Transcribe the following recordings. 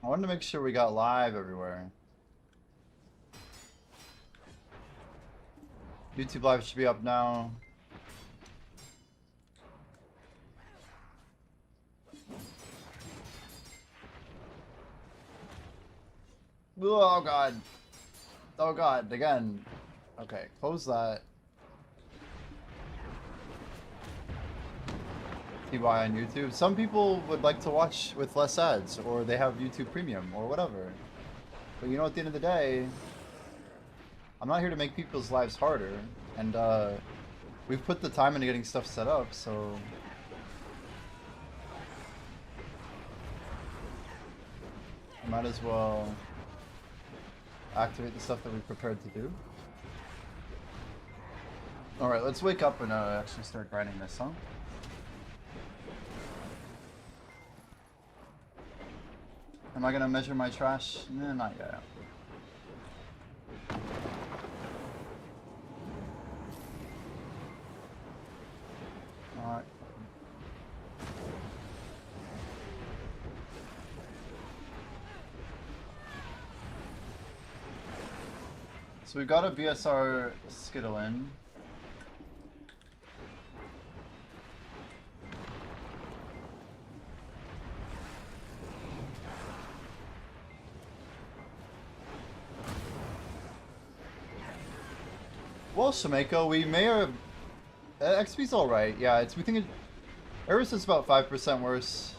I wanted to make sure we got live everywhere. YouTube live should be up now. Oh god. Oh god, again. Okay, close that. TY on YouTube. Some people would like to watch with less ads, or they have YouTube Premium, or whatever. But you know, at the end of the day, I'm not here to make people's lives harder, and we've put the time into getting stuff set up, so I might as well activate the stuff that we prepared to do. Alright, let's wake up and actually start grinding this, huh? Am I gonna measure my trash? Nah, not yet. Alright. So we've got a BSR Skittle in. Well, Shemeko, we may have... XP's alright, yeah, we think Eris is about 5% worse.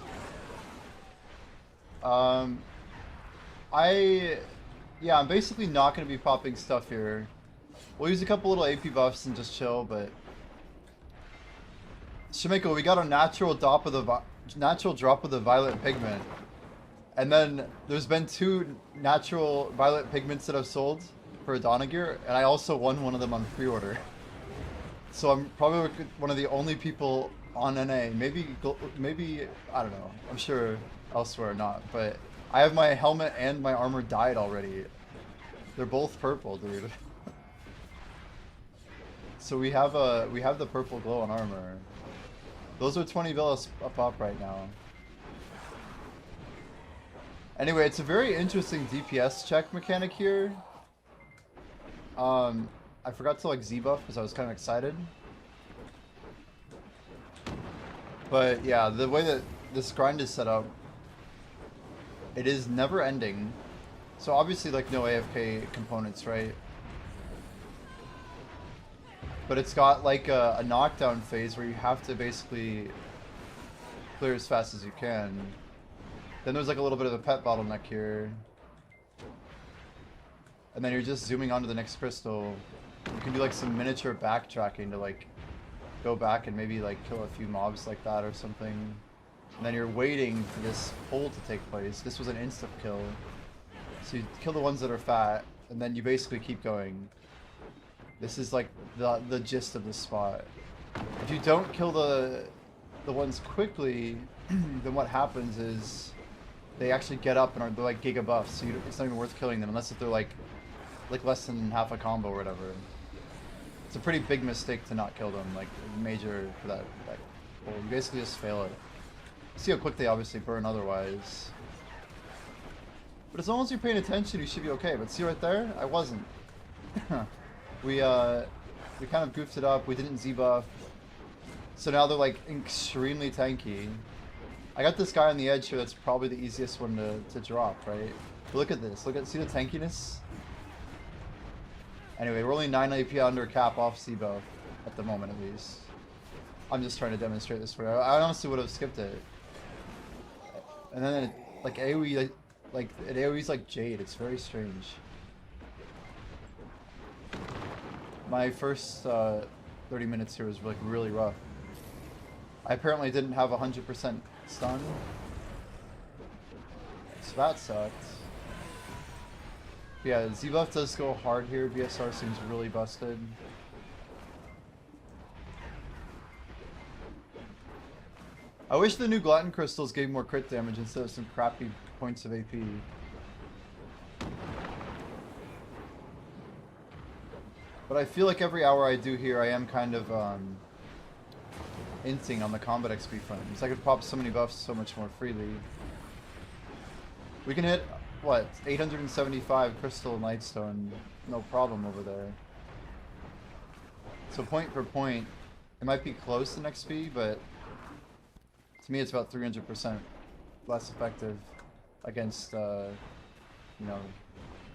Yeah, I'm basically not going to be popping stuff here. We'll use a couple little AP buffs and just chill, but... Shemeko, we got a natural drop of the violet pigment. And then there's been 2 natural violet pigments that I've sold for Adana gear, and I also won one of them on pre-order. So I'm probably one of the only people on NA, maybe, I don't know, I'm sure elsewhere not, but I have my helmet and my armor dyed already. They're both purple, dude. So we have the purple glow on armor. Those are 20 villas a pop right now. Anyway, it's a very interesting DPS check mechanic here. I forgot to like Z-buff because I was kind of excited. But yeah, the way that this grind is set up, it is never ending. So obviously like no AFK components, right? But it's got like a knockdown phase where you have to basically clear as fast as you can. Then there's like a little bit of a pet bottleneck here. And then you're just zooming onto the next crystal. You can do like some miniature backtracking to like go back and maybe like kill a few mobs like that or something. And then you're waiting for this pull to take place. This was an instant kill. So you kill the ones that are fat, and then you basically keep going. This is like the gist of this spot. If you don't kill the ones quickly, then what happens is they actually get up and they're like giga buffs. So it's not even worth killing them unless if they're like less than half a combo or whatever. It's a pretty big mistake to not kill them, like major for that pull. You basically just fail it. See how quick they obviously burn otherwise. But as long as you're paying attention, you should be okay. But see right there? I wasn't. we kind of goofed it up. We didn't Z-buff. So now they're like extremely tanky. I got this guy on the edge here that's probably the easiest one to drop, right? But look at this. See the tankiness? Anyway, we're only 9 AP under cap off C-buff at the moment at least. I'm just trying to demonstrate this for you. I honestly would have skipped it. And then it, like AoE, it AoE's like Jade. It's very strange. My first 30 minutes here was like really rough. I apparently didn't have 100% stun. So that sucked. Yeah, Z-buff does go hard here. BSR seems really busted. I wish the new Glutton crystals gave more crit damage instead of some crappy points of AP. But I feel like every hour I do here, I am kind of inting on the combat XP front. Because I could pop so many buffs so much more freely. We can hit, what, 875 crystal nightstone, no problem over there. So point per point, it might be close to XP, but to me it's about 300% less effective against, you know,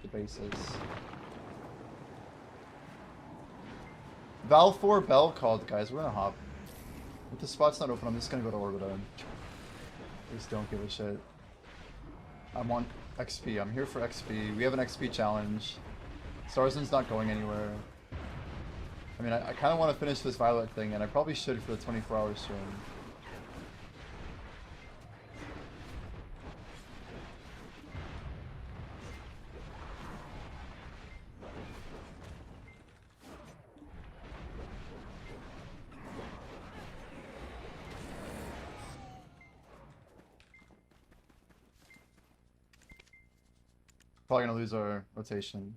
the bases. Val 4 Bell called, guys. We're gonna hop. If the spot's not open, I'm just gonna go to Orbita. Just don't give a shit. I'm on XP. I'm here for XP. We have an XP challenge. Starson's not going anywhere. I mean, I kind of want to finish this Violet thing, and I probably should for the 24-hour stream. Probably gonna lose our rotation.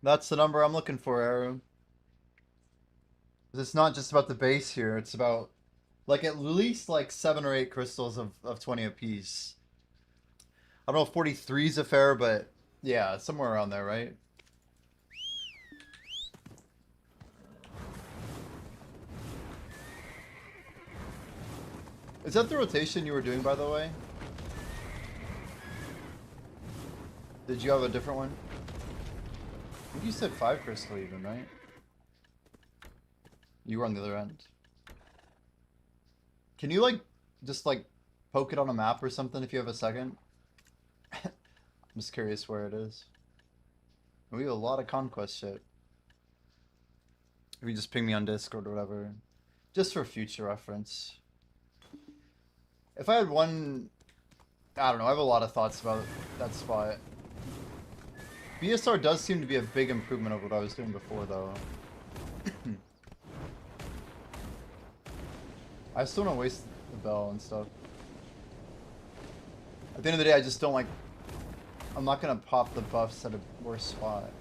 That's the number I'm looking for, Arrow. It's not just about the base here, it's about like at least like 7 or 8 crystals of 20 apiece. I don't know if 43 is a fair, but yeah, somewhere around there, right? Is that the rotation you were doing, by the way? Did you have a different one? I think you said 5 crystal even, right? You were on the other end. Can you, like, just, like, poke it on a map or something if you have a second? I'm just curious where it is. We have a lot of conquest shit. If you just ping me on Discord or whatever. Just for future reference. If I had one... I don't know, I have a lot of thoughts about that spot. BSR does seem to be a big improvement over what I was doing before, though. I still don't waste the bell and stuff. At the end of the day, I just don't like... I'm not gonna pop the buffs at a worse spot.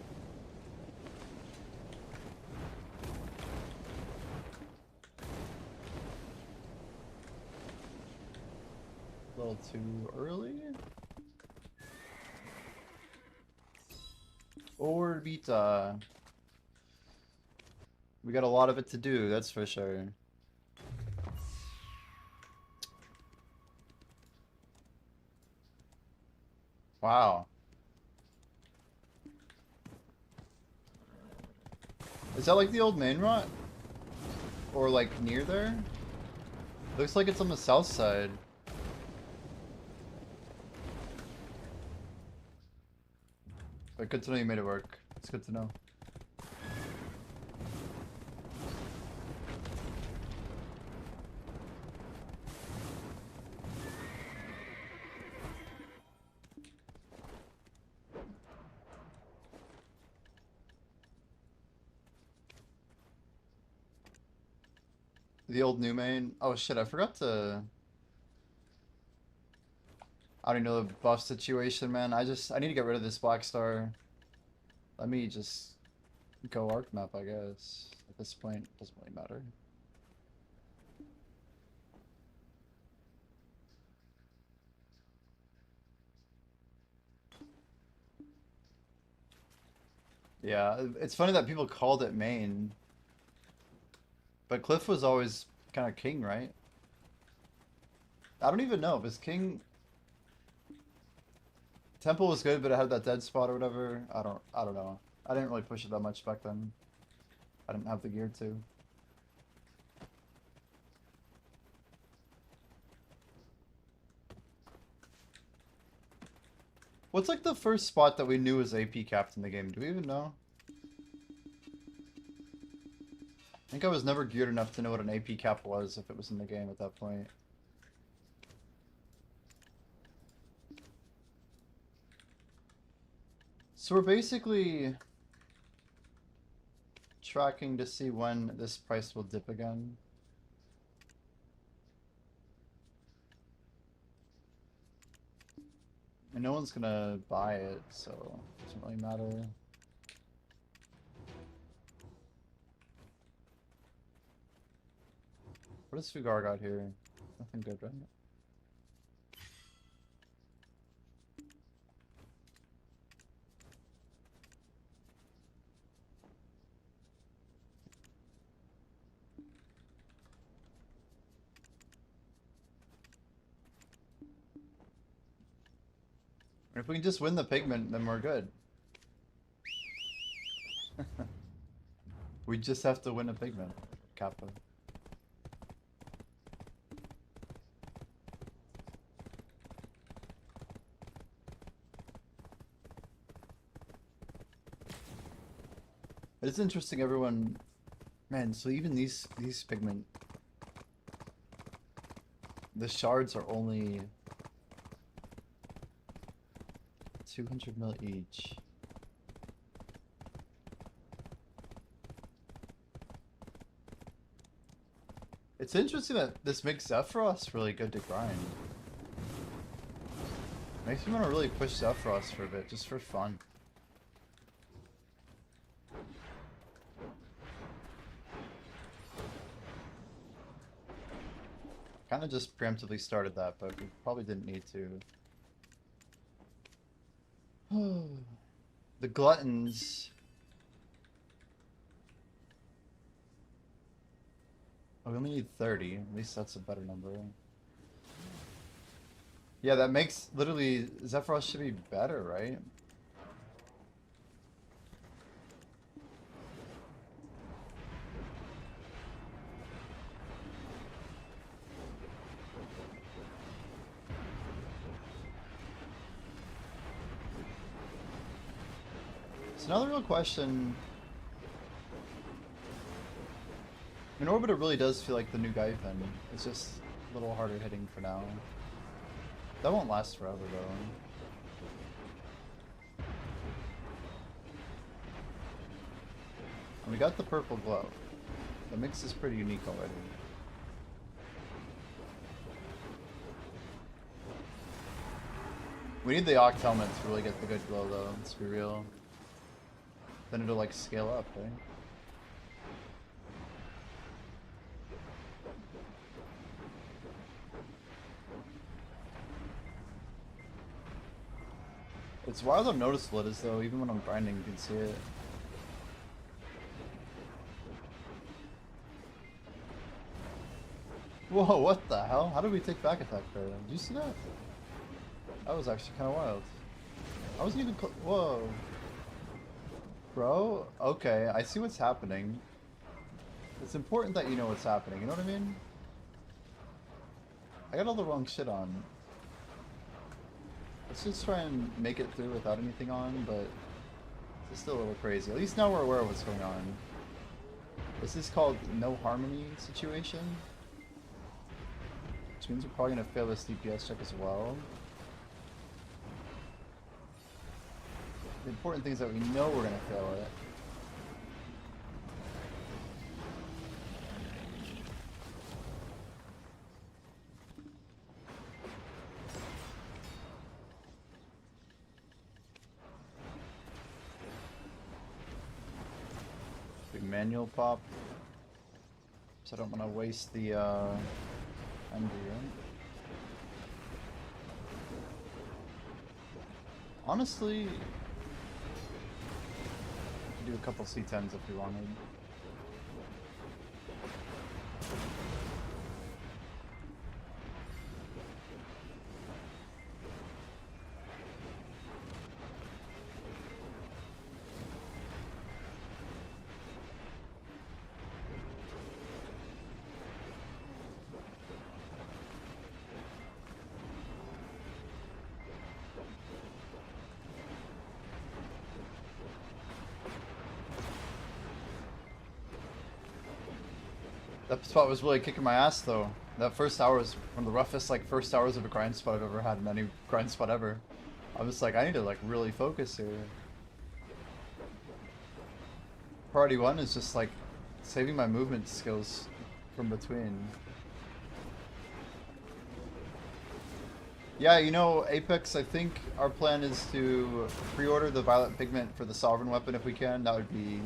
A little too early? Orbita. We got a lot of it to do, that's for sure. Wow. Is that like the old main rot? Or like near there? Looks like it's on the south side. But good to know you made it work. It's good to know. The old new main. Oh shit, I forgot to... I don't even know the buff situation, man. I need to get rid of this Black Star. Let me just go arc map, I guess. At this point, it doesn't really matter. Yeah, it's funny that people called it main. But Cliff was always kind of king, right? I don't even know. Was king... Temple was good, but it had that dead spot or whatever. I don't know. I didn't really push it that much back then. I didn't have the gear to. What's like the first spot that we knew was AP capped in the game? Do we even know? I think I was never geared enough to know what an AP cap was if it was in the game at that point. So we're basically tracking to see when this price will dip again. And no one's gonna buy it, so it doesn't really matter. What does Fugar got here? Nothing good, right? And if we can just win the pigment, then we're good. We just have to win a pigment, Kappa. It's interesting, everyone. Man, so even these pigment, the shards are only 200 mil each. It's interesting that this makes Zephyros really good to grind. Makes me want to really push Zephyros for a bit, just for fun. Kind of just preemptively started that, but we probably didn't need to. The gluttons. Oh, we only need 30. At least that's a better number. Yeah, that makes literally Zephyros should be better, right? So now the real question. I mean, Orbiter really does feel like the new Gython. It's just a little harder hitting for now. That won't last forever, though. And we got the purple glow. The mix is pretty unique already. We need the Oct helmet to really get the good glow, though. Let's be real. Then it'll, like, scale up, right? It's wild how noticeable it is, though. Even when I'm grinding, you can see it. Whoa, what the hell? How did we take back attack there? Did you see that? That was actually kind of wild. I wasn't even whoa. Bro, okay, I see what's happening. It's important that you know what's happening, you know what I mean? I got all the wrong shit on. Let's just try and make it through without anything on, but it's still a little crazy. At least now we're aware of what's going on. This is called no harmony situation, which means we're probably going to fail this DPS check as well. The important thing is that we know we're going to fail it. Big manual pop. So I don't want to waste the embryo. Honestly, do a couple C10s if we wanted. That spot was really kicking my ass, though. That first hour was one of the roughest, like, first hours of a grind spot I've ever had in any grind spot ever. I was like, I need to, like, really focus here. Priority 1 is just, like, saving my movement skills from between. Yeah, you know, Apex, I think our plan is to pre-order the Violet Pigment for the Sovereign weapon if we can. That would be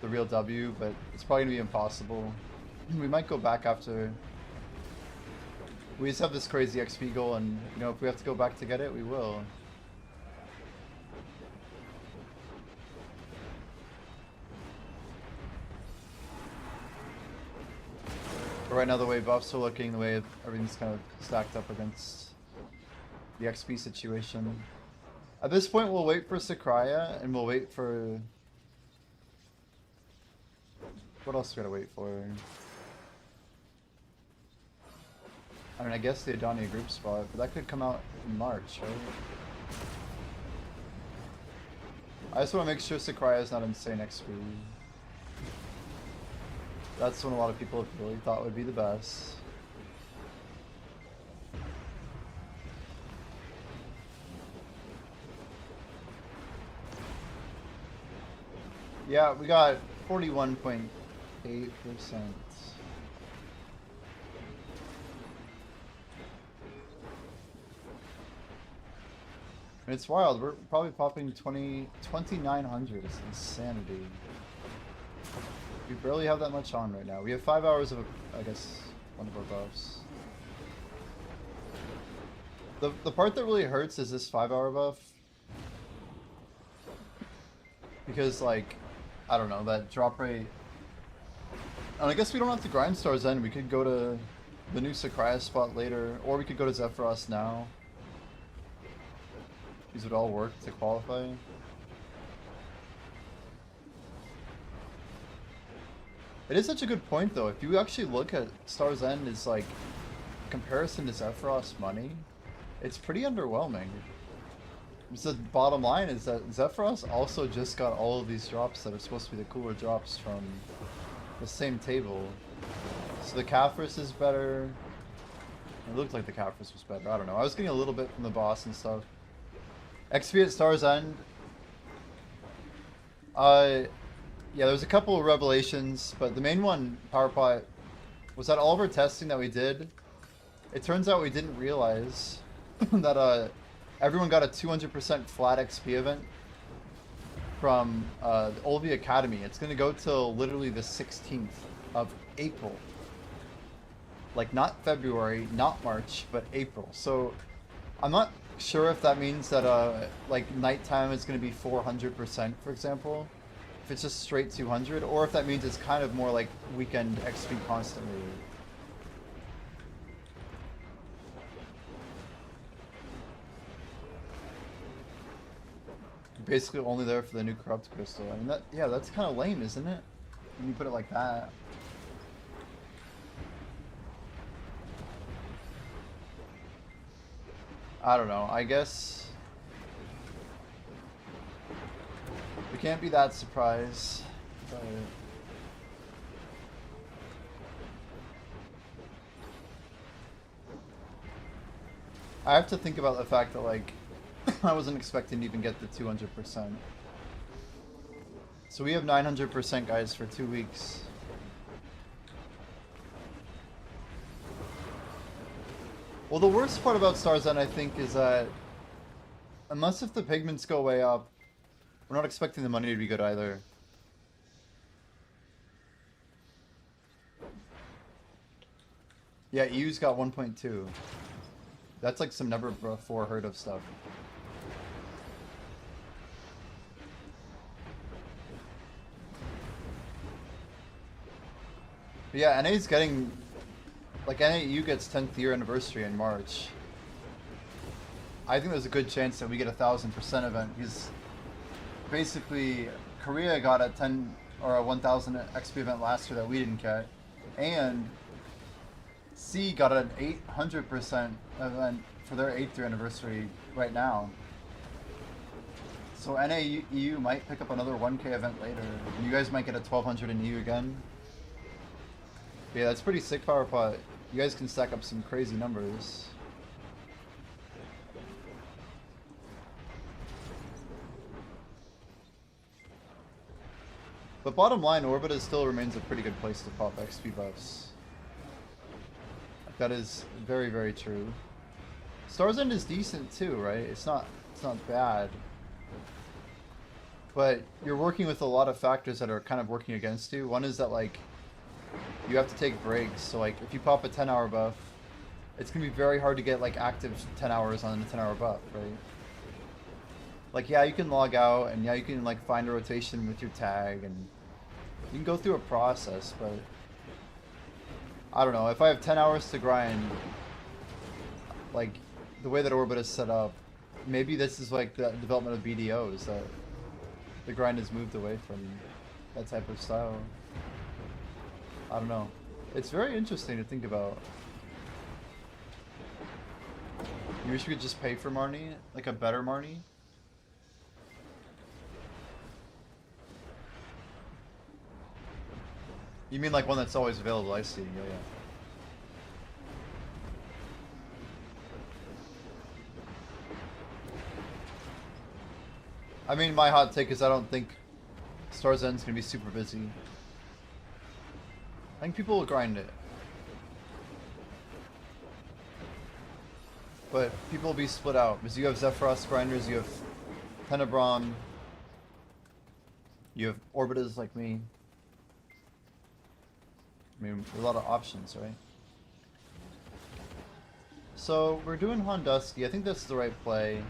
the real W, but it's probably gonna be impossible. We might go back after. We just have this crazy XP goal, and you know, if we have to go back to get it, we will. But right now, the way buffs are looking, the way everything's kind of stacked up against the XP situation. At this point, we'll wait for Sakraya, and we'll wait for... What else we gotta wait for? I mean, I guess the Adania group spot, but that could come out in March, right? I just want to make sure Sakraya is not insane XP. That's when a lot of people have really thought would be the best. Yeah, we got 41.8%. It's wild. We're probably popping 2,900. It's insanity. We barely have that much on right now. We have 5 hours of, I guess, one of our buffs. The part that really hurts is this 5-hour buff. Because, like, I don't know, that drop rate... And I guess we don't have to grind Stars End. We could go to the new Sakraya spot later, or we could go to Zephyros now. These would all work to qualify. It is such a good point though. If you actually look at Star's End as like comparison to Zephyros money, it's pretty underwhelming. So the bottom line is that Zephyros also just got all of these drops that are supposed to be the cooler drops from the same table. So the Caphras is better. It looked like the Caphras was better. I don't know. I was getting a little bit from the boss and stuff. XP at Star's End. Yeah, there's a couple of revelations, but the main one, PowerPot, was that all of our testing that we did, it turns out we didn't realize that everyone got a 200% flat XP event from the LV Academy. It's going to go till literally the 16th of April. Like, not February, not March, but April. So, I'm not sure if that means that like nighttime is going to be 400%, for example, if it's just straight 200, or if that means it's kind of more like weekend XP constantly. Basically only there for the new corrupt crystal. I mean, that, yeah, that's kind of lame, isn't it, when you put it like that? I don't know, I guess we can't be that surprised, but I have to think about the fact that, like, I wasn't expecting to even get the 200%. So we have 900%, guys, for 2 weeks. Well, the worst part about Star's End, I think, is that unless if the pigments go way up, we're not expecting the money to be good either. Yeah, EU's got 1.2. That's like some never before heard of stuff. But yeah, NA's getting... Like, NAU gets 10th year anniversary in March. I think there's a good chance that we get a 1000% event, because basically Korea got a 10 or a 1000 XP event last year that we didn't get, and C got an 800% event for their 8th year anniversary right now. So NAU might pick up another 1K event later. You guys might get a 1200 in EU again. But yeah, that's pretty sick, PowerPot. You guys can stack up some crazy numbers. But bottom line, Orbita still remains a pretty good place to pop XP buffs. That is very, very true. Star's End is decent too, right? It's not bad. But you're working with a lot of factors that are kind of working against you. One is that, like, you have to take breaks. So like if you pop a 10-hour buff, it's gonna be very hard to get like active 10 hours on a 10-hour buff, right? Like yeah, you can log out and yeah, you can like find a rotation with your tag and you can go through a process, but I don't know. If I have 10 hours to grind, like the way that Orbit is set up, maybe this is like the development of BDOs that the grind has moved away from that type of style. I don't know. It's very interesting to think about. You wish we could just pay for Marnie? Like a better Marnie? You mean like one that's always available? I see. Yeah, yeah. I mean, my hot take is I don't think Star's End's gonna be super busy. I think people will grind it. But people will be split out because you have Zephyros grinders, you have Tenebron, you have Orbitas like me. I mean, a lot of options, right? So, we're doing Hondusky. I think that's the right play.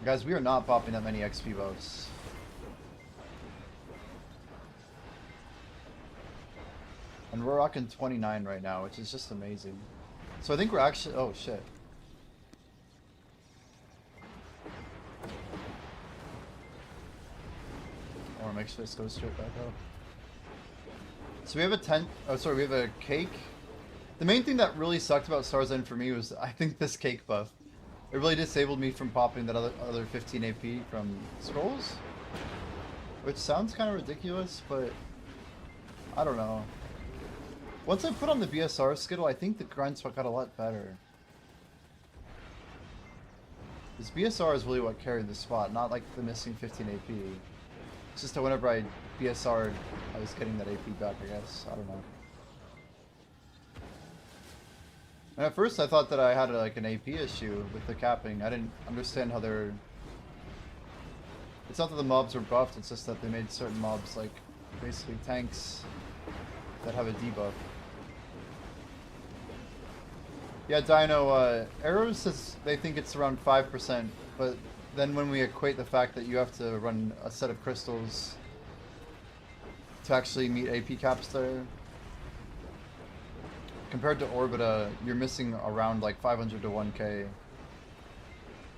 Guys, we are not popping that many XP buffs. And we're rocking 29 right now, which is just amazing. So I think we're actually... Oh, shit. I want to make sure this goes straight back up. So we have a tent... Oh, sorry, we have a cake. The main thing that really sucked about Star's End for me was, I think, this cake buff. It really disabled me from popping that other 15 AP from Scrolls. Which sounds kind of ridiculous, but... I don't know. Once I put on the BSR Skittle, I think the grind spot got a lot better. This BSR is really what carried the spot, not like the missing 15 AP. It's just that whenever I BSR'd, I was getting that AP back, I guess. I don't know. And at first I thought that I had like an AP issue with the capping. I didn't understand how they're... It's not that the mobs were buffed, it's just that they made certain mobs like basically tanks that have a debuff. Yeah, Dino, Arrows says they think it's around 5%, but then when we equate the fact that you have to run a set of crystals to actually meet AP caps there, compared to Orbita, you're missing around like 500 to 1k.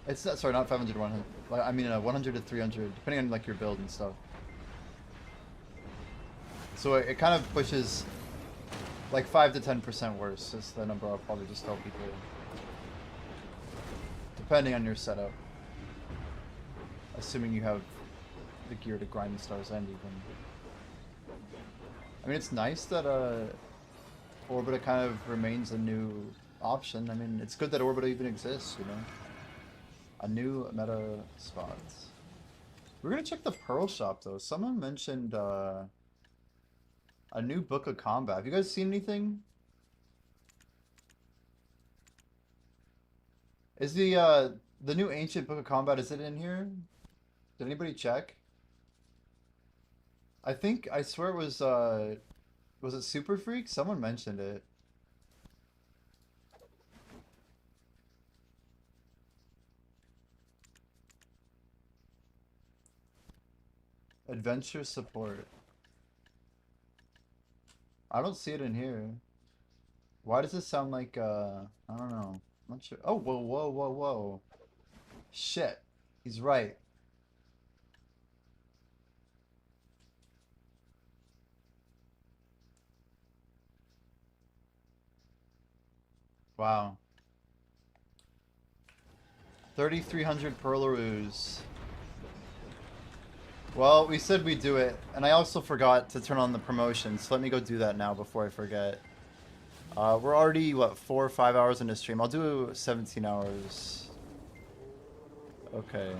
It's not, sorry, not 500 to 100. I mean 100 to 300, depending on like your build and stuff. So it kind of pushes like 5 to 10% worse is the number I'll probably just tell people. Depending on your setup. Assuming you have the gear to grind the Star's End even. I mean, it's nice that Orbita kind of remains a new option. I mean, it's good that Orbita even exists, you know? A new meta spot. We're gonna check the Pearl Shop though. Someone mentioned a new Book of Combat. Have you guys seen anything? Is the new Ancient Book of Combat, is it in here? Did anybody check? I swear it was it Super Freak? Someone mentioned it. Adventure support. I don't see it in here. Why does this sound like, I don't know. I'm not sure. Oh, whoa, whoa, whoa, whoa. Shit. He's right. Wow. 3,300 Perlaroos. Well, we said we'd do it, and I also forgot to turn on the promotions, so let me go do that now before I forget. We're already, what, 4 or 5 hours into stream. I'll do 17 hours. Okay.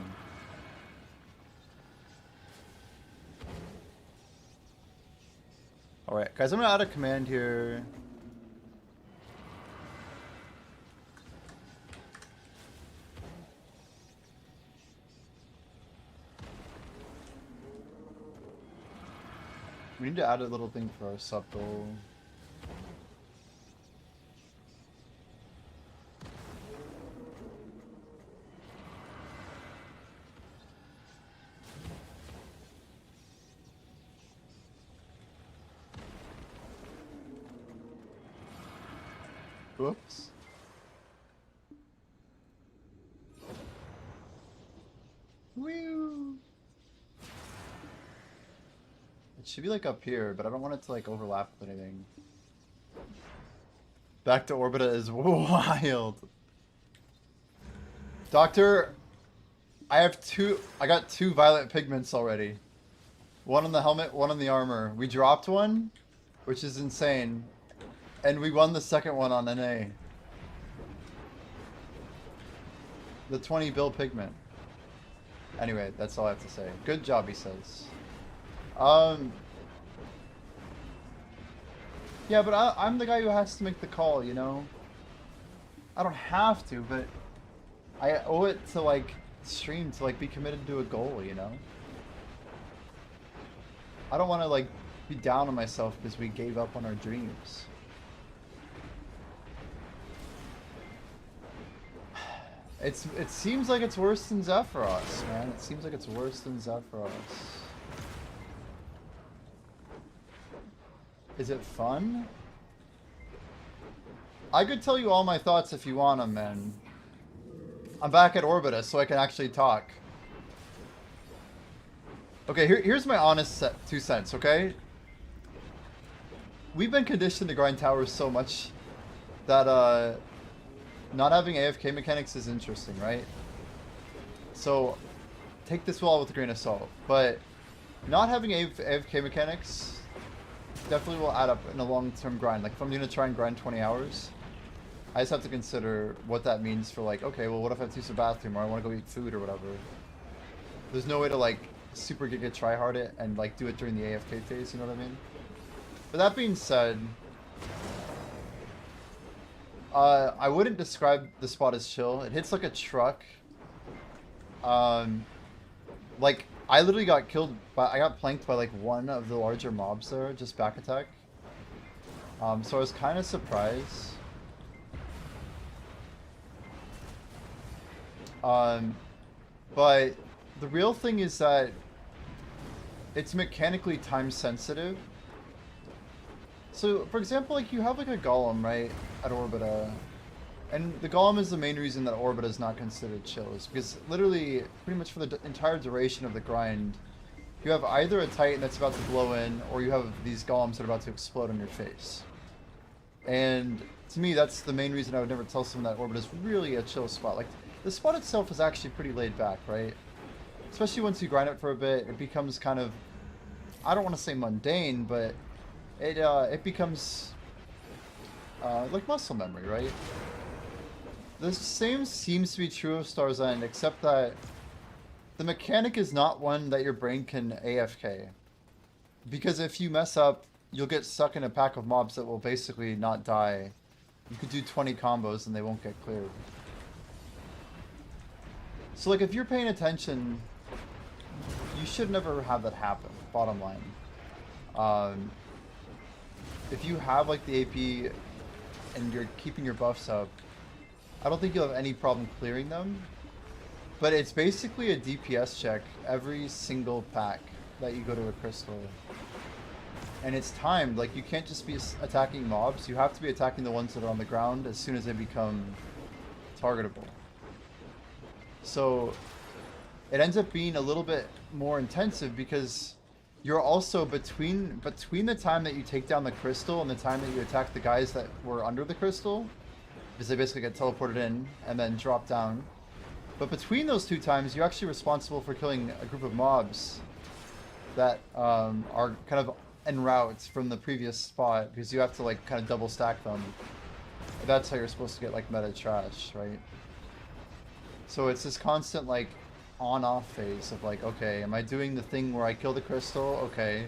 Alright, guys, I'm gonna add a command here. We need to add a little thing for our sub goal. Whoops. Woo! It should be like up here, but I don't want it to like overlap with anything. Back to Orbita is wild. Doctor, I got two violet pigments already. One on the helmet, one on the armor. We dropped one, which is insane. And we won the second one on NA. The 20 bill pigment. Anyway, that's all I have to say. Good job, he says. Yeah, but I'm the guy who has to make the call, you know? I don't have to, but I owe it to, like, stream to, like, be committed to a goal, you know? I don't want to, like, be down on myself because we gave up on our dreams. It seems like it's worse than Zephyros, man. It seems like it's worse than Zephyros. Is it fun? I could tell you all my thoughts if you want them, man. I'm back at Orbita, so I can actually talk. Okay, here's my honest 2 cents, okay? We've been conditioned to grind towers so much that, not having AFK mechanics is interesting, right? So, take this all with a grain of salt. But, not having AFK mechanics definitely will add up in a long-term grind. Like, if I'm going to try and grind 20 hours, I just have to consider what that means for, like, okay, well, what if I have to use the bathroom, or I want to go eat food, or whatever. There's no way to, like, super giga try-hard it and, like, do it during the AFK phase, you know what I mean? But that being said, I wouldn't describe the spot as chill. It hits like a truck. Like, I literally got killed by, I got planked by like one of the larger mobs there, just back attack. So I was kind of surprised. But the real thing is that it's mechanically time sensitive. So, for example, like you have like a golem, right, at Orbita, and the golem is the main reason that Orbita is not considered chill, is because literally, pretty much for the entire duration of the grind, you have either a Titan that's about to blow in, or you have these golems that are about to explode on your face. And to me, that's the main reason I would never tell someone that Orbita is really a chill spot. Like, the spot itself is actually pretty laid back, right? Especially once you grind it for a bit, it becomes kind of, I don't want to say mundane, but it becomes like muscle memory, right? The same seems to be true of Star's End, except that the mechanic is not one that your brain can AFK. Because if you mess up, you'll get stuck in a pack of mobs that will basically not die. You could do 20 combos and they won't get cleared. So like if you're paying attention, you should never have that happen, bottom line. If you have like the AP and you're keeping your buffs up, I don't think you'll have any problem clearing them. But it's basically a DPS check every single pack that you go to a crystal. And it's timed, like you can't just be attacking mobs, you have to be attacking the ones that are on the ground as soon as they become targetable. So it ends up being a little bit more intensive because you're also between the time that you take down the crystal and the time that you attack the guys that were under the crystal, because they basically get teleported in and then drop down. But between those two times, you're actually responsible for killing a group of mobs that are kind of en route from the previous spot, because you have to like kind of double stack them. That's how you're supposed to get like meta trash, right? So it's this constant like on-off phase of like, okay, am I doing the thing where I kill the crystal? Okay.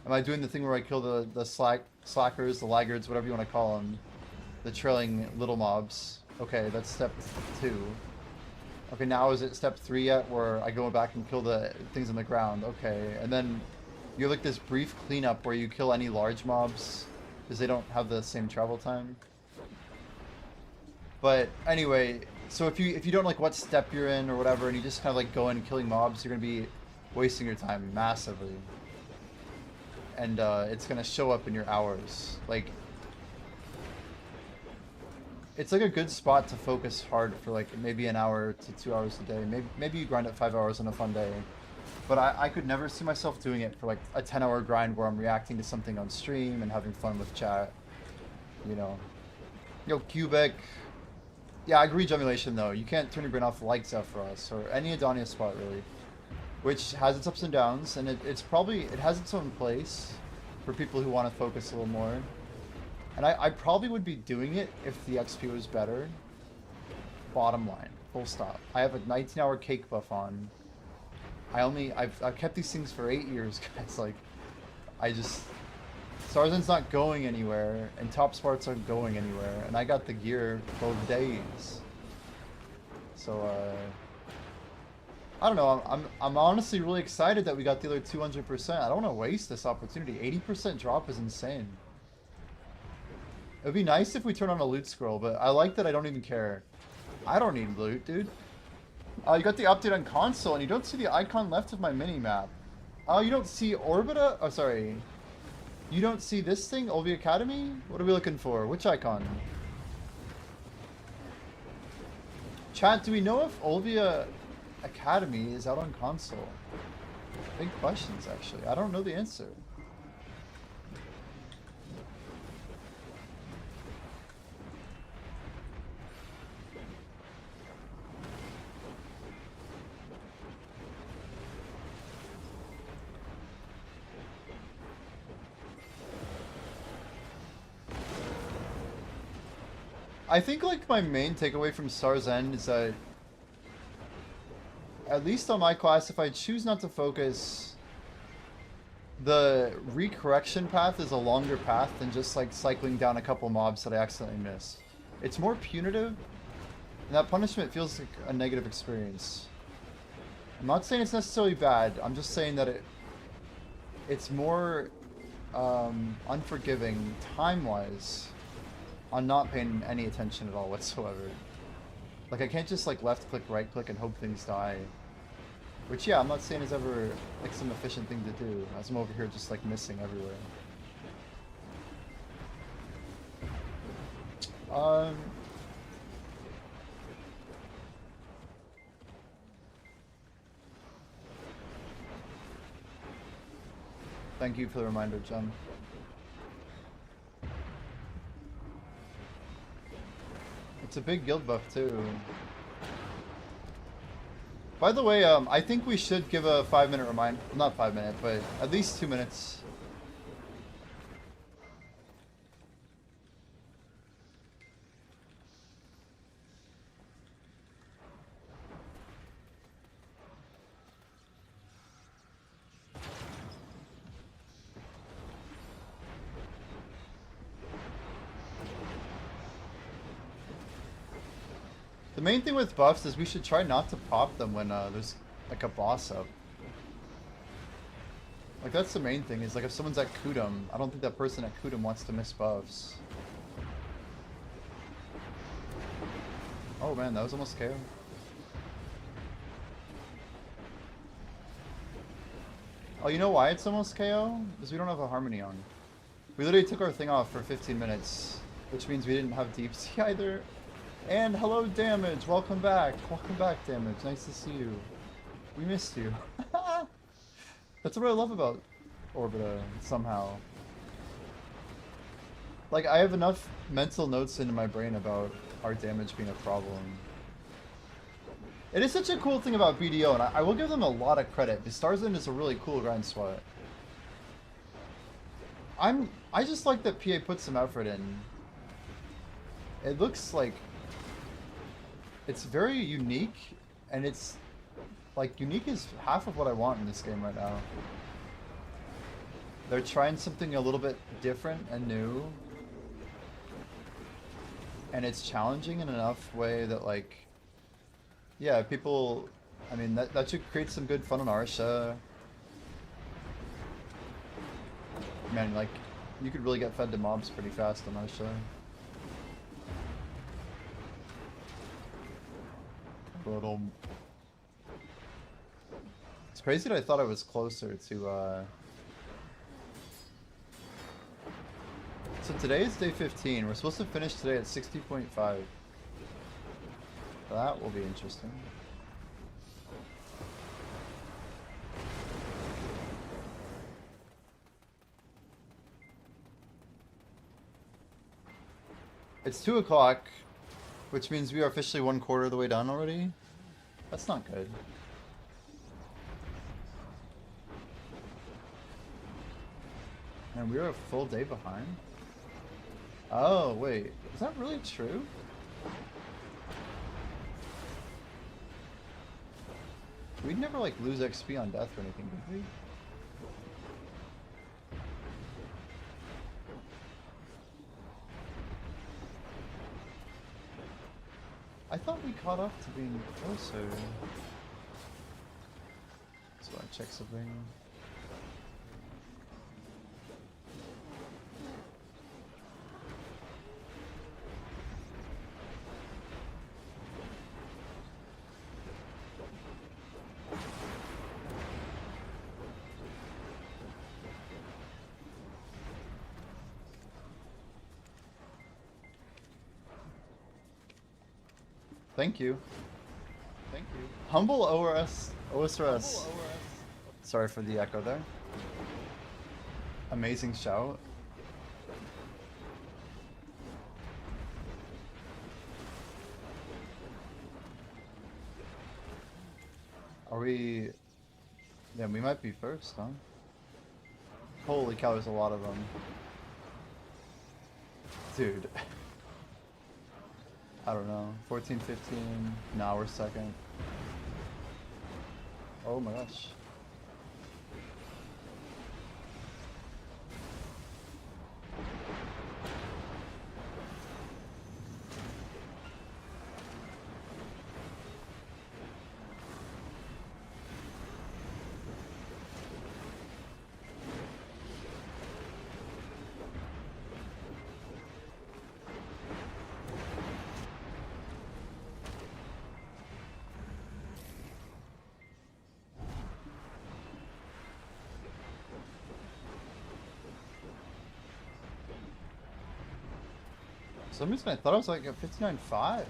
Am I doing the thing where I kill the slackers, the laggards, whatever you want to call them, the trailing little mobs? Okay, that's step 2. Okay, now is it step 3 yet, where I go back and kill the things on the ground? Okay, and then you have like this brief cleanup where you kill any large mobs because they don't have the same travel time. But anyway, so if you don't like what step you're in or whatever, and you just kind of like go in killing mobs, you're gonna be wasting your time massively, and it's gonna show up in your hours. Like, it's like a good spot to focus hard for like maybe an hour to 2 hours a day. Maybe you grind at 5 hours on a fun day. But I could never see myself doing it for like a 10-hour grind where I'm reacting to something on stream and having fun with chat. You know. Yo, Cubic. Yeah, I agree, Gemulation, though. You can't turn your brain off like Zephyros or any Adonia spot, really. Which has its ups and downs, and it has its own place for people who want to focus a little more. And I probably would be doing it if the XP was better. Bottom line. Full stop. I have a 19-hour cake buff on. I've kept these things for 8 years, guys. Like, Starzan's not going anywhere, and top spots aren't going anywhere, and I got the gear both days. So, I don't know, I'm honestly really excited that we got the other 200%. I don't want to waste this opportunity. 80% drop is insane. It would be nice if we turn on a loot scroll, but I like that I don't even care. I don't need loot, dude. You got the update on console, and you don't see the icon left of my mini-map. Oh, you don't see Orbita? Oh, sorry. You don't see this thing, LV Academy? What are we looking for? Which icon? Chat, do we know if Olvia Academy is out on console? Big questions, actually. I don't know the answer. I think, like, my main takeaway from Star's End is that, at least on my class, if I choose not to focus, the recorrection path is a longer path than just, like, cycling down a couple mobs that I accidentally missed. It's more punitive, and that punishment feels like a negative experience. I'm not saying it's necessarily bad, I'm just saying that it's more unforgiving, time-wise, on not paying any attention at all whatsoever. Like, I can't just like left click, right click, and hope things die. Which, yeah, I'm not saying is ever like some efficient thing to do, as I'm over here just like missing everywhere. Thank you for the reminder, Jem. It's a big guild buff, too. By the way, I think we should give a 5-minute reminder. Not 5 minute, but at least 2 minutes. The main thing with buffs is we should try not to pop them when there's like a boss up. Like, that's the main thing, is like if someone's at Kudum, I don't think that person at Kudum wants to miss buffs. Oh man, that was almost KO. Oh, you know why it's almost KO? Because we don't have a Harmony on. We literally took our thing off for 15 minutes, which means we didn't have Deep Sea either. And hello, Damage! Welcome back! Welcome back, Damage. Nice to see you. We missed you. That's what I love about Orbita, somehow. Like, I have enough mental notes into my brain about our damage being a problem. It is such a cool thing about BDO, and I will give them a lot of credit. The Starzan is a really cool grind SWAT. I just like that PA puts some effort in. It looks like it's very unique, and it's like unique is half of what I want in this game right now. They're trying something a little bit different and new, and it's challenging in enough way that, like, yeah, people, I mean, that should create some good fun on Arsha. Man, like, you could really get fed to mobs pretty fast on that show. But, it's crazy that I thought I was closer to, So today is day 15. We're supposed to finish today at 60.5. That will be interesting. It's 2 o'clock, which means we are officially 1/4 of the way done already. That's not good. And we are a full day behind. Oh, wait. Is that really true? We'd never, like, lose XP on death or anything, did we? I thought we caught up to being closer. So I check something. Thank you. Thank you. Humble OSRS. Sorry for the echo there. Amazing shout. Are we... Yeah, we might be first, huh? Holy cow, there's a lot of them. Dude. I don't know. 14, 15. Now we're second. Oh my gosh. For some reason I thought I was like at 59.5.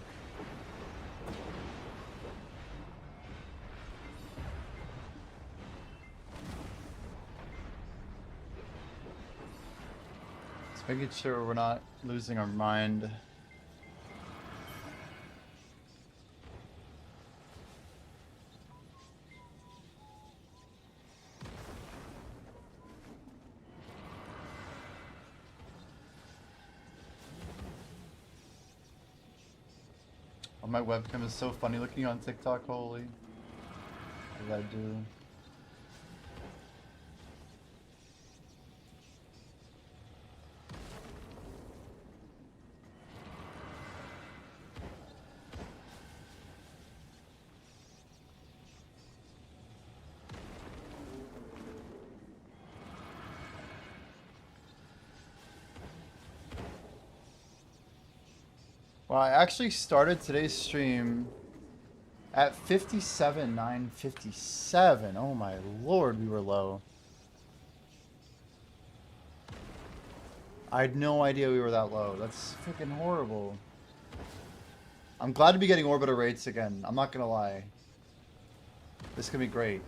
Just making sure we're not losing our mind. Oh, my webcam is so funny looking on TikTok, holy. What did I do? Well, I actually started today's stream at 57,957. Oh my lord, we were low. I had no idea we were that low. That's freaking horrible. I'm glad to be getting orbiter rates again. I'm not gonna lie. This is gonna be great.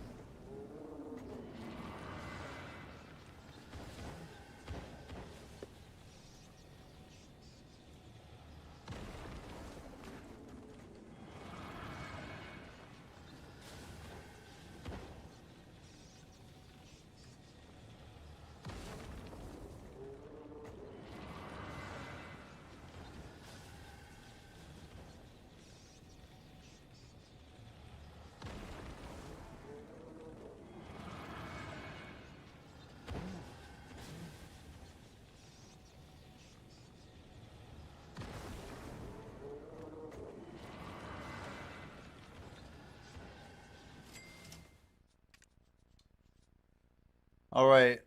All right.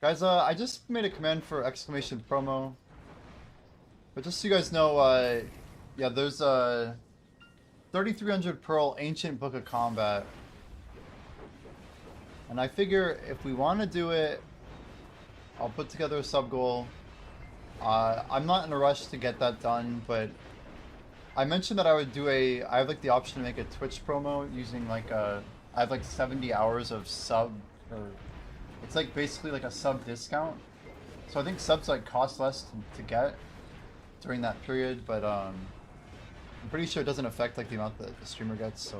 Guys, I just made a command for exclamation promo. But just so you guys know, yeah, there's a 3300 Pearl Ancient Book of Combat. And I figure if we want to do it, I'll put together a sub goal. I'm not in a rush to get that done, but I mentioned that I would do I have like the option to make a Twitch promo using like I have like 70 hours of sub, or it's like basically like a sub discount. So I think subs like cost less to get during that period, but I'm pretty sure it doesn't affect like the amount that the streamer gets, so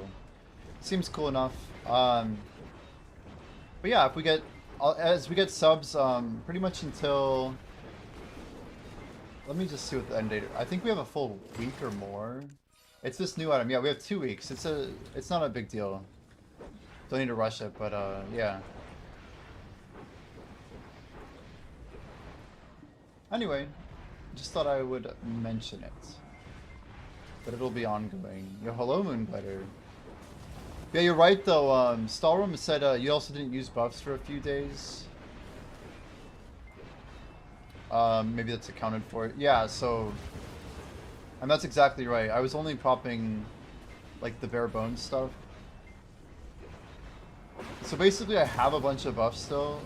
it seems cool enough. But yeah, if we get as we get subs, pretty much until, let me just see what the end date. I think we have a full week or more. It's this new item. Yeah, we have 2 weeks. It's not a big deal. Don't need to rush it, but yeah. Anyway, just thought I would mention it. But it'll be ongoing. Yo, hello, Moonglider. Yeah, you're right though. Stallroom said you also didn't use buffs for a few days. Maybe that's accounted for. Yeah, so, and that's exactly right. I was only popping like the bare bones stuff. So basically I have a bunch of buffs still,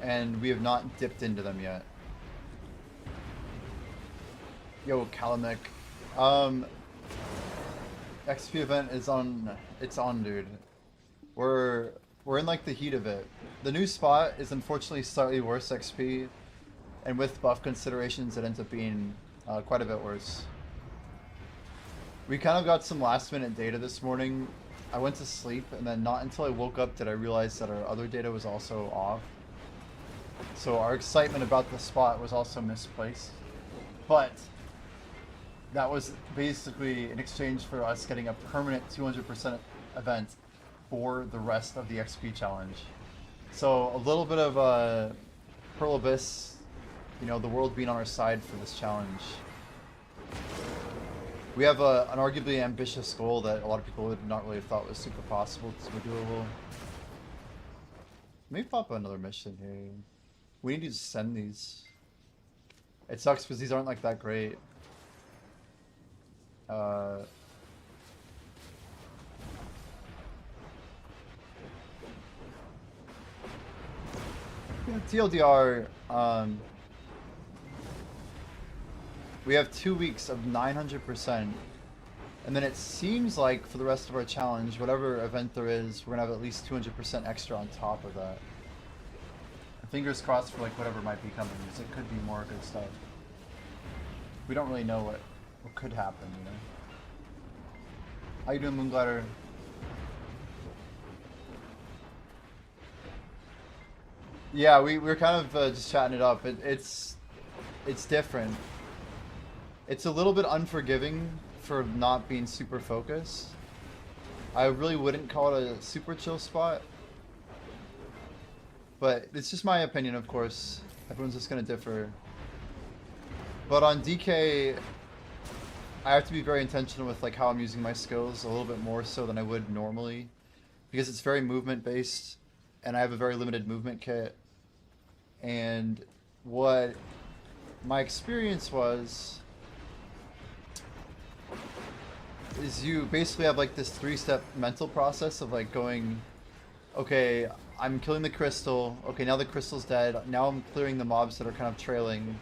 and we have not dipped into them yet. Yo, Kalamek. XP event is on. It's on, dude. We're in like the heat of it. The new spot is unfortunately slightly worse XP, and with buff considerations, it ends up being quite a bit worse. We kind of got some last minute data this morning. I went to sleep, and then not until I woke up did I realize that our other data was also off. So our excitement about the spot was also misplaced. But that was basically in exchange for us getting a permanent 200% event for the rest of the XP challenge. So a little bit of Pearl Abyss, you know, the world being on our side for this challenge. We have an arguably ambitious goal that a lot of people would not really have thought was super possible, super doable. Let me pop another mission here. We need to send these. It sucks because these aren't like that great. Yeah, TLDR, we have 2 weeks of 900%, and then it seems like for the rest of our challenge, whatever event there is, we're gonna have at least 200% extra on top of that. And fingers crossed for like whatever might be coming, because it could be more good stuff. We don't really know what could happen, you know. How you doing, Moonglider? Yeah, we were kind of just chatting it up. It's different. It's a little bit unforgiving for not being super focused. I really wouldn't call it a super chill spot. But it's just my opinion, of course. Everyone's just gonna differ. But on DK, I have to be very intentional with like how I'm using my skills, a little bit more so than I would normally, because it's very movement based, and I have a very limited movement kit. And what my experience was is you basically have like this 3-step mental process of like going, okay, I'm killing the crystal, okay, now the crystal's dead, now I'm clearing the mobs that are kind of trailing,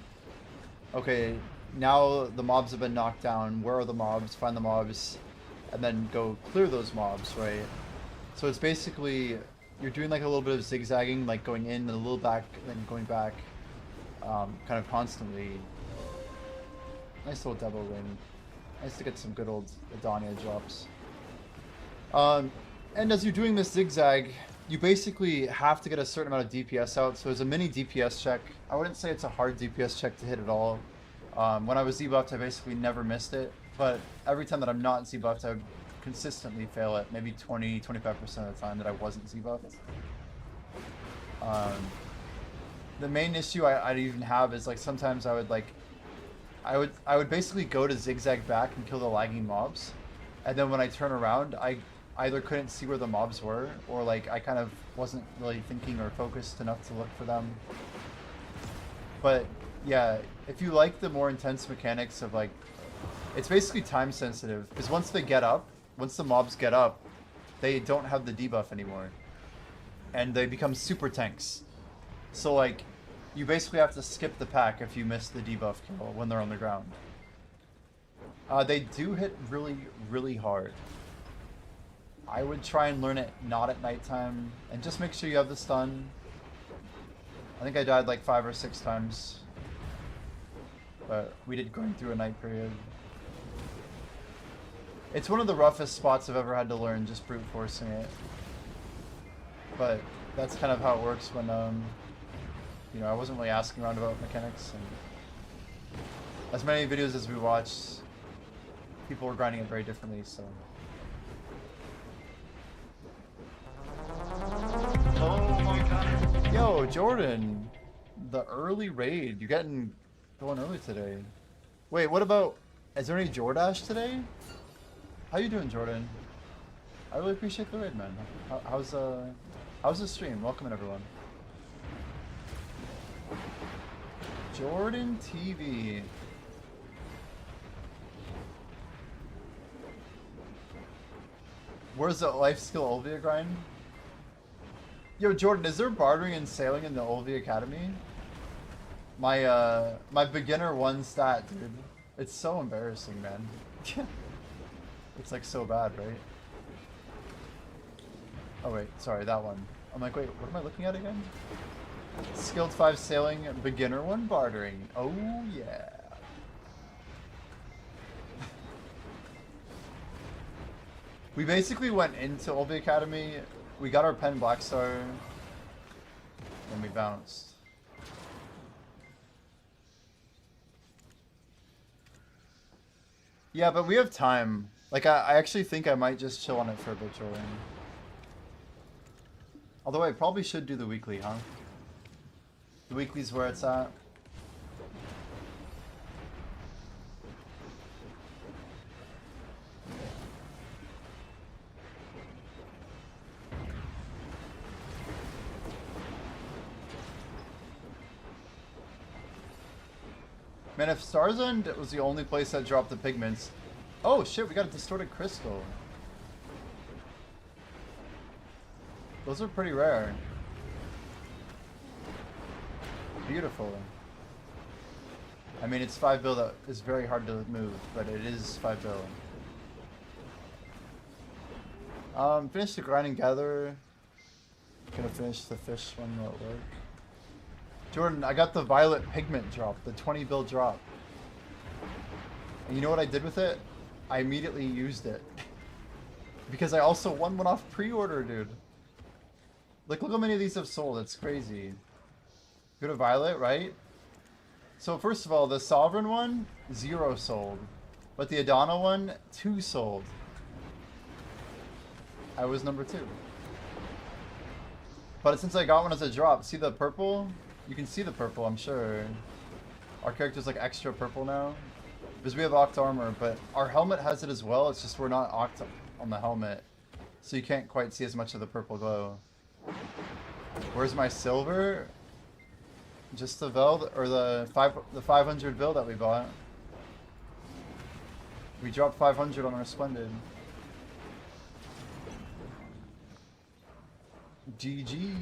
okay, now the mobs have been knocked down, where are the mobs, find the mobs, and then go clear those mobs, right? So it's basically, you're doing like a little bit of zigzagging, like going in and a little back, then going back, kind of constantly. Nice little double win. Nice to get some good old Adania drops. And as you're doing this zigzag, you basically have to get a certain amount of DPS out, so there's a mini DPS check. I wouldn't say it's a hard DPS check to hit at all. When I was Z-buffed, I basically never missed it, but every time that I'm not Z-buffed, I would consistently fail it, maybe 20-25% of the time that I wasn't Z-buffed. The main issue I'd even have is like sometimes I would like, I would basically go to zigzag back and kill the lagging mobs, and then when I turn around, either couldn't see where the mobs were, or like I kind of wasn't really thinking or focused enough to look for them. But yeah, if you like the more intense mechanics of like, it's basically time sensitive, because once the mobs get up, they don't have the debuff anymore. And they become super tanks. So like, you basically have to skip the pack if you miss the debuff kill when they're on the ground. They do hit really, really hard. I would try and learn it not at nighttime, and just make sure you have the stun. I think I died like 5 or 6 times. But we did going through a night period. It's one of the roughest spots I've ever had to learn, just brute forcing it. But that's kind of how it works when, you know, I wasn't really asking around about mechanics. And as many videos as we watched, people were grinding it very differently, so. Oh my god. Yo, Jordan, the early raid. You're getting going early today. Wait, what about, is there any Jordash today? How you doing, Jordan? I really appreciate the raid, man. How's the stream? Welcome in, everyone. Jordan TV. Where's the life skill Olvia grind? Yo, Jordan, is there bartering and sailing in the Olvia Academy? My my beginner 1 stat, dude. It's so embarrassing, man. It's like so bad, right? Oh wait, sorry, that one. I'm like, wait, what am I looking at again? Skilled 5 sailing, beginner 1 bartering. Oh yeah. We basically went into Olvia Academy, we got our pen Black Star, and we bounced. Yeah, but we have time. Like, I actually think I might just chill on it for a bit, Jordan. Although I probably should do the weekly, huh? The weekly's where it's at. Man, if Star's End was the only place that dropped the pigments... Oh shit, we got a distorted crystal. Those are pretty rare. Beautiful. I mean, it's 5 bill that is very hard to move, but it is 5 bill. Finish the grind and gather. Gonna finish the fish one at work. Jordan, I got the violet pigment drop, the 20 bill drop. And you know what I did with it? I immediately used it. Because I also won one off pre-order, dude. Like, look how many of these have sold. It's crazy. Go to violet, right? So first of all, the Sovereign one, 0 sold. But the Adana one, 2 sold. I was number 2. But since I got one as a drop, see the purple? You can see the purple, I'm sure. Our character's like extra purple now. Because we have Oct armor, but our helmet has it as well. It's just we're not Oct on the helmet. So you can't quite see as much of the purple glow. Where's my silver? Just the Vel, or the 500 Vil that we bought. We dropped 500 on our Splendid. GG.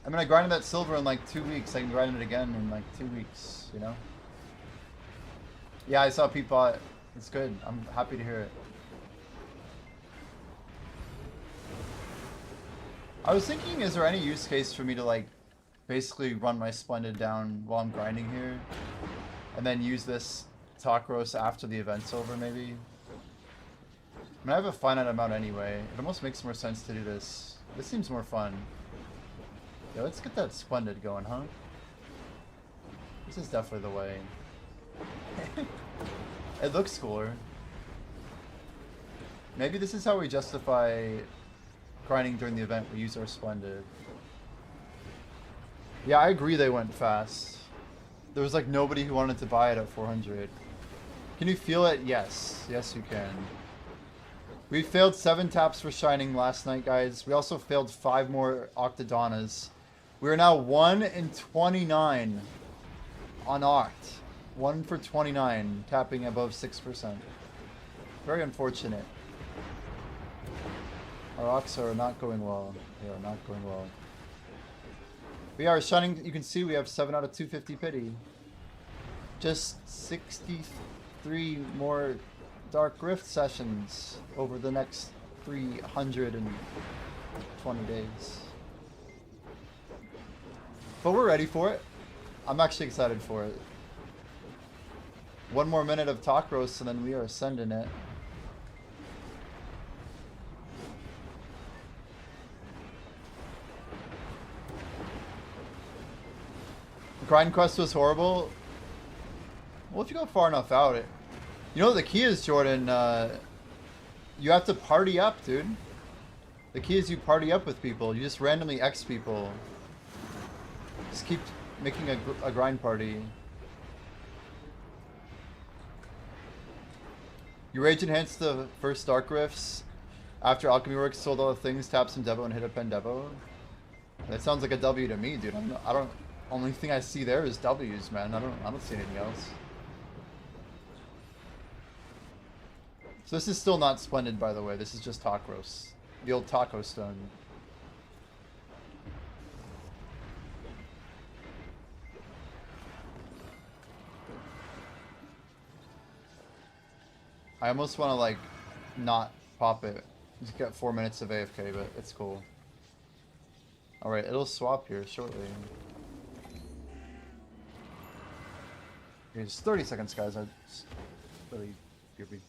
I mean, I grinded that silver in like 2 weeks. I can grind it again in like 2 weeks, you know? Yeah, I saw Pete bought it. It's good. I'm happy to hear it. I was thinking, is there any use case for me to like basically run my Splendid down while I'm grinding here? And then use this Takros after the event's over, maybe? I mean, I have a finite amount anyway. It almost makes more sense to do this. This seems more fun. Yeah, let's get that Splendid going, huh? This is definitely the way. It looks cooler. Maybe this is how we justify grinding during the event. We use our Splendid. Yeah, I agree they went fast. There was like nobody who wanted to buy it at 400. Can you feel it? Yes. Yes, you can. We failed 7 taps for Shining last night, guys. We also failed 5 more Octodonnas. We are now 1 in 29 on Oct. 1 for 29, tapping above 6%. Very unfortunate. Our Octs are not going well. They are not going well. We are Shining. You can see we have 7 out of 250 pity. Just 63 more Dark Rift sessions over the next 320 days. But we're ready for it. I'm actually excited for it. 1 more minute of talk roast and then we are sending it. Grind quest was horrible. Well, if you go far enough out, it. You know what the key is, Jordan? You have to party up, dude. The key is you party up with people. You just randomly X people. Just keep making a grind party. You rage enhance the first Dark Rifts after Alchemy Works sold all the things, tap some Devo and hit a pen Devo. That sounds like a W to me, dude. I don't. Only thing I see there is W's, man. I don't see anything else. So this is still not Splendid, by the way. This is just Talk Roast. The old Taco Stone. I almost want to, like, not pop it. Just get 4 minutes of AFK, but it's cool. Alright, it'll swap here shortly. Here's 30 seconds, guys. I just really goofy.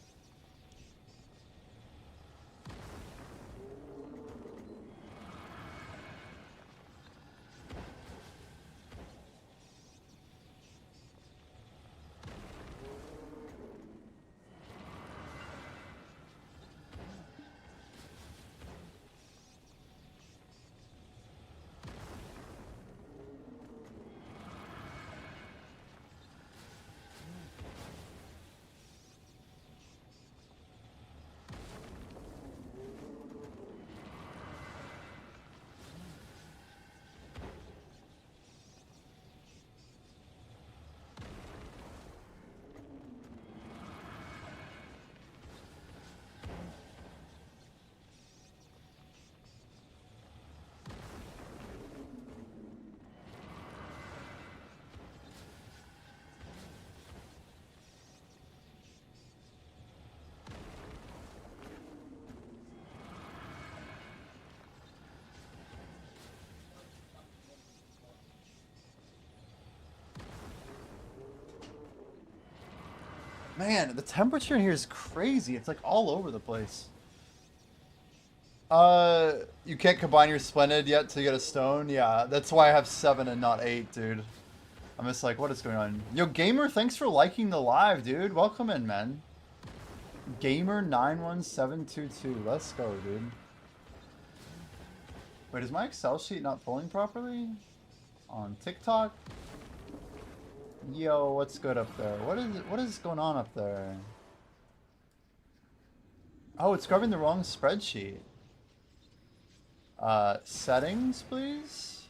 Man, the temperature in here is crazy. It's like all over the place. You can't combine your Splendid yet to get a stone? Yeah, that's why I have 7 and not 8, dude. I'm just like, what is going on? Yo, Gamer, thanks for liking the live, dude. Welcome in, man. Gamer91722. Let's go, dude. Wait, is my Excel sheet not pulling properly? On TikTok? Yo, what's good up there? What is going on up there? Oh, it's grabbing the wrong spreadsheet. Settings, please?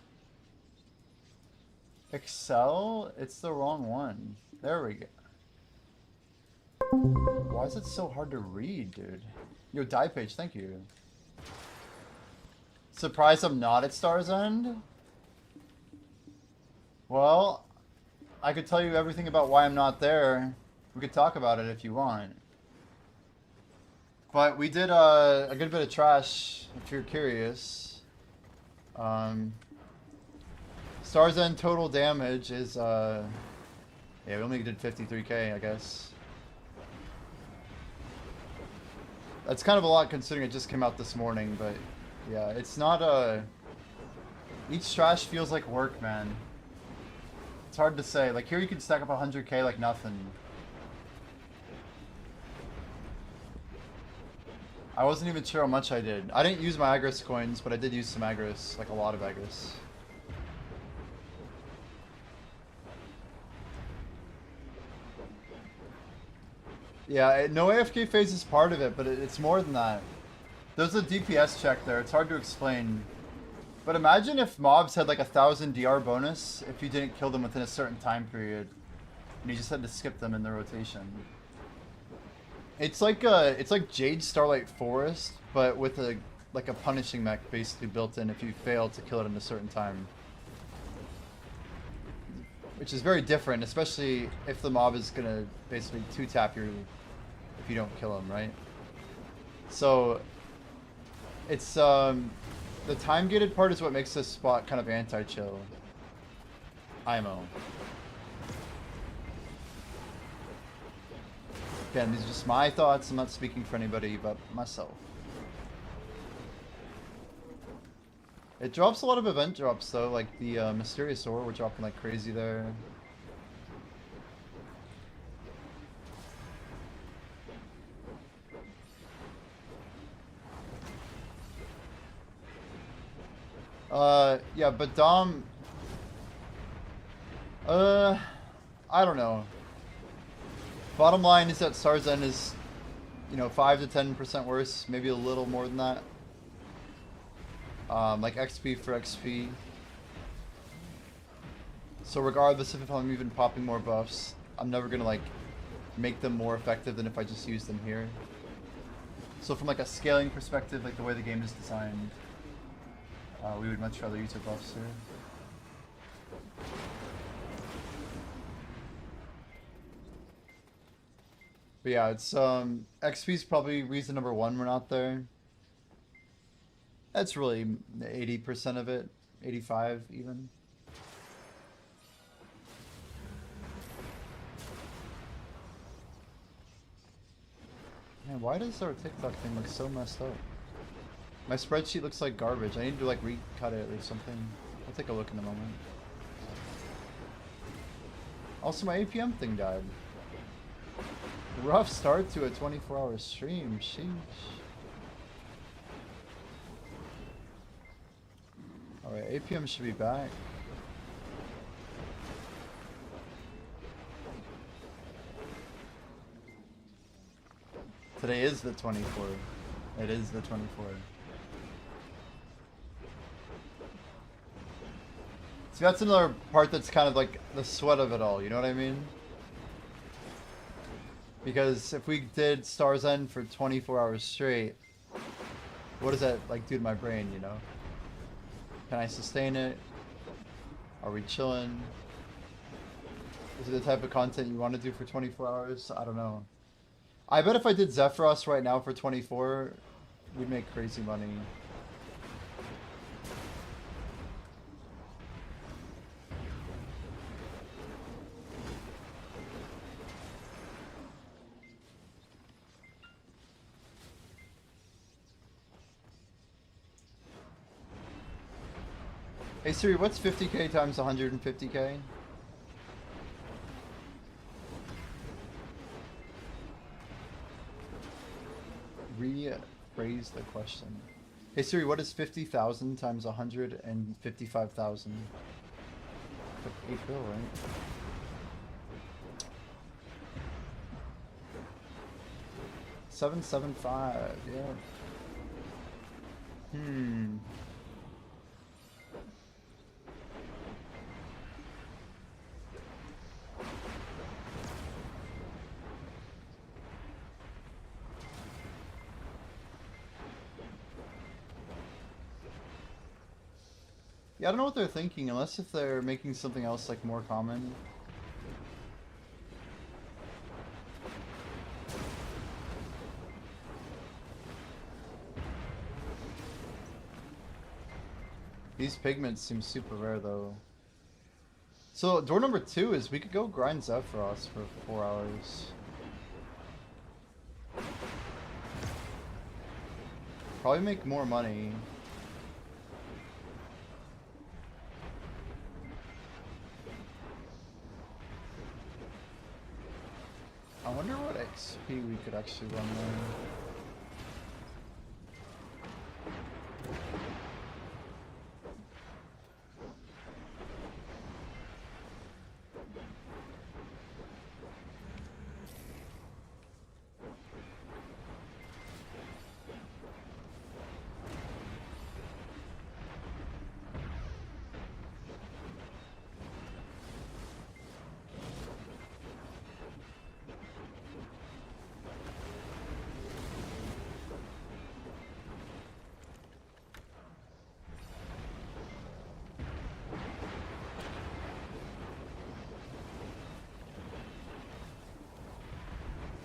Excel? It's the wrong one. There we go. Why is it so hard to read, dude? Yo, Die Page, thank you. Surprised I'm not at Star's End? Well, I could tell you everything about why I'm not there. We could talk about it if you want. But we did a good bit of trash, if you're curious. Star's End total damage is, yeah, we only did 53k, I guess. That's kind of a lot considering it just came out this morning, but yeah, it's not each trash feels like work, man. It's hard to say. Like, here you can stack up 100k like nothing. I wasn't even sure how much I did. I didn't use my Agris coins, but I did use some Agris. Like, a lot of Agris. Yeah, no AFK phase is part of it, but it's more than that. There's a DPS check there. It's hard to explain. But imagine if mobs had like 1,000 DR bonus if you didn't kill them within a certain time period, and you just had to skip them in the rotation. It's like Jade Starlight Forest, but with a like a punishing mech basically built in if you fail to kill it in a certain time. Which is very different, especially if the mob is gonna basically two-tap you if you don't kill him, right? So it's the time-gated part is what makes this spot kind of anti-chill. IMO. Again, these are just my thoughts. I'm not speaking for anybody but myself. It drops a lot of event drops though, like the Mysterious Ore, we're dropping like crazy there. Yeah, but Dom... I don't know. Bottom line is that Star's End is, you know, 5 to 10% worse, maybe a little more than that. Like XP for XP. So regardless of if I'm even popping more buffs, I'm never gonna like make them more effective than if I just use them here. So from like a scaling perspective, like the way the game is designed, we would much rather use our buffs here. But yeah, it's XP is probably reason number one we're not there. That's really 80% of it, 85 even. Man, why does our TikTok thing look so messed up? My spreadsheet looks like garbage. I need to like recut it or something. I'll take a look in a moment. Also, my APM thing died. Rough start to a 24-hour stream. Sheesh. Alright, APM should be back. Today is the 24th. It is the 24th. See, that's another part that's kind of like the sweat of it all, you know what I mean? Because if we did Star's End for 24 hours straight, what does that like do to my brain, you know? Can I sustain it? Are we chilling? Is it the type of content you want to do for 24 hours? I don't know. I bet if I did Zephyros right now for 24, we'd make crazy money. Hey Siri, what's 50k times 150k? Rephrase the question. Hey Siri, what is 50,000 times 155,000? 8 bill, right? $775, yeah. Yeah, I don't know what they're thinking, unless if they're making something else like more common. These pigments seem super rare though. So door number 2 is we could go grind Zephyros for 4 hours. Probably make more money. I wonder what XP we could actually run there.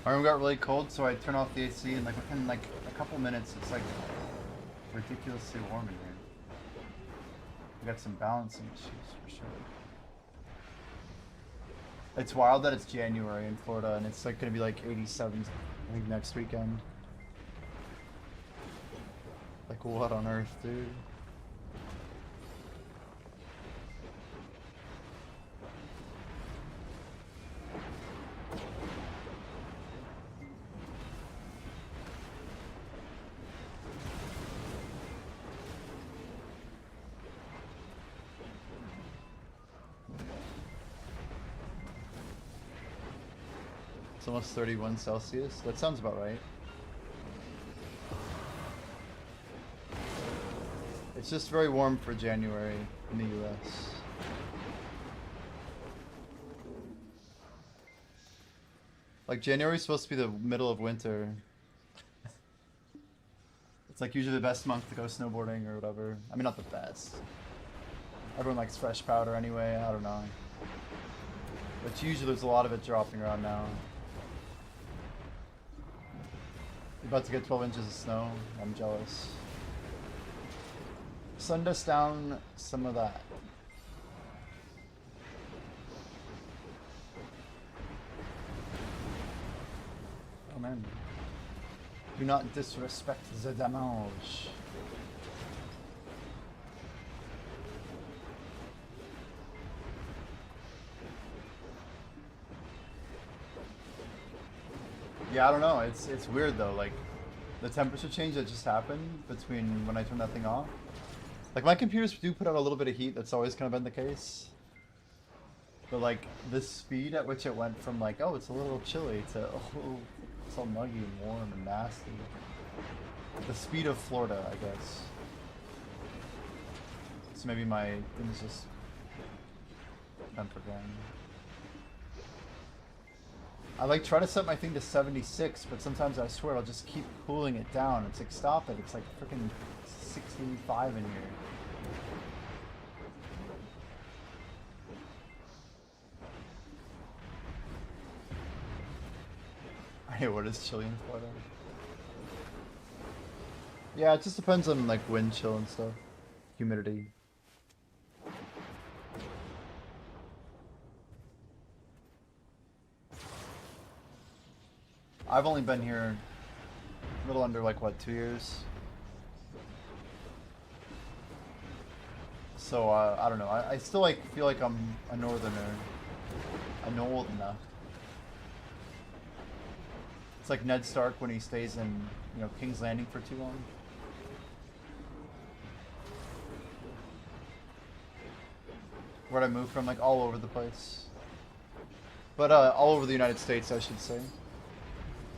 Our room got really cold, so I turned off the AC, and like within like a couple minutes, it's like ridiculously warm in here. We got some balancing issues for sure. It's wild that it's January in Florida, and it's like gonna be like 87, I think, next weekend. Like, what on earth, dude? It's almost 31 Celsius. That sounds about right. It's just very warm for January in the US. Like, January's supposed to be the middle of winter. It's like usually the best month to go snowboarding or whatever. I mean, not the best. Everyone likes fresh powder anyway, I don't know. But usually there's a lot of it dropping around now. You're about to get 12 inches of snow. I'm jealous. Send us down some of that. Oh man. Do not disrespect the damage. Yeah, I don't know. It's weird though. Like, the temperature change that just happened between when I turned that thing off. Like, my computers do put out a little bit of heat. That's always kind of been the case. But like, the speed at which it went from like, oh, it's a little chilly to, oh, it's all muggy and warm and nasty. The speed of Florida, I guess. So maybe my thing's just tempered wrong. I like try to set my thing to 76, but sometimes I swear I'll just keep cooling it down. It's like, stop it. It's like freaking 65 in here. Hey, what is chilly in Florida? Yeah, it just depends on like wind chill and stuff. Humidity. I've only been here a little under like what, 2 years? So I don't know. I still like feel like I'm a northerner. A northerner. It's like Ned Stark when he stays in, you know, King's Landing for too long. Where'd I move from? Like all over the place. But all over the United States, I should say.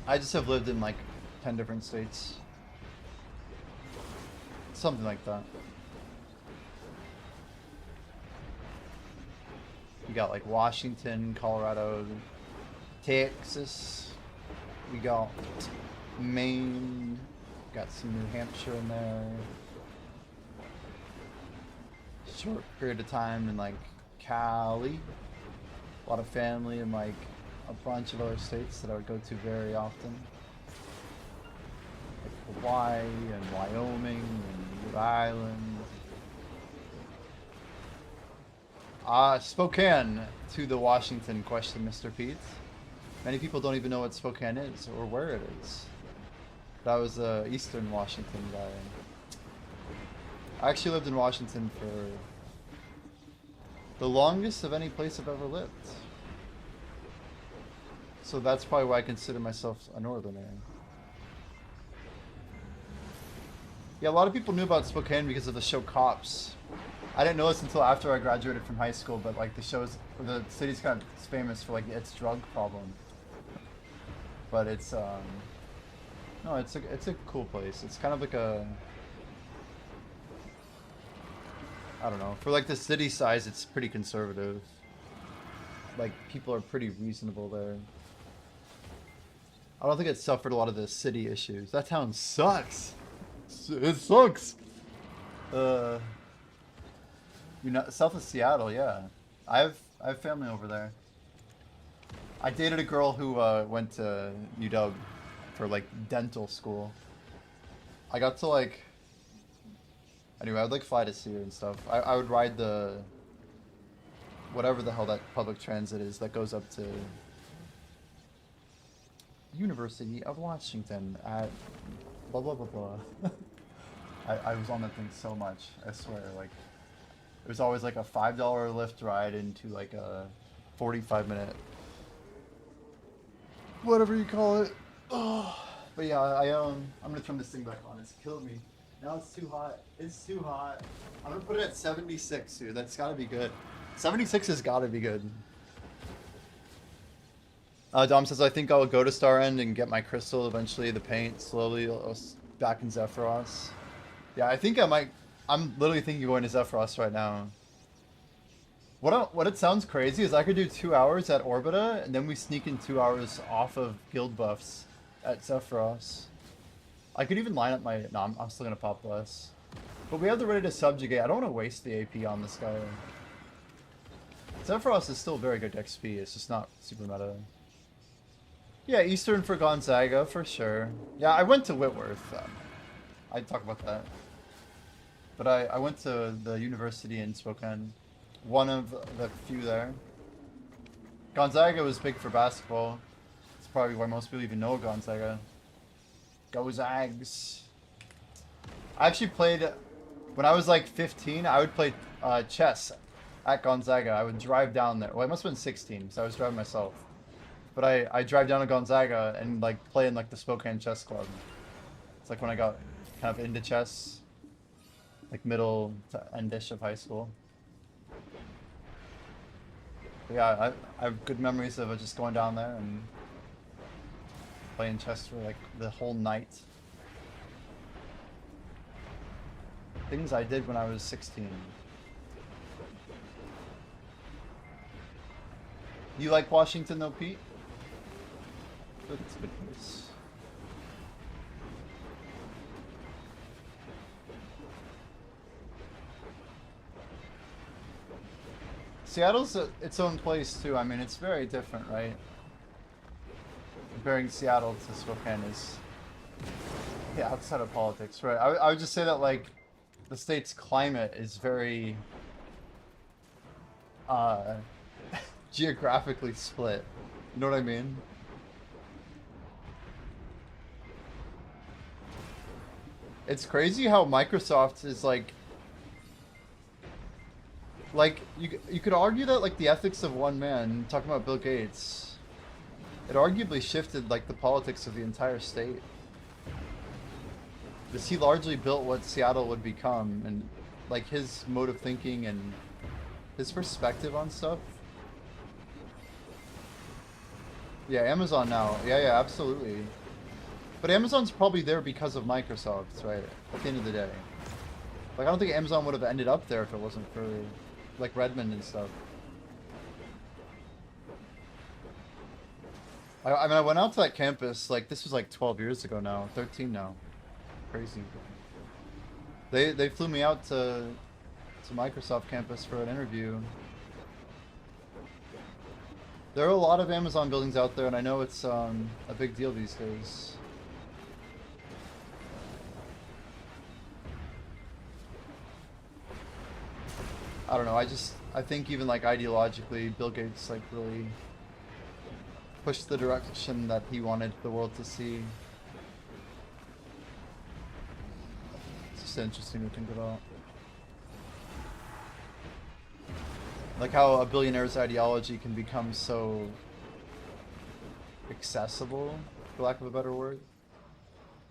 I just have lived in like 10 different states. Something like that. We got like Washington, Colorado, Texas. We got Maine. Got some New Hampshire in there. Short period of time in like Cali. A lot of family in like a bunch of other states that I would go to very often. Like Hawaii and Wyoming and Rhode Island. Spokane to the Washington question, Mr. Pete. Many people don't even know what Spokane is or where it is. That was Eastern Washington guy. I actually lived in Washington for the longest of any place I've ever lived. So that's probably why I consider myself a northerner. Yeah, a lot of people knew about Spokane because of the show Cops. I didn't know this until after I graduated from high school, but like the city's kind of famous for like its drug problem. But it's no, it's a cool place. It's kind of like a, I don't know, for like the city size, it's pretty conservative. Like people are pretty reasonable there. I don't think it suffered a lot of the city issues. That town sucks. It sucks. You know, south of Seattle, yeah. I have family over there. I dated a girl who went to UW for like dental school. I got to like anyway, I'd like fly to see her and stuff. I would ride the whatever the hell that public transit is that goes up to University of Washington at blah blah blah blah. I was on that thing so much, I swear. Like, it was always like a $5 Lyft ride into like a 45-minute, whatever you call it. Oh, but yeah, I'm gonna turn this thing back on. It's killing me. Now it's too hot. It's too hot. I'm gonna put it at 76, dude. That's gotta be good. 76 has gotta be good. Dom says, I think I'll go to Star End and get my crystal eventually, the paint, slowly back in Zephyros. Yeah, I think I might. I'm literally thinking of going to Zephyros right now. What it sounds crazy is I could do 2 hours at Orbita, and then we sneak in 2 hours off of guild buffs at Zephyros. I could even line up my. No, I'm still gonna pop less. But we have the ready to subjugate. I don't want to waste the AP on this guy. Zephyros is still very good XP. It's just not super meta. Yeah, Eastern for Gonzaga for sure. Yeah, I went to Whitworth. I'd talk about that. But I went to the university in Spokane. One of the few there. Gonzaga was big for basketball. It's probably why most people even know Gonzaga. Go Zags. I actually played, when I was like 15, I would play chess at Gonzaga. I would drive down there. Well, I must have been 16, so I was driving myself. But I drive down to Gonzaga and like play in like the Spokane Chess Club. It's like when I got kind of into chess, like middle to end-ish of high school. But yeah, I have good memories of just going down there and playing chess for like the whole night. Things I did when I was 16. You like Washington though, Pete? It's a good place. Seattle's its own place too. I mean, it's very different, right? Comparing Seattle to Spokane is, yeah, outside of politics, right? I would just say that like the state's climate is very geographically split. You know what I mean? It's crazy how Microsoft is like you could argue that like the ethics of one man, talking about Bill Gates, it arguably shifted like the politics of the entire state. Because he largely built what Seattle would become, and like his mode of thinking and his perspective on stuff. Yeah, Amazon now. Yeah, absolutely. But Amazon's probably there because of Microsoft, right? At the end of the day. Like, I don't think Amazon would have ended up there if it wasn't for, like, Redmond and stuff. I mean, I went out to that campus, like, this was like 12 years ago now. 13 now. Crazy. They flew me out to Microsoft campus for an interview. There are a lot of Amazon buildings out there, and I know it's a big deal these days. I don't know, I think even like ideologically, Bill Gates like really pushed the direction that he wanted the world to see. It's just interesting to think about. Like how a billionaire's ideology can become so accessible, for lack of a better word,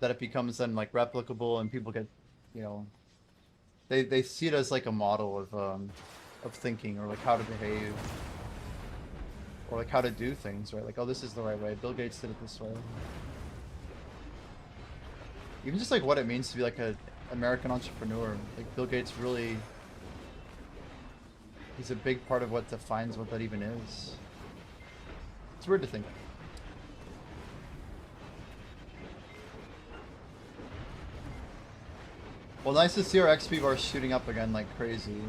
that it becomes then like replicable and people get, you know, they see it as like a model of thinking, or like how to behave, or like how to do things, right? Like, oh, this is the right way. Bill Gates did it this way. Even just like what it means to be like an American entrepreneur. Like Bill Gates really, he's a big part of what defines what that even is. It's weird to think. Well, nice to see our XP bar shooting up again like crazy.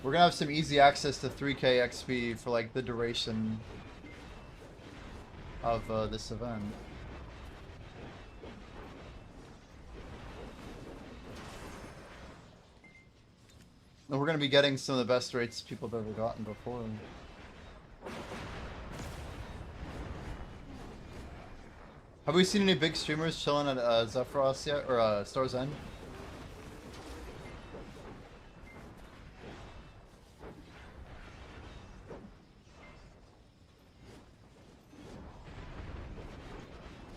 We're gonna have some easy access to 3K XP for like the duration of this event. And we're gonna be getting some of the best rates people have ever gotten before. Have we seen any big streamers chilling at Zephyros yet, or Star's End?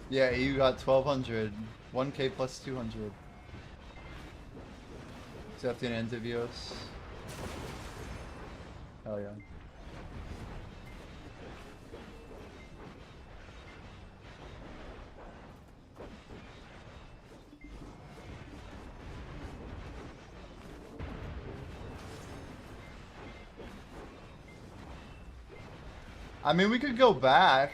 Yeah, you got 1200, 1K plus 200. Accepting Antivios. Hell yeah. I mean, we could go back.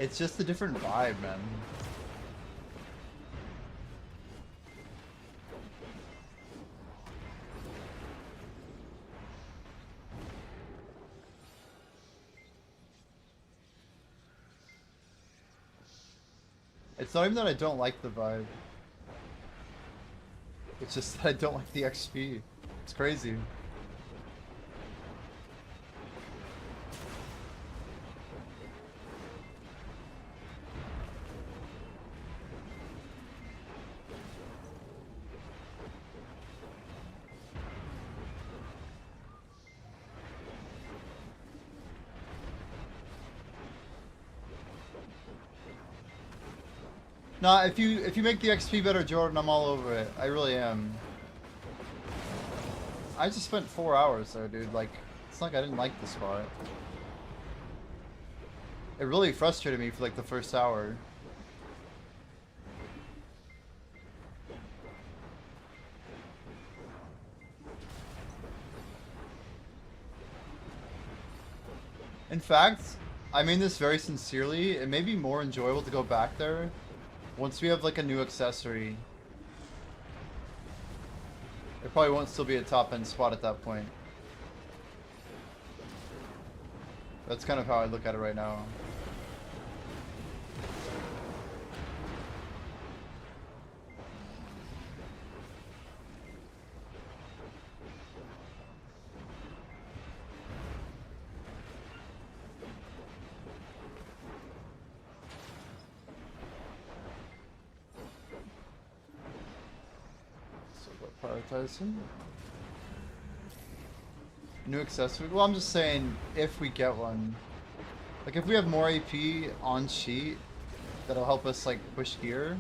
It's just a different vibe, man. It's not even that I don't like the vibe. It's just that I don't like the XP. It's crazy. Nah, if you make the XP better, Jordan, I'm all over it. I really am. I just spent 4 hours there, dude. Like, it's not like I didn't like the spot. It really frustrated me for like the first hour. In fact, I mean this very sincerely. It may be more enjoyable to go back there once we have like a new accessory. It probably won't still be a top end spot at that point. That's kind of how I look at it right now. Prioritizing. New accessory. Well, I'm just saying if we get one. Like if we have more AP on sheet, that'll help us like push gear.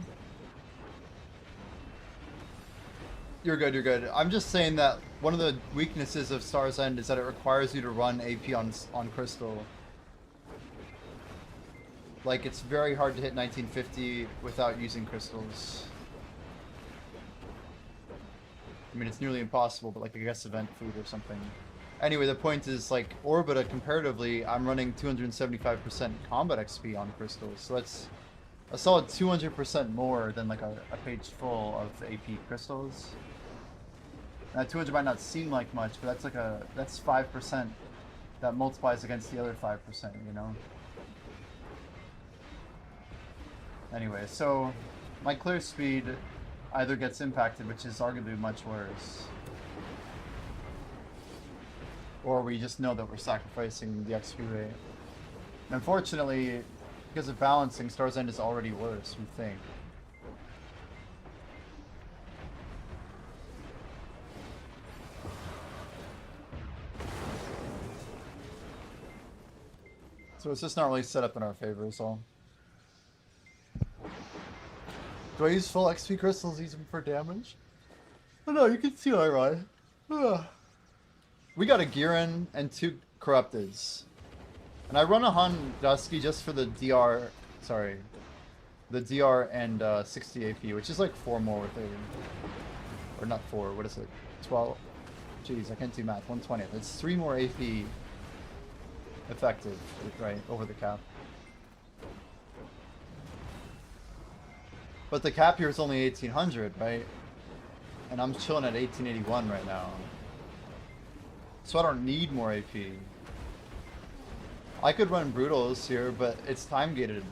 You're good, you're good. I'm just saying that one of the weaknesses of Star's End is that it requires you to run AP on Crystal. Like it's very hard to hit 1950 without using crystals. I mean, it's nearly impossible, but like I guess event food or something. Anyway, the point is like Orbita comparatively, I'm running 275% combat XP on crystals, so that's a solid 200% more than like a page full of AP crystals. And that 200 might not seem like much, but that's 5% that multiplies against the other 5%, you know? Anyway, so my clear speed either gets impacted, which is arguably much worse, or we just know that we're sacrificing the XP rate. And unfortunately, because of balancing, Star's End is already worse, we think. So it's just not really set up in our favor, so. Do I use full XP crystals even for damage? Oh no, you can see I ride. We got a Giran and 2 Corrupteds. And I run a Han Dusky just for the DR, sorry, the DR and 60 AP, which is like 4 more with it. Or not 4, what is it? 12. Jeez, I can't do math. 120. It's 3 more AP effective, right, over the cap. But the cap here is only 1800, right? and I'm chilling at 1881 right now. So I don't need more AP. I could run brutals here, but it's time gated.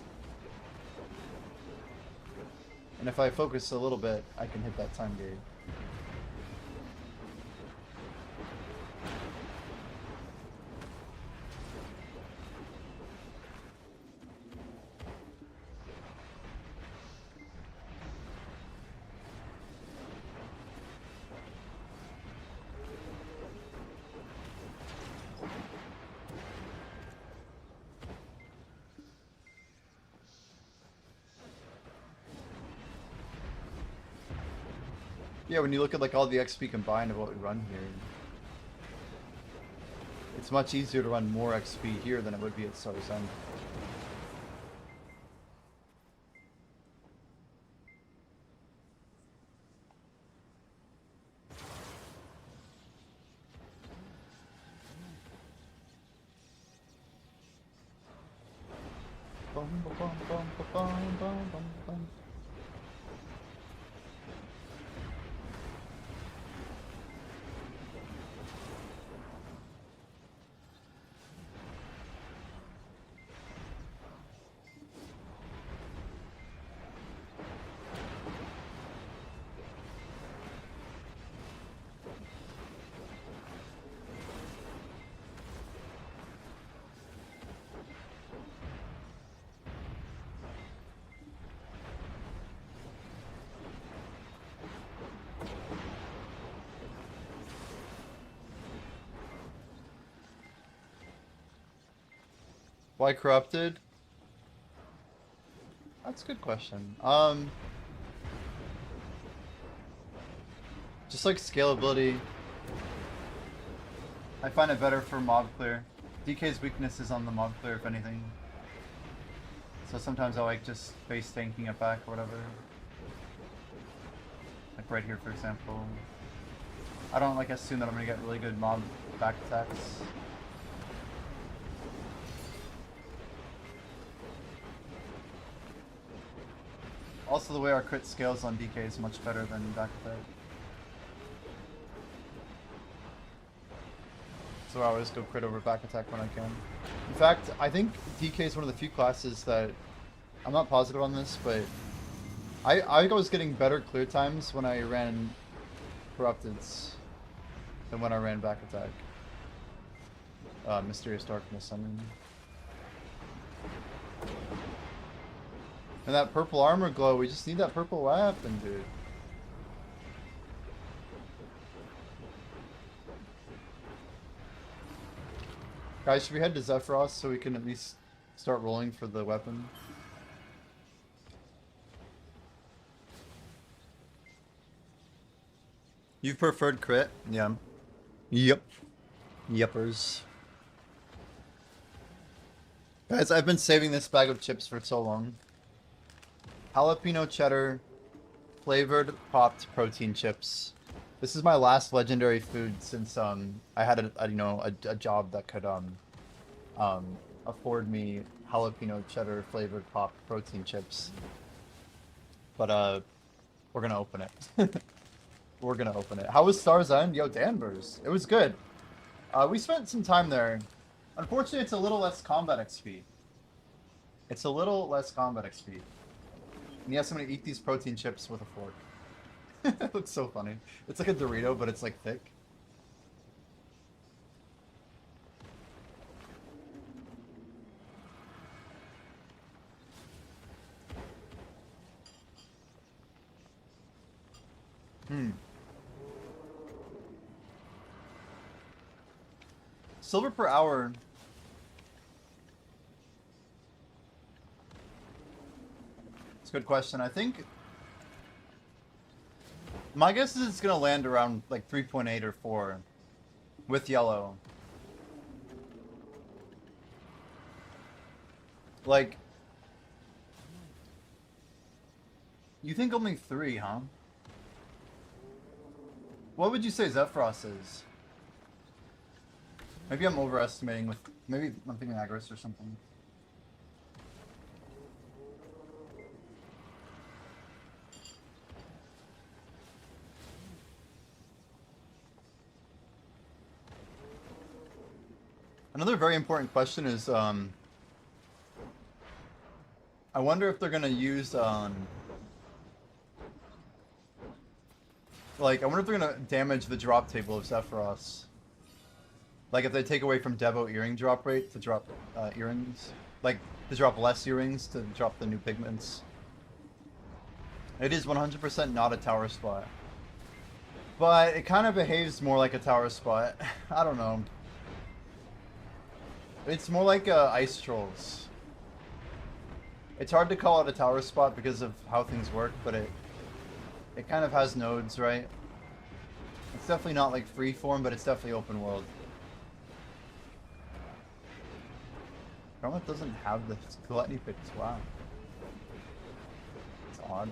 And if I focus a little bit, I can hit that time gate. Yeah, when you look at like all the XP combined of what we run here, it's much easier to run more XP here than it would be at Star's End. Bum, bum, bum, bum, bum, bum, bum, bum. Why corrupted? That's a good question. Just like scalability, I find it better for mob clear. DK's weakness is on the mob clear, if anything. So sometimes I like just face tanking it back or whatever. Like right here, for example. I don't like assume that I'm gonna get really good mob back attacks. Also, the way our crit scales on DK is much better than back attack. So I always go crit over back attack when I can. In fact, I think DK is one of the few classes that, I'm not positive on this, but I was getting better clear times when I ran Corrupteds than when I ran back attack. Mysterious Darkness, I mean. And that purple armor glow, we just need that purple weapon, dude. Guys, should we head to Zephyros so we can at least start rolling for the weapon? You've preferred crit? Yeah. Yep. Yuppers. Guys, I've been saving this bag of chips for so long. Jalapeno cheddar, flavored popped protein chips. This is my last legendary food since I had a job that could afford me jalapeno cheddar flavored popped protein chips. But we're gonna open it. We're gonna open it. How was Star's End? Yo, Danvers. It was good. We spent some time there. Unfortunately, it's a little less combat XP. It's a little less combat XP. And yes, I'm gonna eat these protein chips with a fork. It looks so funny. It's like a Dorito, but it's like thick. Silver per hour. It's a good question. I think my guess is it's gonna land around like 3.8 or 4 with yellow. Like, you think only 3, huh? What would you say Zephyros is? Maybe I'm overestimating with, maybe I'm thinking Agris or something. Another very important question is, I wonder if they're gonna use, like, I wonder if they're gonna damage the drop table of Sephiroth. Like, if they take away from Devo earring drop rate to drop earrings, like, to drop less earrings to drop the new pigments. It is 100% not a tower spot. But it kind of behaves more like a tower spot. I don't know. It's more like Ice Trolls. It's hard to call it a tower spot because of how things work, but it kind of has nodes, right? It's definitely not like freeform, but it's definitely open world. Chroma doesn't have the gluttony picks, wow. It's odd.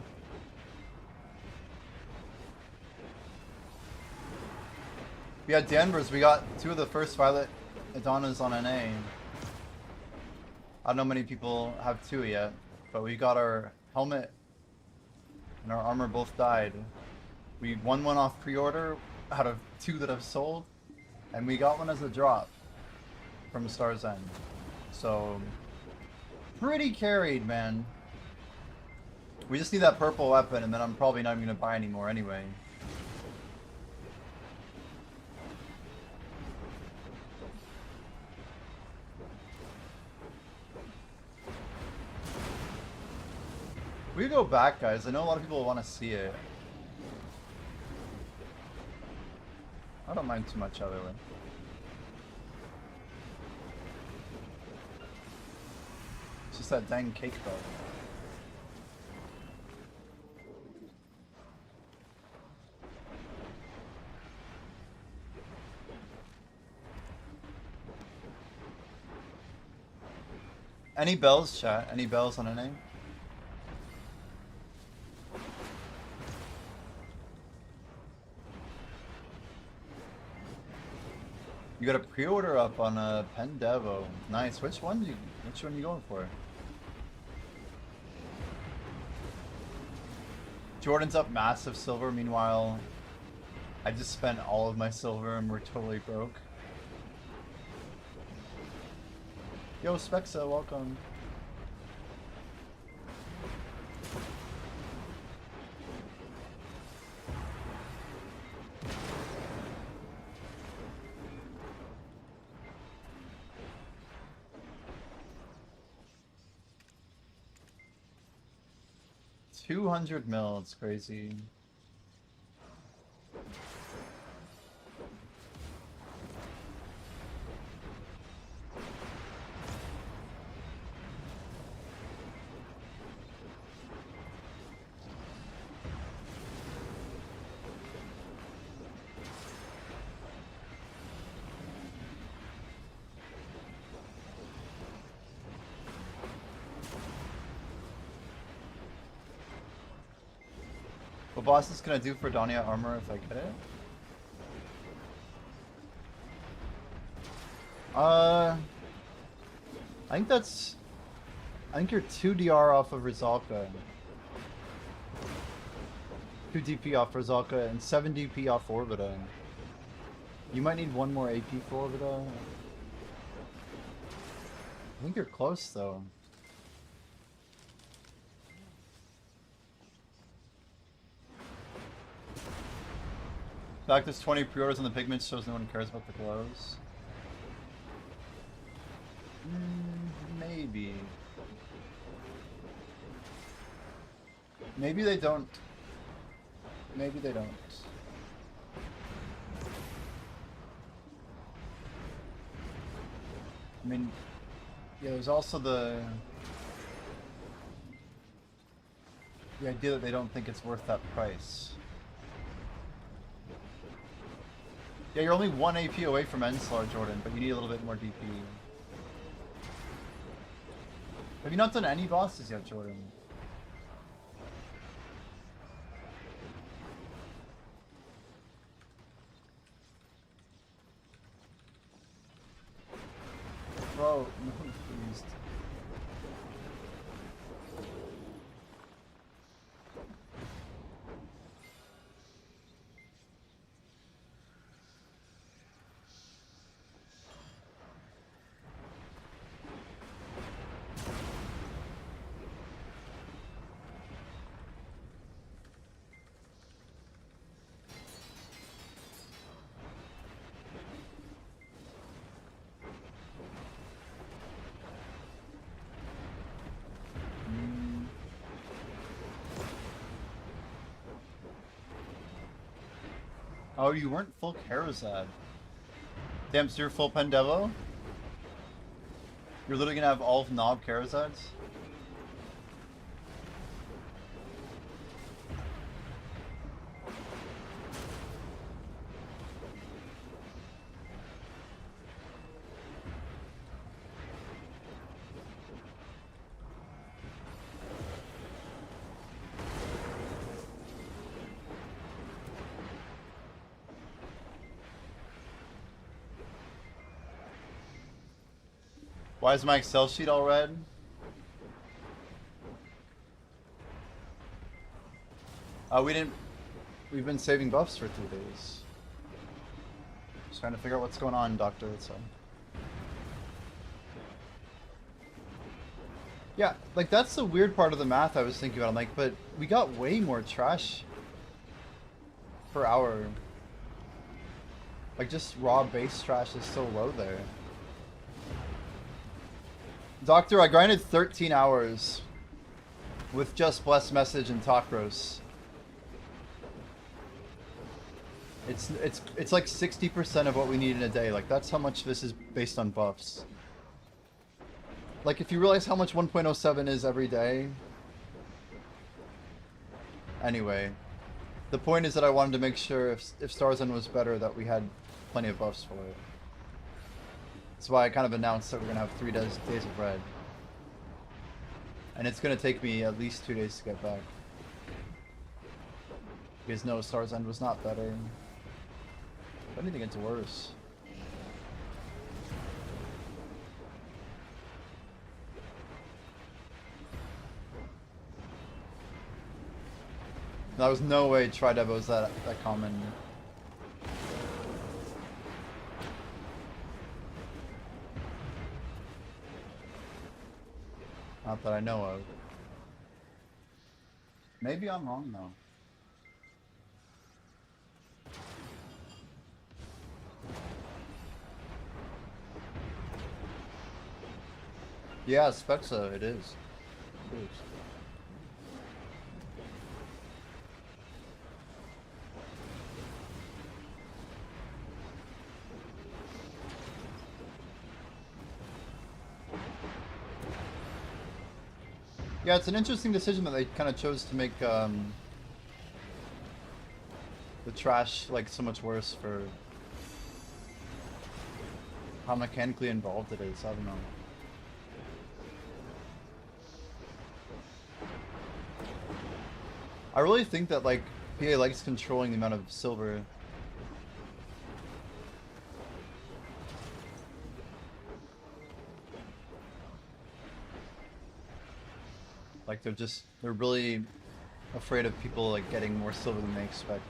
Yeah, Danvers, we got 2 of the first Violet Adonas on NA. I don't know many people have 2 yet, but we got our helmet and our armor both died. We won one off pre-order out of 2 that have sold, and we got one as a drop from Star's End. So, pretty carried, man. We just need that purple weapon, and then I'm probably not even going to buy anymore anyway. We go back, guys. I know a lot of people want to see it. I don't mind too much either way. It's just that dang cake though. Any bells, chat? Any bells on a name? You got a pre-order up on a Pendevo. Nice. Which one you going for? Jordan's up massive silver. Meanwhile, I just spent all of my silver and we're totally broke. Yo, Spexa, welcome. $200 mil, it's crazy. What boss is gonna do for Danya armor if I get it? I think you're 2 DR off of Rizalka. 2 DP off Rizalka and 7 DP off Orbita. You might need 1 more AP for Orbita. I think you're close though. The fact there's 20 pre-orders on the pigments shows no one cares about the glows. Maybe. Maybe they don't. Maybe they don't. I mean, yeah, there's also the idea that they don't think it's worth that price. Yeah, you're only 1 AP away from Enslar, Jordan, but you need a little bit more DP. Have you not done any bosses yet, Jordan? Bro, no, please. Oh, you weren't full Karazad. Damn, so you're full Pendevo? You're literally gonna have all knob Karazads? Why is my Excel sheet all red? We've been saving buffs for 2 days. Just trying to figure out what's going on, Doctor. So. Yeah, like that's the weird part of the math I was thinking about. I'm like, but we got way more trash per hour. Like just raw base trash is so low there. Doctor, I grinded 13 hours with just Blessed Message and Takros. It's like 60% of what we need in a day. Like that's how much this is based on buffs. Like if you realize how much 1.07 is every day. Anyway, the point is that I wanted to make sure if Stars End was better that we had plenty of buffs for it. That's why I kind of announced that we're gonna have 3 days of red. And it's gonna take me at least 2 days to get back. Because no, Stars End was not better. If anything, it's worse. There was no way Tridevo was that common. Not that I know of. Maybe I'm wrong though. Yeah, Spexa, it is. It is. Yeah, it's an interesting decision that they kind of chose to make the trash like so much worse for how mechanically involved it is. I don't know. I really think that like PA likes controlling the amount of silver. Like they're really afraid of people like getting more silver than they expect.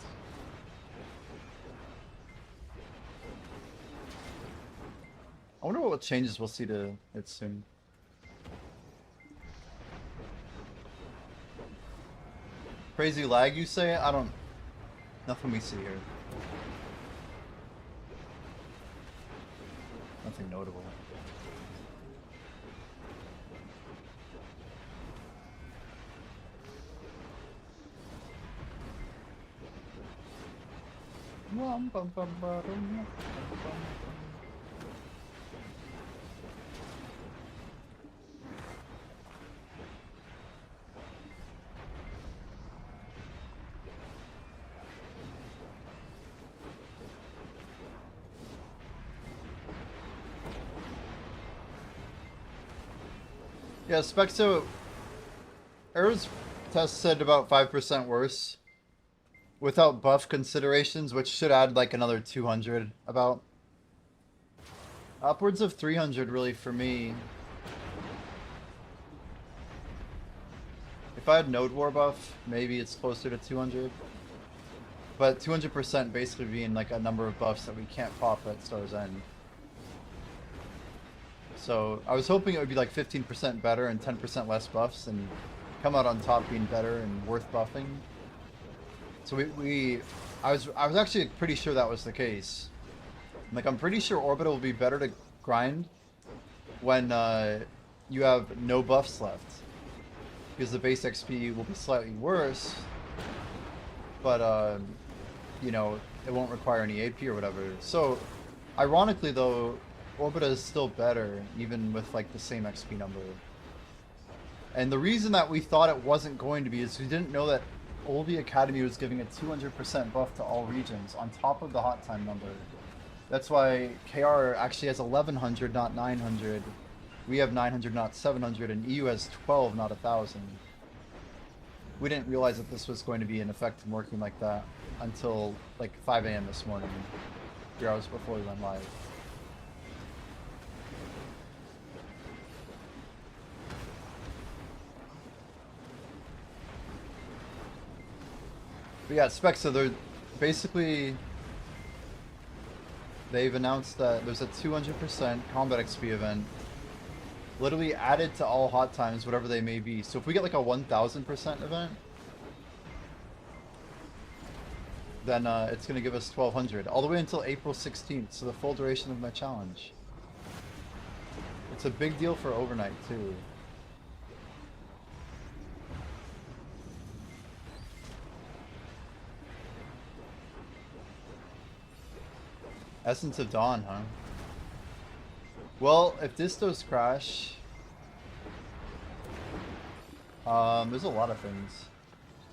I wonder what changes we'll see to it soon. Crazy lag, you say? I don't... Nothing we see here. Nothing notable. Yeah, Spexo... Error's test said about 5% worse. Without buff considerations, which should add like another 200 about. Upwards of 300 really for me. If I had Node War buff, maybe it's closer to 200. But 200% basically being like a number of buffs that we can't pop at Star's End. So I was hoping it would be like 15% better and 10% less buffs and come out on top being better and worth buffing. So I was actually pretty sure that was the case. Like I'm pretty sure Orbital will be better to grind when you have no buffs left, because the base XP will be slightly worse, but you know, it won't require any AP or whatever. So, ironically though, Orbita is still better, even with like the same XP number. And the reason that we thought it wasn't going to be is we didn't know that LV Academy was giving a 200% buff to all regions on top of the hot time number. That's why KR actually has 1100, not 900. We have 900, not 700, and EU has 12, not 1000. We didn't realize that this was going to be in effect and working like that until like 5 a.m. this morning, 3 hours before we went live. But yeah, specs, so they're basically, they've announced that there's a 200% combat XP event literally added to all hot times, whatever they may be. So if we get like a 1000% event, then it's going to give us 1200 all the way until April 16th, so the full duration of my challenge. It's a big deal for overnight too. Essence of Dawn, huh? Well, if distos crash, there's a lot of things.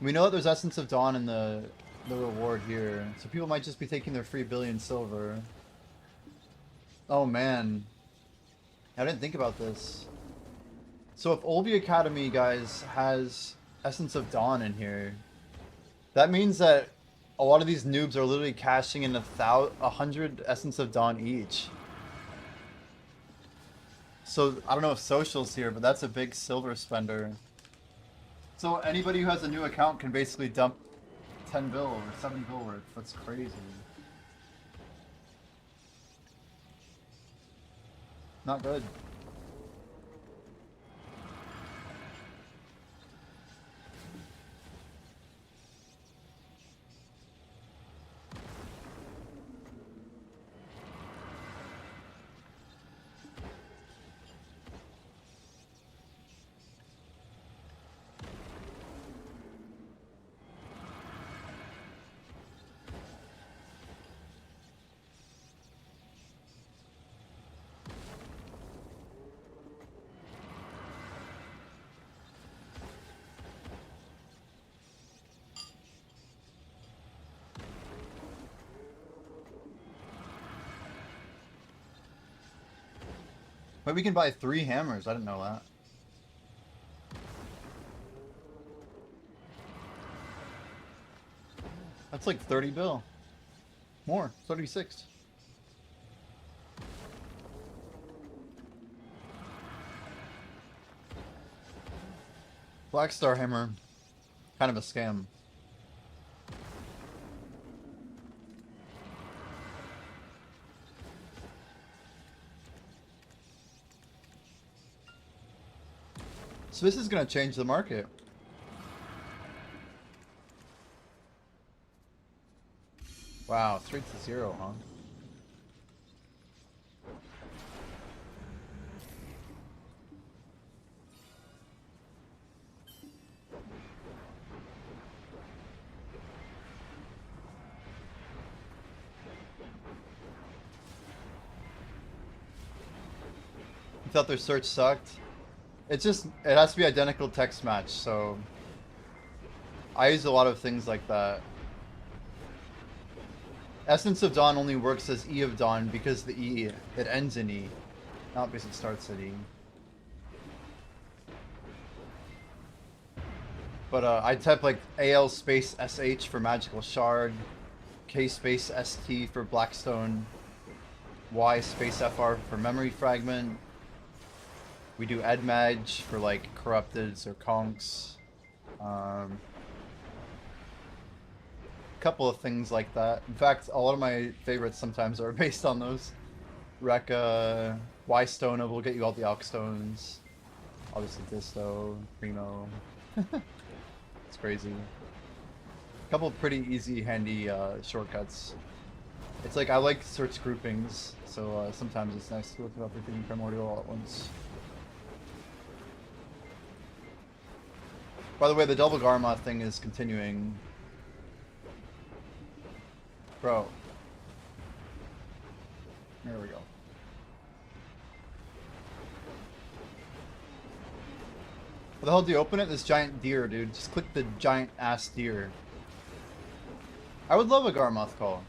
We know that there's Essence of Dawn in the reward here, so people might just be taking their free billion silver. Oh man, I didn't think about this. So if Olvi Academy, guys, has Essence of Dawn in here, that means that a lot of these noobs are literally cashing in 100 Essence of Dawn each. So I don't know if Social's here, but that's a big silver spender. So anybody who has a new account can basically dump 10 bill or 7 bill worth. That's crazy. Not good. But we can buy 3 hammers. I didn't know that. That's like 30 bill. More. 36. Black Star Hammer. Kind of a scam. So this is going to change the market. Wow, straight to 0, huh? You thought their search sucked? It's just, it has to be identical text match, so I use a lot of things like that. Essence of Dawn only works as E of Dawn because the E, it ends in E, not because it starts at E. But I type like AL space SH for Magical Shard, K space ST for Blackstone, Y space FR for Memory Fragment. We do Edmage for like Corrupteds or Conks. Couple of things like that. In fact, a lot of my favorites sometimes are based on those. Rekka, Y Stone will get you all the Alk Stones. Obviously Disto, Primo. It's crazy. Couple of pretty easy, handy shortcuts. It's like I like search groupings, so sometimes it's nice to look at everything primordial all at once. By the way, the double Garma thing is continuing. Bro. There we go. How the hell do you open it? This giant deer, dude. Just click the giant ass deer. I would love a Garmoth call.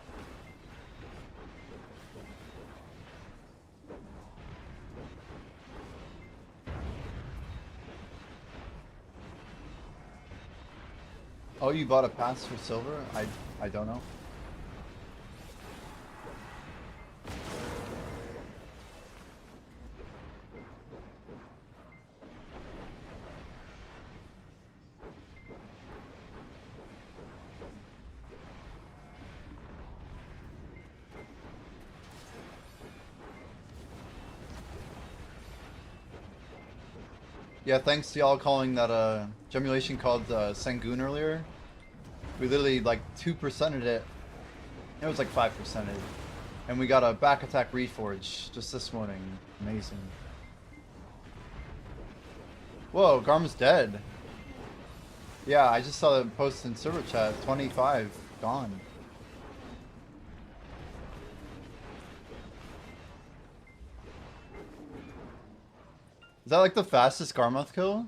Oh, you bought a pass for silver? I don't know. Yeah, thanks to y'all calling that gemulation called Sangoon earlier. We literally like 2%ed it. It was like 5%ed. And we got a back attack reforge just this morning. Amazing. Whoa, Garm's dead. Yeah, I just saw the post in server chat. 25 gone. Is that like the fastest Garmoth kill?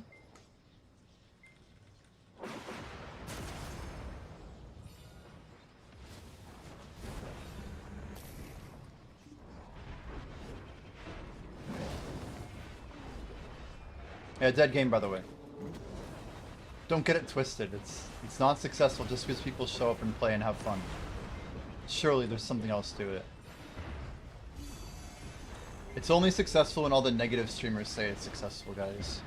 Yeah, dead game, by the way. Don't get it twisted. It's not successful just because people show up and play and have fun. Surely there's something else to it. It's only successful when all the negative streamers say it's successful, guys.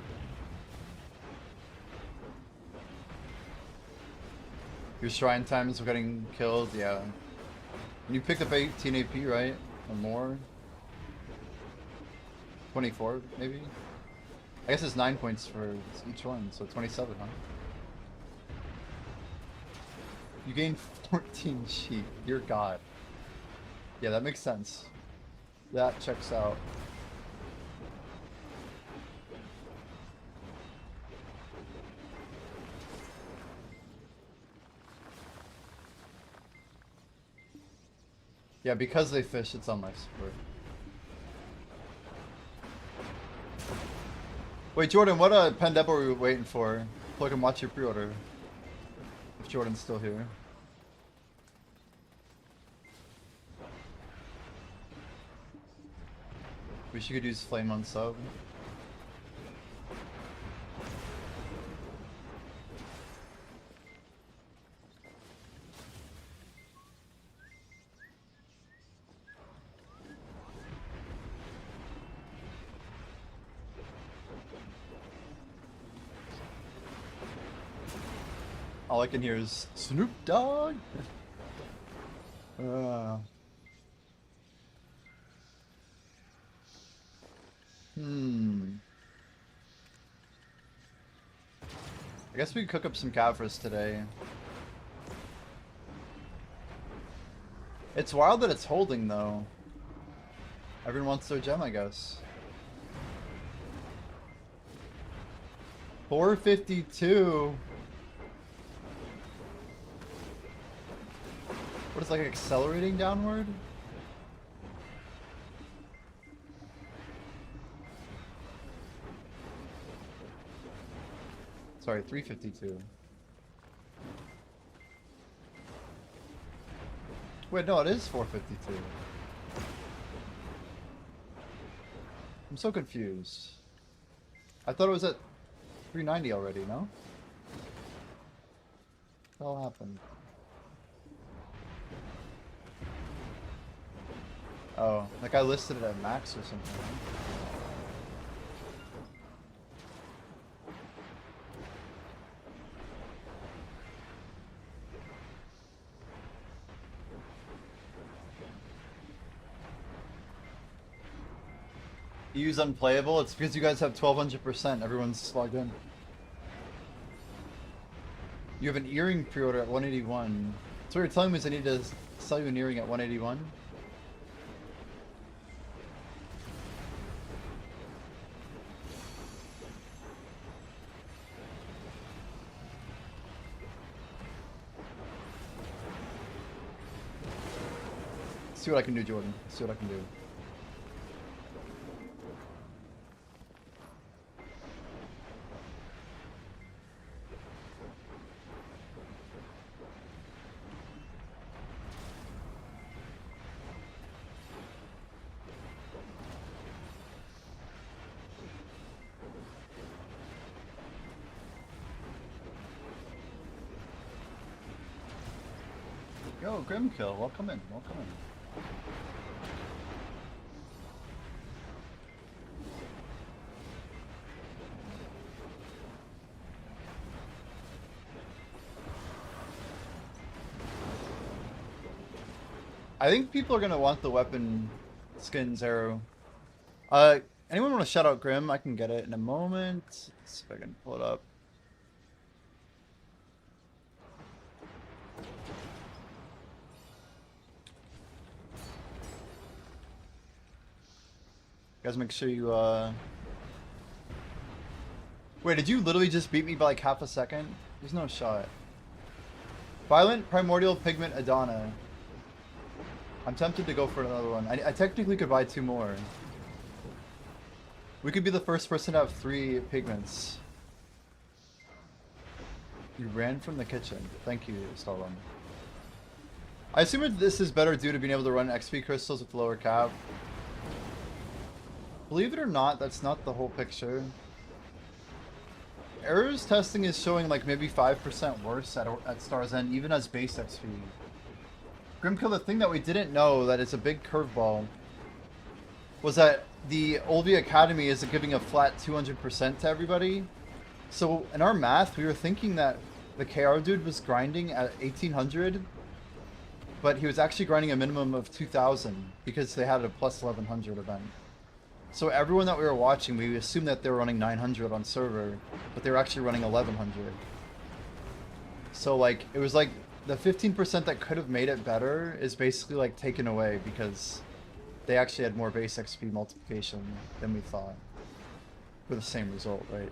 Your shrine times are getting killed, yeah. And you picked up 18 AP, right? Or more? 24, maybe? I guess it's 9 points for each one, so 27, huh? You gained 14 sheep. Dear God. Yeah, that makes sense. That checks out. Yeah, because they fish, it's on my support. Wait, Jordan, what pen depot are we waiting for? So I can watch your pre-order. If Jordan's still here. Wish you could use flame on sub. All I can hear is Snoop Dogg. I guess we could cook up some Kavras today. It's wild that it's holding though. Everyone wants their gem, I guess. 452. What is like accelerating downward? Sorry, 352. Wait, no, it is 452. I'm so confused. I thought it was at 390 already, no? What all happened? Oh, like I listed it at max or something. You use unplayable? It's because you guys have 1200%. Everyone's logged in. You have an earring pre-order at 181. So what you're telling me is I need to sell you an earring at 181? See what I can do, Jordan. See what I can do. Yo, Grimkill, welcome in, welcome in. I think people are gonna want the weapon skins arrow. Anyone want to shout out Grim? I can get it in a moment. Let's see if I can pull it up. Guys, make sure you, Wait, did you literally just beat me by like half a second? There's no shot. Violent Primordial Pigment Adana. I'm tempted to go for another one. I technically could buy 2 more. We could be the first person to have 3 pigments. You ran from the kitchen. Thank you, Starlum. I assume that this is better due to being able to run XP crystals with lower cap. Believe it or not, that's not the whole picture. Errors testing is showing like maybe 5% worse at Star's End, even as base XP. Grimkill, the thing that we didn't know that is a big curveball was that the LV Academy is giving a flat 200% to everybody. So in our math, we were thinking that the KR dude was grinding at 1800, but he was actually grinding a minimum of 2000 because they had a plus 1100 event. So everyone that we were watching, we assumed that they were running 900 on server, but they were actually running 1100. So like, it was like the 15% that could have made it better is basically like taken away because they actually had more base XP multiplication than we thought for the same result, right?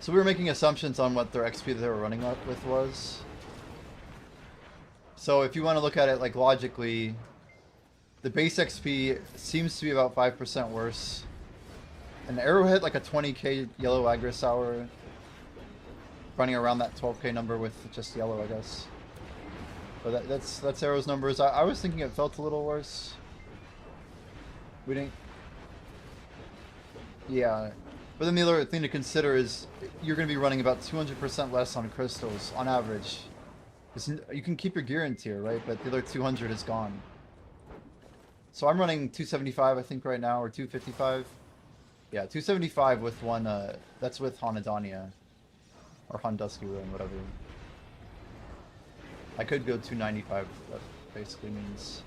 So we were making assumptions on what their XP that they were running up with was. So if you want to look at it like logically, the base XP seems to be about 5% worse. An arrow hit like a 20k yellow Agris hour, running around that 12k number with just yellow, I guess. But that's arrow's numbers. I was thinking it felt a little worse. We didn't. Yeah. But then the other thing to consider is you're going to be running about 200% less on crystals on average. You can keep your gear in tier, right? But the other 200 is gone. So I'm running 275, I think, right now, or 255. Yeah, 275 with one, that's with Hanadania. Or Handusky Ruin, whatever. I could go 295, that basically means.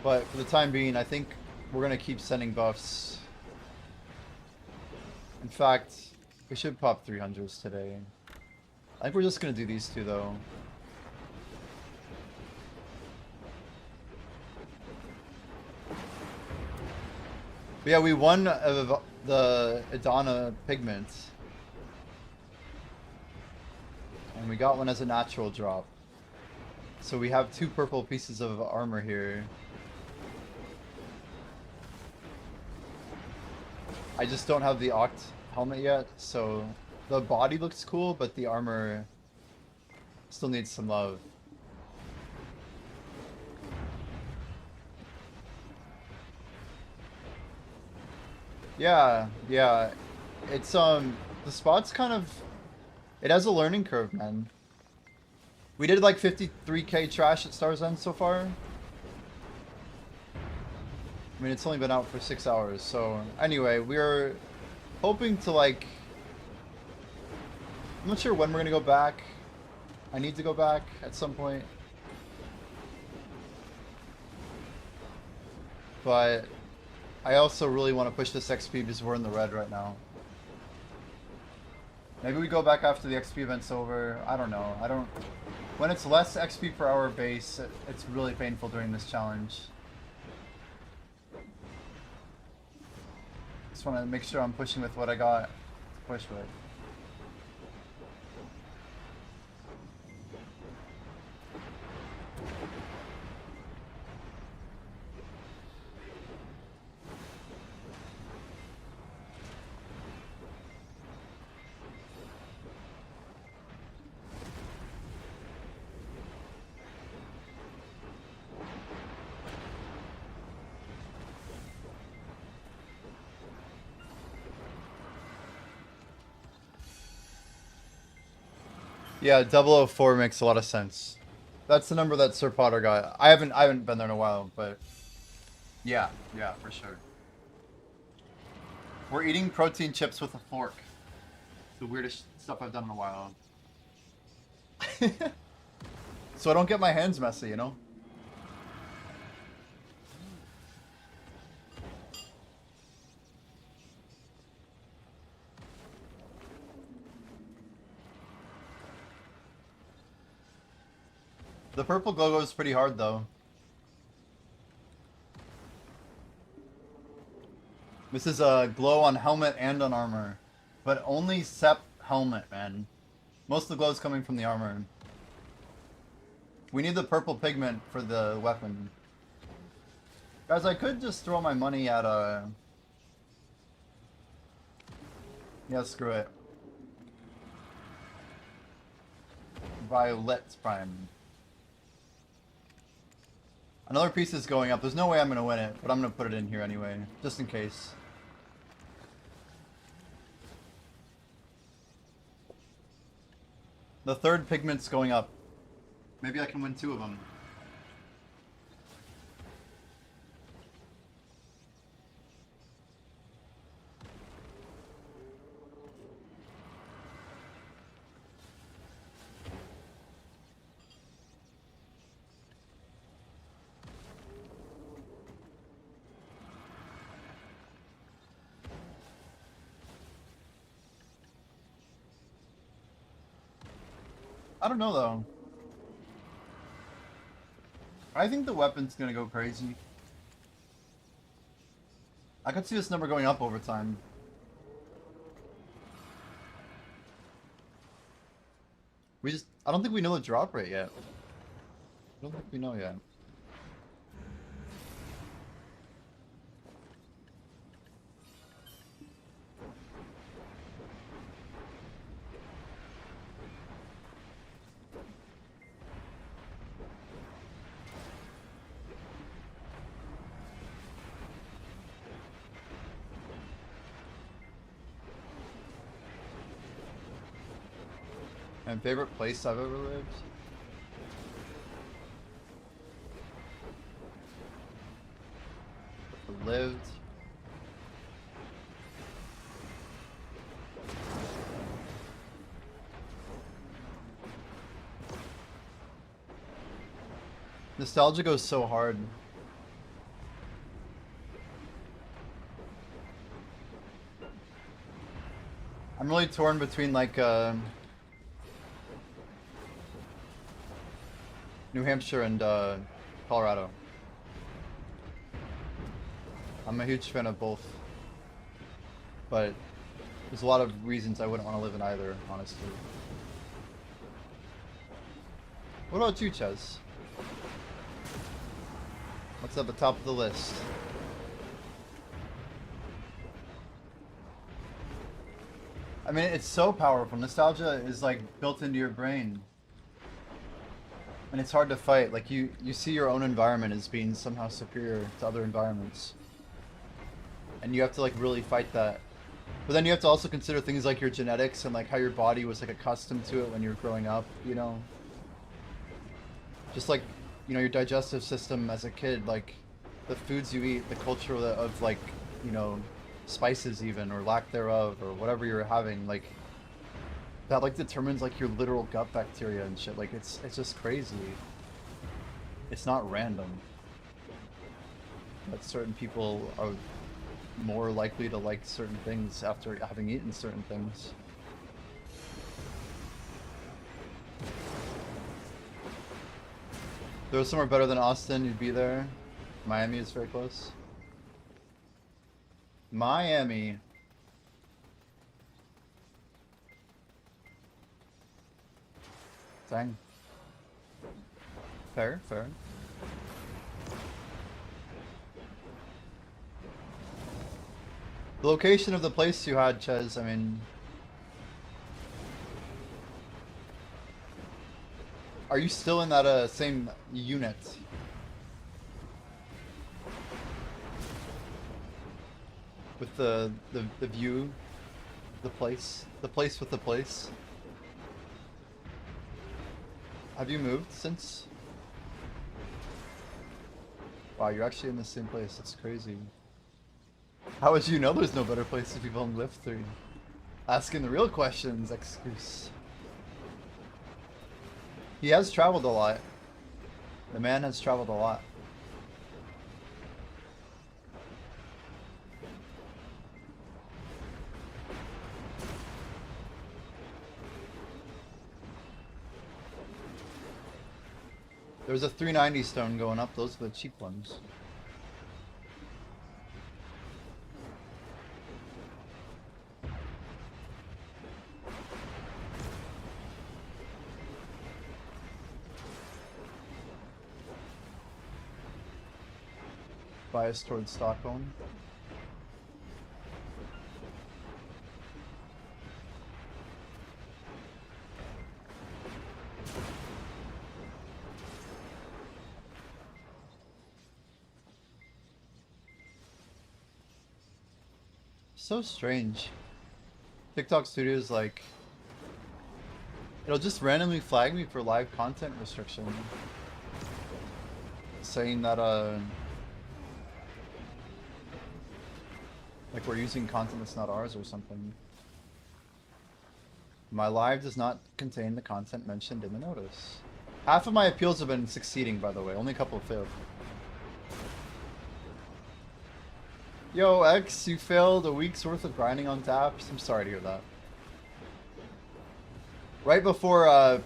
But for the time being, I think we're going to keep sending buffs. In fact, we should pop 300s today. I think we're just going to do these 2, though. But yeah, we won the Adana pigment. And we got one as a natural drop. So we have 2 purple pieces of armor here. I just don't have the Oct helmet yet, so the body looks cool, but the armor still needs some love. Yeah, yeah. It's the spot's kind of, it has a learning curve, man. We did like 53k trash at Star's End so far. I mean, it's only been out for 6 hours, so anyway, we're hoping to like, I'm not sure when we're gonna go back. I need to go back at some point. But I also really want to push this XP because we're in the red right now. Maybe we go back after the XP event's over. I don't know. When it's less XP per hour base, it's really painful during this challenge. Just want to make sure I'm pushing with what I got to push with. Yeah, 004 makes a lot of sense. That's the number that Sir Potter got. I haven't been there in a while, but yeah, yeah, for sure. We're eating protein chips with a fork. It's the weirdest stuff I've done in a while. So I don't get my hands messy, you know? The purple glow goes pretty hard though. This is a glow on helmet and on armor. But only Sep helmet, man. Most of the glow is coming from the armor. We need the purple pigment for the weapon. Guys, I could just throw my money at yeah, screw it. Violet's Prime. Another piece is going up. There's no way I'm going to win it, but I'm going to put it in here anyway, just in case. The third pigment's going up. Maybe I can win 2 of them. I don't know though. I think the weapon's gonna go crazy. I could see this number going up over time. I don't think we know the drop rate yet. I don't think we know yet. My favorite place I've ever lived? Lived. Nostalgia goes so hard. I'm really torn between like New Hampshire and Colorado. I'm a huge fan of both, but there's a lot of reasons I wouldn't want to live in either, honestly. What about you, Ches? What's at the top of the list? I mean, it's so powerful. Nostalgia is like built into your brain. And it's hard to fight. Like you see your own environment as being somehow superior to other environments. And you have to like really fight that. But then you have to also consider things like your genetics and like how your body was like accustomed to it when you were growing up, you know? Just like, you know, your digestive system as a kid, like the foods you eat, the culture of like, you know, spices even, or lack thereof, or whatever you're having, like that like determines like your literal gut bacteria and shit. Like it's just crazy. It's not random. But certain people are more likely to like certain things after having eaten certain things. If there was somewhere better than Austin, you'd be there. Miami is very close. Miami. Dang. Fair, fair. The location of the place you had, Ches, I mean... Are you still in that same unit? With the view, the place with the place? Have you moved since? Wow, you're actually in the same place. It's crazy. How would you know there's no better place if you've only lived 3? Asking the real questions, excuse. He has traveled a lot. The man has traveled a lot. There's a 390 stone going up. Those are the cheap ones. Bias towards Stockholm. So strange. TikTok Studios, like, it'll just randomly flag me for live content restriction, saying that like we're using content that's not ours or something. My live does not contain the content mentioned in the notice. Half of my appeals have been succeeding, by the way. Only a couple have failed. Yo, X, you failed a week's worth of grinding on taps. I'm sorry to hear that. Right before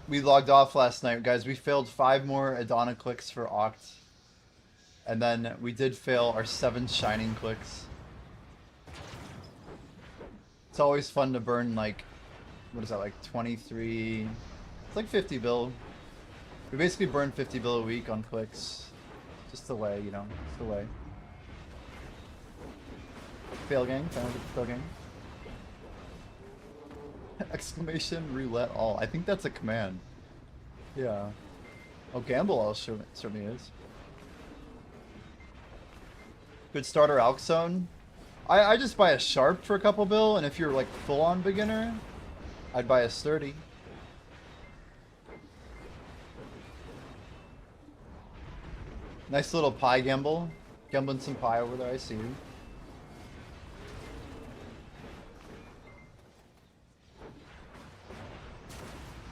we logged off last night, guys, we failed 5 more Adana clicks for Oct. And then we did fail our 7 Shining clicks. It's always fun to burn, like, what is that, like 23... It's like 50 bill. We basically burn 50 bill a week on clicks. Just the way, you know, just the way. Fail gang, fail gang. Exclamation roulette all. I think that's a command. Yeah. Oh, gamble all certainly is. Good starter Alk Zone. I just buy a sharp for a couple bill, and if you're like full on beginner, I'd buy a sturdy. Nice little pie gamble. Gambling some pie over there, I see you.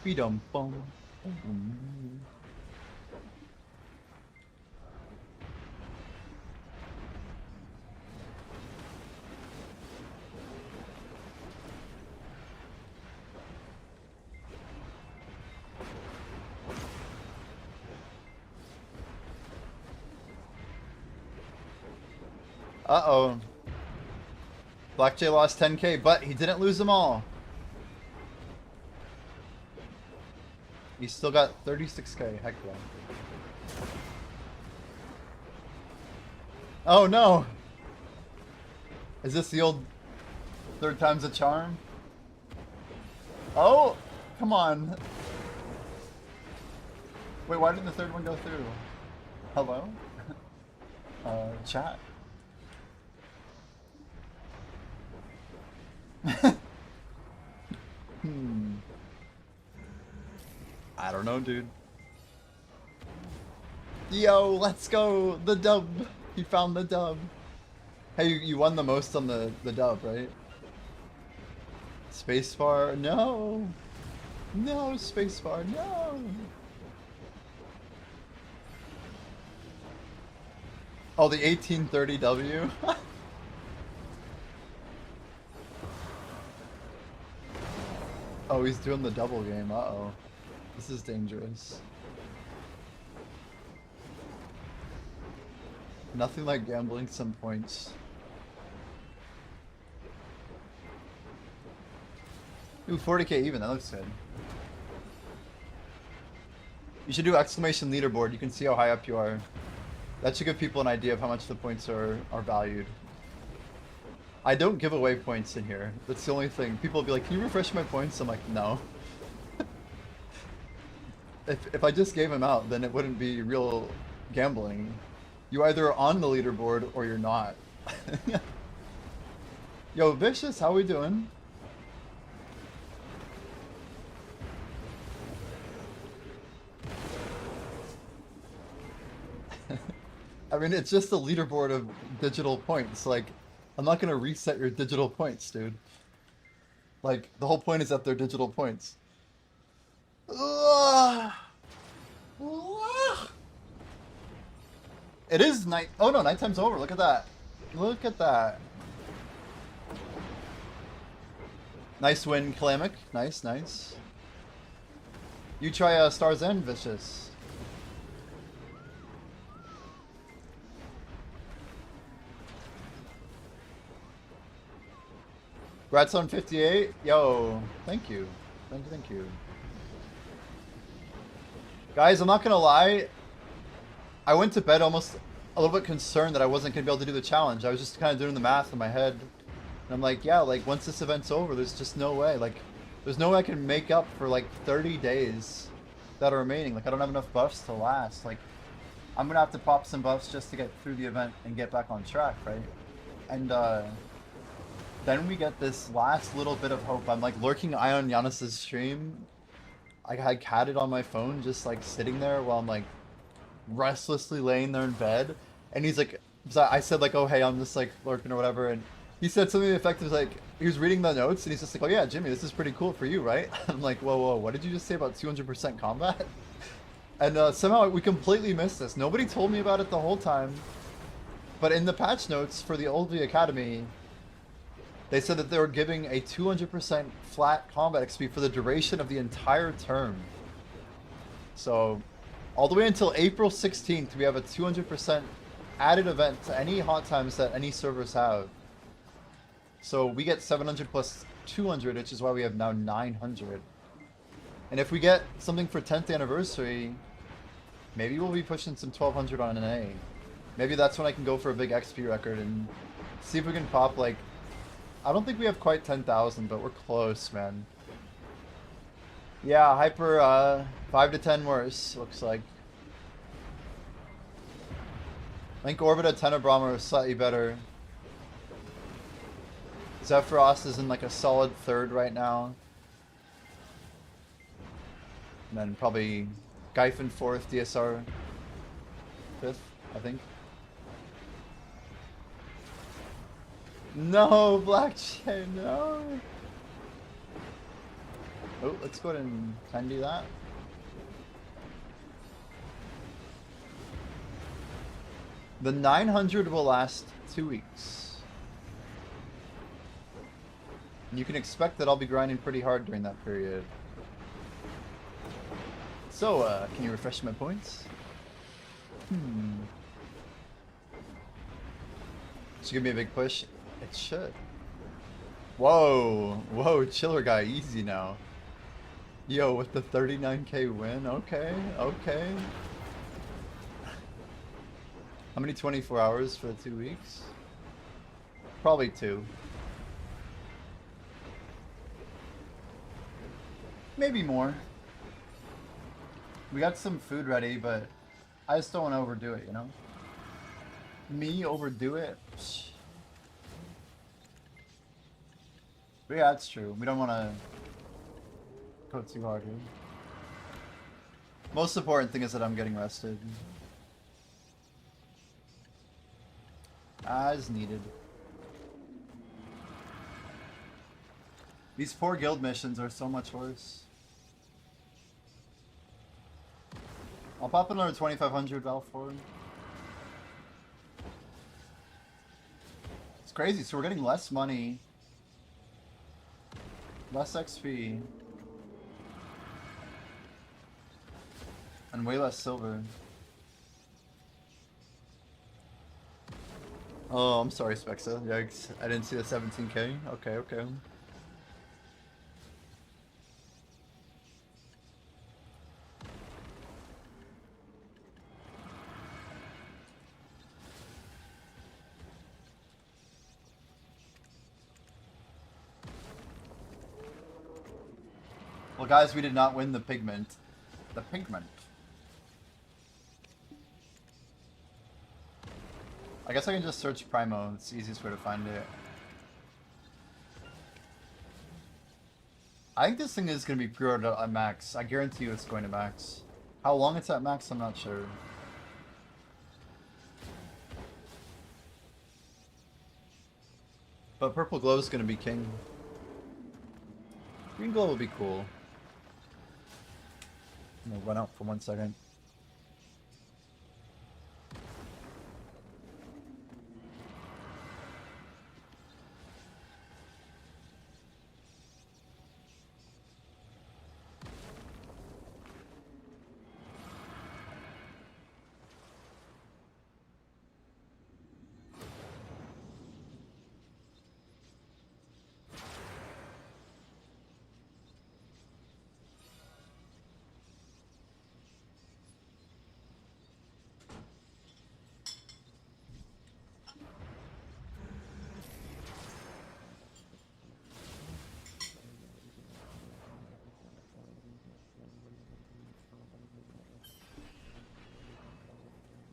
Be-dum bum. Uh-oh. Black J lost 10k, but he didn't lose them all. He's still got 36k. Heck yeah. Oh no! Is this the old 3rd time's a charm? Oh! Come on. Wait, why didn't the 3rd one go through? Hello? Chat. I don't know, dude. Yo, let's go! The dub! He found the dub. Hey, you won the most on the dub, right? Spacebar? No! No, spacebar, no! Oh, the 1830W? Oh, he's doing the double game. Uh-oh. This is dangerous. Nothing like gambling some points. Ooh, 40k even. That looks good. You should do exclamation leaderboard. You can see how high up you are. That should give people an idea of how much the points are valued. I don't give away points in here. That's the only thing. People will be like, can you refresh my points? I'm like, no. If I just gave them out, then it wouldn't be real gambling. You either are on the leaderboard or you're not. Yo, Vicious, how we doing? I mean, it's just a leaderboard of digital points. Like, I'm not gonna reset your digital points, dude. Like, the whole point is that they're digital points. Ugh. Ugh. It is night. Oh no, nighttime's over. Look at that. Look at that. Nice win, Kalamic. Nice, nice. You try Star's End, Vicious. Rats on 58. Yo, thank you. Thank you. Guys, I'm not gonna lie. I went to bed almost a little bit concerned that I wasn't gonna be able to do the challenge. I was just kind of doing the math in my head. And I'm like, yeah, like once this event's over, there's just no way. Like, there's no way I can make up for like 30 days that are remaining. Like, I don't have enough buffs to last. Like, I'm gonna have to pop some buffs just to get through the event and get back on track, right? And then we get this last little bit of hope. I'm like lurking eye on Giannis's stream. I had catted on my phone, just like sitting there while I'm like restlessly laying there in bed. And he's like, so I said like, oh hey, I'm just like lurking or whatever. And he said something effective like, he was reading the notes and he's just like, oh yeah, Jimmy, this is pretty cool for you, right? I'm like, whoa, what did you just say about 200% combat? And somehow we completely missed this. Nobody told me about it the whole time. But in the patch notes for the LV Academy, they said that they were giving a 200% flat combat XP for the duration of the entire term. So, all the way until April 16th, we have a 200% added event to any hot times that any servers have. So we get 700 plus 200, which is why we have now 900. And if we get something for 10th anniversary, maybe we'll be pushing some 1200 on an A. Maybe that's when I can go for a big XP record and see if we can pop like, I don't think we have quite 10,000, but we're close, man. Yeah, Hyper, 5 to 10 worse, looks like. I think Orbita, Tenebrahma are slightly better. Zephyros is in like a solid third right now. And then probably Gyphon fourth, DSR fifth, I think. No, Blackchain, no! Oh, let's go ahead and try and do that. The 900 will last 2 weeks. And you can expect that I'll be grinding pretty hard during that period. So, can you refresh my points? Should give me a big push? It should. Whoa, chiller guy, easy now. Yo, with the 39k win, okay. How many 24 hours for the 2 weeks? Probably 2. Maybe more. We got some food ready, but I just don't want to overdo it, you know? Me overdo it? But yeah, that's true. We don't want to go too hard here. Most important thing is that I'm getting rested. As needed. These 4 guild missions are so much worse. I'll pop another 2500 Val for. It's crazy, so we're getting less money. Less XP. And way less silver. Oh, I'm sorry, Spexa. Yikes. I didn't see the 17k. Okay. Well, guys, we did not win the pigment. The pigment. I guess I can just search Primo. It's the easiest way to find it. I think this thing is going to be pre-ordered at max. I guarantee you it's going to max. How long it's at max, I'm not sure. But purple glow is gonna be king. Green glow will be cool. I'm gonna run out for 1 second.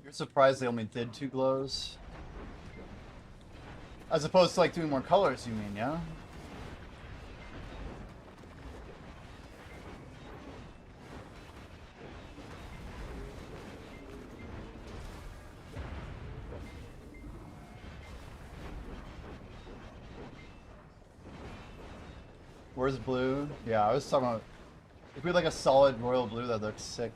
You're surprised they only did 2 glows? As opposed to like doing more colors, you mean, yeah? Where's blue? Yeah, I was talking about if we had like a solid royal blue that looks sick.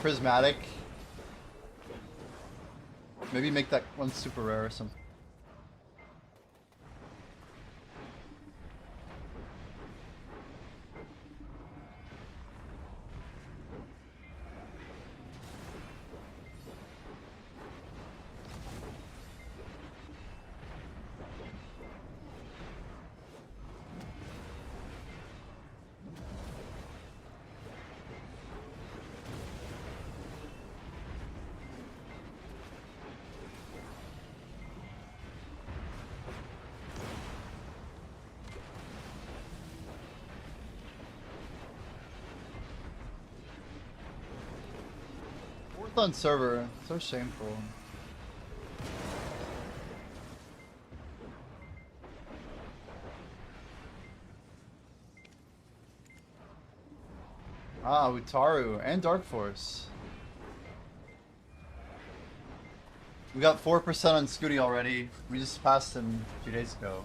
Prismatic. Maybe make that one super rare or something. Fourth on server, so shameful. Ah, Utaru and Dark Force. We got 4% on Scooty already. We just passed him 2 days ago.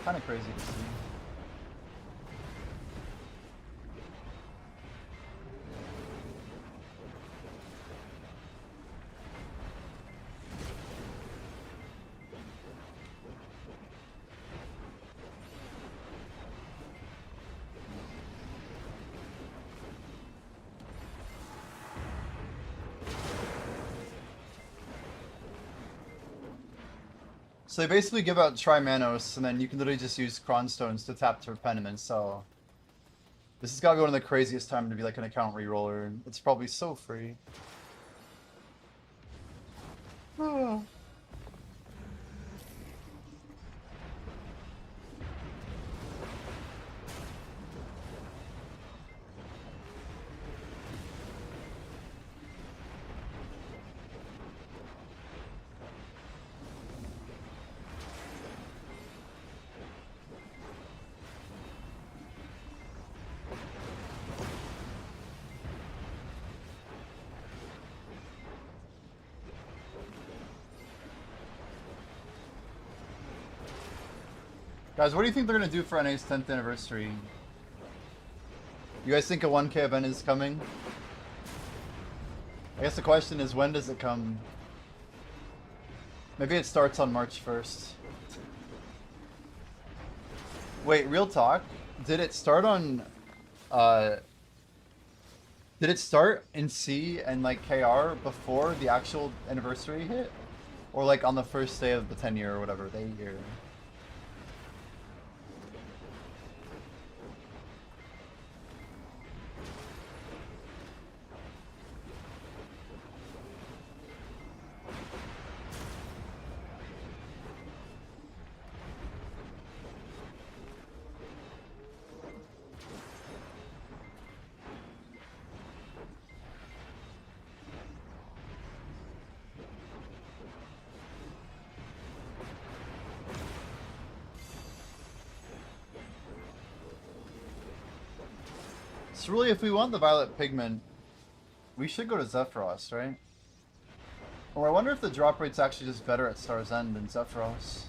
Kind of crazy to see. So they basically give out Trimanos, and then you can literally just use Cronstones to tap to Peniment, so... This has got to be one of the craziest time to be like an account reroller. It's probably so free. Oh. Guys, what do you think they're gonna do for NA's 10th anniversary? You guys think a 1K event is coming? I guess the question is, when does it come? Maybe it starts on March 1st. Wait, real talk? Did it start on, did it start in C and like KR before the actual anniversary hit? Or like on the first day of the 10 year or whatever, the 8 year? So really, if we want the violet pigment, we should go to Zephyros, right? Or I wonder if the drop rate's actually just better at Star's End than Zephyros.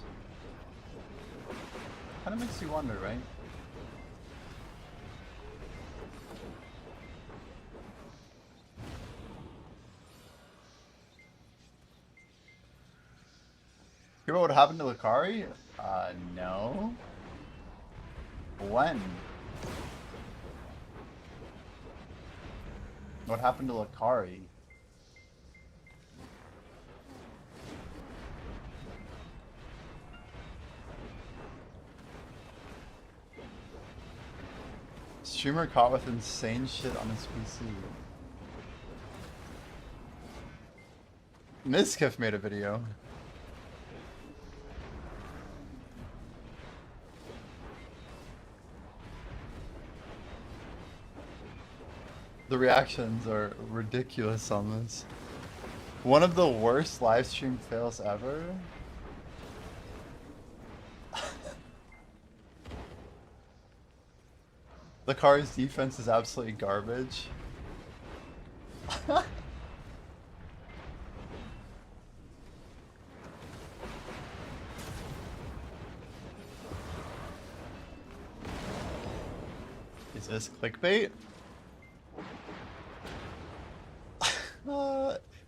Kind of makes you wonder, right? Hear about what happened to Lucari? No. When? What happened to Lucari? Streamer caught with insane shit on his PC. Mizkif made a video. The reactions are ridiculous on this. One of the worst live stream fails ever. The car's defense is absolutely garbage. Is this clickbait?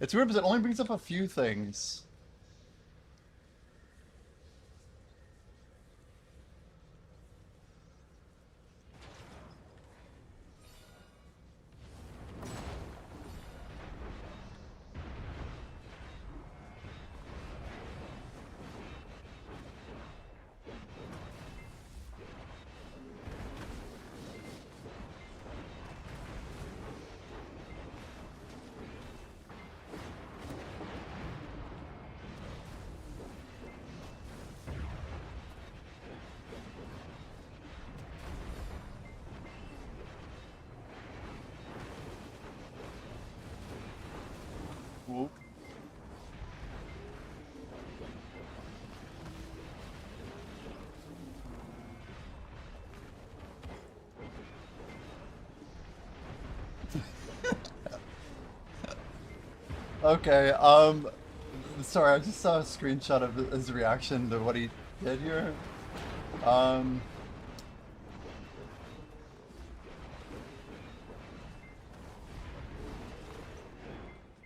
It's weird because it only brings up a few things. Whoop. Okay, sorry, I just saw a screenshot of his reaction to what he did here. I'm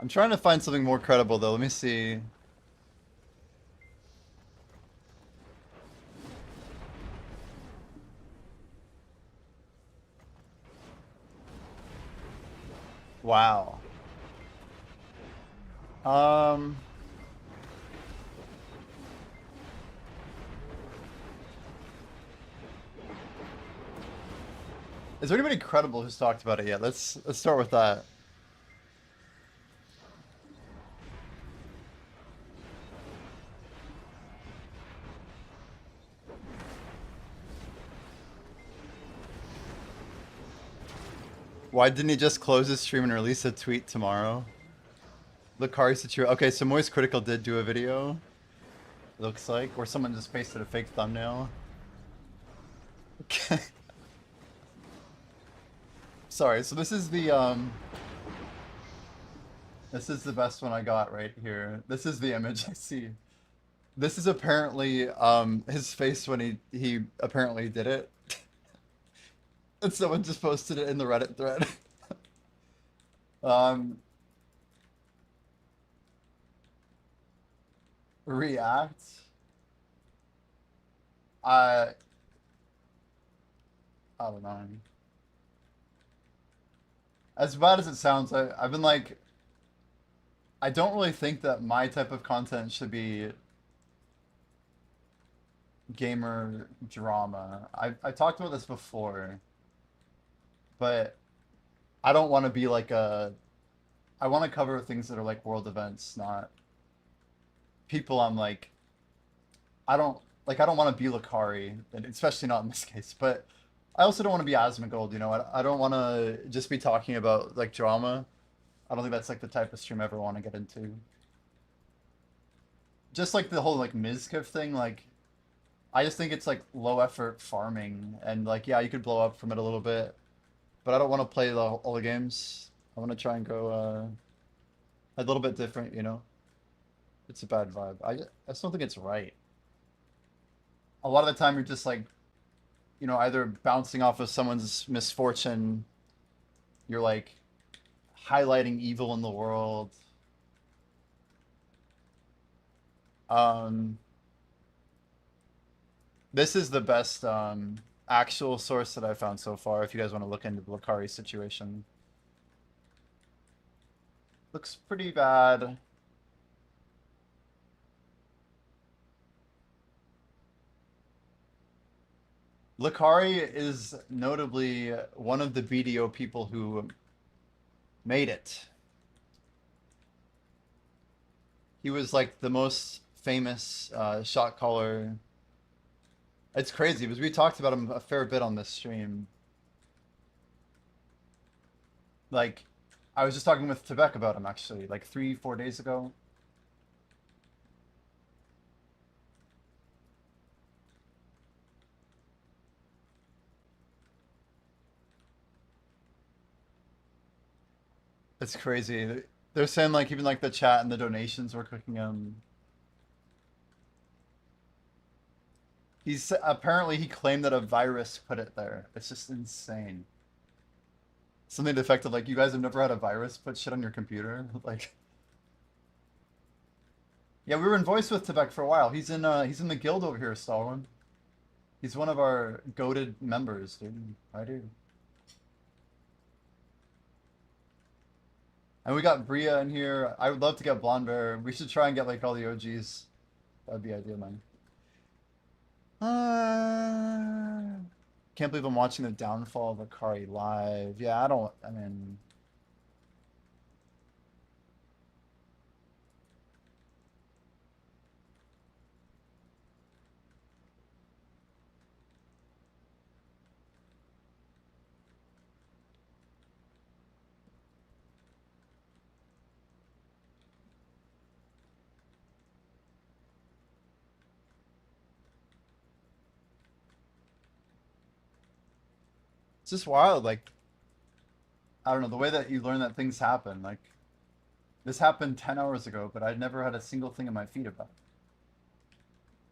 trying to find something more credible though. Let me see. Wow. Is there anybody credible who's talked about it yet? Let's start with that. Why didn't he just close his stream and release a tweet tomorrow? Lucari situation. Okay, so Moist Critical did do a video. Looks like, where someone just pasted a fake thumbnail. Okay. Sorry, so this is the this is the best one I got right here. This is the image I see. This is apparently his face when he apparently did it. And someone just posted it in the Reddit thread. React. I don't know. As bad as it sounds, I've been like, I don't really think that my type of content should be gamer drama. I talked about this before, but I don't want to be like a. I want to cover things that are like world events, not people. I'm like, I don't want to be Lucari, and especially not in this case. But I also don't want to be Asmongold, you know. I don't want to just be talking about like drama. I don't think that's like the type of stream I ever want to get into. Just like the whole like Mizkif thing, like I just think it's like low effort farming, and like yeah, you could blow up from it a little bit, but I don't want to play all the games. I want to try and go a little bit different, you know? It's a bad vibe. I just don't think it's right. A lot of the time you're just like, you know, either bouncing off of someone's misfortune, you're like highlighting evil in the world. Um, this is the best actual source that I found so far. If you guys want to look into the Lakari situation, looks pretty bad. Lakari is notably one of the BDO people who made it. He was like the most famous shot caller. It's crazy because we talked about him a fair bit on this stream. Like, I was just talking with Tebek about him actually, like 3, 4 days ago. It's crazy. They're saying like even like the chat and the donations were cooking him. He's apparently he claimed that a virus put it there. It's just insane. Something to the effect of like, you guys have never had a virus put shit on your computer? Like, yeah, we were in voice with Tebek for a while. He's in the guild over here, Stalwin. He's one of our goated members, dude. Right here. And we got Bria in here. I would love to get Blonde Bear. We should try and get like all the OGs. That'd be ideal, man. Can't believe I'm watching the downfall of Akari live. Yeah, I mean, it's just wild. Like, I don't know, the way that you learn that things happen. Like, this happened 10 hours ago, but I'd never had a single thing in my feed about it.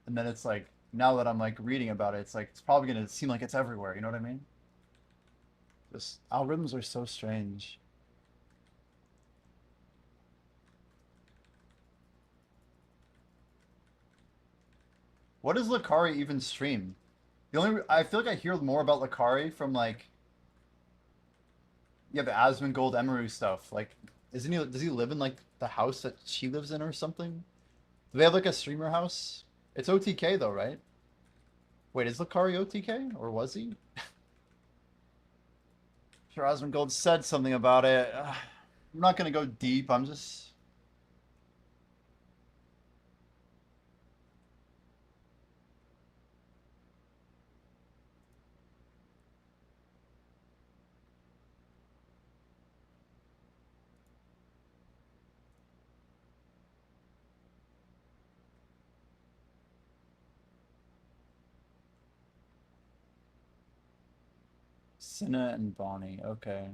And then it's like, now that I'm like reading about it, it's like, it's probably going to seem like it's everywhere. You know what I mean? Just algorithms are so strange. What does Lakari even stream? I feel like I hear more about Lakari from like, yeah, the Asmongold Emery stuff. Like, does he live in like the house that she lives in or something? Do they have like a streamer house? It's OTK though, right? Wait, is Lakari OTK or was he? Sure, Asmongold said something about it. I'm not gonna go deep. I'm just. Cinna and Bonnie. Okay.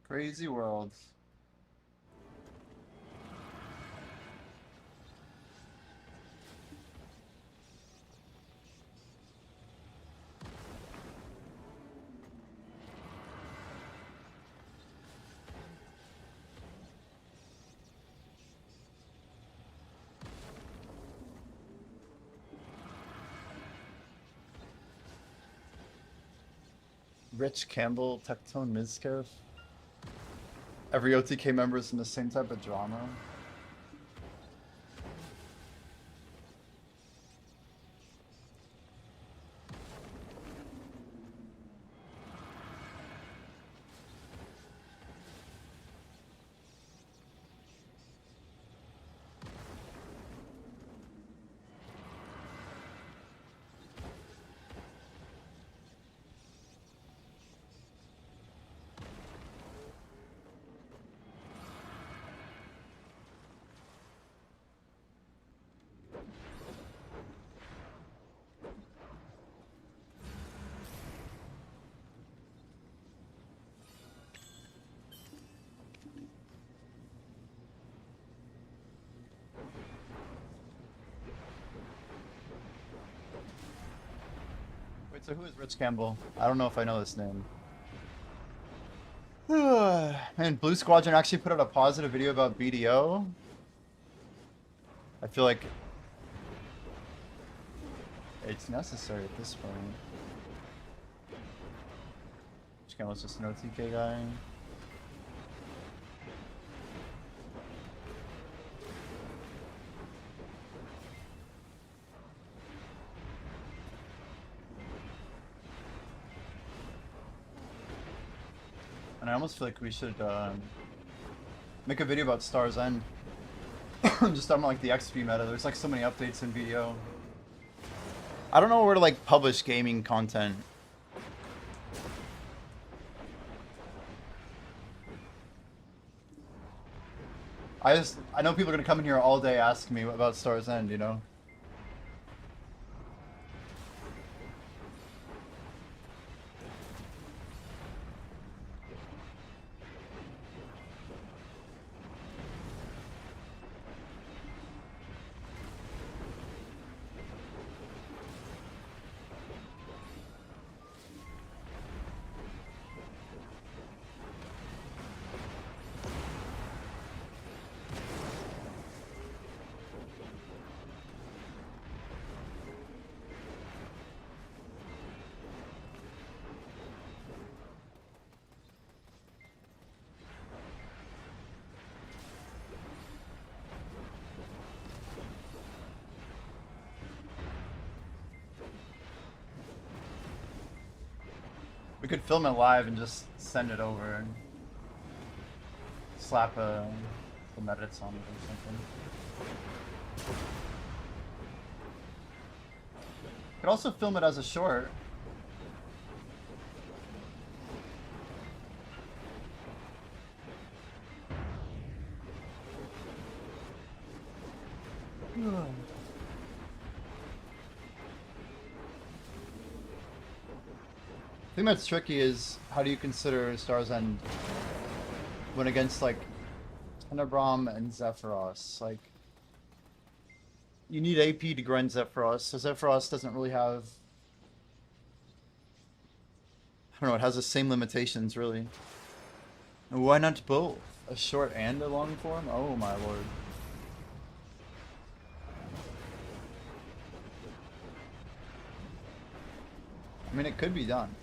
Crazy world. Rich Campbell, Tectone Mizkev. Every OTK member is in the same type of drama. So who is Rich Campbell? I don't know if I know this name. Man, Blue Squadron actually put out a positive video about BDO. I feel like it's necessary at this point. Rich Campbell's just an OTK guy. And I almost feel like we should make a video about Star's End. Just on like the XP meta. There's like so many updates in BDO. I don't know where to like publish gaming content. I know people are gonna come in here all day asking me about Star's End, you know? We could film it live and just send it over and slap some edits on it or something. Could also film it as a short. The thing that's tricky is how do you consider Star's End when against like Tenebrom and Zephyros? Like you need AP to grind Zephyros, so Zephyros doesn't really have, I don't know, it has the same limitations really. And why not both? A short and a long form? Oh my lord. I mean, it could be done.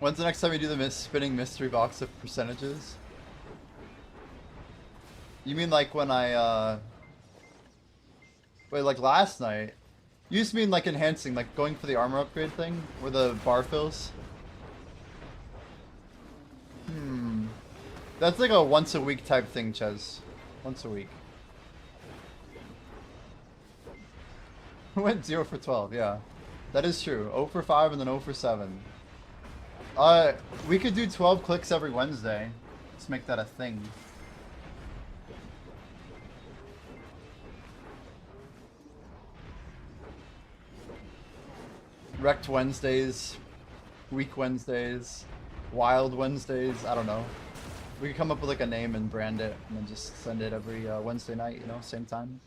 When's the next time you do the spinning mystery box of percentages? You mean like when I, wait, like last night? You just mean like enhancing, like going for the armor upgrade thing? Where the bar fills? That's like a once a week type thing, Ches. Once a week. Went 0 for 12, yeah. That is true. 0 for 5 and then 0 for 7. We could do 12 clicks every Wednesday. Let's make that a thing. Wrecked Wednesdays, Week Wednesdays, Wild Wednesdays, I don't know. We could come up with like a name and brand it and then just send it every Wednesday night, you know, same time.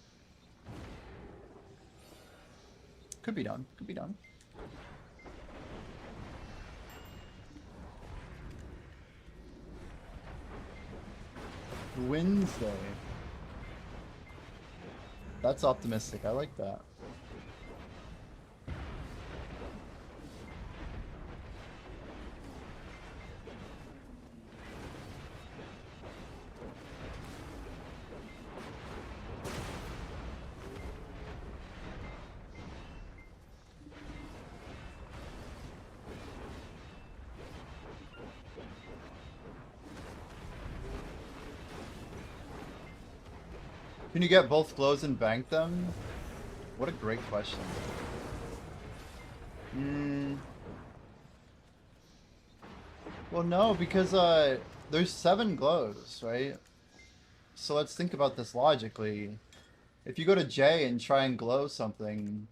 Could be done, could be done. Wednesday. That's optimistic. I like that. Can you get both glows and bank them? What a great question. Well, no, because there's 7 glows, right? So let's think about this logically. If you go to J and try and glow something,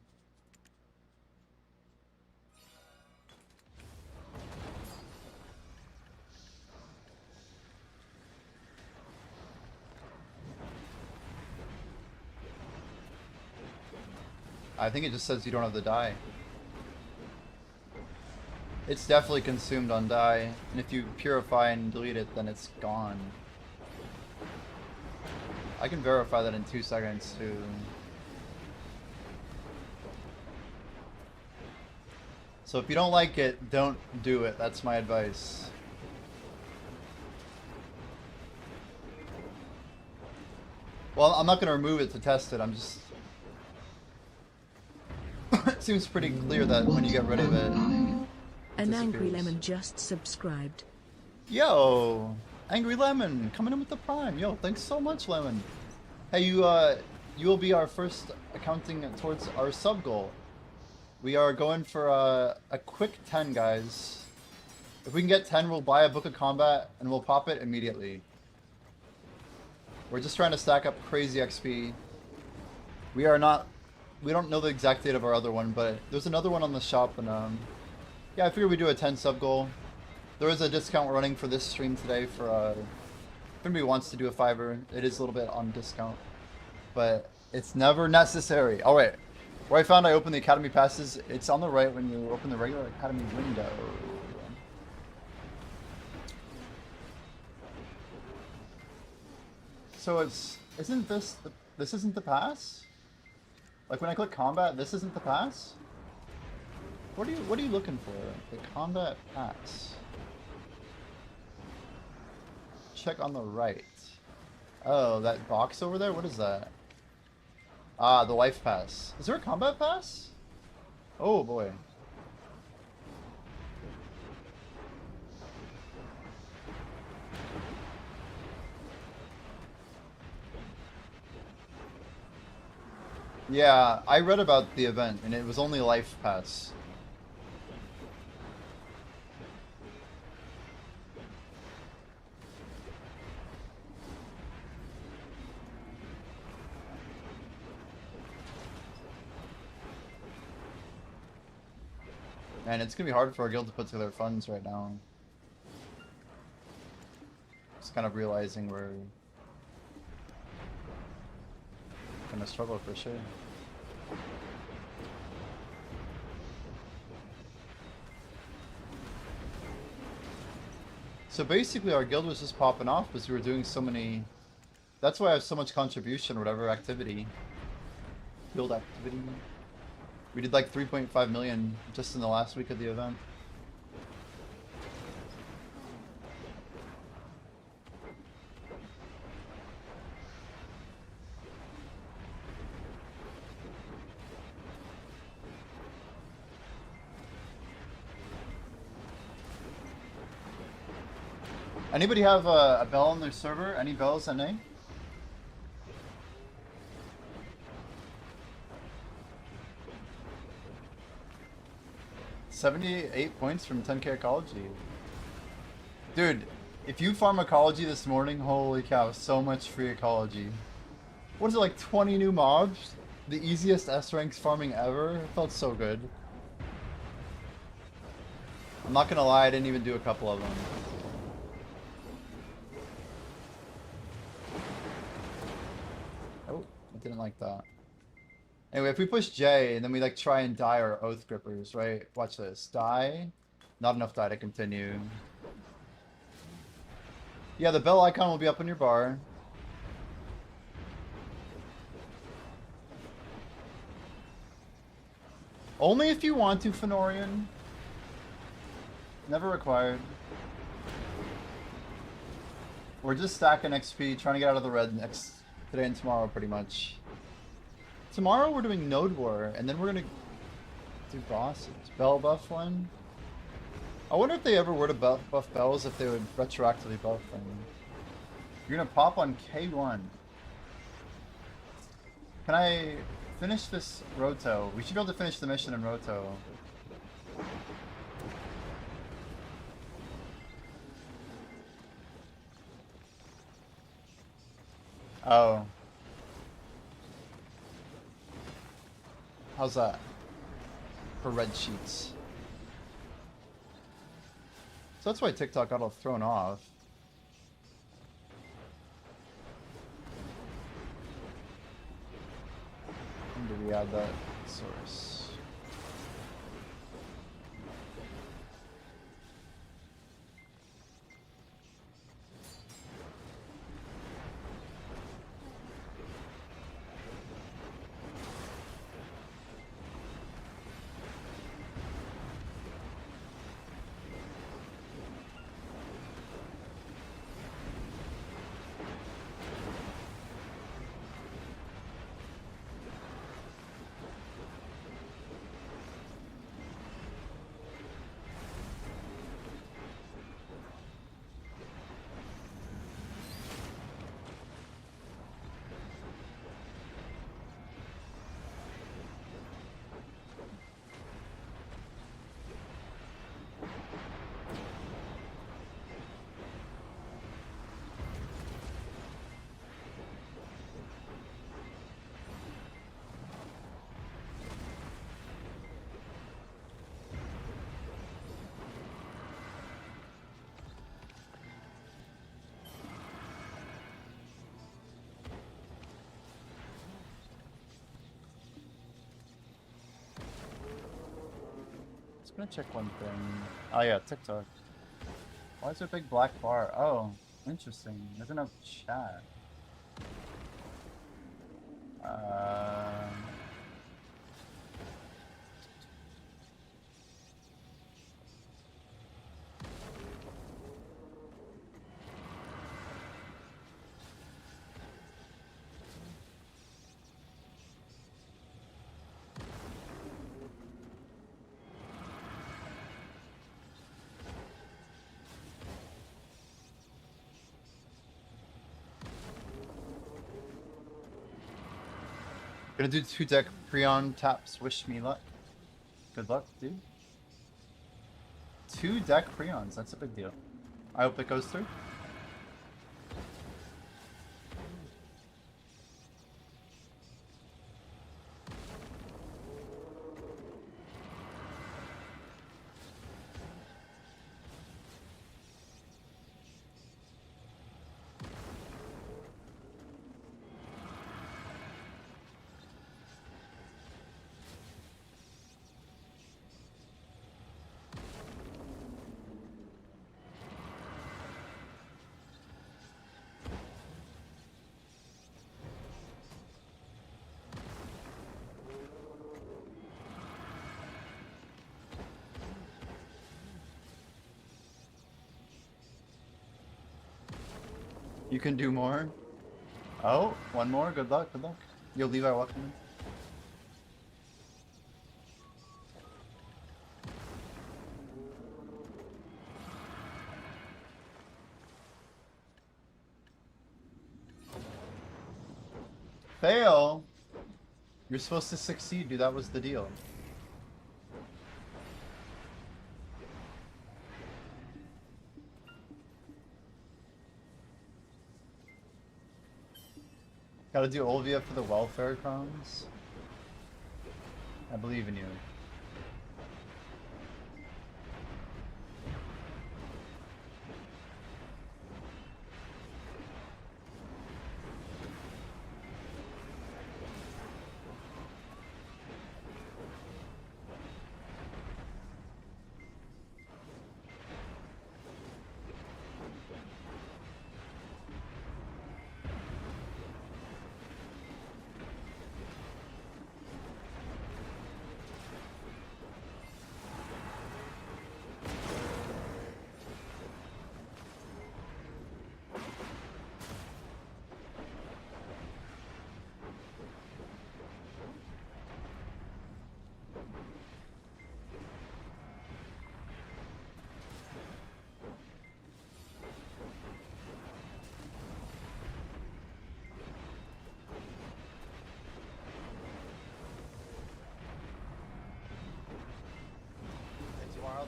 I think it just says you don't have the dye. It's definitely consumed on dye, and if you purify and delete it, then it's gone. I can verify that in 2 seconds too. So if you don't like it, don't do it. That's my advice. Well, I'm not going to remove it to test it. I'm just... It seems pretty clear that when you get rid of it... An Angry Lemon just subscribed. Yo! Angry Lemon! Coming in with the Prime. Yo, thanks so much, Lemon. Hey, you will be our first accounting towards our sub goal. We are going for a quick 10, guys. If we can get 10, we'll buy a Book of Combat and we'll pop it immediately. We're just trying to stack up crazy XP. We don't know the exact date of our other one, but there's another one on the shop, and yeah, I figured we'd do a 10 sub goal. There is a discount running for this stream today for if anybody wants to do a $5, it is a little bit on discount, but it's never necessary. All right, where I found I opened the Academy passes, it's on the right when you open the regular Academy window. So this isn't the pass? Like when I click combat, this isn't the pass? What are you looking for? The combat pass. Check on the right. Oh, that box over there? What is that? Ah, the life pass. Is there a combat pass? Oh boy. Yeah, I read about the event, and it was only life pass. Man, it's gonna be hard for our guild to put together funds right now. Just kind of realizing we're gonna struggle for sure. So basically our guild was just popping off because we were doing so many... That's why I have so much contribution or whatever activity. Guild activity. We did like 3.5 million just in the last week of the event. Anybody have a bell on their server? Any bells, NA? $78 points from 10k ecology. Dude, if you farm ecology this morning, holy cow, so much free ecology. What is it, like 20 new mobs? The easiest S ranks farming ever? It felt so good. I'm not gonna lie, I didn't even do a couple of them. Oh, I didn't like that. Anyway, if we push J and then we like try and die our Oath Grippers, right? Watch this. Die. Not enough die to continue. Yeah, the bell icon will be up on your bar. Only if you want to, Fenorian. Never required. We're just stacking XP, trying to get out of the red today and tomorrow pretty much. Tomorrow we're doing Node War, and then we're gonna do bosses. Bell buff one. I wonder if they ever were to buff bells, if they would retroactively buff them. You're gonna pop on K1. Can I finish this Roto? We should be able to finish the mission in Roto. Oh. How's that? For red sheets. So that's why TikTok got all thrown off. When did we add that source? I'm gonna check one thing. Oh yeah, TikTok. Why is there a big black bar? Oh, interesting. There's enough chat. Gonna do 2-deck Prion taps. Wish me luck. Good luck, dude. 2-deck Prions. That's a big deal. I hope it goes through. You can do more. Oh, one more. Good luck. Good luck. You'll leave our welcome. Fail. You're supposed to succeed, dude. That was the deal. Gotta do Olvia for the welfare crowns. I believe in you.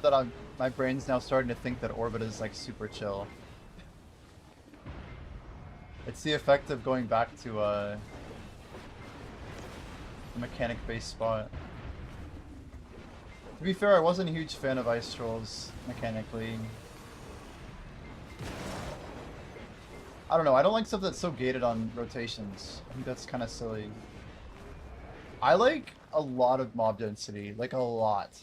that my brain's now starting to think that Orbit is like super chill. It's the effect of going back to a mechanic-based spot. To be fair, I wasn't a huge fan of Ice Trolls mechanically. I don't know, I don't like stuff that's so gated on rotations. I think that's kind of silly. I like a lot of mob density, like a lot.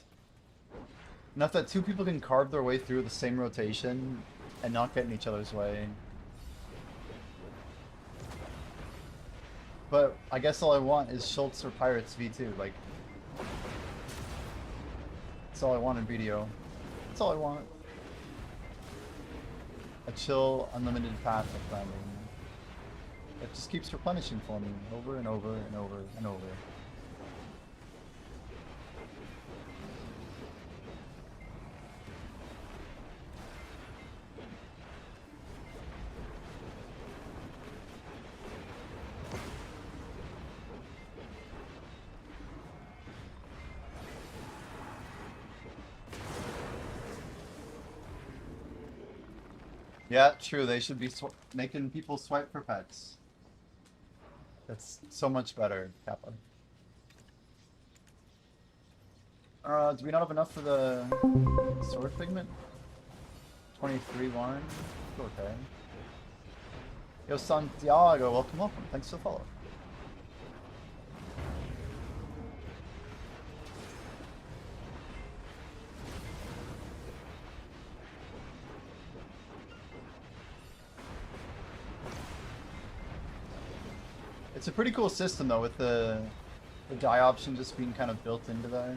Enough that two people can carve their way through the same rotation and not get in each other's way. But I guess all I want is Schultz or Pirates V2, like... That's all I want in BDO. That's all I want. A chill, unlimited path of climbing. It just keeps replenishing for me, over and over and over and over. Yeah, true. They should be making people swipe for pets. That's so much better, Kappa. Do we not have enough for the sword pigment? 23-1? Okay. Yo, Santiago, welcome. Thanks for the follow. It's a pretty cool system though, with the dye option just being kind of built into there.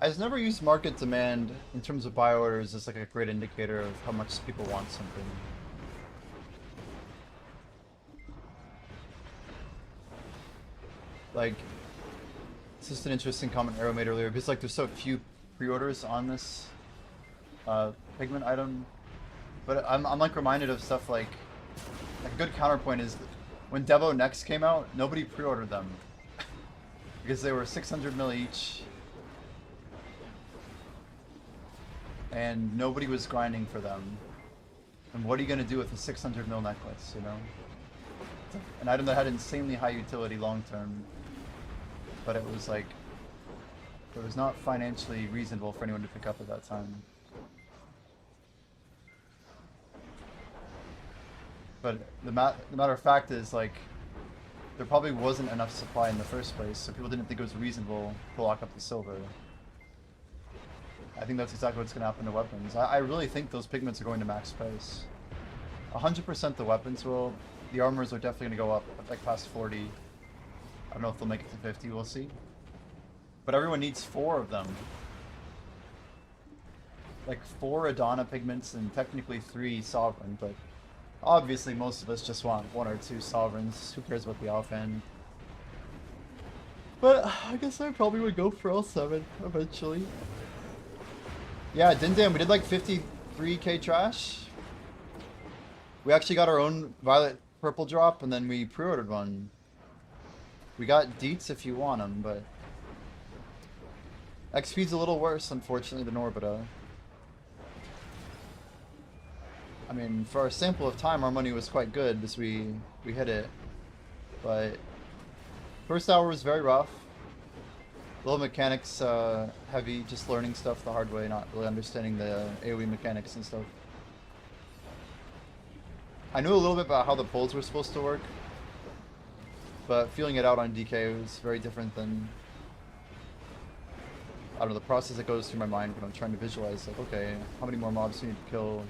I just never used market demand in terms of buy orders as like a great indicator of how much people want something. Like, it's just an interesting comment Arrow made earlier, because like there's so few pre-orders on this pigment item. But I'm like reminded of stuff like a good counterpoint is when Devo Next came out, nobody pre-ordered them. Because they were 600 mil each. And nobody was grinding for them. And what are you going to do with a 600 mil necklace, you know? An item that had insanely high utility long term, but it was like, it was not financially reasonable for anyone to pick up at that time. But the matter of fact is, like, there probably wasn't enough supply in the first place, so people didn't think it was reasonable to lock up the silver. I think that's exactly what's going to happen to weapons. I really think those pigments are going to max price. 100% the weapons will. The armors are definitely going to go up, like past 40. I don't know if they'll make it to 50, we'll see. But everyone needs 4 of them. Like 4 Adana pigments and technically 3 Sovereign, but obviously most of us just want 1 or 2 Sovereigns. Who cares about the offhand? But I guess I probably would go for all 7 eventually. Yeah, Dindam, we did like 53k trash. We actually got our own violet purple drop, and then we pre-ordered one. We got deets if you want them, but XP's a little worse, unfortunately, than Orbita. I mean, for our sample of time, our money was quite good because we hit it. But first hour was very rough. Little mechanics heavy, just learning stuff the hard way, not really understanding the AoE mechanics and stuff. I knew a little bit about how the pulls were supposed to work, but feeling it out on DK was very different than, I don't know, the process that goes through my mind when I'm trying to visualize, like, okay, how many more mobs do you need to kill?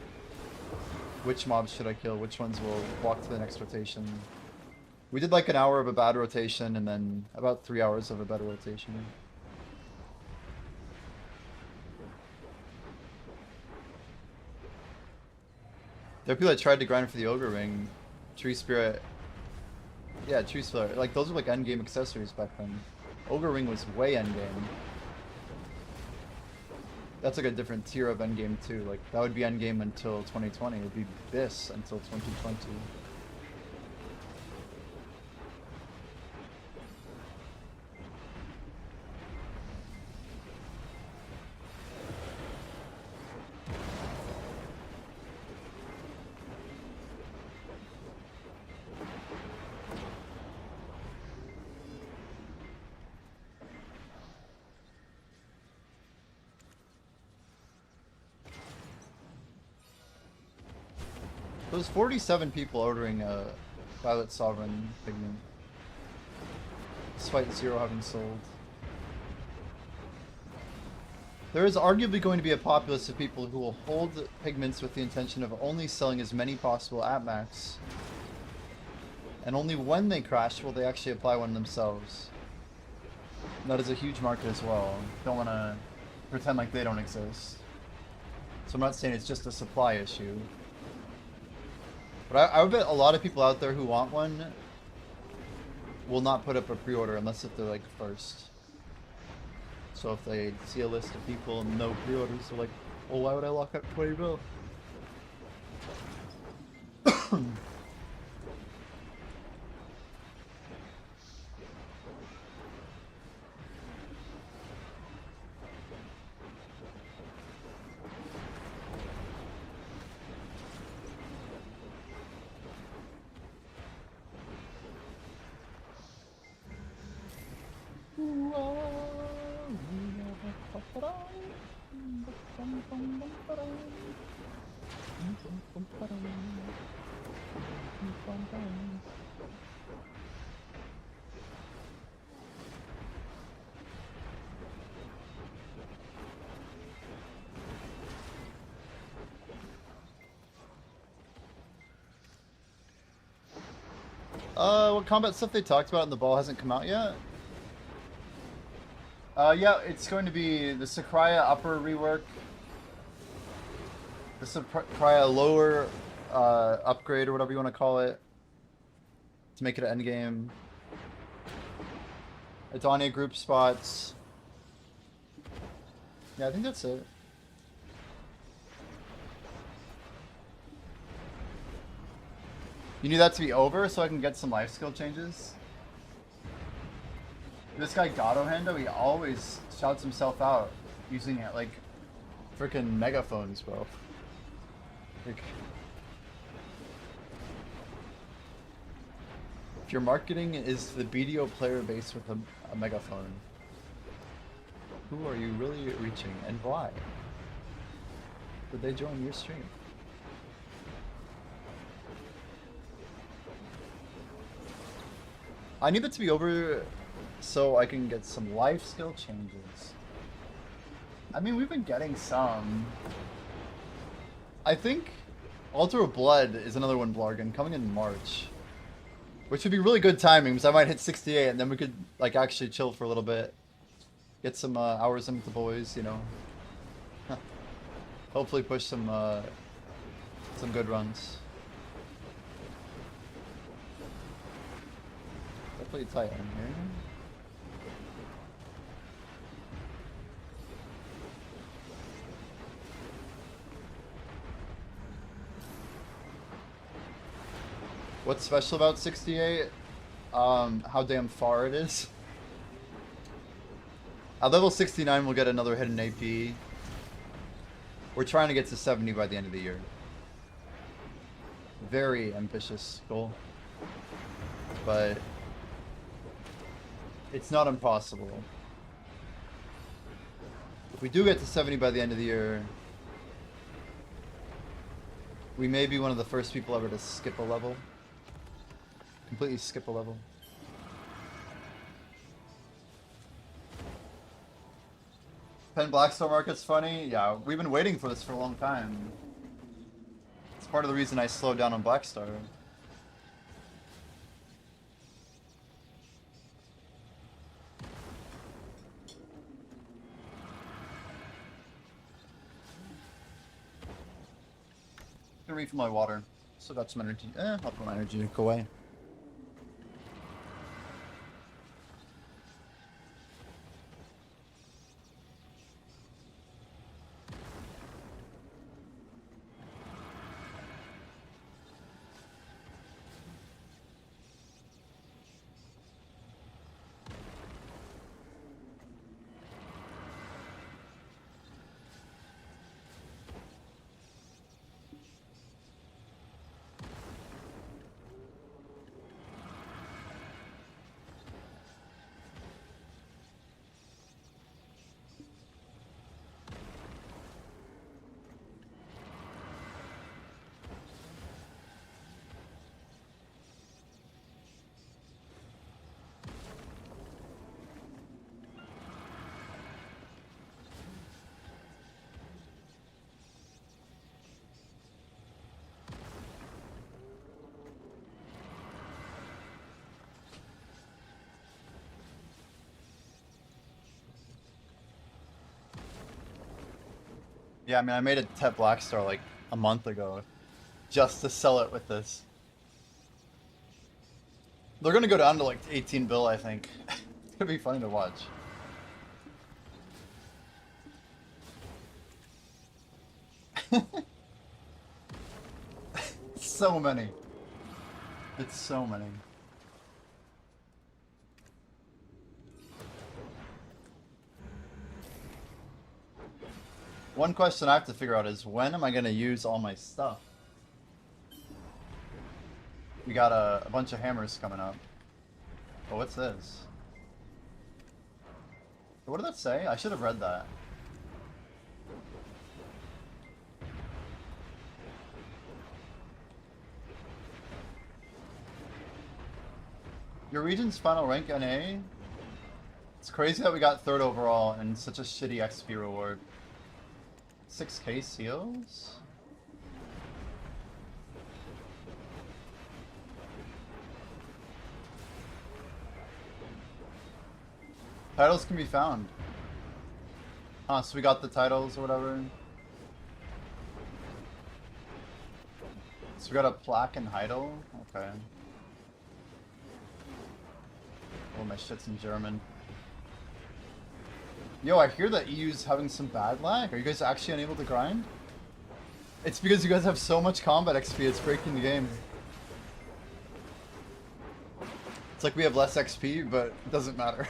Which mobs should I kill? Which ones will walk to the next rotation? We did like an hour of a bad rotation and then about 3 hours of a better rotation. There are people that tried to grind for the Ogre Ring. Tree Spirit Yeah, True Spiller. Like, those were like endgame accessories back then. Ogre Ring was way endgame. That's like a different tier of endgame too. Like, that would be endgame until 2020. It would be this until 2020. There's 47 people ordering a Violet Sovereign pigment, despite 0 having sold. There is arguably going to be a populace of people who will hold pigments with the intention of only selling as many possible at max, and only when they crash will they actually apply one themselves. And that is a huge market as well. Don't want to pretend like they don't exist. So I'm not saying it's just a supply issue. But I would bet a lot of people out there who want one will not put up a pre-order unless if they're like first. So if they see a list of people and no pre-orders, they're like, oh, why would I lock up 20 mil? What combat stuff they talked about in the ball hasn't come out yet? Yeah, it's going to be the Sakraya upper rework, the Sakraya lower upgrade, or whatever you want to call it, to make it an endgame. Adania group spots. Yeah, I think that's it. You need that to be over so I can get some life skill changes? This guy Gato Hendo, he always shouts himself out using it like freaking megaphones, bro. Like, if your marketing is the BDO player base with a megaphone, who are you really reaching and why? Would they join your stream? I need it to be over so I can get some life skill changes. I mean, we've been getting some. I think Altar of Blood is another one, Blargan, coming in March. Which would be really good timing, because I might hit 68 and then we could like actually chill for a little bit. Get some hours in with the boys, you know. Hopefully push some good runs. Definitely tight on here. What's special about 68? How damn far it is. At level 69 we'll get another hidden AP. We're trying to get to 70 by the end of the year. Very ambitious goal. But it's not impossible. If we do get to 70 by the end of the year, we may be one of the first people ever to skip a level. Completely skip a level. Penn Blackstone Market's funny. Yeah, we've been waiting for this for a long time. It's part of the reason I slowed down on Blackstar. I'm gonna refill my water. Still got some energy. I'll put my energy drink away. Yeah, I mean, I made a Tet Black Star like a month ago just to sell it with this. They're gonna go down to like 18 bill, I think. It's gonna be funny to watch. So many. It's so many. One question I have to figure out is when am I gonna use all my stuff? We got a bunch of hammers coming up. Oh, what's this? What did that say? I should have read that. Your region's final rank NA? It's crazy that we got 3rd overall and such a shitty XP reward. 6k seals? Titles can be found. So we got the titles or whatever. So we got a plaque and Heidel? Okay. Oh, my shit's in German. Yo, I hear that EU's having some bad lag. Are you guys actually unable to grind? It's because you guys have so much combat XP, it's breaking the game. It's like we have less XP, but it doesn't matter.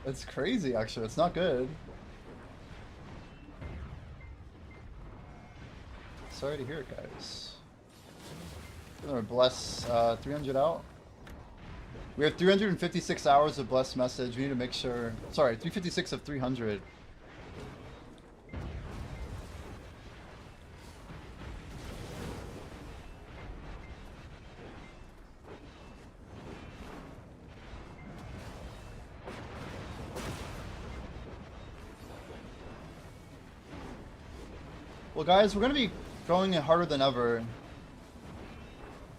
It's crazy, actually. It's not good. Sorry to hear it, guys. Gonna bless 300 out. We have 356 hours of blessed message. We need to make sure. Sorry, 356 of 300. Well, guys, we're gonna be going it harder than ever.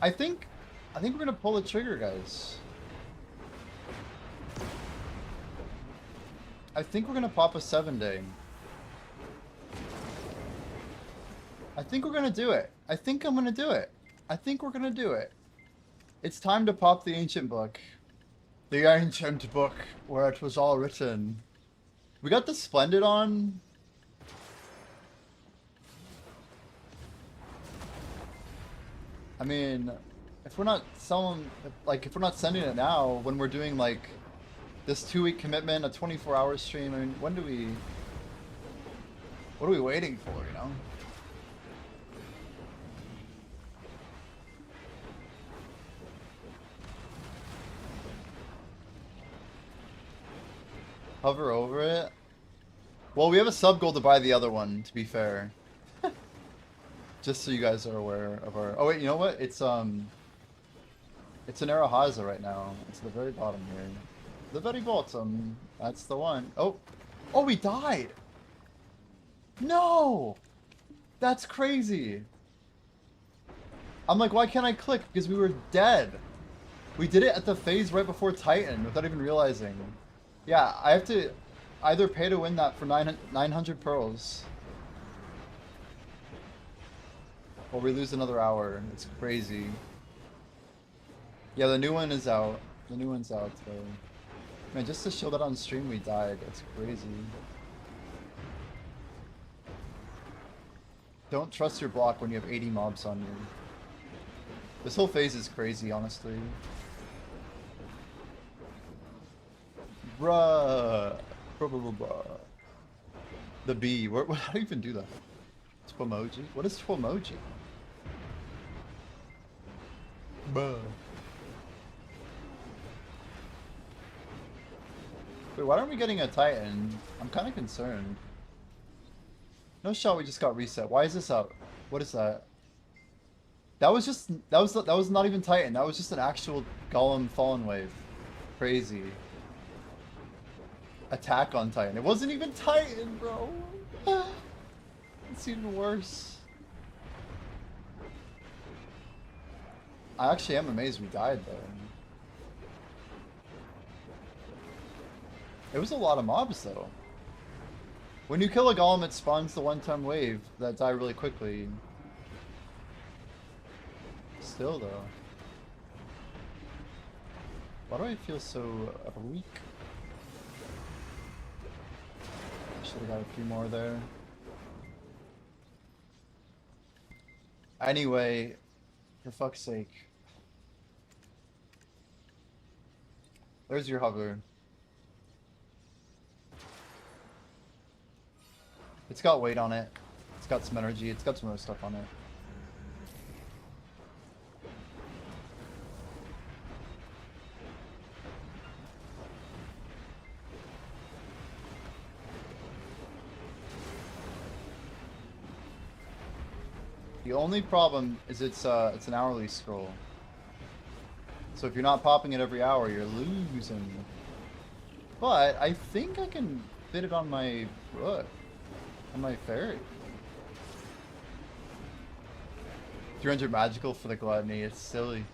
I think we're gonna pull the trigger, guys. I think we're gonna pop a 7-day. I think we're gonna do it. I think I'm gonna do it. I think we're gonna do it. It's time to pop the ancient book. The ancient book where it was all written. We got the Splendid on. I mean, if we're not selling, like, if we're not sending it now, when we're doing, like, this 2-week commitment, a 24-hour stream, I mean, when do we... What are we waiting for, you know? Hover over it? Well, we have a sub goal to buy the other one, to be fair. Just so you guys are aware of our... Oh wait, you know what? It's an Arahaza right now. It's the very bottom here. The very bottom. That's the one. Oh! Oh, we died! No! That's crazy! I'm like, why can't I click? Because we were dead. We did it at the phase right before Titan without even realizing. Yeah, I have to either pay to win that for 900 pearls. Or we lose another hour. It's crazy. Yeah, the new one is out. The new one's out today. Man, just to show that on stream we died. That's crazy. Don't trust your block when you have 80 mobs on you. This whole phase is crazy, honestly. Bruh. Bruh. The B. How do you even do that? Twamoji? What is Twamoji? Bruh. Wait, why aren't we getting a Titan? I'm kind of concerned. No shot, we just got reset. Why is this out? What is that? That was not even Titan. That was just an actual Golem Fallen Wave. Crazy. Attack on Titan. It wasn't even Titan, bro. It's even worse. I actually am amazed we died though. It was a lot of mobs though. When you kill a golem, it spawns the one-time wave that die really quickly. Still though. Why do I feel so weak? Should have got a few more there. Anyway, for fuck's sake. There's your hover. It's got weight on it. It's got some energy. It's got some other stuff on it. The only problem is it's an hourly scroll. So if you're not popping it every hour, you're losing. But I think I can fit it on my foot. On my ferry. 300 magical for the gluttony. It's silly.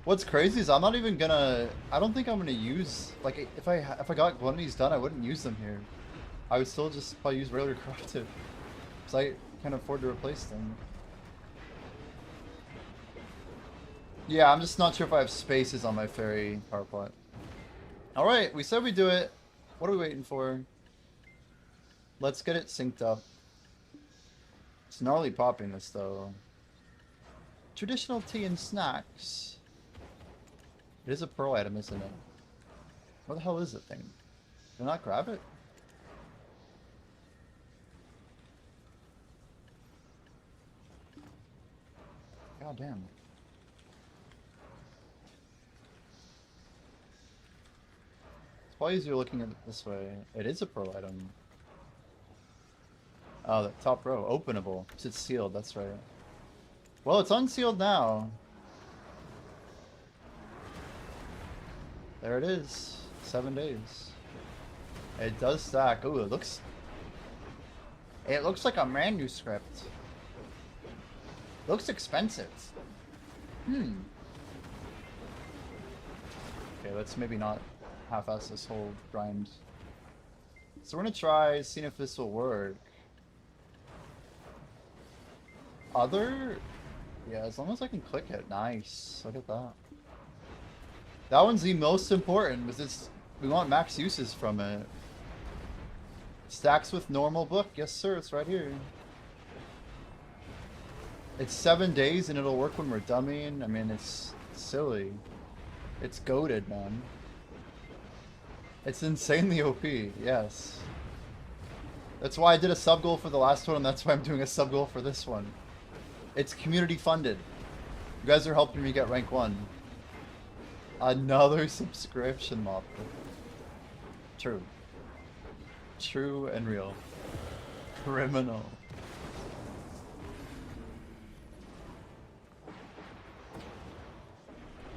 What's crazy is I'm not even gonna. I don't think I'm gonna use, like, if I got gluttonies done, I wouldn't use them here. I would still just probably use regular corruptive, because I can't afford to replace them. Yeah, I'm just not sure if I have spaces on my ferry power plant. All right, we said we do it. What are we waiting for? Let's get it synced up. It's gnarly popping this though. Traditional tea and snacks. It is a pearl item, isn't it? What the hell is the thing? Did I not grab it? God damn. It's probably easier looking at it this way. It is a pearl item. Oh, the top row. Openable. It's sealed, that's right. Well, it's unsealed now. There it is. 7 days. It does stack. Ooh, it looks like a manuscript. Looks expensive. Okay, let's maybe not half-ass this whole grind. So we're gonna try seeing if this will work. Other? Yeah, as long as I can click it. Nice. Look at that. That one's the most important because we want max uses from it. Stacks with normal book. Yes, sir. It's right here. It's 7 days and it'll work when we're dummying. I mean, it's silly. It's goated, man. It's insanely OP. Yes. That's why I did a sub goal for the last one, and that's why I'm doing a sub goal for this one. It's community funded. You guys are helping me get rank 1. Another subscription mob. True. True and real. Criminal.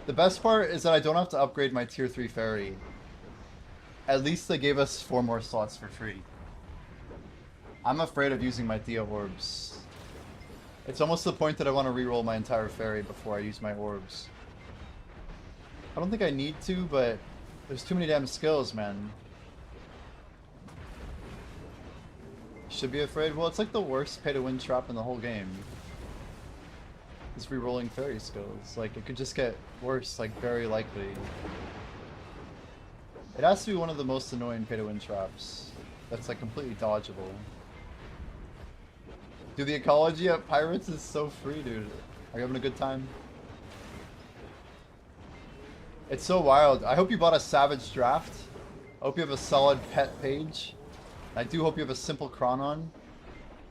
The best part is that I don't have to upgrade my tier 3 ferry. At least they gave us 4 more slots for free. I'm afraid of using my Theo orbs. It's almost to the point that I want to reroll my entire ferry before I use my orbs. I don't think I need to, but there's too many damn skills, man. Should be afraid. Well, it's like the worst pay-to-win trap in the whole game. Is rerolling ferry skills. Like, it could just get worse, like, very likely. It has to be one of the most annoying pay-to-win traps. That's, like, completely dodgeable. Dude, the ecology at Pirates is so free, dude. Are you having a good time? It's so wild. I hope you bought a Savage Draft. I hope you have a solid pet page. I do hope you have a simple Chronon.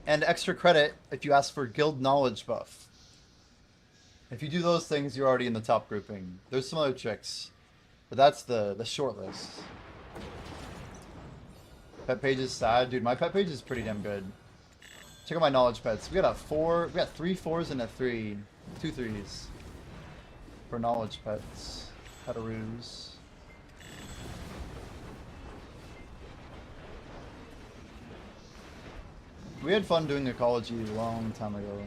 And extra credit if you ask for Guild Knowledge buff. If you do those things, you're already in the top grouping. There's some other tricks, but that's the short list. Pet page is sad. Dude, my pet page is pretty damn good. Check out my knowledge pets. We got 3 4s and a 3. 2 3s. For knowledge pets. Petaroos. We had fun doing ecology a long time ago.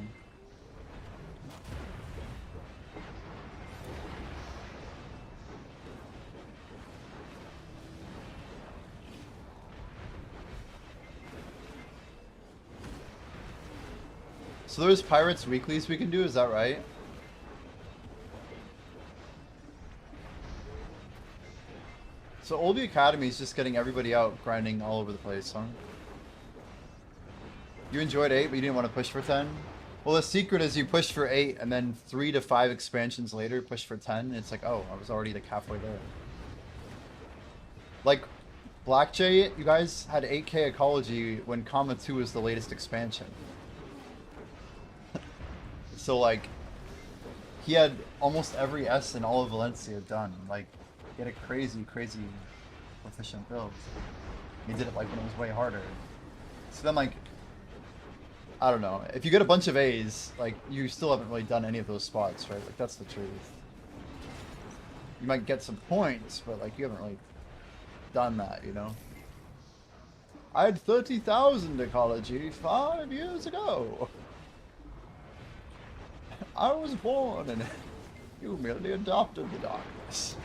So there's Pirates Weeklies we can do, is that right? So Oldie Academy is just getting everybody out, grinding all over the place, huh? You enjoyed 8, but you didn't want to push for 10? Well, the secret is you push for 8, and then 3 to 5 expansions later, push for 10, and it's like, oh, I was already like halfway there. Like, Black Jay, you guys had 8k ecology when Comma 2 was the latest expansion. So, like, he had almost every S in all of Valencia done. Like, he had a crazy, crazy efficient build. He did it, like, when it was way harder. So then, like, I don't know. If you get a bunch of A's, like, you still haven't really done any of those spots, right? Like, that's the truth. You might get some points, but, like, you haven't really done that, you know? I had 30,000 ecology 5 years ago. I was born and you merely adopted the darkness.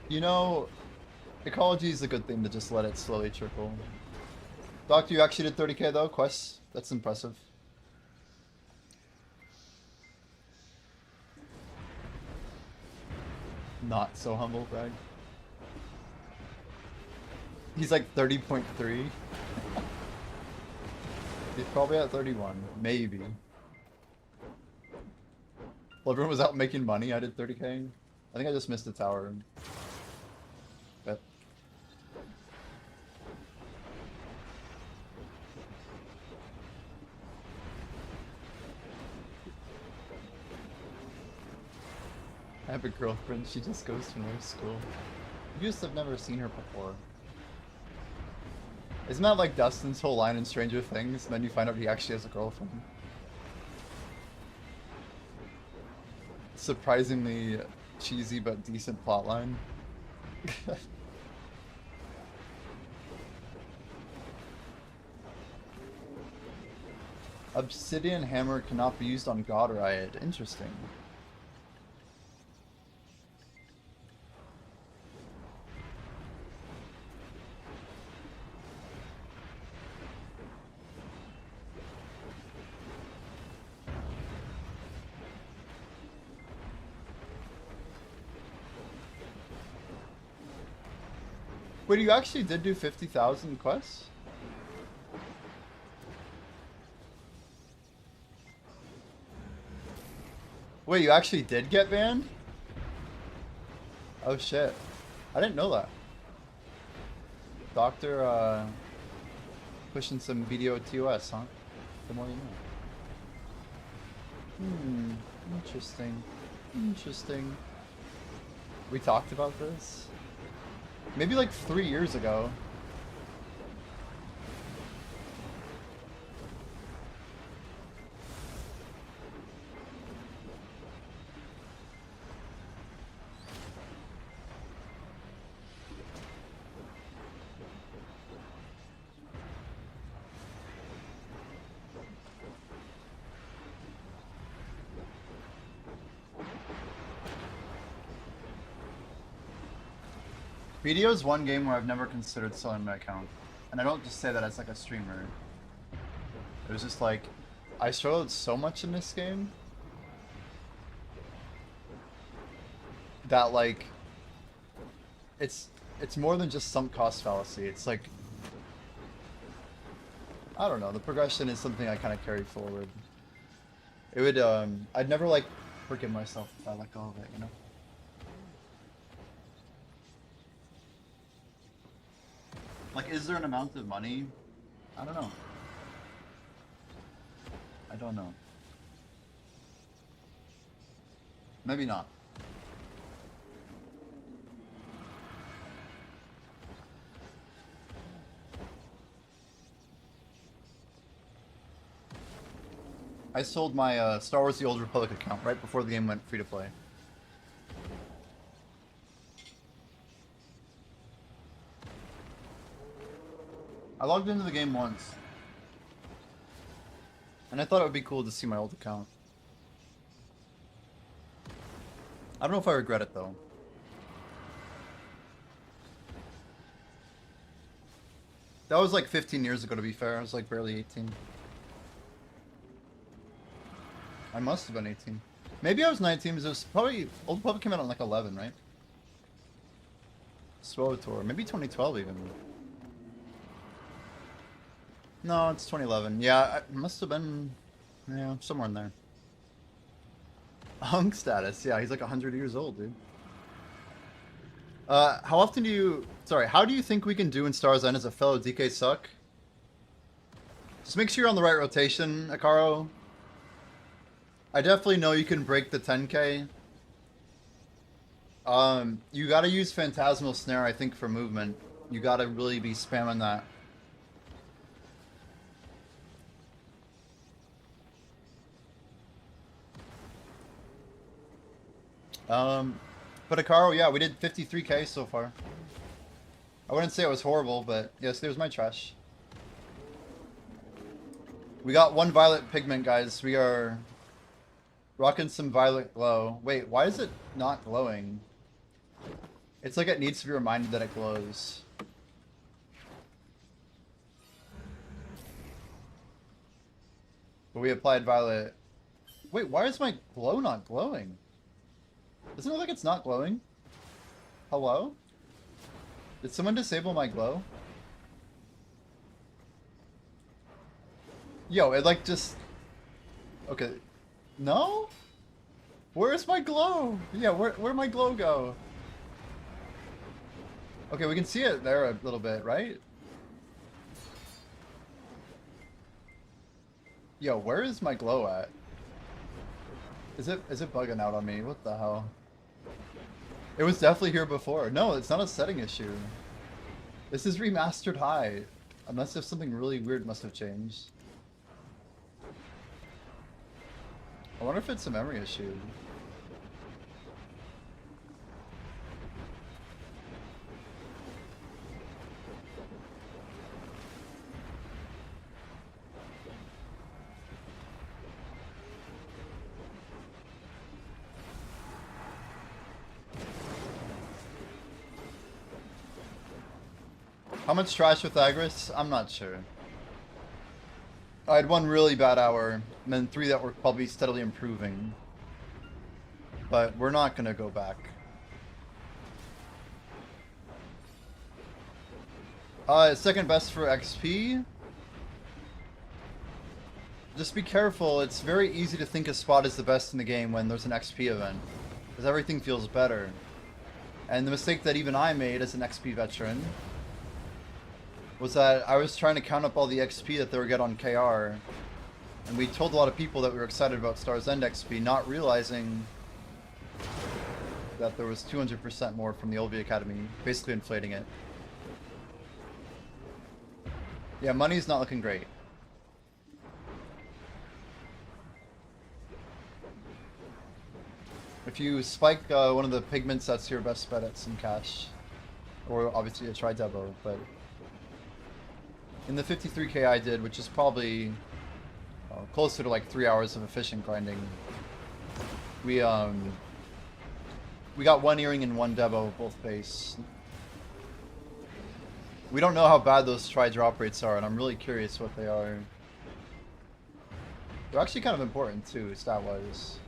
You know, ecology is a good thing to just let it slowly trickle. Doctor, you actually did 30k though, quests? That's impressive. Not so humble, Bragg. He's like 30.3. He's probably at 31, maybe. Well, everyone was out making money. I did 30k. I think I just missed the tower. Yep. I have a girlfriend. She just goes to nurse school. You just have never seen her before. Isn't that like Dustin's whole line in Stranger Things? And then you find out he actually has a girlfriend. Surprisingly cheesy but decent plotline. Obsidian hammer cannot be used on God Riot. Interesting. Wait, you actually did do 50,000 quests? Wait, you actually did get banned? Oh shit. I didn't know that. Doctor, pushing some video TOS, huh? The more you know. Interesting. Interesting. We talked about this? Maybe like 3 years ago. BDO is one game where I've never considered selling my account. And I don't just say that as like a streamer. It was just like, I struggled so much in this game that like, it's more than just sunk cost fallacy. It's like, I don't know, the progression is something I kind of carry forward. It would, I'd never like forgive myself if I let go of it, you know? Like, is there an amount of money? I don't know. I don't know. Maybe not. I sold my Star Wars The Old Republic account right before the game went free to play. I logged into the game once. And I thought it would be cool to see my old account. I don't know if I regret it though. That was like 15 years ago, to be fair. I was like barely 18. I must have been 18. Maybe I was 19 because it was probably... Old Republic came out on like 11, right? SWOTOR. Maybe 2012 even. No, it's 2011. Yeah, it must have been... Yeah, somewhere in there. Hunk status. Yeah, he's like 100 years old, dude. How often do you... Sorry, how do you think we can do in Star's End as a fellow DK suck? Just make sure you're on the right rotation, Akaro. I definitely know you can break the 10k. You gotta use Phantasmal Snare, I think, for movement. You gotta really be spamming that. But Akaro, yeah, we did 53k so far. I wouldn't say it was horrible, but yes, there's my trash. We got one violet pigment, guys. We are rocking some violet glow. Wait, why is it not glowing? It's like it needs to be reminded that it glows. But we applied violet. Wait, why is my glow not glowing? Doesn't it look like it's not glowing? Hello? Did someone disable my glow? Yo, it like just... Okay. No? Where's my glow? Yeah, where'd my glow go? Okay, we can see it there a little bit, right? Yo, where is my glow at? Is it bugging out on me? What the hell? It was definitely here before. No, it's not a setting issue. This is remastered high. Unless if something really weird must have changed. I wonder if it's a memory issue. How much trash with Agris? I'm not sure. I had one really bad hour, and then 3 that were probably steadily improving. But we're not gonna go back. Second best for XP. Just be careful, it's very easy to think a spot is the best in the game when there's an XP event. Because everything feels better. And the mistake that even I made as an XP veteran was that I was trying to count up all the XP that they would get on KR. And we told a lot of people that we were excited about Star's End XP, not realizing that there was 200% more from the LV Academy, basically inflating it. Yeah, money's not looking great. If you spike one of the pigments, that's your best bet at some cash. Or obviously a tri-debo, but... In the 53k I did, which is probably closer to like 3 hours of efficient grinding, we got 1 earring and 1 debo, both base. We don't know how bad those tri-drop rates are, and I'm really curious what they are. They're actually kind of important too, stat-wise.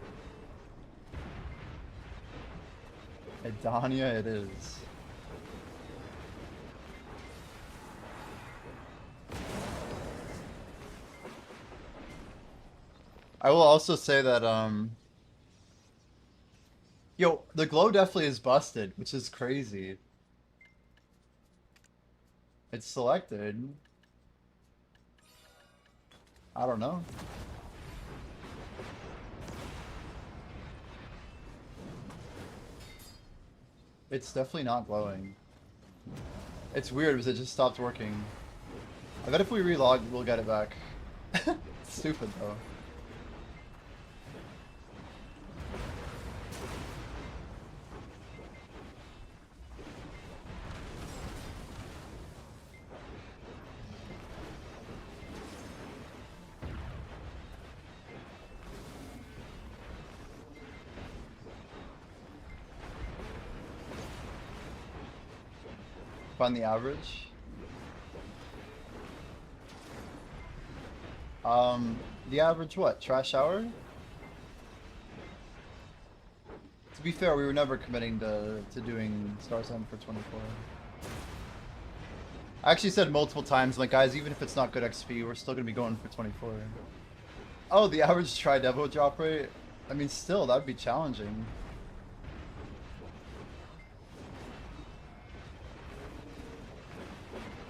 Edania it is. I will also say that, yo, the glow definitely is busted, which is crazy. It's selected. I don't know. It's definitely not glowing. It's weird because it just stopped working. I bet if we relog, we'll get it back. Stupid though. Find the average. The average what? Trash hour? To be fair, we were never committing to doing Star 7 for 24. I actually said multiple times, like, guys, even if it's not good XP, we're still gonna be going for 24. Oh, the average tri-devo drop rate? I mean, still, that'd be challenging.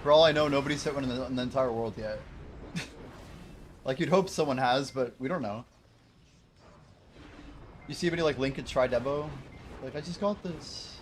For all I know, nobody's hit one in the entire world yet. Like, you'd hope someone has, but we don't know. You see anybody, like, link a tri-devo? Like, I just got this.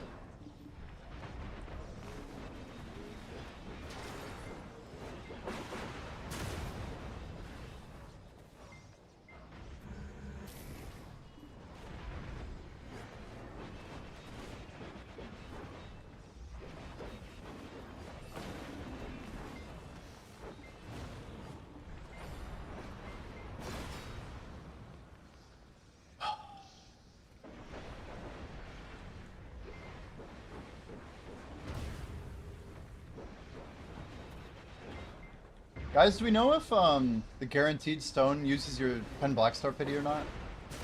Guys, do we know if the guaranteed stone uses your Pen Blackstar pity or not?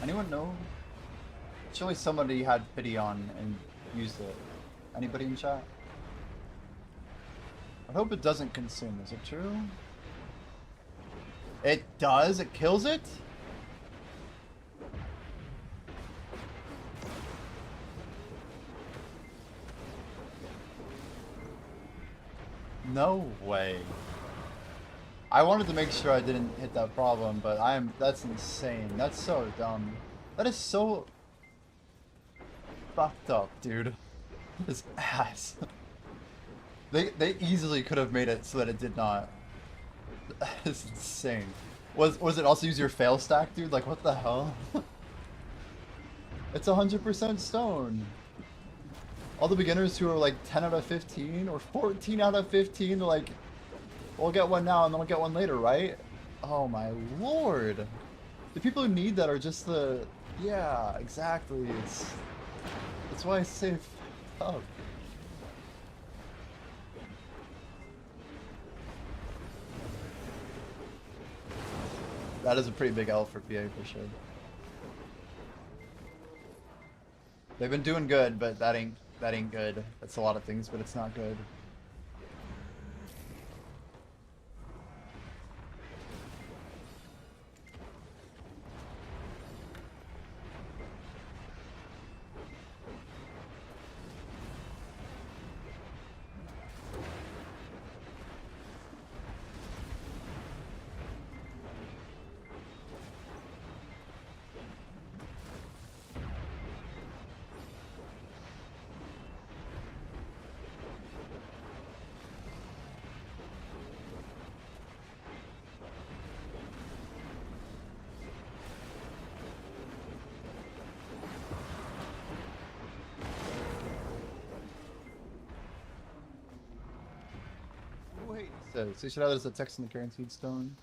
Anyone know? Surely somebody had pity on and used it. Anybody in chat? I hope it doesn't consume. Is it true? It does? It kills it? No way. I wanted to make sure I didn't hit that problem, but that's insane. That's so dumb. That is so fucked up, dude. This ass. They easily could have made it so that it did not. That is insane. Was it also use your fail stack, dude? Like, what the hell? It's 100% stone. All the beginners who are like 10 out of 15 or 14 out of 15, they're like, we'll get one now and then we'll get one later, right? Oh my lord. The people who need that are just the... Yeah, exactly. That's why I say fuck. That is a pretty big L for PA for sure. They've been doing good, but that ain't good. That's a lot of things, but it's not good. So you should have that as a text in the guaranteed stone.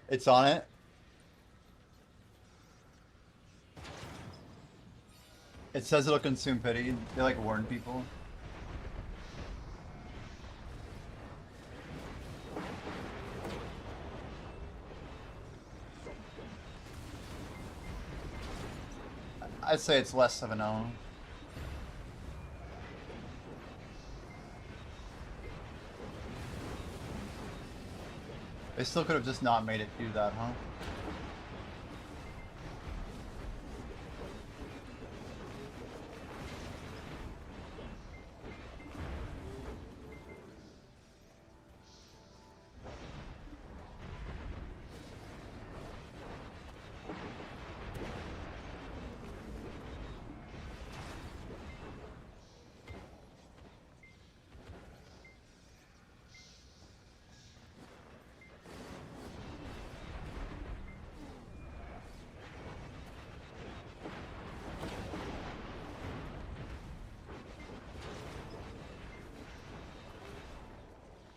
It's on it. It says it'll consume pity. They like warn people. I'd say it's less of an L. They still could have just not made it do that, huh?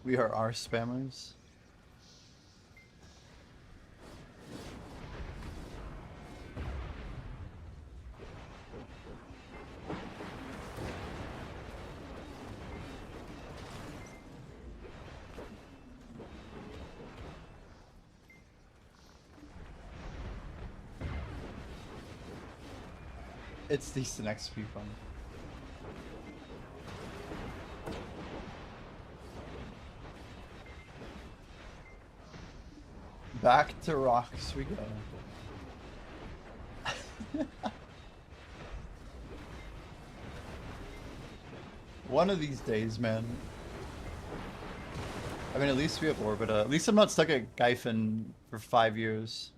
We are our spammers. It's decent XP fun. Back to rocks we go. One of these days, man. I mean, at least we have Orbita. At least I'm not stuck at Gyfin for 5 years.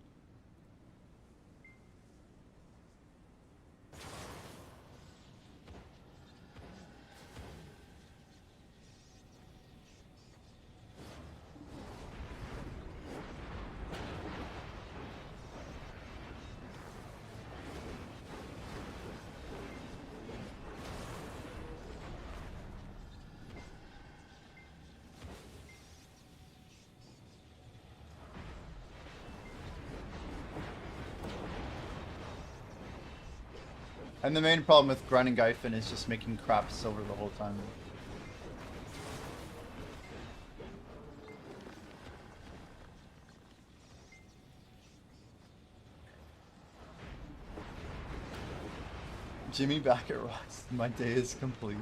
And the main problem with grinding Gyfin is just making crap silver the whole time. Jimmy back at rocks. My day is complete.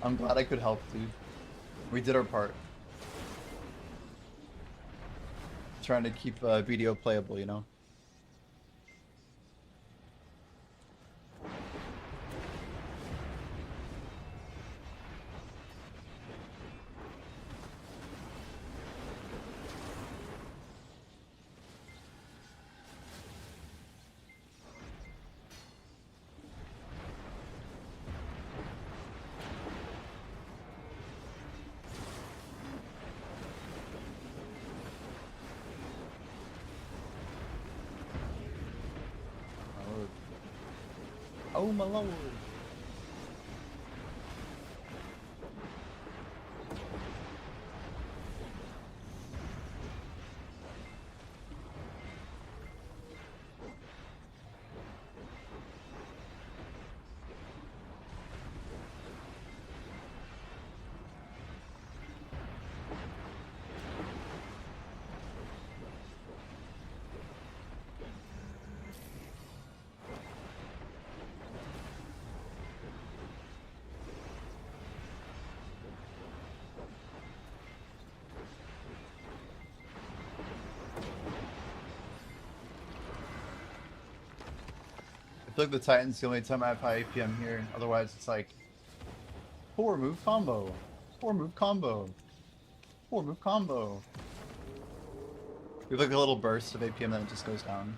I'm glad I could help, dude. We did our part. Trying to keep BDO playable, you know? Oh my lord. I feel like the Titan's the only time I have high APM here. Otherwise, it's like 4-move combo, 4-move combo, 4-move combo. We have like a little burst of APM, then it just goes down.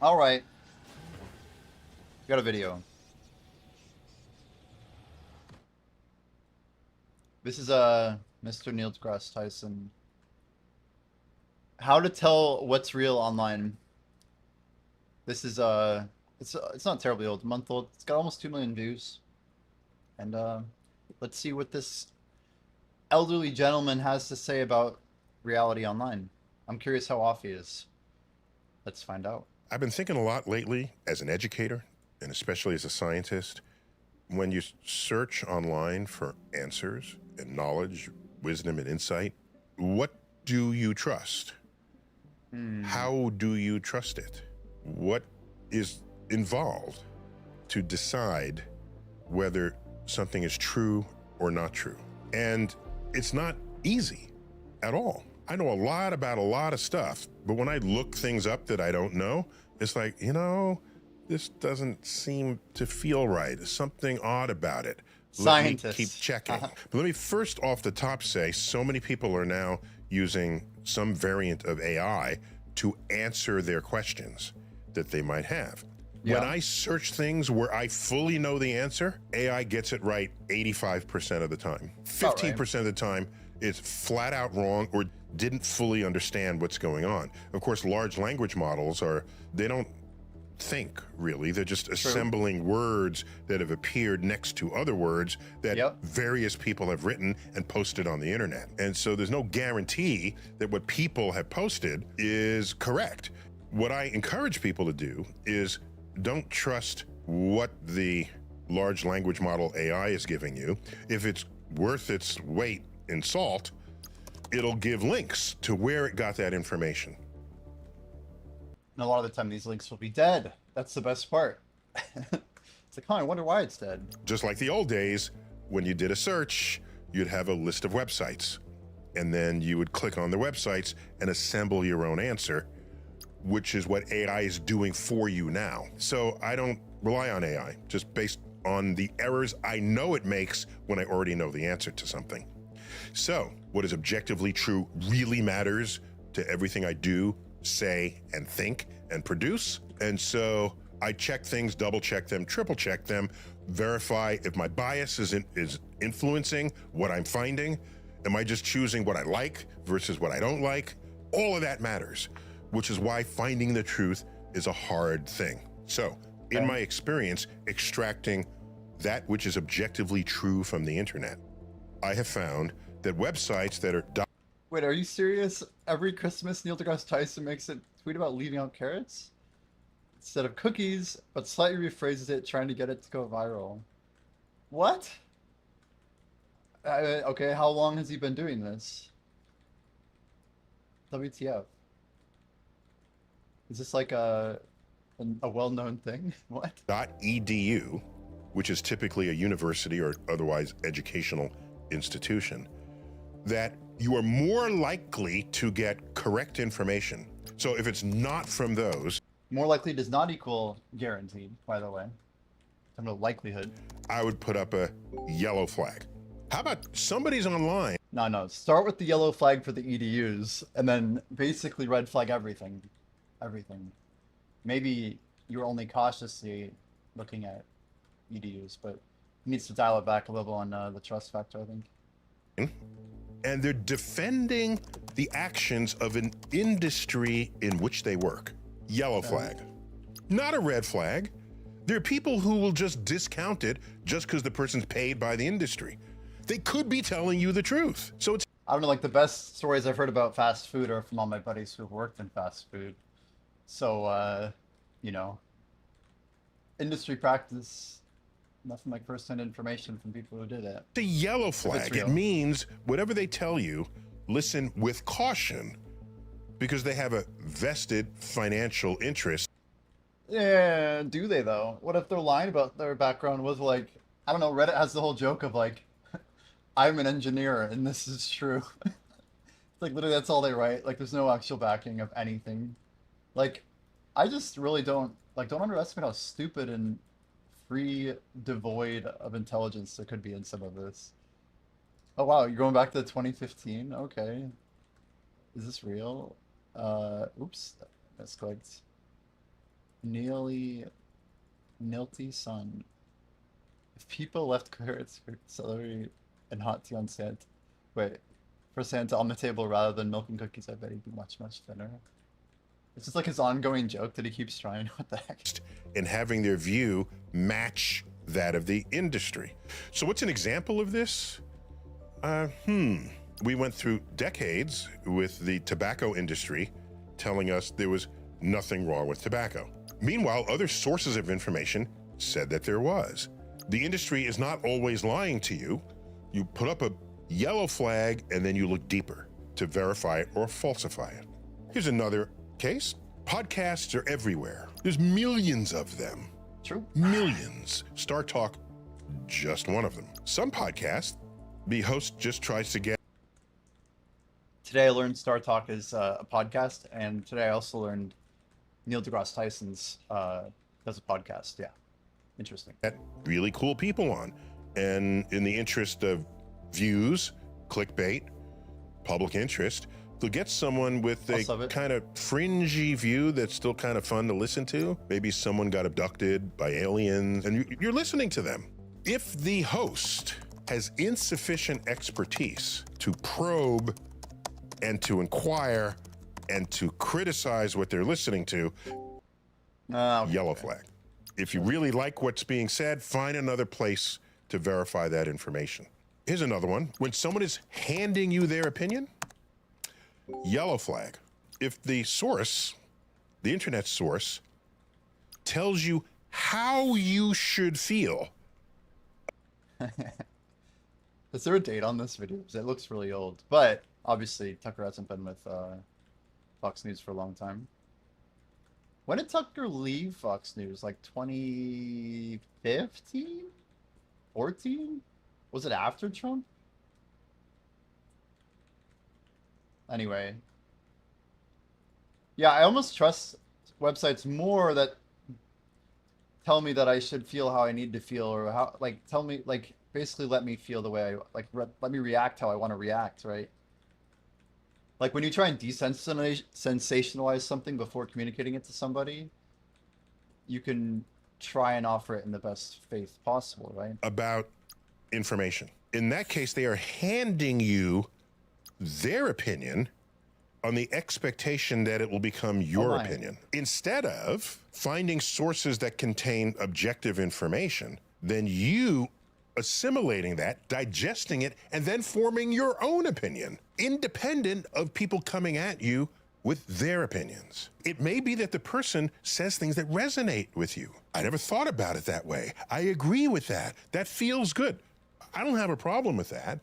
All right. Got a video. This is Mr. Neil deGrasse Tyson. How to tell what's real online. This is it's not terribly old, a month old. It's got almost 2 million views. And let's see what this elderly gentleman has to say about reality online. I'm curious how off he is. Let's find out. I've been thinking a lot lately as an educator, and especially as a scientist, when you search online for answers and knowledge, wisdom and insight, what do you trust? How do you trust it? What is involved to decide whether something is true or not true? And it's not easy at all. I know a lot about a lot of stuff, but when I look things up that I don't know, it's like, you know, this doesn't seem to feel right. There's something odd about it. Scientists. Let me keep checking. But let me first off the top say, so many people are now using some variant of AI to answer their questions that they might have. Yeah. When I search things where I fully know the answer, AI gets it right 85% of the time. 15% of the time, it's flat out wrong or didn't fully understand what's going on. Of course, large language models they don't think really. They're just assembling words that have appeared next to other words that various people have written and posted on the internet. And so there's no guarantee that what people have posted is correct. What I encourage people to do is don't trust what the large language model AI is giving you. If it's worth its weight in salt, it'll give links to where it got that information. And a lot of the time these links will be dead. That's the best part. It's like, I wonder why it's dead. Just like the old days, when you did a search, you'd have a list of websites. And then you would click on the websites and assemble your own answer, which is what AI is doing for you now. So I don't rely on AI, just based on the errors I know it makes when I already know the answer to something. So what is objectively true really matters to everything I do, say, and think, and produce. And so I check things, double check them, triple check them, verify if my bias is influencing what I'm finding. Am I just choosing what I like versus what I don't like? All of that matters, which is why finding the truth is a hard thing. So in my experience, extracting that which is objectively true from the internet, I have found that websites that are... Wait, are you serious? Every Christmas, Neil deGrasse Tyson makes a tweet about leaving out carrots instead of cookies, but slightly rephrases it, trying to get it to go viral. What? Okay, how long has he been doing this? WTF? Is this like a well-known thing? What? .edu, which is typically a university or otherwise educational institution, that you are more likely to get correct information. So if it's not from those... More likely does not equal guaranteed, by the way. In terms of likelihood. I would put up a yellow flag. How about somebody's online? No. Start with the yellow flag for the EDUs, and then basically red flag everything. Everything. Maybe you're only cautiously looking at EDUs, but he needs to dial it back a little on the trust factor, I think. And they're defending the actions of an industry in which they work. Yellow flag. Not a red flag. There are people who will just discount it just because the person's paid by the industry. They could be telling you the truth. So it's... I don't know, like the best stories I've heard about fast food are from all my buddies who've worked in fast food. So, you know, industry practice, nothing like first-hand information from people who did it. The yellow flag, it means whatever they tell you, listen with caution because they have a vested financial interest. Yeah, do they though? What if they're lying about their background was like, I don't know, Reddit has the whole joke of like, I'm an engineer and this is true. It's like literally that's all they write. Like there's no actual backing of anything. Like, I just really don't underestimate how stupid and free, devoid of intelligence there could be in some of this. Oh wow, you're going back to 2015? Okay. Is this real? Oops, misclicked. Nilty Sun. If people left carrots for celery and hot tea on Santa, for Santa on the table rather than milk and cookies, I bet he'd be much, much thinner. It's just like his ongoing joke that he keeps trying. What the heck? And having their view match that of the industry. So what's an example of this? We went through decades with the tobacco industry telling us there was nothing wrong with tobacco. Meanwhile, other sources of information said that there was. The industry is not always lying to you. You put up a yellow flag and then you look deeper to verify it or falsify it. Here's another case. Podcasts are everywhere. There's millions of them. True. Millions. Star Talk, just one of them. Some podcasts, the host just tries to get... Today I learned Star Talk is a podcast, and today I also learned Neil deGrasse Tyson's That's a podcast. Yeah. Interesting. That really cool people on. And in the interest of views, clickbait, public interest, they'll get someone with a kind of fringy view that's still kind of fun to listen to. Maybe someone got abducted by aliens and you're listening to them. If the host has insufficient expertise to probe and to inquire and to criticize what they're listening to, yellow flag. If you really like what's being said, find another place to verify that information. Here's another one. When someone is handing you their opinion, yellow flag. If the source, the internet source, tells you how you should feel. Is there a date on this video? Because it looks really old. But obviously, Tucker hasn't been with Fox News for a long time. When did Tucker leave Fox News? Like 2015? 14? Was it after Trump? Anyway. Yeah, I almost trust websites more that tell me that I should feel how I need to feel, or how, like, tell me, like, basically let me feel the way I, like, let me react how I want to react, right? Like, when you try and sensationalize something before communicating it to somebody, you can try and offer it in the best faith possible, right? About information. In that case, they are handing you their opinion on the expectation that it will become your opinion. Instead of finding sources that contain objective information, then you assimilating that, digesting it, and then forming your own opinion, independent of people coming at you with their opinions. It may be that the person says things that resonate with you. I never thought about it that way. I agree with that. That feels good. I don't have a problem with that.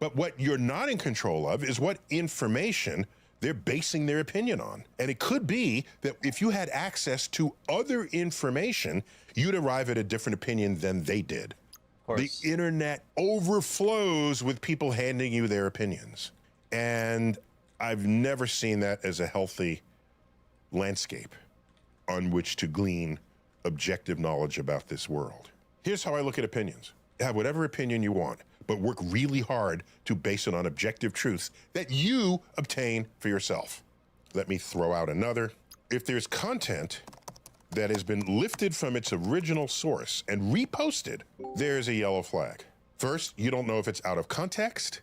But what you're not in control of is what information they're basing their opinion on. And it could be that if you had access to other information, you'd arrive at a different opinion than they did. The internet overflows with people handing you their opinions. And I've never seen that as a healthy landscape on which to glean objective knowledge about this world. Here's how I look at opinions. Have whatever opinion you want, but work really hard to base it on objective truths that you obtain for yourself. Let me throw out another. If there's content that has been lifted from its original source and reposted, there's a yellow flag. First, you don't know if it's out of context.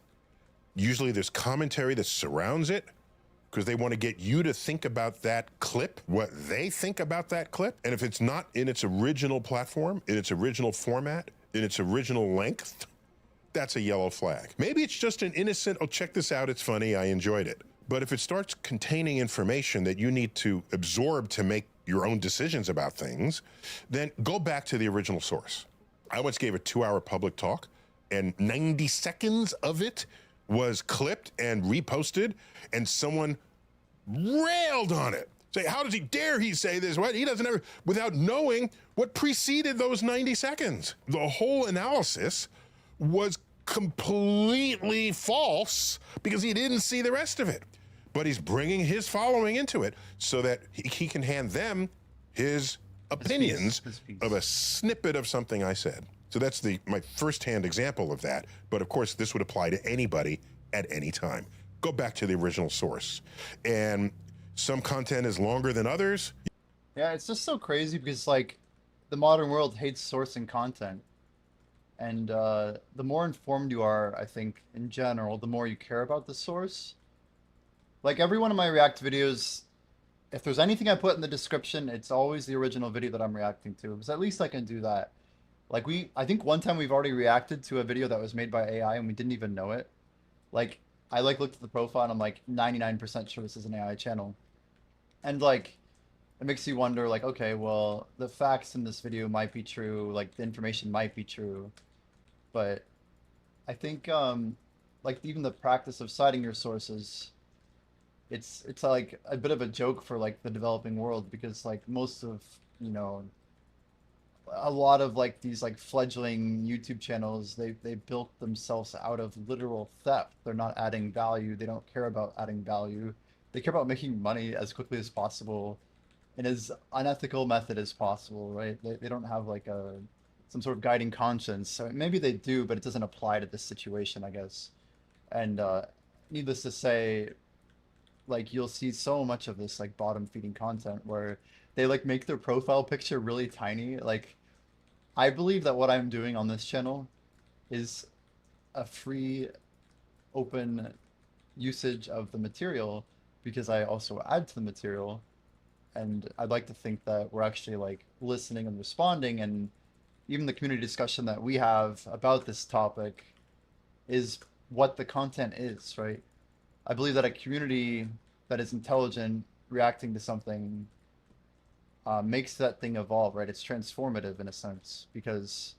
Usually there's commentary that surrounds it because they want to get you to think about that clip, what they think about that clip. And if it's not in its original platform, in its original format, in its original length, that's a yellow flag. Maybe it's just an innocent, oh, check this out, it's funny, I enjoyed it. But if it starts containing information that you need to absorb to make your own decisions about things, then go back to the original source. I once gave a 2-hour public talk and 90 seconds of it was clipped and reposted and someone railed on it. Say, how does he dare he say this? What? He doesn't ever, without knowing what preceded those 90 seconds. The whole analysis was completely false because he didn't see the rest of it. But he's bringing his following into it so that he can hand them his opinions of a snippet of something I said. So that's my first-hand example of that. But of course, this would apply to anybody at any time. Go back to the original source. And some content is longer than others. Yeah, it's just so crazy because, like, the modern world hates sourcing content. And the more informed you are, I think, in general, the more you care about the source. Like, every one of my React videos, if there's anything I put in the description, it's always the original video that I'm reacting to, because at least I can do that. Like, I think one time we've already reacted to a video that was made by AI and we didn't even know it. Like, I looked at the profile and I'm like 99% sure this is an AI channel. And like, it makes you wonder, like, okay, well, the facts in this video might be true, like the information might be true, but I think like even the practice of citing your sources, it's like a bit of a joke for like the developing world, because like most of, you know, a lot of like these like fledgling YouTube channels, they built themselves out of literal theft. They're not adding value. They don't care about adding value. They care about making money as quickly as possible in as unethical method as possible, right? They don't have like a some sort of guiding conscience. So maybe they do, but it doesn't apply to this situation, I guess. And needless to say, like you'll see so much of this like bottom feeding content where they like make their profile picture really tiny. Like I believe that what I'm doing on this channel is a free, open usage of the material because I also add to the material, and I'd like to think that we're actually like listening and responding, and even the community discussion that we have about this topic is what the content is, right? I believe that a community that is intelligent reacting to something makes that thing evolve, right? It's transformative in a sense because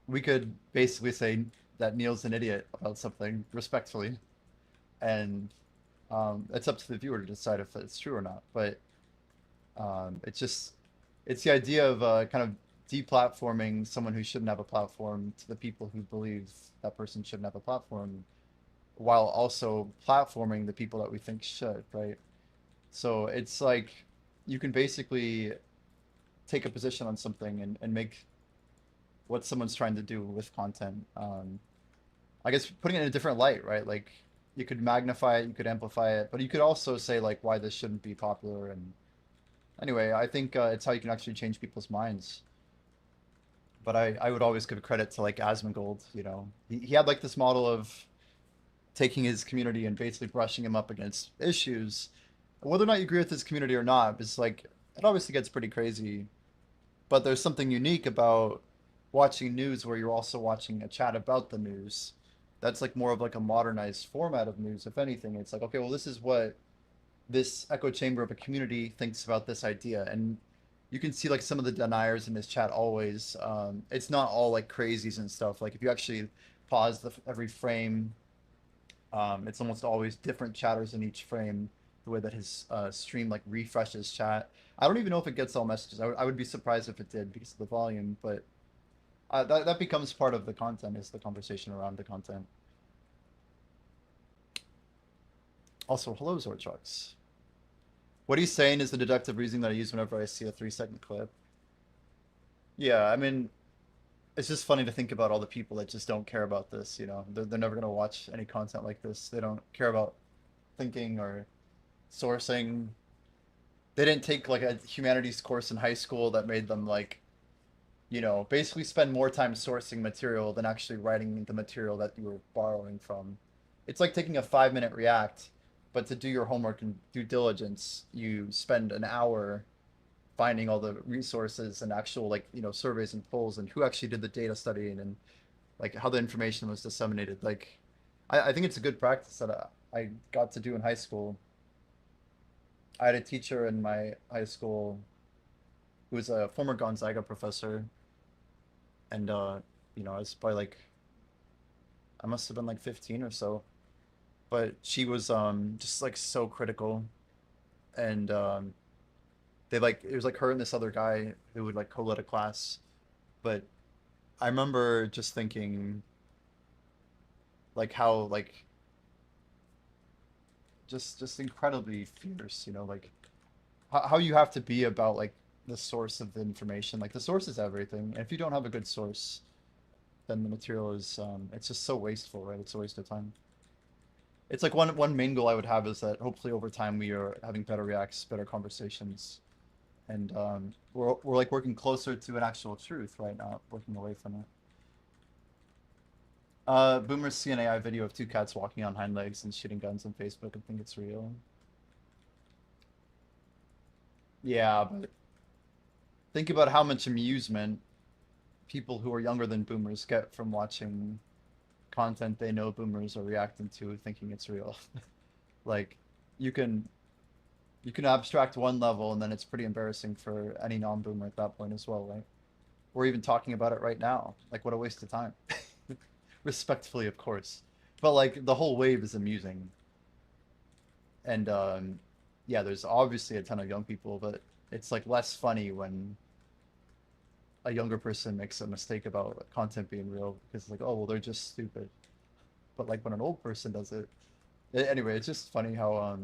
we could basically say that Neil's an idiot about something respectfully, and it's up to the viewer to decide if it's true or not. But it's just it's the idea of kind of deplatforming someone who shouldn't have a platform to the people who believe that person shouldn't have a platform, while also platforming the people that we think should, right? So it's like you can basically take a position on something and make what someone's trying to do with content. I guess putting it in a different light, right? Like you could magnify it, you could amplify it, but you could also say like why this shouldn't be popular. And anyway, I think it's how you can actually change people's minds. But I would always give credit to like Asmongold, you know. He had like this model of taking his community and basically brushing him up against issues. Whether or not you agree with his community or not, it's like it obviously gets pretty crazy. But there's something unique about watching news where you're also watching a chat about the news. That's like more of like a modernized format of news. If anything, it's like, okay, well, this is what this echo chamber of a community thinks about this idea. And you can see like some of the deniers in this chat always. It's not all like crazies and stuff. Like if you actually pause every frame, it's almost always different chatters in each frame. The way that his stream like refreshes chat. I don't even know if it gets all messages. I would be surprised if it did because of the volume, but that becomes part of the content, is the conversation around the content. Also, hello, Zortrucks. What he's saying is the deductive reasoning that I use whenever I see a 3-second clip. Yeah, I mean, it's just funny to think about all the people that just don't care about this, you know. They're never going to watch any content like this. They don't care about thinking or sourcing. They didn't take like a humanities course in high school that made them like, you know, basically spend more time sourcing material than actually writing the material that you were borrowing from. It's like taking a 5-minute React, but to do your homework and due diligence, you spend an hour finding all the resources and actual like, you know, surveys and polls and who actually did the data studying and like how the information was disseminated. Like, I think it's a good practice that I got to do in high school. I had a teacher in my high school who was a former Gonzaga professor, and you know, I was probably like I must have been like 15 or so, but she was just like so critical, and they like it was like her and this other guy who would like co-lead a class, but I remember just thinking like how like just incredibly fierce, you know, like how you have to be about like the source of the information. Like the source is everything, and if you don't have a good source, then the material is it's just so wasteful, right? It's a waste of time. It's like one main goal I would have is that hopefully over time we are having better reacts, better conversations, and we're like working closer to an actual truth, right? Not working away from it. Boomers see an AI video of two cats walking on hind legs and shooting guns on Facebook and think it's real. Yeah, but think about how much amusement people who are younger than boomers get from watching content they know boomers are reacting to thinking it's real. Like you can you can abstract one level and then it's pretty embarrassing for any non-boomer at that point as well, right? We're even talking about it right now. Like what a waste of time. Respectfully, of course. But like the whole wave is amusing. And yeah, there's obviously a ton of young people, but it's like less funny when a younger person makes a mistake about content being real because it's like, oh well, they're just stupid. But like when an old person does it, anyway, it's just funny how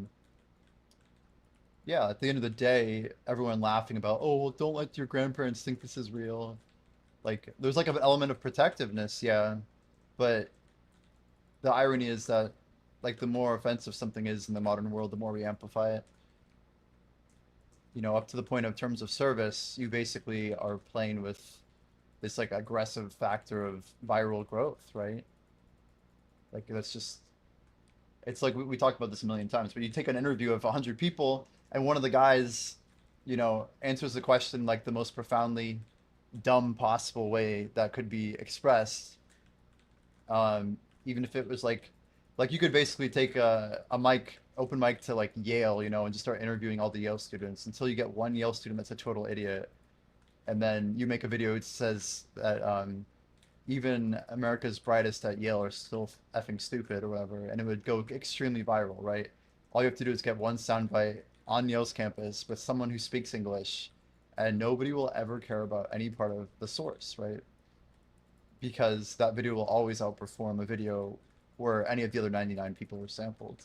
yeah, at the end of the day, everyone laughing about, oh, well, don't let your grandparents think this is real. Like, there's like an element of protectiveness, yeah, but the irony is that, like, the more offensive something is in the modern world, the more we amplify it. You know, up to the point of terms of service, you basically are playing with this like aggressive factor of viral growth, right? Like that's just it's like we talked about this a million times, but you take an interview of 100 people and one of the guys, you know, answers the question like the most profoundly dumb possible way that could be expressed. Even if it was like you could basically take a mic, open mic to like Yale, you know, and just start interviewing all the Yale students until you get one Yale student that's a total idiot. And then you make a video that says that even America's brightest at Yale are still effing stupid or whatever, and it would go extremely viral, right? All you have to do is get one soundbite on Yale's campus with someone who speaks English, and nobody will ever care about any part of the source, right? Because that video will always outperform a video where any of the other 99 people were sampled.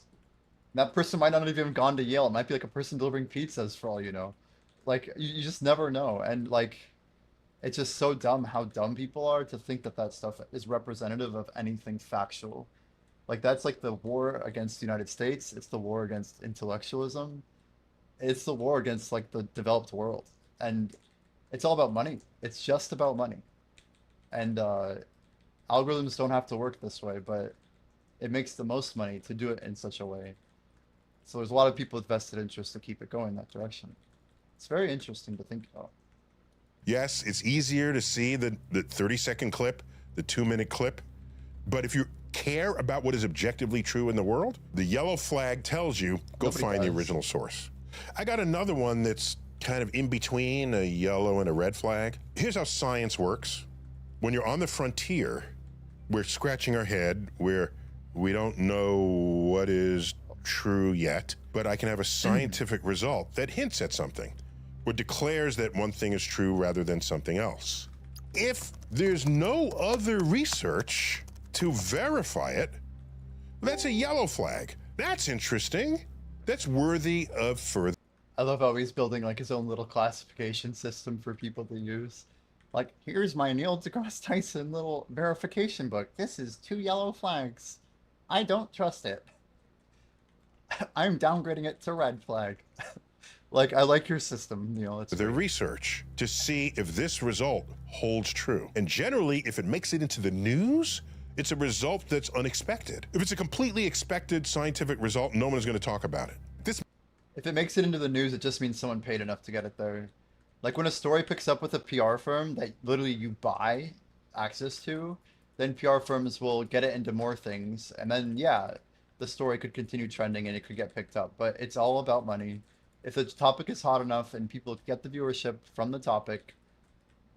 That person might not have even gone to Yale. It might be like a person delivering pizzas for all you know. Like you just never know, and like it's just so dumb how dumb people are to think that that stuff is representative of anything factual. Like that's like the war against the United States. It's the war against intellectualism. It's the war against like the developed world, and it's all about money. It's just about money, and algorithms don't have to work this way, but it makes the most money to do it in such a way. So there's a lot of people with vested interest to keep it going that direction. It's very interesting to think about. Yes, it's easier to see the 30-second clip, the 2-minute clip, but if you care about what is objectively true in the world, the yellow flag tells you, go Nobody find the does. original source. I got another one that's kind of in between a yellow and a red flag. Here's how science works. When you're on the frontier, we're scratching our head, we don't know what is true yet, but I can have a scientific result that hints at something, or declares that one thing is true rather than something else. If there's no other research to verify it, that's a yellow flag. That's interesting. That's worthy of further. I love how he's building like his own little classification system for people to use. Like, here's my Neil deGrasse Tyson little verification book. This is 2 yellow flags. I don't trust it. I'm downgrading it to red flag. Like, I like your system, Neil. It's Their great. research to see if this result holds true. And generally, if it makes it into the news, it's a result that's unexpected. If it's a completely expected scientific result, no one's going to talk about it. This If it makes it into the news, it just means someone paid enough to get it there. Like when a story picks up with a PR firm that literally you buy access to, then PR firms will get it into more things, and then yeah, the story could continue trending and it could get picked up. But it's all about money. If the topic is hot enough and people get the viewership from the topic,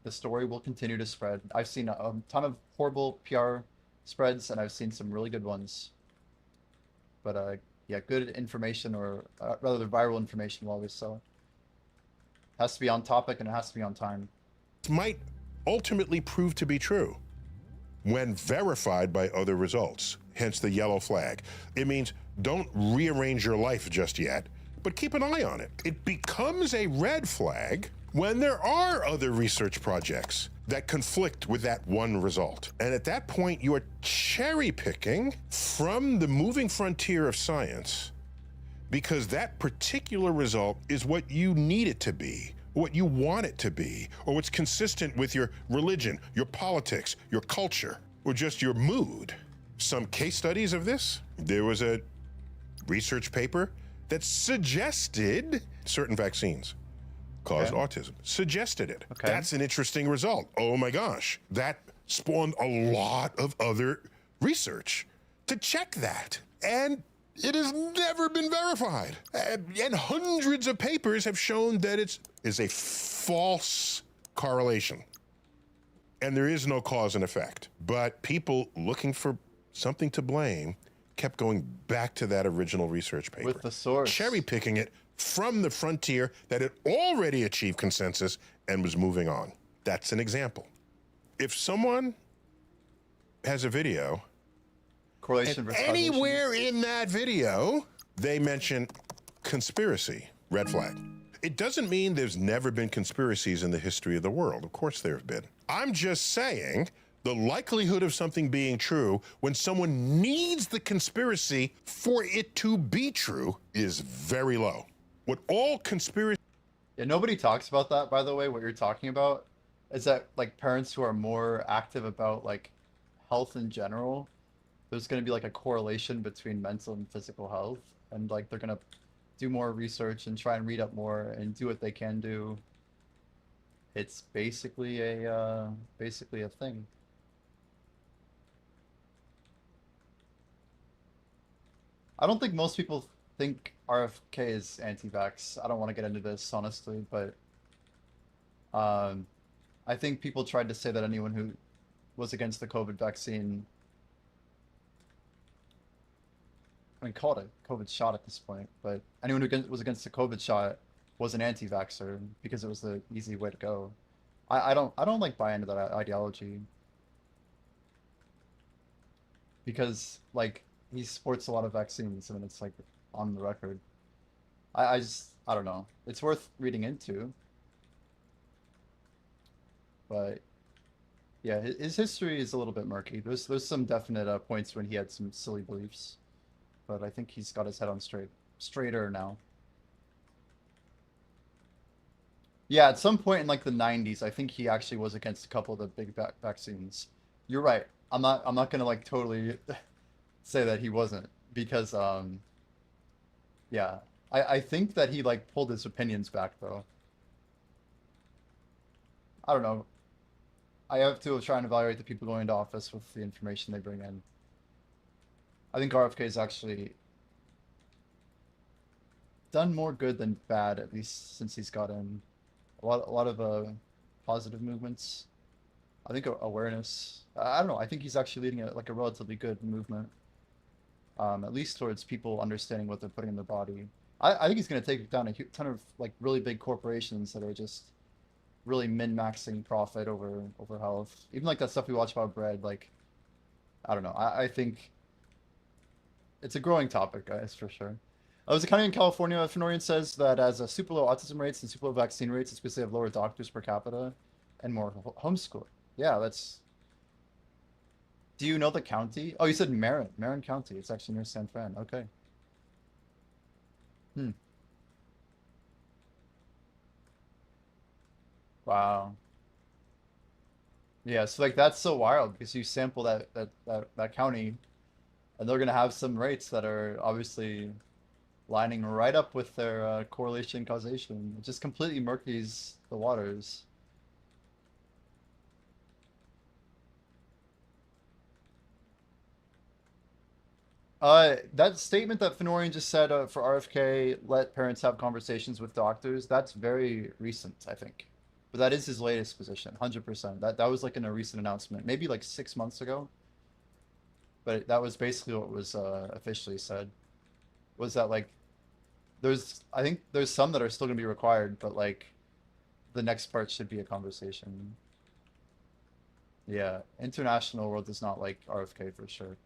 the story will continue to spread. I've seen a ton of horrible PR spreads, and I've seen some really good ones. But yeah, good information, or rather viral information, will always sell. Has to be on topic and it has to be on time. might ultimately prove to be true when verified by other results, hence the yellow flag. It means don't rearrange your life just yet, but keep an eye on it. It becomes a red flag when there are other research projects that conflict with that one result. And at that point, you are cherry picking from the moving frontier of science because that particular result is what you need it to be, what you want it to be, or what's consistent with your religion, your politics, your culture, or just your mood. Some case studies of this, there was a research paper that suggested certain vaccines caused autism, suggested it. Okay. That's an interesting result. Oh my gosh, that spawned a lot of other research to check that. And it has never been verified. And hundreds of papers have shown that it is a false correlation. And there is no cause and effect. But people looking for something to blame kept going back to that original research paper. With the source. Cherry picking it from the frontier that had already achieved consensus and was moving on. That's an example. If someone has a video, Correlation and versus causation. anywhere in that video, they mention conspiracy. red flag. It doesn't mean there's never been conspiracies in the history of the world. Of course there have been. I'm just saying the likelihood of something being true when someone needs the conspiracy for it to be true is very low. What all conspiracy... Yeah, nobody talks about that, by the way. What you're talking about is that like parents who are more active about like health in general, there's going to be like a correlation between mental and physical health, and like they're going to do more research and try and read up more and do what they can do. It's basically a thing. I don't think most people think RFK is anti-vax. I don't want to get into this honestly, but I think people tried to say that anyone who was against the COVID vaccine, I mean, call it a COVID shot at this point, but anyone who was against the COVID shot was an anti-vaxxer because it was the easy way to go. I don't like buy into that ideology because like he supports a lot of vaccines and it's like on the record. I don't know. It's worth reading into, but yeah, his history is a little bit murky. There's some definite points when he had some silly beliefs, but I think he's got his head on straighter now. Yeah, at some point in like the 90s, I think he actually was against a couple of the big vaccines. You're right. I'm not gonna like totally say that he wasn't because yeah, I think that he like pulled his opinions back though. I don't know. I have to try and evaluate the people going into office with the information they bring in. I think RFK has actually done more good than bad, at least since he's got in. A lot of positive movements. I think awareness. I don't know. I think he's actually leading like a relatively good movement, at least towards people understanding what they're putting in their body. I think he's going to take down a ton of like really big corporations that are just really min-maxing profit over health. Even like that stuff we watch about bread. Like, I don't know. I think it's a growing topic, guys, for sure. I was a county in California. Fenorian says that as a super low autism rates and super low vaccine rates, it's because they have lower doctors per capita and more homeschooling. Yeah, that's. Do you know the county? Oh, you said Marin County. It's actually near San Fran. Okay. Hmm. Wow. Yeah, so like that's so wild because you sample that county, and they're gonna have some rates that are obviously lining right up with their correlation causation. It just completely murkies the waters. That statement that Fenorian just said for RFK, let parents have conversations with doctors, that's very recent, I think. But that is his latest position, 100%. That was like in a recent announcement, maybe like 6 months ago. But that was basically what was officially said. Was that like I think there's some that are still gonna be required, but like the next part should be a conversation. Yeah, international world does not like RFK for sure.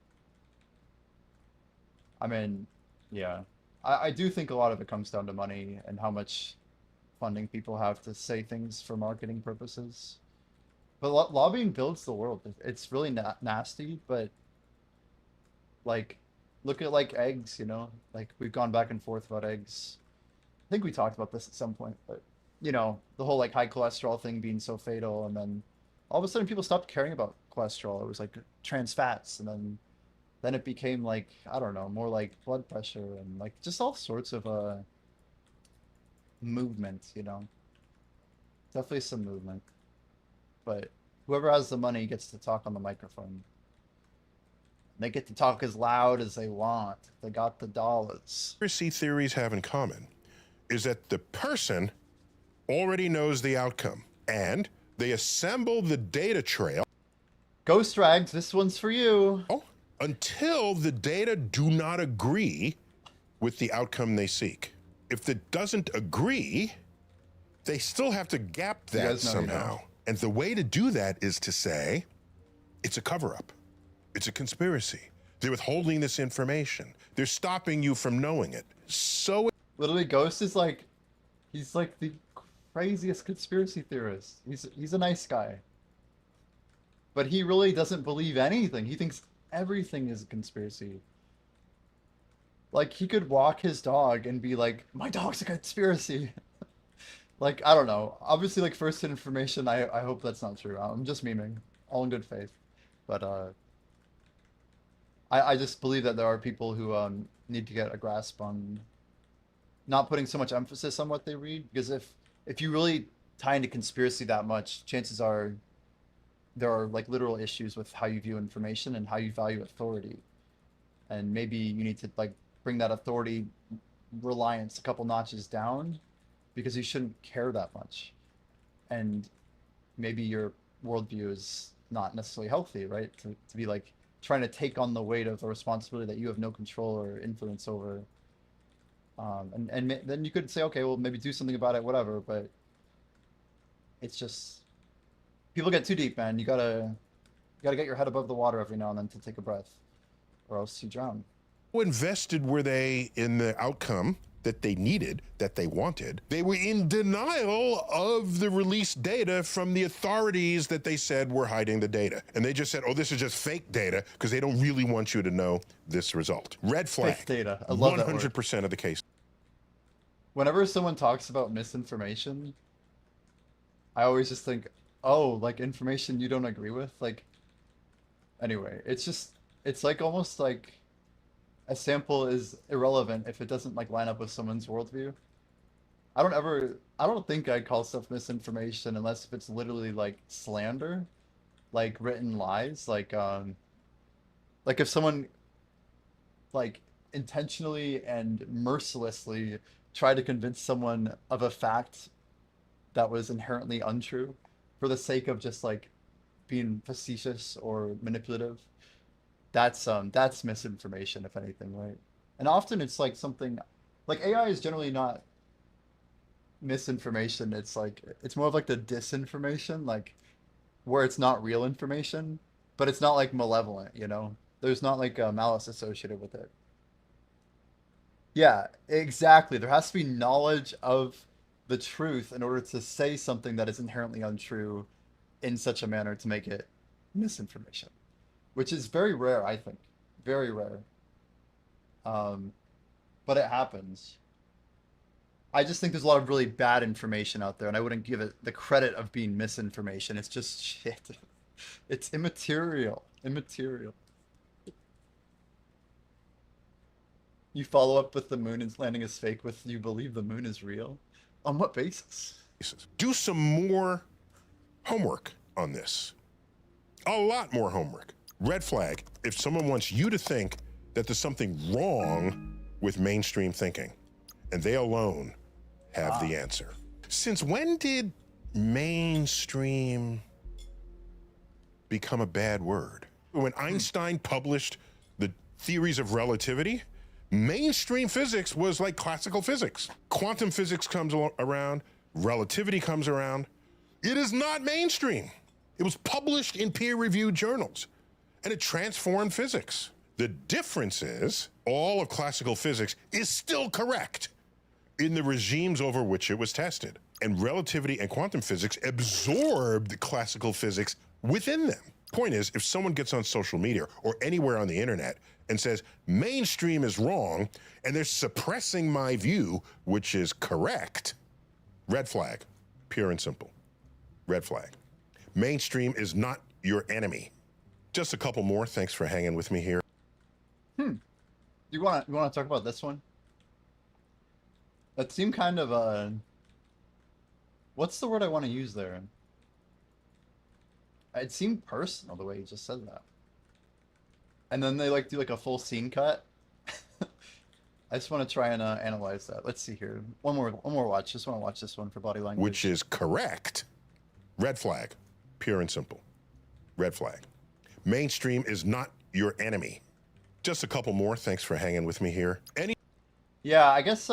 I mean, yeah, I do think a lot of it comes down to money and how much funding people have to say things for marketing purposes. But lobbying builds the world. It's really nasty, but like, look at like eggs, you know, like we've gone back and forth about eggs. I think we talked about this at some point, but you know, the whole like high cholesterol thing being so fatal, and then all of a sudden people stopped caring about cholesterol. It was like trans fats, and then it became like, I don't know, more like blood pressure and like just all sorts of movement, you know. Definitely some movement. But whoever has the money gets to talk on the microphone. They get to talk as loud as they want. They got the dollars. Conspiracy theories have in common is that the person already knows the outcome and they assemble the data trail. Ghost Rags, this one's for you. Until the data do not agree with the outcome they seek. If it doesn't agree, they still have to gap that somehow. And the way to do that is to say, it's a cover-up. It's a conspiracy. They're withholding this information. They're stopping you from knowing it. So literally, Ghost is like He's like the craziest conspiracy theorist. He's a nice guy, but he really doesn't believe anything. He thinks everything is a conspiracy. Like he could walk his dog and be like, "My dog's a conspiracy." Like I don't know. Obviously, like first information. I hope that's not true. I'm just memeing, all in good faith. But I just believe that there are people who need to get a grasp on not putting so much emphasis on what they read, because if you really tie into conspiracy that much, chances are there are like literal issues with how you view information and how you value authority, and maybe you need to like bring that authority reliance a couple notches down, because you shouldn't care that much, and maybe your worldview is not necessarily healthy, right? To be like trying to take on the weight of a responsibility that you have no control or influence over. And then you could say, okay, well, maybe do something about it, whatever. But it's just people get too deep, man. You gotta get your head above the water every now and then to take a breath, or else you drown. How invested were they in the outcome that they needed, that they wanted? They were in denial of the released data from the authorities that they said were hiding the data. And they just said, oh, this is just fake data, because they don't really want you to know this result. Red flag. Fake data. I love that word. 100% of the case. Whenever someone talks about misinformation, I always just think, oh, like information you don't agree with? Like, anyway, it's like almost like a sample is irrelevant if it doesn't like line up with someone's worldview. I don't think I'd call stuff misinformation unless if it's literally like slander, like written lies, like if someone like intentionally and mercilessly tried to convince someone of a fact that was inherently untrue for the sake of just like being facetious or manipulative. That's misinformation, if anything, right? And often it's like something like AI is generally not misinformation. It's like it's more of like the disinformation, like where it's not real information, but it's not like malevolent, you know? There's not like malice associated with it. Yeah, exactly. There has to be knowledge of the truth in order to say something that is inherently untrue in such a manner to make it misinformation, which is very rare, I think. Very rare. Um, but it happens. I just think there's a lot of really bad information out there, and I wouldn't give it the credit of being misinformation. It's just shit. It's immaterial. Immaterial. You follow up with the moon is landing is fake with you believe the moon is real? On what basis? Do some more homework on this. A lot more homework. Red flag, if someone wants you to think that there's something wrong with mainstream thinking, and they alone have the answer. Since when did mainstream become a bad word? When Einstein published the theories of relativity, mainstream physics was like classical physics. Quantum physics comes around, relativity comes around. It is not mainstream. It was published in peer-reviewed journals, and it transformed physics. The difference is all of classical physics is still correct in the regimes over which it was tested. And relativity and quantum physics absorbed classical physics within them. Point is, if someone gets on social media or anywhere on the internet and says, mainstream is wrong, and they're suppressing my view, which is correct, red flag, pure and simple. Red flag. Mainstream is not your enemy. Just a couple more. Thanks for hanging with me here. You wanna talk about this one? That seemed kind of what's the word I want to use there? It seemed personal the way you just said that. And then they like do like a full scene cut. I just want to try and analyze that. Let's see here. One more watch. Just want to watch this one for body language. Which is correct. Red flag. Pure and simple. Red flag. Mainstream is not your enemy. Just a couple more. Thanks for hanging with me here. Yeah, I guess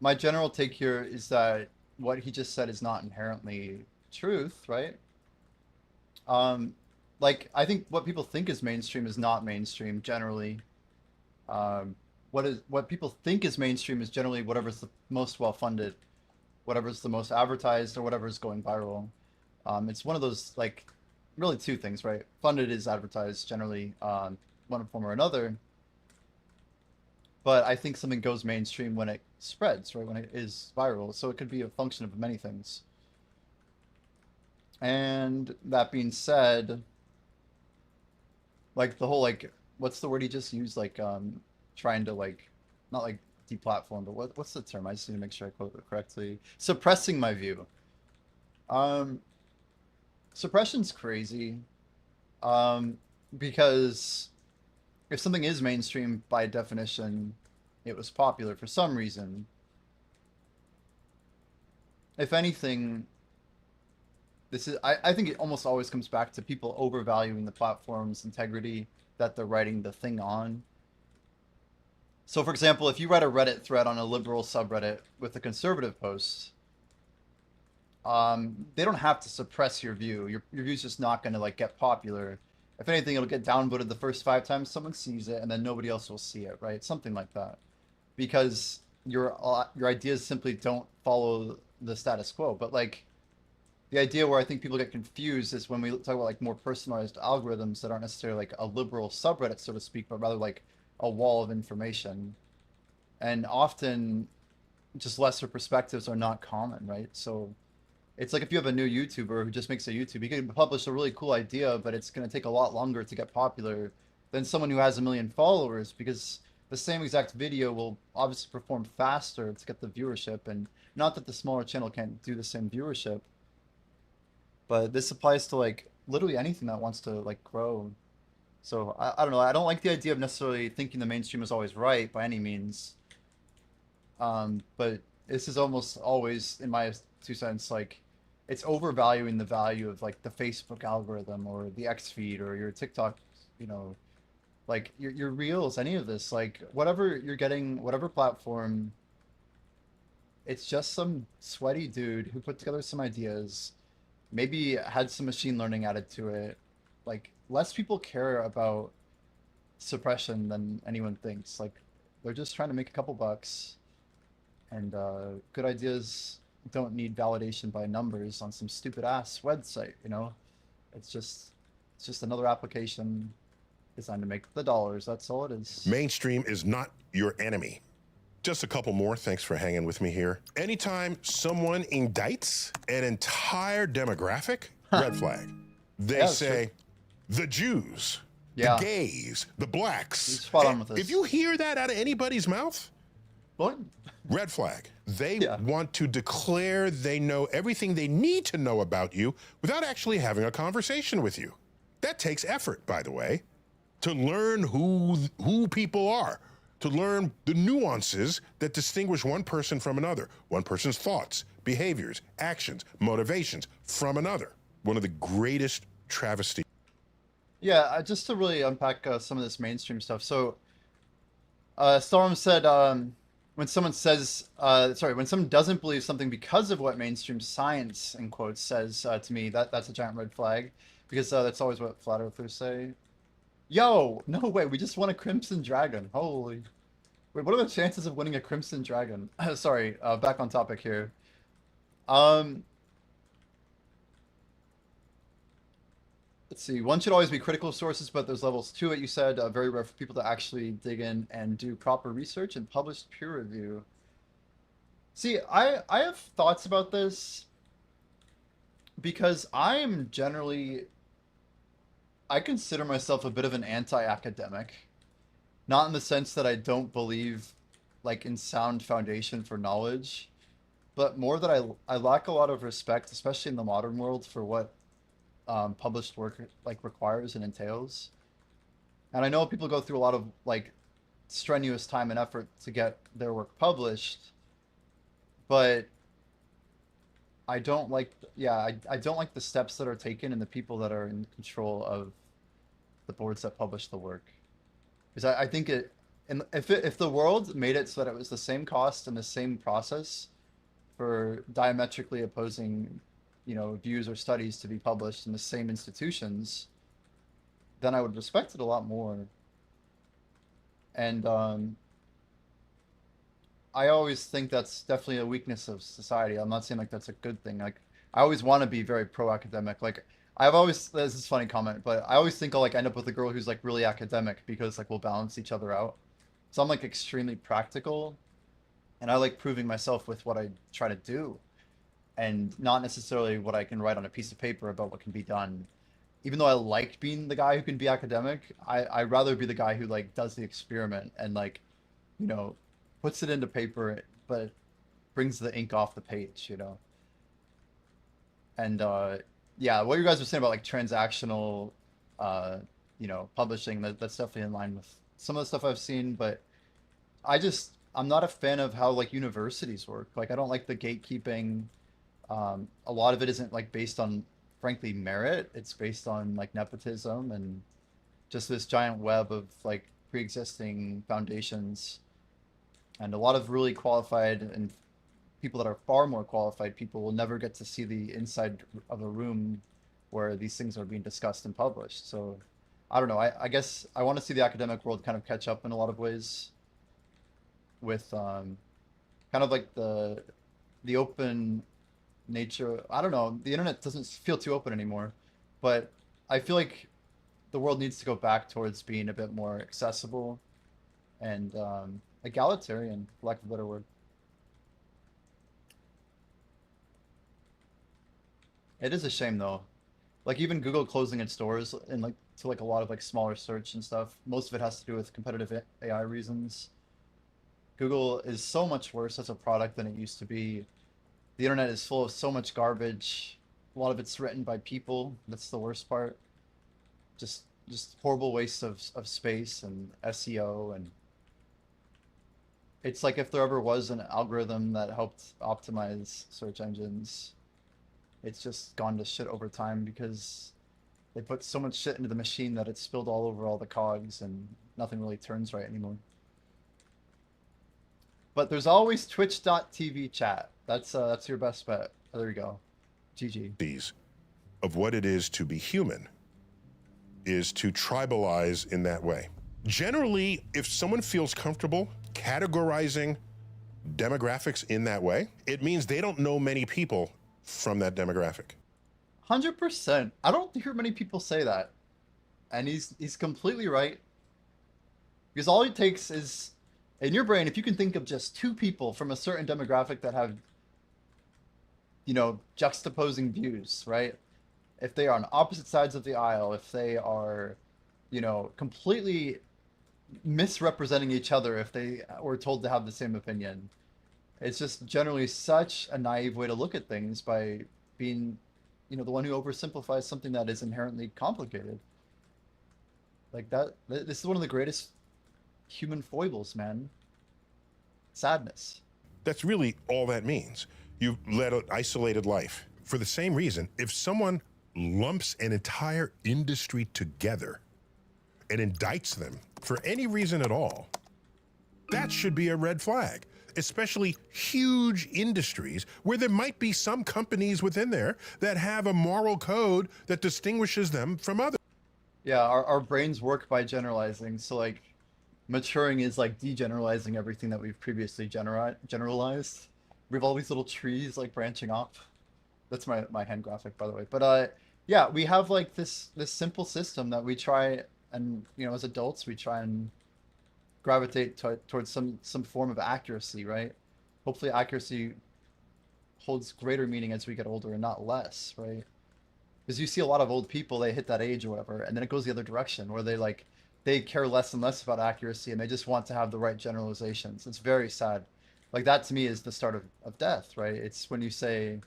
my general take here is that what he just said is not inherently truth, right? Like I think what people think is mainstream is not mainstream generally. What what people think is mainstream is generally whatever's the most well funded, whatever's the most advertised, or whatever's going viral. It's one of those like really two things, right? Funded is advertised generally on one form or another, but I think something goes mainstream when it spreads, right? When it is viral. So it could be a function of many things. And that being said, like the whole like what's the word he just used? Like trying to like not like deplatform, but what's the term? I just need to make sure I quote it correctly. Suppressing my view. Um Suppression's crazy. Because if something is mainstream by definition, it was popular for some reason. If anything, I think it almost always comes back to people overvaluing the platform's integrity that they're writing the thing on. So for example, if you write a Reddit thread on a liberal subreddit with a conservative post, they don't have to suppress your view. Your view's just not going to like get popular. If anything, it'll get downvoted the first 5 times someone sees it, and then nobody else will see it, right? Something like that, because your ideas simply don't follow the status quo. But like the idea where I think people get confused is when we talk about like more personalized algorithms that aren't necessarily like a liberal subreddit, so to speak, but rather like a wall of information. And often just lesser perspectives are not common, right? So it's like if you have a new YouTuber who just makes a YouTube, he can publish a really cool idea, but it's going to take a lot longer to get popular than someone who has 1 million followers, because the same exact video will obviously perform faster to get the viewership. And not that the smaller channel can't do the same viewership, but this applies to like literally anything that wants to like grow. So I don't know. I don't like the idea of necessarily thinking the mainstream is always right by any means. But this is almost always, in my 2 cents, like it's overvaluing the value of like the Facebook algorithm or the X feed or your TikTok, you know, like your reels, any of this, like whatever you're getting, whatever platform, it's just some sweaty dude who put together some ideas, maybe had some machine learning added to it. Like less people care about suppression than anyone thinks. Like they're just trying to make a couple bucks, and good ideas don't need validation by numbers on some stupid ass website, you know? It's just another application designed to make the dollars. That's all it is. Mainstream is not your enemy. Just a couple more. Thanks for hanging with me here. Anytime someone indicts an entire demographic, red flag. They Yeah, say the Jews, Yeah. the gays, the blacks. You're spot on with this. If you hear that out of anybody's mouth, What? red flag. They Yeah. want to declare they know everything they need to know about you without actually having a conversation with you. That takes effort, by the way, to learn who people are, to learn the nuances that distinguish one person from another, one person's thoughts, behaviors, actions, motivations from another. One of the greatest travesties. Yeah, just to really unpack some of this mainstream stuff. So, Storm said, when someone says, when someone doesn't believe something because of what mainstream science, in quotes, says to me, that's a giant red flag, because that's always what flat earthers say. Yo, no way, we just won a Crimson Dragon. Holy. Wait, what are the chances of winning a Crimson Dragon? Sorry, back on topic here. Let's see. One should always be critical of sources, but there's levels to it. You said very rare for people to actually dig in and do proper research and publish peer review. See, I have thoughts about this because I am generally, I consider myself a bit of an anti-academic, not in the sense that I don't believe like in sound foundation for knowledge, but more that I lack a lot of respect, especially in the modern world, for what published work like requires and entails. And I know people go through a lot of like strenuous time and effort to get their work published, but I don't like, yeah, I don't like the steps that are taken and the people that are in control of the boards that publish the work. Because I think it, and if the world made it so that it was the same cost and the same process for diametrically opposing, you know, views or studies to be published in the same institutions, then I would respect it a lot more. And I always think that's definitely a weakness of society. I'm not saying like that's a good thing. Like I always want to be very pro-academic. Like I've always, this is a funny comment, but I always think I'll like end up with a girl who's like really academic because like we'll balance each other out. So I'm like extremely practical, and I like proving myself with what I try to do, and not necessarily what I can write on a piece of paper about what can be done. Even though I like being the guy who can be academic, I'd rather be the guy who like does the experiment and like, you know, puts it into paper, but brings the ink off the page, you know. And yeah, what you guys were saying about like transactional, uh, you know, publishing, that's definitely in line with some of the stuff I've seen, but I'm not a fan of how like universities work. Like I don't like the gatekeeping. A lot of it isn't like based on, frankly, merit. It's based on like nepotism and just this giant web of like pre-existing foundations, and a lot of really qualified and people that are far more qualified people will never get to see the inside of a room where these things are being discussed and published. So I don't know. I guess I want to see the academic world kind of catch up in a lot of ways with kind of like the open nature. I don't know. The internet doesn't feel too open anymore, but I feel like the world needs to go back towards being a bit more accessible and egalitarian, for lack of a better word. It is a shame though. Like even Google closing its doors and like to like a lot of like smaller search and stuff. Most of it has to do with competitive AI reasons. Google is so much worse as a product than it used to be. The internet is full of so much garbage. A lot of it's written by people. That's the worst part. Just horrible waste of space and SEO, and it's like if there ever was an algorithm that helped optimize search engines, it's just gone to shit over time because they put so much shit into the machine that it's spilled all over all the cogs and nothing really turns right anymore. But there's always twitch.tv chat. That's your best bet. Oh, there you go. GG. These of what it is to be human is to tribalize in that way. Generally, if someone feels comfortable categorizing demographics in that way, it means they don't know many people from that demographic. 100%. I don't hear many people say that. And he's completely right. Because all it takes is, in your brain, if you can think of just two people from a certain demographic that have, you know, juxtaposing views, right? If they are on opposite sides of the aisle, if they are, you know, completely misrepresenting each other, if they were told to have the same opinion. It's just generally such a naive way to look at things by being, you know, the one who oversimplifies something that is inherently complicated. Like that, this is one of the greatest human foibles, man. Sadness. That's really all that means. You've led an isolated life. For the same reason, if someone lumps an entire industry together and indicts them for any reason at all, that should be a red flag, especially huge industries where there might be some companies within there that have a moral code that distinguishes them from others. Yeah, our brains work by generalizing. So like maturing is like degeneralizing everything that we've previously generalized. We have all these little trees like branching off. That's my hand graphic, by the way. But yeah, we have like this simple system that we try, and you know, as adults we try and gravitate towards some form of accuracy, right? Hopefully accuracy holds greater meaning as we get older and not less, right? Because you see a lot of old people, they hit that age or whatever, and then it goes the other direction where they care less and less about accuracy and they just want to have the right generalizations. It's very sad. Like that to me is the start of death, right? It's when you say,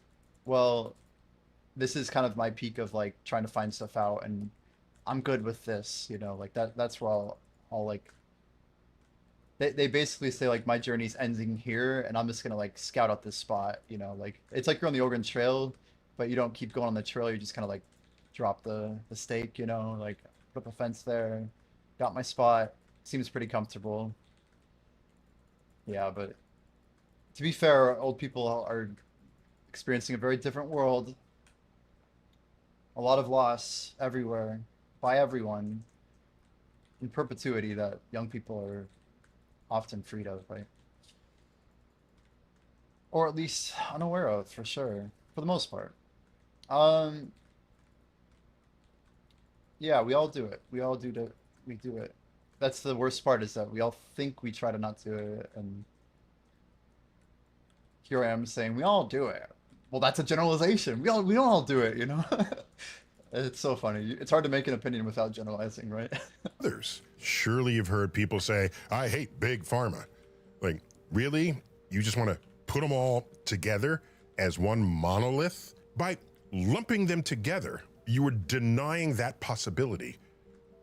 well, this is kind of my peak of like trying to find stuff out and I'm good with this, you know, like that's where I'll like they basically say like my journey's ending here and I'm just gonna like scout out this spot, you know, like it's like you're on the Oregon Trail, but you don't keep going on the trail, you just kind of like drop the stake, you know, like put up a fence there, got my spot, seems pretty comfortable. Yeah, but to be fair, old people are experiencing a very different world, a lot of loss everywhere by everyone in perpetuity that young people are often freed of, right? or at least unaware of, for sure, for the most part. Um, yeah, we all do it. We do it. That's the worst part is that we all think we try to not do it, and here I am saying we all do it. Well, that's a generalization. We don't all do it, you know? It's so funny. It's hard to make an opinion without generalizing, right? Others. Surely you've heard people say, I hate big pharma. Like, really? You just want to put them all together as one monolith? By lumping them together, you are denying that possibility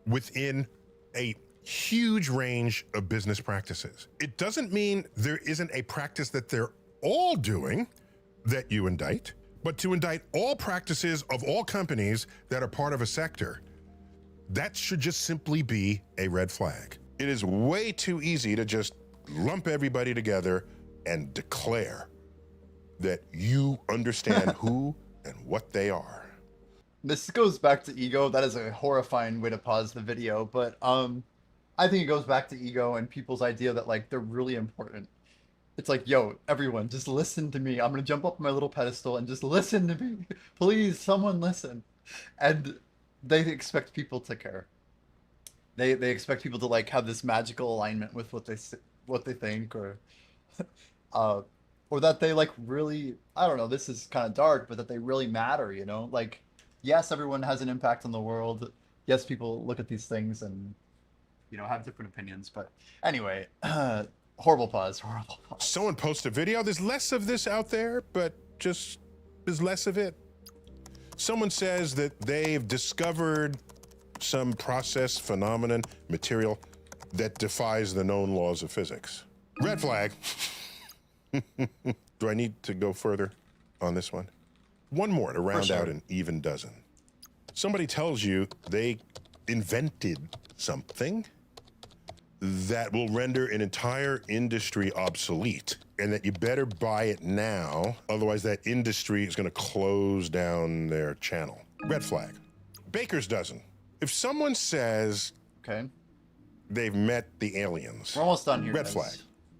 within a huge range of business practices. It doesn't mean there isn't a practice that they're all doing that you indict, but to indict all practices of all companies that are part of a sector, that should just simply be a red flag. It is way too easy to just lump everybody together and declare that you understand who and what they are. This goes back to ego. That is a horrifying way to pause the video, but I think it goes back to ego and people's idea that like they're really important. It's like, yo, everyone, just listen to me. I'm gonna jump up on my little pedestal and just listen to me. Please, someone listen. And they expect people to care. They expect people to like have this magical alignment with what they think, or that they like really, I don't know, this is kind of dark, but that they really matter, you know? Like, yes, everyone has an impact on the world. Yes, people look at these things and, you know, have different opinions. But anyway, horrible pause. Someone posts a video. There's less of this out there, but just there's less of it. Someone says that they've discovered some process, phenomenon, material that defies the known laws of physics. Red flag. Do I need to go further on this one? One more to round out an even dozen. Somebody tells you they invented something that will render an entire industry obsolete and that you better buy it now, otherwise that industry is going to close down their channel. Red flag. Baker's dozen. If someone says Okay. they've met the aliens, We're almost done here. red guys. flag.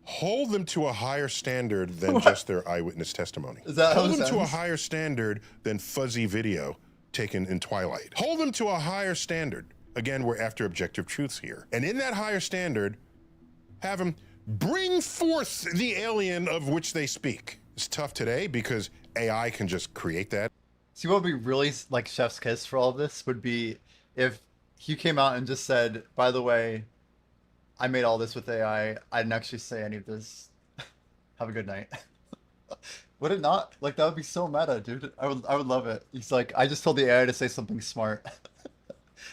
Hold them to a higher standard than just their eyewitness testimony. Is that how Hold this them to a ends? higher standard than fuzzy video taken in Twilight. Hold them to a higher standard. Again, we're after objective truths here. And in that higher standard, have them bring forth the alien of which they speak. It's tough today because AI can just create that. See, what would be really like chef's kiss for all of this would be if he came out and just said, by the way, I made all this with AI. I didn't actually say any of this. Have a good night. Would it not? Like, that would be so meta, dude. I would love it. He's like, I just told the AI to say something smart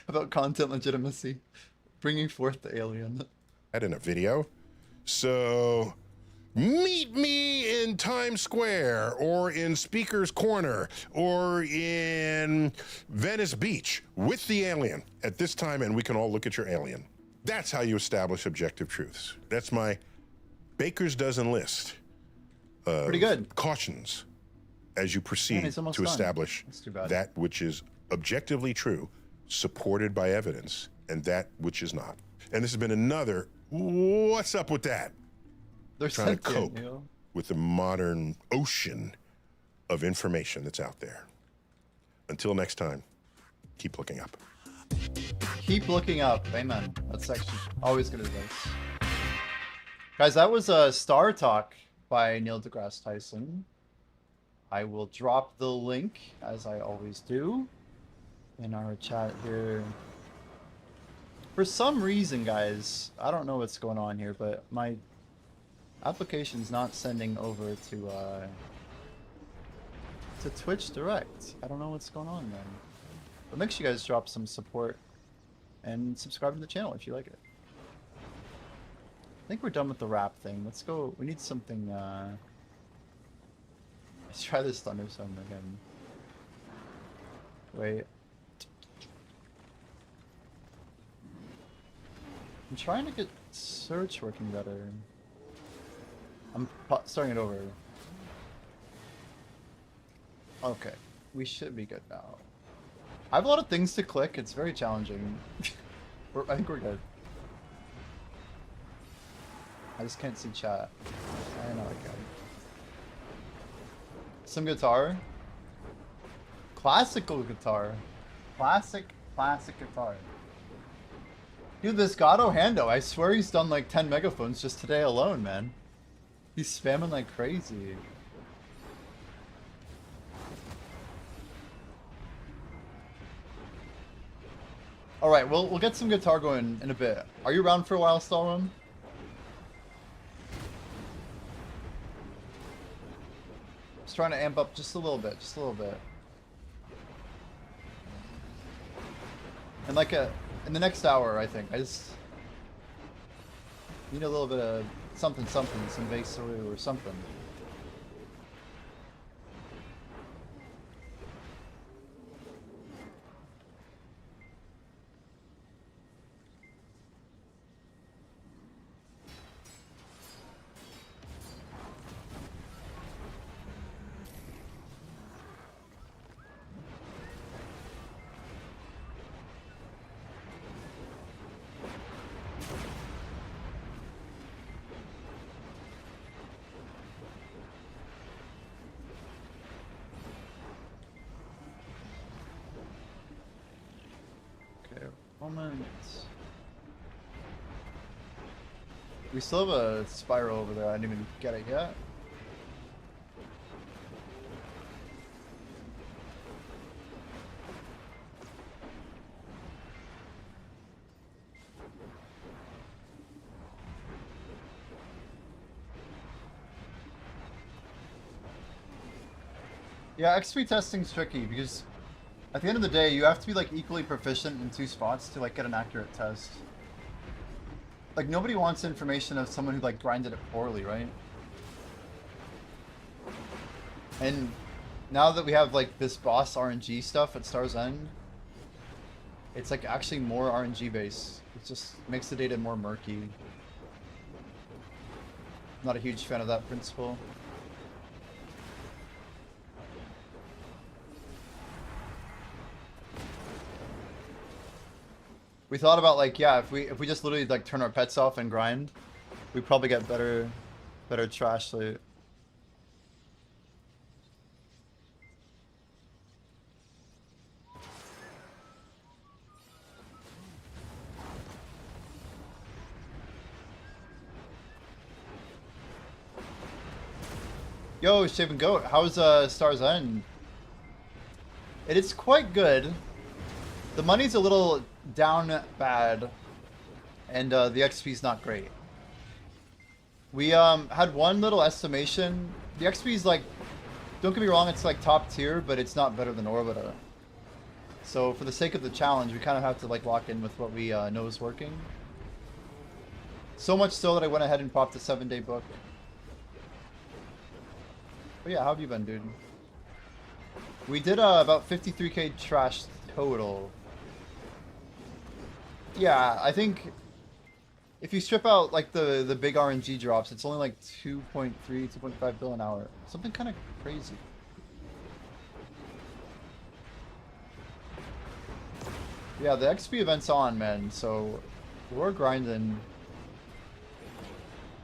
about content legitimacy, bringing forth the alien. In a video. So meet me in Times Square or in Speaker's Corner or in Venice Beach with the alien at this time, and we can all look at your alien. That's how you establish objective truths. That's my Baker's dozen list of Pretty good. cautions as you proceed he's almost to done. establish That's too bad. that which is objectively true, supported by evidence, and that which is not. And this has been another, what's up with that? They're Trying to sentient, cope you know? with the modern ocean of information that's out there. Until next time, keep looking up. Keep looking up. Amen. That's actually always good advice. Guys, that was a Star Talk by Neil deGrasse Tyson. I will drop the link, as I always do, in our chat here. For some reason, guys, I don't know what's going on here, but my application's not sending over to Twitch Direct. I don't know what's going on, man. But make sure you guys drop some support and subscribe to the channel if you like it. I think we're done with the rap thing. Let's go. We need something. Let's try this thunderstorm again. Wait. I'm trying to get search working better. I'm starting it over. Okay. We should be good now. I have a lot of things to click. It's very challenging. I think we're good. I just can't see chat. I know I can. Some guitar. Classical guitar. Classic guitar. Dude, this Gato Hando, I swear he's done like 10 megaphones just today alone, man. He's spamming like crazy. Alright, we'll get some guitar going in a bit. Are you around for a while, Stalrum? Just trying to amp up just a little bit, just a little bit. And like in the next hour, I think. I just need a little bit of something, some bass or something. Moments. We still have a spiral over there. I didn't even get it yet. Yeah, XP testing's tricky because at the end of the day, you have to be like equally proficient in 2 spots to like get an accurate test. Like nobody wants information of someone who like grinded it poorly, right? And now that we have like this boss RNG stuff at Star's End, it's like actually more RNG based. It just makes the data more murky. Not a huge fan of that principle. We thought about like, yeah, if we just literally like turn our pets off and grind, we probably get better trash loot. Yo, Shaven Goat, how's Star's End? It is quite good. The money's a little down bad, and the XP's not great. We had one little estimation. The XP's like, don't get me wrong, it's like top tier, but it's not better than Orbita. So for the sake of the challenge, we kind of have to like lock in with what we know is working. So much so that I went ahead and popped a 7-day book. But yeah, how have you been, dude? We did about 53k trash total. Yeah, I think if you strip out like the big RNG drops, it's only like 2.3, 2.5 bill an hour. Something kind of crazy. Yeah, the XP event's on, man, so we're grinding.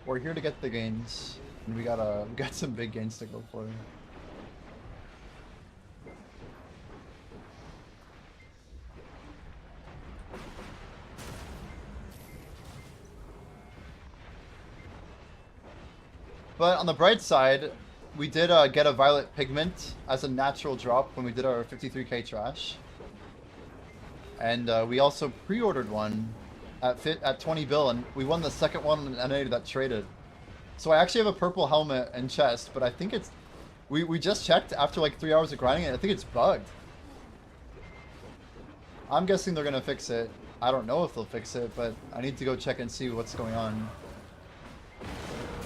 We're here to get the gains, and we got some big gains to go for. But on the bright side, we did get a violet pigment as a natural drop when we did our 53k trash. And we also pre-ordered one at 20 bill, and we won the second one in NA that traded. So I actually have a purple helmet and chest, but I think it's... We just checked after like 3 hours of grinding it. I think it's bugged. I'm guessing they're going to fix it. I don't know if they'll fix it, but I need to go check and see what's going on.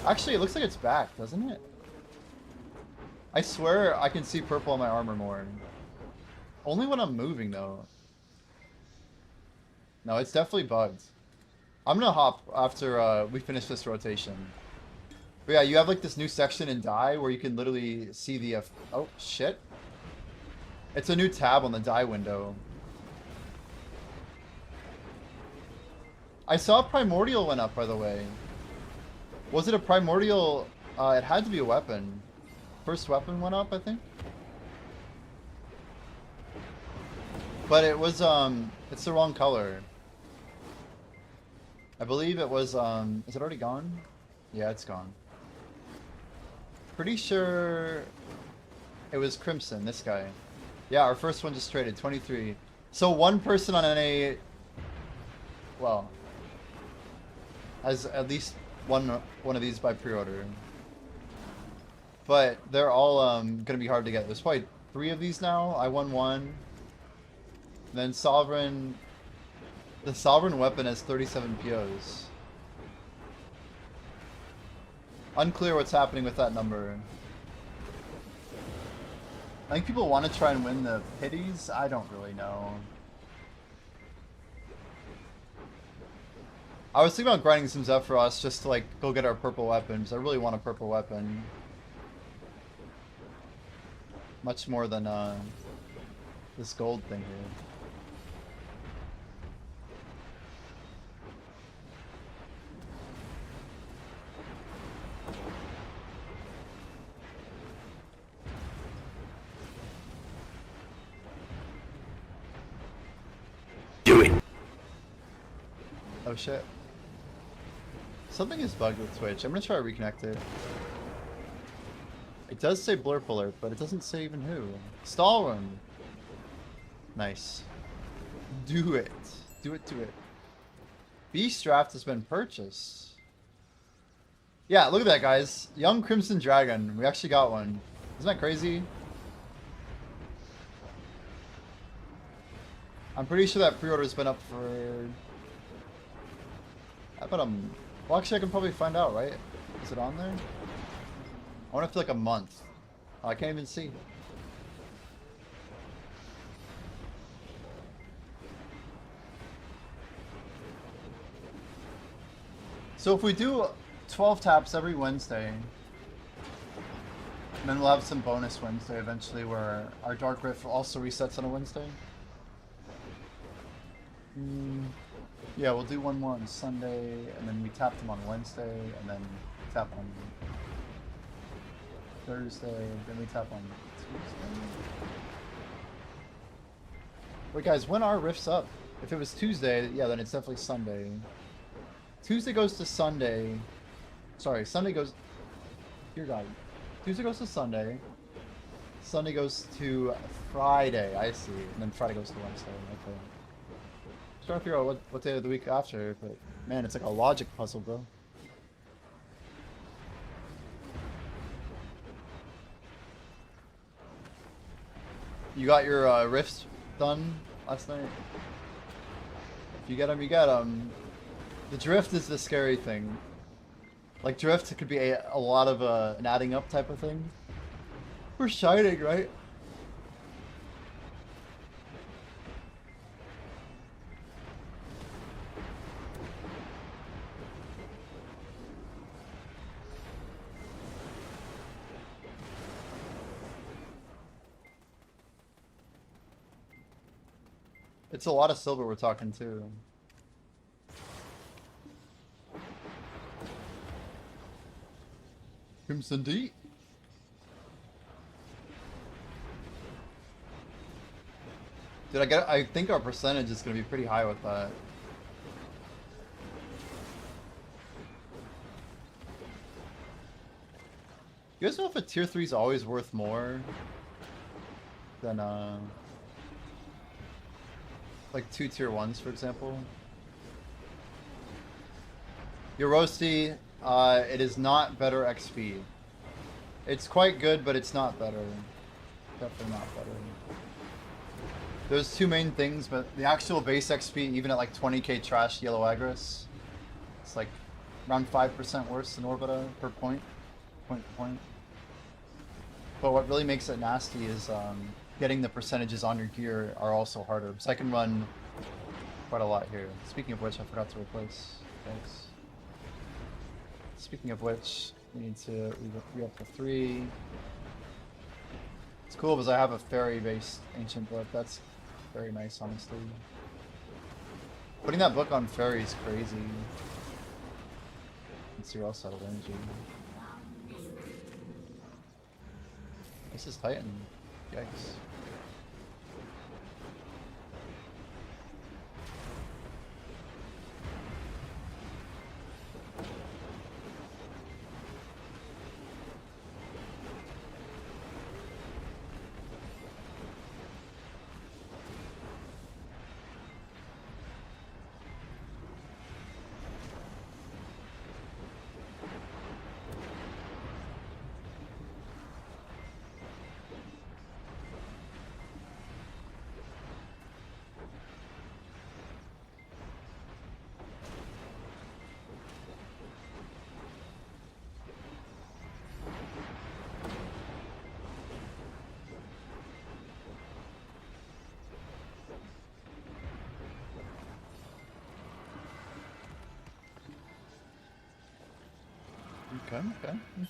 Actually, it looks like it's back, doesn't it? I swear I can see purple on my armor more. Only when I'm moving, though. No, it's definitely bugged. I'm gonna hop after we finish this rotation. But yeah, you have like this new section in die where you can literally see the... oh, shit. It's a new tab on the die window. I saw Primordial went up, by the way. Was it a Primordial? It had to be a weapon. First weapon went up, I think. But it was, it's the wrong color. I believe it was, is it already gone? Yeah, it's gone. Pretty sure it was Crimson, this guy. Yeah, our first one just traded, 23. So one person on NA, well, has at least one of these by pre-order. But they're all gonna be hard to get. There's probably 3 of these now. I won 1. Then Sovereign, the Sovereign weapon has 37 POs. Unclear what's happening with that number. I think people want to try and win the pities. I don't really know. I was thinking about grinding some Zephyros just to like go get our purple weapons. I really want a purple weapon. Much more than this gold thing here. Do it. Oh shit. Something is bugged with Twitch. I'm gonna try to reconnect it. It does say blurp alert, but it doesn't say even who. Stallrun. Nice. Do it. Do it to it. Beast Draft has been purchased. Yeah, look at that, guys. Young Crimson Dragon. We actually got one. Isn't that crazy? I'm pretty sure that pre-order's been up for... I bet well, actually, I can probably find out, right? Is it on there? I want to feel like a month. Oh, I can't even see. So if we do 12 taps every Wednesday, and then we'll have some bonus Wednesday eventually where our Dark Rift also resets on a Wednesday. Yeah, we'll do one more on Sunday, and then we tap them on Wednesday, and then tap on Thursday, then we tap on Tuesday. Wait, guys, when are Rifts up? If it was Tuesday, yeah, then it's definitely Sunday. Tuesday goes to Sunday. Sorry, Sunday goes... Dear God. Tuesday goes to Sunday. Sunday goes to Friday, I see. And then Friday goes to Wednesday, okay. Trying to figure out what day of the week after, but man, it's like a logic puzzle, bro. You got your rifts done last night? If you get them, you get them. The drift is the scary thing. Like drift could be a lot of an adding up type of thing. We're shining, right? It's a lot of silver we're talking too. Crimson D. Dude, I think our percentage is gonna be pretty high with that. You guys know if a tier 3 is always worth more than like 2 tier 1s, for example? Your Roasty, it is not better XP. It's quite good, but it's not better. Definitely not better. There's 2 main things, but the actual base XP, even at like 20k trash yellow Agris, it's like around 5% worse than Orbita per point. Point to point. But what really makes it nasty is getting the percentages on your gear are also harder. So I can run quite a lot here. Speaking of which, I forgot to replace. Thanks. Speaking of which, we need to re-up to 3. It's cool because I have a fairy-based ancient book. That's very nice, honestly. Putting that book on fairy is crazy. Let's see who else out of energy. This is Titan. Yikes.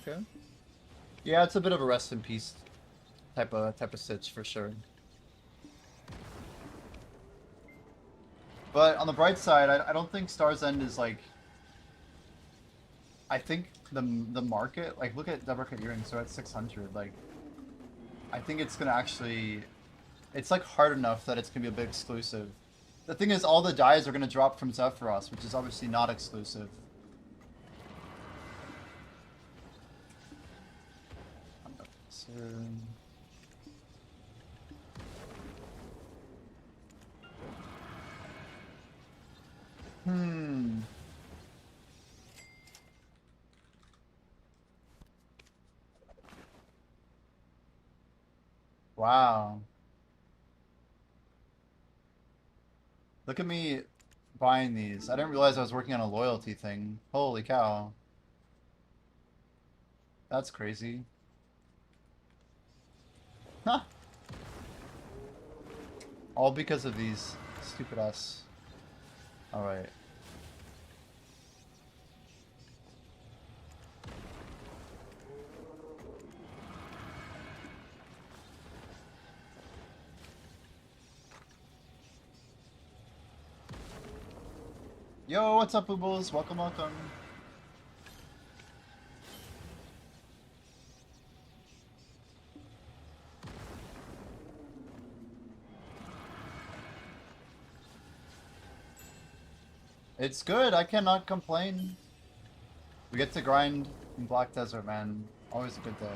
Okay. Yeah, it's a bit of a rest in peace type of sitch for sure. But on the bright side, I don't think Star's End is like. I think the market, like, look at Duplicate Earrings, so at 600, like, I think it's gonna actually, it's like hard enough that it's gonna be a bit exclusive. The thing is, all the dyes are gonna drop from Zephyros, which is obviously not exclusive. Hmm. Wow. Look at me buying these. I didn't realize I was working on a loyalty thing. Holy cow. That's crazy. Huh. All because of these stupid ass. Alright. Yo, what's up, Boobles? Welcome, welcome. It's good. I cannot complain. We get to grind in Black Desert, man. Always a good day.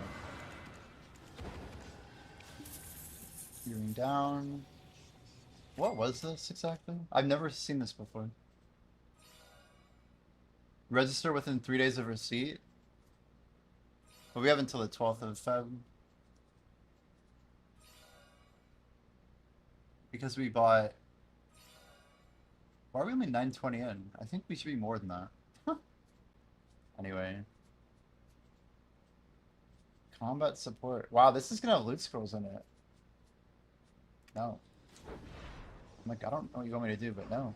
Gearing down. What was this exactly? I've never seen this before. Register within 3 days of receipt. But we have until the 12th of Feb. Because we bought... Why are we only 920 in? I think we should be more than that. Anyway. Combat support. Wow, this is gonna have loot scrolls in it. No. I'm like, I don't know what you want me to do, but no.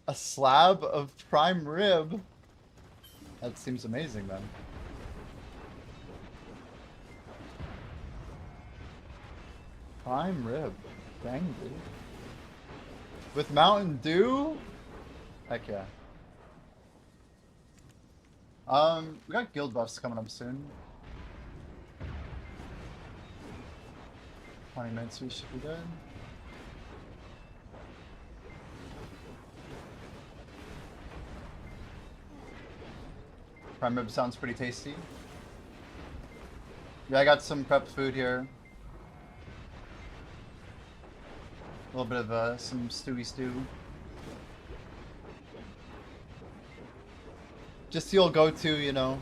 A slab of prime rib? That seems amazing, then. Prime rib. Dang, dude. With Mountain Dew? Heck yeah. We got guild buffs coming up soon. 20 minutes we should be good. Prime rib sounds pretty tasty. Yeah, I got some prepped food here. A little bit of some stewy stew. Just the old go-to, you know.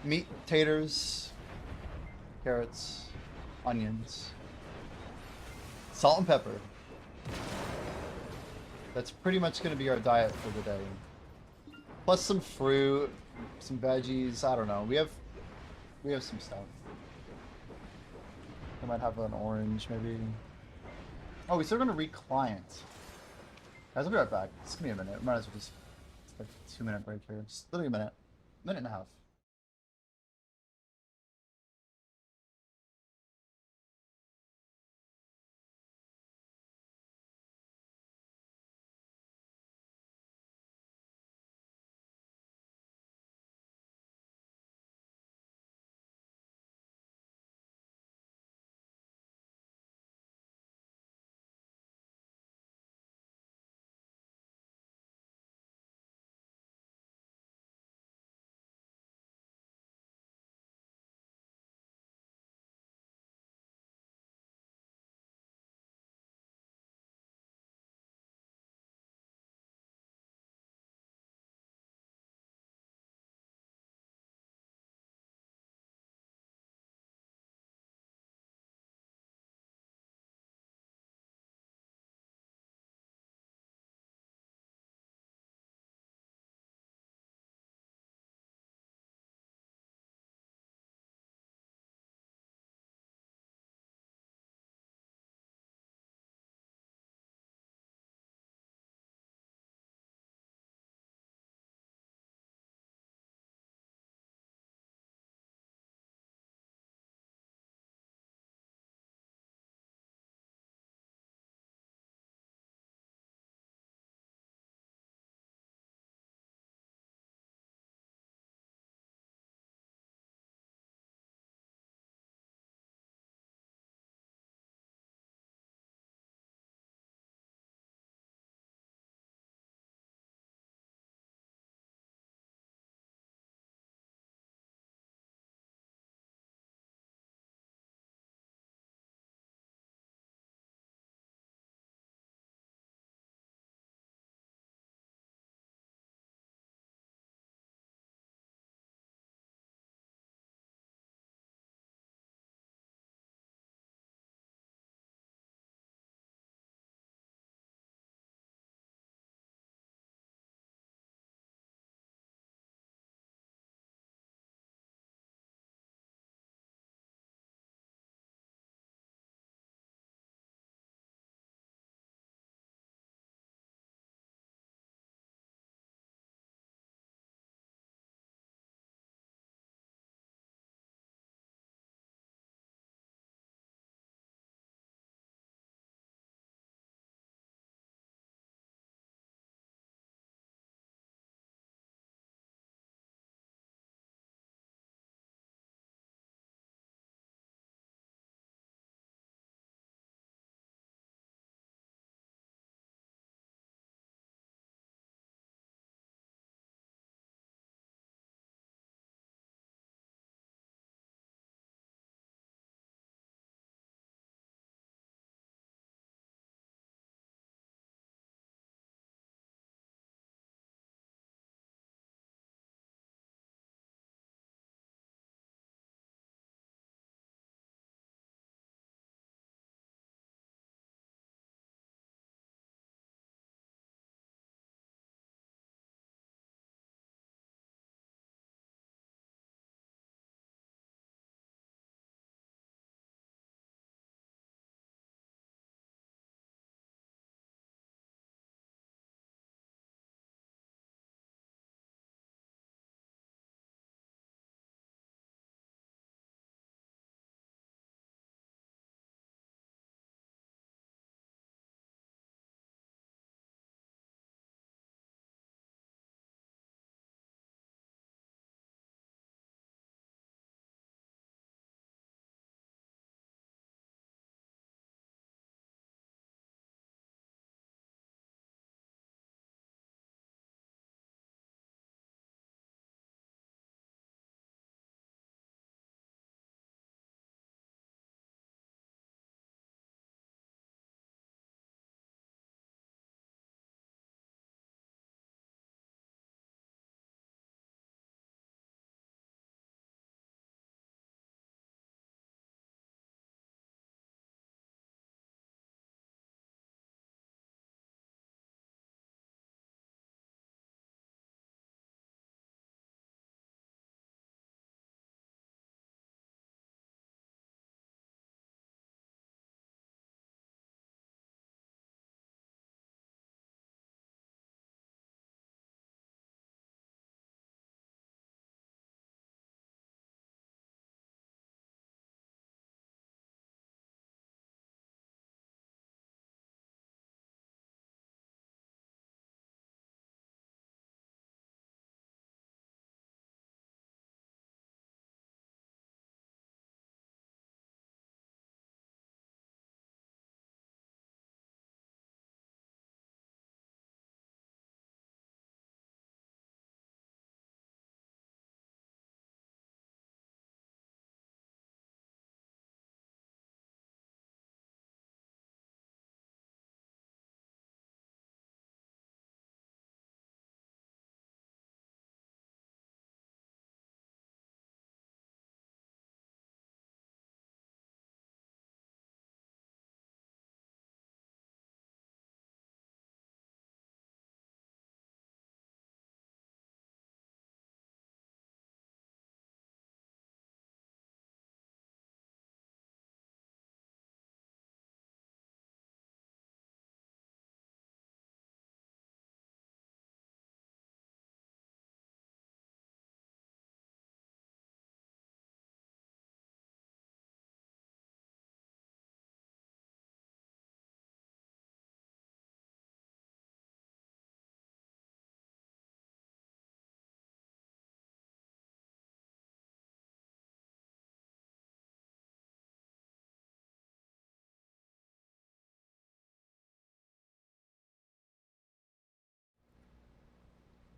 Meat, taters, carrots, onions, salt and pepper. That's pretty much going to be our diet for the day. Plus some fruit, some veggies. I don't know. We have some stuff. I might have an orange, maybe. Oh, we still going to read client. Guys, I'll be right back. Just give me a minute. Might as well just take a 2-minute break here. Just literally a minute. Minute and a half.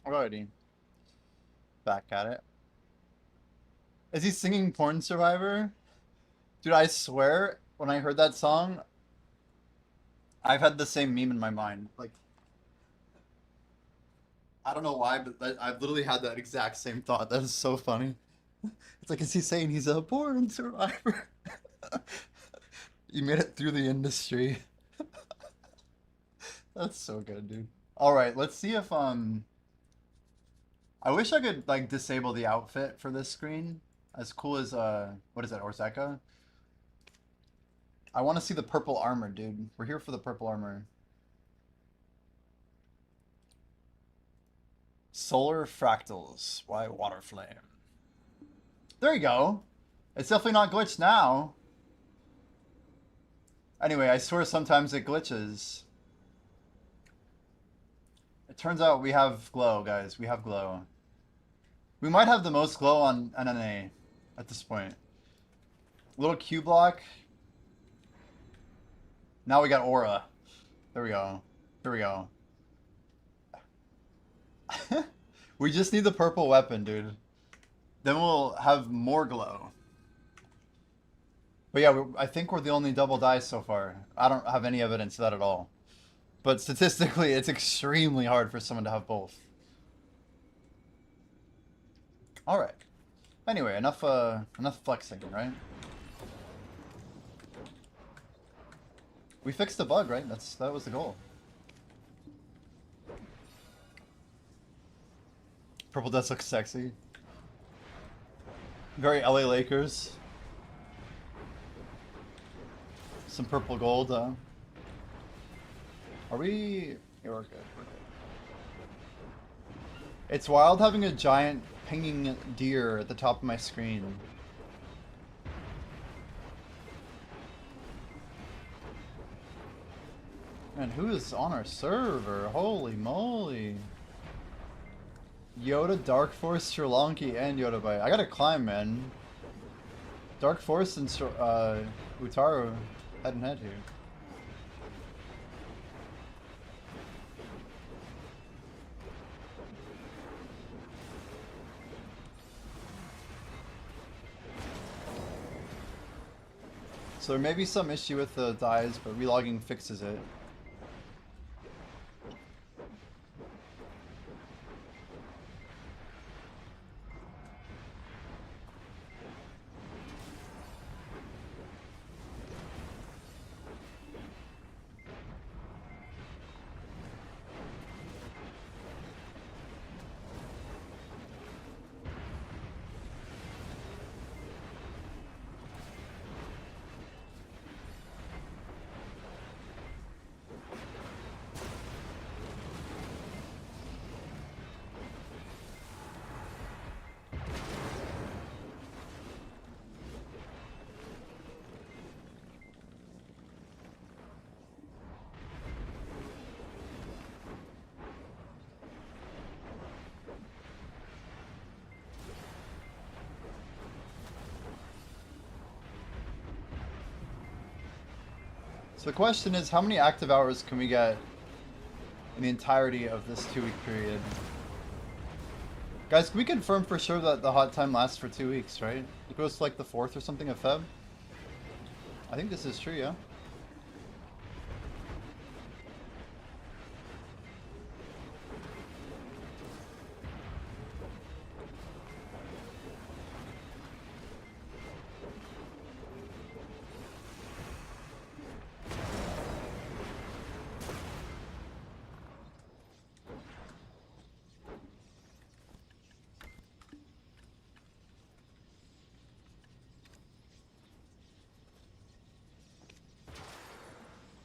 Alrighty. Back at it. Is he singing Porn Survivor? Dude, I swear, when I heard that song, I've had the same meme in my mind. Like, I don't know why, but I've literally had that exact same thought. That is so funny. It's like, is he saying he's a porn survivor? You made it through the industry. That's so good, dude. All right, let's see if I wish I could like disable the outfit for this screen. As cool as what is that, Orzeka? I want to see the purple armor, dude. We're here for the purple armor. Solar fractals. Why water flame? There you go. It's definitely not glitched now. Anyway, I swear sometimes it glitches. It turns out we have glow, guys. We have glow. We might have the most glow on NNA at this point. Little Q block. Now we got aura. There we go. Here we go. We just need the purple weapon, dude. Then we'll have more glow. But yeah, I think we're the only double dice so far. I don't have any evidence of that at all. But statistically, it's extremely hard for someone to have both. Alright. Anyway, enough flexing, right? We fixed the bug, right? That was the goal. Purple does look sexy. Very LA Lakers. Some purple gold, Are we... Yeah, we're good. We're good. It's wild having a giant pinging deer at the top of my screen. Man, who is on our server? Holy moly. Yoda, Dark Force, Sri Lanka, and Yoda Bite. I gotta climb, man. Dark Force and Utaru head and head here. So there may be some issue with the dies, but relogging fixes it. So the question is, how many active hours can we get in the entirety of this 2-week period? Guys, can we confirm for sure that the hot time lasts for 2 weeks, right? It goes to like the 4th or something of Feb? I think this is true, yeah?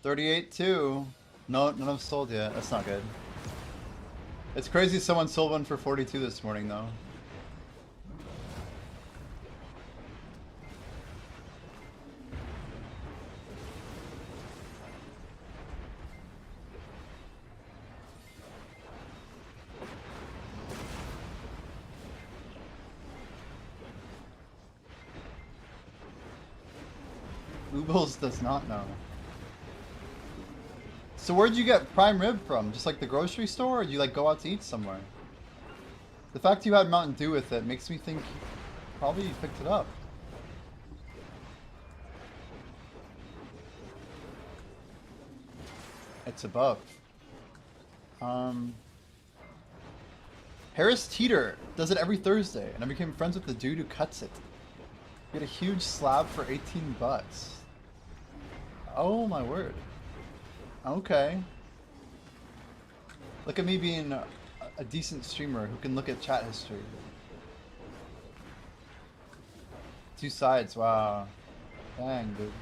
$38.2. No, none of them sold yet. That's not good. It's crazy someone sold one for 42 this morning, though. Oobles does not know. So where'd you get prime rib from? Just like the grocery store, or did you like go out to eat somewhere? The fact you had Mountain Dew with it makes me think probably you picked it up. It's above. Harris Teeter does it every Thursday, and I became friends with the dude who cuts it. Get a huge slab for 18 bucks. Oh my word. Okay. Look at me being a decent streamer who can look at chat history. 2 sides, wow. Dang, dude.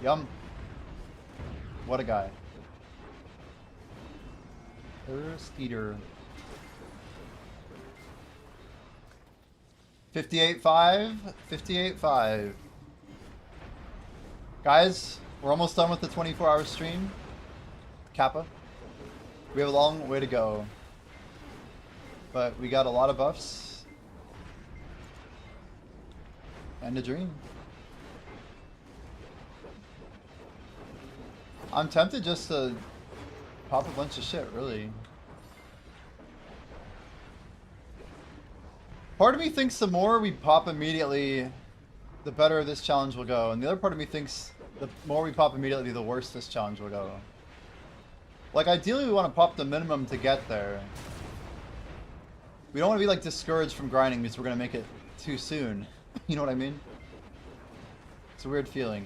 Yum. What a guy. Skeeter. 58.5. 58.5. Guys, we're almost done with the 24-hour stream. Kappa. We have a long way to go. But we got a lot of buffs. And a dream. I'm tempted just to pop a bunch of shit, really. Part of me thinks the more we pop immediately, the better this challenge will go. And the other part of me thinks the more we pop immediately, the worse this challenge will go. Like, ideally we want to pop the minimum to get there. We don't want to be, like, discouraged from grinding because we're going to make it too soon. You know what I mean? It's a weird feeling.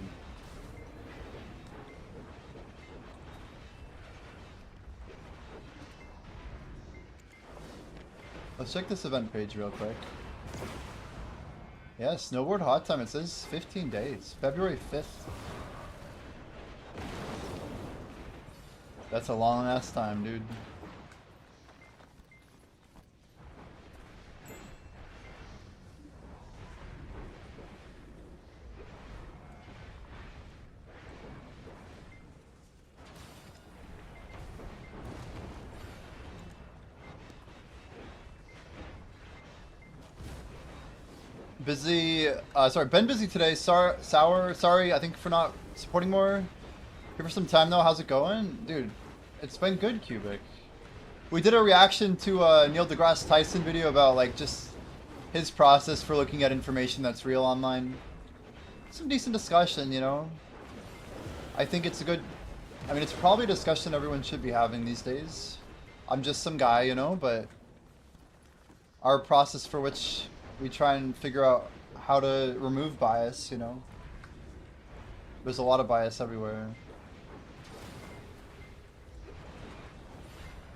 Let's check this event page real quick. Yeah, snowboard hot time. It says 15 days. February 5th. That's a long ass time, dude. Busy, sorry, been busy today. Sorry, I think for not supporting more. Here for some time though. How's it going? Dude, it's been good, Cubic. We did a reaction to Neil deGrasse Tyson video about like just his process for looking at information that's real online. Some decent discussion, you know. I think it's a good, I mean, it's probably a discussion everyone should be having these days. I'm just some guy, you know, but our process for which we try and figure out how to remove bias, you know. There's a lot of bias everywhere.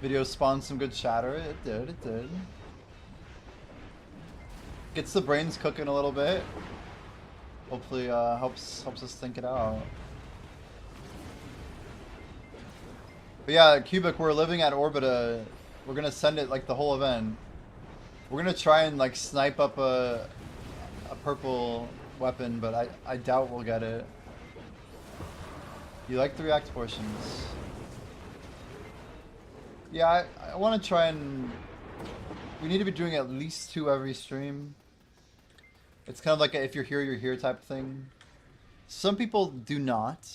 Video spawned some good chatter. It did. Gets the brains cooking a little bit. Hopefully helps us think it out. But yeah, Cubic, we're living at Orbita. We're gonna send it like the whole event. We're gonna try and like snipe up a purple weapon, but I doubt we'll get it. You like the react portions? Yeah, I want to try and... We need to be doing at least 2 every stream. It's kind of like a if you're here type of thing. Some people do not.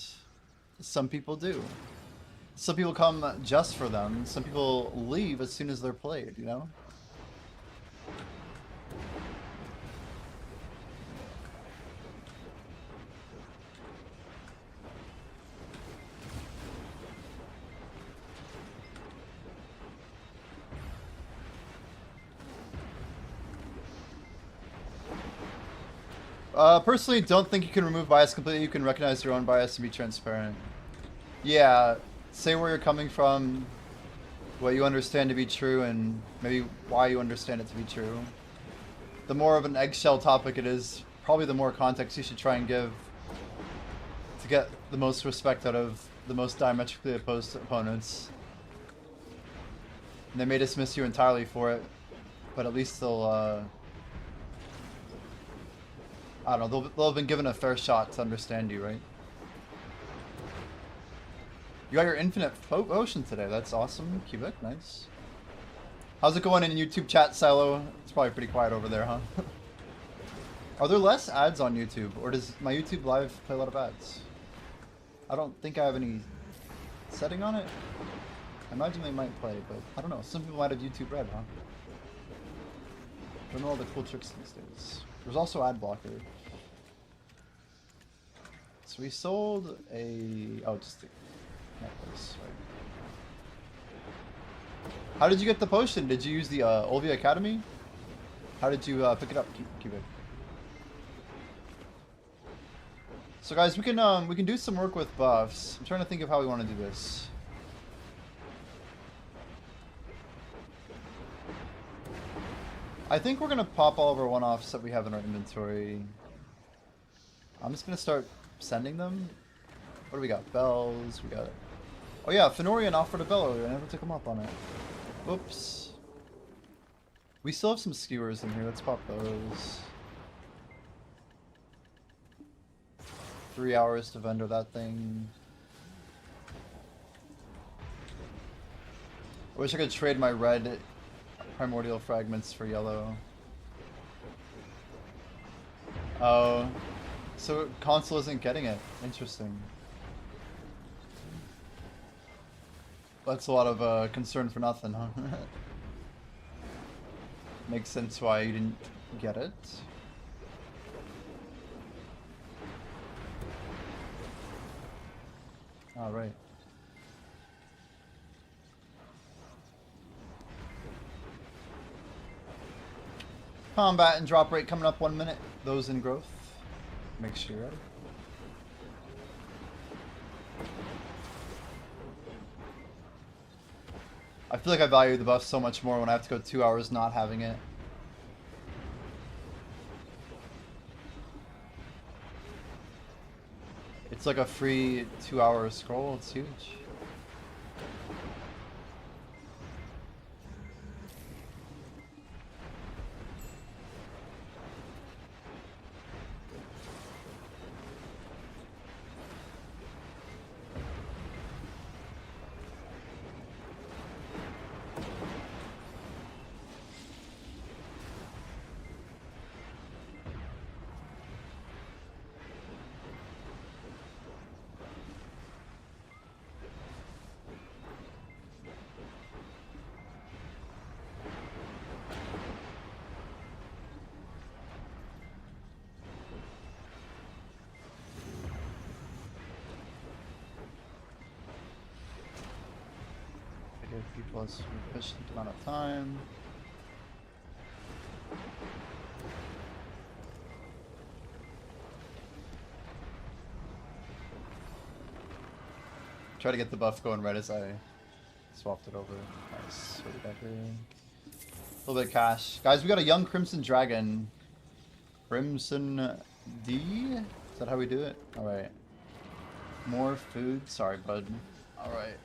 Some people do. Some people come just for them. Some people leave as soon as they're played, you know? Personally, don't think you can remove bias completely. You can recognize your own bias and be transparent. Yeah, say where you're coming from, what you understand to be true, and maybe why you understand it to be true. The more of an eggshell topic it is, probably the more context you should try and give to get the most respect out of the most diametrically opposed opponents. And they may dismiss you entirely for it, but at least they'll, I don't know, they'll have been given a fair shot to understand you, right? You got your infinite potion today. That's awesome, Cubic. Nice. How's it going in YouTube chat, Silo? It's probably pretty quiet over there, huh? Are there less ads on YouTube, or does my YouTube Live play a lot of ads? I don't think I have any setting on it. I imagine they might play, but I don't know. Some people might have YouTube Red, huh? Don't know all the cool tricks these days. There's also ad blocker. So we sold a... Oh, just a necklace, right? How did you get the potion? Did you use the LV Academy? How did you pick it up? Keep it. So guys, we can do some work with buffs. I'm trying to think of how we want to do this. I think we're gonna pop all of our one-offs that we have in our inventory. I'm just gonna start sending them. What do we got? Bells. We got. Oh yeah, Fenorian offered a bell earlier. I never took him up on it. Whoops. We still have some skewers in here. Let's pop those. 3 hours to vendor that thing. I wish I could trade my red primordial fragments for yellow. Oh. So console isn't getting it. Interesting. That's a lot of concern for nothing, huh? Makes sense why you didn't get it. Alright. Combat and drop rate coming up 1 minute. Those in growth. Make sure you're ready. I feel like I value the buff so much more when I have to go 2 hours not having it. It's like a free 2-hour scroll. It's huge. Plus efficient amount of time. Try to get the buff going right as I swapped it over. Nice. What do we got here? A little bit of cash. Guys, we got a young Crimson Dragon. Crimson D? Is that how we do it? Alright. More food. Sorry, bud. Alright.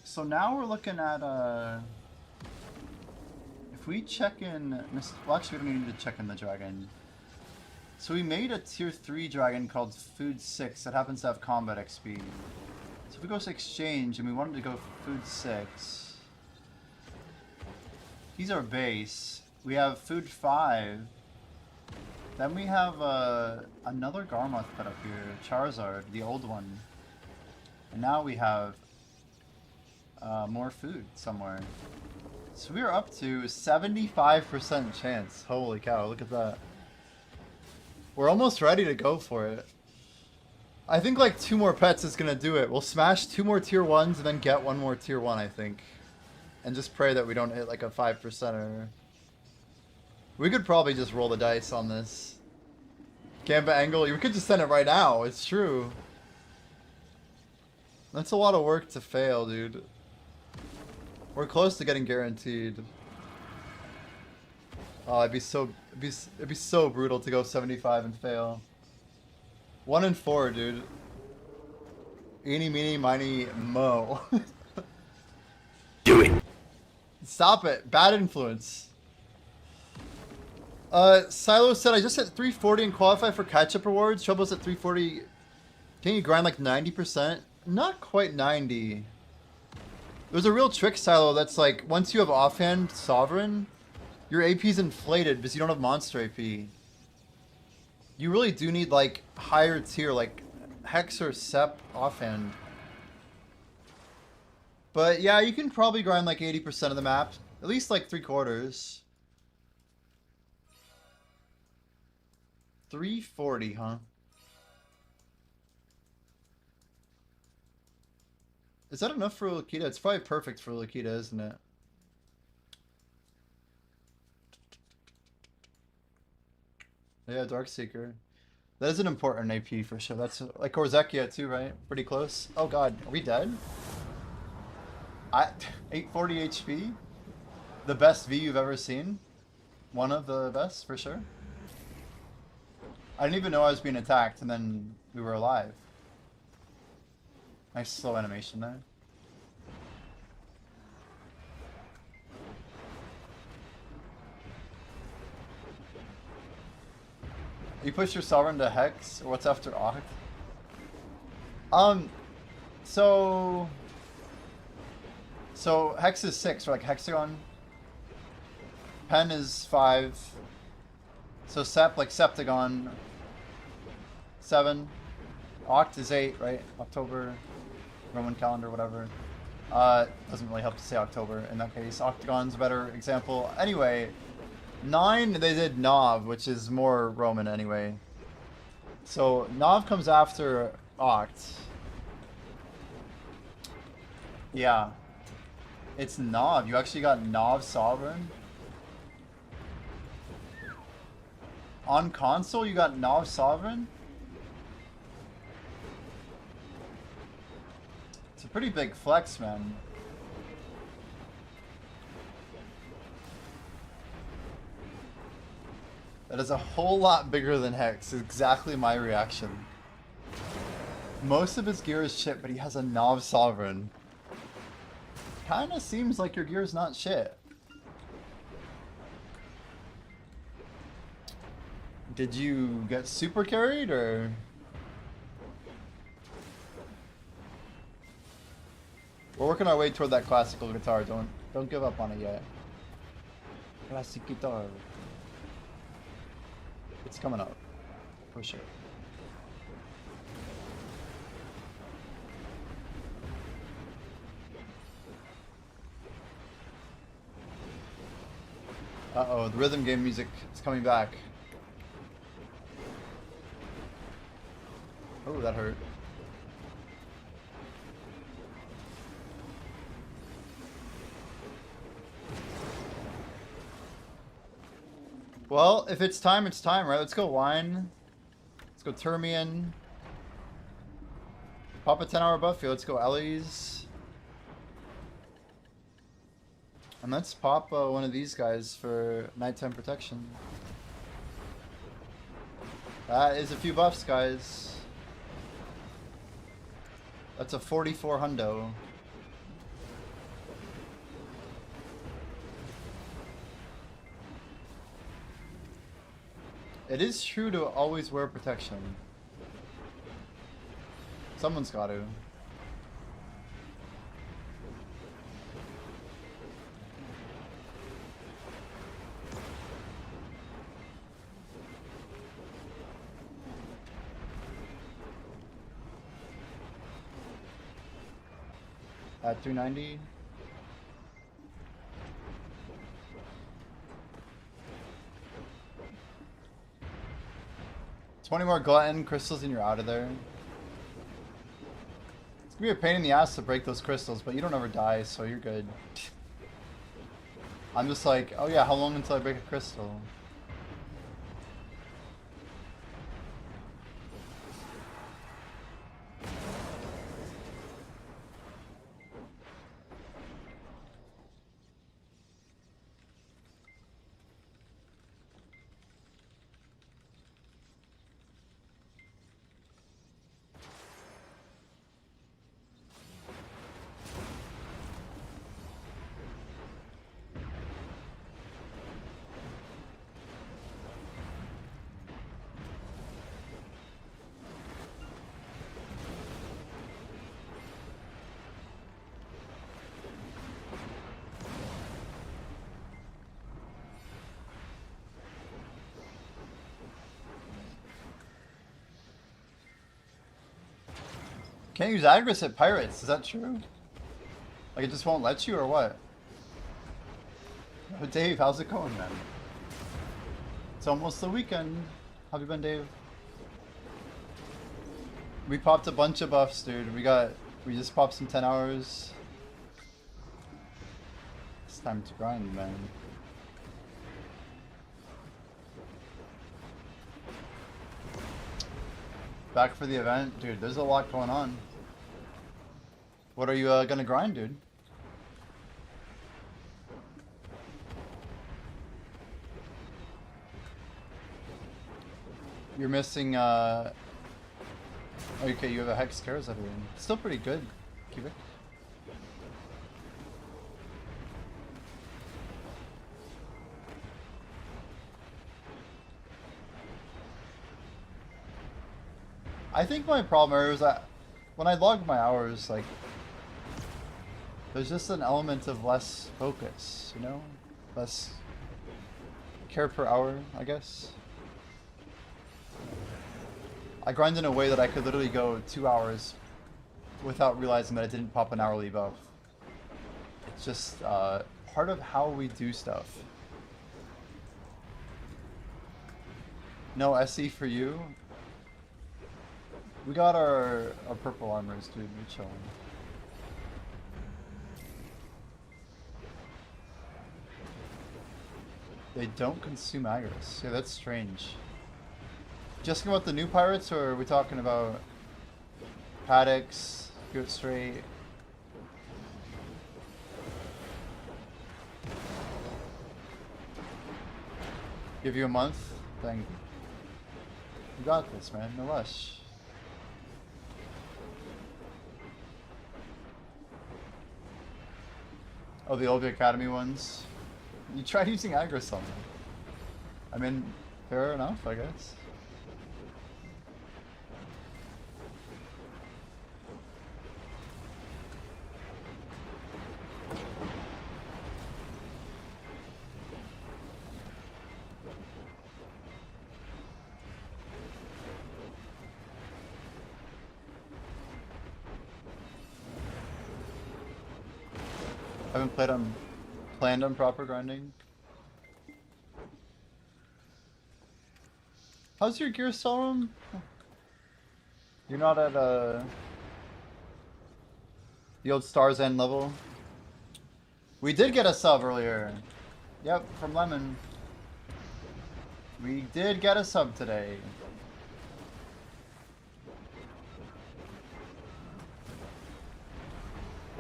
So now we're looking at, if we check in, well actually we don't even need to check in the dragon. So we made a tier 3 dragon called Food 6 that happens to have combat XP. So if we go to exchange and we wanted to go Food 6, he's our base. We have Food 5. Then we have another Garmoth put up here, Charizard, the old one. And now we have more food somewhere. So we are up to 75% chance. Holy cow, look at that. We're almost ready to go for it. I think like 2 more pets is gonna do it. We'll smash 2 more tier 1s and then get 1 more tier 1, I think. And just pray that we don't hit like a 5%er. We could probably just roll the dice on this. Gambit angle, we could just send it right now, it's true. That's a lot of work to fail, dude. We're close to getting guaranteed. Oh, it'd be so brutal to go 75 and fail. 1 in 4, dude. Eeny, meeny, miny, mo. Do it. Stop it. Bad influence. Silo said, I just hit 340 and qualify for catch-up rewards. Trouble's at 340. Can you grind like 90%? Not quite 90. There's a real trick, Silo, that's like, once you have offhand Sovereign, your AP's inflated because you don't have monster AP. You really do need like higher tier, like Hex or Sep offhand. But yeah, you can probably grind like 80% of the map. At least like 3/4. 340, huh? Is that enough for Lakita? It's probably perfect for Lakita, isn't it? Yeah, Darkseeker. That is an important AP for sure. That's like Korzekia too, right? Pretty close. Oh god, are we dead? 840 HP? The best V you've ever seen? One of the best, for sure. I didn't even know I was being attacked, and then we were alive. Nice slow animation there. You push your Sovereign to Hex, or what's after Oct? So Hex is 6, for like Hexagon. Pen is 5. So Sep, like Septagon, 7. Oct is 8, right? October, Roman calendar, whatever. Doesn't really help to say October in that case. Octagon's a better example. Anyway, 9, they did Nov, which is more Roman anyway. So Nov comes after Oct. Yeah. It's Nov. You actually got Nov Sovereign. On console, you got Nov Sovereign? It's a pretty big flex, man. That is a whole lot bigger than Hex. Exactly my reaction. Most of his gear is shit, but he has a Nov Sovereign. Kinda seems like your gear's not shit. Did you get super carried, or? We're working our way toward that classical guitar. Don't give up on it yet. Classic guitar. It's coming up, for sure. Uh-oh, the rhythm game music is coming back. Oh, that hurt. Well, if it's time, it's time, right? Let's go wine. Let's go Termian. Pop a 10-hour buffy. Let's go Ellie's. And let's pop one of these guys for nighttime protection. That is a few buffs, guys. That's a 44 hundo. It is true to always wear protection. Someone's got to. At 290. $20 more glutton crystals and you're out of there. It's gonna be a pain in the ass to break those crystals, but you don't ever die, so you're good. I'm just like, oh yeah, how long until I break a crystal? Can't use Agris at Pirates, is that true? Like it just won't let you or what? Oh, Dave, how's it going, man? It's almost the weekend. How have you been, Dave? We popped a bunch of buffs, dude. We just popped some 10 hours. It's time to grind, man. Back for the event, dude. There's a lot going on. What are you gonna grind, dude? You're missing, okay, you have a Hex Cares everyone. Still pretty good, Cubic. I think my problem is that when I log my hours, like, there's just an element of less focus, you know? Less care per hour, I guess. I grind in a way that I could literally go 2 hours without realizing that I didn't pop an hourly buff. It's just part of how we do stuff. No SE for you? We got our purple armors, dude. We're chilling. They don't consume aggros. Yeah, that's strange. Just about the new pirates, or are we talking about Paddocks, Good Straight? Give you a month? Thank you. You got this, man. No rush. Oh, the LV Academy ones? You tried using aggros on them. I mean, fair enough, I guess. I haven't planned on proper grinding. How's your gear storm? You're not at the old Stars End level. We did get a sub earlier. Yep, from Lemon. We did get a sub today.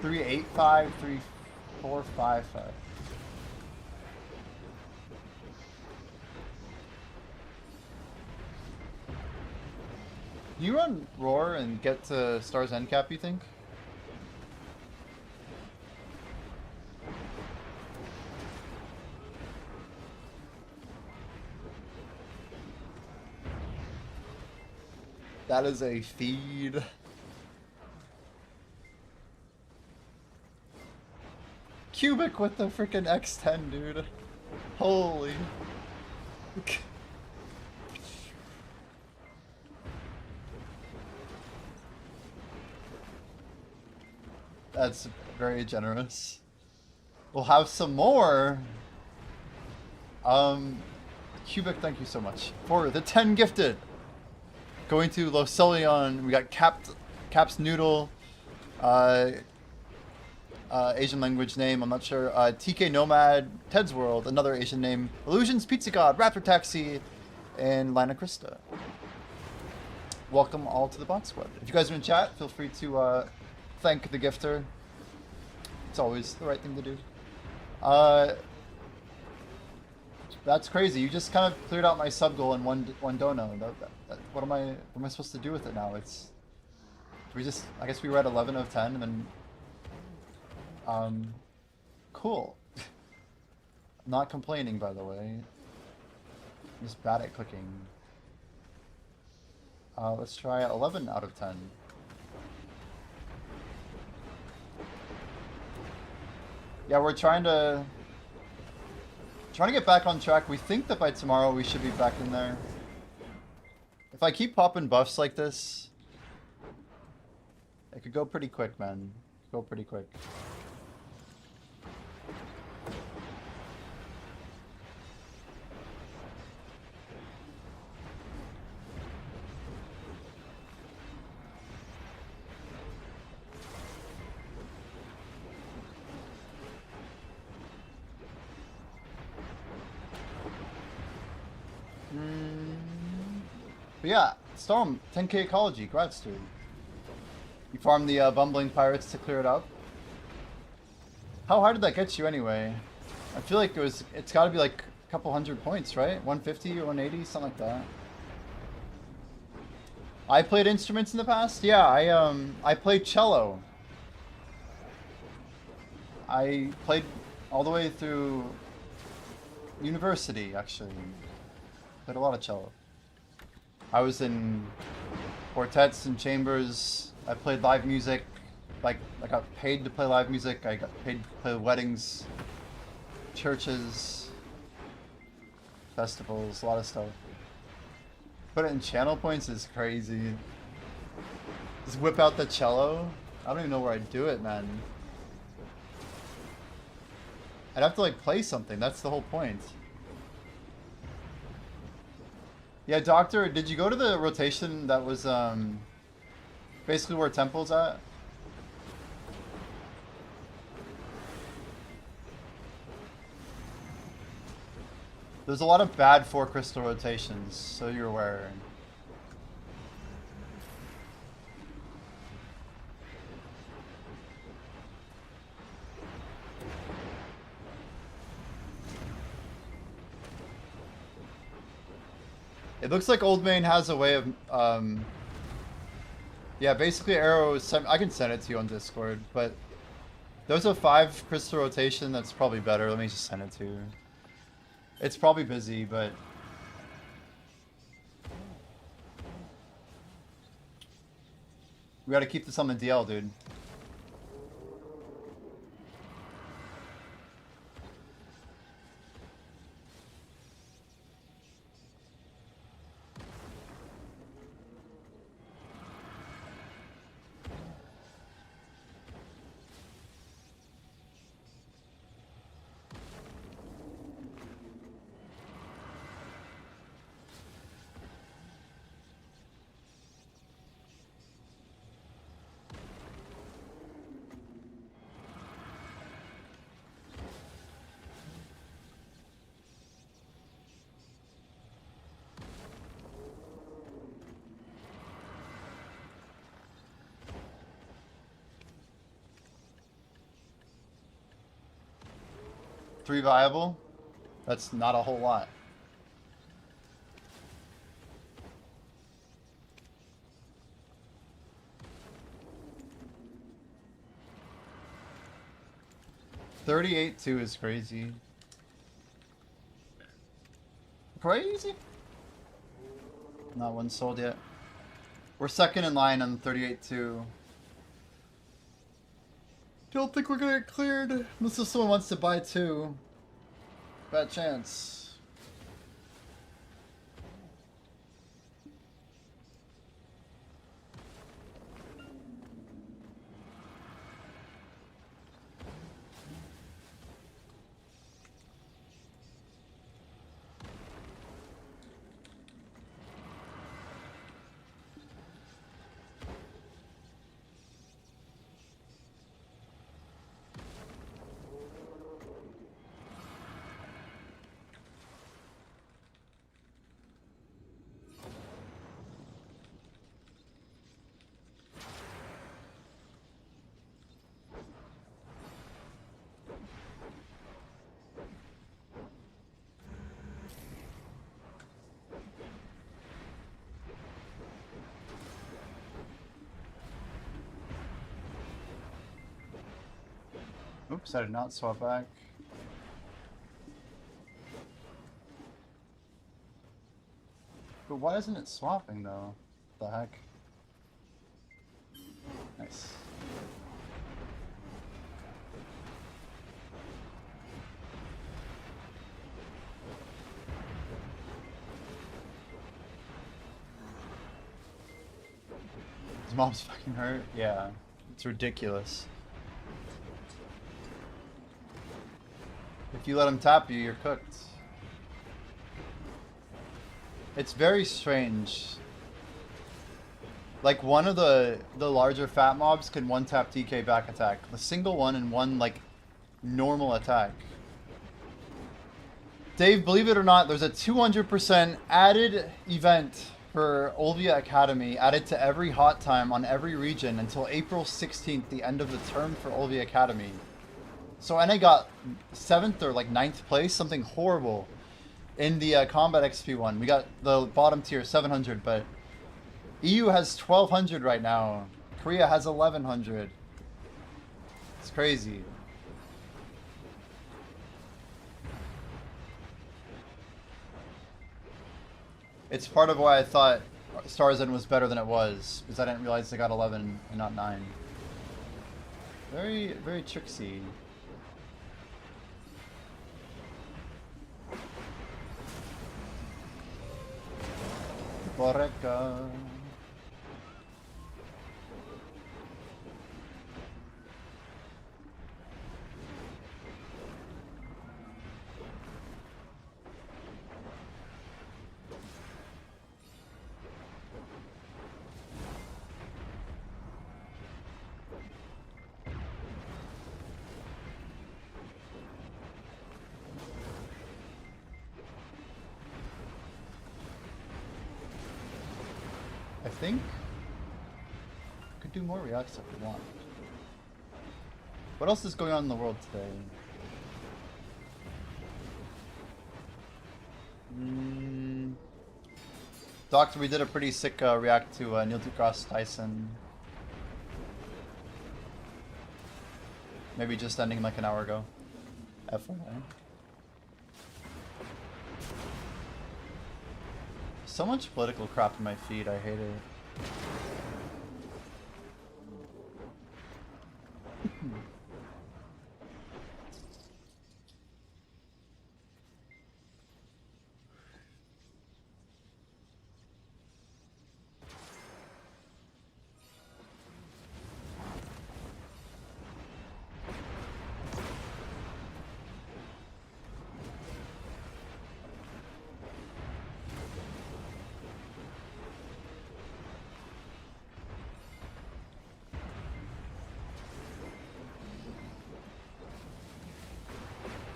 $385, 3455. You run Roar and get to Star's End cap, you think? That is a feed. Cubic with the freaking X10, dude. Holy. That's very generous. We'll have some more. Cubic, thank you so much for the 10 gifted. Going to Loselion, we got Caps Noodle, Asian language name, I'm not sure. TK Nomad, Ted's World, another Asian name, Illusions Pizza God, Raptor Taxi, and Lana Krista. Welcome all to the bot squad. If you guys are in chat, feel free to thank the gifter. It's always the right thing to do. That's crazy. You just kind of cleared out my sub goal in one dono. What am I supposed to do with it now? I guess we were at 11 of 10 and then cool. I'm not complaining, by the way. I'm just bad at clicking. Let's try 11 out of 10. Yeah, we're trying to get back on track. We think that by tomorrow we should be back in there. If I keep popping buffs like this, it could go pretty quick, man. Go pretty quick. But yeah, Storm, 10k ecology, congrats, dude. You farmed the bumbling pirates to clear it up. How hard did that get you anyway? I feel like it's got to be like a couple hundred points, right? 150 or 180, something like that. I played instruments in the past. Yeah, I played cello. I played all the way through university, actually. Played a lot of cello. I was in quartets and chambers. I played live music. Like, I got paid to play live music. I got paid to play weddings, churches, festivals, a lot of stuff. Put it in channel points is crazy. Just whip out the cello. I don't even know where I'd do it, man. I'd have to like play something. That's the whole point. Yeah, Doctor, did you go to the rotation that was basically where Temple's at? There's a lot of bad 4 crystal rotations, so you're aware. It looks like Old Main has a way of, yeah, basically arrows. I can send it to you on Discord, but there's a 5 crystal rotation that's probably better. Let me just send it to you. It's probably busy, but we gotta keep this on the DL, dude. Three viable? That's not a whole lot. $38.2 is crazy. Crazy? Not one sold yet. We're second in line on 38.2. Don't think we're gonna get cleared unless someone wants to buy 2. Bad chance. Oops, I did not swap back. But why isn't it swapping though? What the heck? Nice. His mom's fucking hurt? Yeah. It's ridiculous. If you let him tap you, you're cooked. It's very strange. Like one of the larger fat mobs can one tap DK back attack. A single one and one like normal attack. Dave, believe it or not, there's a 200% added event for Olvia Academy added to every hot time on every region until April 16th, the end of the term for Olvia Academy. So NA got 7th or like 9th place, something horrible, in the Combat XP one. We got the bottom tier, 700, but EU has 1200 right now. Korea has 1100. It's crazy. It's part of why I thought Starzen was better than it was, because I didn't realize they got 11 and not 9. Very, very tricksy. Boreka. I think could do more reacts if we want. What else is going on in the world today? Doctor, we did a pretty sick react to Neil deGrasse Tyson. Maybe just ending like an hour ago. FYI. So much political crap in my feed, I hate it.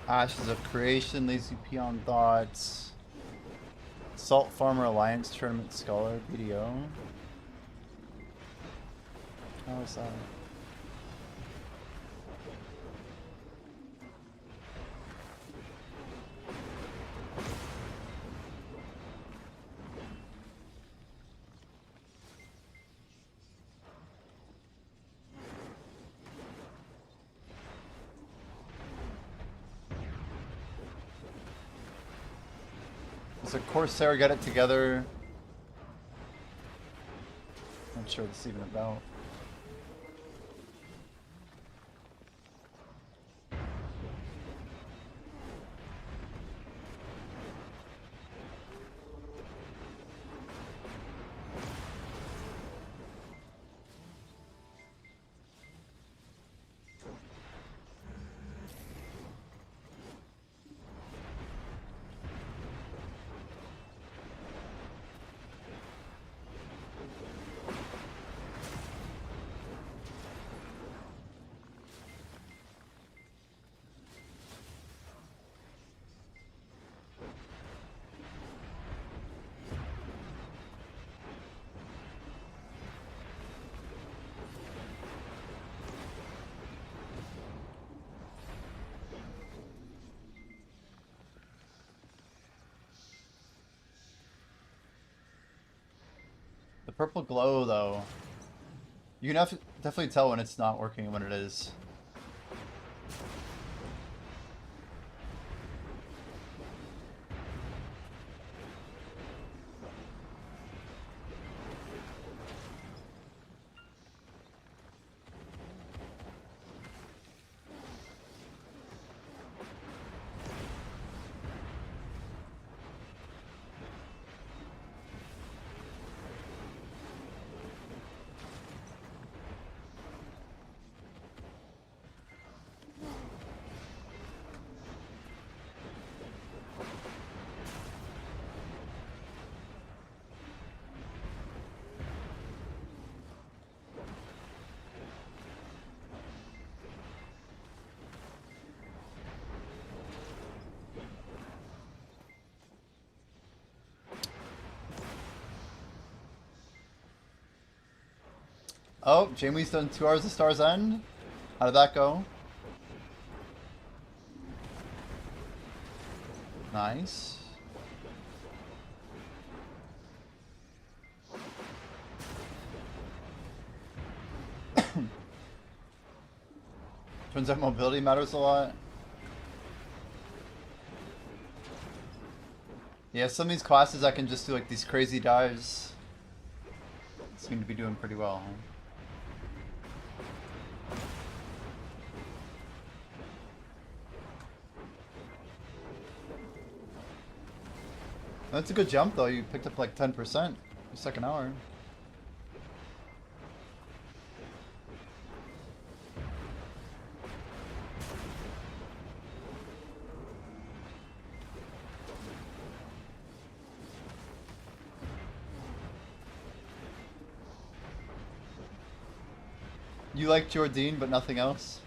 Ashes of Creation, Lazy Peon Thoughts, Salt Farmer Alliance Tournament Scholar, BDO. How is that? Does a Corsair get it together? Not sure what it's even about. The purple glow, though, you can definitely tell when it's not working and when it is. Oh, Jamie's done 2 hours of Star's End. How did that go? Nice. Turns out mobility matters a lot. Yeah, some of these classes I can just do like these crazy dives. Seem to be doing pretty well, huh? That's a good jump though, you picked up like 10% the second hour. You like Jordan, but nothing else?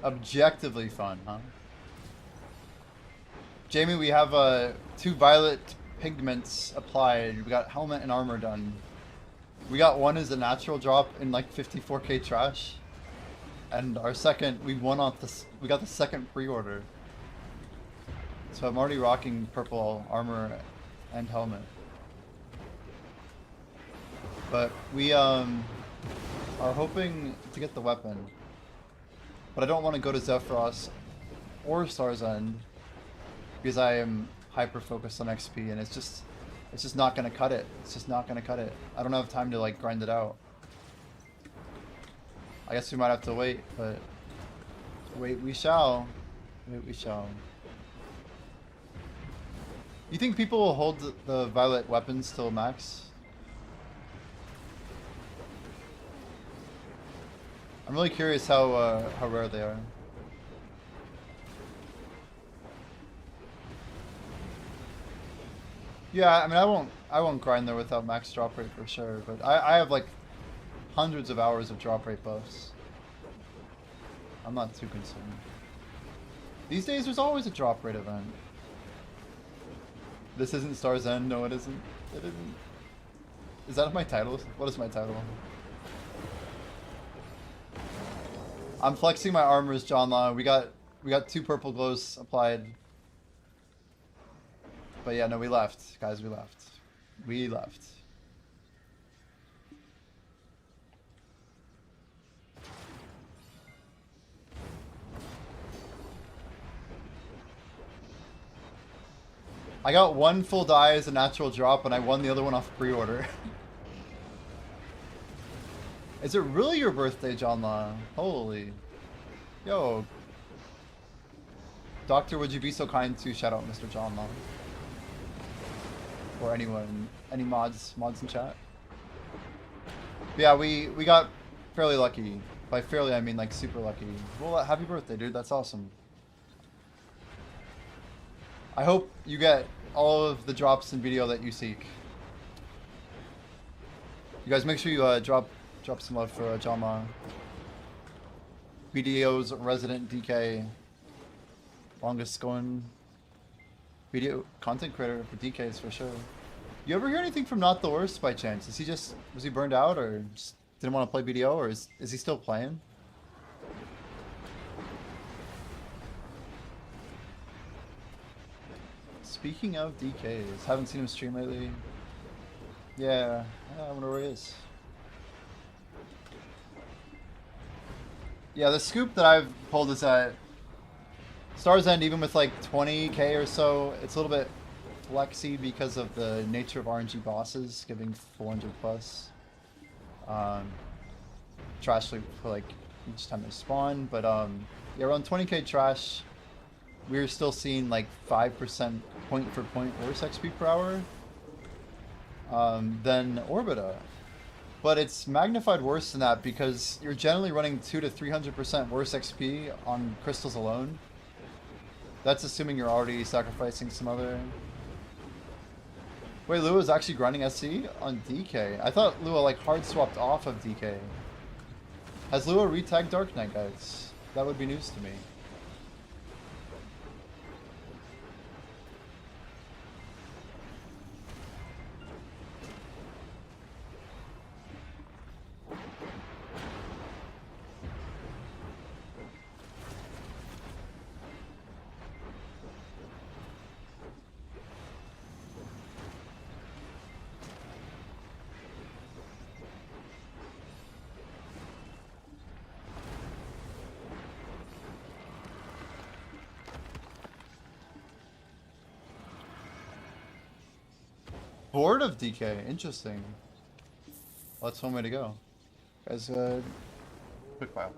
Objectively fun, huh? Jamie, we have 2 violet pigments applied. We got helmet and armor done. We got one as a natural drop in like 54k trash, and our second we got the second pre-order. So I'm already rocking purple armor and helmet. But we are hoping to get the weapon. But I don't want to go to Zephyros or Star's End because I am hyper focused on XP, and it's just not gonna cut it. It's just not gonna cut it. I don't have time to like grind it out. I guess we might have to wait, but wait we shall. Wait we shall. You think people will hold the violet weapons till max? I'm really curious how rare they are. Yeah, I mean, I won't grind there without max drop rate for sure, but I have like hundreds of hours of drop rate buffs. I'm not too concerned. These days, there's always a drop rate event. This isn't Star's End. No, it isn't. It isn't. Is that my title? What is my title? I'm flexing my armors, John Law. We got 2 purple glows applied. But yeah, no, we left, guys. We left. We left. I got 1 full die as a natural drop, and I won the other one off pre-order. Is it really your birthday, John Law? Holy. Yo. Doctor, would you be so kind to shout out Mr. John Law? Or anyone, any mods in chat? Yeah, we got fairly lucky. By fairly, I mean like super lucky. Well, happy birthday, dude. That's awesome. I hope you get all of the drops in video that you seek. You guys make sure you drop some love for Jama. BDO's resident DK. Longest going video content creator for DKs for sure. You ever hear anything from Not the Worst by chance? Was he burned out or just didn't want to play BDO, or is he still playing? Speaking of DKs, haven't seen him stream lately. Yeah, I wonder where he is. Yeah, the scoop that I've pulled is that Star's End, even with like 20k or so, it's a little bit flexy because of the nature of RNG bosses giving 400 plus trash loop for like each time they spawn. But yeah, around 20k trash, we're still seeing like 5% point for point worse XP per hour than Orbita. But it's magnified worse than that because you're generally running 200 to 300% worse XP on crystals alone. That's assuming you're already sacrificing some other Wait, Lua is actually grinding SC on DK. I thought Lua like hard swapped off of DK. Has Lua retagged Dark Knight, guys? That would be news to me. Bored of DK. Interesting. Well, that's one way to go. Guys, quick file.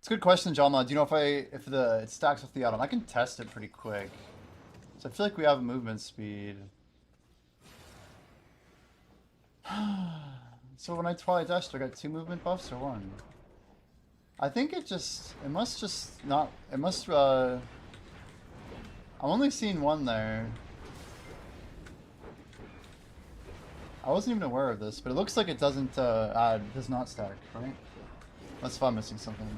It's a good question, John. Do you know if it stacks with the add-on? I can test it pretty quick. So I feel like we have movement speed. So when I Twilight Dashed, I got 2 movement buffs or 1? I think it must just not, it must, I'm only seeing 1 there. I wasn't even aware of this, but it looks like it doesn't, does not stack, right? That's if I'm missing something.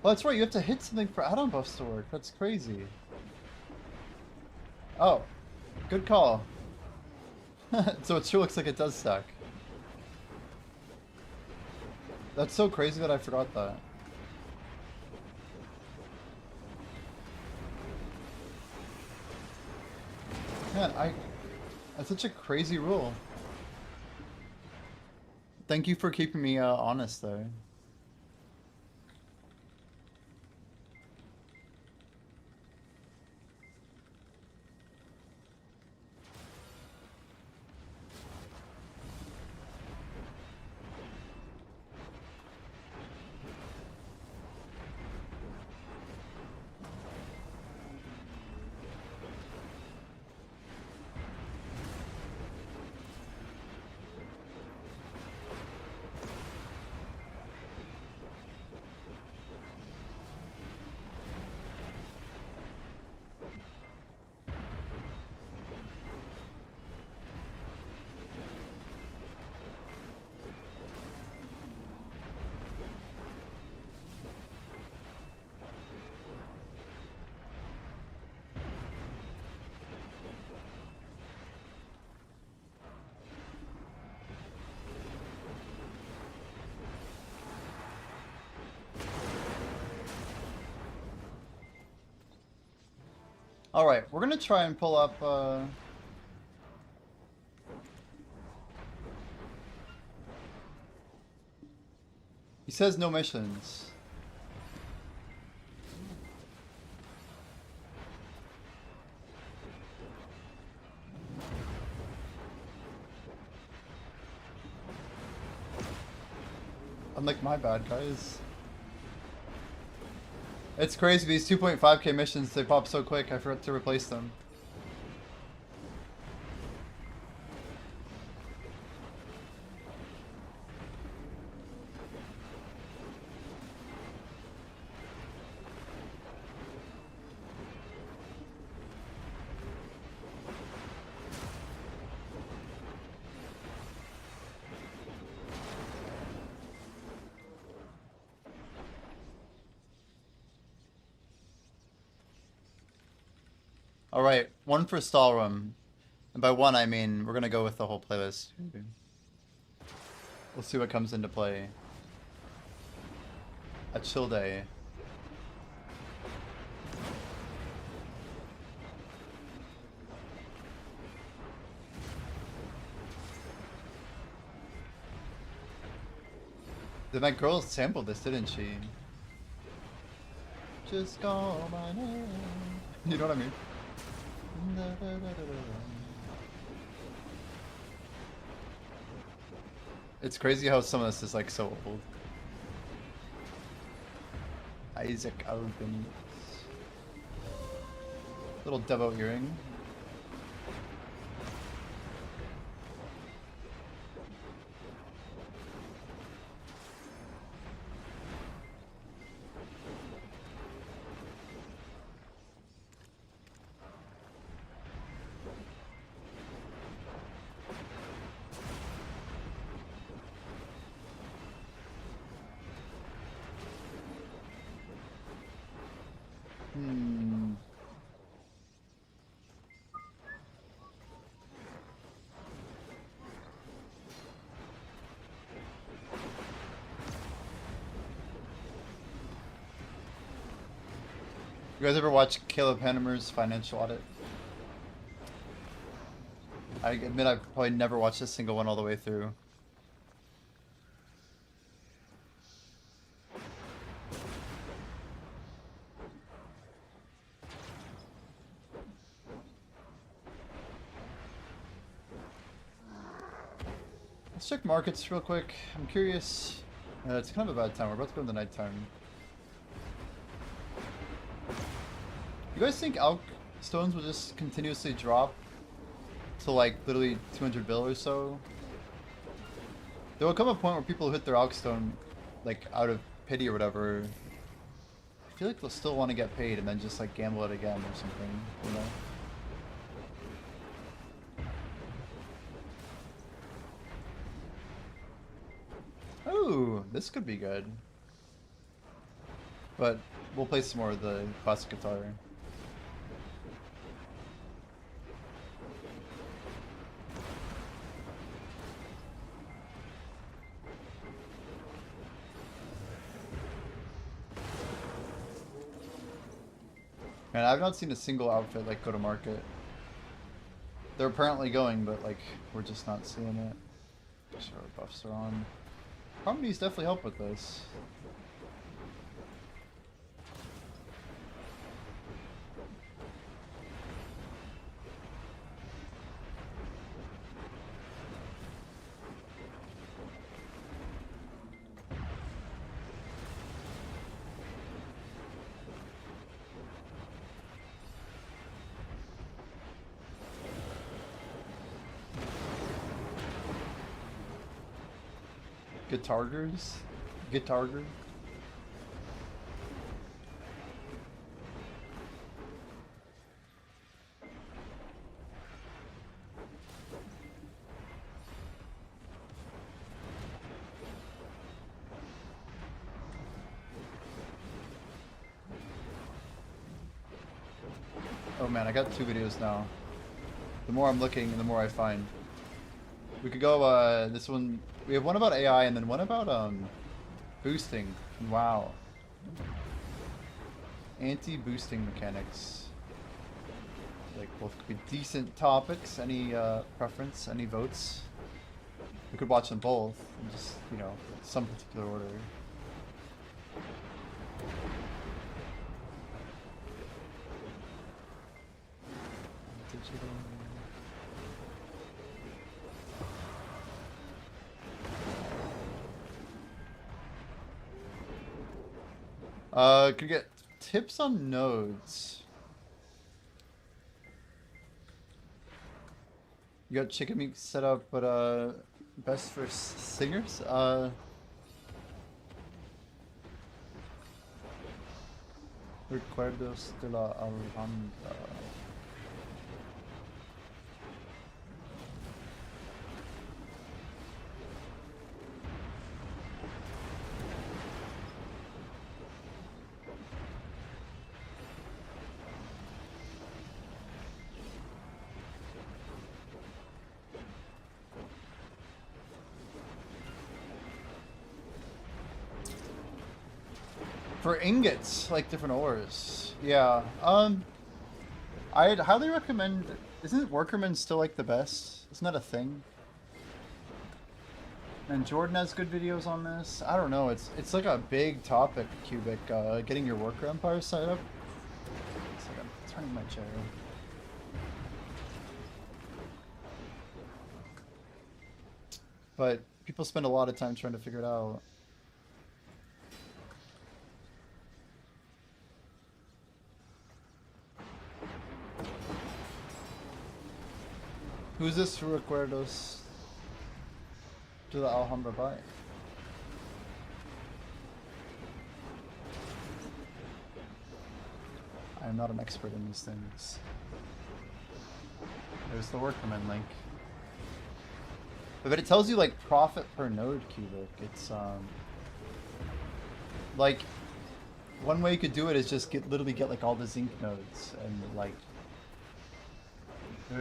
Oh, that's right, you have to hit something for add-on buffs to work. That's crazy. Oh, good call. So it sure looks like it does stack. That's so crazy that I forgot that. Man, that's such a crazy rule. Thank you for keeping me honest there. Alright, we're gonna try and pull up, He says no missions. Unlike my bad guys. It's crazy, these 2.5k missions, they pop so quick, I forgot to replace them. Alright, 1 for stall room. And by 1 I mean we're gonna go with the whole playlist. We'll see what comes into play. A chill day. Then that girl sampled this, didn't she? Just call my name. You know what I mean? It's crazy how some of this is like so old. Isaac Albin. Little Devo earring. You guys ever watch Caleb Hannemer's Financial Audit? I admit I've probably never watched a single one all the way through. Let's check markets real quick. I'm curious. It's kind of a bad time. We're about to go into nighttime. You guys think Alk stones will just continuously drop to like literally 200 bill or so? There will come a point where people hit their Alk stone like out of pity or whatever. I feel like they'll still want to get paid and then just like gamble it again or something, you know? Ooh, this could be good. But we'll play some more of the classic guitar. Man, I've not seen a single outfit like go to market. They're apparently going, but like we're just not seeing it. Sure, buffs are on. Harmonies definitely help with this. Guitargers? Guitarger? Oh man, I got 2 videos now. The more I'm looking, the more I find. We could go, this one, we have one about AI and then one about, boosting. Wow. Anti-boosting mechanics. Like, both could be decent topics. Any, preference? Any votes? We could watch them both in just, you know, some particular order. Digital. Could get tips on nodes. You got chicken meat set up, but best for singers? Recuerdos de la Alhambra. For ingots, like different ores. Yeah. I'd highly recommend. Isn't Workerman still like the best? Isn't that a thing? And Jordan has good videos on this. I don't know. It's like a big topic, Cubic. Getting your worker empire set up. It's like I'm turning my chair. But people spend a lot of time trying to figure it out. Who's this Recuerdos to the Alhambra by? I am not an expert in these things. There's the Workman link. But it tells you like profit per node, Cubic. It's like one way you could do it is just literally get like all the zinc nodes and like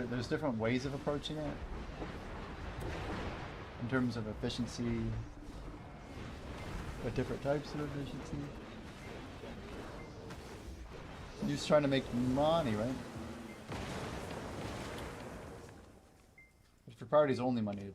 there's different ways of approaching it in terms of efficiency, but different types of efficiency. You're just trying to make money, right? But for priorities only money.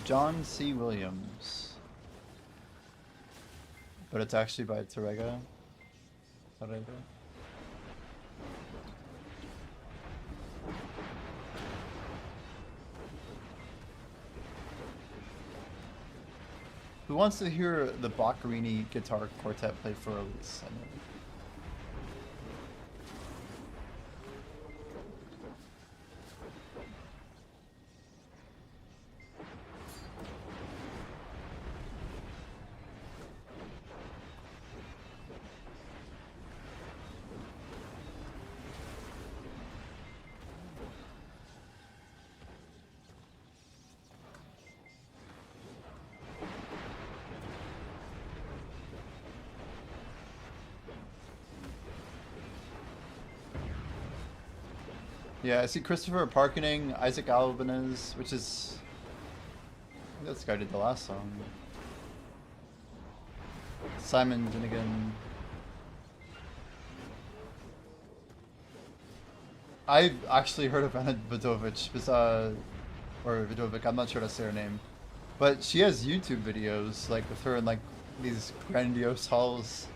John C. Williams. But it's actually by Terega. Who wants to hear the Boccherini guitar quartet play for release? I know. Yeah, I see Christopher Parkening, Isaac Albanese, which is... I think that's the guy who did the last song. Simon Dinnigan. I've actually heard of Anna Vidovic, or Vidovic, I'm not sure how to say her name. But she has YouTube videos, like, with her in, like, these grandiose halls.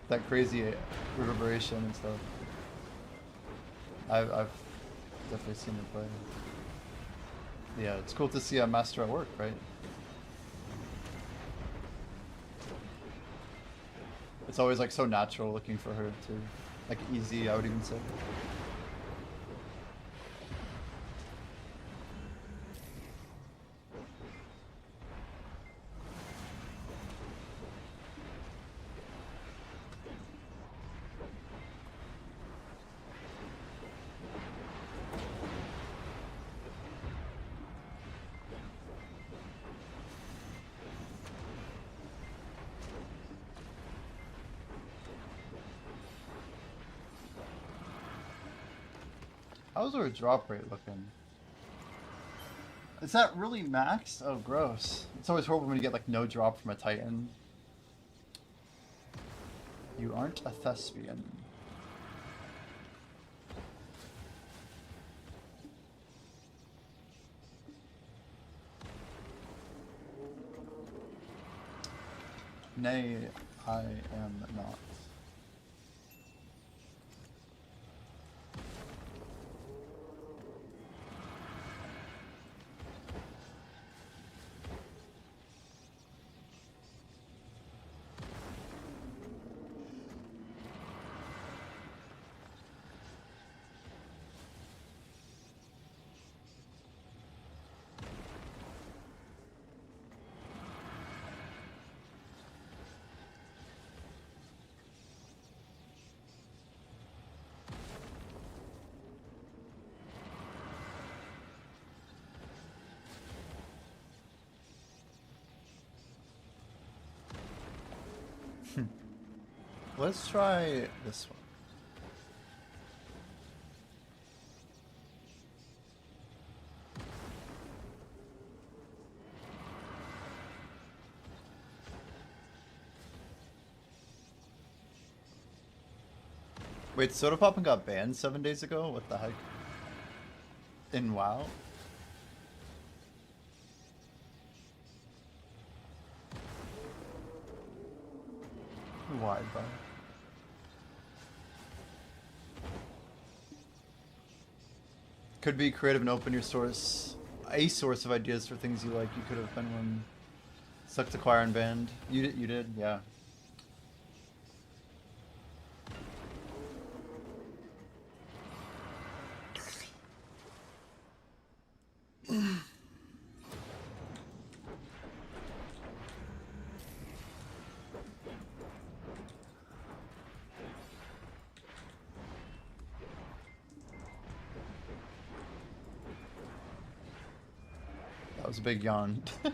That crazy reverberation and stuff. I've definitely seen her play. Yeah, it's cool to see a master at work, right? It's always like so natural looking for her too. Like easy, I would even say. How's our drop rate looking? Is that really maxed? Oh, gross. It's always horrible when you get like no drop from a Titan. You aren't a thespian. Nay, I am not. Let's try this one. Wait, Soda Poppin' got banned 7 days ago? What the heck? In WoW? Why, bro? Could be creative and open your source, a source of ideas for things you like. You could have been one. Sucked Acquire and banned. You did, yeah. That was a big yawn. That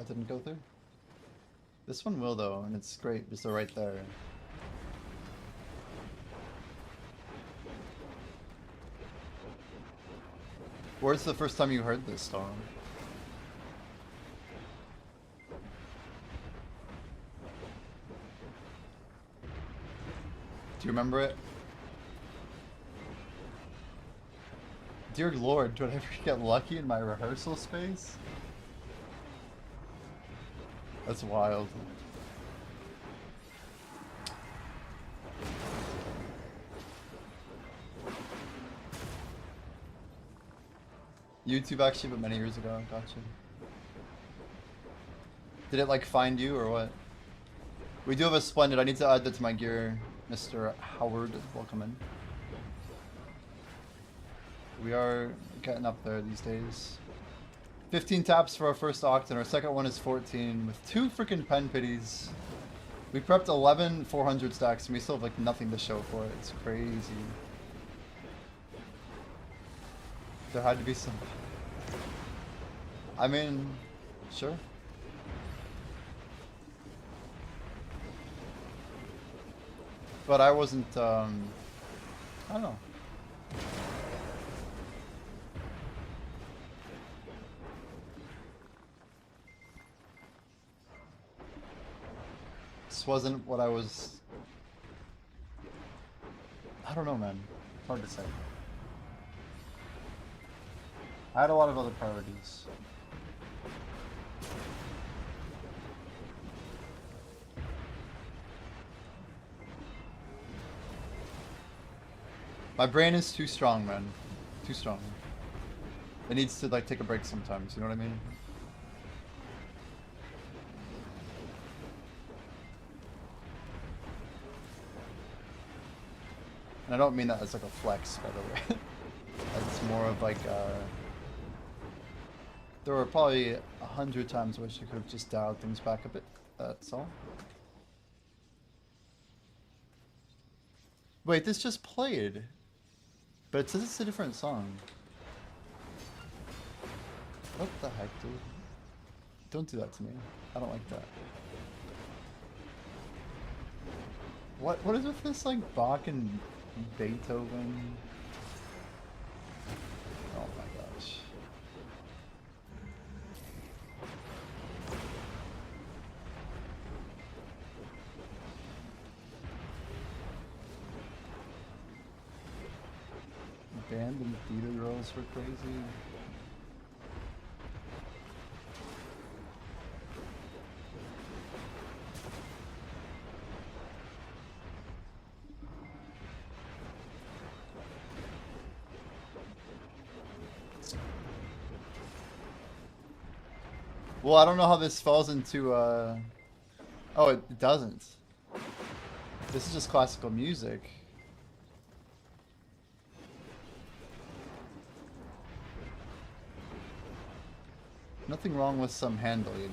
didn't go through? This one will though, and it's great, just right there. Where's the first time you heard this song? you remember it? Dear Lord, do I ever get lucky in my rehearsal space? That's wild. YouTube actually, but many years ago. Gotcha. Did it like find you or what? We do have a splendid. I need to add that to my gear, Mr. Howard. Welcome in. We are getting up there these days. 15 taps for our first Octon. Our second one is 14 with 2 freaking pen pities. We prepped 11 400 stacks and we still have like nothing to show for it. It's crazy. There had to be some. I mean, sure. But I wasn't, I don't know. This wasn't what I was. I don't know, man. Hard to say. I had a lot of other priorities. My brain is too strong, man. Too strong. It needs to like take a break sometimes, you know what I mean? And I don't mean that as like a flex, by the way. It's more of like, there were probably 100 times I wish I could have just dialed things back a bit. That's all. Wait, this just played. But it says it's a different song. What the heck, dude? Don't do that to me. I don't like that. What is with this like Bach and Beethoven? Oh my gosh. Band and theater girls were crazy. Well, I don't know how this falls into, oh, it doesn't. This is just classical music. Nothing wrong with some handle, you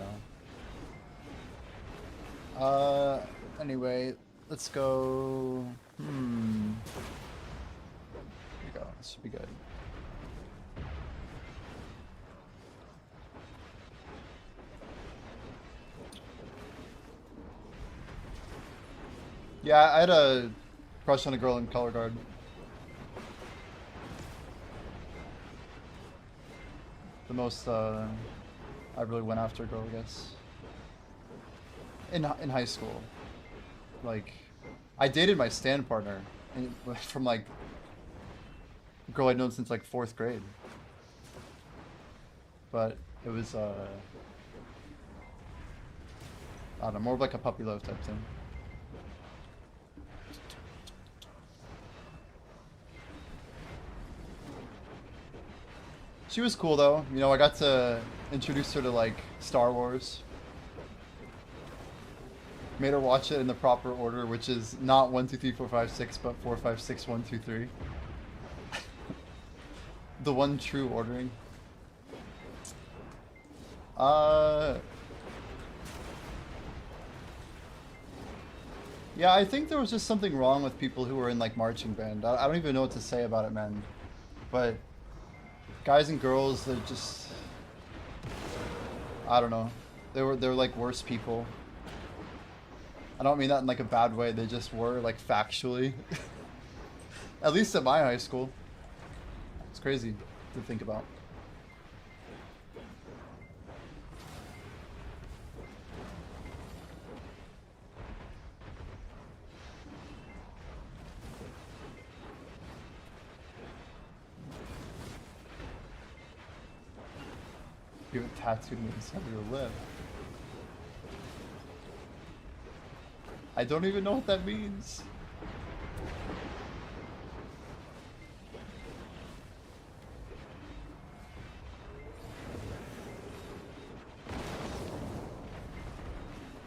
know. Anyway, let's go. Here we go. This should be good. Yeah, I had a crush on a girl in color guard. The most I really went after a girl, I guess. In high school, like, I dated my stand partner from like a girl I'd known since like 4th grade. But it was I don't know, more of like a puppy love type thing. She was cool though, you know, I got to introduce her to like Star Wars. Made her watch it in the proper order, which is not 1, 2, 3, 4, 5, 6, but 4, 5, 6, 1, 2, 3. The one true ordering. Yeah, I think there was just something wrong with people who were in like marching band. I don't even know what to say about it, man. But guys and girls, they're just, I don't know. They're like worse people. I don't mean that in like a bad way. They just were like factually. At least at my high school. It's crazy to think about. You have it tattooed on the inside of your lip. I don't even know what that means.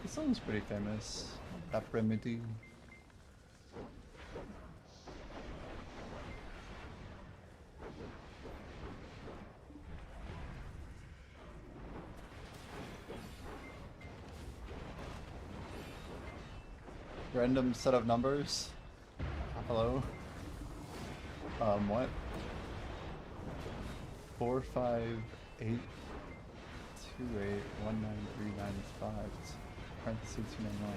This song's pretty famous. La Remedy. Random set of numbers. Hello. What? 4, 5, 8, 2, 8, 1, 9, 3, 9, 5. Parentheses 291.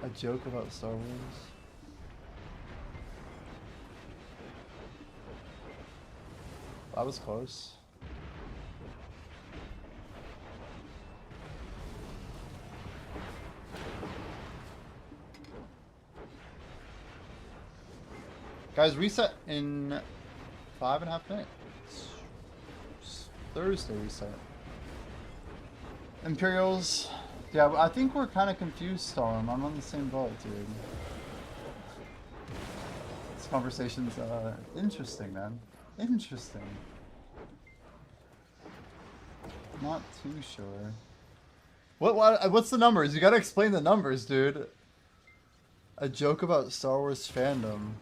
A joke about Star Wars. That was close. Guys, reset in 5.5 minutes. Thursday reset. Imperials. Yeah, I think we're kind of confused, Storm. I'm on the same boat, dude. This conversation's interesting, man. Interesting. Not too sure. What's the numbers? You gotta explain the numbers, dude. A joke about Star Wars fandom.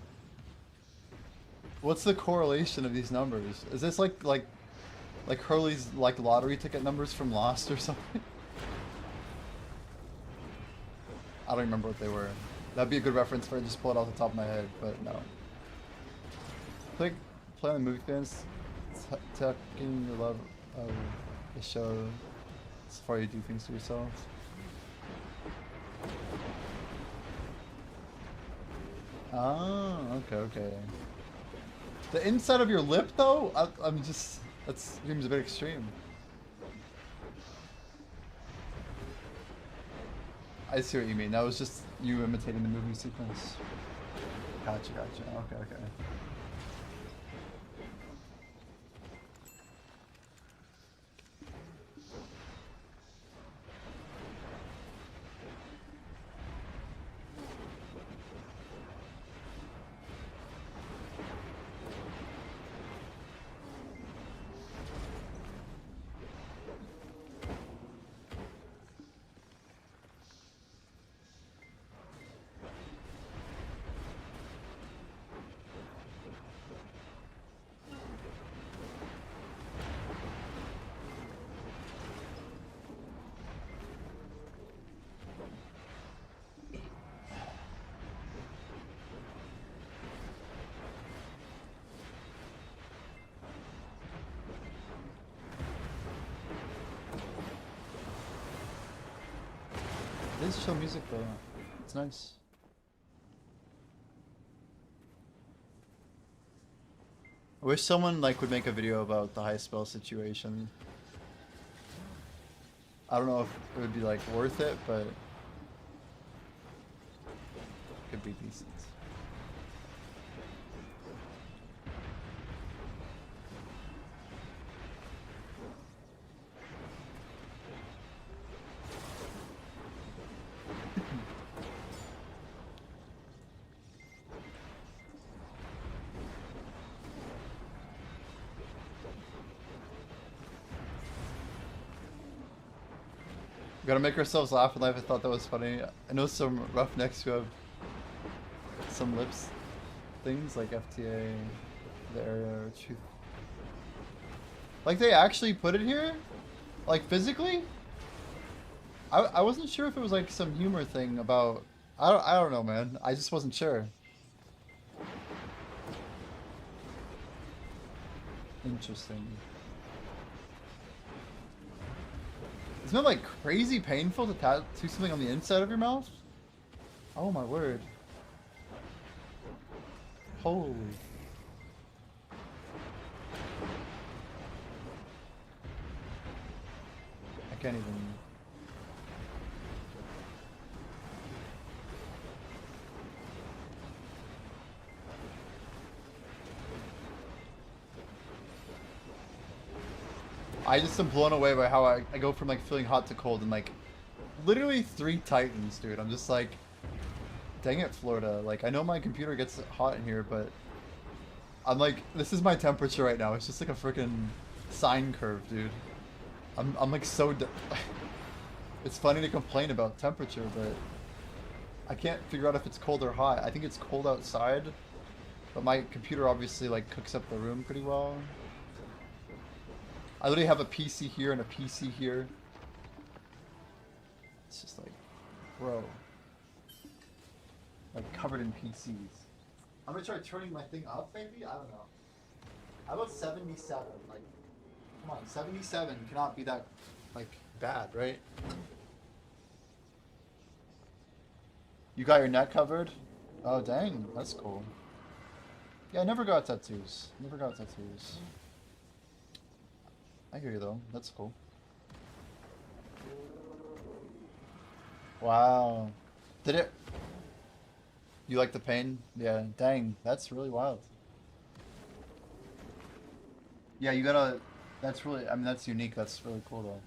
What's the correlation of these numbers? Is this like Hurley's like lottery ticket numbers from Lost or something? I don't remember what they were. That'd be a good reference for it. Just pull it off the top of my head, but no. Play on the movie fans, taking your love of the show as far as you do things to yourself. Oh, okay. The inside of your lip, though, I'm just, that seems a bit extreme. I see what you mean. That was just you imitating the movie sequence. Gotcha. Okay. This is chill music though. It's nice. I wish someone would make a video about the high spell situation. I don't know if it would be worth it, but it could be decent. We gotta make ourselves laugh in life. I thought that was funny. I know some roughnecks who have some lips things like FTA, the area, or truth. They actually put it here? Physically? I wasn't sure if it was some humor thing about... I don't know, man. I just wasn't sure. Interesting. Isn't it crazy painful to tattoo something on the inside of your mouth? Oh my word. Holy. I can't even... I just am blown away by how I go from like feeling hot to cold in like literally 3 titans, dude. I'm just like, dang it, Florida. Like, I know my computer gets hot in here, but I'm like, this is my temperature right now. It's just like a freaking sine curve, dude. I'm like so. It's funny to complain about temperature, but I can't figure out if it's cold or hot. I think it's cold outside, but my computer obviously like cooks up the room pretty well. I literally have a PC here and a PC here. It's just like, bro. Like covered in PCs. I'm gonna try turning my thing up, maybe? I don't know. How about 77? Like, come on, 77 cannot be that, like, bad, right? You got your neck covered? Oh, dang, that's cool. Yeah, I never got tattoos. Never got tattoos. I hear you, though. That's cool. Wow. Did it... You like the pain? Yeah, dang, that's really wild. Yeah, you gotta... That's really... I mean, that's unique. That's really cool, though.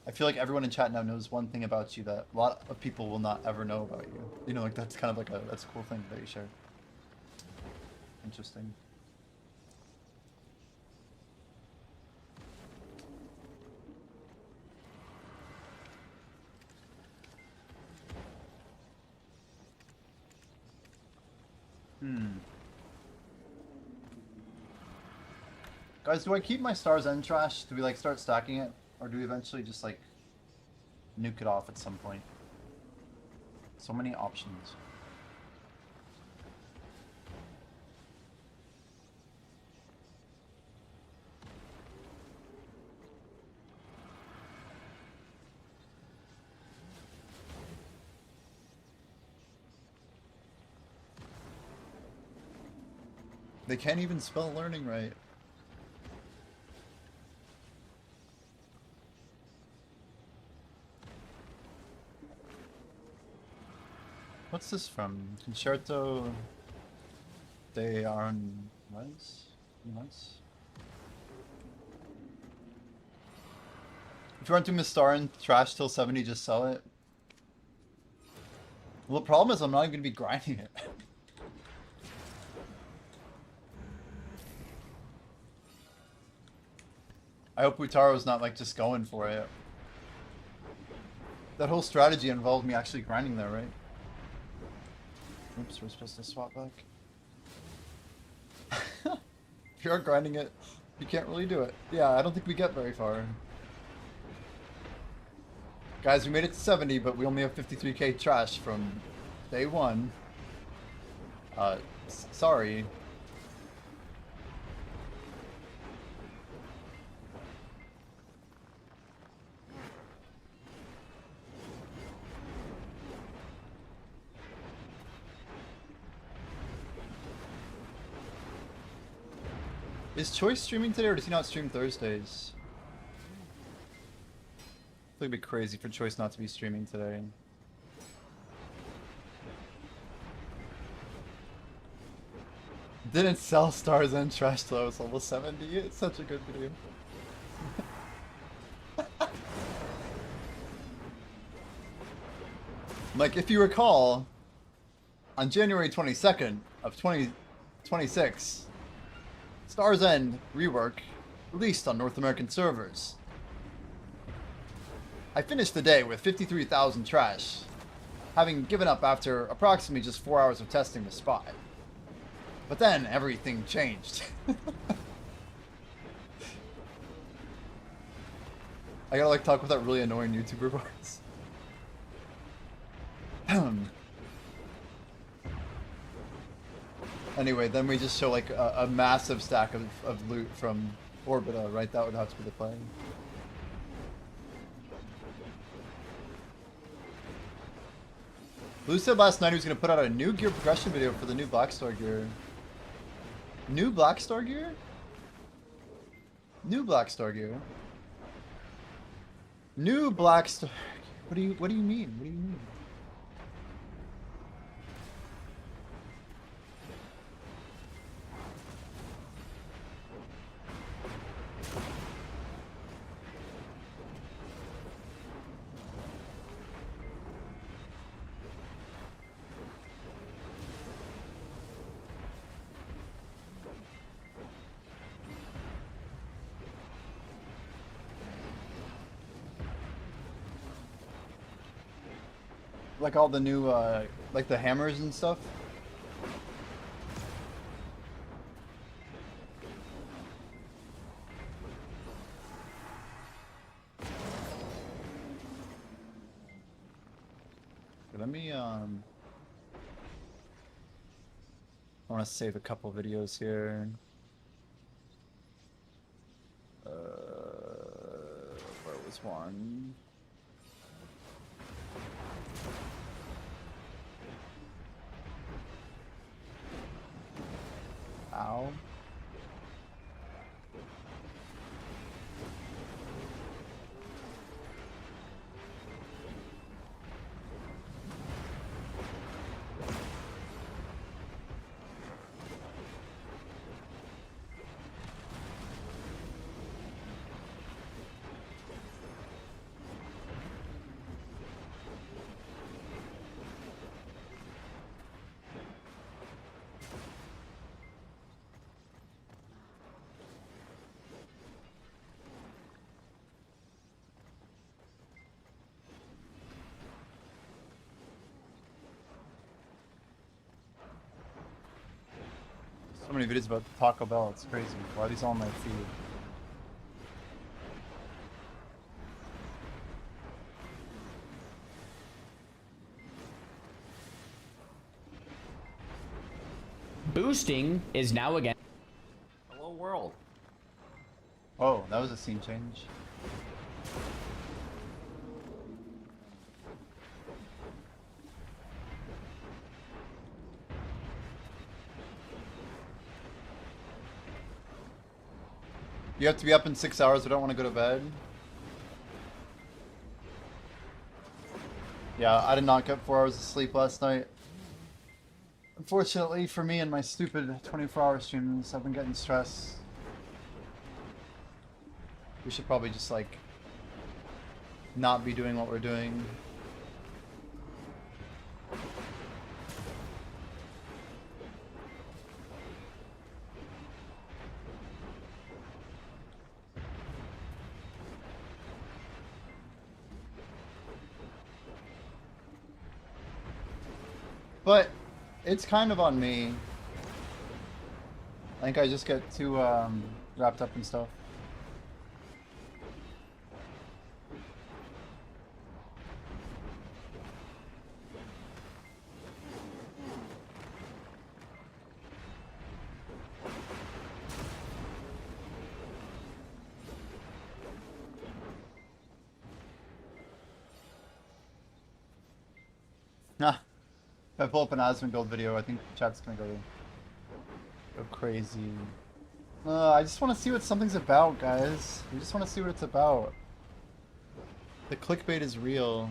I feel like everyone in chat now knows one thing about you that a lot of people will not ever know about you. You know, like, that's kind of like a... That's a cool thing that you share. Interesting. Guys, do I keep my Stars End trash? Do we like start stacking it? Or do we eventually just like nuke it off at some point? So many options. They can't even spell learning right. What's this from? Concerto de Arnaz? If you want to miss Star and trash till 70, just sell it. Well, the problem is I'm not even going to be grinding it. I hope Utaro's not like just going for it. That whole strategy involved me actually grinding there, right? Oops, we're supposed to swap back. If you are grinding it, you can't really do it. Yeah, I don't think we get very far. Guys, we made it to 70, but we only have 53k trash from day 1. Sorry. Is Choice streaming today, or does he not stream Thursdays? I think it'd be crazy for Choice not to be streaming today. Didn't sell Stars and Trash till I was level 70. It's such a good video. Like, if you recall, on January 22nd of 2026, Stars End rework released on North American servers. I finished the day with 53,000 trash, having given up after approximately just 4 hours of testing the spot. But then everything changed. I gotta like talk with that really annoying YouTuber voice. Anyway, then we just show like a massive stack of loot from Orbita, right? That would have to be the play. Blue said last night he was going to put out a new gear progression video for the new Blackstar gear. New Blackstar gear? New Blackstar gear? New Blackstar... What do you mean? What do you mean? like all the new like the hammers and stuff. Let me I want to save a couple videos here. Where was one? Ow. So many videos about Taco Bell, it's crazy. Why are these all on my feed? Boosting is now again. Hello world. Oh, that was a scene change. You have to be up in 6 hours. I don't want to go to bed. Yeah, I did not get 4 hours of sleep last night. Unfortunately for me and my stupid 24-hour streams, I've been getting stressed. We should probably just like not be doing what we're doing. But it's kind of on me. I think I just get too wrapped up in stuff. Nah. If I pull up an Asmongold video, I think chat's gonna go crazy. I just want to see what something's about, guys. We just want to see what it's about. The clickbait is real.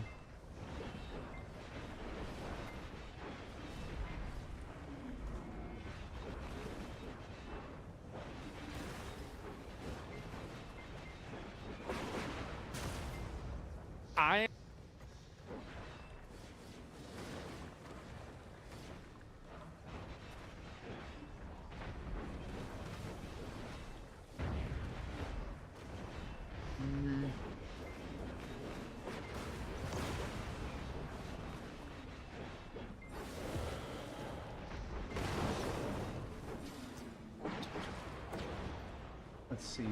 Let's see.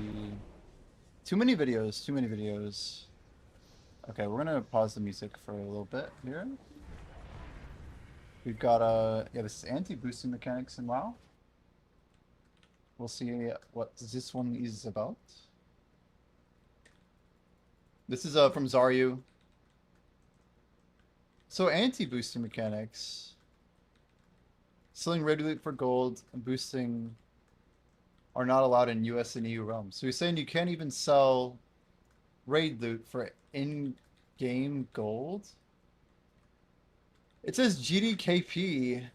Too many videos, too many videos. Okay, we're gonna pause the music for a little bit here. We've got yeah, this is anti-boosting mechanics in WoW. We'll see what this one is about. This is from Zaryu. So anti-boosting mechanics. Selling raid loot for gold and boosting are not allowed in US and EU realms. So you're saying you can't even sell raid loot for in-game gold? It says GDKP.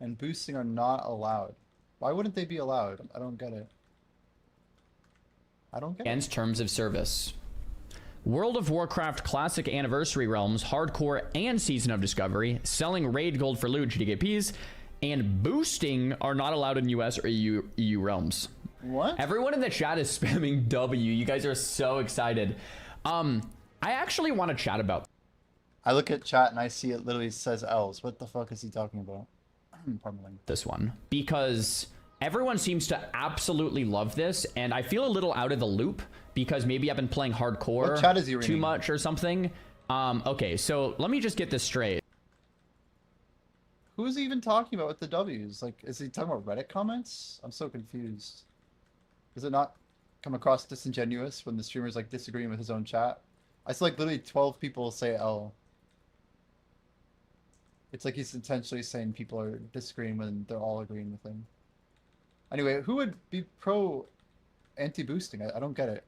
And boosting are not allowed. Why wouldn't they be allowed? I don't get it. I don't get it. Against terms of service. World of Warcraft Classic Anniversary Realms, Hardcore, and Season of Discovery, selling raid gold for loot GDKPs and boosting are not allowed in US or EU realms. What? Everyone in the chat is spamming W. You guys are so excited. I actually want to chat about I look at chat and I see it literally says L's. What the fuck is he talking about? this one because everyone seems to absolutely love this, and I feel a little out of the loop because maybe I've been playing hardcore What chat is he too reading? much or something. Okay, so let me just get this straight. Who's he even talking about with the W's? Like, is he talking about Reddit comments? I'm so confused. Does it not come across disingenuous when the streamer's like disagreeing with his own chat? I saw like literally 12 people say L. It's like he's intentionally saying people are disagreeing when they're all agreeing with him. Anyway, who would be pro anti-boosting? I don't get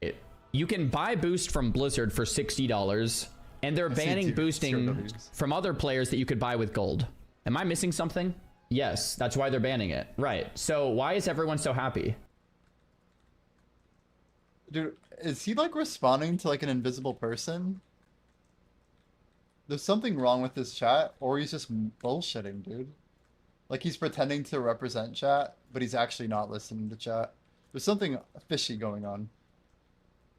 it. You can buy boost from Blizzard for $60, and they're banning boosting from other players that you could buy with gold. Am I missing something? Yes, that's why they're banning it. Right. So why is everyone so happy? Dude, is he like responding to like an invisible person? There's something wrong with this chat, or he's just bullshitting, dude. Like he's pretending to represent chat, but he's actually not listening to chat. There's something fishy going on.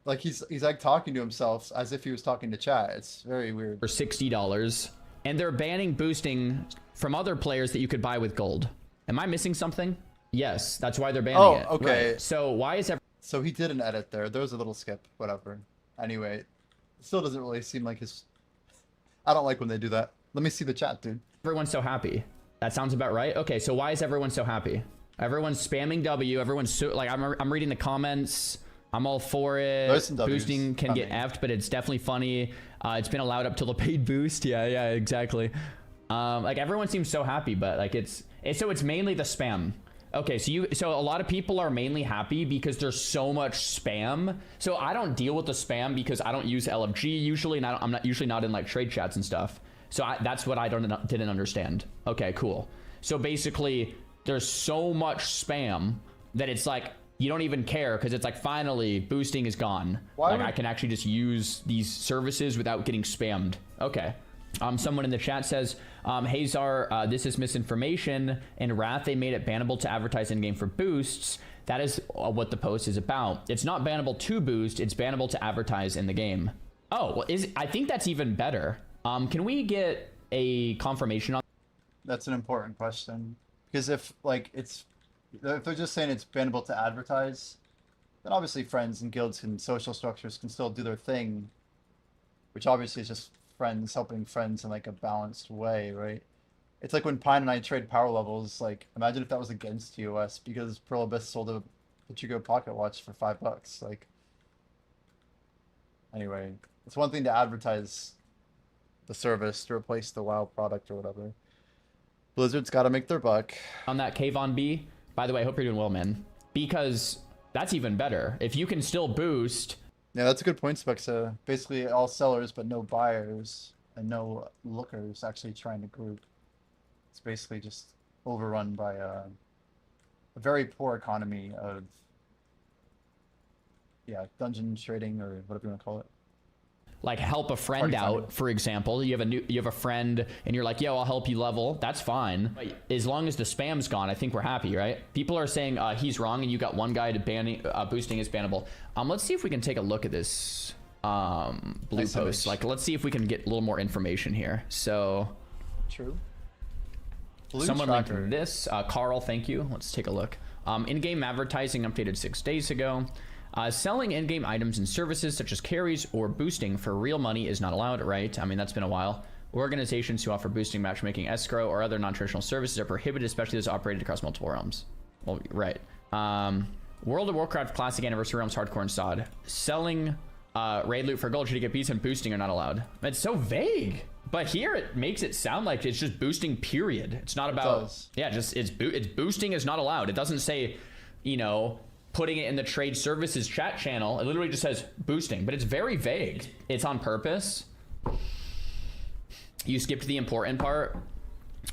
Like he's like talking to himself as if he was talking to chat. It's very weird. For $60, and they're banning boosting from other players that you could buy with gold. Am I missing something? Yes, that's why they're banning it. Oh, okay. Right. So why is So he did an edit there. There was a little skip, whatever. Anyway, it still doesn't really seem like his... I don't like when they do that. Let me see the chat, dude. everyone so happy? That sounds about right. Okay, so why is everyone so happy? Everyone's spamming W. Everyone's so, like, I'm reading the comments. I'm all for it. There's some W's Boosting can get coming. effed, but it's definitely funny. It's been allowed up till a paid boost. Yeah, exactly. Like everyone seems so happy, but like it's mainly the spam. Okay, so a lot of people are mainly happy because there's so much spam. So I don't deal with the spam because I don't use LFG usually, and I'm not usually not in like trade chats and stuff. So that's what I didn't understand. Okay, cool. So basically, there's so much spam that it's like you don't even care because it's like finally boosting is gone. Why like would- I can actually just use these services without getting spammed. Okay. Someone in the chat says, hey Czar, this is misinformation. In Wrath, they made it bannable to advertise in-game for boosts. That is what the post is about. It's not bannable to boost, it's bannable to advertise in the game. Oh, well, I think that's even better. Can we get a confirmation on? That's an important question. Because if they're just saying it's bannable to advertise, then obviously friends and guilds and social structures can still do their thing, which obviously is just friends helping friends in like a balanced way, right? It's like when Pine and I trade power levels. Like, imagine if that was against TOS because Pearl Abyss sold a Pachuco pocket watch for $5. Like, anyway, it's one thing to advertise the service to replace the WoW product or whatever. Blizzard's got to make their buck. On that Kayvon B? By the way, I hope you're doing well, man. Because that's even better. If you can still boost... Yeah, that's a good point, Spexa. Basically, all sellers, but no buyers and no lookers actually trying to group. It's basically just overrun by a very poor economy of, dungeon trading or whatever you want to call it. Like help a friend Party out, funding. for example. You have a friend and you're like, yo, I'll help you level. That's fine. But as long as the spam's gone, I think we're happy, right? People are saying he's wrong and you got one guy to banning boosting is bannable. Let's see if we can take a look at this blue Nice post. image. Like, let's see if we can get a little more information here. So True. Blue someone tracker. linked this. Carl, thank you. Let's take a look. In-game advertising updated 6 days ago. Selling in-game items and services such as carries or boosting for real money is not allowed, right? I mean, that's been a while. Organizations who offer boosting, matchmaking, escrow, or other non-traditional services are prohibited, especially those operated across multiple realms. Well, right. World of Warcraft Classic Anniversary Realms Hardcore and SOD. Selling raid loot for gold, GPs, and boosting are not allowed. It's so vague. But here it makes it sound like it's just boosting, period. It's not about... does. Yeah, just it's boosting is not allowed. It doesn't say, you know... putting it in the trade services chat channel. It literally just says boosting, but it's very vague. It's on purpose. You skipped the important part.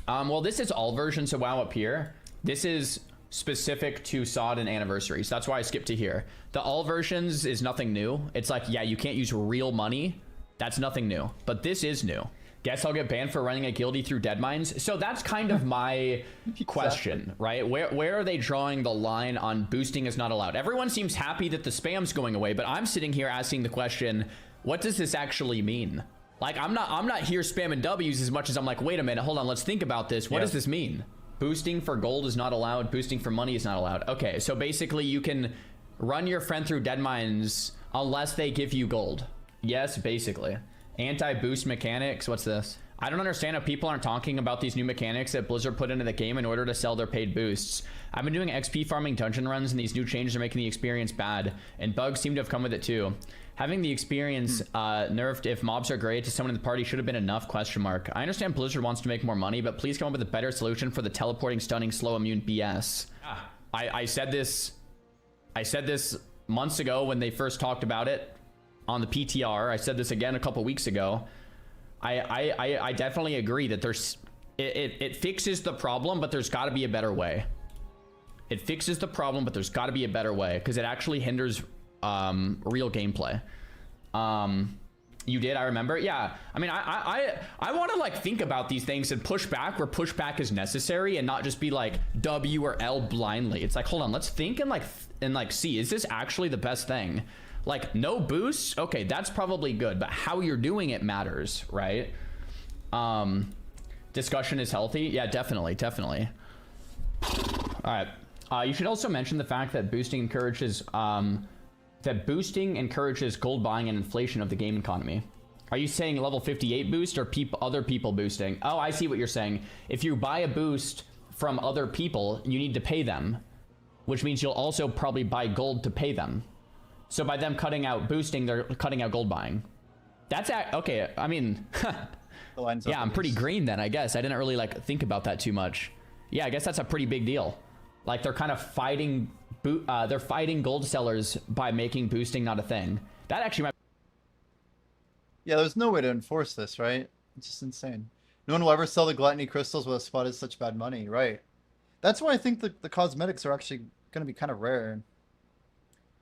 Well, this is all versions of WoW up here. This is specific to SOD and Anniversary, so that's why I skipped to here. The all versions is nothing new. It's like, yeah, you can't use real money. That's nothing new, but this is new. Guess I'll get banned for running a guildie through Deadmines. So that's kind of my question, right? Where are they drawing the line on boosting is not allowed? Everyone seems happy that the spam's going away, but I'm sitting here asking the question, what does this actually mean? Like, I'm not here spamming W's as much as I'm like, wait a minute, hold on, let's think about this. What does this mean? Boosting for gold is not allowed. Boosting for money is not allowed. Okay, so basically you can run your friend through Deadmines unless they give you gold. Yes, basically. Anti-boost mechanics. What's this? I don't understand how people aren't talking about these new mechanics that Blizzard put into the game in order to sell their paid boosts. I've been doing XP farming dungeon runs, and these new changes are making the experience bad, and bugs seem to have come with it too. Having the experience nerfed if mobs are great to someone in the party should have been enough, question mark. I understand Blizzard wants to make more money, but please come up with a better solution for the teleporting, stunning, slow immune BS. I said this months ago when they first talked about it on the PTR. I said this again a couple weeks ago. I definitely agree that it fixes the problem, but there's got to be a better way. It fixes the problem, but there's got to be a better way because it actually hinders real gameplay. You did, I remember. Yeah, I mean, I want to like think about these things and push back where pushback is necessary and not just be like W or L blindly. It's like, hold on, let's think and like see, is this actually the best thing? Like, no boosts, okay, that's probably good, but how you're doing it matters, right? Discussion is healthy. Yeah, definitely. All right. You should also mention the fact that boosting encourages gold buying and inflation of the game economy. Are you saying level 58 boost or other people boosting? Oh, I see what you're saying. If you buy a boost from other people, you need to pay them, which means you'll also probably buy gold to pay them. So by them cutting out boosting, they're cutting out gold buying. That's okay. I mean, yeah, I'm pretty green then, I guess. I didn't really like think about that too much. Yeah, I guess that's a pretty big deal. Like they're kind of fighting gold sellers by making boosting not a thing. That actually might. Yeah, there's no way to enforce this, right? It's just insane. No one will ever sell the gluttony crystals with a spot is such bad money, right? That's why I think the cosmetics are actually going to be kind of rare.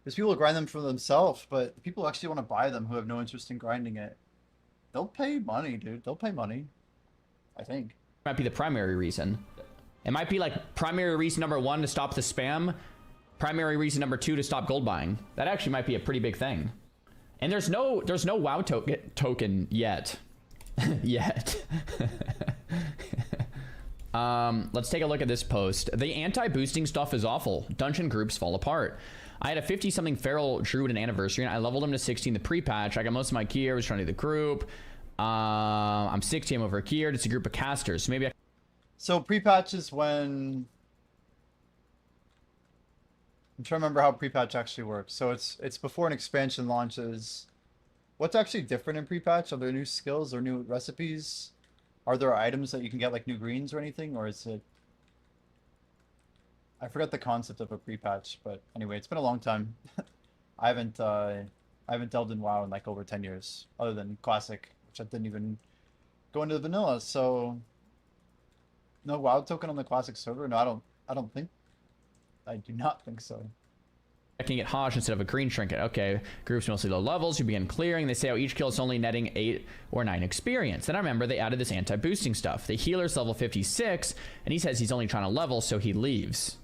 Because people grind them for themselves, but people actually want to buy them who have no interest in grinding it. They'll pay money, dude. They'll pay money. I think. Might be the primary reason. It might be like primary reason number 1 to stop the spam. Primary reason number 2 to stop gold buying. That actually might be a pretty big thing. And there's no WoW token yet. Let's take a look at this post. The anti-boosting stuff is awful. Dungeon groups fall apart. I had a 50-something feral druid an anniversary, and I leveled him to 60 in the pre-patch. I got most of my gear. I was trying to do the group. I'm 60. I'm over geared. It's a group of casters. So maybe So pre-patch is when... I'm trying to remember how pre-patch actually works. So it's before an expansion launches. What's actually different in pre-patch? Are there new skills or new recipes? Are there items that you can get like new greens or anything? Or is it... I forgot the concept of a pre-patch, but anyway, it's been a long time. I haven't delved in WoW in like over 10 years, other than Classic, which I didn't even go into the vanilla. So no WoW token on the Classic server? No, I do not think so. I can get Hosh instead of a green trinket. Okay, groups mostly low levels. You begin clearing. They say how each kill is only netting 8 or 9 experience. Then I remember they added this anti-boosting stuff. The healer's level 56, and he says he's only trying to level, so he leaves.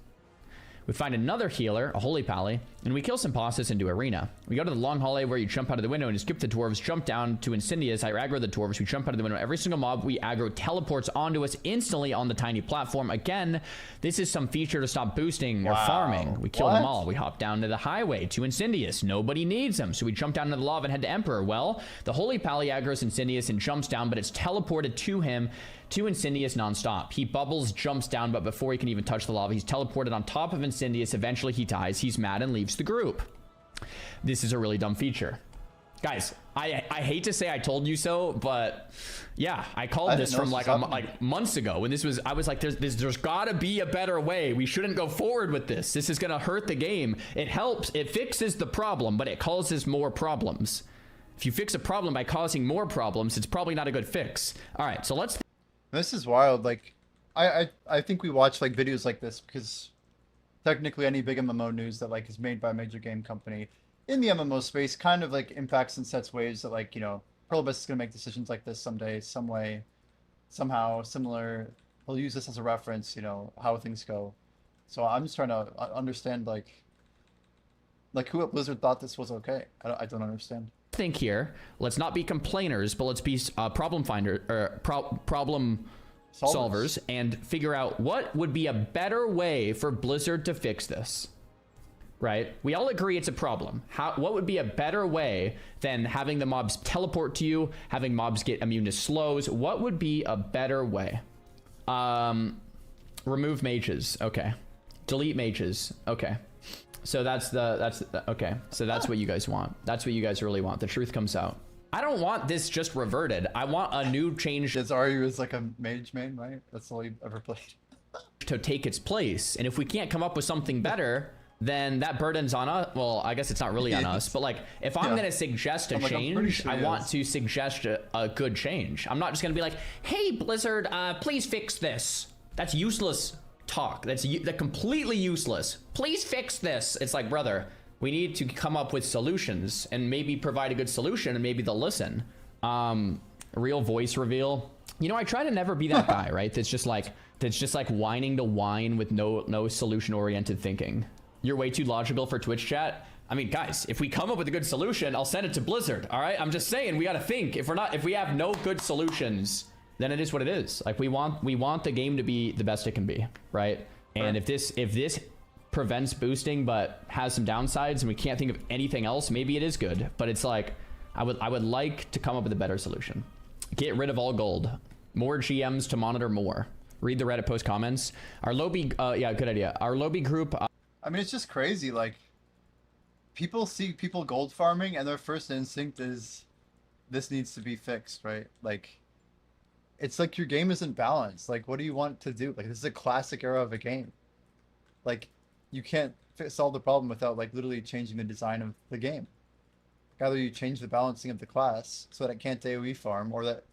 We find another healer, a holy pally, and we kill some bosses into arena. We go to the long hallway where you jump out of the window and you skip the dwarves, jump down to Incendious. I aggro the dwarves, we jump out of the window. Every single mob we aggro teleports onto us instantly on the tiny platform. Again, this is some feature to stop boosting or farming. We kill them all. We hop down to the highway to Incendious. Nobody needs them, so we jump down into the lava and head to Emperor. Well, the holy pally aggros Incendious and jumps down, but it's teleported to him to Incendious nonstop. He bubbles, jumps down, but before he can even touch the lava, he's teleported on top of Incendious. Eventually he dies. He's mad and leaves the group. This is a really dumb feature. Guys, I hate to say I told you so, but yeah, I called this from like months ago when this was, I was like, there's gotta be a better way. We shouldn't go forward with this. This is gonna hurt the game. It helps, it fixes the problem, but it causes more problems. If you fix a problem by causing more problems, it's probably not a good fix. All right, so let's... This is wild. Like, I think we watch like videos like this because technically any big MMO news that like is made by a major game company in the MMO space kind of like impacts and sets waves that like, you know, Prohibus is gonna make decisions like this someday, some way, somehow, similar. He'll use this as a reference, you know, how things go. So I'm just trying to understand, like who at Blizzard thought this was okay. I don't understand. Think here. Let's not be complainers, but let's be problem finder or problem solvers and figure out what would be a better way for Blizzard to fix this. Right? We all agree it's a problem. What would be a better way than having the mobs teleport to you, having mobs get immune to slows? What would be a better way? Remove mages. Okay. Delete mages. Okay. So okay. So that's what you guys want. That's what you guys really want. The truth comes out. I don't want this just reverted. I want a new change. His Aryu is like a mage main, right? That's all he ever played. To take its place. And if we can't come up with something better, then that burden's on us. Well, I guess it's not really on us, but like if I'm going to suggest a change, sure I want to suggest a good change. I'm not just going to be like, hey, Blizzard, please fix this. That's useless talk. That's completely useless. Please fix this. It's like, brother, we need to come up with solutions and maybe provide a good solution and maybe they'll listen. Real voice reveal. You know, I try to never be that guy, right? That's just like whining to whine with no solution oriented thinking. You're way too logical for Twitch chat. I mean, guys, if we come up with a good solution, I'll send it to Blizzard. All right. I'm just saying we got to think. If we have no good solutions, then it is what it is. Like we want the game to be the best it can be. Right. And if this prevents boosting, but has some downsides and we can't think of anything else, maybe it is good, but it's like, I would like to come up with a better solution. Get rid of all gold, more GMs to monitor more. Read the Reddit post comments. Our lobby, yeah, good idea. Our lobby group, I mean, it's just crazy. Like, people see people gold farming, and their first instinct is, this needs to be fixed, right? Like, it's like your game isn't balanced. Like, what do you want to do? Like, this is a classic era of a game. Like, you can't solve the problem without, like, literally changing the design of the game. Either you change the balancing of the class so that it can't AoE farm, or that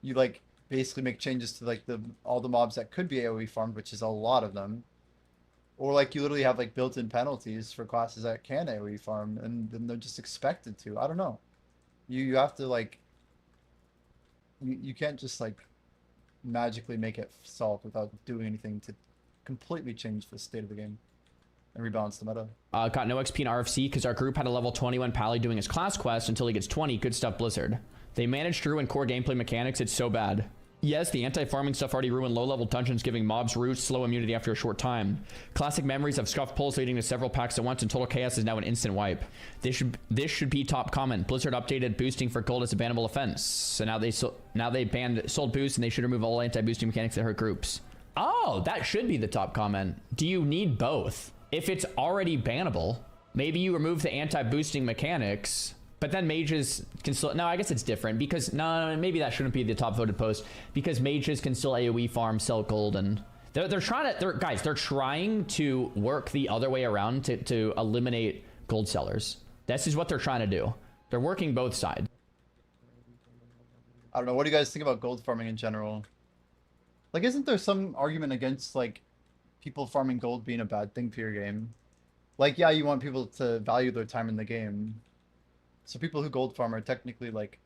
you, like, basically make changes to, like, all the mobs that could be AoE farmed, which is a lot of them. Or like you literally have like built-in penalties for classes that can AoE farm, and then they're just expected to. I don't know. You have to like. You can't just like magically make it solved without doing anything to completely change the state of the game and rebalance the meta. Got no XP in RFC because our group had a level 21 Pally doing his class quest until he gets 20. Good stuff, Blizzard. They managed to ruin core gameplay mechanics. It's so bad. Yes, the anti-farming stuff already ruined low-level dungeons, giving mobs roots slow immunity after a short time. Classic memories of scuffed pulls leading to several packs at once, and total chaos is now an instant wipe. This should be top comment. Blizzard updated boosting for gold as a bannable offense. So now they banned sold boost, and they should remove all anti-boosting mechanics that hurt groups. Oh, that should be the top comment. Do you need both? If it's already bannable, maybe you remove the anti-boosting mechanics. But then mages can still, no, I guess it's different because, no, maybe that shouldn't be the top voted post because mages can still AoE farm, sell gold, and they're trying to work the other way around to eliminate gold sellers. This is what they're trying to do. They're working both sides. I don't know. What do you guys think about gold farming in general? Like, isn't there some argument against like people farming gold being a bad thing for your game? Like, yeah, you want people to value their time in the game. So people who gold farm are technically like,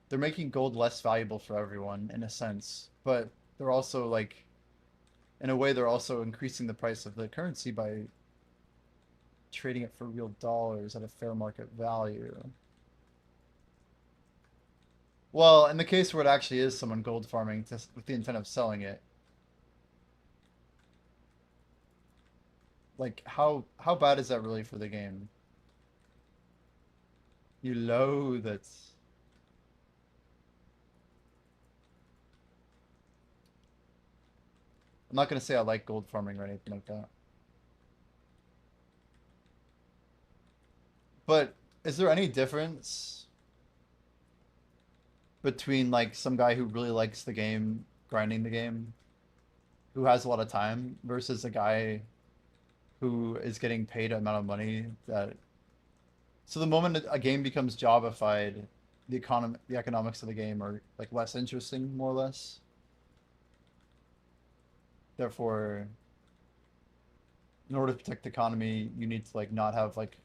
they're making gold less valuable for everyone in a sense, but they're also like, in a way, they're also increasing the price of the currency by trading it for real dollars at a fair market value. Well, in the case where it actually is someone gold farming with the intent of selling it, like how bad is that really for the game? You loathe it. I'm not gonna say I like gold farming or anything like that. But is there any difference between like some guy who really likes the game, grinding the game, who has a lot of time, versus a guy who is getting paid an amount of money that... So the moment a game becomes jobified, the economics of the game are like less interesting, more or less. Therefore, in order to protect the economy, you need to like not have like...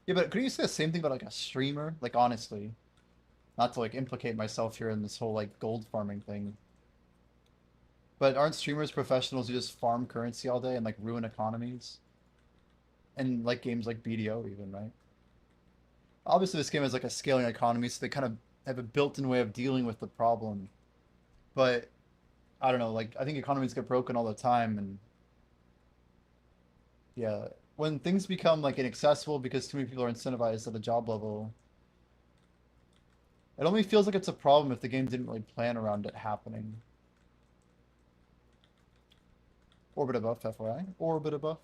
Yeah, but could you say the same thing about like a streamer? Like honestly, not to like implicate myself here in this whole like gold farming thing. But aren't streamers professionals who just farm currency all day and like ruin economies? And like games like BDO even, right? Obviously this game is like a scaling economy, so they kind of have a built-in way of dealing with the problem. But I don't know, like I think economies get broken all the time, and yeah, when things become like inaccessible because too many people are incentivized at a job level, it only feels like it's a problem if the game didn't really plan around it happening. Orbit a buff, FYI. Orbit a buff.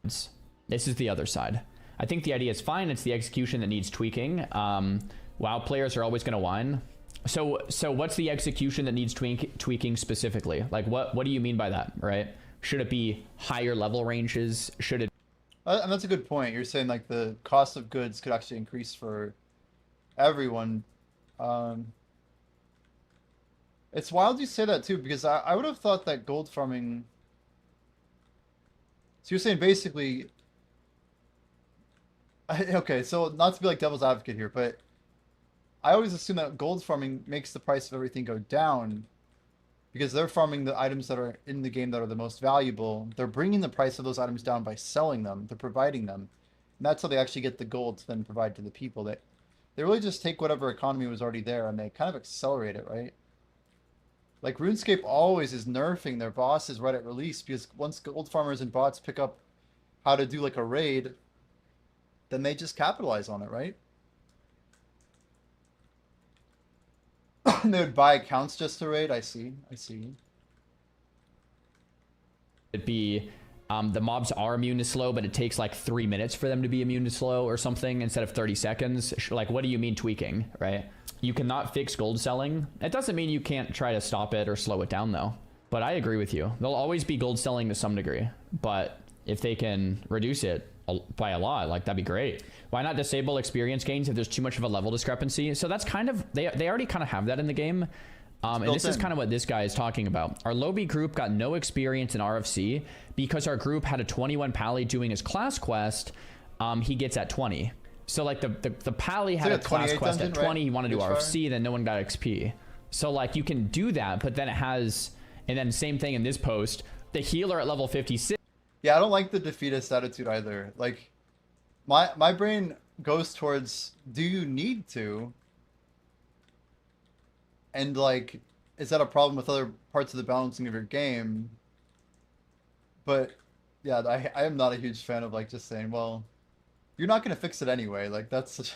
This is the other side. I think the idea is fine. It's the execution that needs tweaking. WoW players are always going to whine. So what's the execution that needs tweaking specifically? Like, what do you mean by that, right? Should it be higher level ranges? Should it... And that's a good point. You're saying, like, the cost of goods could actually increase for everyone. It's wild you say that, too, because I would have thought that gold farming... So you're saying basically... Okay, so not to be like devil's advocate here, but I always assume that gold farming makes the price of everything go down because they're farming the items that are in the game that are the most valuable. They're bringing the price of those items down by selling them. They're providing them. And that's how they actually get the gold to then provide to the people. They really just take whatever economy was already there and they kind of accelerate it, right? Like RuneScape always is nerfing their bosses right at release because once gold farmers and bots pick up how to do like a raid, then they just capitalize on it, right? They would buy accounts just to raid. I see. It be the mobs are immune to slow, but it takes like 3 minutes for them to be immune to slow or something instead of 30 seconds. Like, what do you mean tweaking, right? You cannot fix gold selling. It doesn't mean you can't try to stop it or slow it down, though. But I agree with you. There'll always be gold selling to some degree. But if they can reduce it by a lot, like, that'd be great. Why not disable experience gains if there's too much of a level discrepancy? So that's kind of... They already kind of have that in the game. And this is kind of what this guy is talking about. Our lobby group got no experience in RFC because our group had a 21 pally doing his class quest. He gets at 20. So like the pally had a class quest at 20. Right? He wanted to do RFC, then no one got XP. So like you can do that, but then it has... And then same thing in this post. The healer at level 56. Yeah, I don't like the defeatist attitude either. Like, my brain goes towards, do you need to? And like, is that a problem with other parts of the balancing of your game? But yeah, I am not a huge fan of like just saying, well, you're not going to fix it anyway. Like that's such...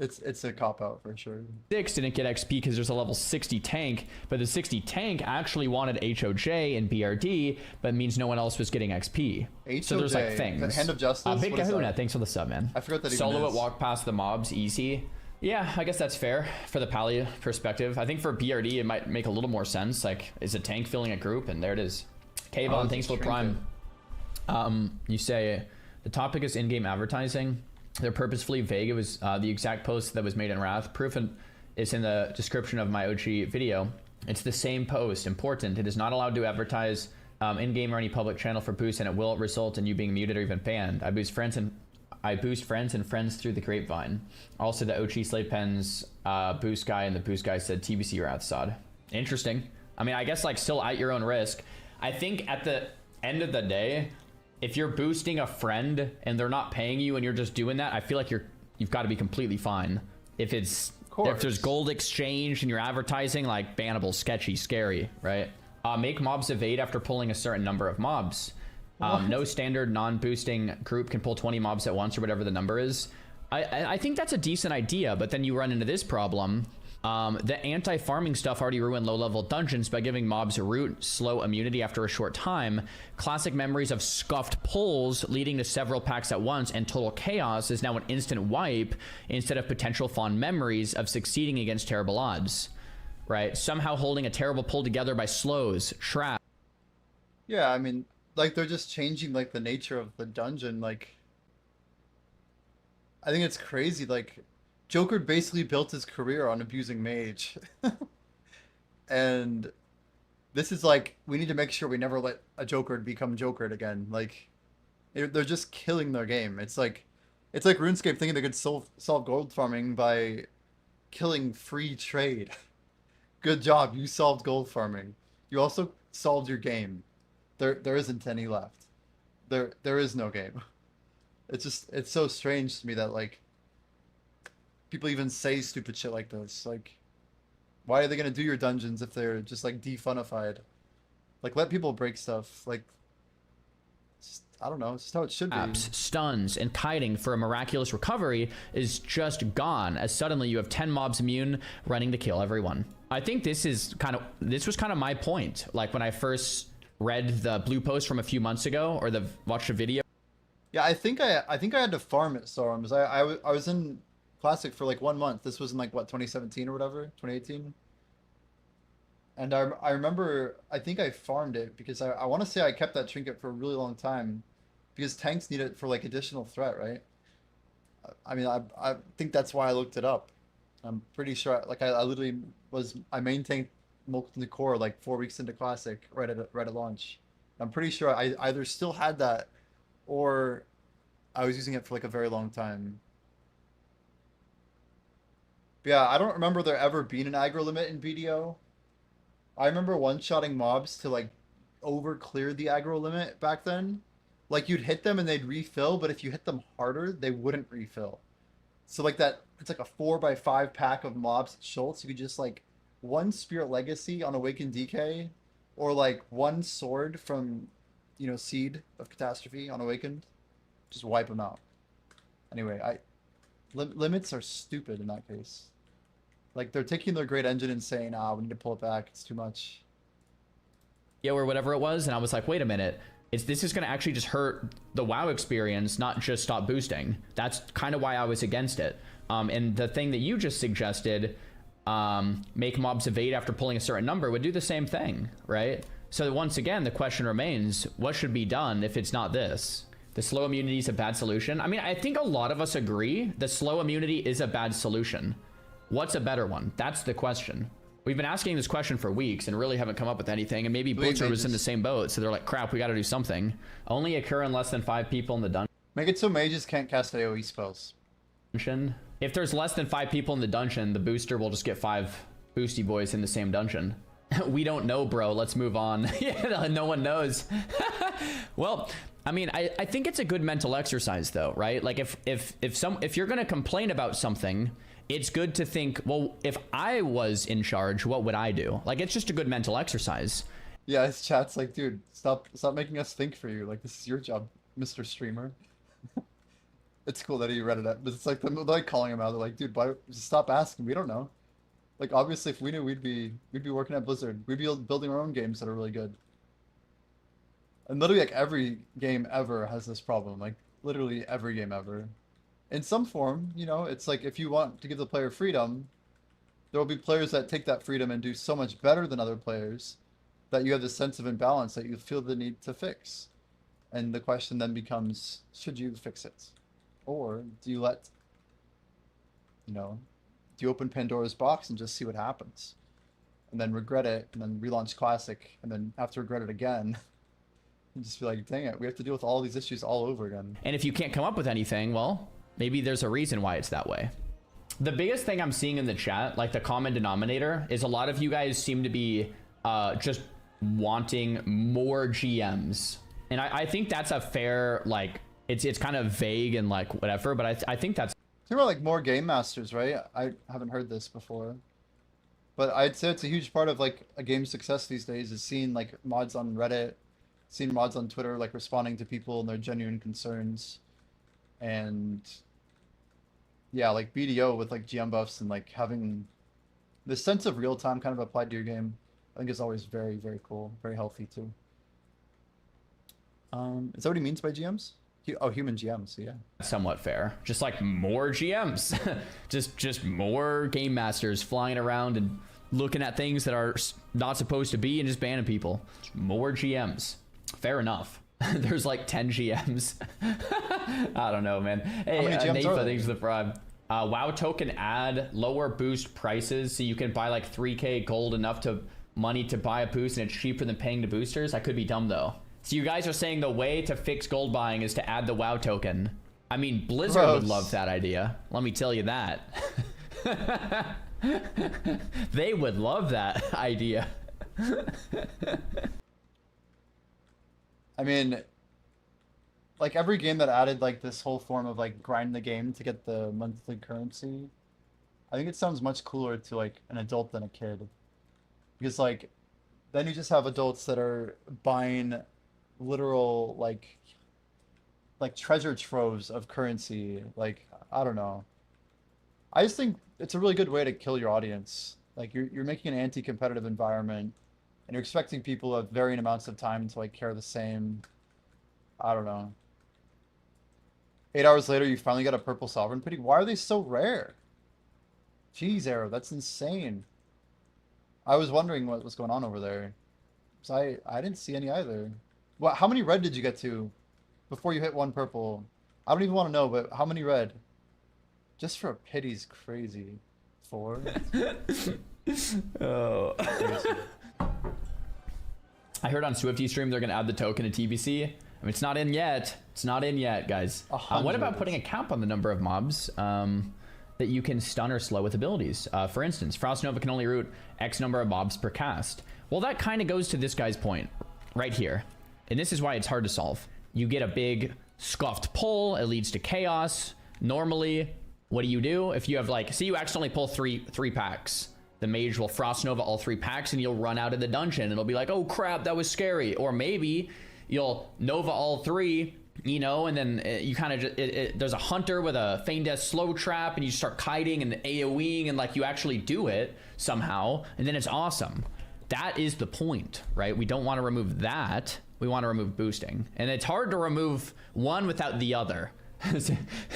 It's a cop-out for sure. 6 didn't get XP because there's a level 60 tank, but the 60 tank actually wanted HOJ and BRD, but it means no one else was getting XP. HOJ, so there's like things. the Hand of Justice? Big Kahuna, thanks for the sub, man. I forgot that even Solo is. it, walk past the mobs, easy. Yeah, I guess that's fair for the pally perspective. I think for BRD, it might make a little more sense. Like, is a tank filling a group? And there it is. Kayvon, thanks for Prime. You say, the topic is in-game advertising. They're purposefully vague. It was the exact post that was made in Wrath. Proof is in the description of my OG video. It's the same post. Important. It is not allowed to advertise in-game or any public channel for boost, and it will result in you being muted or even banned. I boost friends and friends through the grapevine. Also, the OG Slave Pens boost guy and the boost guy said TBC Wrath Sod. Interesting. I mean, I guess like still at your own risk. I think at the end of the day, if you're boosting a friend and they're not paying you and you're just doing that, I feel like you've got to be completely fine. If there's gold exchange and you're advertising, like bannable, sketchy, scary, right? Make mobs evade after pulling a certain number of mobs. No standard non-boosting group can pull 20 mobs at once or whatever the number is. I think that's a decent idea, but then you run into this problem. The anti-farming stuff already ruined low-level dungeons by giving mobs root slow immunity after a short time. Classic memories of scuffed pulls leading to several packs at once and total chaos is now an instant wipe instead of potential fond memories of succeeding against terrible odds. Right? Somehow holding a terrible pull together by slows, trap. Yeah, I mean, like they're just changing like the nature of the dungeon. Like, I think it's crazy. Like, Joker basically built his career on abusing mage. And this is like, we need to make sure we never let a Joker become Jokered again. Like, they're just killing their game. It's like RuneScape thinking they could solve gold farming by killing free trade. Good job. You solved gold farming. You also solved your game. There isn't any left. There is no game. It's so strange to me that like people even say stupid shit like this. Like, why are they gonna do your dungeons if they're just like defunified? Like, let people break stuff. Like, I don't know. It's just how it should be. Stuns, and kiting for a miraculous recovery is just gone, as suddenly you have 10 mobs immune running to kill everyone. I think this was kind of my point. Like when I first read the blue post from a few months ago, or watched a video. Yeah, I think I had to farm it, Storms. I was in Classic for like 1 month. This was in like what, 2017 or whatever, 2018. And I remember, I think I farmed it because I want to say I kept that trinket for a really long time because tanks need it for like additional threat, right? I mean, I think that's why I looked it up. I'm pretty sure, like I literally I maintained Molten Core like 4 weeks into Classic right at launch. I'm pretty sure I either still had that or I was using it for like a very long time. But yeah, I don't remember there ever being an aggro limit in BDO. I remember one-shotting mobs to like over clear the aggro limit back then. Like you'd hit them and they'd refill, but if you hit them harder, they wouldn't refill. So like that, it's like a 4x5 pack of mobs at Schultz. You could just like one Spirit Legacy on Awakened DK, or like one sword from, you know, Seed of Catastrophe on Awakened. Just wipe them out. Anyway, limits are stupid in that case. Like, they're taking their great engine and saying, we need to pull it back. It's too much. Yeah, or whatever it was, and I was like, wait a minute. This is going to actually just hurt the WoW experience, not just stop boosting. That's kind of why I was against it. And the thing that you just suggested, make mobs evade after pulling a certain number, would do the same thing, right? So once again, the question remains, what should be done if it's not this? The slow immunity is a bad solution. I mean, I think a lot of us agree the slow immunity is a bad solution. What's a better one? That's the question. We've been asking this question for weeks and really haven't come up with anything. And maybe Blizzard was in the same boat, so they're like, crap, we got to do something. Only occur in less than 5 people in the dungeon. Make it so mages can't cast AoE spells. If there's less than 5 people in the dungeon, the booster will just get 5 boosty boys in the same dungeon. We don't know, bro. Let's move on. Yeah, no one knows. Well, I mean, I think it's a good mental exercise, though, right? Like, if you're gonna complain about something, it's good to think, well, if I was in charge, what would I do? Like, it's just a good mental exercise. Yeah, his chat's like, dude, stop making us think for you. Like, this is your job, Mr. Streamer. It's cool that he read it up, but it's like they're like calling him out. They're like, dude, why stop asking? We don't know. Like, obviously, if we knew, we'd be working at Blizzard. We'd be building our own games that are really good. And literally, like, every game ever has this problem. Like, literally every game ever. In some form, you know, it's like if you want to give the player freedom, there will be players that take that freedom and do so much better than other players that you have this sense of imbalance that you feel the need to fix. And the question then becomes, should you fix it? Or do you let, you know, do you open Pandora's box and just see what happens? And then regret it, and then relaunch Classic, and then have to regret it again. And just be like, dang it, we have to deal with all these issues all over again. And if you can't come up with anything, well, maybe there's a reason why it's that way. The biggest thing I'm seeing in the chat, like the common denominator, is a lot of you guys seem to be just wanting more GMs. And I think that's a fair, like, it's kind of vague and like whatever, but I think that's... Talking about like more game masters, right? I haven't heard this before. But I'd say it's a huge part of like a game's success these days is seeing like mods on Reddit, seeing mods on Twitter, like responding to people and their genuine concerns. And yeah, like BDO with like GM buffs and like having this sense of real time kind of applied to your game, I think is always very, very cool, very healthy too. Is that what he means by GMs? Oh, human GMs, yeah. Somewhat fair. Just like more GMs. just more game masters flying around and looking at things that are not supposed to be and just banning people. More GMs. Fair enough. There's like 10 GMs. I don't know, man. Hey, how many GMs Nate, are there? thanks for the bribe. WoW token add lower boost prices so you can buy like 3k gold enough to money to buy a boost and it's cheaper than paying the boosters. I could be dumb though. So you guys are saying the way to fix gold buying is to add the WoW token. I mean, Blizzard would love that idea. Let me tell you that. They would love that idea. I mean, like every game that added like this whole form of like grinding the game to get the monthly currency, I think it sounds much cooler to like an adult than a kid. Because like then you just have adults that are buying literal like treasure troves of currency. Like I don't know. I just think it's a really good way to kill your audience. Like you're making an anti-competitive environment and you're expecting people to have varying amounts of time to like care the same. I don't know. 8 hours later, you finally got a purple sovereign pity. Why are they so rare? Jeez, Arrow, that's insane. I was wondering what was going on over there. So I didn't see any either. What? How many red did you get to before you hit one purple? I don't even want to know, but how many red? Just for a pity's crazy. 4? Oh. Crazy. I heard on Swifty stream they're gonna add the token to TBC. I mean, it's not in yet. It's not in yet, guys. What about putting a cap on the number of mobs that you can stun or slow with abilities? For instance, Frost Nova can only root X number of mobs per cast. Well, that kind of goes to this guy's point right here. And this is why it's hard to solve. You get a big scuffed pull. It leads to chaos. Normally, what do? If you have like, say you accidentally pull three packs. The mage will Frost Nova all 3 packs and you'll run out of the dungeon. It'll be like, oh crap, that was scary. Or maybe you'll Nova all 3, you know, and then you kind of there's a hunter with a Feign Death slow trap and you start kiting and AoEing and like you actually do it somehow and then it's awesome. That is the point, right? We don't want to remove that. We want to remove boosting. And it's hard to remove one without the other.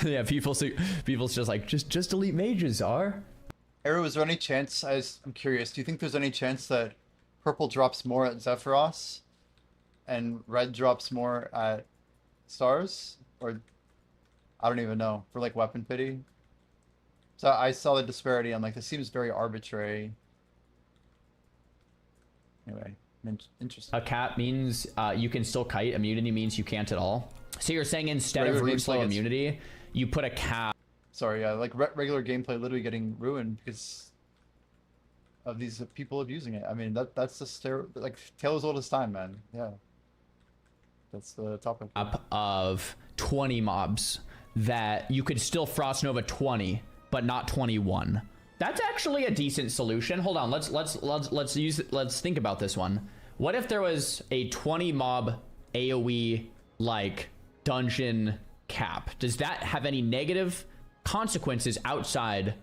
Yeah, people's just like, just delete mages, are. Arrow, is there any chance, I'm curious, do you think there's any chance that purple drops more at Zephyros and red drops more at stars? Or, I don't even know, for like weapon pity? So I saw the disparity, I'm like, this seems very arbitrary. Anyway, interesting. A cap means you can still kite, immunity means you can't at all. So you're saying instead of root slow immunity, you put a cap. Sorry, yeah, like regular gameplay literally getting ruined because of these people abusing it. I mean, that's the like tale as old as time, man. Yeah, that's the topic. Up of 20 mobs that you could still Frost Nova 20, but not 21. That's actually a decent solution. Hold on, let's think about this one. What if there was a 20 mob AoE like dungeon cap? Does that have any negative consequences outside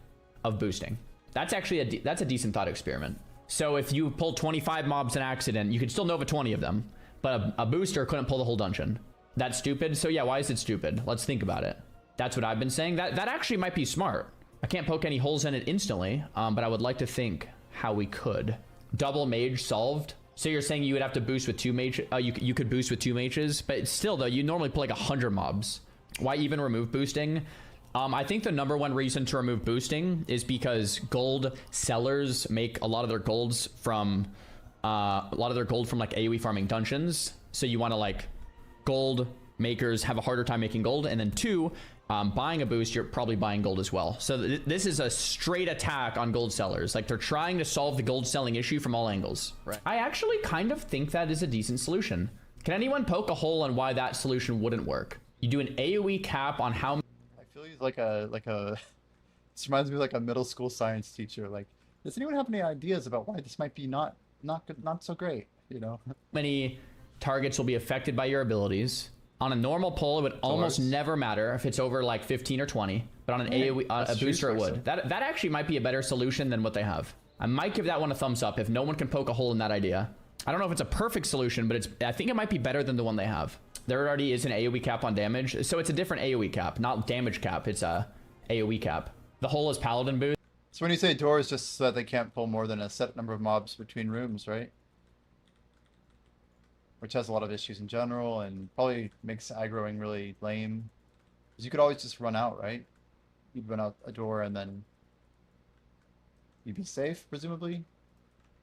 of boosting? That's actually that's a decent thought experiment. So if you pull 25 mobs in accident, you could still Nova 20 of them, but a booster couldn't pull the whole dungeon. That's stupid. So yeah, why is it stupid? Let's think about it. That's what I've been saying. That actually might be smart. I can't poke any holes in it instantly, but I would like to think how we could. Double mage solved. So you're saying you would have to boost with 2 mages? You could boost with 2 mages, but still though, you normally pull like 100 mobs. Why even remove boosting? I think the #1 reason to remove boosting is because gold sellers make a lot of their golds from like AoE farming dungeons. So you want to like gold makers have a harder time making gold, and then 2, buying a boost, you're probably buying gold as well. So this is a straight attack on gold sellers. Like they're trying to solve the gold selling issue from all angles. Right. I actually kind of think that is a decent solution. Can anyone poke a hole on why that solution wouldn't work? You do an AoE cap on how. I feel he's like a this reminds me of like a middle school science teacher. Like, does anyone have any ideas about why this might be not good, not so great? You know, many targets will be affected by your abilities. On a normal pull, it would almost never matter if it's over like 15 or 20, but on an AoE, a booster, it would. That actually might be a better solution than what they have. I might give that one a thumbs up if no one can poke a hole in that idea. I don't know if it's a perfect solution, but I think it might be better than the one they have. There already is an AoE cap on damage, so it's a different AoE cap, not damage cap. It's a AoE cap. The hole is paladin boost. So when you say doors, just so that they can't pull more than a set number of mobs between rooms, right? Which has a lot of issues in general and probably makes aggroing really lame. Because you could always just run out, right? You'd run out a door and then you'd be safe, presumably.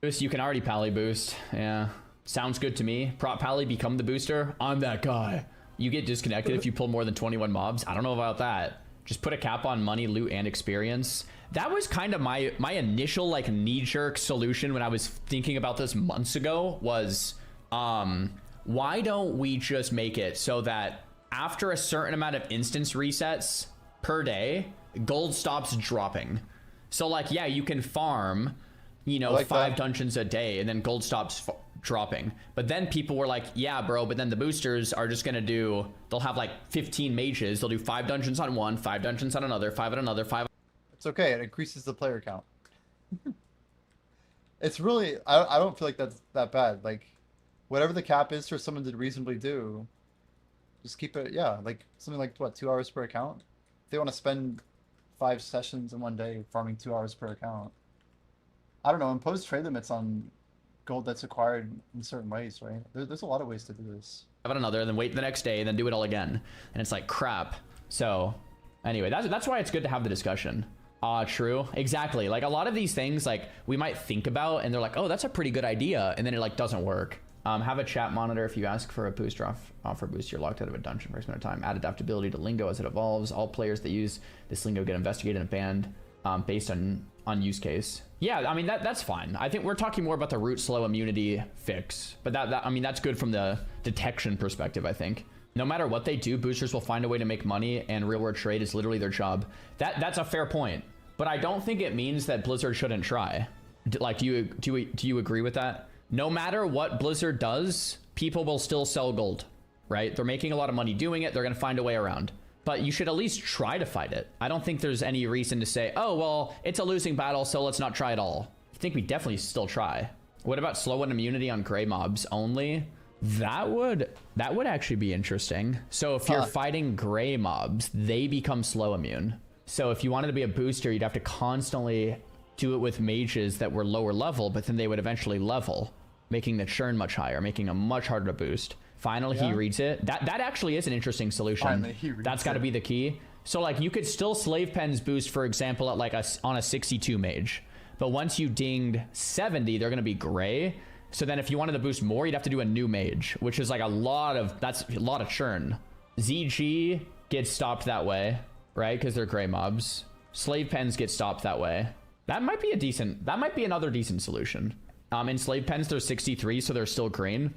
You can already pally boost. Yeah. Sounds good to me. Prop pally, become the booster. I'm that guy. You get disconnected if you pull more than 21 mobs. I don't know about that. just put a cap on money, loot, and experience. That was kind of my initial like knee-jerk solution when I was thinking about this months ago was, why don't we just make it so that after a certain amount of instance resets per day, gold stops dropping. So like, yeah, you can farm, you know, like 5 dungeons a day and then gold stops dropping. But then people were like, yeah, bro, but then the boosters are just gonna do, they'll have like 15 mages. They'll do 5 dungeons on one, 5 dungeons on another, 5 on another, 5. It's okay. It increases the player count. It's really, I don't feel like that's that bad. Like, whatever the cap is for someone to reasonably do, just keep it, yeah, like something like, what, 2 hours per account? If they want to spend 5 sessions in one day farming 2 hours per account. I don't know, impose trade limits on gold that's acquired in certain ways, right? There's a lot of ways to do this. Have it another, then wait the next day, and then do it all again. And it's like crap. So anyway, that's why it's good to have the discussion. True. Exactly. Like a lot of these things, like we might think about and they're like, oh, that's a pretty good idea. And then it like doesn't work. Have a chat monitor if you ask for a booster offer boost, you're locked out of a dungeon for a amount of time. Add adaptability to lingo as it evolves. All players that use this lingo get investigated and banned based on use case. Yeah, I mean that's fine. I think we're talking more about the root slow immunity fix, but that I mean that's good from the detection perspective. I think no matter what they do, boosters will find a way to make money, and real world trade is literally their job. That's a fair point, but I don't think it means that Blizzard shouldn't try. Like, do you agree with that? No matter what Blizzard does, people will still sell gold, right? They're making a lot of money doing it. They're going to find a way around. But you should at least try to fight it. I don't think there's any reason to say, oh, well, it's a losing battle, so let's not try at all. I think we definitely still try. What about slow and immunity on gray mobs only? That would actually be interesting. So if you're fighting gray mobs, they become slow immune. So if you wanted to be a booster, you'd have to constantly do it with mages that were lower level, but then they would eventually level, making the churn much higher, making them much harder to boost. Finally, he reads it. That actually is an interesting solution. That's got to be the key. So like you could still slave pens boost, for example, at like on a 62 mage, but once you dinged 70, they're going to be gray. So then if you wanted to boost more, you'd have to do a new mage, which is like that's a lot of churn. ZG gets stopped that way, right? Because they're gray mobs. Slave pens get stopped that way. That might be another decent solution. In slave pens, they're 63, so they're still green.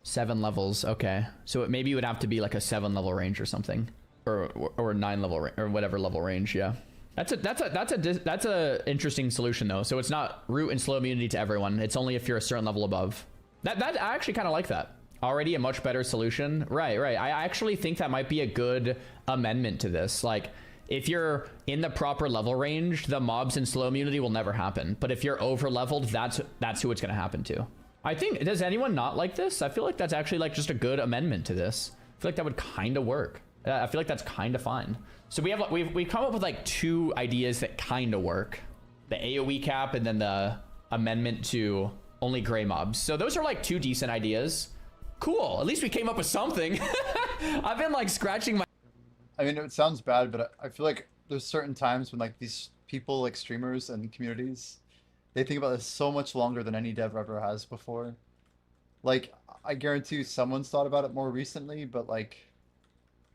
7 levels, okay. So maybe it would have to be like a 7 level range or something, or 9 level or whatever level range. Yeah, that's a interesting solution though. So it's not root and slow immunity to everyone. It's only if you're a certain level above. That I actually kind of like that. Already a much better solution. Right. I actually think that might be a good amendment to this. Like, if you're in the proper level range, the mobs and slow immunity will never happen. But if you're over leveled, that's who it's going to happen to. I think, does anyone not like this? I feel like that's actually like just a good amendment to this. I feel like that would kind of work. I feel like that's kind of fine. So we've come up with like 2 ideas that kind of work. The AoE cap and then the amendment to only gray mobs. So those are like 2 decent ideas. Cool. At least we came up with something. I've been like scratching my... I mean, it sounds bad, but I feel like there's certain times when like these people, like streamers and communities, they think about this so much longer than any dev ever has before. Like, I guarantee you someone's thought about it more recently, but like,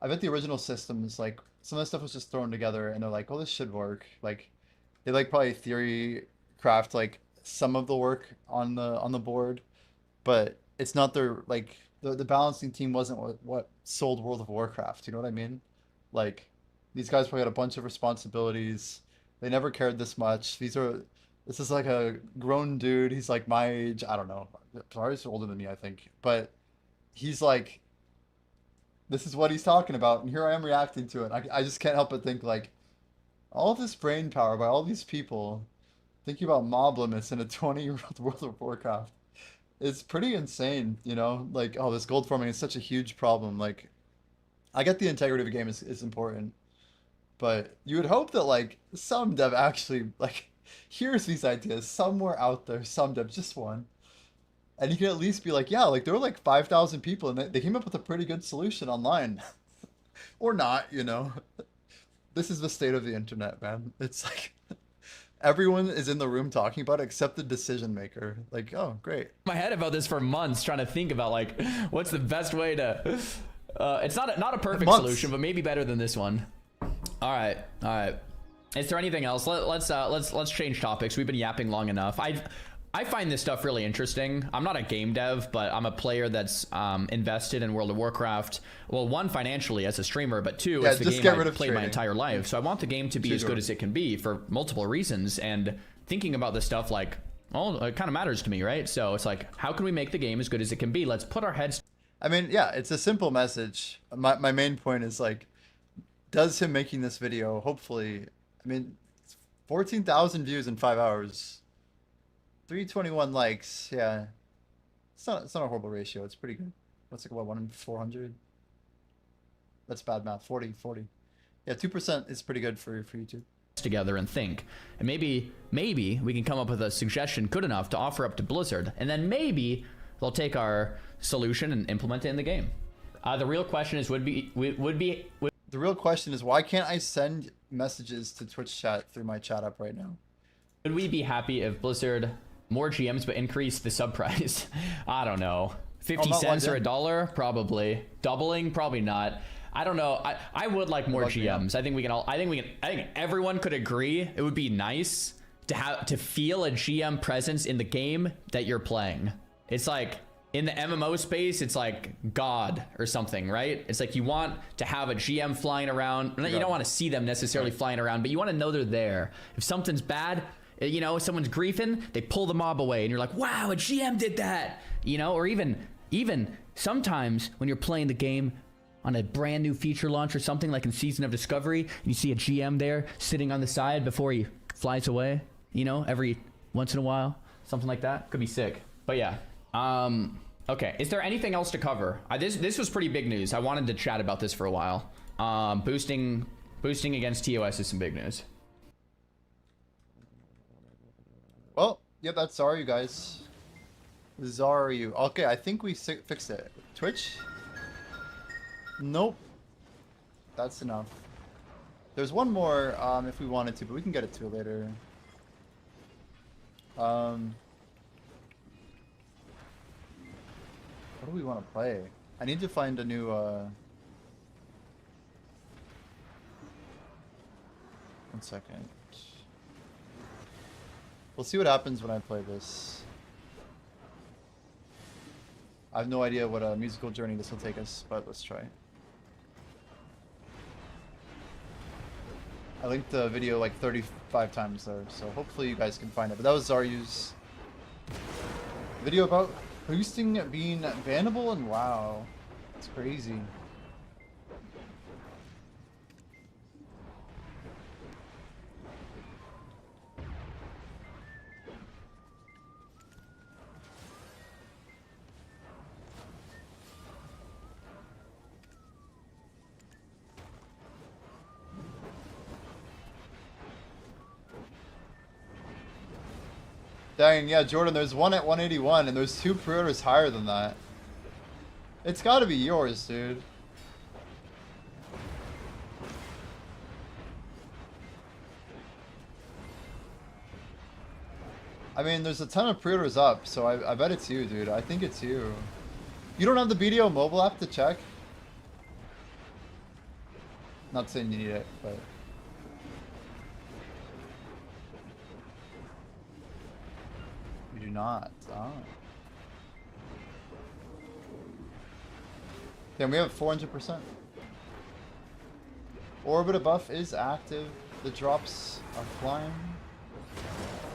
I bet the original systems, like, some of the stuff was just thrown together and they're like, oh, this should work. Like, they like probably theory craft like some of the work on the board, but it's not their, like, the balancing team wasn't what sold World of Warcraft, you know what I mean? Like, these guys probably had a bunch of responsibilities. They never cared this much. This is like a grown dude. He's like my age. I don't know. He's older than me, I think. But he's like, this is what he's talking about. And here I am reacting to it. I just can't help but think like, all this brain power by all these people thinking about mob limits in a 20-year-old World of Warcraft. It's pretty insane, you know? Like, oh, this gold farming is such a huge problem. Like, I get the integrity of the game is important. But you would hope that like some dev actually like here's these ideas somewhere out there, some dev, just one, and you can at least be like, yeah, like there were like 5,000 people and they came up with a pretty good solution online. Or not, you know. This is the state of the internet, man. It's like everyone is in the room talking about it except the decision maker. Like, oh, great. My head about this for months, trying to think about like what's the best way to it's not a perfect solution, but maybe better than this one. All right, all right. Is there anything else? Let's change topics. We've been yapping long enough. I find this stuff really interesting. I'm not a game dev, but I'm a player that's invested in World of Warcraft. Well, one, financially as a streamer, but two, it's the game I've played my entire life. So I want the game to be as good as it can be for multiple reasons. And thinking about this stuff, like, well, it kind of matters to me, right? So it's like, how can we make the game as good as it can be? Let's put our heads. I mean, yeah, it's a simple message. My main point is like, does him making this video, hopefully, I mean, 14,000 views in 5 hours. 321 likes, yeah. It's not a horrible ratio. It's pretty good. What's like, what, 1 in 400? That's bad math. 40. Yeah, 2% is pretty good for YouTube. Together and think, and maybe we can come up with a suggestion good enough to offer up to Blizzard, and then maybe they'll take our solution and implement it in the game. The real question is, the real question is, why can't I send messages to Twitch chat through my chat app right now? Would we be happy if Blizzard more GMs but increase the sub price? I don't know. 50 cents or $1? Probably. Doubling? Probably not. I don't know. I would like more GMs. I think everyone could agree it would be nice to feel a GM presence in the game that you're playing. It's like in the MMO space, it's like God or something, right? It's like you want to have a GM flying around. You don't want to see them necessarily flying around, but you want to know they're there. If something's bad, you know, someone's griefing, they pull the mob away and you're like, wow, a GM did that, you know? Or even sometimes when you're playing the game on a brand new feature launch or something, like in Season of Discovery, and you see a GM there sitting on the side before he flies away, you know, every once in a while, something like that. Could be sick. But yeah. Okay, is there anything else to cover? This was pretty big news. I wanted to chat about this for a while. Boosting against TOS is some big news. Well, yeah, that's Zaryu, guys. Zaryu. Okay, I think we fixed it. Twitch? Nope. That's enough. There's one more if we wanted to, but we can get it to later. What do we want to play? I need to find a new one second. We'll see what happens when I play this. I have no idea what a musical journey this will take us, but let's try. I linked the video like 35 times there, so hopefully you guys can find it. But that was Zaryu's video about boosting being bannable, and wow, it's crazy. Dang, yeah, Jordan, there's one at 181, and there's 2 pre-orders higher than that. It's gotta be yours, dude. I mean, there's a ton of pre-orders up, so I bet it's you, dude. I think it's you. You don't have the BDO mobile app to check? Not saying you need it, but... You do not. Ah. Then we have 400%. Orbiter buff is active. The drops are flying.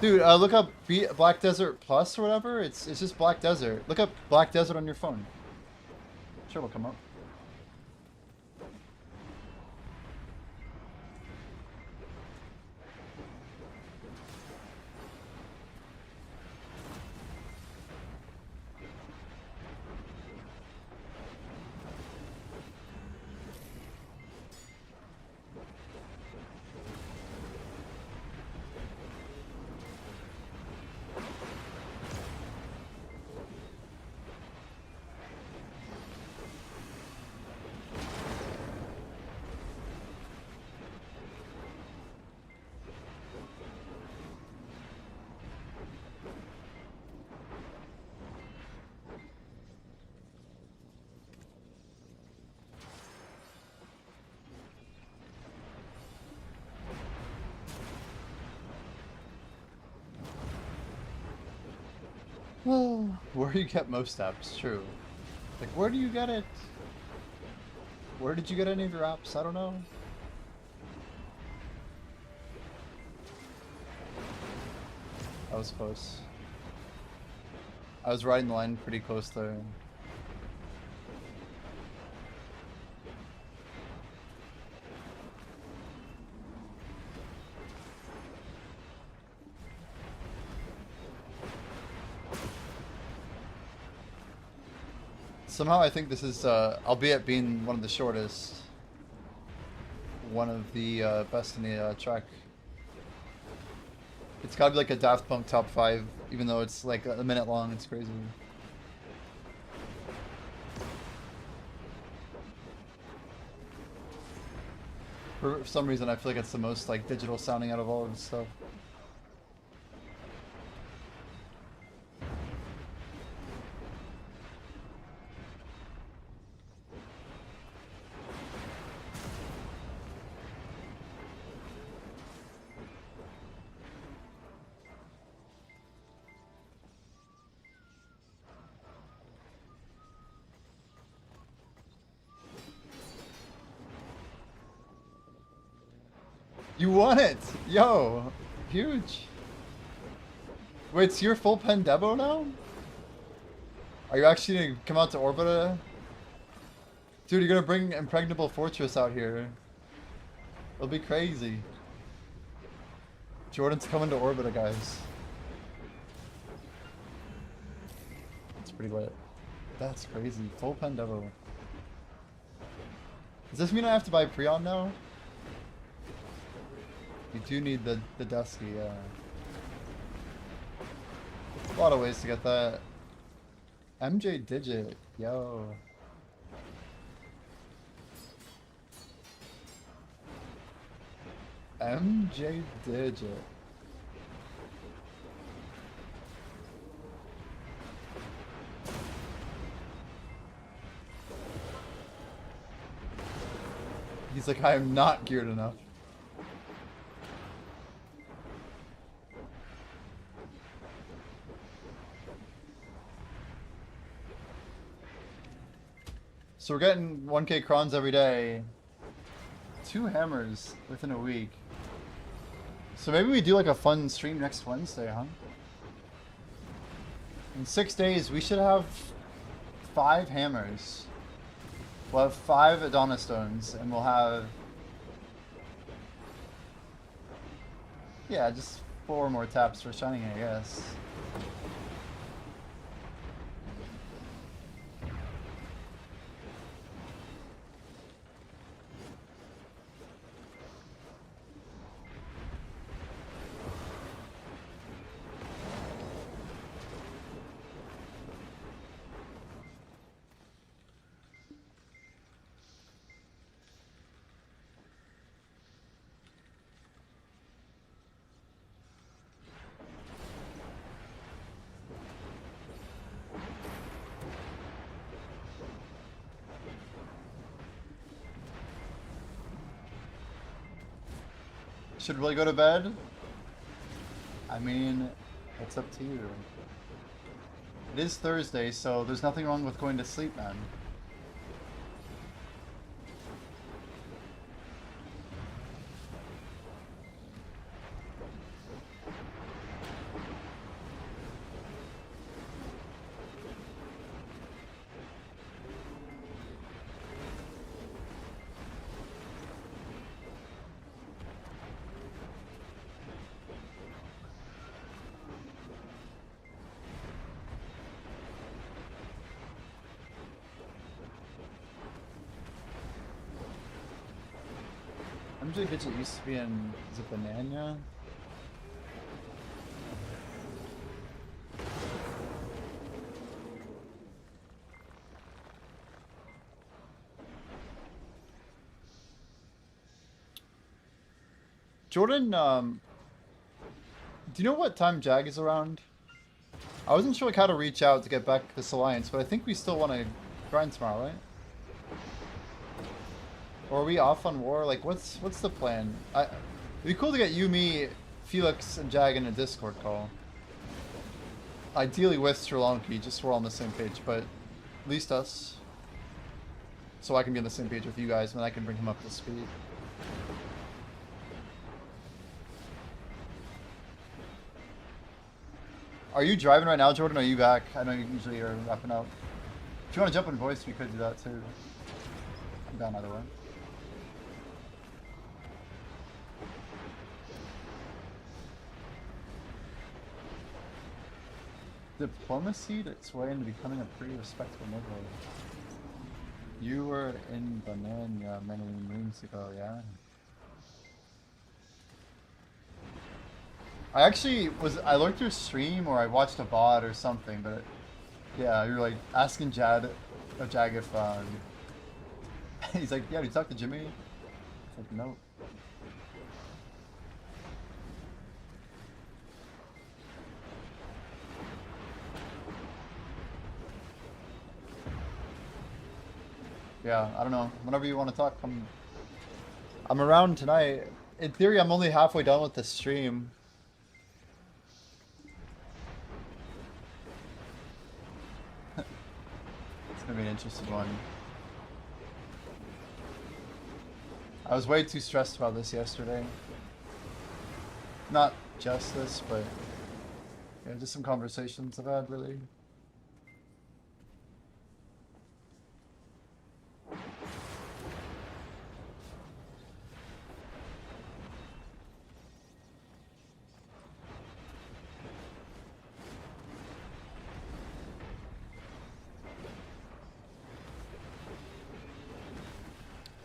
Dude, look up Black Desert Plus or whatever. It's just Black Desert. Look up Black Desert on your phone. Sure, it'll come up. Well, where you get most apps, true. Like, where do you get it? Where did you get any of your apps? I don't know. That was close. I was riding the line pretty close there. Somehow I think this is, albeit being one of the shortest, one of the best in the track. It's gotta be like a Daft Punk top 5, even though it's like a minute long. It's crazy. For some reason, I feel like it's the most like digital sounding out of all of this stuff. You won it! Yo! Huge! Wait, it's your full pen Debo now? Are you actually gonna come out to Orbita? Dude, you're gonna bring Impregnable Fortress out here. It'll be crazy. Jordan's coming to Orbita, guys. It's pretty lit. That's crazy. Full pen Debo. Does this mean I have to buy Preon now? You do need the Dusky, yeah. A lot of ways to get that. MJ Digit, yo. MJ Digit. He's like, I am not geared enough. So we're getting 1k crons every day. 2 hammers within a week. So maybe we do like a fun stream next Wednesday, huh? In 6 days, we should have 5 hammers. We'll have 5 Adonis stones, and we'll have... yeah, just 4 more taps for shining, I guess. Should really go to bed? I mean, it's up to you. It is Thursday, so there's nothing wrong with going to sleep, man. MJ Digit used to be in, is it Banana? Jordan, do you know what time Jag is around? I wasn't sure like how to reach out to get back this alliance, but I think we still want to grind tomorrow, right? Or are we off on war? Like, what's the plan? It'd be cool to get you, me, Felix, and Jag in a Discord call. Ideally with Sri Lanka, just so we're all on the same page, but at least us. So I can be on the same page with you guys, and I can bring him up to speed. Are you driving right now, Jordan? Or are you back? I know you usually are wrapping up. If you want to jump in voice, we could do that too. I'm down either way. Diplomacy its way into becoming a pretty respectable neighborhood. You were in Banana many moons ago, yeah? I actually I looked your stream or I watched a VOD or something, but yeah, you're like asking Jag if he's like, yeah, did you talk to Jimmy? It's like, no. Yeah, I don't know. Whenever you want to talk, I'm around tonight. In theory, I'm only halfway done with the stream. It's gonna be an interesting one. I was way too stressed about this yesterday. Not just this, but yeah, just some conversations I've had, really.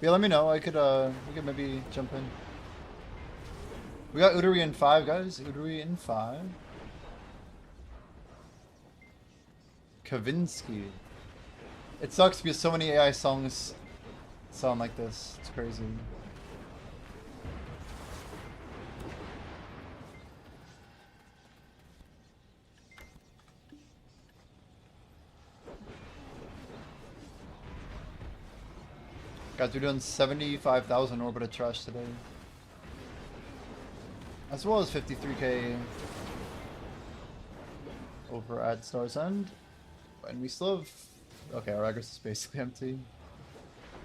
Yeah, let me know. We could maybe jump in. We got Udari in 5, guys. Udari in 5. Kavinsky. It sucks because so many AI songs sound like this. It's crazy. Guys, we're doing 75,000 orbit of trash today. As well as 53k over at Star's End. And we still have... Okay, our aggregate is basically empty.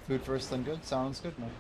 Food first, then good. Sounds good, man.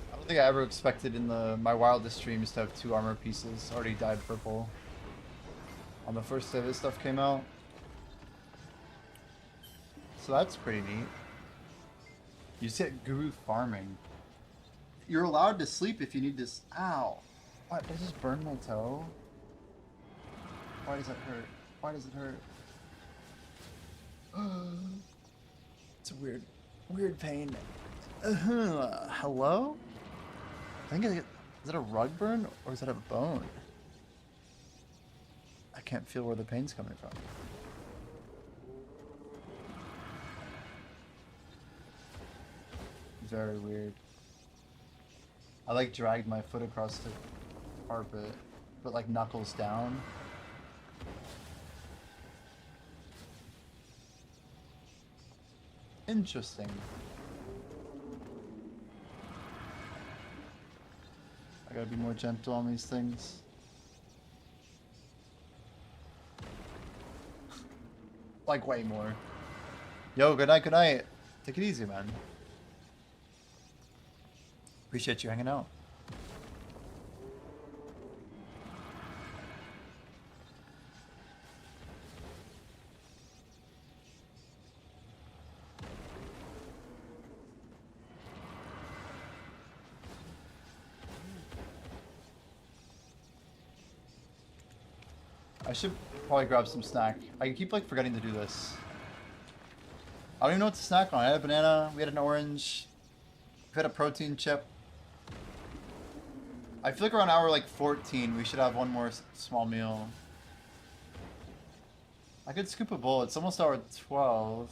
I don't think I ever expected in my wildest dreams to have 2 armor pieces. Already dyed purple on the first day this stuff came out. So that's pretty neat. You just hit Guru farming. You're allowed to sleep if you need this. Ow. What? Did I just burn my toe? Why does that hurt? Why does it hurt? It's a weird pain. Hello? I think is it a rug burn or is that a bone? I can't feel where the pain's coming from. Very weird. I like dragged my foot across the carpet, but like knuckles down. Interesting. I gotta be more gentle on these things. Like way more. Yo, good night, good night. Take it easy, man. Appreciate you hanging out. I should probably grab some snack. I keep like forgetting to do this. I don't even know what to snack on. I had a banana, we had an orange, we had a protein chip. I feel like around hour like 14 we should have one more small meal. I could scoop a bowl. It's almost hour 12.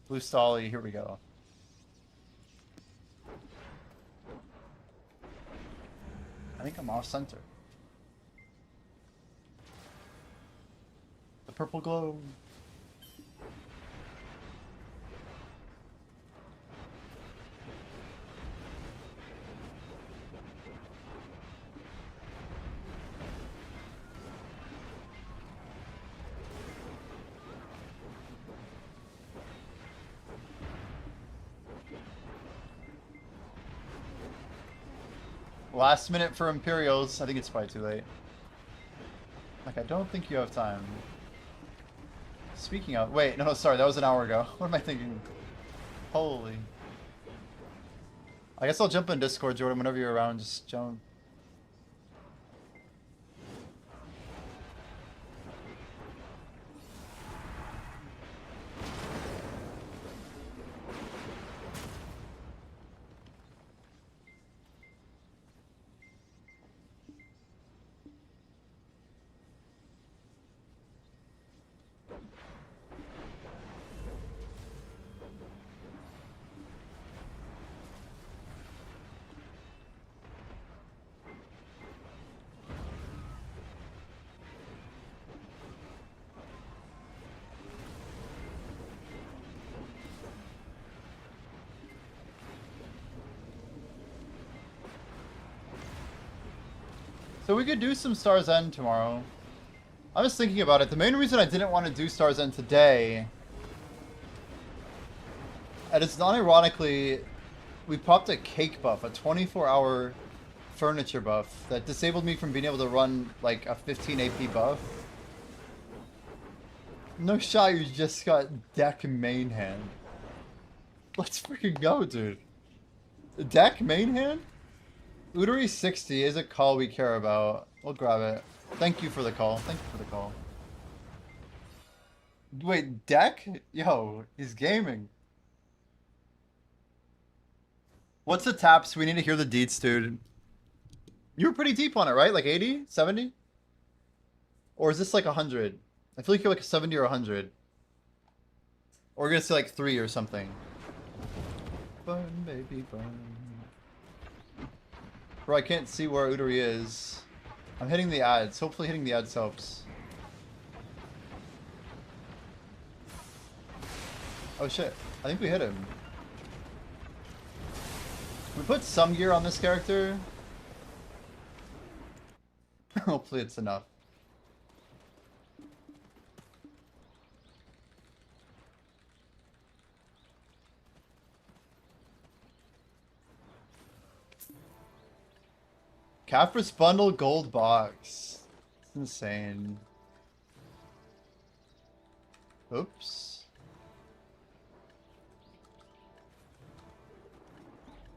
Blue Stolly, here we go. I think I'm off center. The purple glow. Last minute for Imperials. I think it's probably too late. Like, I don't think you have time. Speaking of... Wait, no, sorry. That was an hour ago. What am I thinking? Holy. I guess I'll jump in Discord, Jordan, whenever you're around. Just jump. So we could do some Star's End tomorrow. I was thinking about it. The main reason I didn't want to do Star's End today, and it's not ironically, we popped a cake buff, a 24-hour furniture buff that disabled me from being able to run like a 15 AP buff. No shot, you just got deck main hand. Let's freaking go, dude. Deck main hand? LV68 is a call we care about. We'll grab it. Thank you for the call. Thank you for the call. Wait, deck? Yo, he's gaming. What's the taps? We need to hear the deets, dude. You were pretty deep on it, right? Like 80? 70? Or is this like 100? I feel like you're like a 70 or 100. Or we're gonna say like 3 or something. Burn, baby, burn. Bro, I can't see where Udari is. I'm hitting the ads. Hopefully hitting the ads helps. Oh shit. I think we hit him. We put some gear on this character. Hopefully it's enough. Caprus bundle gold box. It's insane. Oops.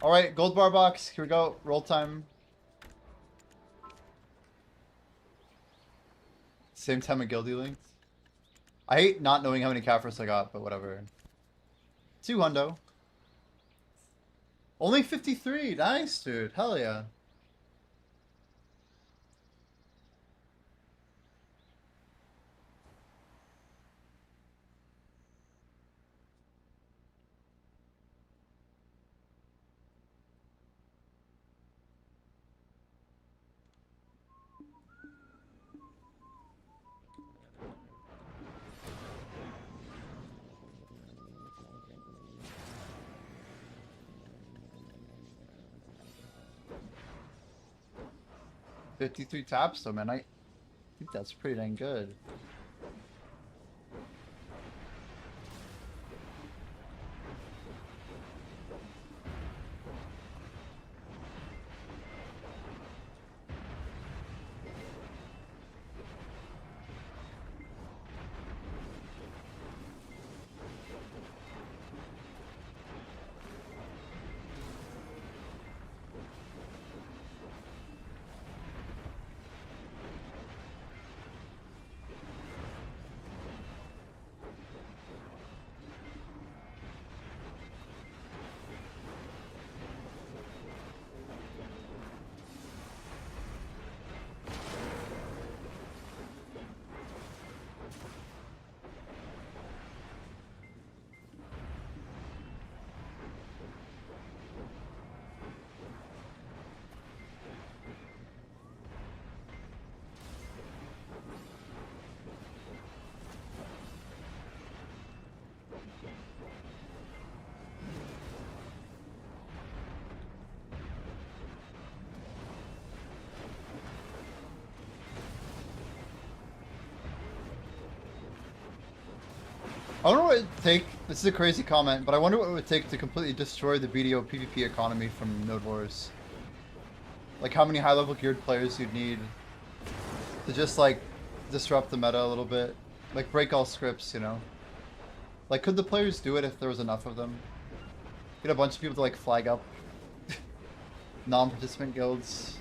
Alright, gold bar box. Here we go. Roll time. Same time of guilty links. I hate not knowing how many Caprus I got, but whatever. 2 hundo. Only 53. Nice, dude. Hell yeah. $53 taps though, man. I think that's pretty dang good. I wonder what it would take. This is a crazy comment, but I wonder what it would take to completely destroy the BDO PvP economy from Node Wars. Like how many high-level geared players you'd need to just like disrupt the meta a little bit, like break all scripts, you know? Like, could the players do it if there was enough of them? Get a bunch of people to like flag up non-participant guilds.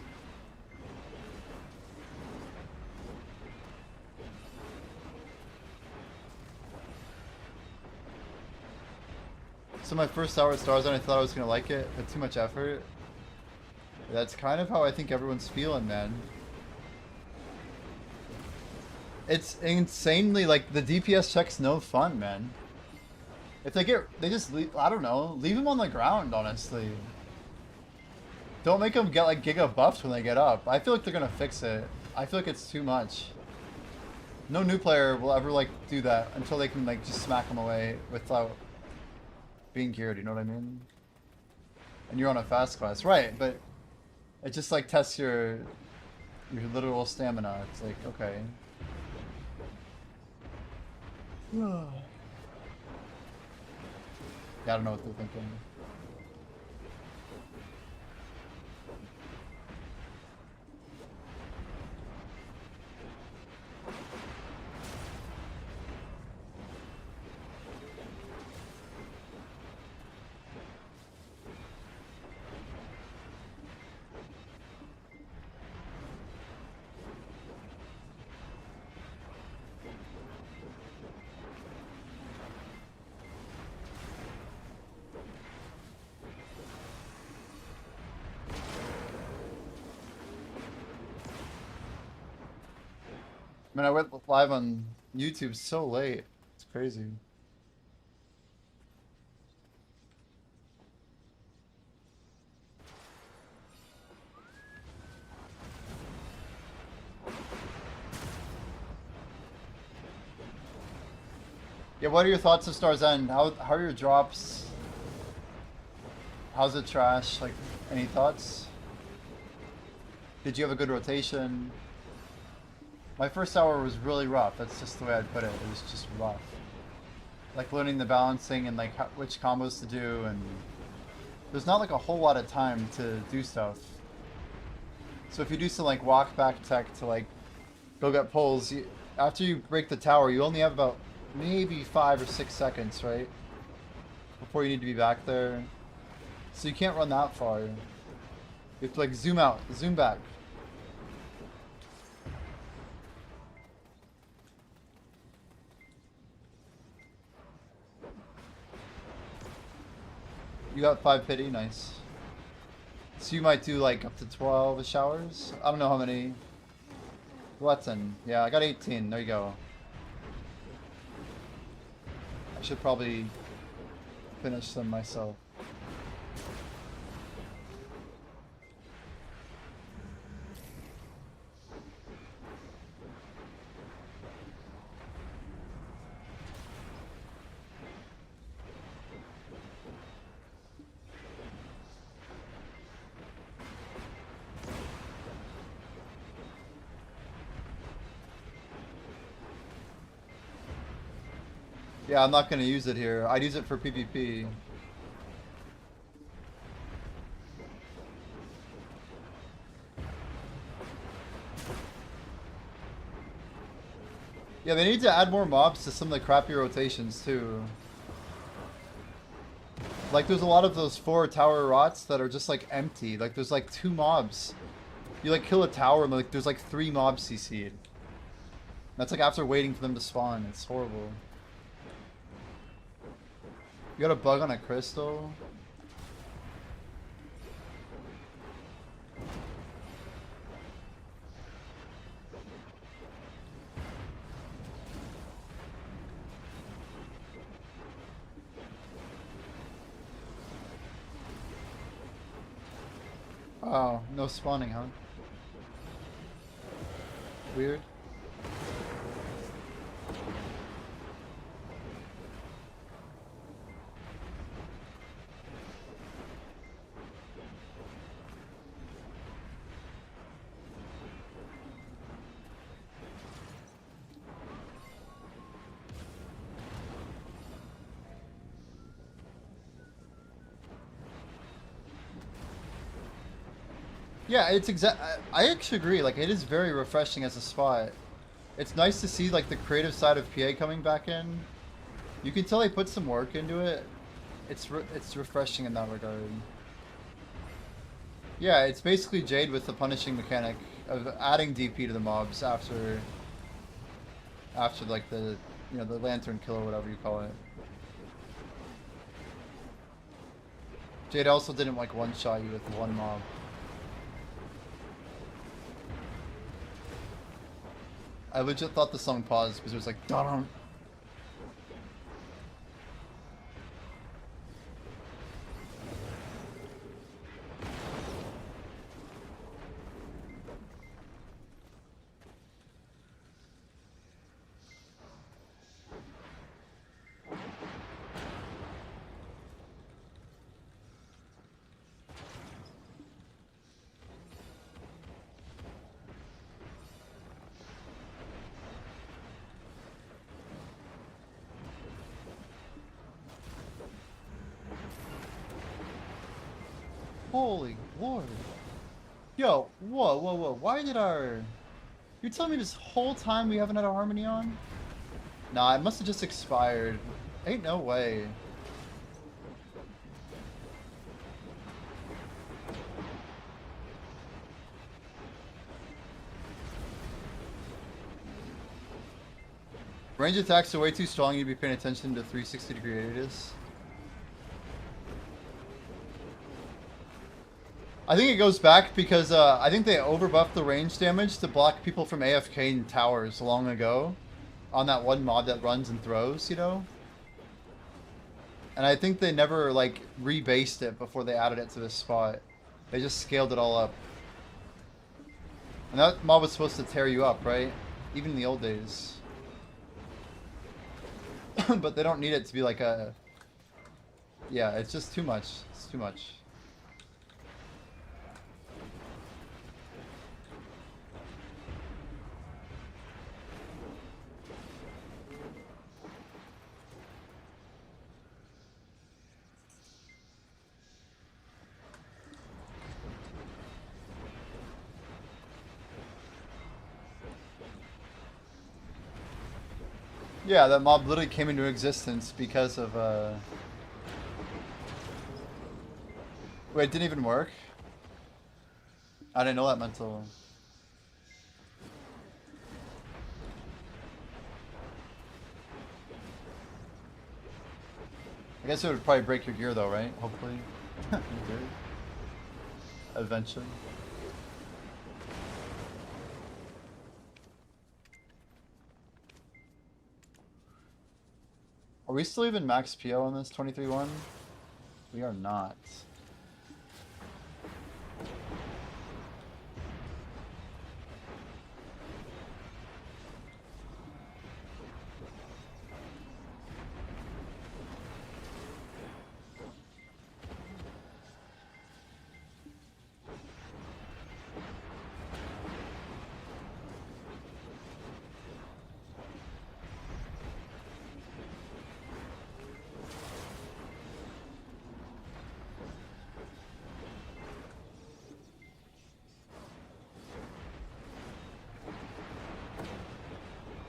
So my first hour at Starzone, I thought I was gonna like it, but too much effort. That's kind of how I think everyone's feeling, man. It's insanely, like, the DPS check's no fun, man. If they just leave, I don't know, leave them on the ground, honestly. Don't make them get, like, giga buffs when they get up. I feel like they're gonna fix it. I feel like it's too much. No new player will ever, like, do that until they can, like, just smack them away without being geared, you know what I mean? And you're on a fast class, right? But it just like tests your literal stamina. It's like, okay. Yeah, I don't know what they're thinking. I mean, I went live on YouTube so late. It's crazy. Yeah, what are your thoughts of Star's End? How are your drops? How's it trash? Like, any thoughts? Did you have a good rotation? My first hour was really rough. That's just the way I'd put it. It was just rough. Like learning the balancing and like which combos to do, and there's not like a whole lot of time to do stuff. So if you do some like walk back tech to like go get pulls, after you break the tower, you only have about maybe 5 or 6 seconds, right? Before you need to be back there. So you can't run that far. You have to like zoom out, zoom back. You got 5 pity, nice. So you might do like up to 12 showers? I don't know how many. Watson, yeah, I got 18, there you go. I should probably finish them myself. Yeah, I'm not going to use it here. I'd use it for PvP. Yeah, they need to add more mobs to some of the crappy rotations too. Like there's a lot of those 4 tower rots that are just like empty. Like there's like 2 mobs. You like kill a tower and like there's like 3 mobs CC'd. That's like after waiting for them to spawn. It's horrible. You got a bug on a crystal? Oh, no spawning, huh? Weird. Yeah, it's I actually agree. Like, it is very refreshing as a spot. It's nice to see like the creative side of PA coming back in. You can tell they put some work into it. It's refreshing in that regard. Yeah, it's basically Jade with the punishing mechanic of adding DP to the mobs after like the the lantern kill or whatever you call it. Jade also didn't like one-shot you with one mob. I legit thought the song paused because it was like dun. Holy lord. Yo, whoa. Why did our... You're telling me this whole time we haven't had a Harmony on? Nah, it must have just expired. Ain't no way. Range attacks are way too strong, you'd be paying attention to 360-degree radius. I think it goes back because I think they overbuffed the range damage to block people from AFK in towers long ago on that one mod that runs and throws, you know? And I think they never, like, rebased it before they added it to this spot. They just scaled it all up. And that mob was supposed to tear you up, right? Even in the old days. But they don't need it to be like a... Yeah, it's just too much. It's too much. Yeah, that mob literally came into existence because of, Wait, it didn't even work? I didn't know that until... I guess it would probably break your gear though, right? Hopefully. Eventually. Are we still even max PO on this 23-1? We are not.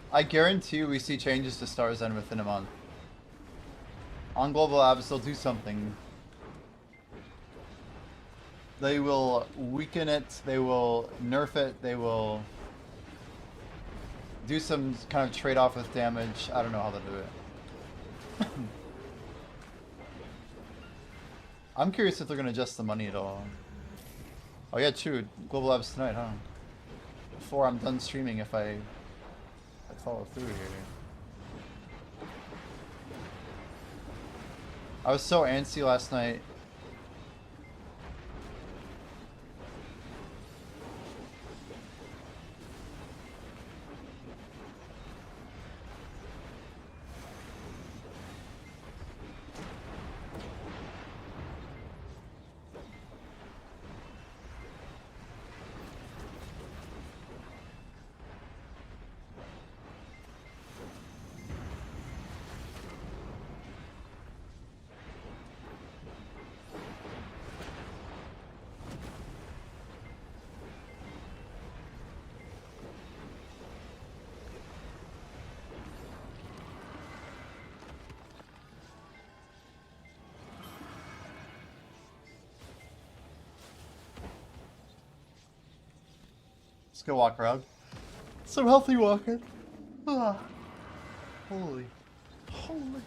I guarantee we see changes to Star's End within a month. On Global Labs, they'll do something. They will weaken it, they will nerf it, they will do some kind of trade-off with damage. I don't know how they'll do it. I'm curious if they're going to adjust the money at all. Oh yeah, true. Global Labs tonight, huh? Before I'm done streaming if I follow through here. I was so antsy last night. Let's go walk around. Some healthy walking. Ah. Holy. Holy.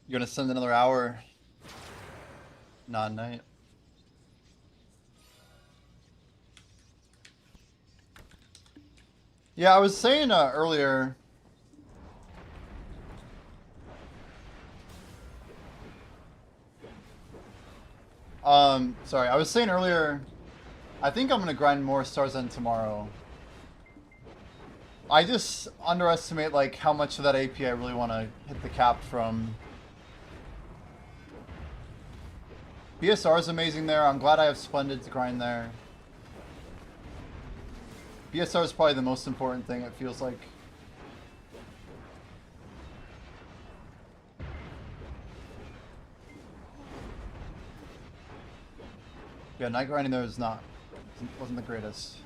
You gonna send another hour? Non-night. Yeah, I was saying earlier. Sorry, I was saying earlier. I think I'm gonna grind more Stars End tomorrow. I just underestimate like how much of that AP I really want to hit the cap from. BSR is amazing there. I'm glad I have Splendid to grind there. BSR is probably the most important thing, it feels like. Yeah, night grinding there wasn't the greatest.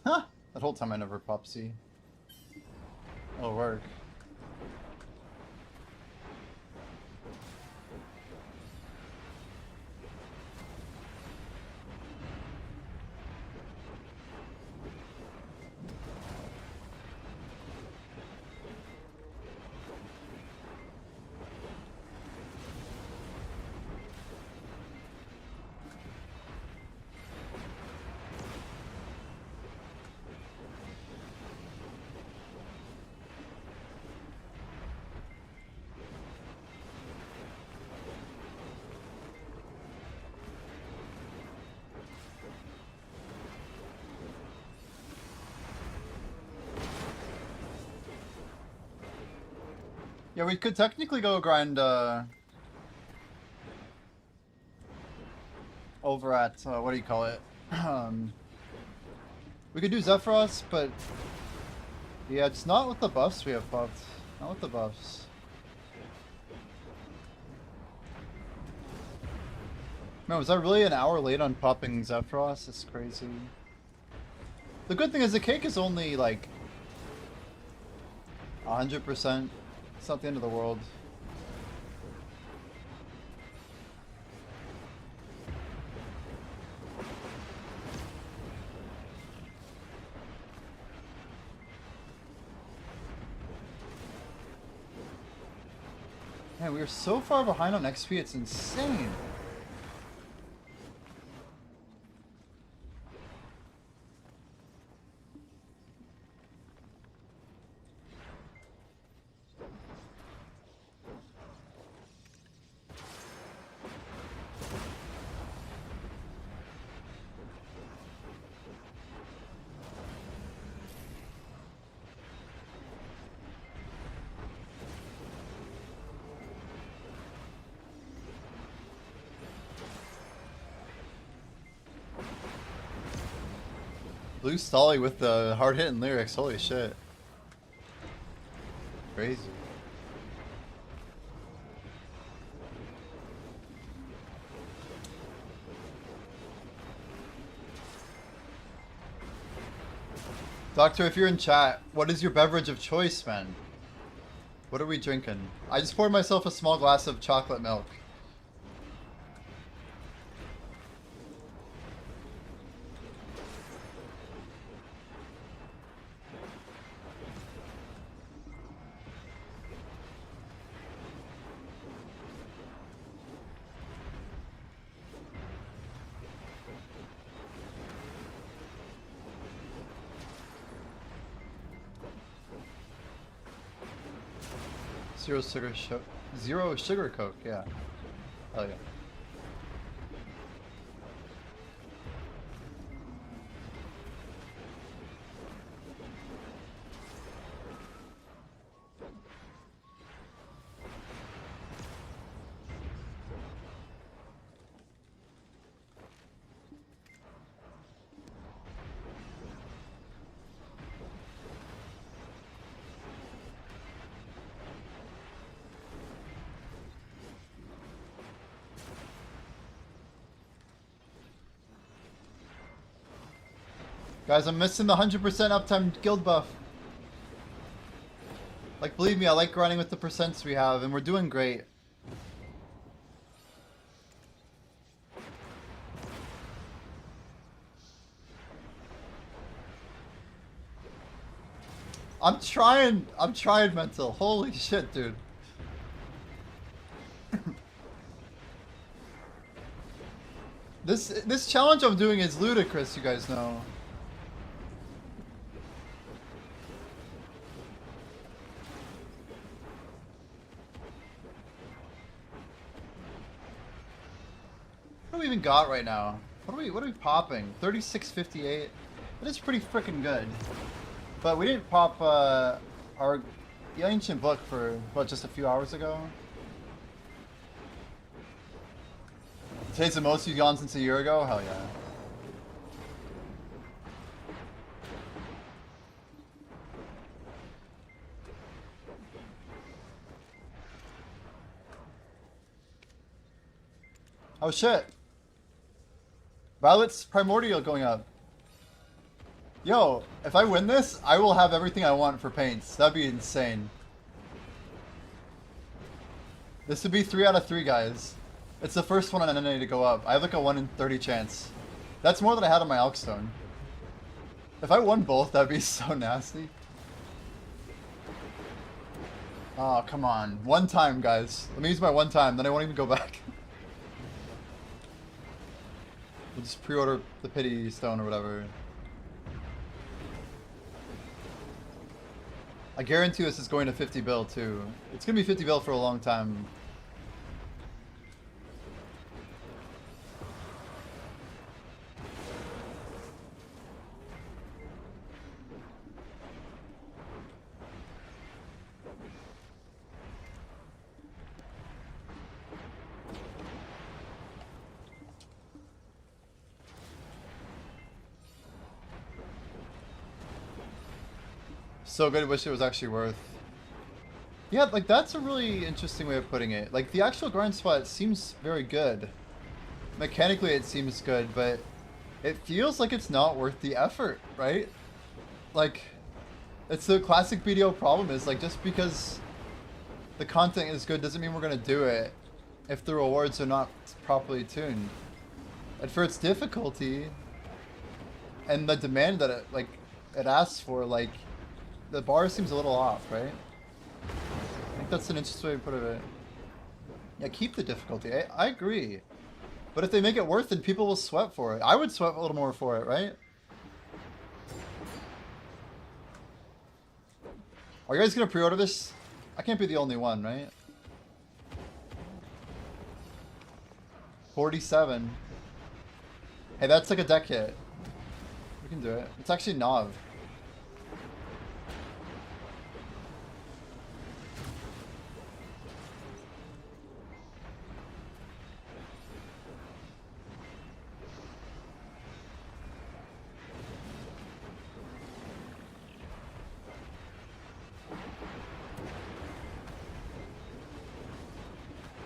Huh! That whole time I never popped C. It'll work. Yeah, we could technically go grind over at what do you call it? We could do Zephyros, but yeah, it's not with the buffs we have popped. Not with the buffs. Man, was I really an hour late on popping Zephyros? It's crazy. The good thing is the cake is only like 100%. It's not the end of the world. Man, we are so far behind on XP, it's insane. Blue Stolly with the hard hitting lyrics. Holy shit. Crazy. Doctor, if you're in chat, what is your beverage of choice, man? What are we drinking? I just poured myself a small glass of chocolate milk. Zero sugar Coke, yeah. Hell yeah. Guys, I'm missing the 100% uptime guild buff. Like, believe me, I like grinding with the percents we have, and we're doing great. I'm trying mental. Holy shit, dude. This challenge I'm doing is ludicrous, you guys know. What do we even got right now? What are we popping? 3658. That is pretty freaking good. But we didn't pop the ancient book for what, just a few hours ago. Today's the most you've gone since a year ago? Hell yeah. Oh shit. Violet's Primordial going up. Yo, if I win this, I will have everything I want for paints. That'd be insane. This would be 3 out of 3, guys. It's the first one on NNA to go up. I have like a 1 in 30 chance. That's more than I had on my Elkstone. If I won both, that'd be so nasty. Oh, come on. One time, guys. Let me use my one time, then I won't even go back. We'll just pre-order the Pity Stone or whatever. I guarantee this is going to 50 bill too. It's gonna be 50 bill for a long time. So good, wish it was actually worth. Yeah, like that's a really interesting way of putting it. Like the actual grind spot seems very good. Mechanically it seems good, but it feels like it's not worth the effort, right? Like, it's the classic BDO problem is like just because the content is good doesn't mean we're gonna do it if the rewards are not properly tuned. And for its difficulty and the demand that it asks for, like, the bar seems a little off, right? I think that's an interesting way to put it. Yeah, keep the difficulty. I agree. But if they make it worth it, people will sweat for it. I would sweat a little more for it, right? Are you guys gonna pre-order this? I can't be the only one, right? 47. Hey, that's like a deck hit. We can do it. It's actually Nav.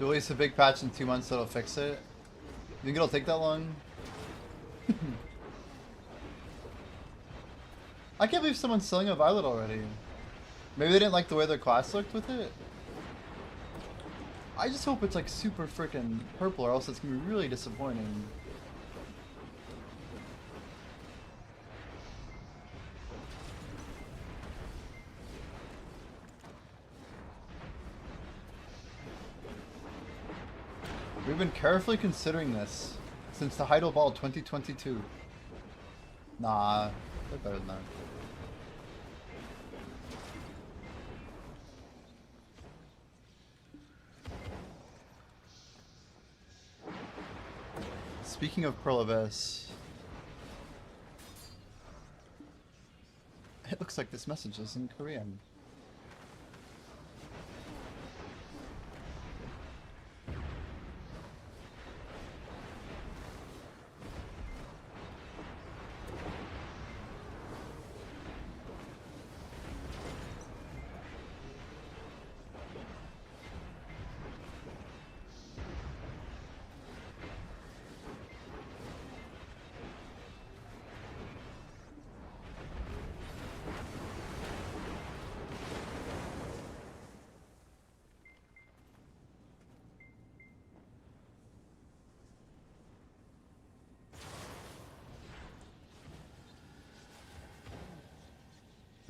Release a big patch in 2 months that'll fix it. You think it'll take that long? I can't believe someone's selling a Violet already. Maybe they didn't like the way their class looked with it. I just hope it's like super freaking purple, or else it's gonna be really disappointing. We've been carefully considering this since the Heidel Ball 2022. Nah, they're better than that. Speaking of Pearl of S, it looks like this message is in Korean.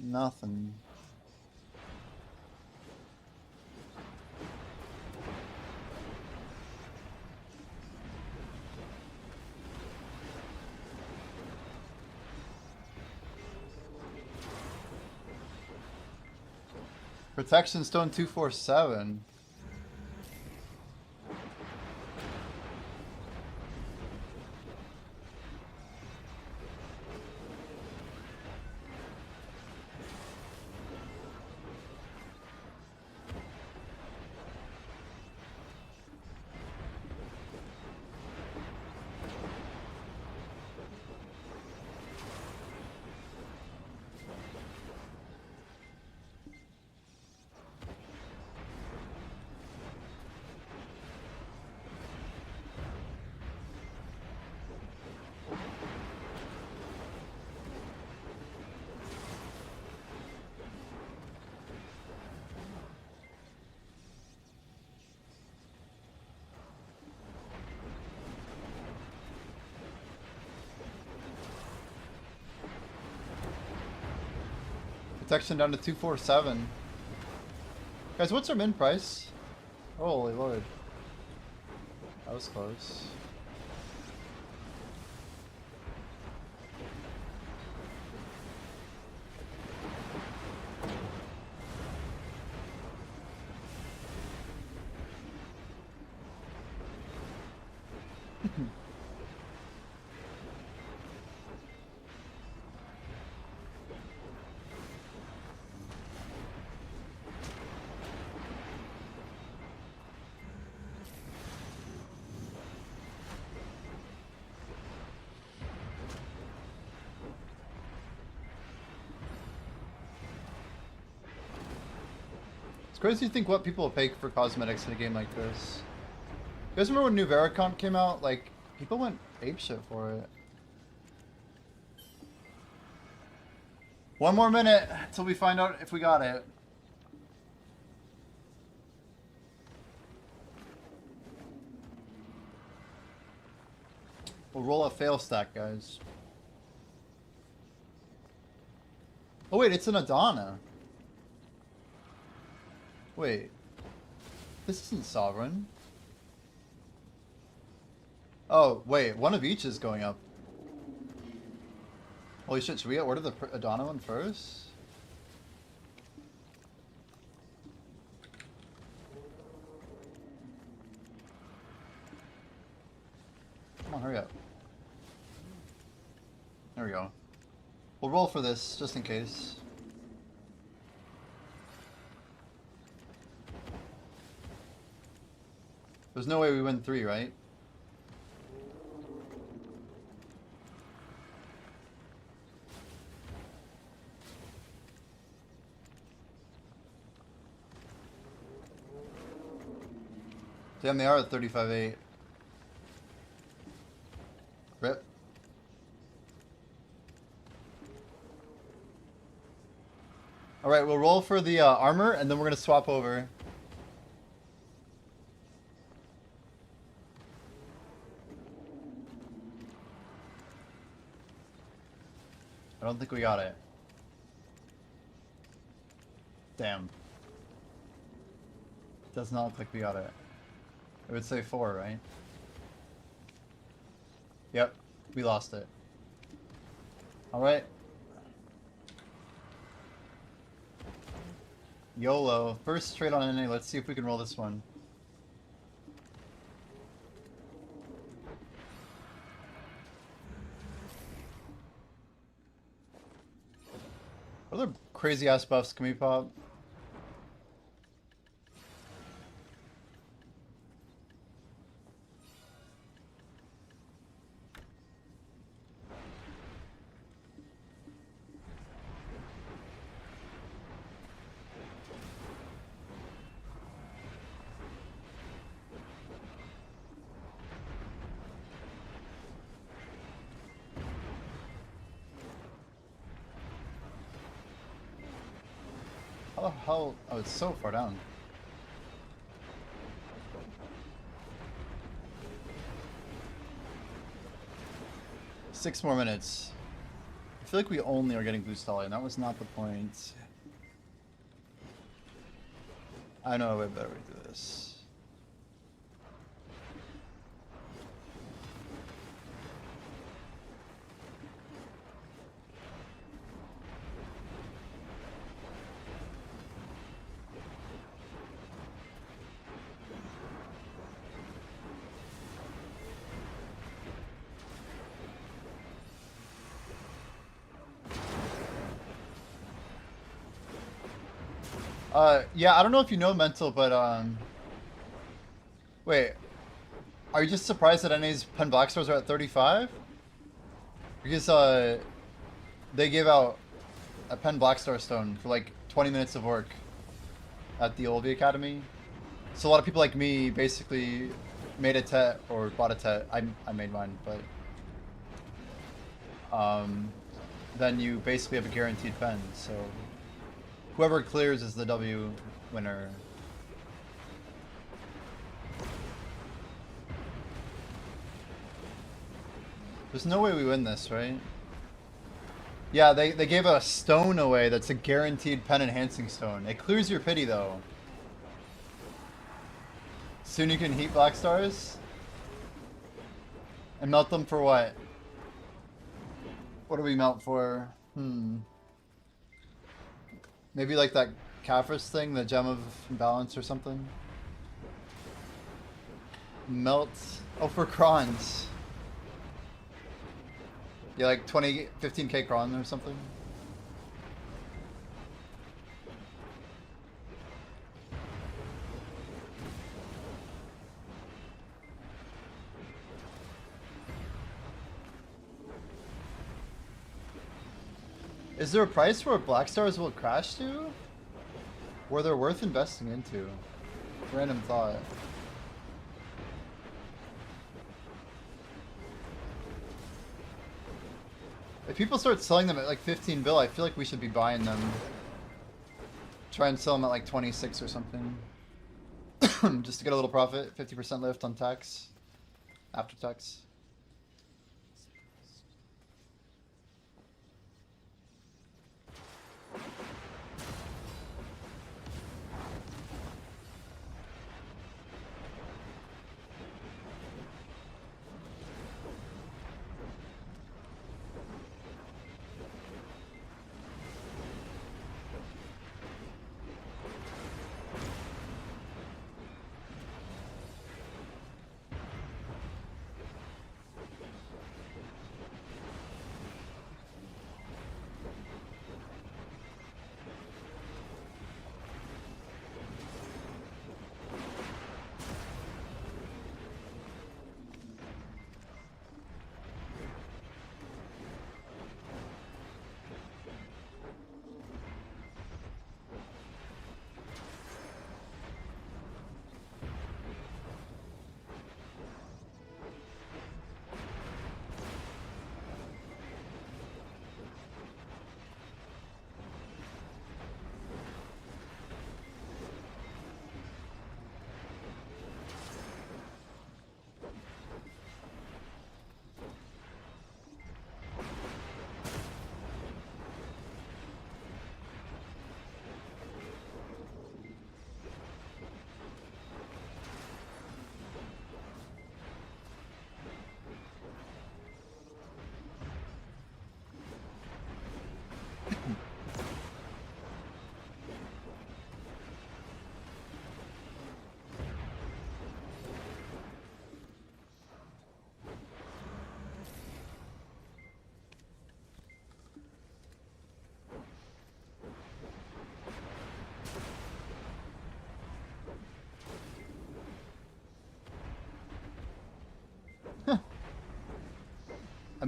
Nothing. Protection Stone 247. Protection down to 247. Guys, what's our min price? Holy lord. That was close. It's crazy to think what people will pay for cosmetics in a game like this. You guys remember when New Veracomp came out? Like, people went apeshit for it. One more minute until we find out if we got it. We'll roll a fail stack, guys. Oh wait, it's an Adana. Wait. This isn't Sovereign. Oh, wait, one of each is going up. Holy shit, should we order the Adana one first? Come on, hurry up. There we go. We'll roll for this, just in case. There's no way we win 3, right? Damn, they are at 35.8. Rip. Alright, we'll roll for the armor, and then we're going to swap over. I don't think we got it. Damn. Does not look like we got it. It would say 4, right? Yep, we lost it. Alright. YOLO. First trade on NA. Let's see if we can roll this one. What other crazy ass buffs can we pop? How the hell? Oh, it's so far down. Six more minutes. I feel like we only are getting boost all, and that was not the point. I know a way better way to do this. Yeah, I don't know if you know Mental, but, wait. Are you just surprised that NA's Pen Black Stars are at 35? Because, they gave out a Pen Black Star stone for, like, 20 minutes of work at the LV Academy. So a lot of people like me basically made a tet, or bought a tet. I made mine, but, then you basically have a guaranteed pen, so... Whoever clears is the W winner. There's no way we win this, right? Yeah, they gave a stone away that's a guaranteed pen enhancing stone. It clears your pity though. Soon you can heat black stars? And melt them for what? What do we melt for? Maybe like that Kaffir's thing, the Gem of Balance or something? Melt... Oh, for crons. Yeah, like 15k cron or something? Is there a price where Black Stars will crash to? Where they're worth investing into? Random thought. If people start selling them at like 15 bill, I feel like we should be buying them. Try and sell them at like 26 or something. Just to get a little profit, 50% lift on tax. After tax.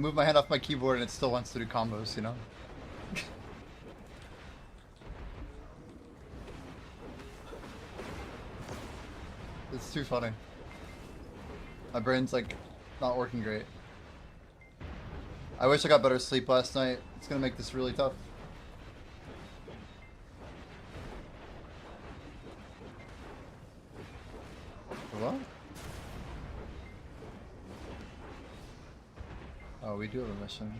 move my hand off my keyboard and it still wants to do combos, you know? It's too funny. My brain's like not working great. I wish I got better sleep last night. It's gonna make this really tough. What? Oh, we do have a mission.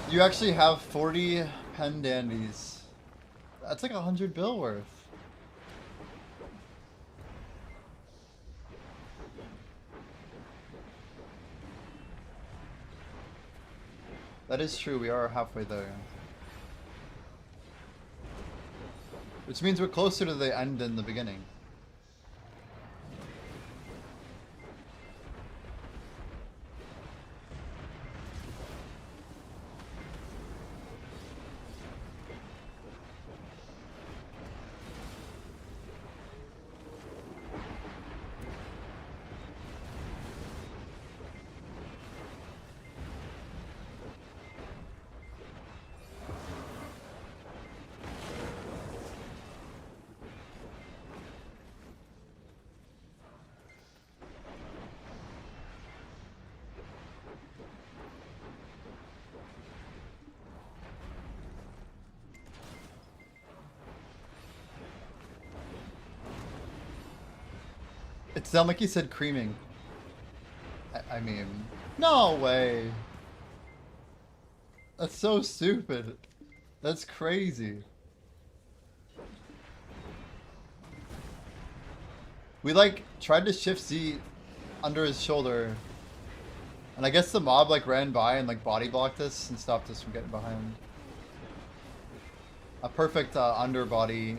You actually have 40 pen dandies. That's like 100 bill worth. That is true, we are halfway there. Which means we're closer to the end than the beginning. It sounded like he said creaming. I mean, no way. That's so stupid. That's crazy. We like tried to shift Z under his shoulder. And I guess the mob like ran by and like body blocked us and stopped us from getting behind. A perfect underbody.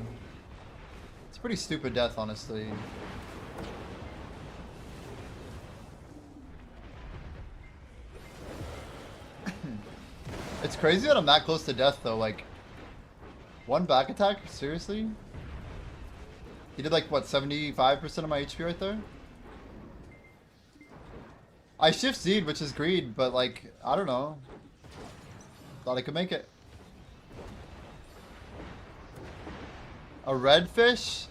It's a pretty stupid death, honestly. It's crazy that I'm that close to death though, like one back attack? Seriously? He did like what, 75% of my HP right there? I shift Z'd, which is greed, but like, I don't know. Thought I could make it. A redfish?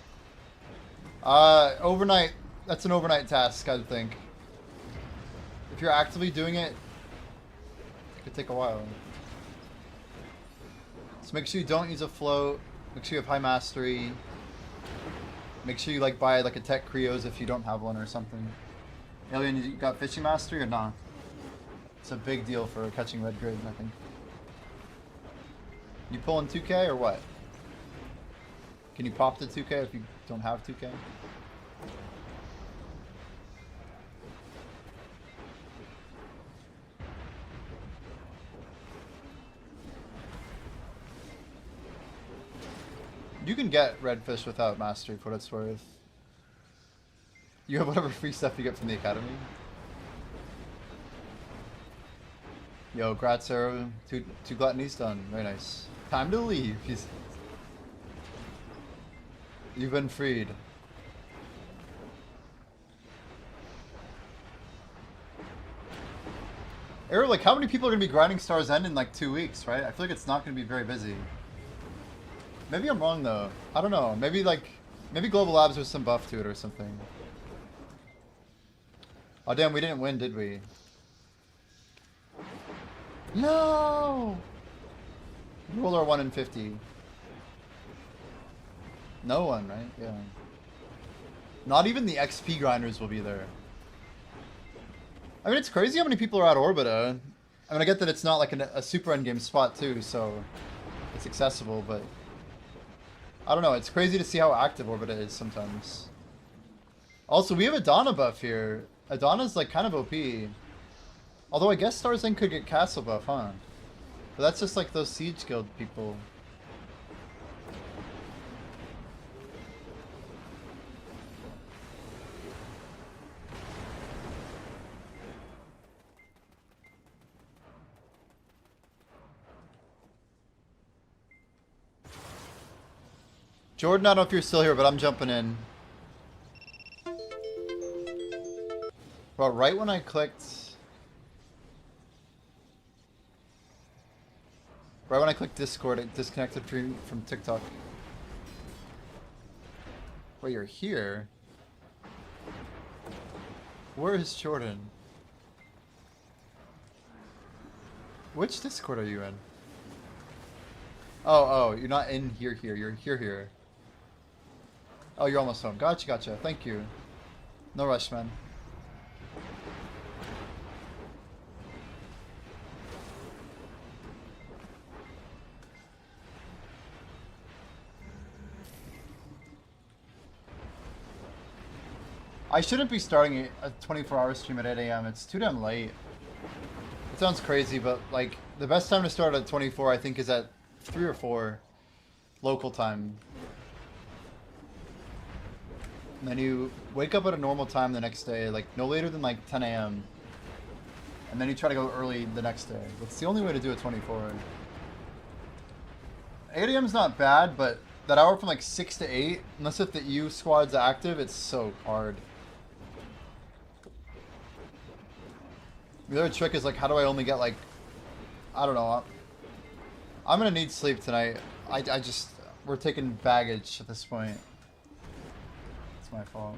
Overnight, that's an overnight task, I think. If you're actively doing it, it could take a while. So make sure you don't use a float. Make sure you have high mastery. Make sure you like buy like a tech Creos if you don't have one or something. Alien, you got fishing mastery or not? It's a big deal for catching red grid, I think. You pulling 2K or what? Can you pop the 2K if you don't have 2K? You can get redfish without mastery for what it's worth. You have whatever free stuff you get from the academy. Yo, grats arrow. Two gluttonies done. Very nice. Time to leave. You've been freed. Arrow, like how many people are gonna be grinding Star's End in like 2 weeks, right? I feel like it's not gonna be very busy. Maybe I'm wrong though. I don't know. Maybe Global Labs with some buff to it or something. Oh damn, we didn't win, did we? No! Roll our 1 in 50. No one, right? Yeah. Not even the XP grinders will be there. I mean, it's crazy how many people are at Orbita. I mean, I get that it's not like a super endgame spot too, so it's accessible, but I don't know. It's crazy to see how active Orbita is sometimes. Also, we have Adana buff here. Adana's like kind of OP. Although I guess Starzing could get castle buff, huh? But that's just like those Siege Guild people. Jordan, I don't know if you're still here, but I'm jumping in. Bro, right when I clicked... Right when I clicked Discord, it disconnected from TikTok. Wait, you're here? Where is Jordan? Which Discord are you in? Oh, you're not in here. You're here. Oh, you're almost home. Gotcha. Thank you. No rush, man. I shouldn't be starting a 24-hour stream at 8 AM. It's too damn late. It sounds crazy, but like the best time to start at 24, I think, is at 3 or 4 local time. And then you wake up at a normal time the next day, like no later than like 10 AM. And then you try to go early the next day. That's the only way to do a 24. 8 AM is not bad, but that hour from like 6 to 8, unless if the EU squad's active, it's so hard. The other trick is like, how do I only get like, I don't know. I'm gonna need sleep tonight. We're taking baggage at this point. It's my fault.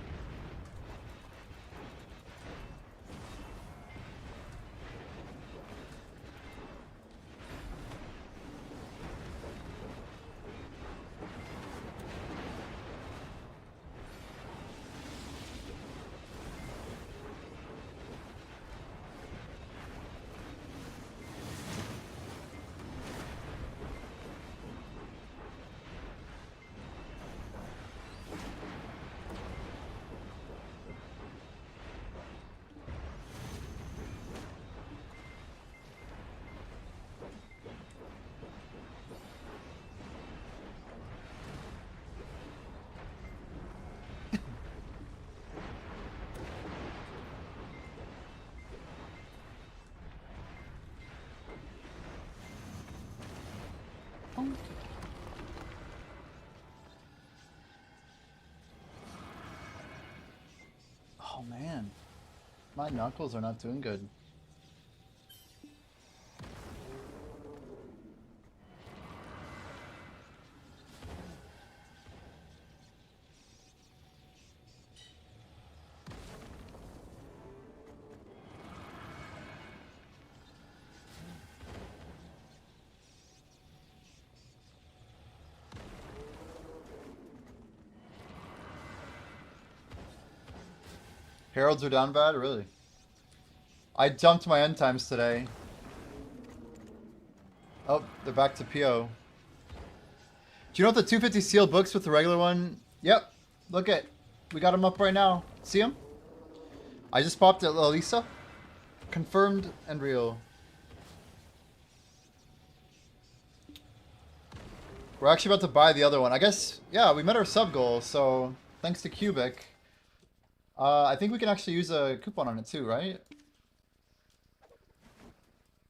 Oh man, my knuckles are not doing good. Heralds are down bad? Really? I jumped my end times today. Oh, they're back to PO. Do you know what the 250 sealed books with the regular one? Yep. Look at. We got them up right now. See them? I just popped at Lisa. Confirmed and real. We're actually about to buy the other one. I guess, yeah, we met our sub goal, so thanks to Cubic. I think we can actually use a coupon on it too, right?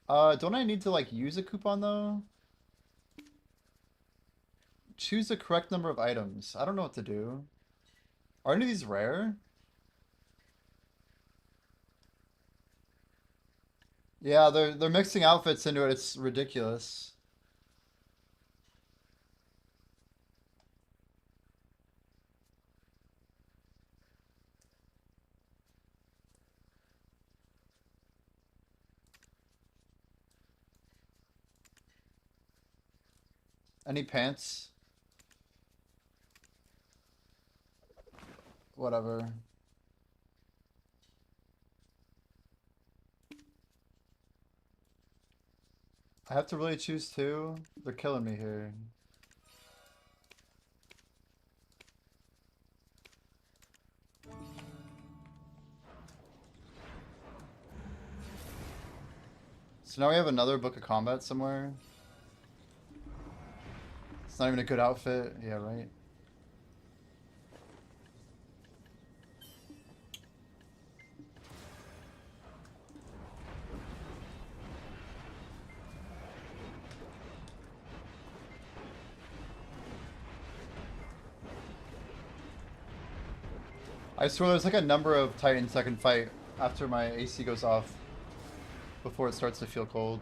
Don't I need to like use a coupon though? Choose the correct number of items. I don't know what to do. Are any of these rare? Yeah, they're mixing outfits into it. It's ridiculous. Any pants? Whatever. I have to really choose two? They're killing me here. So now we have another book of combat somewhere. It's not even a good outfit. Yeah, right. I swear there's like a number of Titans I can fight after my AC goes off before it starts to feel cold.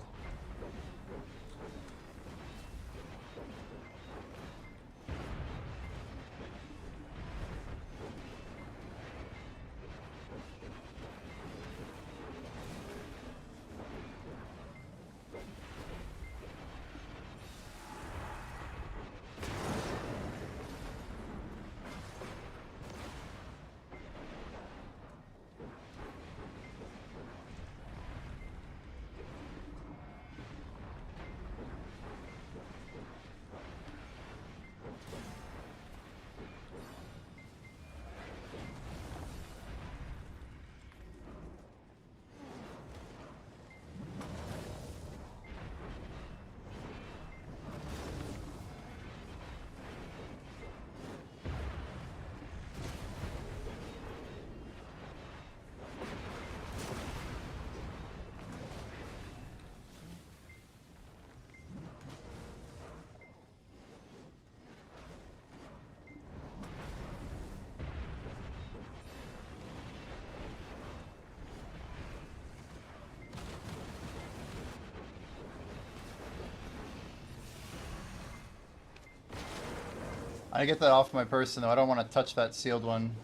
I get that off my person though. I don't want to touch that sealed one.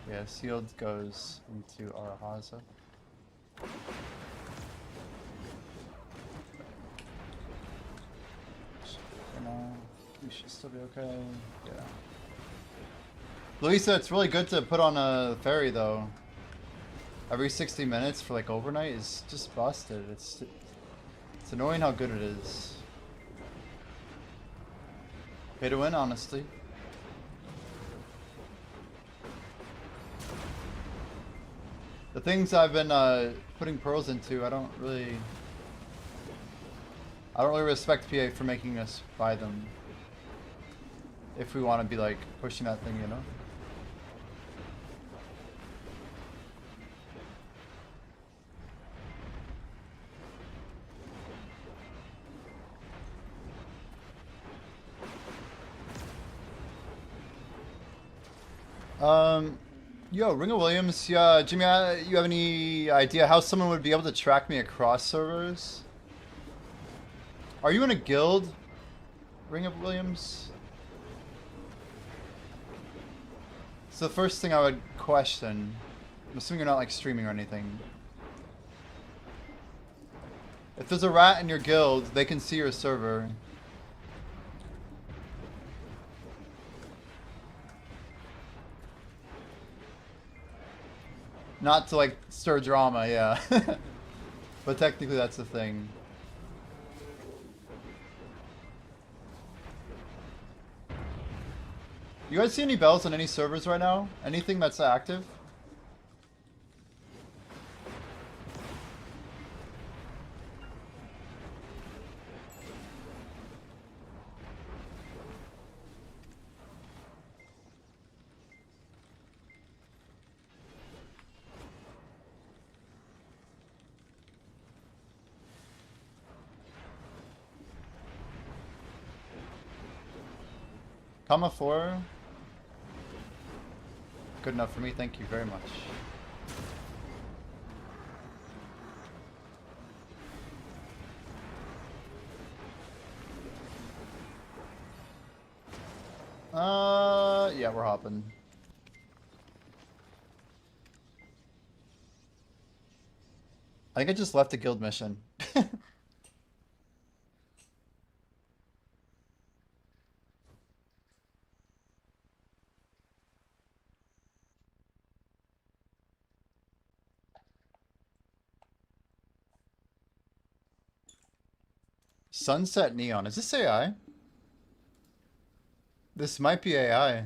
Yeah, sealed goes into Arahaza. We should still be okay. Yeah. Luisa, it's really good to put on a ferry though. Every 60 minutes for like overnight is just busted. It's annoying how good it is. Pay to win, honestly. The things I've been putting pearls into, I don't really respect PA for making us buy them. If we want to be like pushing that thing, you know. Yo, Ringer Williams, yeah, Jimmy, you have any idea how someone would be able to track me across servers? Are you in a guild, Ringer Williams? It's the first thing I would question. I'm assuming you're not like streaming or anything. If there's a rat in your guild, they can see your server. Not to like stir drama, yeah. But technically that's the thing. You guys see any bells on any servers right now? Anything that's active? Comma 4. Good enough for me, thank you very much. Yeah, we're hopping. I think I just left a guild mission. Sunset Neon. Is this AI? This might be AI.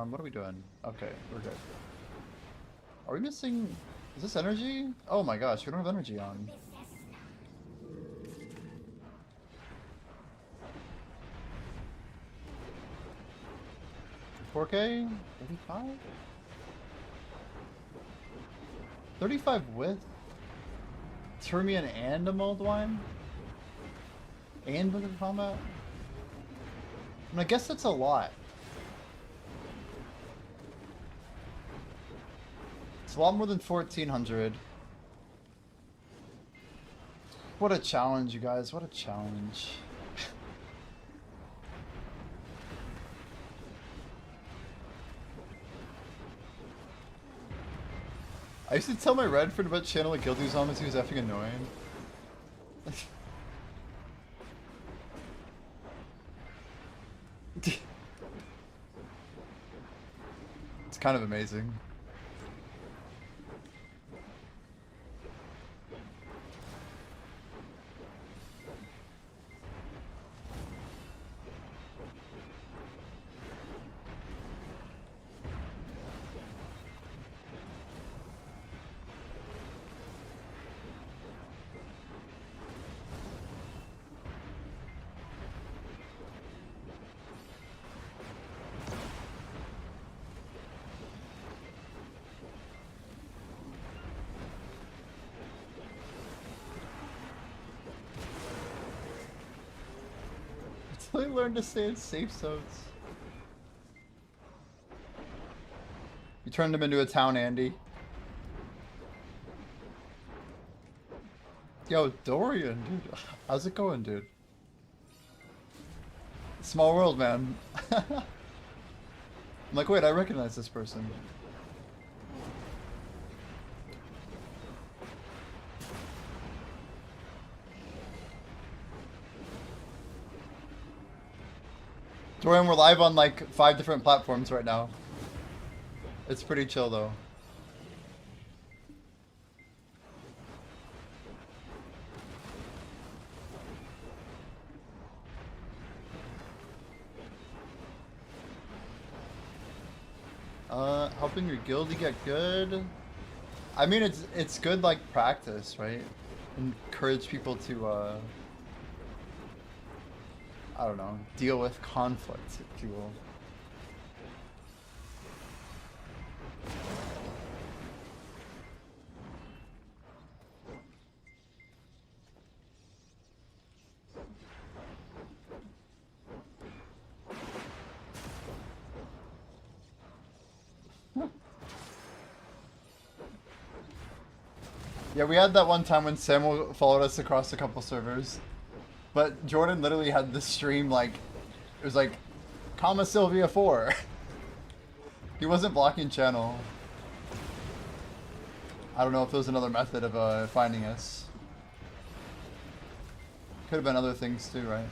What are we doing? Okay, we're good. Are we missing... Is this energy? Oh my gosh, we don't have energy on. 4K? 35? 35 with Termian and a mulled wine? And Book of Combat? I mean, I guess that's a lot. It's a lot more than 1400. What a challenge, you guys. What a challenge. I used to tell my red friend about channel like Guilty Zombies, he was effing annoying. It's kind of amazing. Until I learn to stay in safe zones. You turned him into a town, Andy. Yo, Dorian, dude. How's it going, dude? Small world, man. I'm like, wait, I recognize this person. Dorian, we're live on like 5 different platforms right now. It's pretty chill though. Helping your guild get good. I mean, it's good like practice, right? Encourage people to I don't know, deal with conflict, if you will. Yeah, we had that one time when Samuel followed us across a couple servers. But Jordan literally had this stream like, it was like, comma Sylvia 4. He wasn't blocking channel. I don't know if there was another method of finding us. Could have been other things too, right?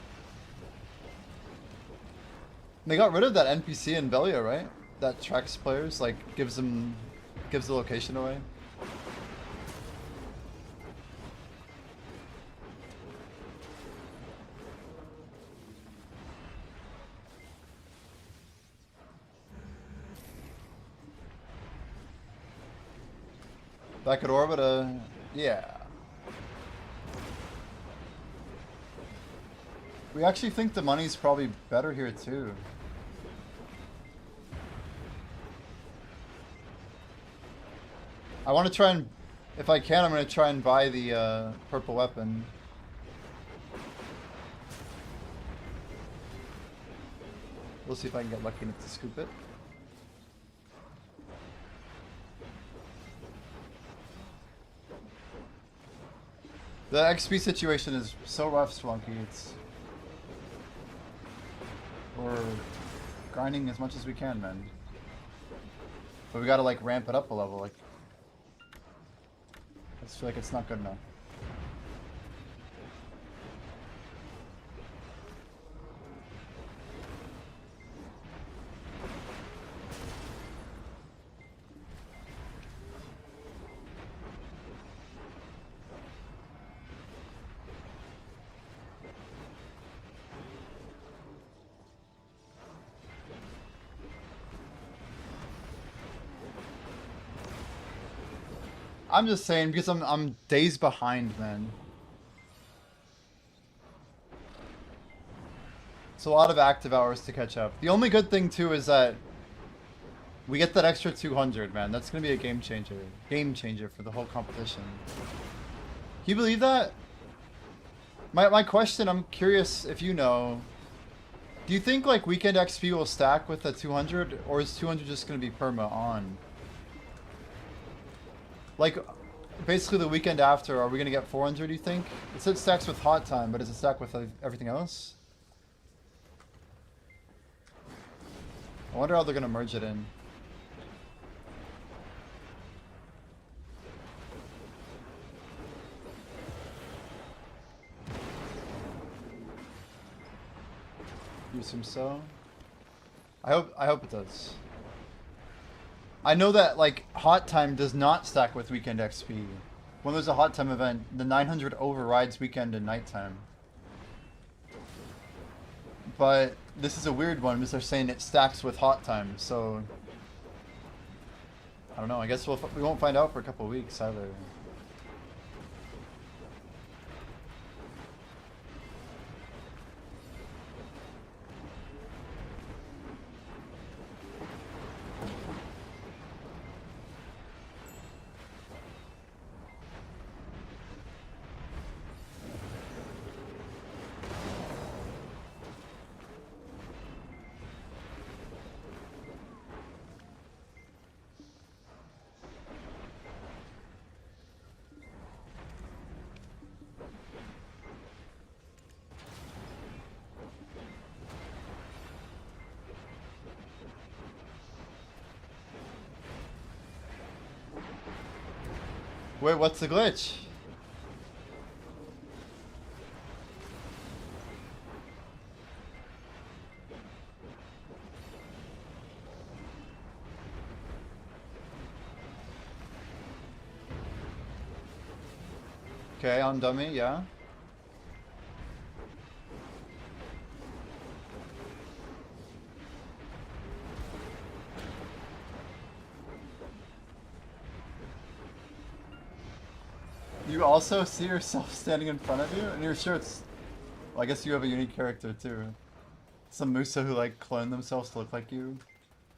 They got rid of that NPC in Velia, right? That tracks players, like gives the location away. Back at Orbita, yeah. We actually think the money's probably better here too. I want to try and, if I can, I'm going to try and buy the purple weapon. We'll see if I can get lucky enough to scoop it. The XP situation is so rough, Swunky. We're grinding as much as we can, man. But we gotta like ramp it up a level. Like, I just feel like it's not good enough. I'm just saying because I'm days behind, man. It's a lot of active hours to catch up. The only good thing too is that We get that extra 200, man. That's gonna be a game changer. Game changer for the whole competition. Can you believe that? My question, I'm curious if you know. Do you think like weekend XP will stack with the 200, or is 200 just gonna be perma on? Like, basically the weekend after, are we gonna get 400? Do you think? It said stacks with hot time, but does it stack with everything else? I wonder how they're gonna merge it in. You assume so? I hope it does. I know that like hot time does not stack with weekend XP. When there's a hot time event, the 900 overrides weekend and nighttime. But this is a weird one because they're saying it stacks with hot time, so I don't know. I guess we won't find out for a couple of weeks either. Wait, what's the glitch? Okay, on dummy, yeah. You also see yourself standing in front of you, and you're sure it's... Well, I guess you have a unique character too. Some Musa who like clone themselves to look like you.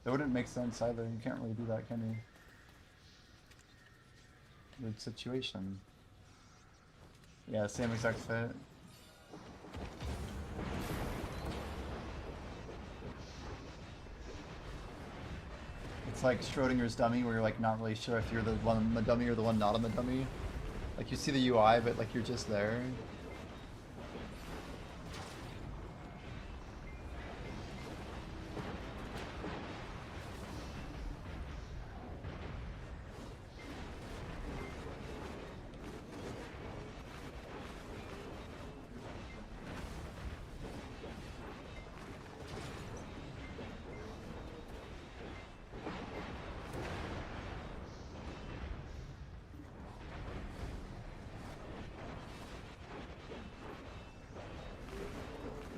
That wouldn't make sense either. You can't really do that, can you? Weird situation. Yeah, same exact fit. It's like Schrodinger's dummy where you're like not really sure if you're the one on the dummy or the one not on the dummy. Like you see the UI, but like you're just there.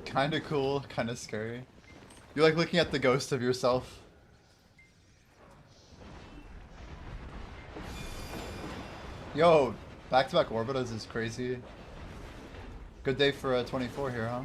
Kinda cool, kinda scary. You're like looking at the ghost of yourself. Yo, back-to-back orbitas is crazy. Good day for a 24 here, huh?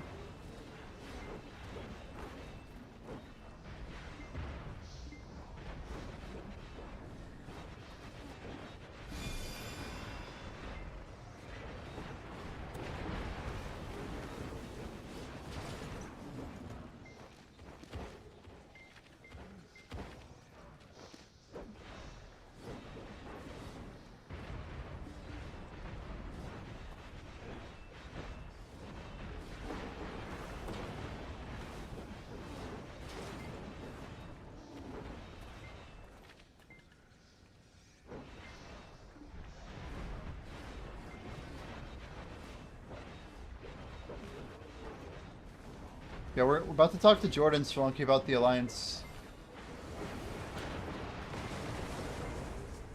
Yeah, we're about to talk to Jordan Swonky about the Alliance.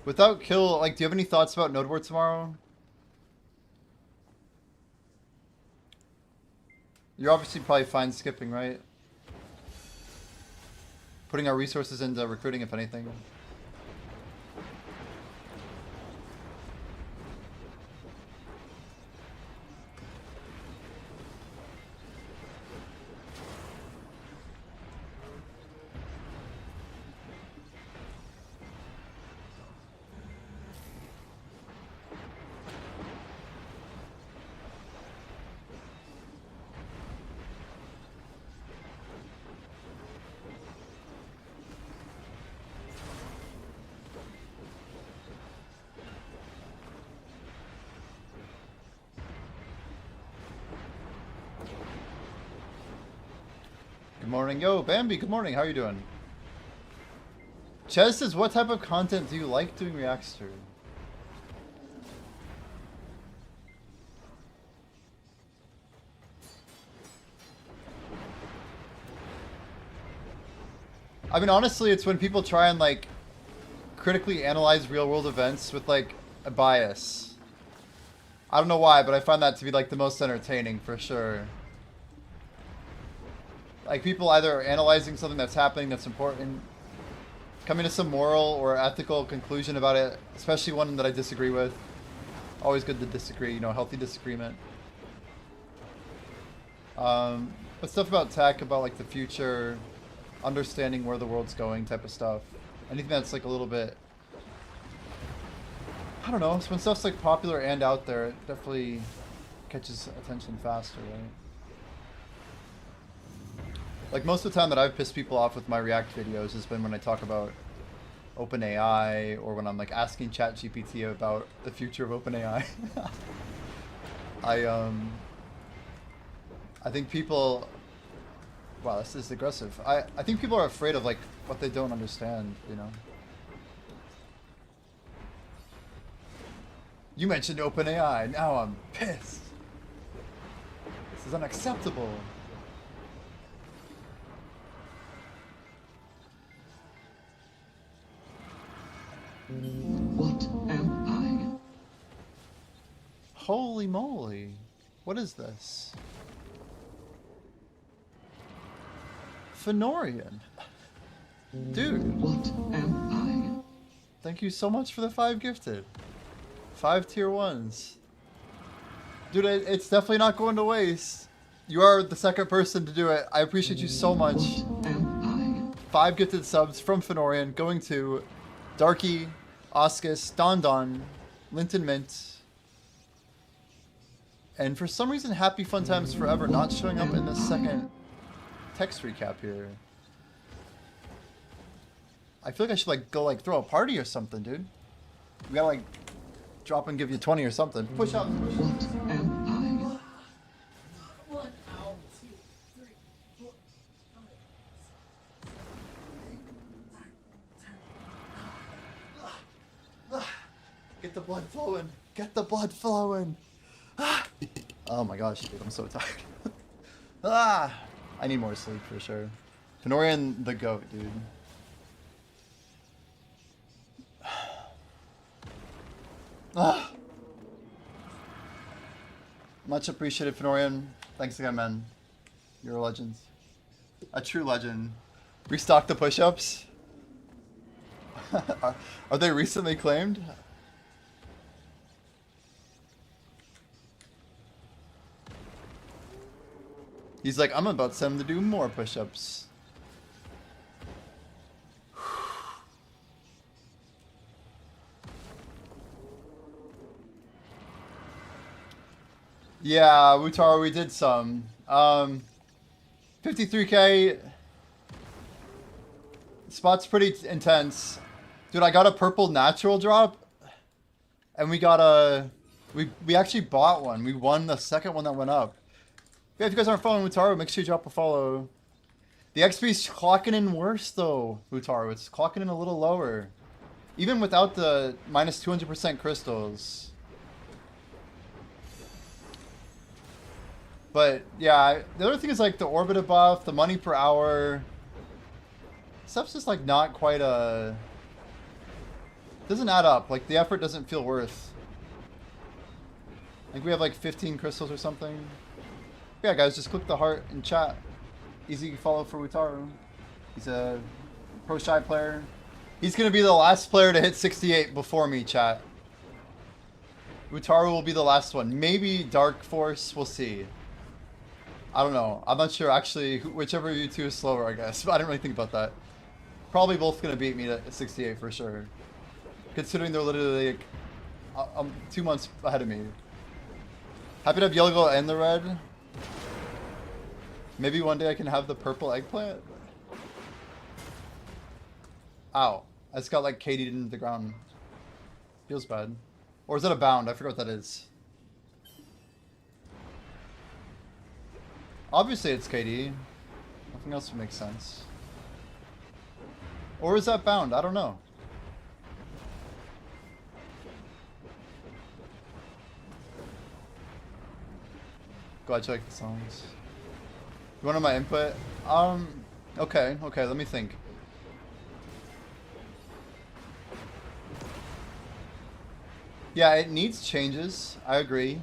Without kill, like, do you have any thoughts about Node War tomorrow? You're obviously probably fine skipping, right? Putting our resources into recruiting, if anything. morning. Yo, Bambi, good morning. How are you doing? Ches says, what type of content do you like doing reacts to? I mean, honestly, it's when people try and, like, critically analyze real-world events with, like, a bias. I don't know why, but I find that to be, like, the most entertaining, for sure. Like, people either analyzing something that's happening that's important, coming to some moral or ethical conclusion about it, especially one that I disagree with. Always good to disagree, you know, healthy disagreement. But stuff about tech, about, like, the future, understanding where the world's going type of stuff. Anything that's, like, a little bit... I don't know, when stuff's, like, popular and out there, it definitely catches attention faster, right? Like, most of the time that I've pissed people off with my React videos has been when I talk about OpenAI, or when I'm, like, asking ChatGPT about the future of OpenAI. I think people... Wow, this is aggressive. I think people are afraid of, like, what they don't understand, you know? You mentioned OpenAI, now I'm pissed. This is unacceptable. What am I? Holy moly. What is this? Fenorian. Dude. What am I? Thank you so much for the 5 gifted. 5 tier 1s. Dude, it's definitely not going to waste. You are the second person to do it. I appreciate you so much. What am I? 5 gifted subs from Fenorian going to Darky, Oscus, Don Don, Linton Mint, and for some reason Happy Fun Times Forever not showing up in the second text recap here. I feel like I should like go like throw a party or something, dude. We gotta like drop and give you 20 or something. Push up. What am I? Get the blood flowing. Get the blood flowing. Oh my gosh, dude, I'm so tired. I need more sleep for sure. Fenorian the GOAT, dude. Much appreciated, Fenorian. Thanks again, man. You're a legend. A true legend. Restock the push-ups. Are they recently claimed? He's like, I'm about to send him to do more push-ups. Yeah, Wutaro, we did some. 53k. Spot's pretty intense. Dude, I got a purple natural drop. And we got a... We actually bought one. We won the second one that went up. Yeah, if you guys aren't following Wutaro, make sure you drop a follow. The XP's clocking in worse though, Wutaro. It's clocking in a little lower. Even without the minus 200% crystals. But yeah, the other thing is like the orbit buff, the money per hour. Stuff's just like not quite a... Doesn't add up. Like the effort doesn't feel worth. I think we have like 15 crystals or something. Yeah, guys, just click the heart in chat. Easy follow for Wutaro. He's a pro shy player. He's gonna be the last player to hit 68 before me, chat. Wutaro will be the last one. Maybe Dark Force, we'll see. I don't know. I'm not sure actually. Whichever of you two is slower, I guess. But I didn't really think about that. Probably both gonna beat me at 68 for sure. Considering they're literally like 2 months ahead of me. Happy to have yellow and the red. Maybe one day I can have the purple eggplant? Ow. I just got like KD'd into the ground. Feels bad. Or is that a bound? I forgot what that is. Obviously it's KD. Anything else would make sense. Or is that bound? I don't know. Go ahead, check the songs. You want my input? Okay, let me think. Yeah, it needs changes. I agree.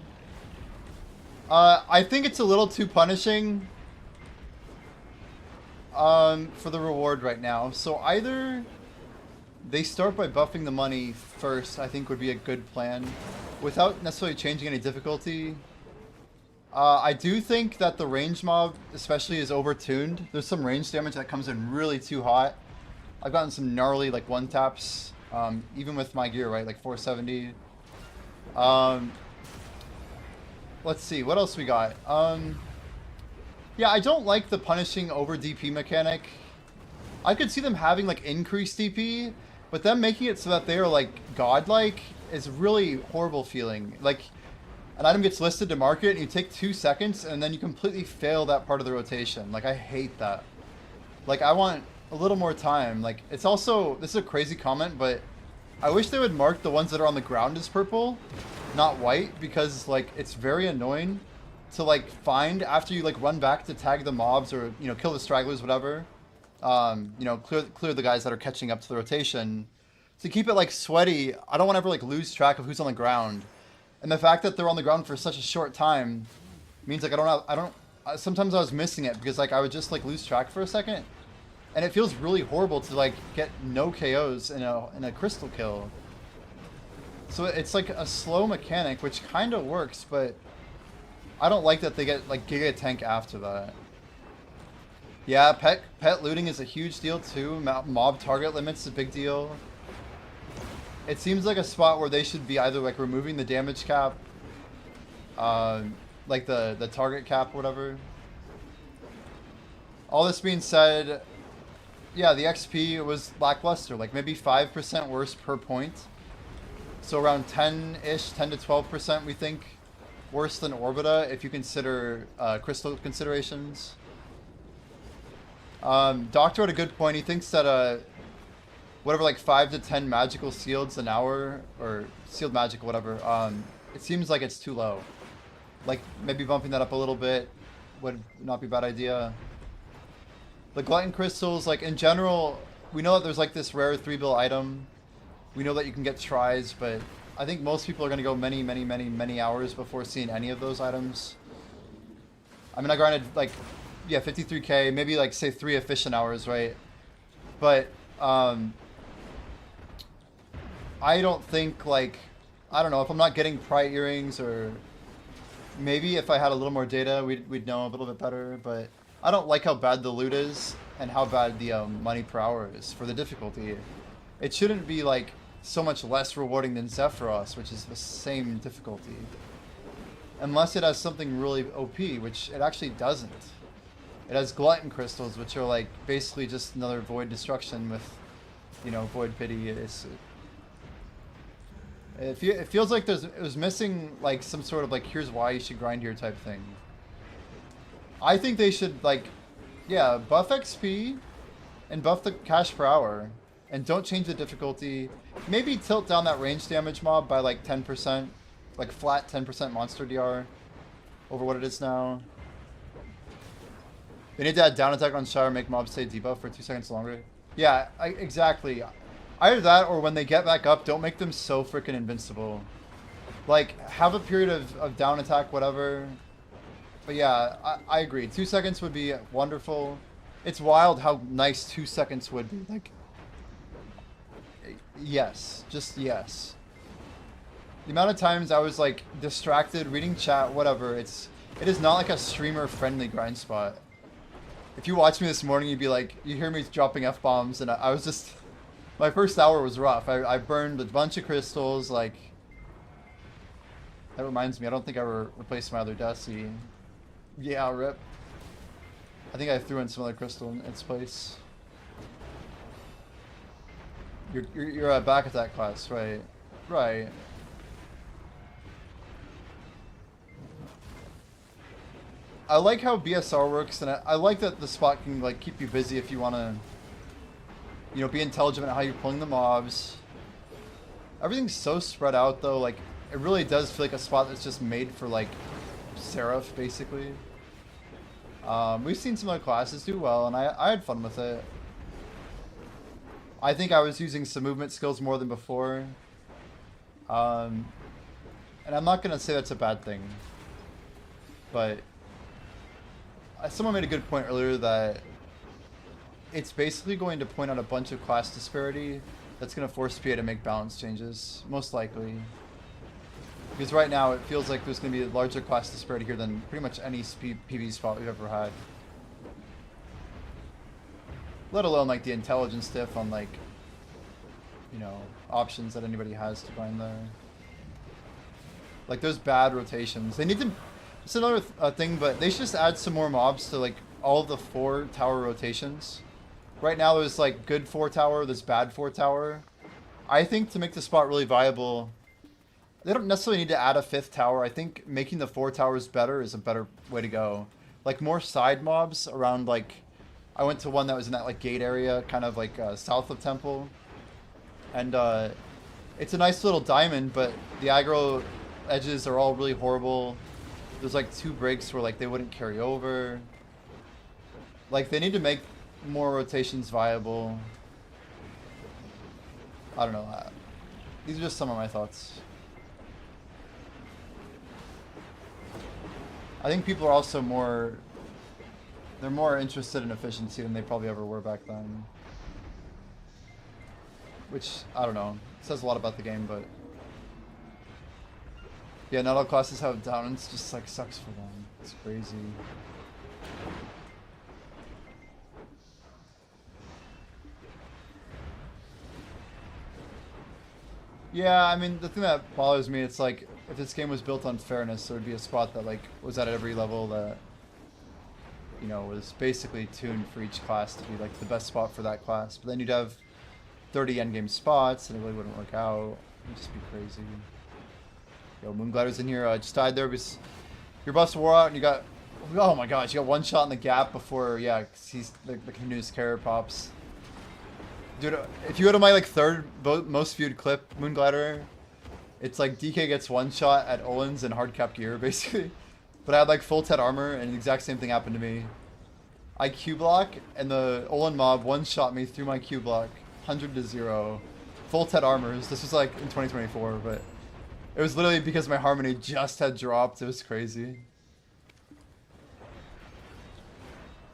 I think it's a little too punishing for the reward right now. So either they start by buffing the money first, I think would be a good plan, without necessarily changing any difficulty. I do think that the range mob especially is overtuned. There's some range damage that comes in really too hot. I've gotten some gnarly like one taps, even with my gear, right? Like 470. Let's see, what else we got? Yeah, I don't like the punishing over DP mechanic. I could see them having like increased DP, but them making it so that they are like godlike is really horrible feeling. Like, an item gets listed to market and you take 2 seconds and then you completely fail that part of the rotation. Like, I hate that. Like, I want a little more time. Like, it's also, this is a crazy comment, but I wish they would mark the ones that are on the ground as purple, not white, because like it's very annoying to like find after you like run back to tag the mobs or, you know, kill the stragglers, whatever. You know, clear the guys that are catching up to the rotation. To keep it like sweaty, I don't want to ever like lose track of who's on the ground. And the fact that they're on the ground for such a short time means like sometimes I was missing it because like I would just like lose track for a second. And it feels really horrible to like get no KOs in a crystal kill. So it's like a slow mechanic, which kind of works, but I don't like that they get like Giga Tank after that. Yeah, pet looting is a huge deal too. Mob target limits is a big deal. It seems like a spot where they should be either like removing the damage cap, like the target cap, whatever. All this being said, yeah, the XP was lackluster, like maybe 5% worse per point. So around 10-ish, 10 to 12% we think worse than Orbita if you consider crystal considerations. Doctor had a good point. He thinks that whatever, like 5 to 10 magical seals an hour, or sealed magic, whatever, it seems like it's too low. Like maybe bumping that up a little bit would not be a bad idea. The glutton crystals, like in general, we know that there's like this rare 3-bill item. We know that you can get tries, but I think most people are going to go many hours before seeing any of those items. I mean, I grinded like, yeah, 53k, maybe like say 3 efficient hours, right? But I don't think like, I don't know, if I'm not getting pry earrings, or maybe if I had a little more data, we'd know a little bit better, but I don't like how bad the loot is and how bad the money per hour is for the difficulty. It shouldn't be like so much less rewarding than Zephyros, which is the same difficulty. Unless it has something really OP, which it actually doesn't. It has glutton crystals, which are like basically just another void destruction with, you know, void pity. It feels like it was missing like some sort of like, here's why you should grind here type thing. I think they should like, yeah, buff XP and buff the cash per hour. And don't change the difficulty. Maybe tilt down that range damage mob by like 10%. Like flat 10% monster DR over what it is now. They need to add down attack on Shower, make mobs stay debuff for 2 seconds longer. Yeah, exactly. Either that or when they get back up, don't make them so freaking invincible. Like, have a period of down attack, whatever. But yeah, I agree. 2 seconds would be wonderful. It's wild how nice 2 seconds would be. Like, yes, just yes. The amount of times I was like distracted reading chat, whatever, it is not like a streamer friendly grind spot. If you watch me this morning, you'd be like, you hear me dropping F-bombs, and I was just, my first hour was rough. I burned a bunch of crystals, like, that reminds me, I don't think I ever replaced my other Dusty. Yeah, rip. I think I threw in some other crystal in its place. You're a back attack class, right? Right. I like how BSR works, and I like that the spot can like keep you busy if you want to, you know, be intelligent about how you're pulling the mobs. Everything's so spread out though, like it really does feel like a spot that's just made for like Seraph basically. We've seen some other classes do well, and I had fun with it. I think I was using some movement skills more than before. And I'm not gonna say that's a bad thing, but someone made a good point earlier that it's basically going to point out a bunch of class disparity that's going to force PA to make balance changes, most likely. Because right now it feels like there's going to be a larger class disparity here than pretty much any PV spot we've ever had. Let alone like the intelligence diff on like, you know, options that anybody has to find there. Like those bad rotations. They need to... It's another thing, but they should just add some more mobs to like all of the 4 tower rotations. Right now there's like good 4 tower, there's bad 4 tower. I think to make the spot really viable, they don't necessarily need to add a 5th tower. I think making the 4 towers better is a better way to go. Like more side mobs around like... I went to one that was in that like gate area, kind of like south of Temple. And it's a nice little diamond, but the aggro edges are all really horrible. There's like 2 breaks where like they wouldn't carry over. Like they need to make more rotations viable. I don't know. These are just some of my thoughts. I think people are also more... They're more interested in efficiency than they probably ever were back then. Which, I don't know. It says a lot about the game, but... Yeah, not all classes have down. It's just like sucks for them. It's crazy. Yeah, I mean, the thing that bothers me, it's like, if this game was built on fairness, there would be a spot that, like, was at every level that, you know, was basically tuned for each class to be, like, the best spot for that class. But then you'd have 30 endgame spots, and it really wouldn't work out. It would just be crazy. Yo, Moonglider's in here. Just died there because your bus wore out, and you got... Oh my gosh, you got 1 shot in the gap before, yeah, he's the continuous carrier pops. Dude, if you go to my like 3rd most viewed clip, Moonglider, it's like DK gets 1 shot at Olin's in hard cap gear, basically. But I had like full Ted armor, and the exact same thing happened to me. I Q block, and the Olin mob 1-shot me through my Q block, 100 to 0. Full Ted armors. This was like in 2024, but it was literally because my harmony just had dropped. It was crazy.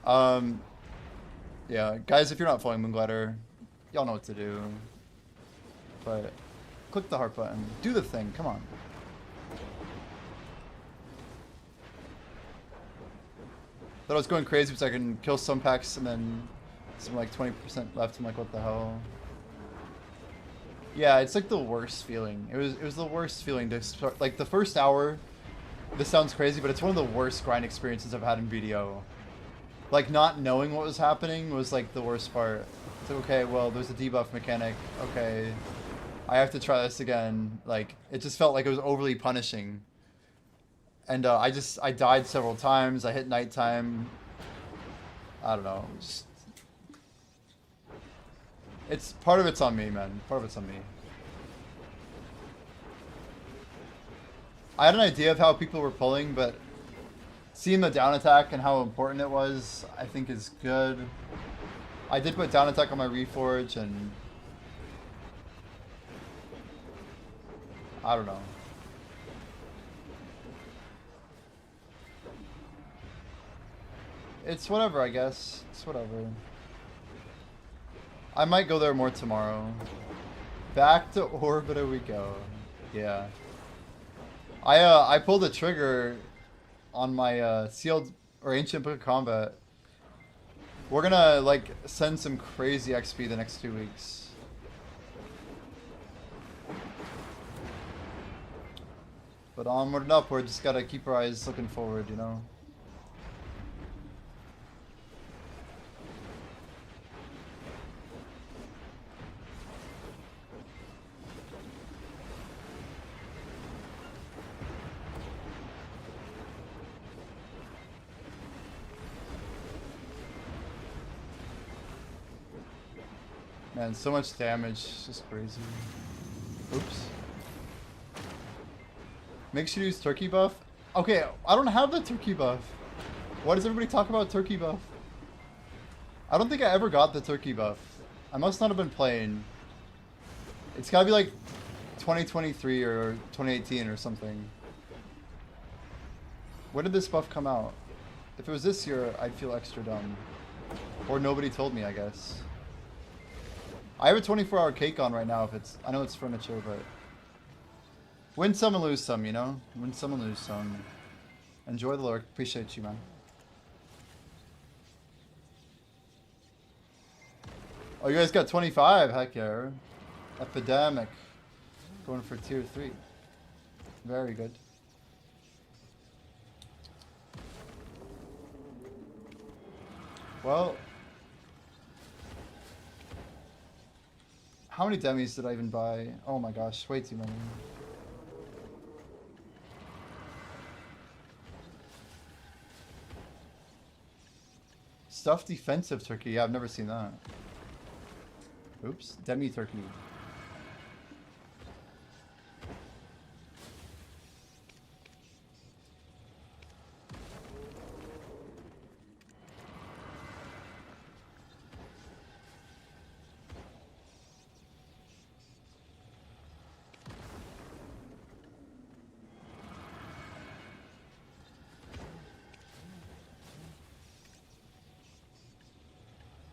Yeah, guys, if you're not following Moonglider, y'all know what to do. But click the heart button. Do the thing. Come on. Thought I was going crazy because I can kill some packs and then some like 20% left. I'm like, what the hell? Yeah, it's like the worst feeling. It was the worst feeling to start. Like the first hour, this sounds crazy, but it's one of the worst grind experiences I've had in BDO. Like not knowing what was happening was like the worst part. It's like, okay, well, there's a debuff mechanic. Okay, I have to try this again. Like it just felt like it was overly punishing. And I died several times. I hit nighttime. I don't know. It's part of it's on me, man. Part of it's on me. I had an idea of how people were pulling, but seeing the down attack and how important it was, I think is good. I did put down attack on my reforge, and I don't know. It's whatever, I guess. It's whatever. I might go there more tomorrow. Back to Orbiter we go. Yeah. I pulled the trigger on my sealed or ancient book of combat. We're gonna like send some crazy XP the next 2 weeks. But onward and upward, just gotta keep our eyes looking forward, you know. Man, so much damage. It's just crazy. Oops. Make sure you use turkey buff. Okay, I don't have the turkey buff. Why does everybody talk about turkey buff? I don't think I ever got the turkey buff. I must not have been playing. It's gotta be like 2023 or 2018 or something. When did this buff come out? If it was this year, I'd feel extra dumb. Or nobody told me, I guess. I have a 24-hour cake on right now if it's... I know it's furniture, but... Win some and lose some, you know? Win some and lose some. Enjoy the lurk. Appreciate you, man. Oh, you guys got 25? Heck yeah. Epidemic. Going for tier 3. Very good. Well... How many demis did I even buy? Oh my gosh, way too many. Stuffed defensive turkey. Yeah, I've never seen that. Oops. Demi turkey.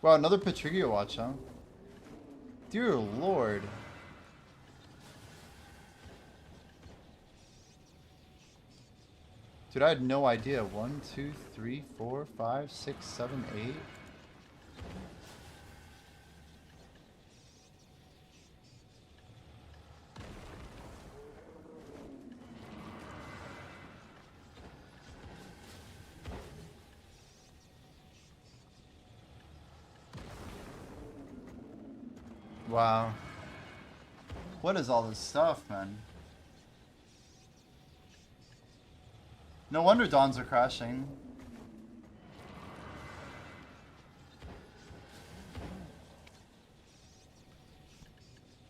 Wow, another Patricio watch, huh? Dear Lord. Dude, I had no idea. 1, 2, 3, 4, 5, 6, 7, 8. Wow. What is all this stuff, man? No wonder dawns are crashing.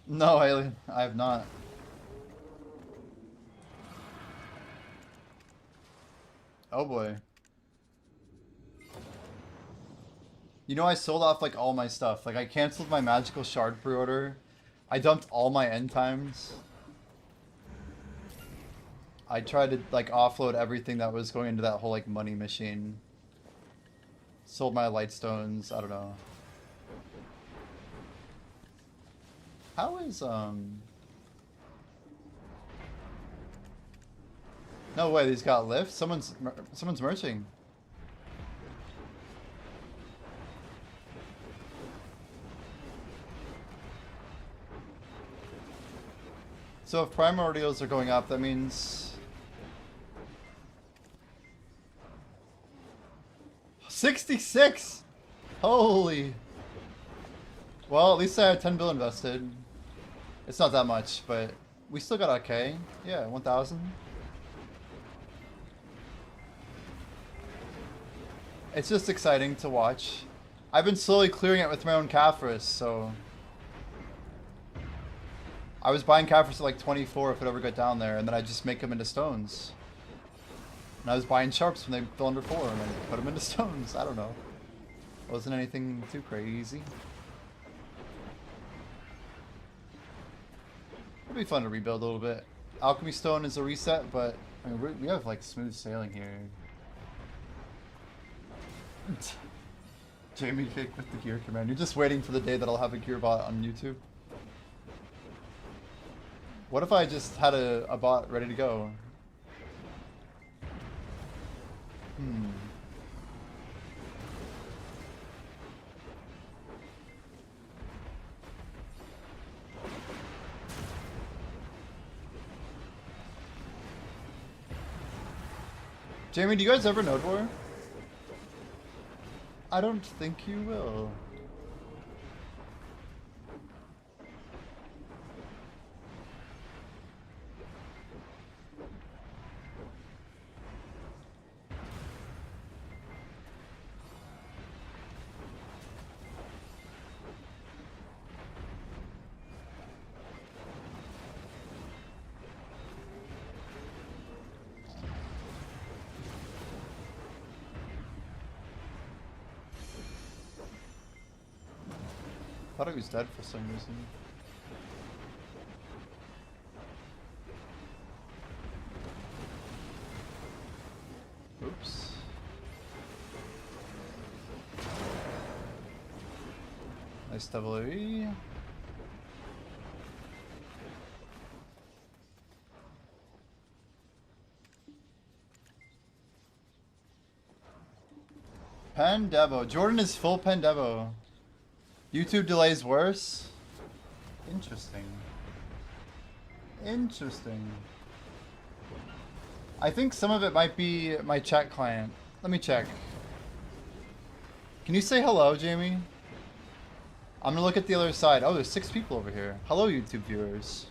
No, Alien, I have not. Oh boy. You know, I sold off like all my stuff. Like I canceled my magical shard pre-order. I dumped all my end times. I tried to like offload everything that was going into that whole like money machine. Sold my light stones. I don't know. How is No way, these got lifts. Someone's merching. So if primordials are going up, that means 66. Holy. Well, at least I had 10 bill invested. It's not that much, but we still got okay. Yeah, 1,000. It's just exciting to watch. I've been slowly clearing it with my own Caphras, so I was buying Caphras at like 24 if it ever got down there, and then I just make them into stones. And I was buying sharps when they fell under 4, and I put them into stones. I don't know. Wasn't anything too crazy. It'd be fun to rebuild a little bit. Alchemy Stone is a reset, but I mean, we have like smooth sailing here. Jamie Cake with the gear command. You're just waiting for the day that I'll have a gear bot on YouTube. What if I just had a bot ready to go? Jamie, do you guys ever node war? I don't think you will. thought he was dead for some reason. Oops. Nice double AE. Pandebo. Jordan is full Pandebo. YouTube delays worse? Interesting. Interesting. I think some of it might be my chat client. Let me check. Can you say hello, Jamie? I'm gonna look at the other side. Oh, there's 6 people over here. Hello, YouTube viewers.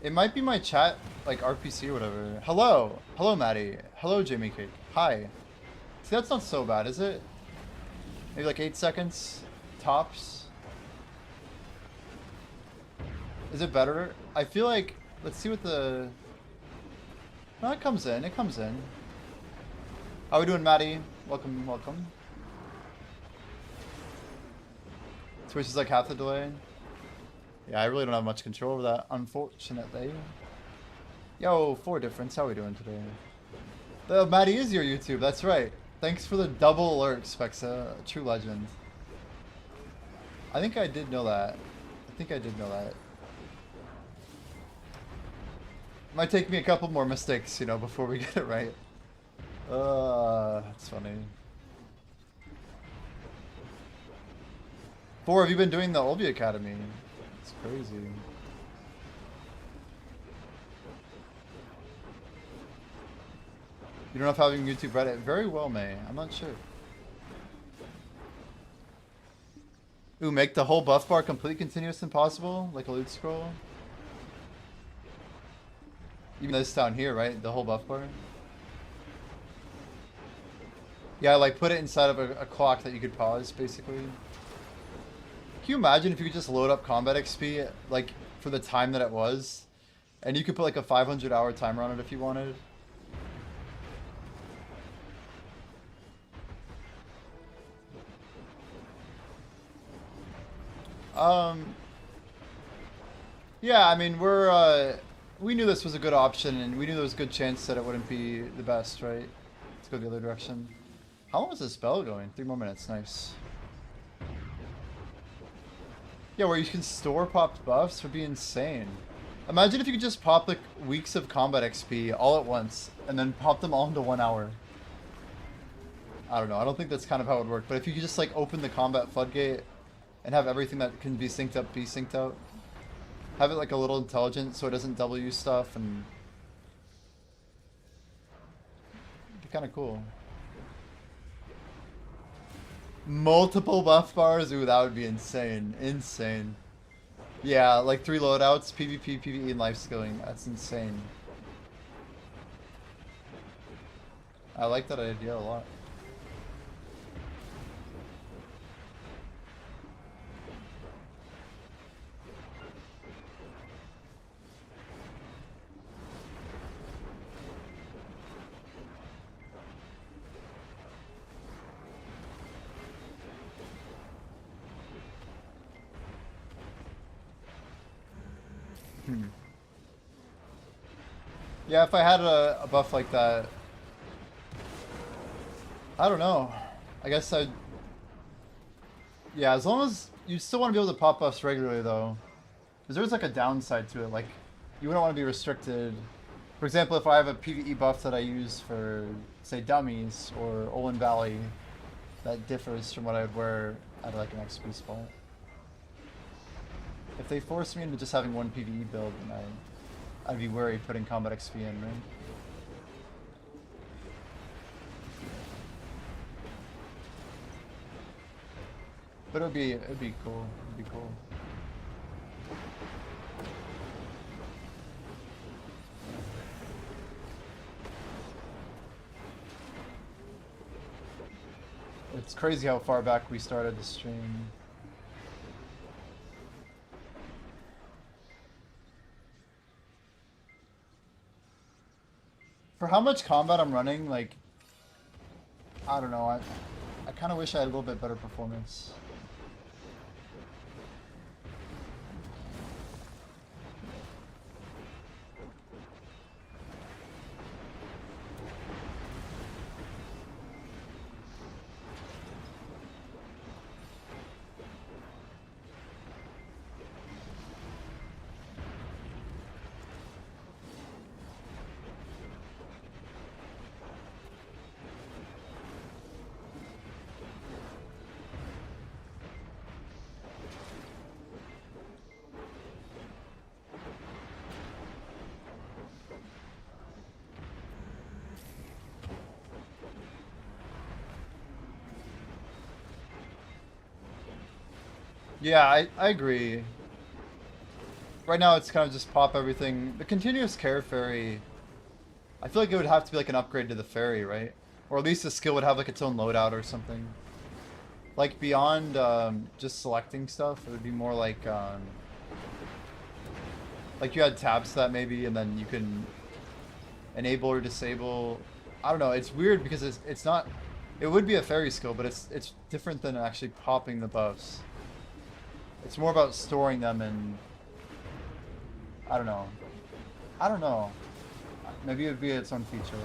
It might be my chat, like RPC or whatever. Hello. Hello, Maddie. Hello, Jamie Cake. Hi. See, that's not so bad, is it? Maybe like 8 seconds? Tops? Is it better? I feel like... Let's see what the... No, it comes in. It comes in. How are we doing, Maddie? Welcome, welcome. Twitch is like half the delay. Yeah, I really don't have much control over that, unfortunately. Yo, 4 difference. How are we doing today? Maddie is your YouTube. That's right. Thanks for the double alert, Spexa. True legend. I think I did know that. I think I did know that. Might take me a couple more mistakes, you know, before we get it right. That's funny. 4, have you been doing the Olby Academy? It's crazy. You don't know if having YouTube Reddit? Very well, May. I'm not sure. Ooh, make the whole buff bar complete continuous impossible? Like a loot scroll? Even this down here, right? The whole buff bar? Yeah, like put it inside of a clock that you could pause, basically. Can you imagine if you could just load up combat XP, like, for the time that it was? And you could put like a 500-hour timer on it if you wanted? Yeah, I mean, we knew this was a good option, and we knew there was a good chance that it wouldn't be the best, right? Let's go the other direction. How long is this spell going? 3 more minutes, nice. Yeah, where you can store popped buffs would be insane. Imagine if you could just pop like weeks of combat XP all at once, and then pop them all into 1 hour. I don't know, I don't think that's kind of how it would work, but if you could just like open the combat floodgate and have everything that can be synced up be synced out. Have it like a little intelligent so it doesn't double use stuff, and it'd be kind of cool. Multiple buff bars? Ooh, that would be insane. Insane. Yeah, like 3 loadouts, PvP, PvE, and life skilling. That's insane. I like that idea a lot. Yeah, if I had a buff like that, I don't know. I guess I'd... Yeah, as long as... You still want to be able to pop buffs regularly, though. Because there's like a downside to it. Like, you wouldn't want to be restricted. For example, if I have a PvE buff that I use for, say, dummies or Olin Valley, that differs from what I'd wear at like an XP spot. If they force me into just having one PvE build, then I'd be worried putting combat XP in, right? But it'd be cool. It'd be cool. It's crazy how far back we started the stream. For how much combat I'm running, like, I don't know. I kind of wish I had a little bit better performance. Yeah, I agree. Right now it's kind of just pop everything. The continuous care fairy, I feel like it would have to be like an upgrade to the fairy, right? Or at least the skill would have like its own loadout or something. Like beyond just selecting stuff, it would be more like you had tabs to that maybe, and then you can enable or disable. I don't know. It's weird because it's not. It would be a fairy skill, but it's different than actually popping the buffs. It's more about storing them and I don't know. I don't know. Maybe it would be its own feature.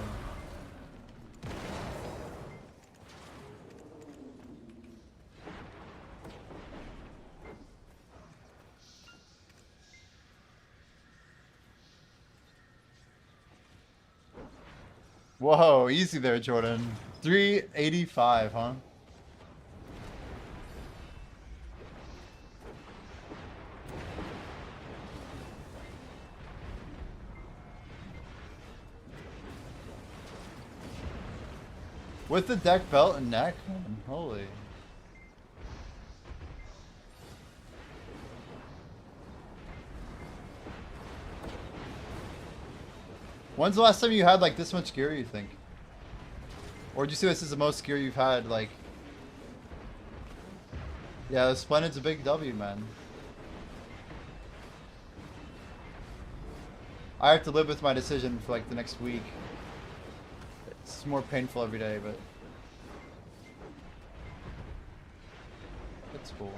Whoa, easy there, Jordan. 385, huh? With the deck belt and neck? Holy. When's the last time you had like this much gear, you think? Or would you say this is the most gear you've had, like... Yeah, the Splendid's a big W, man. I have to live with my decision for like the next week. It's more painful every day, but... It's cool.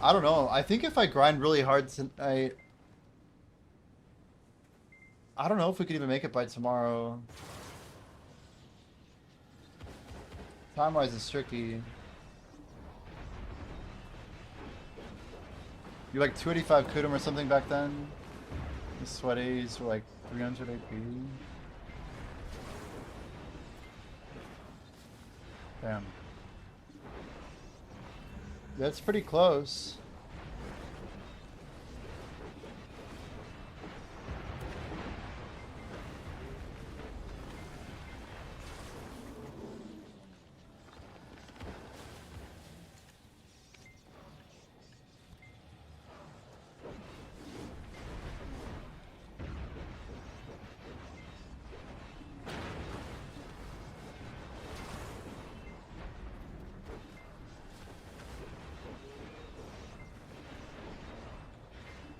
I don't know. I think if I grind really hard tonight... I don't know if we could even make it by tomorrow. Time-wise, it's tricky. You like 285 Kudum or something back then? The sweaties were like 300 AP. Damn. That's pretty close.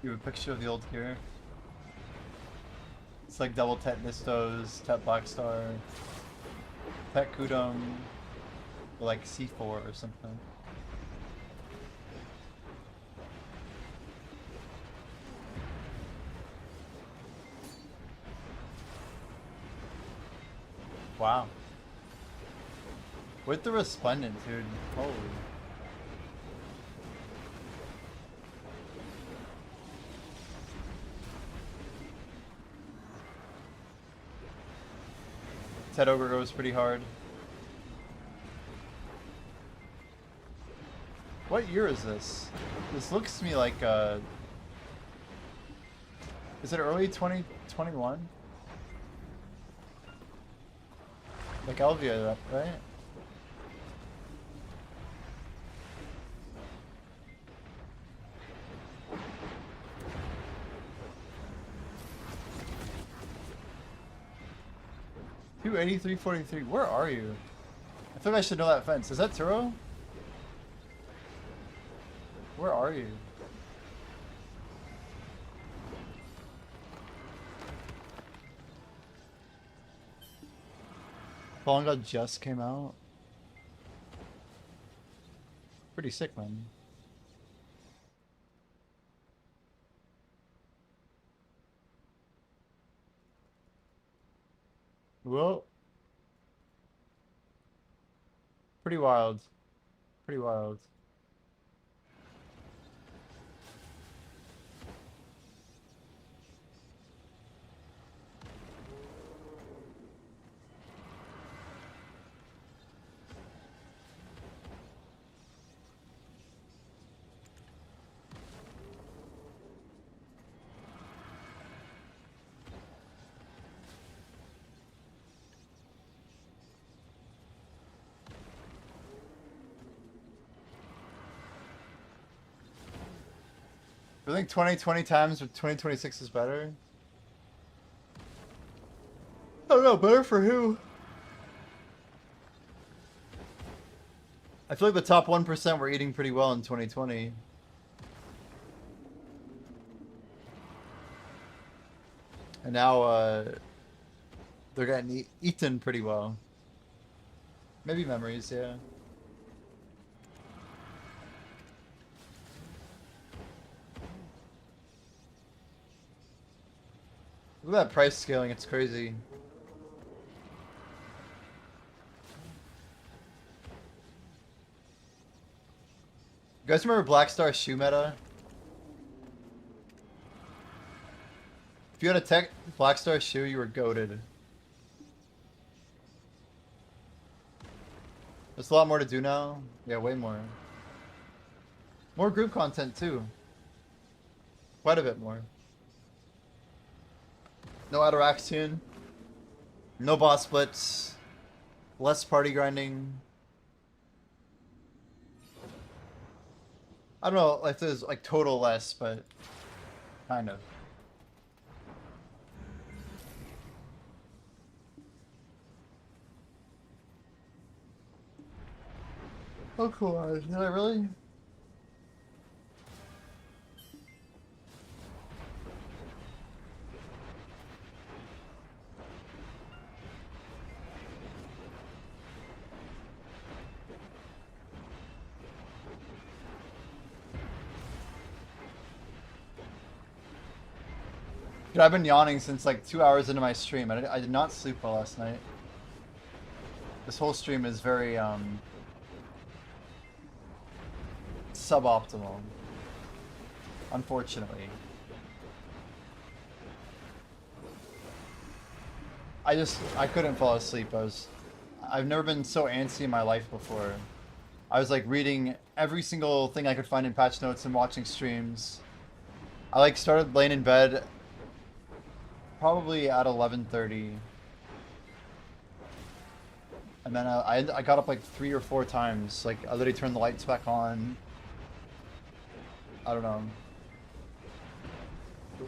You have a picture of the old gear. It's like double Tet Nistos, Tet Blackstar, Tet Kudum, or like C4 or something. Wow. With the Resplendent, dude. Holy. Ted Ogre goes pretty hard. What year is this? This looks to me like, is it early 2021? Like LV, right? $283.43. Where are you? I feel like I should know that fence. Is that Turo? Where Where are you? Fallen God just came out. Pretty sick, man. Well, pretty wild. Pretty wild. I think 2020 times or 2026 is better. I don't know, better for who? I feel like the top 1% were eating pretty well in 2020. And now, they're getting eaten pretty well. Maybe memories, yeah. Look at that price scaling, it's crazy. You guys remember Black Star shoe meta? If you had a tech Black Star shoe, you were goated. There's a lot more to do now. Yeah, way more. More group content too. Quite a bit more. No Ataraxian. No boss splits. Less party grinding. I don't know if there's like total less, but kind of. Oh, cool. Did I really? Dude, I've been yawning since like 2 hours into my stream. I did not sleep well last night. This whole stream is very, suboptimal. Unfortunately. I couldn't fall asleep. I've never been so antsy in my life before. I was like reading every single thing I could find in patch notes and watching streams. I like started laying in bed probably at 11:30. And then I got up like 3 or 4 times. Like I literally turned the lights back on. I don't know.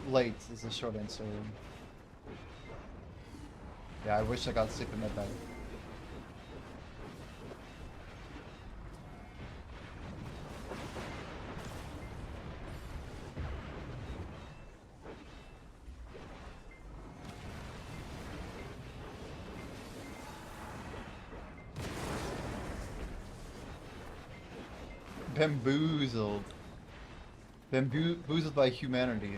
Late is the short answer. Yeah, I wish I got sleep at midnight. Bamboozled. Bamboozled by humanity.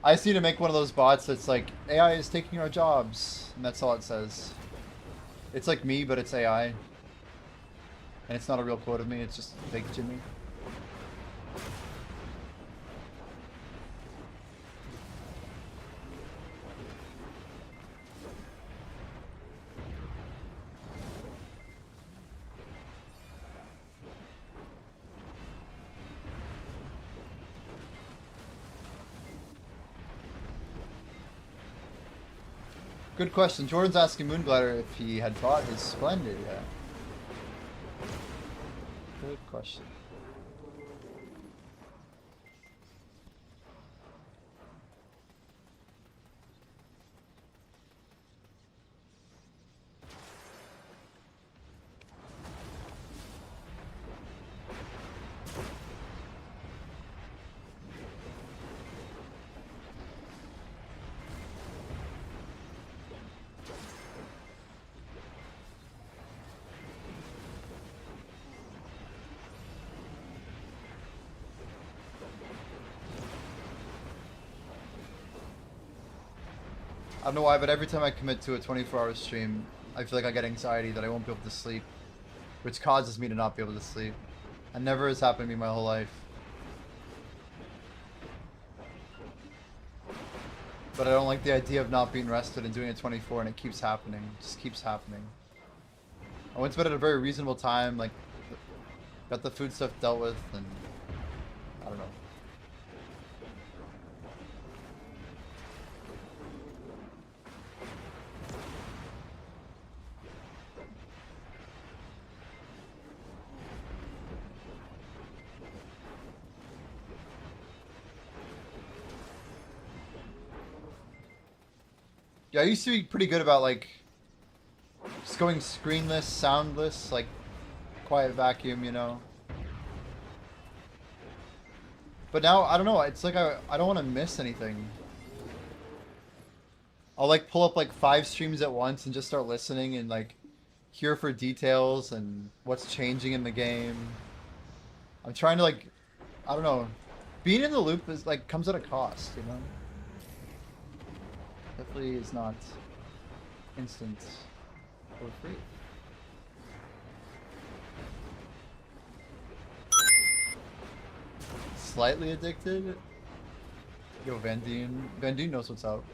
I just need to make one of those bots that's like, AI is taking our jobs. And that's all it says. It's like me, but it's AI. And it's not a real quote of me, it's just fake Jimmy. Good question. Jordan's asking Moonglider if he had bought his Splendid yet. Good question. I don't know why, but every time I commit to a 24-hour stream, I feel like I get anxiety that I won't be able to sleep, which causes me to not be able to sleep. And never has happened to me my whole life. But I don't like the idea of not being rested and doing it 24, and it keeps happening. It just keeps happening. I went to bed at a very reasonable time, like, got the food stuff dealt with, and I don't know. Yeah, I used to be pretty good about, like, just going screenless, soundless, like, quiet vacuum, you know? But now, I don't know, it's like I don't want to miss anything. I'll, like, pull up, like, 5 streams at once and just start listening and, like, hear for details and what's changing in the game. I'm trying to, like, I don't know. Being in the loop is, like, comes at a cost, you know? Definitely is not instant or free. Slightly addicted? Yo, Van Dien. Van Dien knows what's up.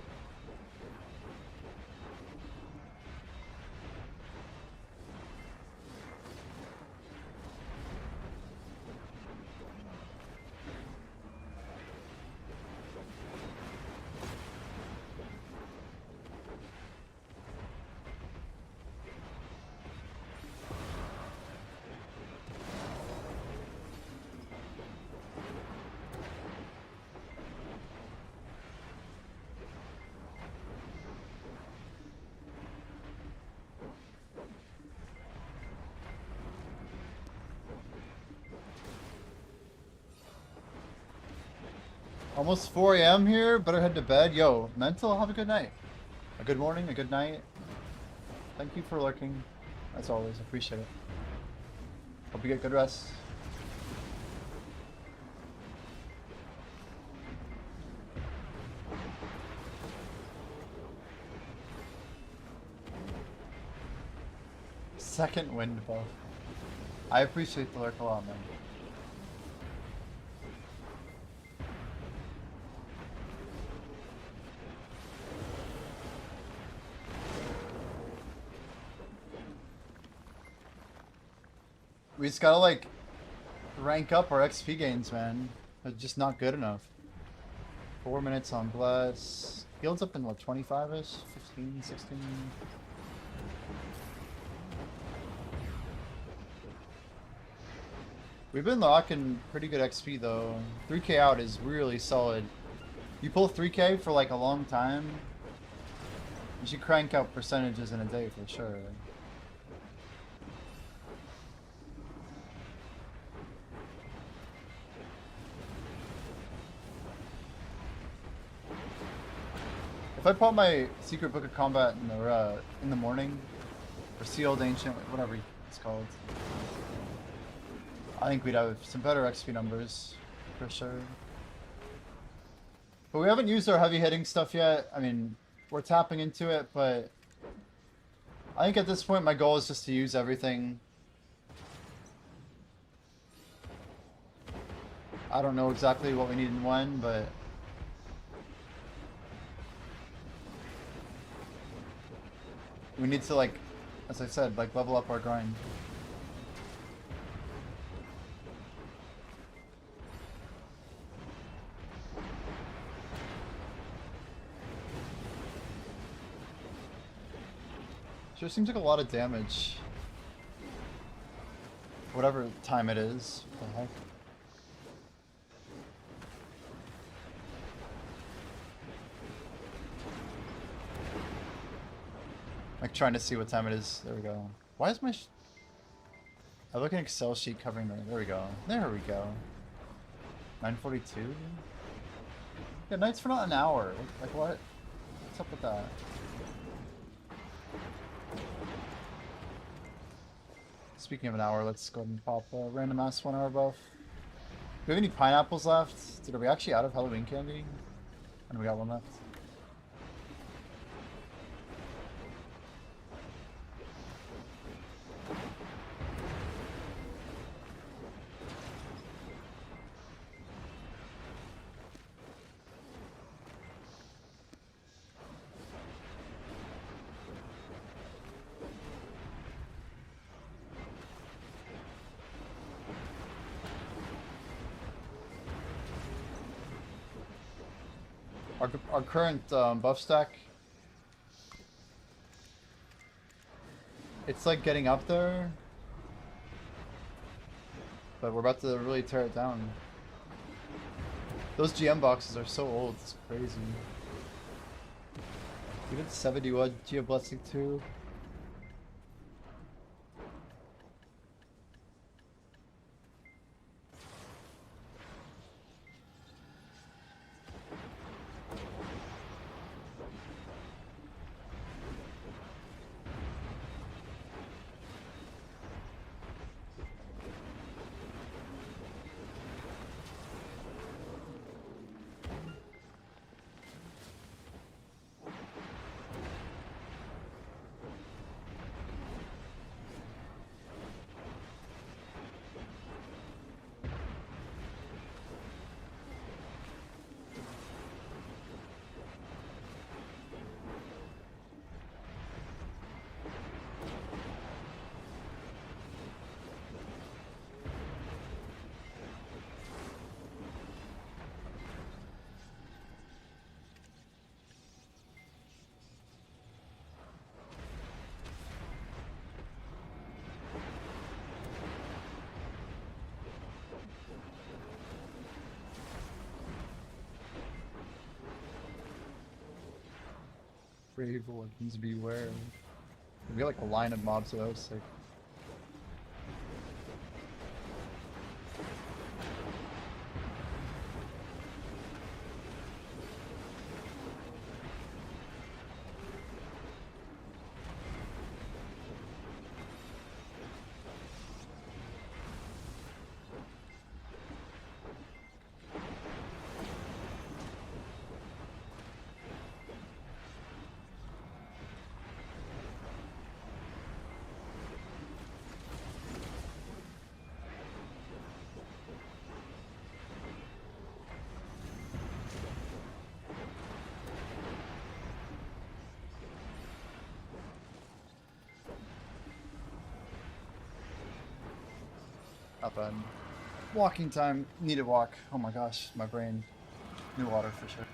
Almost 4 a.m. here. Better head to bed. Yo, Mental, have a good night. A good morning, a good night. Thank you for lurking. As always, appreciate it. Hope you get good rest. Second wind buff. I appreciate the lurk a lot, man. We just gotta, like, rank up our XP gains, man. It's just not good enough. 4 minutes on Bless. Guild's up in, what, 25-ish? 15, 16? We've been locking pretty good XP, though. 3k out is really solid. You pull 3k for, like, a long time, you should crank out percentages in a day for sure. If I pop my Secret Book of Combat in the morning, or Sealed Ancient, whatever it's called, I think we'd have some better XP numbers, for sure. But we haven't used our heavy hitting stuff yet. I mean, we're tapping into it, but I think at this point my goal is just to use everything. I don't know exactly what we need and when, but we need to, like, as I said, like, level up our grind. Sure seems like a lot of damage. Whatever time it is. What the heck? Like, trying to see what time it is. There we go. Why is my I look at an Excel sheet covering the... There we go. There we go. 9:42? Yeah, nights for not an hour. Like, what? What's up with that? Speaking of an hour, let's go ahead and pop a random ass 1 hour buff. Do we have any pineapples left? Dude, are we actually out of Halloween candy? And we got one left. Our current buff stack, it's like getting up there, but we're about to really tear it down. Those GM boxes are so old, it's crazy. We did 71 GM Blessing too. Brave Orphans beware. We got like a line of mobs, so that was sick. Not bad. Walking time. Need to walk. Oh my gosh, my brain. New water for sure.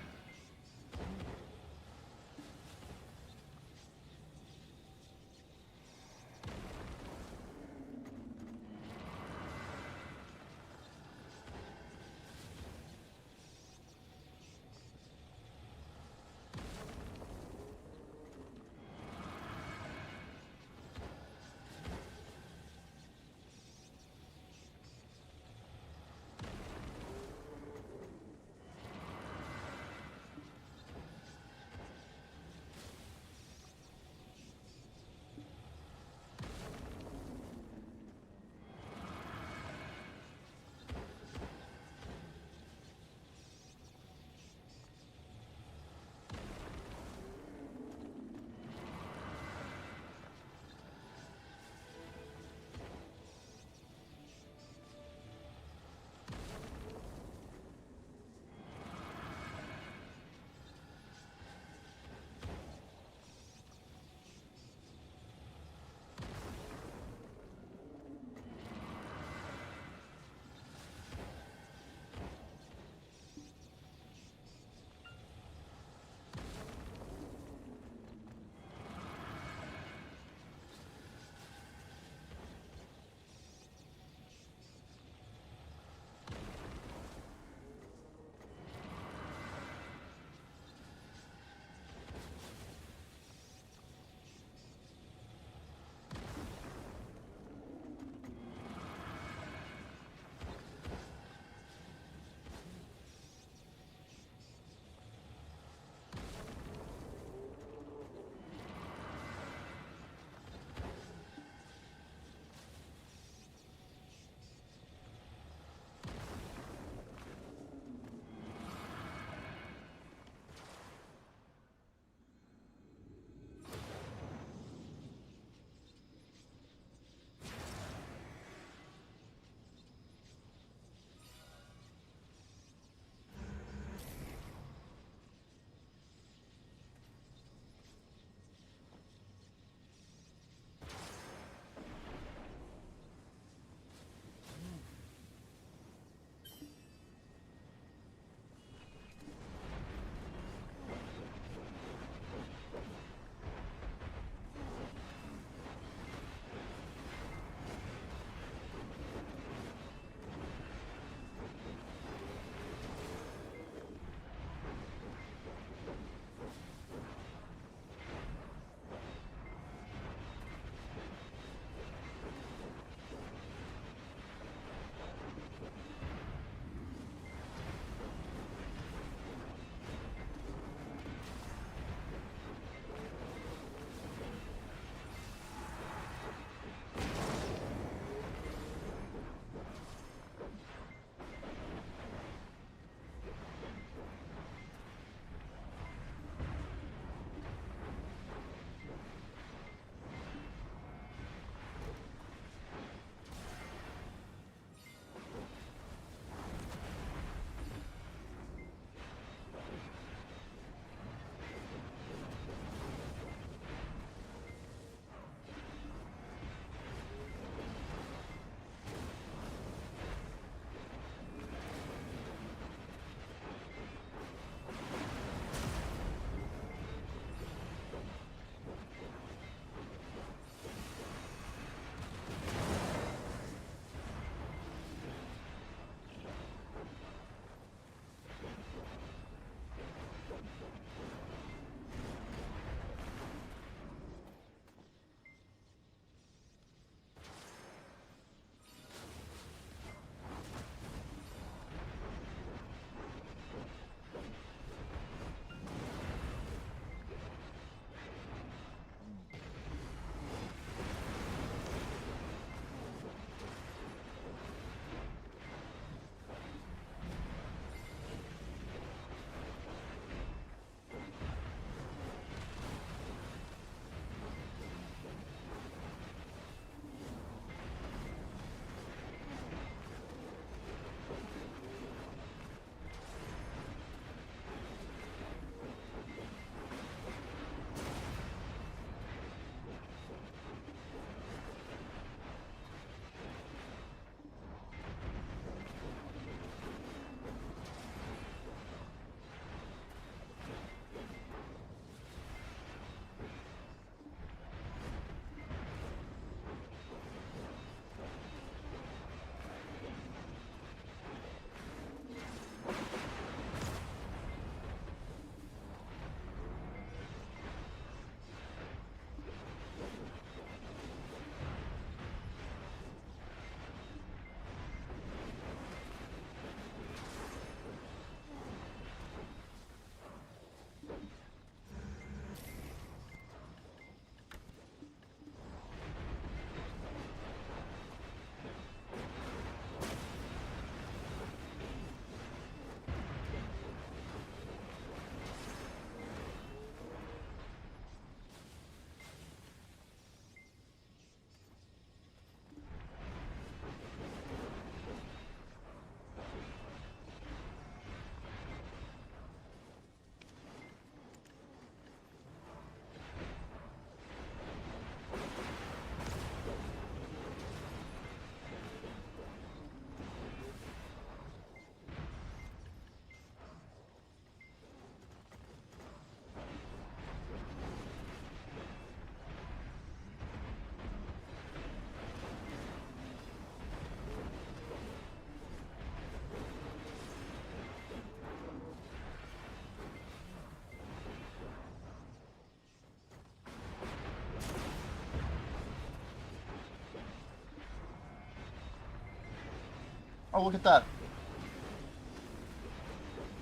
Oh, look at that.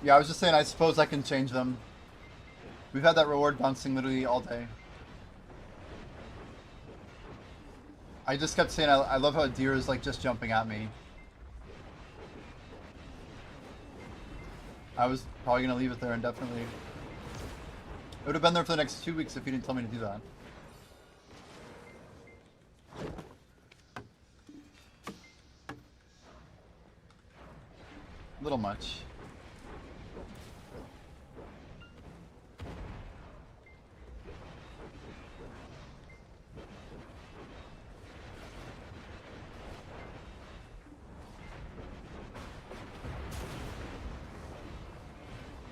Yeah, I was just saying, I suppose I can change them. We've had that reward bouncing literally all day. I just kept saying, I love how a deer is like just jumping at me. I was probably going to leave it there indefinitely. It would have been there for the next 2 weeks if you didn't tell me to do that. A little much.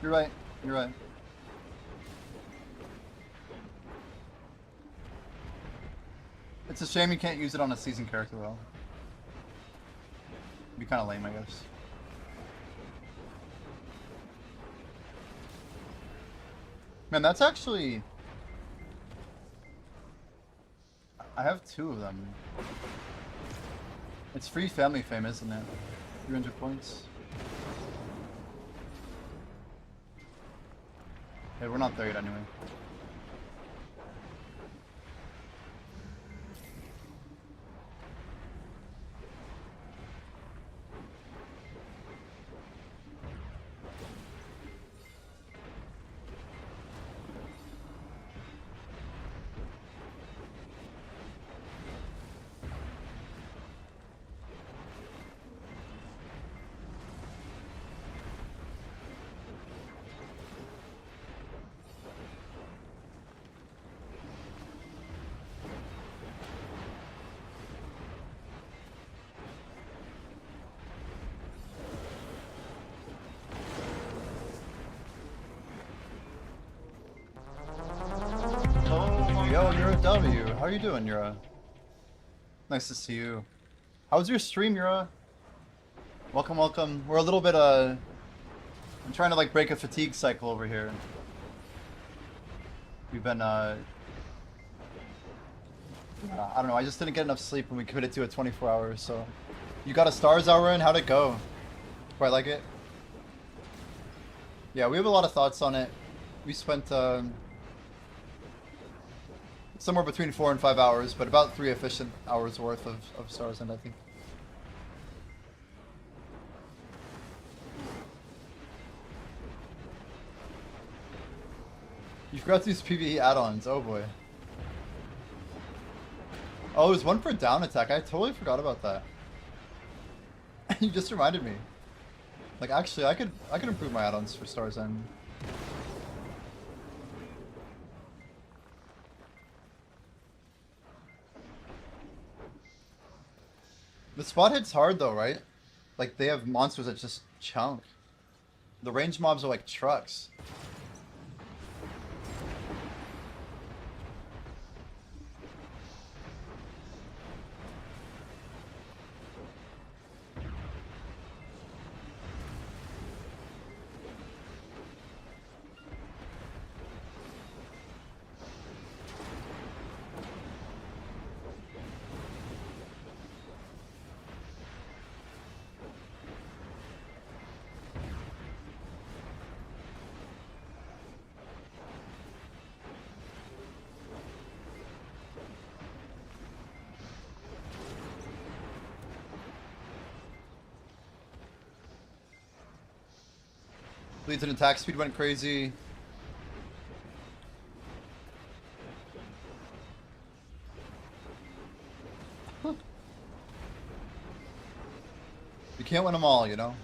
You're right. You're right. It's a shame you can't use it on a seasoned character, though. It'd be kind of lame, I guess. Man, that's actually... I have 2 of them. It's free family fame, isn't it? 300 points. Hey, we're not there yet anyway. Yo, Yura W. How are you doing, Yura? Nice to see you. How's your stream, Yura? Welcome, welcome. We're a little bit, I'm trying to, like, break a fatigue cycle over here. We've been, I don't know, I just didn't get enough sleep when we committed to it 24 hours, so... You got a Stars Hour in? How'd it go? Quite like it? Yeah, we have a lot of thoughts on it. We spent, somewhere between 4 and 5 hours, but about 3 efficient hours worth of Stars End, I think. You forgot to use PvE add-ons, oh boy. Oh, there's one for down attack, I totally forgot about that. You just reminded me. Like, actually, I could improve my add-ons for Stars End. The spot hits hard though, right? Like, they have monsters that just chunk. The range mobs are like trucks. Leads and attack speed went crazy. You can't win them all, you know?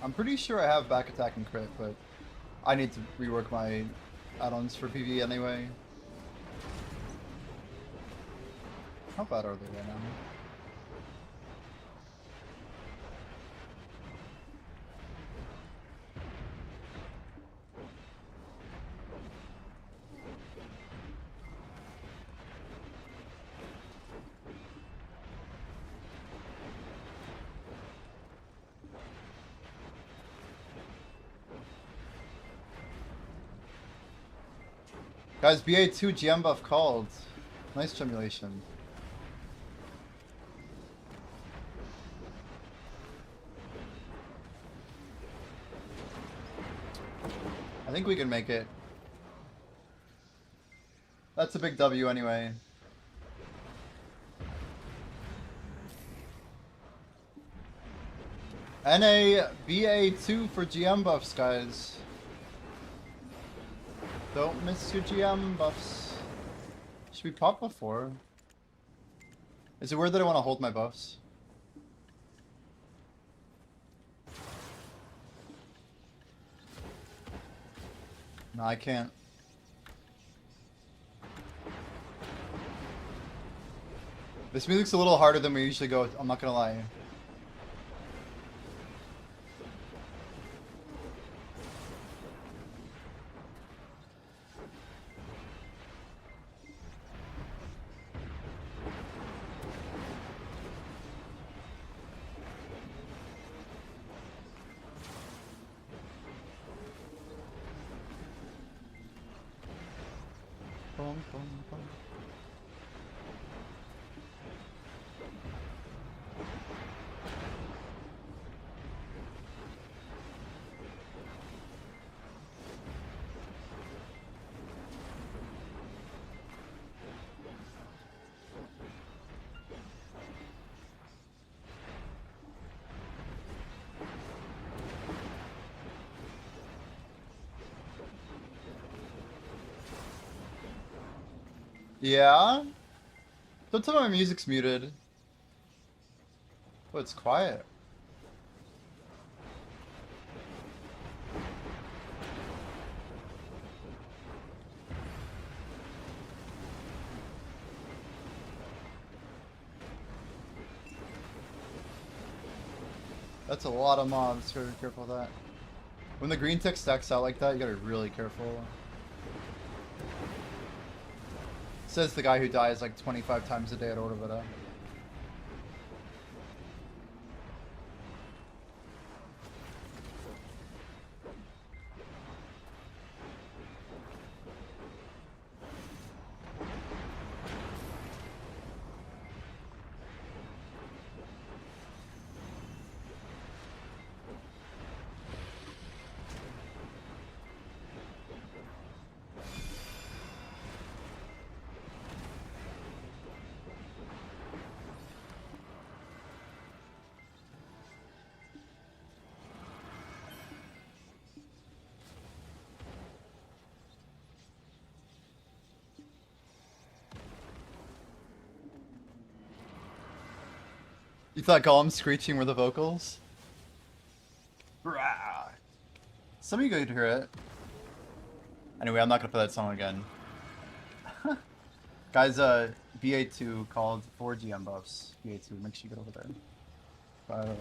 I'm pretty sure I have back attack and crit, but I need to rework my add-ons for PvE anyway. How bad are they right now? Guys, BA2 GM buff called. Nice simulation. I think we can make it. That's a big W anyway. NA BA2 for GM buffs, guys. Don't miss your GM buffs. Should we pop before? Is it weird that I want to hold my buffs? No, I can't. This music's a little harder than we usually go, I'm not gonna lie. Boom, boom, boom. Yeah? Don't tell me my music's muted. Oh, it's quiet. That's a lot of mobs, so be careful of that. When the green tech stacks out like that, you gotta be really careful. Says the guy who dies like 25 times a day at Orvita. You thought Gollum screeching were the vocals? Brah. Some of you could hear it. Anyway, I'm not gonna play that song again. Guys, BA2 called 4 GM buffs. BA2, make sure you get over there. Bye.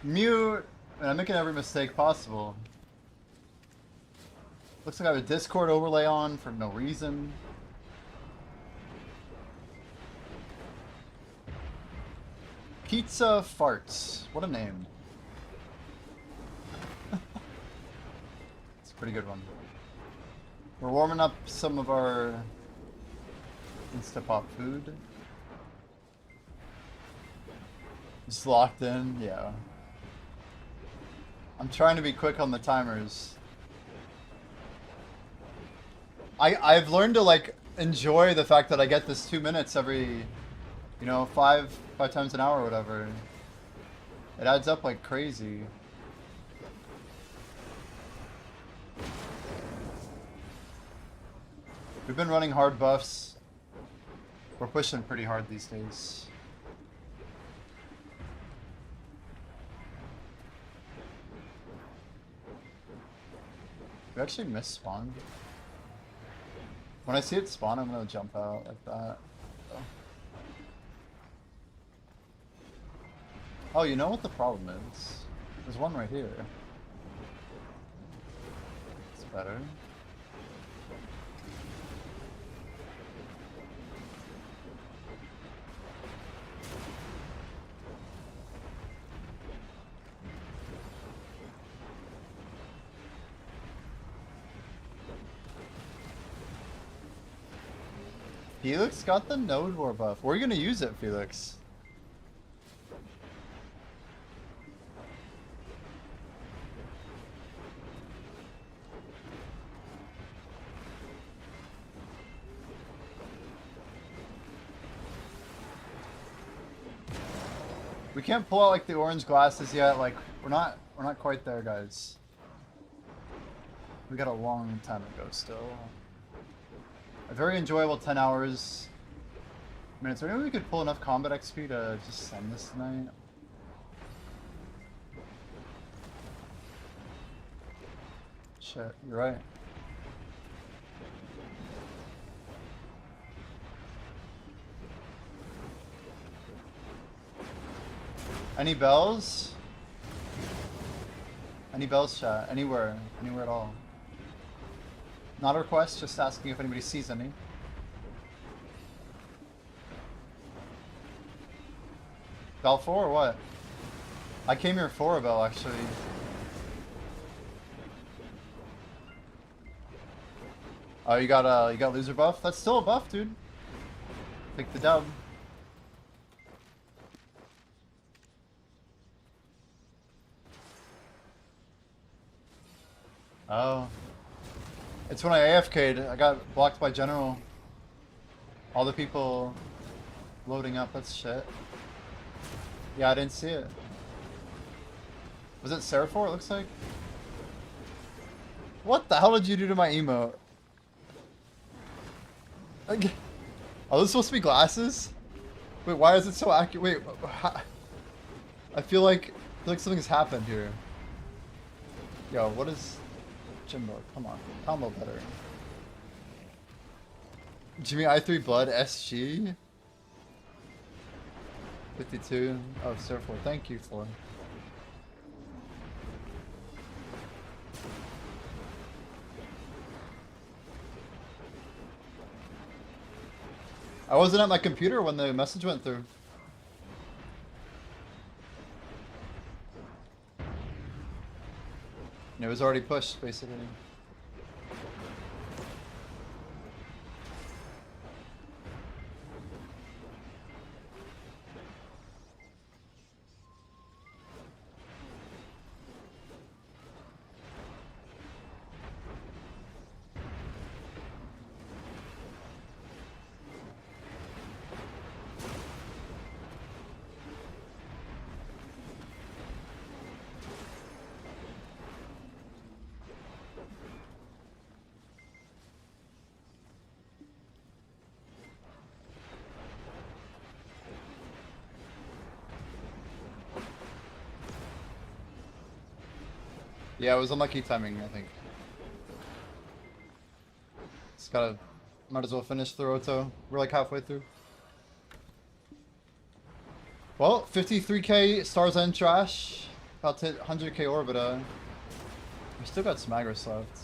Mute. And I'm making every mistake possible. Looks like I have a Discord overlay on for no reason. Pizza Farts. What a name. It's a pretty good one. We're warming up some of our Instapop food. Just locked in, yeah. I'm trying to be quick on the timers. I've learned to like enjoy the fact that I get this 2 minutes every, you know, five times an hour or whatever. It adds up like crazy. We've been running hard buffs. We're pushing pretty hard these days. We actually missed spawn. When I see it spawn, I'm gonna jump out like that. Oh, you know what the problem is? There's one right here. It's better. Felix got the node war buff. Where are you gonna use it, Felix? We can't pull out like the orange glasses yet. Like we're not quite there, guys. We got a long time to go still. A very enjoyable 10 hours. I mean, is there any way we could pull enough combat XP to just send this tonight? Shit, you're right. Any bells? Any bells, chat? Anywhere. Anywhere at all. Not a request, just asking if anybody sees any. Bell 4 or what? I came here for a bell, actually. Oh, you got loser buff? That's still a buff, dude. Take the dub. Oh. It's when I AFK'd. I got blocked by General. All the people loading up. That's shit. Yeah, I didn't see it. Was it Seraphor, it looks like? What the hell did you do to my emote? Like, are those supposed to be glasses? Wait, why is it so accurate? Wait, I feel like something's happened here. Yo, what is... Jimbo, come on. Combo better. Jimmy I3 Blood SG? 52. Oh, Seraphor. Thank you for. I wasn't at my computer when the message went through. It was already pushed, basically. Yeah, it was unlucky timing, I think. Just gotta... Might as well finish the roto. We're like halfway through. Well, 53k stars and trash. About to hit 100k Orbita. We still got some Agris left.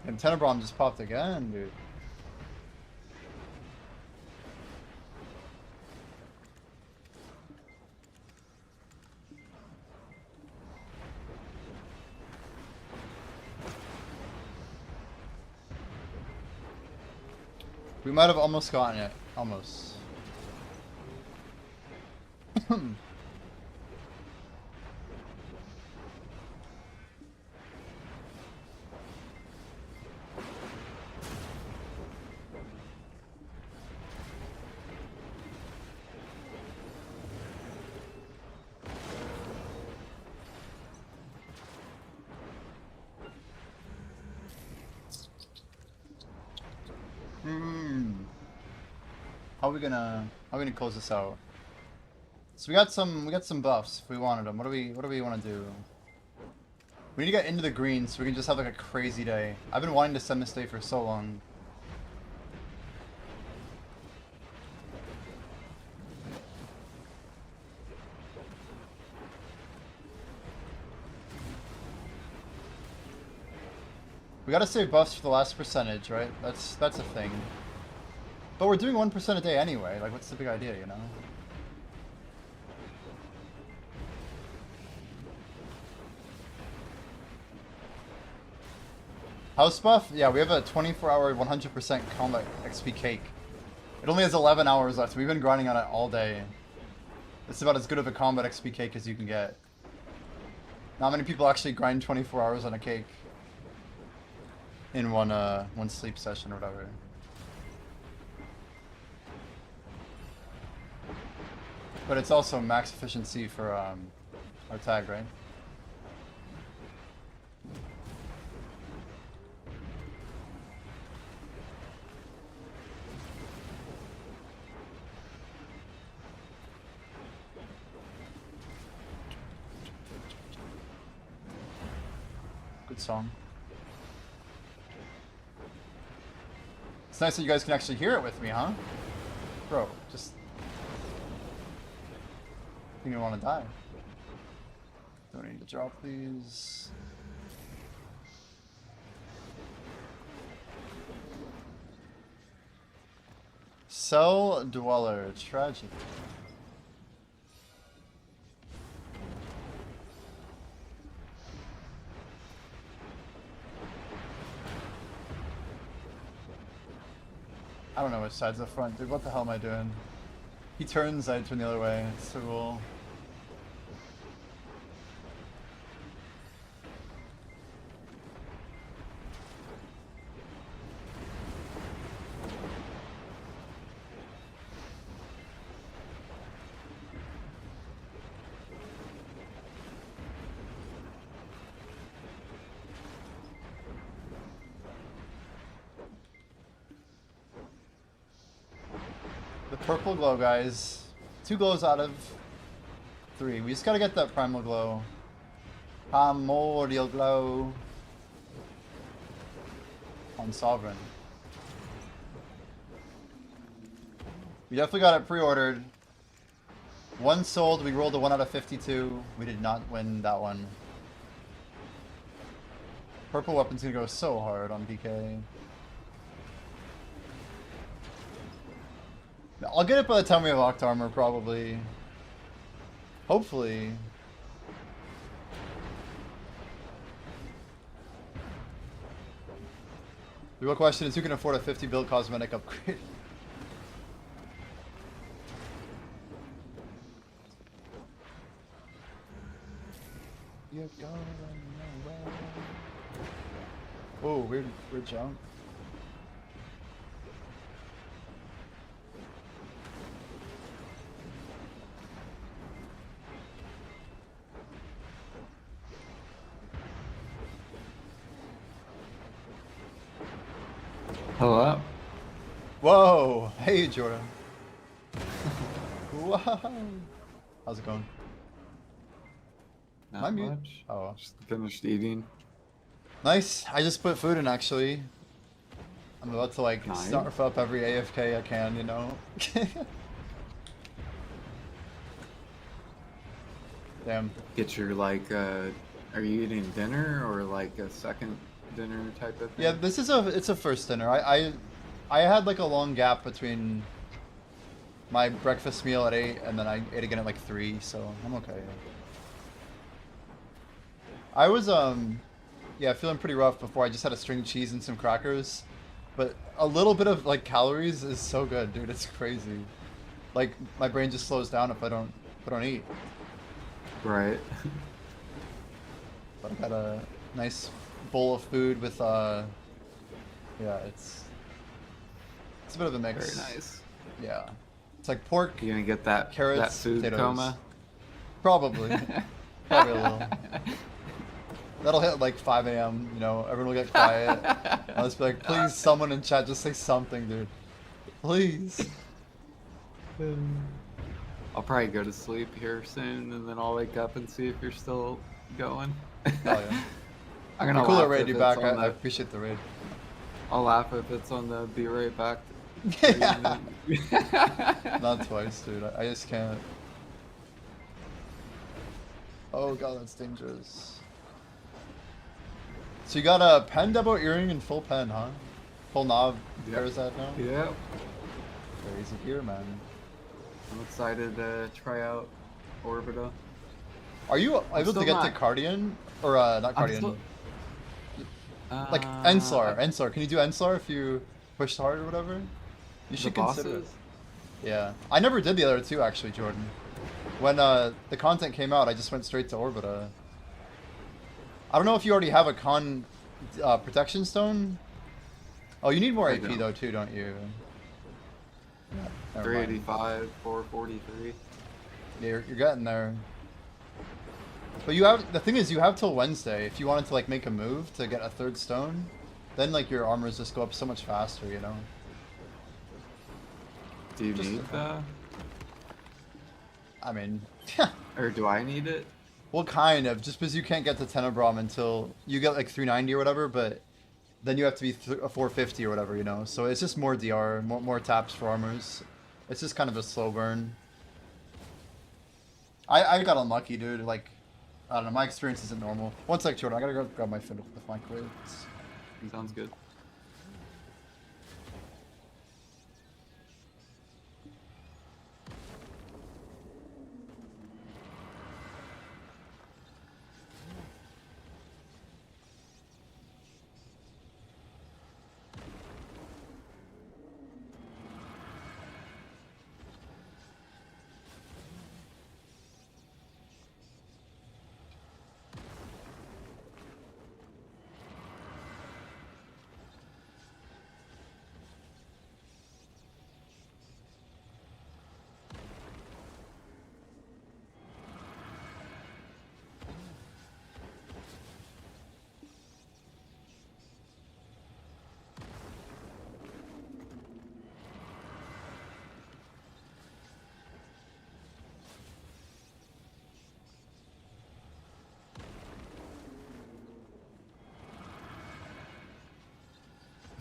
And Tenebron just popped again, dude. We might have almost gotten it. Almost. How are we gonna close this out? So we got some buffs if we wanted them. What do we want to do? We need to get into the green so we can just have like a crazy day. I've been wanting to send this day for so long. We gotta save buffs for the last percentage, right? That's a thing. But we're doing 1% a day anyway. Like, what's the big idea, you know? House buff? Yeah, we have a 24-hour 100% combat XP cake. It only has 11 hours left. We've been grinding on it all day. It's about as good of a combat XP cake as you can get. Not many people actually grind 24 hours on a cake in one sleep session or whatever. But it's also max efficiency for our tag, right? Good song. It's nice that you guys can actually hear it with me, huh? Bro, just... I think I want to die. Don't need to drop these. Cell Dweller, tragedy. I don't know which side's the front, dude. What the hell am I doing? He turns, I turn the other way. It's so cool. The purple glow, guys. 2 glows out of 3. We just gotta get that primal glow. Primordial glow. On Sovereign. We definitely got it pre-ordered. 1 sold, we rolled a 1 out of 52. We did not win that one. Purple weapon's gonna go so hard on PK. I'll get it by the time we have Oct Armor, probably. Hopefully. The real question is who can afford a 50 build cosmetic upgrade? You're going nowhere. Whoa, weird jump. Hello. Whoa! Hey, Jordan. Whoa! How's it going? Not Am I mute? much. Oh. Just finished eating. Nice. I just put food in, actually. I'm about to, like, Nice. snarf up every AFK I can, you know? Damn. Get your like, are you eating dinner or like a second dinner type of thing? Yeah, this is it's a first dinner. I had like a long gap between my breakfast meal at 8 and then I ate again at like 3, so I'm okay. I was yeah, feeling pretty rough before. I just had a string cheese and some crackers, but a little bit of like calories is so good, dude. It's crazy. Like my brain just slows down if I don't eat. Right. But I got a nice bowl of food with yeah, it's a bit of a mix. Very nice. Yeah, it's like pork, You gonna get that carrots, food potatoes. coma? Probably, probably a little. That'll hit like 5 a.m. You know, everyone will get quiet. I'll just be like, please, someone in chat, just say something, dude. Please. I'll probably go to sleep here soon, and then I'll wake up and see if you're still going. Oh yeah. I'm gonna Cool to laugh raid if you it's back. on I the- appreciate the raid. I'll laugh if it's on the be right back. Yeah. Not twice, dude. I just can't. Oh god, that's dangerous. So you got a pen double earring and full pen, huh? Full knob. Yep. Where is that now? Yep. Crazy gear, man. I'm excited to try out Orbita. Are you able to still get to not- Cardian? Or not I'm Cardian. still- Like Enslar. Enslar. Can you do Enslar if you pushed hard or whatever? You should consider it. bosses? Yeah. I never did the other two actually, Jordan. When the content came out, I just went straight to Orbita. I don't know if you already have a protection stone. Oh, you need more I AP don't. though too, don't you? Yeah, never mind. 385, 443. Yeah, you're getting there. But you have the thing is you have till Wednesday if you wanted to like make a move to get a third stone, then like your armors just go up so much faster, you know. Do you Just- need the? I mean, Or do I need it? well, kind of. Just because you can't get to Tenebrom until you get like 390 or whatever, but then you have to be a 450 or whatever, you know. So it's just more DR, more taps for armors. It's just kind of a slow burn. I got unlucky, dude. Like, I don't know. My experience isn't normal. One sec, Jordan. I gotta go grab my food with my quids. Sounds good.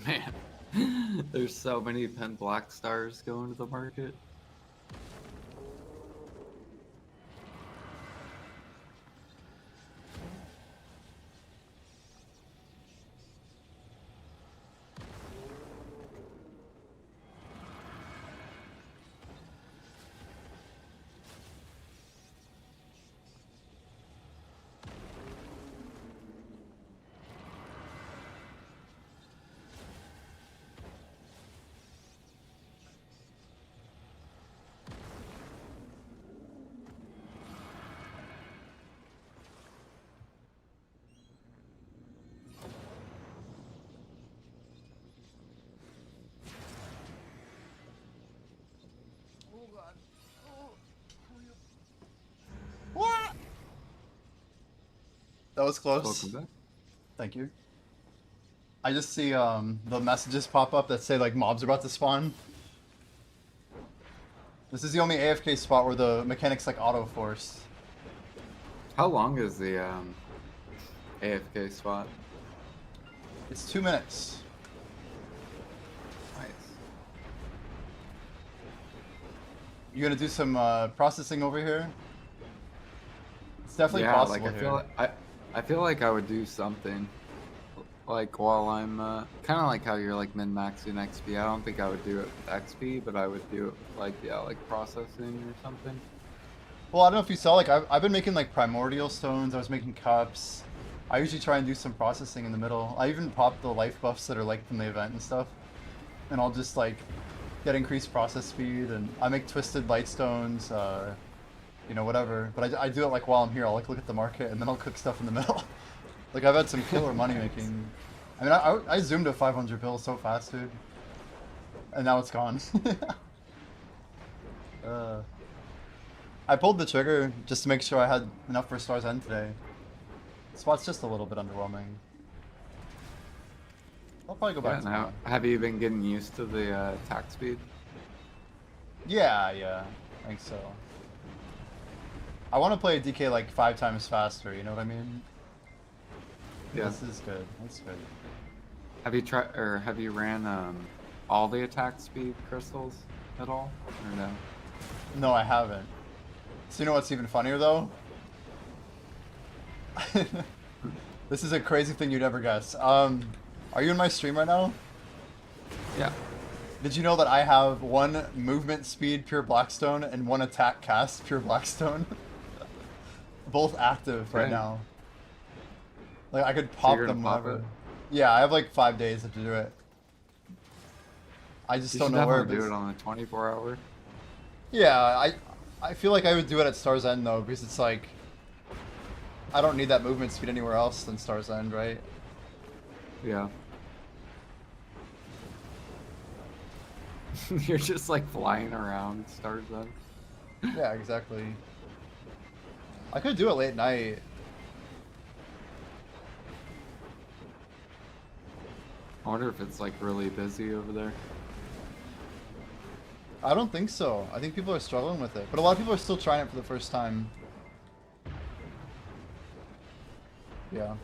Man, there's so many pen black stars going to the market. What? That was close. Welcome back. Thank you. I just see the messages pop up that say like mobs are about to spawn. This is the only AFK spot where the mechanic's like auto forced. How long is the AFK spot? It's 2 minutes. Nice. You gonna do some processing over here? definitely Yeah, possible like I here. feel like I feel like I would do something like while I'm kind of like how you're like min-maxing XP. I don't think I would do it with XP, but I would do it with like like processing or something. Well, I don't know if you saw, like, I've been making, like, primordial stones. I was making cups. I usually try and do some processing in the middle. I even pop the life buffs that are, like, from the event and stuff. And I'll just, like, get increased process speed. And I make twisted light stones, you know, whatever. But I do it, like, while I'm here. I'll, like, look at the market, and then I'll cook stuff in the middle. Like, I've had some killer money making. I mean, I zoomed to 500 bills so fast, dude. And now it's gone. I pulled the trigger just to make sure I had enough for Star's End today. The spot's just a little bit underwhelming. I'll probably go back to Now, that. have you been getting used to the attack speed? Yeah, I think so. I want to play DK like 5 times faster, you know what I mean? Yeah. This is good. That's good. Have you tried or have you ran all the attack speed crystals at all, or no? No, I haven't. So you know what's even funnier though? This is a crazy thing you'd ever guess. Are you in my stream right now? Yeah. Did you know that I have 1 movement speed pure Blackstone and 1 attack cast pure Blackstone? Both active right Okay. now. Like I could pop you're gonna them pop whenever. it? Yeah, I have like 5 days to do it. I just You don't should know where. definitely do But it on a 24-hour. yeah, I feel like I would do it at Star's End though, because it's like I don't need that movement speed anywhere else than Star's End, right? Yeah. You're just like flying around stars then. Yeah, exactly. I could do it late night. I wonder if it's like really busy over there. I don't think so. I think people are struggling with it, but a lot of people are still trying it for the first time. Yeah.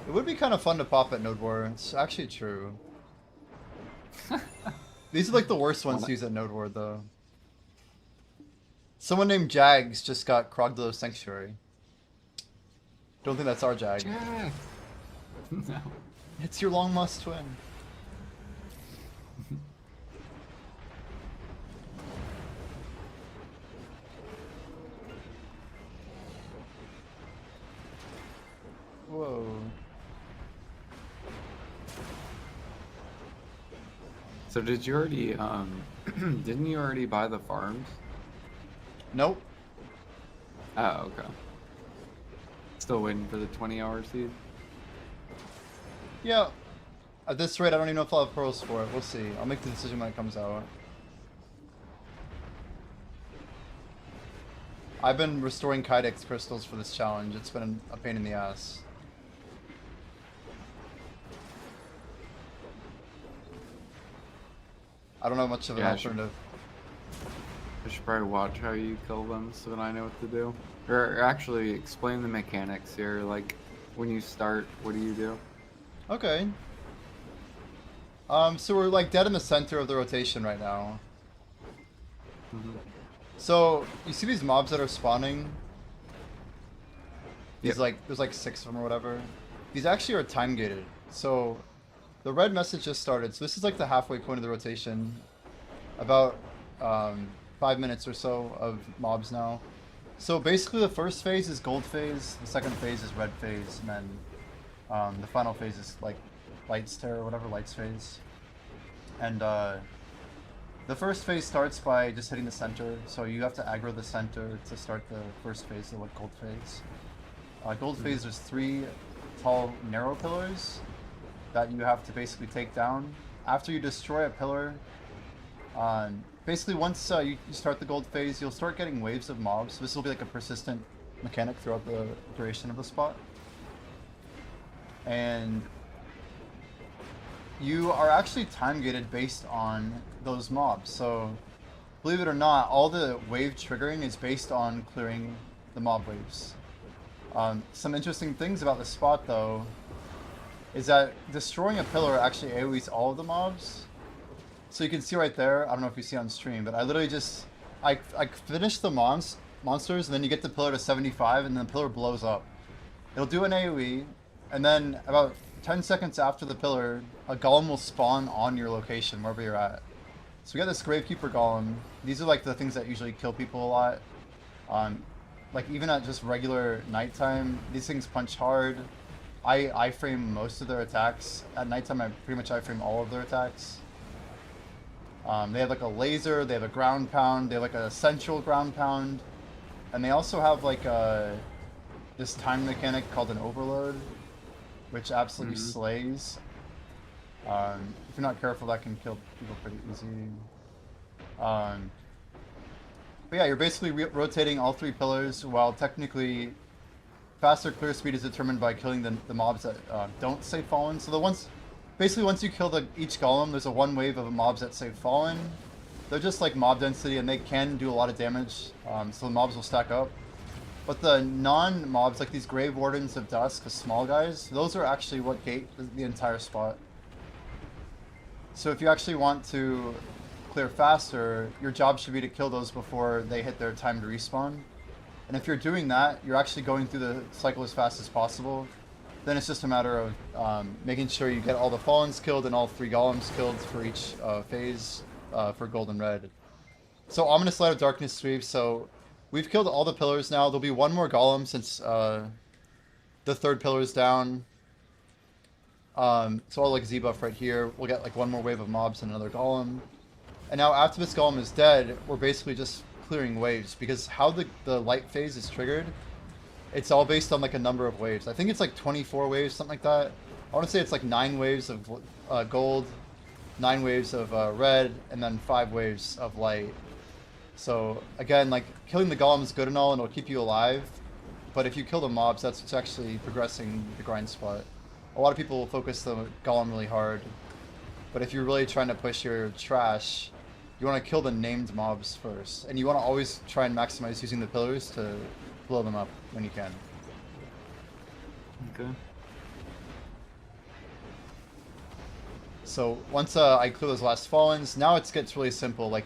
It would be kind of fun to pop at Node War. It's actually true. These are like the worst ones to use at Node War, though. Someone named Jags just got Krogdalo Sanctuary. Don't think that's our Jag. Jack! No. It's your long lost twin. Whoa. So did you already didn't you already buy the farms? Nope. Oh, okay. Still waiting for the 20-hour seed? Yeah. At this rate, I don't even know if I'll have pearls for it. We'll see. I'll make the decision when it comes out. I've been restoring Kydex crystals for this challenge. It's been a pain in the ass. I don't know much of an Yeah, I should- alternative. I should probably watch how you kill them so that I know what to do. Or actually, explain the mechanics here. Like, when you start, what do you do? Okay. So we're like dead in the center of the rotation right now. Mhm. So you see these mobs that are spawning? These Yep. like there's like 6 of them or whatever. These actually are time gated. So the red message just started. So this is like the halfway point of the rotation. About 5 minutes or so of mobs now. So basically the first phase is gold phase, the second phase is red phase, and then the final phase is like lights tear or whatever, lights phase. And the first phase starts by just hitting the center, so you have to aggro the center to start the first phase, the like gold phase. Gold phase, there's 3 tall narrow pillars that you have to basically take down. After you destroy a pillar, basically once you start the gold phase, you'll start getting waves of mobs. This will be like a persistent mechanic throughout the duration of the spot. And you are actually time gated based on those mobs. So believe it or not, all the wave triggering is based on clearing the mob waves. Some interesting things about the spot though is that destroying a pillar actually AoEs all of the mobs, So you can see right there, I don't know if you see on stream, but I literally just, I finished the monsters, and then you get the pillar to 75, and then the pillar blows up. It'll do an AoE, and then about 10 seconds after the pillar, a golem will spawn on your location, wherever you're at. So we got this Gravekeeper golem. These are like the things that usually kill people a lot. Like even at just regular nighttime, these things punch hard. I frame most of their attacks. At nighttime, I pretty much I-frame all of their attacks. They have like a laser, they have a ground pound, they have like a central ground pound, and they also have like this time mechanic called an overload, which absolutely slays. If you're not careful, that can kill people pretty easy. But yeah, you're basically rotating all 3 pillars, while technically faster clear speed is determined by killing the mobs that don't say fallen. So the ones, basically once you kill each golem, there's a 1 wave of mobs that say fallen. They're just like mob density, and they can do a lot of damage, so the mobs will stack up. But the non-mobs, like these Grave Wardens of Dusk, the small guys, those are actually what gate the entire spot. So if you actually want to clear faster, your job should be to kill those before they hit their time to respawn. And if you're doing that, you're actually going through the cycle as fast as possible. Then it's just a matter of making sure you get all the Fallens killed and all 3 Golems killed for each phase for Gold and Red. So Ominous Light of Darkness sweep, so we've killed all the pillars now. There'll be 1 more Golem since the 3rd pillar's down. So I'll like Z-buff right here. We'll get like 1 more wave of mobs and another Golem. And now after this Golem is dead, we're basically just clearing waves, because how the light phase is triggered, it's all based on like a number of waves. I think it's like 24 waves, something like that. I want to say it's like 9 waves of gold, 9 waves of red, and then 5 waves of light. So again, like killing the Golem is good and all, and it'll keep you alive, but if you kill the mobs, that's what's actually progressing the grind spot. A lot of people will focus the Golem really hard, but if you're really trying to push your trash, you want to kill the named mobs first, and you want to always try and maximize using the pillars to blow them up when you can. Okay. So once I clear those last Fallens, now it gets really simple. Like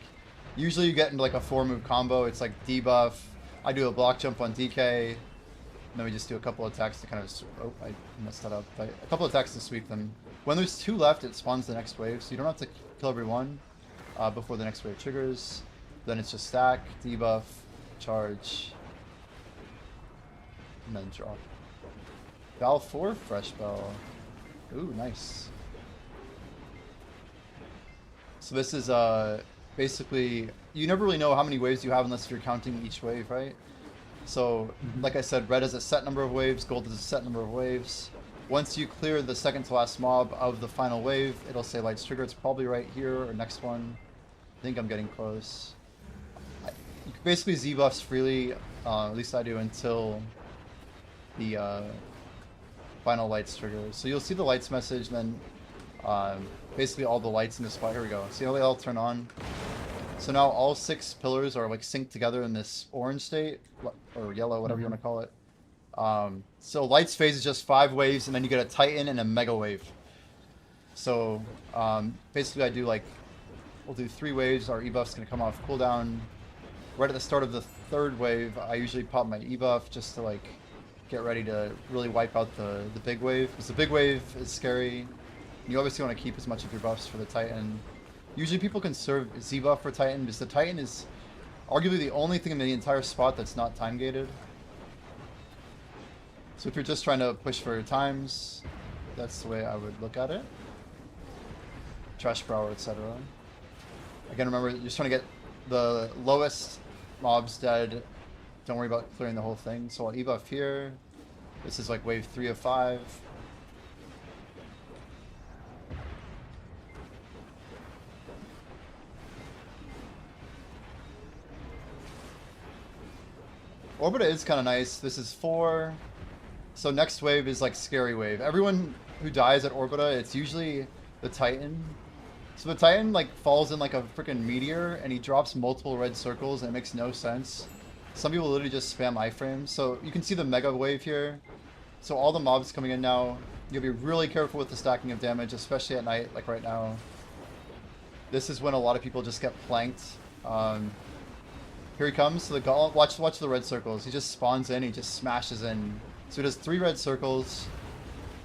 usually you get into like a 4-move combo. It's like debuff. I do a block jump on DK, and then we just do a couple attacks to kind of. Oh, I messed that up. But a couple attacks to sweep them. When there's 2 left, it spawns the next wave, so you don't have to kill every one before the next wave triggers. Then it's just stack, debuff, charge, and then drop. Val 4 Fresh Bell. Ooh, nice. So this is basically, you never really know how many waves you have unless you're counting each wave, right? So, like I said, red has a set number of waves, gold has a set number of waves. Once you clear the second to last mob of the final wave, it'll say light's trigger. It's probably right here or next one. I think I'm getting close. You can basically Z-buffs freely, at least I do, until the final lights trigger. So you'll see the lights message, and then basically all the lights in this spot. Here we go. See how they all turn on? So now all 6 pillars are like synced together in this orange state, or yellow, whatever you want to call it. So lights phase is just 5 waves, and then you get a Titan and a Mega Wave. So basically I do like, we'll do 3 waves. Our E-buff's going to come off cooldown. Right at the start of the 3rd wave, I usually pop my E-buff just to like get ready to really wipe out the big wave. Because the big wave is scary. You obviously want to keep as much of your buffs for the Titan. Usually people can serve Z-buff for Titan, because the Titan is arguably the only thing in the entire spot that's not time gated. So if you're just trying to push for times, that's the way I would look at it. Trash Brower, etc. Again, remember, you're just trying to get the lowest mobs dead. Don't worry about clearing the whole thing. So I'll E-buff here. This is like wave 3 of 5. Orbita is kind of nice. This is 4. So next wave is like scary wave. Everyone who dies at Orbita, it's usually the Titan. So the Titan like falls in like a freaking meteor, and he drops multiple red circles, and it makes no sense. Some people literally just spam iframes. So you can see the Mega Wave here. So all the mobs coming in now, you'll be really careful with the stacking of damage, especially at night, like right now. this is when a lot of people just get planked. Here he comes. So the golem. Watch the red circles. He just spawns in. He just smashes in. So he does 3 red circles.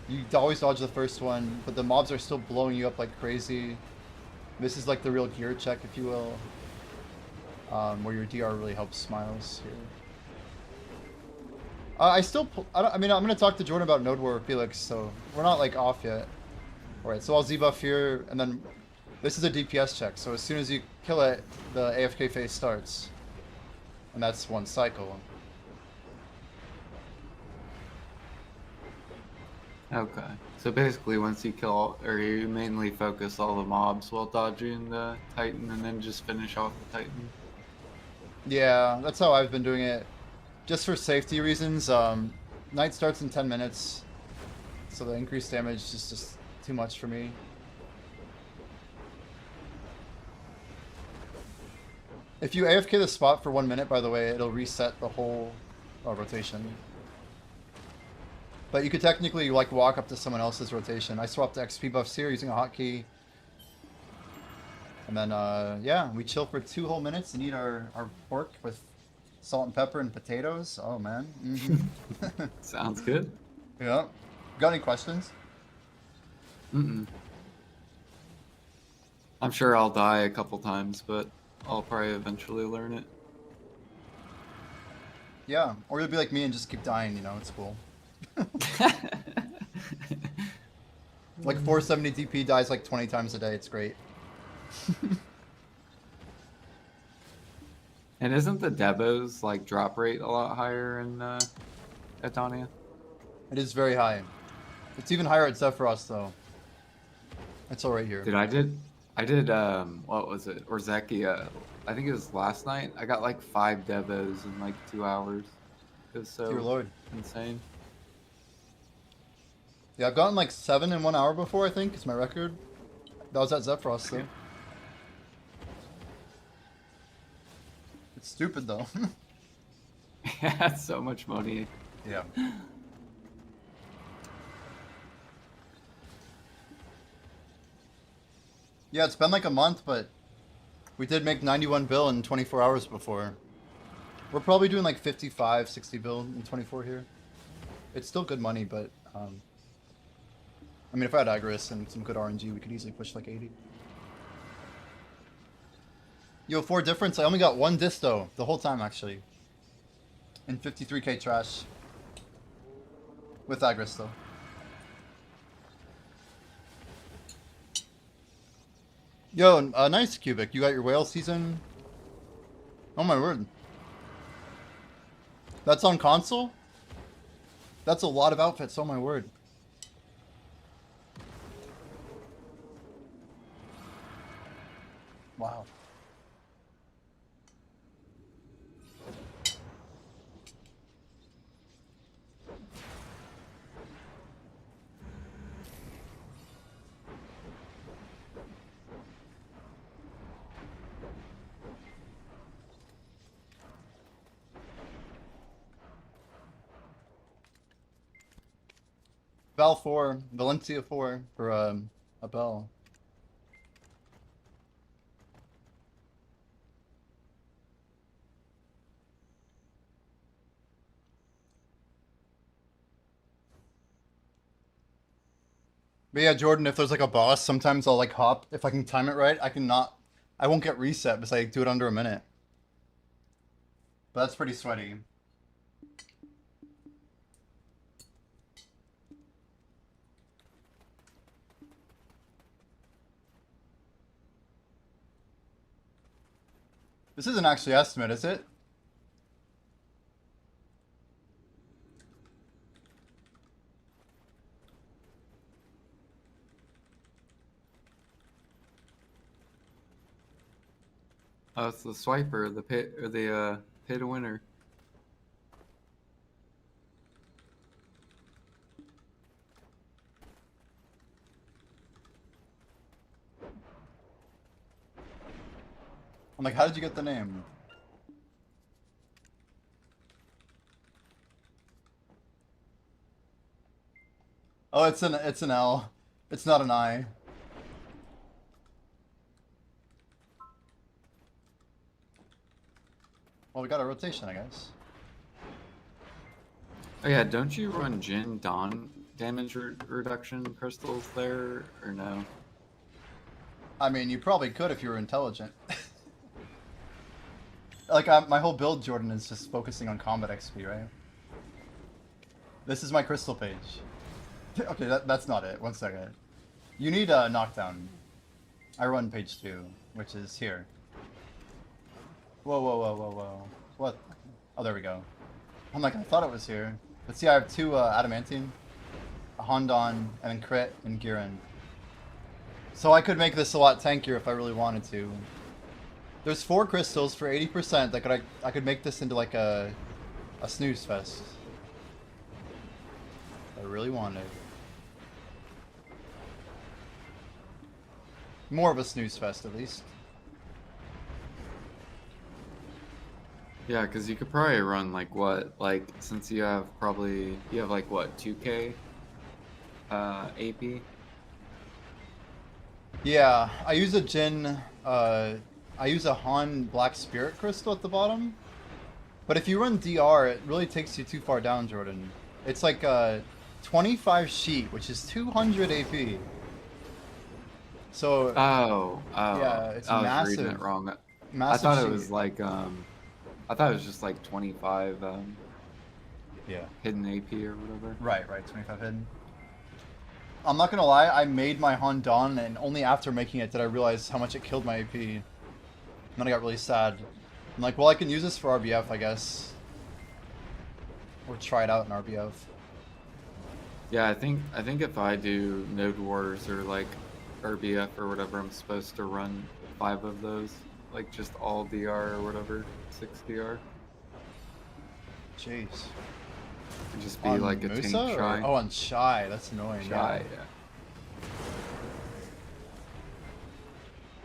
You always dodge the first one, but the mobs are still blowing you up like crazy. This is like the real gear check, if you will, where your DR really helps Smiles here. I mean, I'm gonna talk to Jordan about Node War Felix, so we're not like off yet. All right, so I'll Z buff here, and then this is a DPS check. So as soon as you kill it, the AFK phase starts, and that's 1 cycle. Okay. So basically, once you kill, or you mainly focus all the mobs while dodging the Titan, and then just finish off the Titan. Yeah, that's how I've been doing it. Just for safety reasons, night starts in 10 minutes, so the increased damage is just too much for me. If you AFK the spot for 1 minute, by the way, it'll reset the whole rotation. But you could technically like walk up to someone else's rotation. I swapped the XP buffs here using a hotkey. And then, yeah, we chill for 2 whole minutes and eat our pork with salt and pepper and potatoes. Oh, man. Mm-hmm. Sounds good. Yeah. Got any questions? Mm-mm. I'm sure I'll die a couple times, but I'll probably eventually learn it. Yeah. Or you'll be like me and just keep dying, you know, it's cool. Like 470 DP dies like 20 times a day, it's great. And isn't the Debo's like drop rate a lot higher in Edonia? It is very high. It's even higher at Zephyros though. It's all right here. Dude, I did what was it? Orzeki, I think it was last night. I got like 5 Debos in like 2 hours. It was so Dear Lord. insane. Yeah, I've gotten like 7 in 1 hour before, I think, is my record. That was at Zephyros, though. It's stupid, though. Yeah, that's so much money. Yeah. Yeah, it's been like a month, but we did make 91 bill in 24 hours before. We're probably doing like 55, 60 bill in 24 here. It's still good money, but I mean, if I had Agris and some good RNG, we could easily push like 80. Yo, 4 difference. I only got 1 disto the whole time, actually. In 53k trash. With Agris, though. Yo, nice, Cubic. You got your whale season? Oh my word. That's on console? That's a lot of outfits, oh my word. Wow. Val 4, Valencia 4 for a bell. But yeah, Jordan, if there's like a boss, sometimes I'll like hop. If I can time it right, I won't get reset because I do it under a minute. But that's pretty sweaty. This isn't actually estimate, is it? Oh, it's the swiper, the pit, or the pay to winner. I'm like, how did you get the name? Oh, it's an L. It's not an I. Well, we got a rotation, I guess. Oh yeah, don't you run Jin Dawn damage reduction crystals there, or no? I mean, you probably could if you were intelligent. Like, my whole build, Jordan, is just focusing on combat XP, right? This is my crystal page. Okay, that's not it. One second. You need a knockdown. I run page 2, which is here. Whoa, whoa, whoa, whoa, whoa. What? Oh, there we go. I'm like, I thought it was here. But see, I have 2 adamantine, a Hondon, and then crit and Giran. So I could make this a lot tankier if I really wanted to. There's 4 crystals for 80% that I could make this into like a snooze fest. If I really wanted. More of a snooze fest, at least. Yeah, because you could probably run like what? Like, since you have like what, 2k AP? Yeah, I use a Jin, I use a Han Black Spirit Crystal at the bottom. But if you run DR, it really takes you too far down, Jordan. It's like 25 sheet, which is 200 AP. So Oh, yeah, it's I was massive. reading it wrong. Massive I thought sheet. it was like I thought it was just like 25 Yeah. hidden AP or whatever. Right, 25 hidden. I'm not gonna lie, I made my Han Dawn, and only after making it did I realize how much it killed my AP. And then I got really sad. I'm like, well, I can use this for RBF, I guess. Or try it out in RBF. Yeah, I think if I do Node Wars or like RBF or whatever, I'm supposed to run 5 of those, like just all DR or whatever, 6 DR. Jeez. And just be On like a Musa tank or- shy. Oh, on Shy. That's annoying. Shy, Yeah. yeah.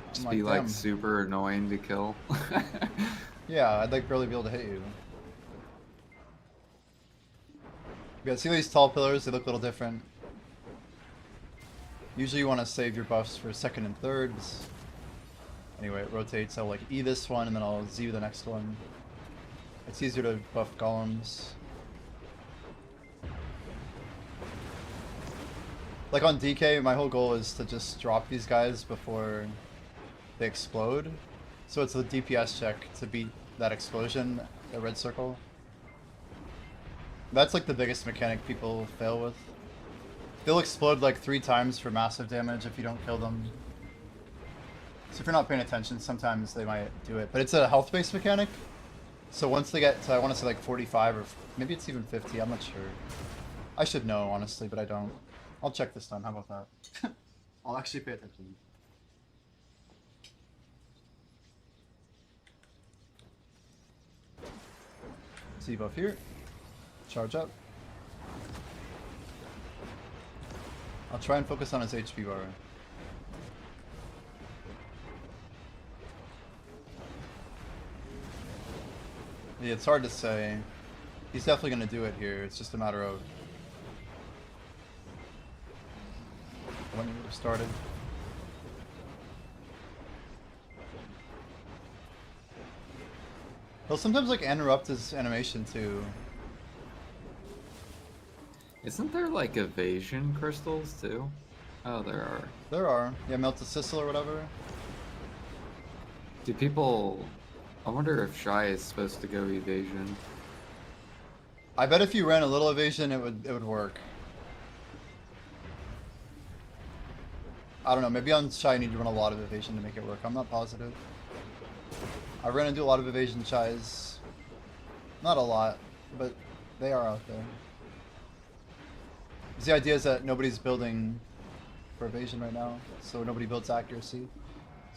I'm Just be like damn. super annoying to kill. Yeah, I'd like barely be able to hit you. Yeah, see these tall pillars? They look a little different. Usually you want to save your buffs for second and thirds. Anyway, it rotates. I'll like E this one and then I'll Z the next one. It's easier to buff golems. Like on DK, my whole goal is to just drop these guys before they explode. So it's a DPS check to beat that explosion, the red circle. That's like the biggest mechanic people fail with. They'll explode like 3 times for massive damage if you don't kill them. So if you're not paying attention, sometimes they might do it. But it's a health-based mechanic. So once they get to, I want to say like 45 or maybe it's even 50, I'm not sure. I should know, honestly, but I don't. I'll check this time, how about that? I'll actually pay attention. See buff here. Charge up. I'll try and focus on his HP bar. Yeah, it's hard to say. He's definitely going to do it here. It's just a matter of when you started. He'll sometimes like interrupt his animation too. Isn't there like evasion crystals too? Oh, there are. There are. Yeah, melt the Sissel or whatever. Do people... I wonder if Shy is supposed to go evasion. I bet if you ran a little evasion, it would work. I don't know. Maybe on Shy you need to run a lot of evasion to make it work. I'm not positive. I ran into a lot of evasion Shies. Not a lot, but they are out there. The idea is that nobody's building for evasion right now, so nobody builds accuracy.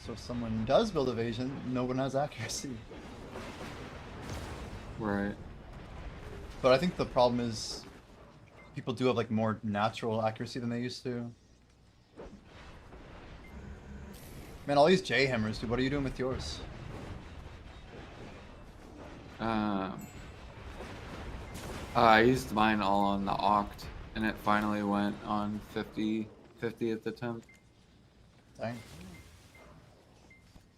So if someone does build evasion, no one has accuracy. Right. But I think the problem is people do have like more natural accuracy than they used to. Man, all these J hammers, dude. What are you doing with yours? I used mine all on the Oct, and it finally went on 50th attempt. Dang.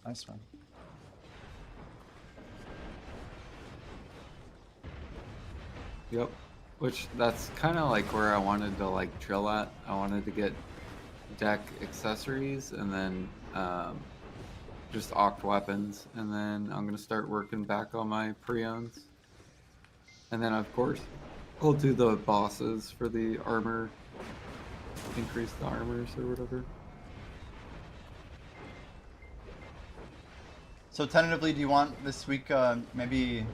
Nice, man. Yep. Which that's kind of like where I wanted to like drill at. I wanted to get deck accessories and then just oct weapons, and then I'm gonna start working back on my pre-owns. And then of course, I'll do the bosses for the armor, increase the armors or whatever. So tentatively, do you want this week, maybe...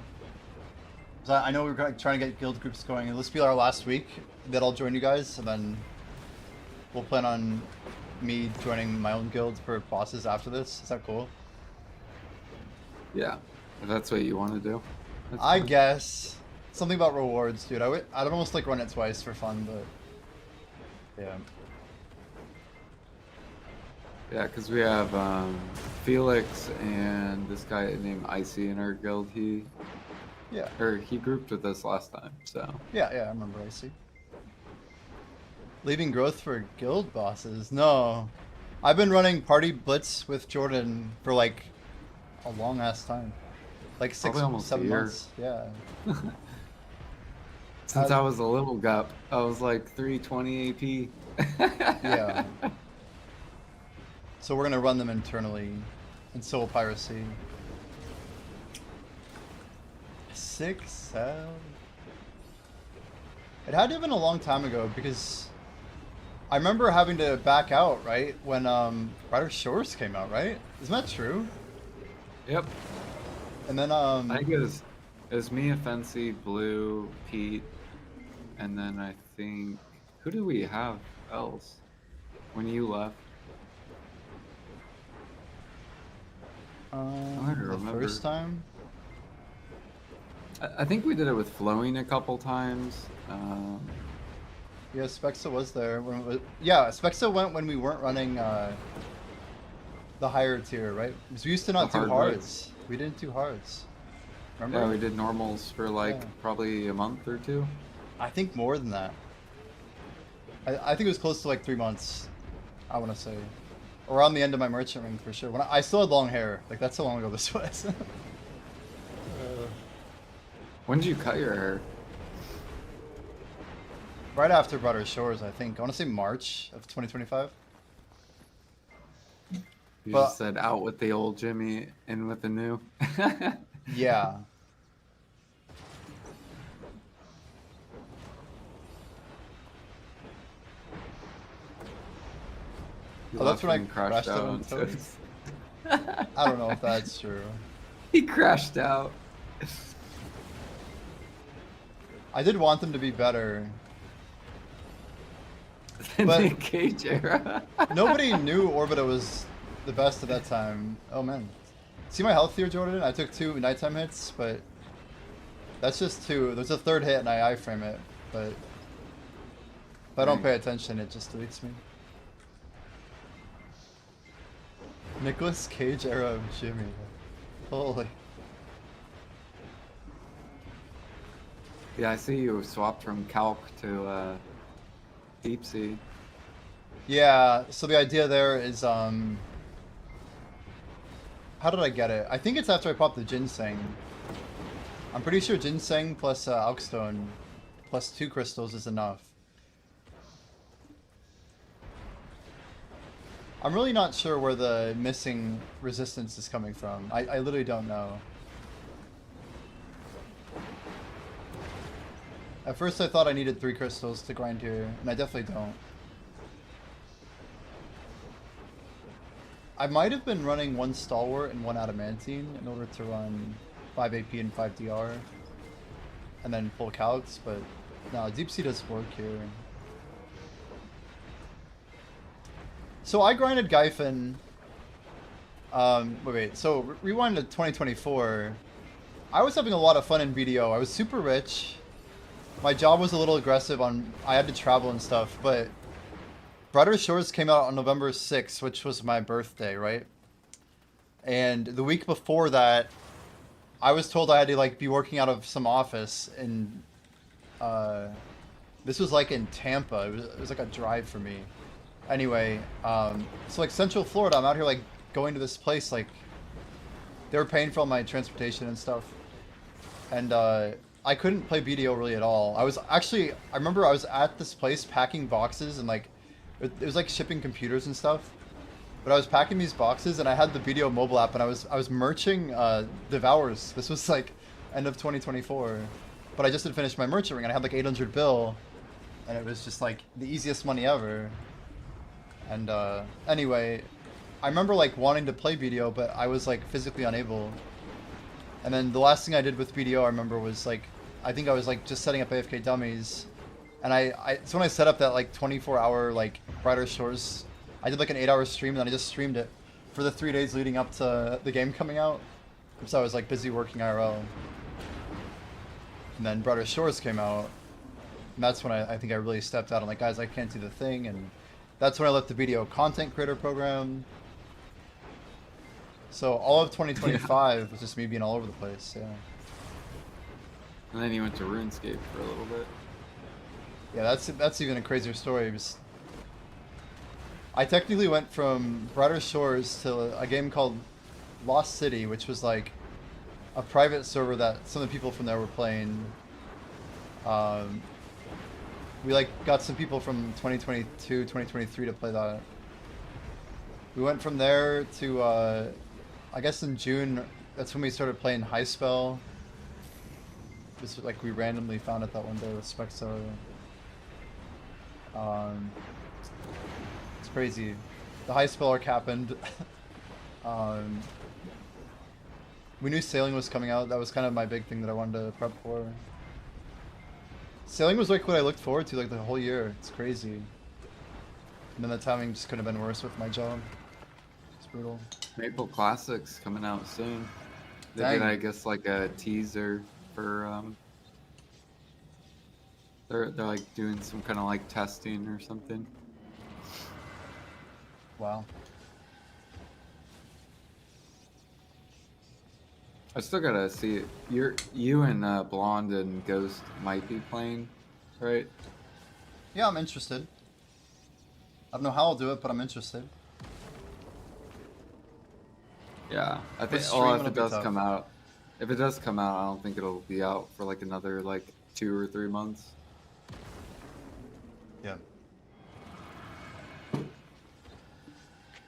'cause I know we're trying to get guild groups going. Let's be our last week that I'll join you guys, and then we'll plan on me joining my own guild for bosses after this. Is that cool? Yeah, if that's what you want to do. That's I fine. guess. Something about rewards, dude. I'd almost like run it twice for fun, but... Yeah. Yeah, because we have Felix and this guy named Icy in our guild. He grouped with us last time, so. Yeah, I remember Icy. Leaving growth for guild bosses? No. I've been running Party Blitz with Jordan for like a long ass time. Like Probably almost 7 a year. months. Yeah. Since I was a little gup, I was like 320 AP. Yeah. So we're gonna run them internally, and so will Piracy. 6, 7. It had to have been a long time ago because I remember having to back out, right, when Brighter Shores came out, right? Isn't that true? Yep. And then I think it was me, Offensi, Blue, Pete, and then I think who do we have else when you left? I don't the remember. first time. I think we did it with Flowing a couple times. Yeah, Spexa was there. Yeah, Spexa went when we weren't running the higher tier, right? Because we used to not The do hard hards. We didn't do hards. Remember? Yeah, we did normals for like Yeah. probably a month or two. I think more than that. I think it was close to like 3 months, I want to say. Around the end of my merchant ring for sure. When I still had long hair. Like, that's how long ago this was. When did you cut your hair? Right after Broader Shores, I think. I want to say March of 2025. You But- just said out with the old Jimmy, in with the new. Yeah. You Oh, that's left when I and crashed out on on Toads. I don't know if that's true. He crashed out. I did want them to be better. In But- the cage era. Nobody knew Orbita was the best at that time. Oh man. See my health here, Jordan? I took 2 nighttime hits, but that's just 2. There's a 3rd hit and I iframe it, but if I don't Dang. pay attention, it just deletes me. Nicolas Cage era of Jimmy. Holy. Yeah, I see you swapped from Calc to Deep Sea. Yeah, so the idea there is, how did I get it? I think it's after I popped the Ginseng. I'm pretty sure Ginseng plus Alkstone plus 2 crystals is enough. I'm really not sure where the missing resistance is coming from. I literally don't know. At first I thought I needed 3 crystals to grind here, and I definitely don't. I might have been running 1 Stalwart and 1 Adamantine in order to run 5 AP and 5 DR. And then full calcs, but no, Deep Sea does work here. So I grinded Gyfin. Wait. So rewind to 2024. I was having a lot of fun in BDO. I was super rich. My job was a little aggressive I had to travel and stuff, but Brighter Shores came out on November 6th, which was my birthday, right? And the week before that, I was told I had to like be working out of some office in this was like in Tampa. It was like a drive for me. Anyway, so like Central Florida, I'm out here like going to this place, like they were paying for all my transportation and stuff. And I couldn't play BDO really at all. I remember I was at this place packing boxes and like, it was like shipping computers and stuff. But I was packing these boxes and I had the BDO mobile app and I was merching Devours. This was like end of 2024. But I just had finished my merchant ring and I had like 800 bill. And it was just like the easiest money ever. And anyway, I remember like wanting to play BDO, but I was like physically unable. And then the last thing I did with BDO, I remember, was like, I think I was like just setting up AFK dummies. And so when I set up that like 24-hour like Brighter Shores, I did like an 8-hour stream and then I just streamed it for the 3 days leading up to the game coming out. So I was like busy working IRL. And then Brighter Shores came out. And that's when I think I really stepped out. I'm like, guys, I can't do the thing. And that's when I left the BDO content creator program. So all of 2025 was just me being all over the place, yeah. And then you went to RuneScape for a little bit. Yeah, that's even a crazier story. I technically went from Brighter Shores to a game called Lost City, which was like a private server that some of the people from there were playing. We like got some people from 2022, 2023 to play that. We went from there to, I guess in June, that's when we started playing High Spell. Just like we randomly found it that one day with Spexo. It's crazy. The High Spell arc happened. We knew Sailing was coming out. That was kind of my big thing that I wanted to prep for. Sailing was like what I looked forward to like the whole year. It's crazy. And then the timing just couldn't have been worse with my job. It's brutal. Maple Classics coming out soon. They Dang. did, I guess, like a teaser for they're like doing some kind of like testing or something. Wow. I still gotta see it. You and Blonde and Ghost might be playing, right? Yeah, I'm interested. I don't know how I'll do it, but I'm interested. Yeah, I think. stream Well, if it'll it be does tough. come out, I don't think it'll be out for like another like 2 or 3 months. Yeah.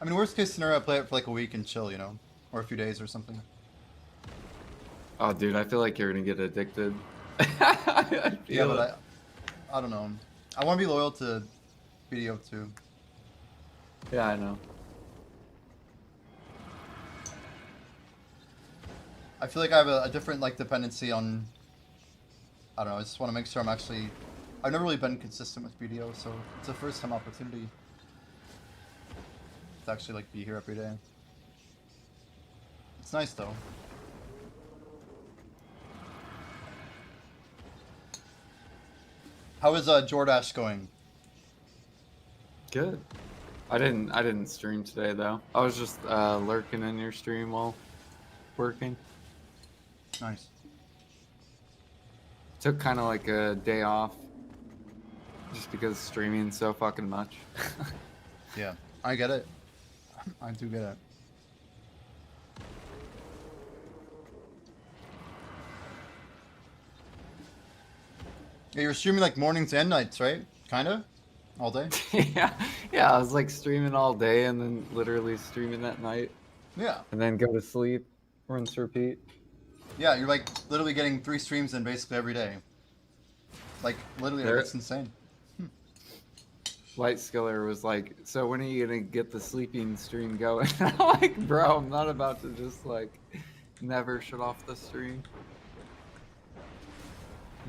I mean, worst case scenario, I play it for like a week and chill, you know? Or a few days or something. Oh, dude, I feel like you're gonna get addicted. I Yeah, feel it. but I don't know. I want to be loyal to BDO too. Yeah, I know. I feel like I have a different like dependency on. I don't know. I just want to make sure I'm actually. I've never really been consistent with BDO, so it's a first time opportunity to actually like be here every day. It's nice though. How is Jordash going? Good. I didn't stream today though. I was just lurking in your stream while working. Nice. Took kind of like a day off just because streaming so fucking much. Yeah, I get it. I do get it. Yeah, you're streaming like mornings and nights, right? Kinda? All day? yeah, I was like streaming all day and then literally streaming at night Yeah. and then go to sleep, rinse, repeat. Yeah, you're like literally getting 3 streams in basically every day. Like literally, There- it's insane. Light Skiller was like, so when are you gonna get the sleeping stream going? I'm like, bro, I'm not about to just like never shut off the stream.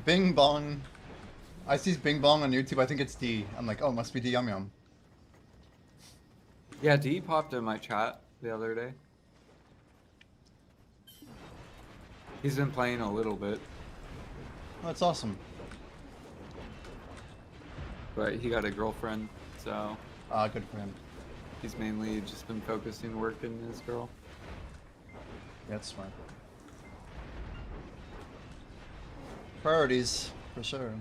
Bing bong. I see Bing bong on YouTube. I think it's D. I'm like, oh, it must be D Yum Yum. Yeah, D popped in my chat the other day. He's been playing a little bit, Oh, that's awesome. but he got a girlfriend, so Good for him. he's mainly just been focusing working his girl. Yeah, that's smart. Priorities, for sure.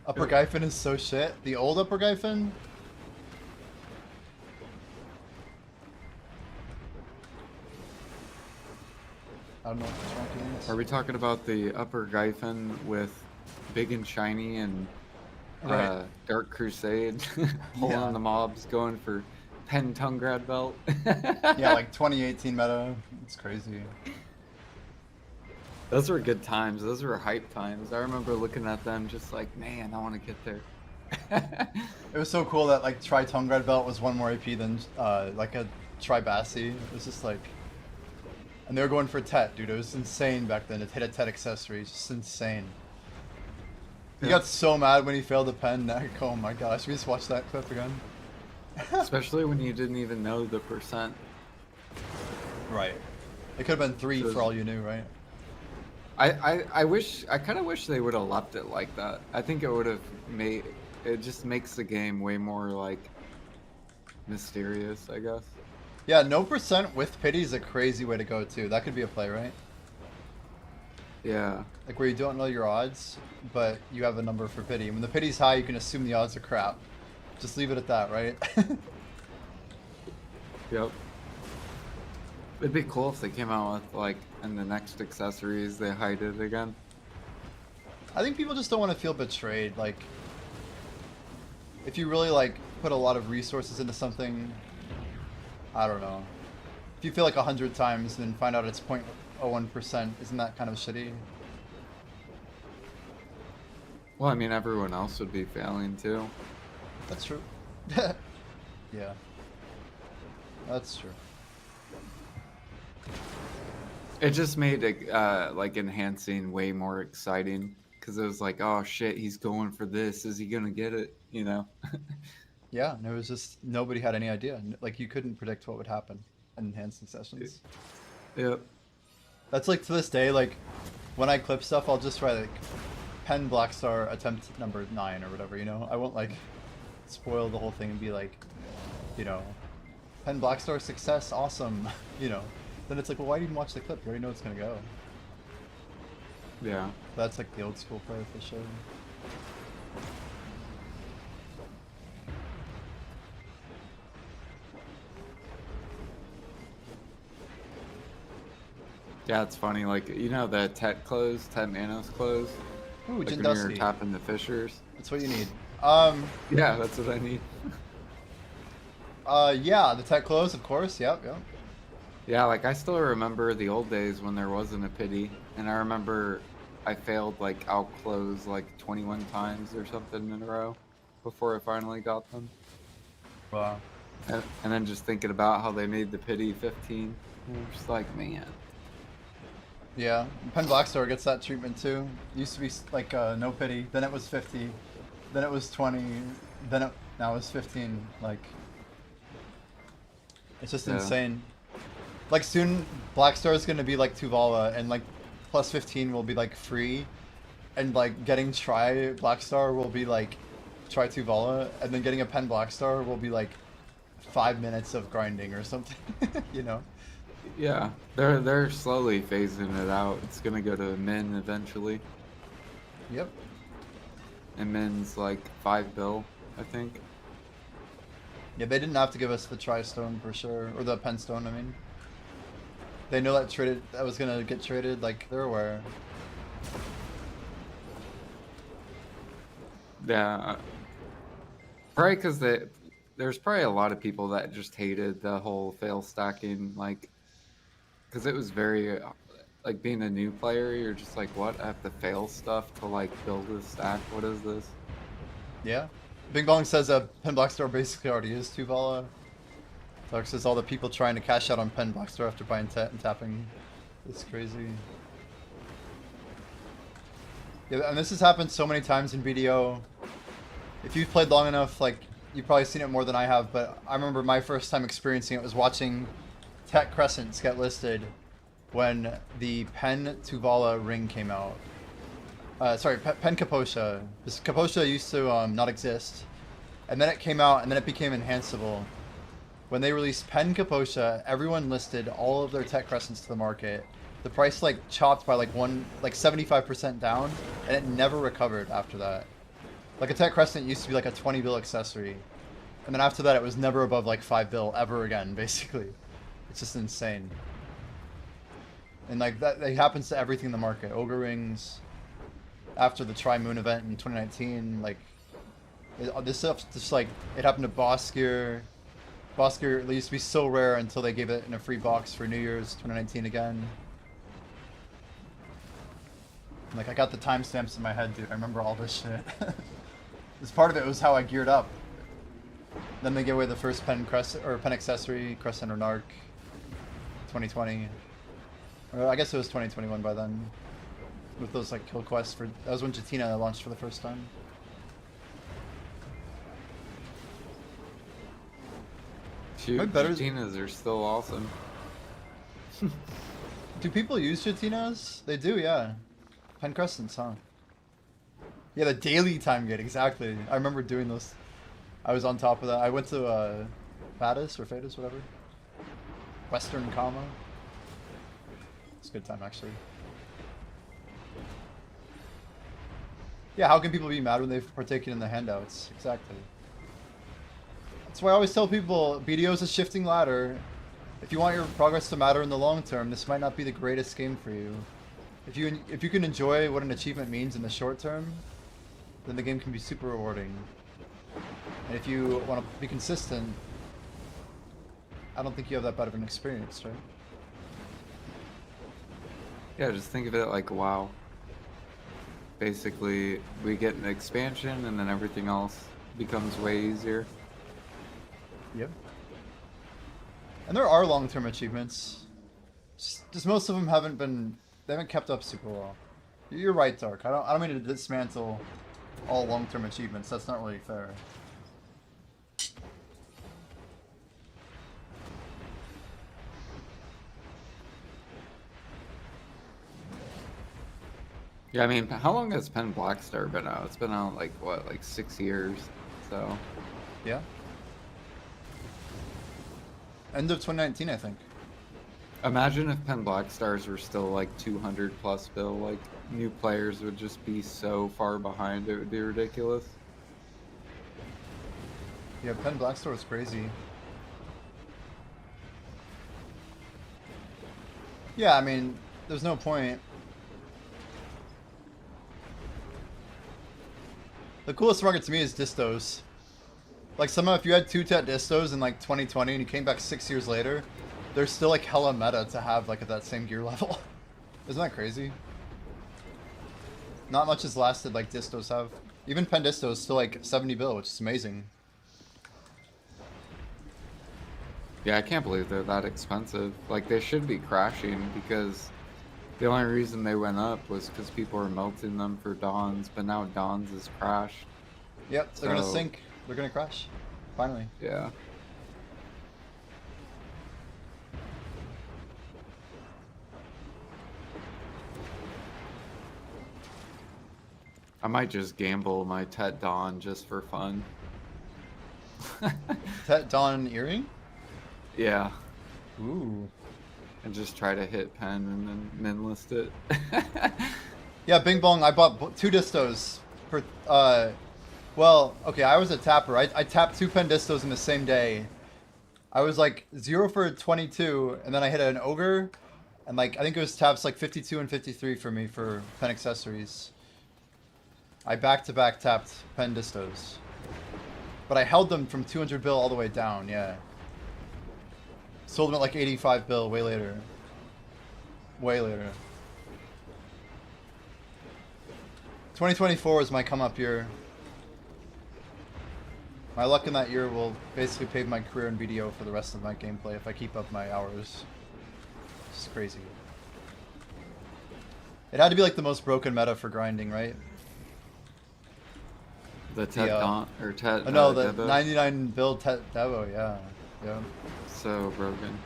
Upper Gyfin is so shit. The old Upper Gyfin? I don't know what the ranking is. Are we talking about the upper Gyphon with Big and Shiny and Right. Dark Crusade pulling Yeah. the mobs, going for Pen Tungrad belt? Yeah, like 2018 meta. It's crazy. Those were good times. Those were hype times. I remember looking at them just like, man, I want to get there. It was so cool that like Tri-Tongue Belt was one more AP than like a Tri-Bassi. It was just like, and they were going for Tet, dude. It was insane back then. It hit a Tet accessory, just insane. He Yeah. got so mad when he failed the pen neck. Oh my gosh, we just watched that clip again. Especially when you didn't even know the percent. Right. It could have been 3 So for all you knew, right? I kind of wish they would have left it like that. I think it would have made, it just makes the game way more like mysterious, I guess. Yeah, no percent with pity is a crazy way to go too. That could be a play, right? Yeah. Like where you don't know your odds, but you have a number for pity. When the pity's high, you can assume the odds are crap. Just leave it at that, right? Yep. It'd be cool if they came out with like in the next accessories they hide it again. I think people just don't want to feel betrayed. Like, if you really like put a lot of resources into something, I don't know. If you feel like 100 times and then find out it's 0.01%, isn't that kind of shitty? Well, I mean, everyone else would be failing too. That's true. Yeah. That's true. It just made it like enhancing way more exciting because it was like, oh shit, he's going for this. Is he gonna get it? You know? Yeah, and it was just nobody had any idea. Like you couldn't predict what would happen in enhancing sessions. Yep. That's like to this day, like when I clip stuff, I'll just write like pen black star attempt number 9 or whatever, you know? I won't like spoil the whole thing and be like, you know, pen black star success, awesome, you know? Then it's like, well, why even watch the clip? You already know it's gonna go. Yeah. That's like the old school play for sure. Yeah, it's funny. Like you know the Tet close, Tet Manos close. Ooh, Like Jin when you're Dusty. tapping the fissures. That's what you need. Yeah, that's what I need. Yeah, the tech close, of course. Yep, yep. Yeah, like I still remember the old days when there wasn't a pity, and I remember I failed like out close like 21 times or something in a row before I finally got them. Wow. And then just thinking about how they made the pity 15, and I'm just like, man. Yeah, Pen Blackstar gets that treatment too. Used to be like no pity, then it was 50, then it was 20, then now it's 15. Like, it's just Yeah. insane. Like soon, Blackstar is gonna be like Tuvala, and like plus 15 will be like free, and like getting try Blackstar will be like try Tuvala, and then getting a Pen Blackstar will be like 5 minutes of grinding or something. You know. Yeah, they're slowly phasing it out. It's gonna go to Min eventually, Yep. and Min's like 5 bill, I think. Yeah, they didn't have to give us the Tri-Stone for sure, or the Pen Stone, I mean. They know that was gonna get traded, like, they're aware. Yeah, probably because there's probably a lot of people that just hated the whole fail stacking, like, because it was very, like, being a new player, you're just like, what? I have to fail stuff to, like, build a stack? What is this? Yeah. Bing Bong says Pen Blackstar basically already is Tuvala. Dark says all the people trying to cash out on Pen Blackstar after buying and tapping. It's crazy. Yeah, and this has happened so many times in BDO. If you've played long enough, like, you've probably seen it more than I have, but I remember my first time experiencing it was watching Tech Crescents get listed when the Pen Tuvala ring came out. Sorry, Pen Kaposha. This Kaposha used to not exist, and then it came out, and then it became enhanceable. When they released Pen Kaposha, everyone listed all of their Tech Crescents to the market. The price like chopped by like 75% down, and it never recovered after that. Like a Tech Crescent used to be like a 20 bill accessory, and then after that it was never above like 5 bill ever again, basically. It's just insane. And like that, it happens to everything in the market. Ogre rings. After the Tri-Moon event in 2019, like this stuff just like it happened to Boss Gear. Boss Gear used to be so rare until they gave it in a free box for New Year's 2019 again. Like I got the timestamps in my head, dude. I remember all this shit. This part of it was how I geared up. Then they gave away the first pen accessory, Crescent or Narc, 2020. Or I guess it was 2021 by then. With those like kill quests for that was when Jatina launched for the first time. Shoot, Jatinas are still awesome. Do people use Jatinas? They do, yeah. Pen Crescents, huh? Yeah, the daily time gate, exactly. I remember doing those. I was on top of that. I went to Fadis or Fadis, whatever. Western Comma. It's a good time actually. Yeah, how can people be mad when they've partaken in the handouts? Exactly. That's why I always tell people, BDO is a shifting ladder. If you want your progress to matter in the long term, this might not be the greatest game for you. If you can enjoy what an achievement means in the short term, then the game can be super rewarding. And if you want to be consistent, I don't think you have that bad of an experience, right? Yeah, just think of it like WoW. Basically, we get an expansion and then everything else becomes way easier. Yep. And there are long-term achievements. Just most of them they haven't kept up super well. You're right, Dark. I don't mean to dismantle all long-term achievements. That's not really fair. Yeah, I mean, how long has Pen Blackstar been out? It's been out like what, like 6 years. So Yeah. End of 2019, I think. imagine if Pen Blackstars were still like 200 plus bill, like new players would just be so far behind, it would be ridiculous. Yeah, Pen Blackstar was crazy. Yeah, I mean, there's no point. The coolest market to me is distos. Like somehow if you had 2-tet distos in like 2020 and you came back 6 years later, they're still like hella meta to have like at that same gear level. Isn't that crazy? Not much has lasted like distos have. Even pen distos still like 70 bill, which is amazing. Yeah, I can't believe they're that expensive. Like, they should be crashing because the only reason they went up was because people were melting them for Dawns, but now Dawns is crashed. Yep, they're gonna sink. They're gonna crash. Finally. Yeah. I might just gamble my Tet Dawn just for fun. Tet Dawn earring? Yeah. Ooh. And just try to hit pen and then min list it. Yeah, Bing Bong, I bought 2 distos for, well, okay, I was a tapper. I tapped 2 pen distos in the same day. I was like 0 for 22, and then I hit an ogre, and like, I think it was taps like 52 and 53 for me for pen accessories. I back-to-back tapped pen distos. But I held them from 200 bill all the way down, yeah. Sold them at like 85 bill way later. Way later. 2024 is my come up year. My luck in that year will basically pave my career in BDO for the rest of my gameplay if I keep up my hours. It's crazy. It had to be like the most broken meta for grinding, right? The Tet Dawn, or Tet no, the Devo? 99 build Tet Devo, yeah. Yeah. So broken.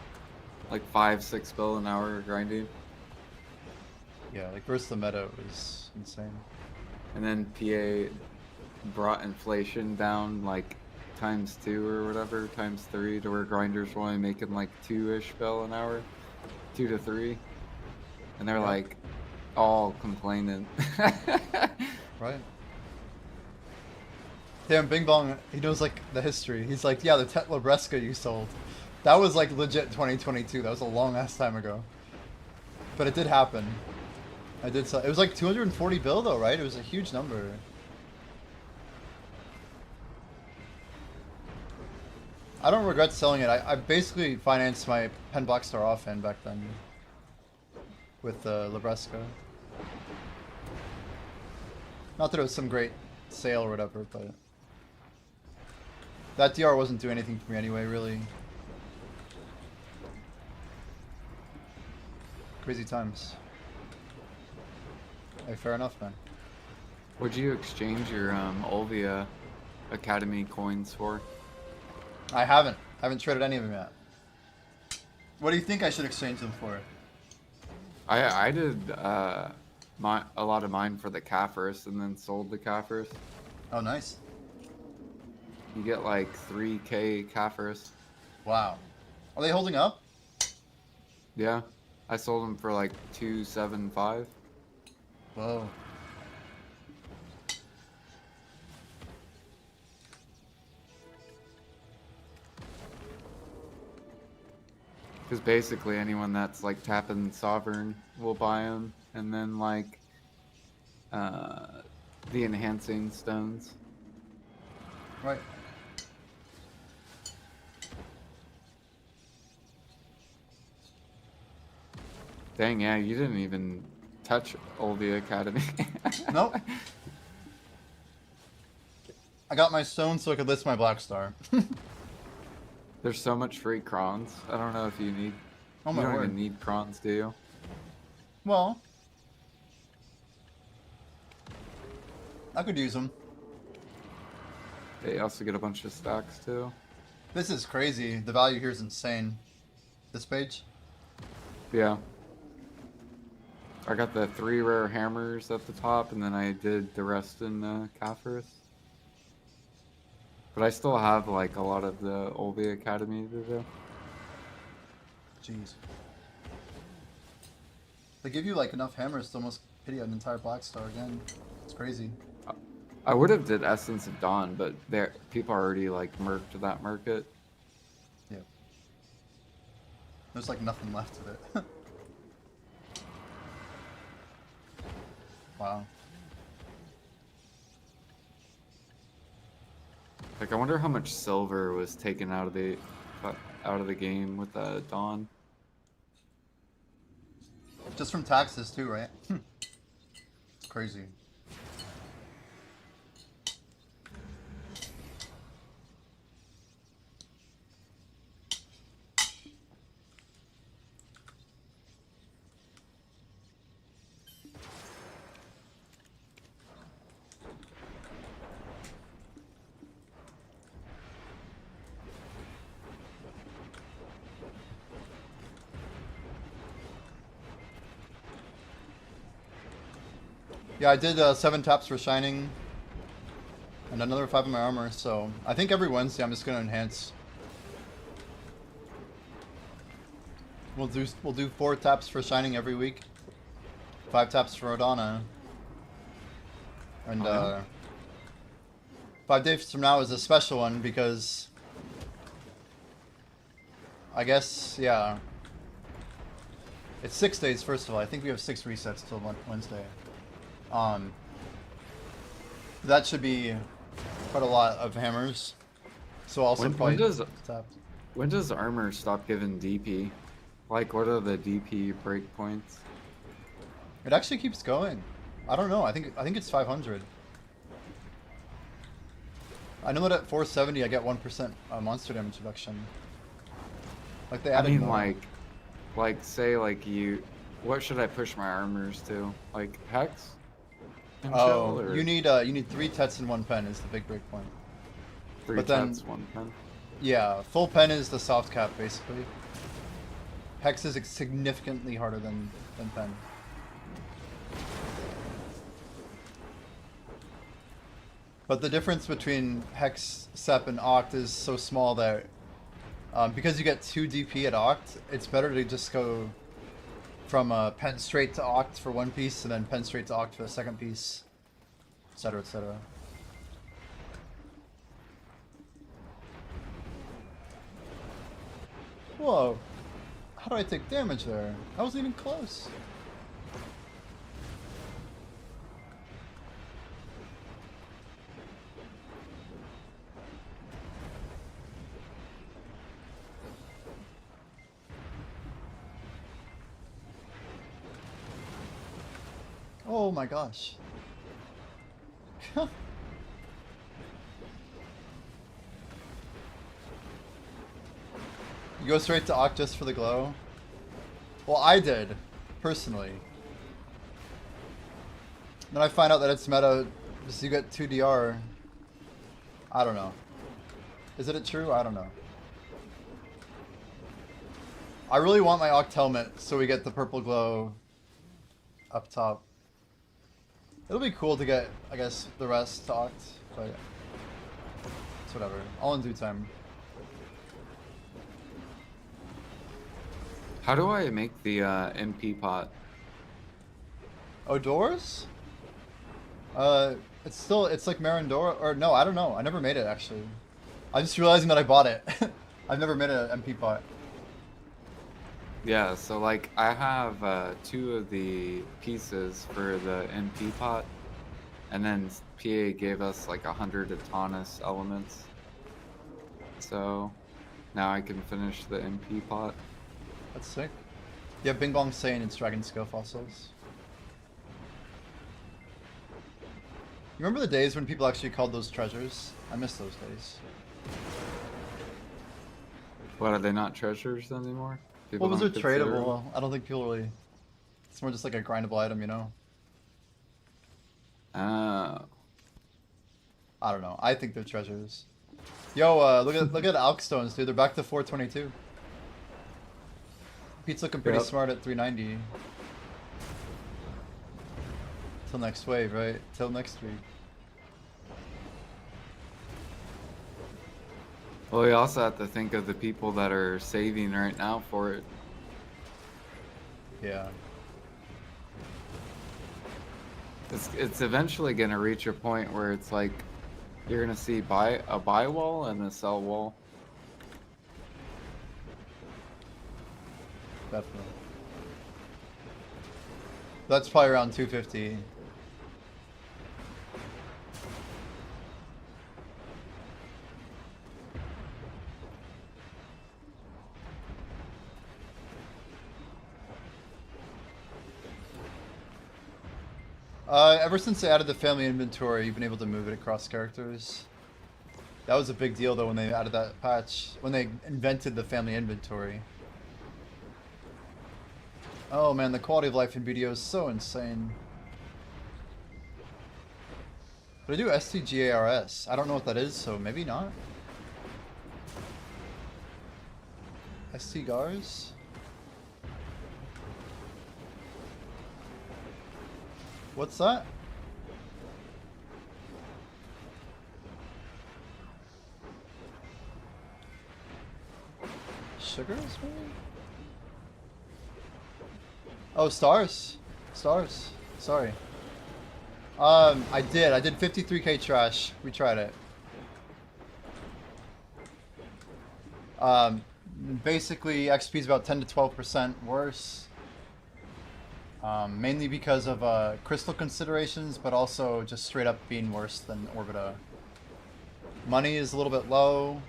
Like 5-6 bill an hour grinding. Yeah, like versus the meta was insane. And then PA brought inflation down like ×2 or whatever, ×3 to where grinders were only making like 2-ish bill an hour. 2 to 3. And they're like all complaining. Right. Damn, Bing Bong, he knows like the history. He's like, yeah, the Tet Labresca you sold. That was like legit 2022. That was a long ass time ago. but it did happen. I did sell. It was like 240 bill though, right? It was a huge number. I don't regret selling it. I basically financed my Penn Blackstar offhand back then with Libresco. Not that it was some great sale or whatever, but that DR wasn't doing anything for me anyway, really. Crazy times. Hey, fair enough, man. Would you exchange your Olvia Academy coins for? I haven't. I haven't traded any of them yet. What do you think I should exchange them for? I did a lot of mine for the Kafirs and then sold the Kafirs. Oh, nice. You get like 3k Kafirs. Wow. Are they holding up? Yeah. I sold them for like 275. Whoa. Because basically anyone that's like tapping Sovereign will buy them, and then like the enhancing stones. Right. Dang, yeah, you didn't even touch Olvia Academy. Nope. I got my stone so I could list my black star. There's so much free crons. I don't know if you need. Oh You my don't word. even need crons, do you? Well, I could use them. They also get a bunch of stacks too. This is crazy. The value here is insane. This page? Yeah. I got the 3 rare hammers at the top, and then I did the rest in Kafirs. But I still have like a lot of the Olvia Academy to do. Jeez. They give you like enough hammers to almost pity an entire black star again. It's crazy. I would have did Essence of Dawn, but there people already like merked that market. Yeah. There's like nothing left of it. Wow. Like I wonder how much silver was taken out of the game with Dawn. Just from taxes too, right? It's crazy. Yeah, I did 7 taps for Shining, and another 5 in my armor, so I think every Wednesday I'm just gonna enhance. We'll do 4 taps for Shining every week, 5 taps for Odana, and 5 days from now is a special one because I guess, yeah, it's 6 days first of all. I think we have 6 resets till Wednesday. That should be quite a lot of hammers. So also When does tapped. when does armor stop giving DP? Like what are the DP breakpoints? It actually keeps going. I don't know. I think it's 500. I know that at 470 I get 1% monster damage reduction. Like they I added mean more. like say like you what should I push my armors to? Like Hex? And Oh, chill, or you need 3 tets and 1 pen is the big breakpoint. 3 but then- tets, 1 pen? Yeah, full pen is the soft cap basically. Hex is significantly harder than pen. But the difference between Hex, Sep, and Oct is so small that because you get 2 DP at Oct, it's better to just go from pen straight to Oct for 1 piece and then pen straight to Oct for the second piece, etc., etc. Whoa. How do I take damage there? I wasn't even close. Oh my gosh. You go straight to Oct just for the glow? Well, I did, personally. Then I find out that it's meta, so you get 2 DR. I don't know. Is it true? I don't know. I really want my Oct helmet so we get the purple glow up top. It'll be cool to get, I guess, the rest to Oct, but it's whatever. All in due time. How do I make the MP pot? Oh, doors? It's like Marindora, or no, I don't know. I never made it, actually. I'm just realizing that I bought it. I've never made an MP pot. Yeah, so like I have 2 of the pieces for the MP pot, and then PA gave us like 100 Adonis elements. So now I can finish the MP pot. That's sick. Yeah, Bing Bong Sane, it's Dragon Scale Fossils. You remember the days when people actually called those treasures? I miss those days. What, are they not treasures anymore? People Well, those are don't consider them? tradable. I don't think people really... It's more just like a grindable item, you know? Oh. I don't know. I think they're treasures. Yo, look at Alk Stones, dude. They're back to 422. Pete's looking pretty Yep. smart at 390. Till next wave, right? Till next week. Well, we also have to think of the people that are saving right now for it. Yeah. It's eventually gonna reach a point where it's like you're gonna see a buy wall and a sell wall. Definitely. That's probably around 250. Ever since they added the family inventory, you've been able to move it across characters. That was a big deal though when they added that patch, when they invented the family inventory. Oh man, the quality of life in BDO is so insane. But I do STGARS. I don't know what that is, so maybe not. STGARS? What's that? Sugars, maybe? Oh, stars. Stars. Sorry. I did 53k trash. We tried it. Basically, XP is about 10 to 12% worse. Mainly because of crystal considerations, but also just straight up being worse than Orbita. Money is a little bit low.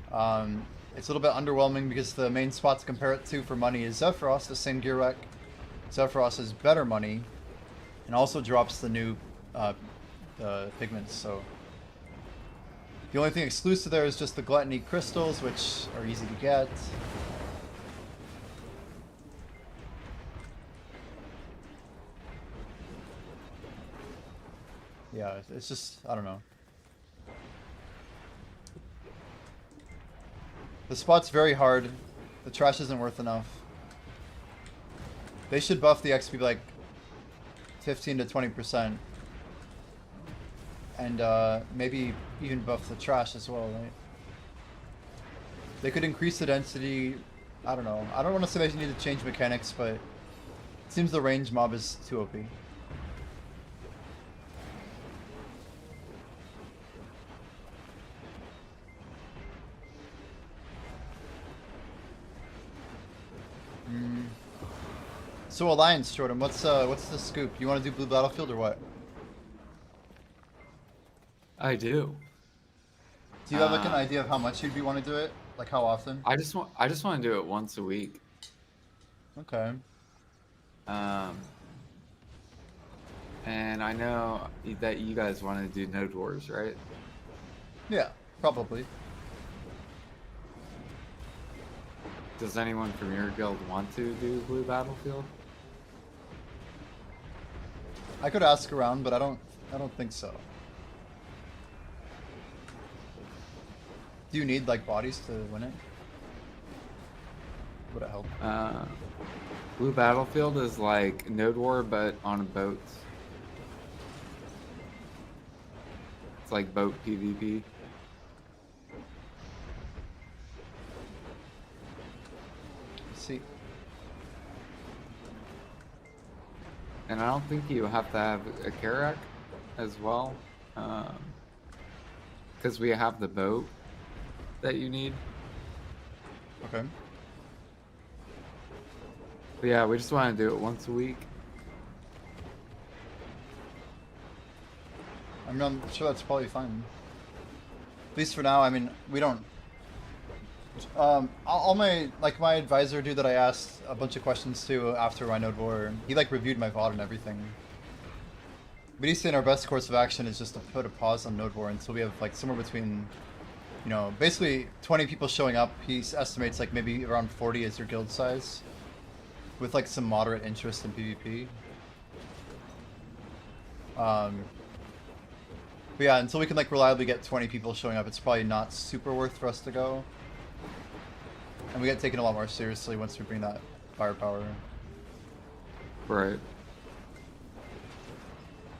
It's a little bit underwhelming because the main spot to compare it to for money is Zephyros, the same gear rec. Zephyros is better money, and also drops the new pigments, so... The only thing exclusive there is just the Gluttony crystals, which are easy to get. Yeah, it's just, I don't know. The spot's very hard. The trash isn't worth enough. They should buff the XP like 15 to 20%. And maybe even buff the trash as well, right? They could increase the density. I don't know. I don't want to say they need to change mechanics, but it seems the range mob is too OP. So Alliance, Jordan, what's the scoop? You want to do Blue Battlefield or what? I do. Do you have like an idea of how much you'd be want to do it? Like how often? I just want to do it once a week. Okay. And I know that you guys want to do Node Wars, right? Yeah, probably. Does anyone from your guild want to do Blue Battlefield? I could ask around, but I don't think so. Do you need like bodies to win it? Would it help? Blue Battlefield is like Node War, but on boats. It's like boat PvP. Let's see. And I don't think you have to have a Karak as well. Because we have the boat that you need. Okay. But yeah, we just want to do it once a week. I'm sure that's probably fine. At least for now. I mean, we don't. All my my advisor dude that I asked a bunch of questions to after my Node War, he like reviewed my VOD and everything. But he's saying our best course of action is just to put a pause on Node War until we have like somewhere between, you know, basically 20 people showing up. He estimates like maybe around 40 is your guild size, with like some moderate interest in PvP. But yeah, until we can like reliably get 20 people showing up, it's probably not super worth for us to go. And we get taken a lot more seriously once we bring that firepower. Right.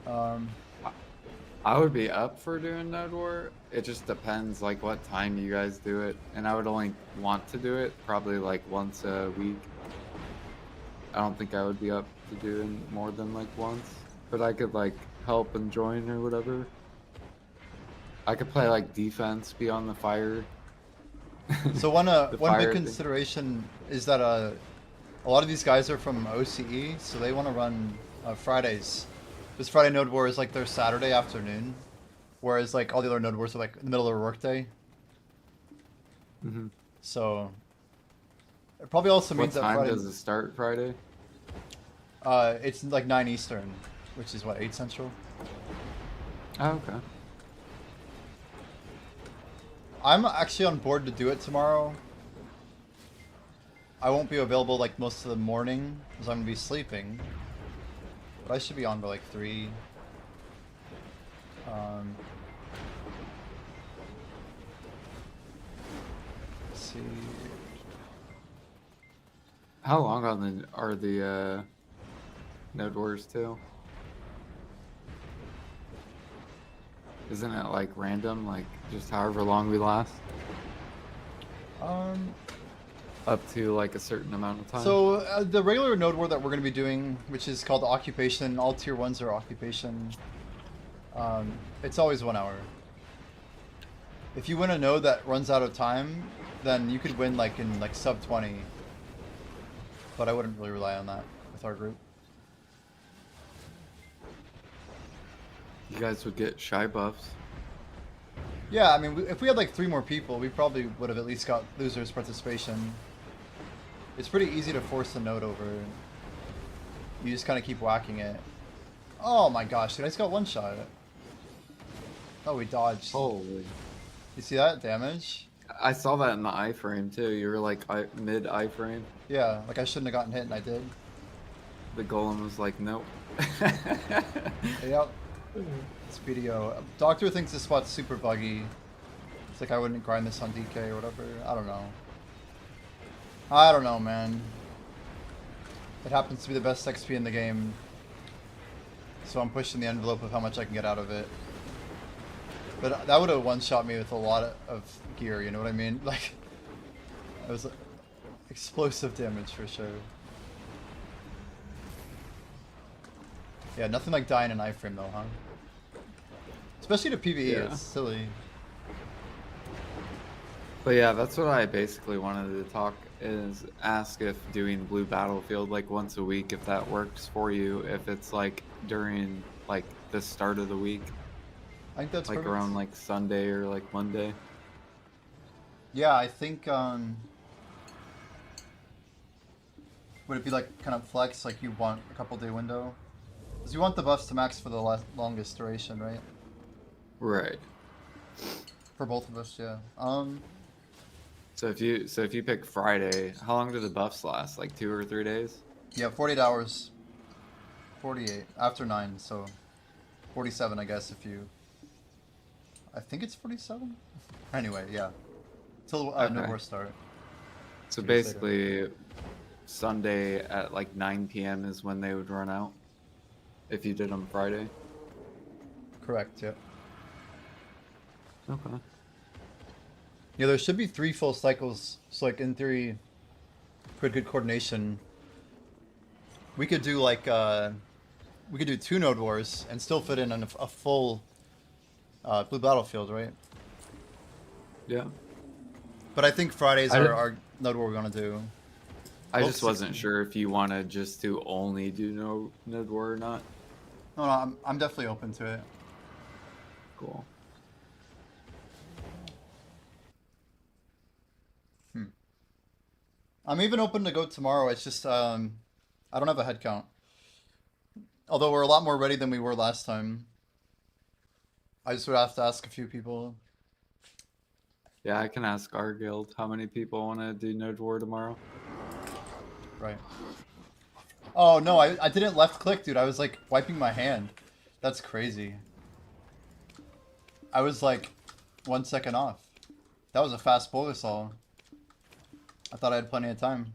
I would be up for doing Node War. It just depends like what time you guys do it. And I would only want to do it probably like once a week. I don't think I would be up to doing more than like once. But I could like help and join or whatever. I could play like defense, be on the fire. So one fire big thing. consideration is that a lot of these guys are from OCE, so they want to run Fridays. This Friday Node War is like their Saturday afternoon, whereas like all the other Node Wars are like in the middle of their workday. Mm-hmm. So it probably also What means that time Friday, does it start Friday? it's like 9 Eastern, which is what, 8 Central. Oh, okay. I'm actually on board to do it tomorrow. I won't be available like most of the morning because I'm gonna be sleeping. But I should be on by like 3. Let's see. How long are the Node Wars too? Isn't it like random, like just however long we last? Up to like a certain amount of time. So the regular Node War that we're going to be doing, which is called Occupation, all tier 1s are Occupation. It's always 1 hour. If you win a node that runs out of time, then you could win like in like sub 20. But I wouldn't really rely on that with our group. You guys would get shy buffs. Yeah, I mean, if we had like 3 more people, we probably would have at least got losers participation. It's pretty easy to force a node over. You just kind of keep whacking it. Oh my gosh, dude, I just got one shot. Oh, we dodged. Holy. You see that damage? I saw that in the iframe too. You were like mid iframe. Yeah, like I shouldn't have gotten hit and I did. The golem was like, nope. Yep. It's PDO. Doctor thinks this spot's super buggy. It's like I wouldn't grind this on DK or whatever. I don't know. I don't know, man. It happens to be the best XP in the game. So I'm pushing the envelope of how much I can get out of it. But that would have one-shot me with a lot of gear, you know what I mean? Like, it was explosive damage for sure. Yeah, nothing like dying in iframe though, huh? Especially to PvE, Yeah. it's silly. But yeah, that's what I basically wanted to talk is ask if doing Blue Battlefield like once a week, if that works for you, if it's like during like the start of the week, I think that's like perfect. around like Sunday or like Monday. Yeah, I think, would it be like kind of flex, like you want a couple day window? Because you want the buffs to max for the longest duration, right? Right. For both of us, yeah. So if you pick Friday, how long do the buffs last? Like 2 or 3 days? Yeah, 48 hours. 48 after 9, so 47, I guess. If you, I think it's 47. Anyway, yeah. Till no Okay. more start. So 2 days later. basically, Sunday at like 9 p.m. is when they would run out. If you did them Friday. Correct. Yeah. Okay. Yeah, there should be 3 full cycles. So like in theory, with good coordination, we could do like we could do 2 node wars and still fit in a full blue battlefield, right? Yeah. But I think Fridays I are don't- our node war we're gonna do. I Both just wasn't 16. sure if you wanted just to only do no node war or not. No, I'm definitely open to it. Cool. I'm even open to go tomorrow. It's just I don't have a head count. Although we're a lot more ready than we were last time. I just would have to ask a few people. Yeah, I can ask our guild how many people want to do node war tomorrow. Right. Oh no, I didn't left click, dude. I was like wiping my hand. That's crazy. I was like 1 second off. That was a fast bolus all. I thought I had plenty of time.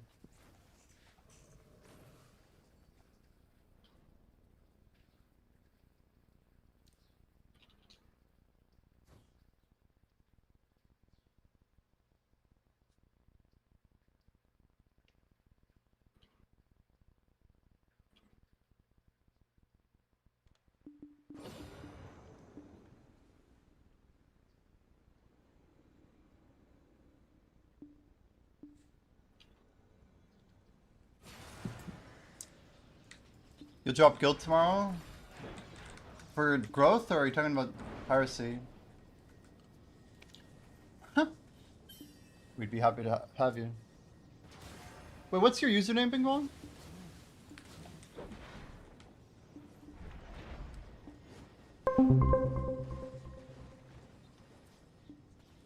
You'll drop guild tomorrow? For growth, or are you talking about piracy? Huh. We'd be happy to have you. Wait, what's your username, Bing Bong?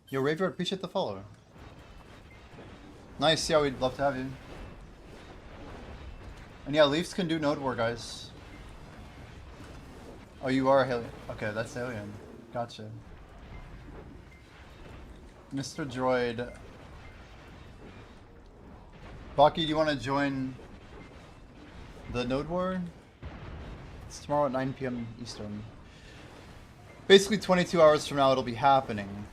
Yo, Raver, appreciate the follow. Nice, yeah, we'd love to have you. And yeah, Leafs can do node war, guys. Oh, you are a Alien. Okay, that's Alien. Gotcha. Mr. Droid. Baki, do you want to join the node war? It's tomorrow at 9 p.m. Eastern. Basically 22 hours from now it'll be happening.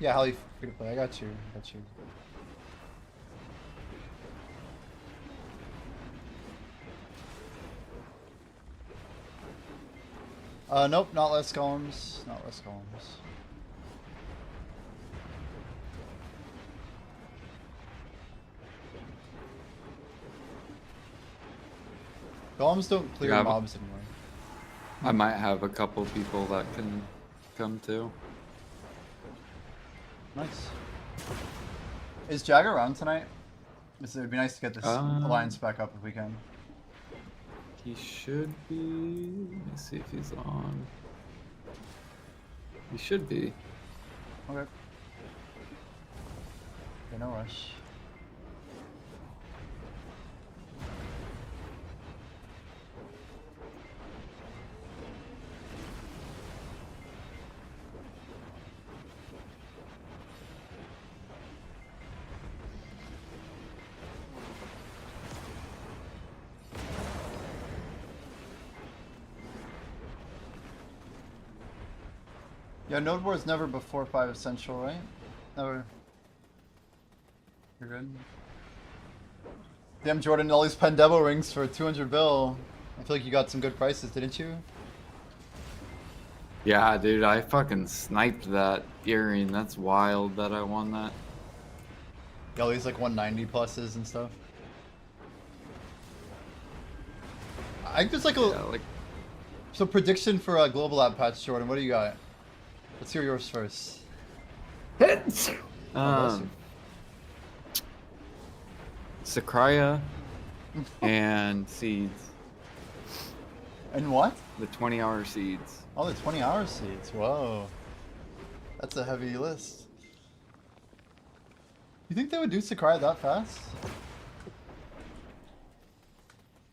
Yeah, Hallie, free to play. I got you. I got you. Nope, not less golems. Not less golems. Golems don't clear Yeah, mobs anymore. I might have a couple people that can come too. Nice. Is Jag around tonight? It would be nice to get this alliance back up if we can. He should be. Let me see if he's on. He should be. Okay. Okay, no rush. Yeah, Node War is never before 5 Essential, right? Never. You're good. Damn, Jordan, all these Pandebo rings for 200 bill. I feel like you got some good prices, didn't you? Yeah, dude, I fucking sniped that earring. That's wild that I won that. Got all these like 190 pluses and stuff. I just like a Yeah, like so prediction for a global app patch, Jordan. What do you got? Let's hear yours first. bless you. Sakraya and Seeds. And what? The 20-hour seeds. Oh, the 20-hour seeds. Whoa. That's a heavy list. You think they would do Sakurai that fast?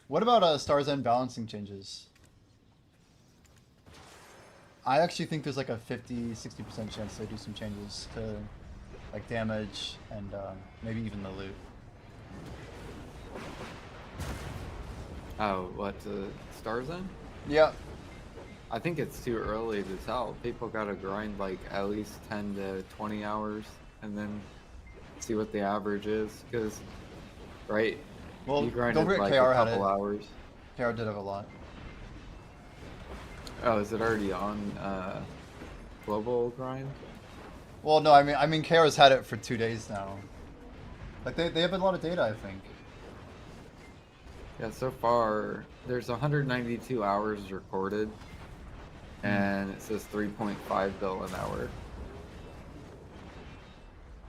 What about Star's End balancing changes? I actually think there's like a 50-60% chance they do some changes to like damage and maybe even the loot. Oh, what, Stars End? Yeah. I think it's too early to tell. People gotta grind like at least 10 to 20 hours and then see what the average is. Because, right? Well, you don't grinded forget like KR a had couple it. hours. KR did have a lot. Oh, is it already on global grind? Well, no, I mean KR's had it for 2 days now. Like they have a lot of data, I think. Yeah, so far there's 192 hours recorded, and it says 3.5 bill an hour.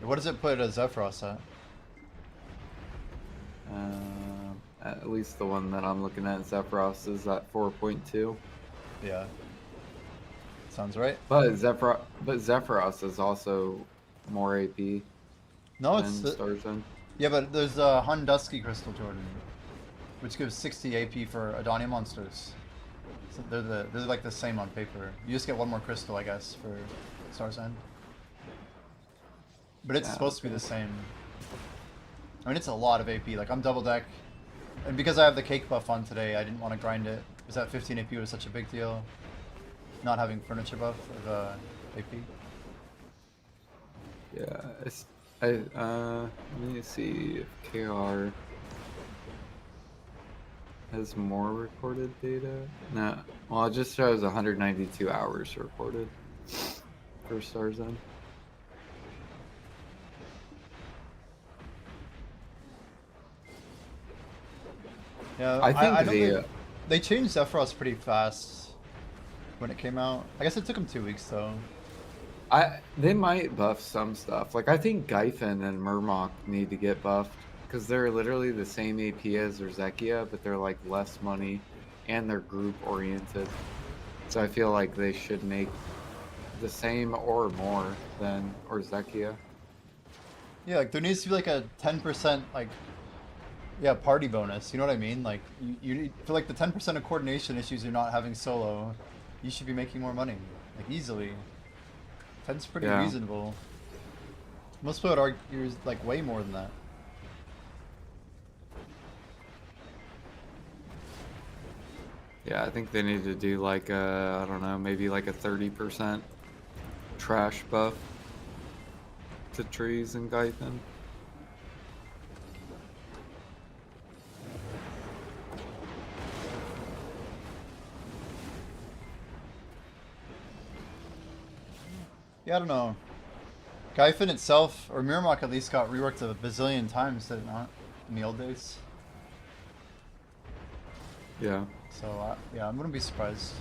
What does it put Zephyros at? At least the one that I'm looking at, Zephyros, is at 4.2. Yeah. Sounds right. But Zephyros is also more AP No, than it's Stars End. yeah, but there's Hun Dusky Crystal Jordan, which gives 60 AP for Adani monsters. So they're like the same on paper. You just get one more crystal, I guess, for Star's End. But it's Yeah, supposed to be the same. I mean, it's a lot of AP. Like I'm double deck, and because I have the cake buff on today, I didn't want to grind it. Because that 15 AP was such a big deal. Not having furniture buff of AP. Yeah, let me see if KR has more recorded data. No, well, it just shows 192 hours recorded for Stars End. Yeah, I think know they changed Zephyros pretty fast when it came out. I guess it took them 2 weeks though. They might buff some stuff. Like I think Gyfin and Murmok need to get buffed because they're literally the same AP as Urzekia, but they're like less money and they're group oriented. So I feel like they should make the same or more than Urzekia. Yeah, like there needs to be like a 10% like party bonus. You know what I mean? Like you need for like the 10% of coordination issues you're not having solo, you should be making more money like easily. 10's pretty Yeah. reasonable. Most people would argue is like way more than that. Yeah, I think they need to do like a, I don't know, maybe like a 30% trash buff to trees and Gyfin. Yeah, I don't know. Gyfin itself, or Miramok at least, got reworked a bazillion times, did it not? In the old days. Yeah. So, yeah, I wouldn't be surprised.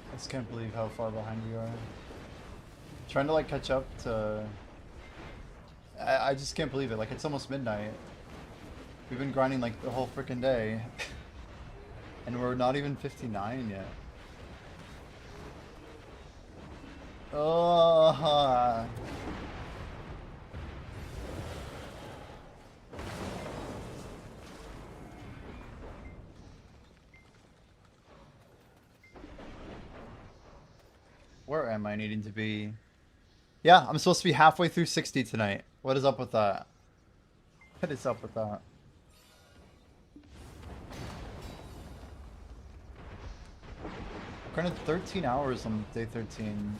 I just can't believe how far behind we are. Trying to like catch up to... I just can't believe it. Like it's almost midnight. We've been grinding like the whole freaking day. And we're not even 59 yet. Oh. Where am I needing to be? Yeah, I'm supposed to be halfway through 60 tonight. What is up with that? What is up with that? Granted 13 hours on day 13.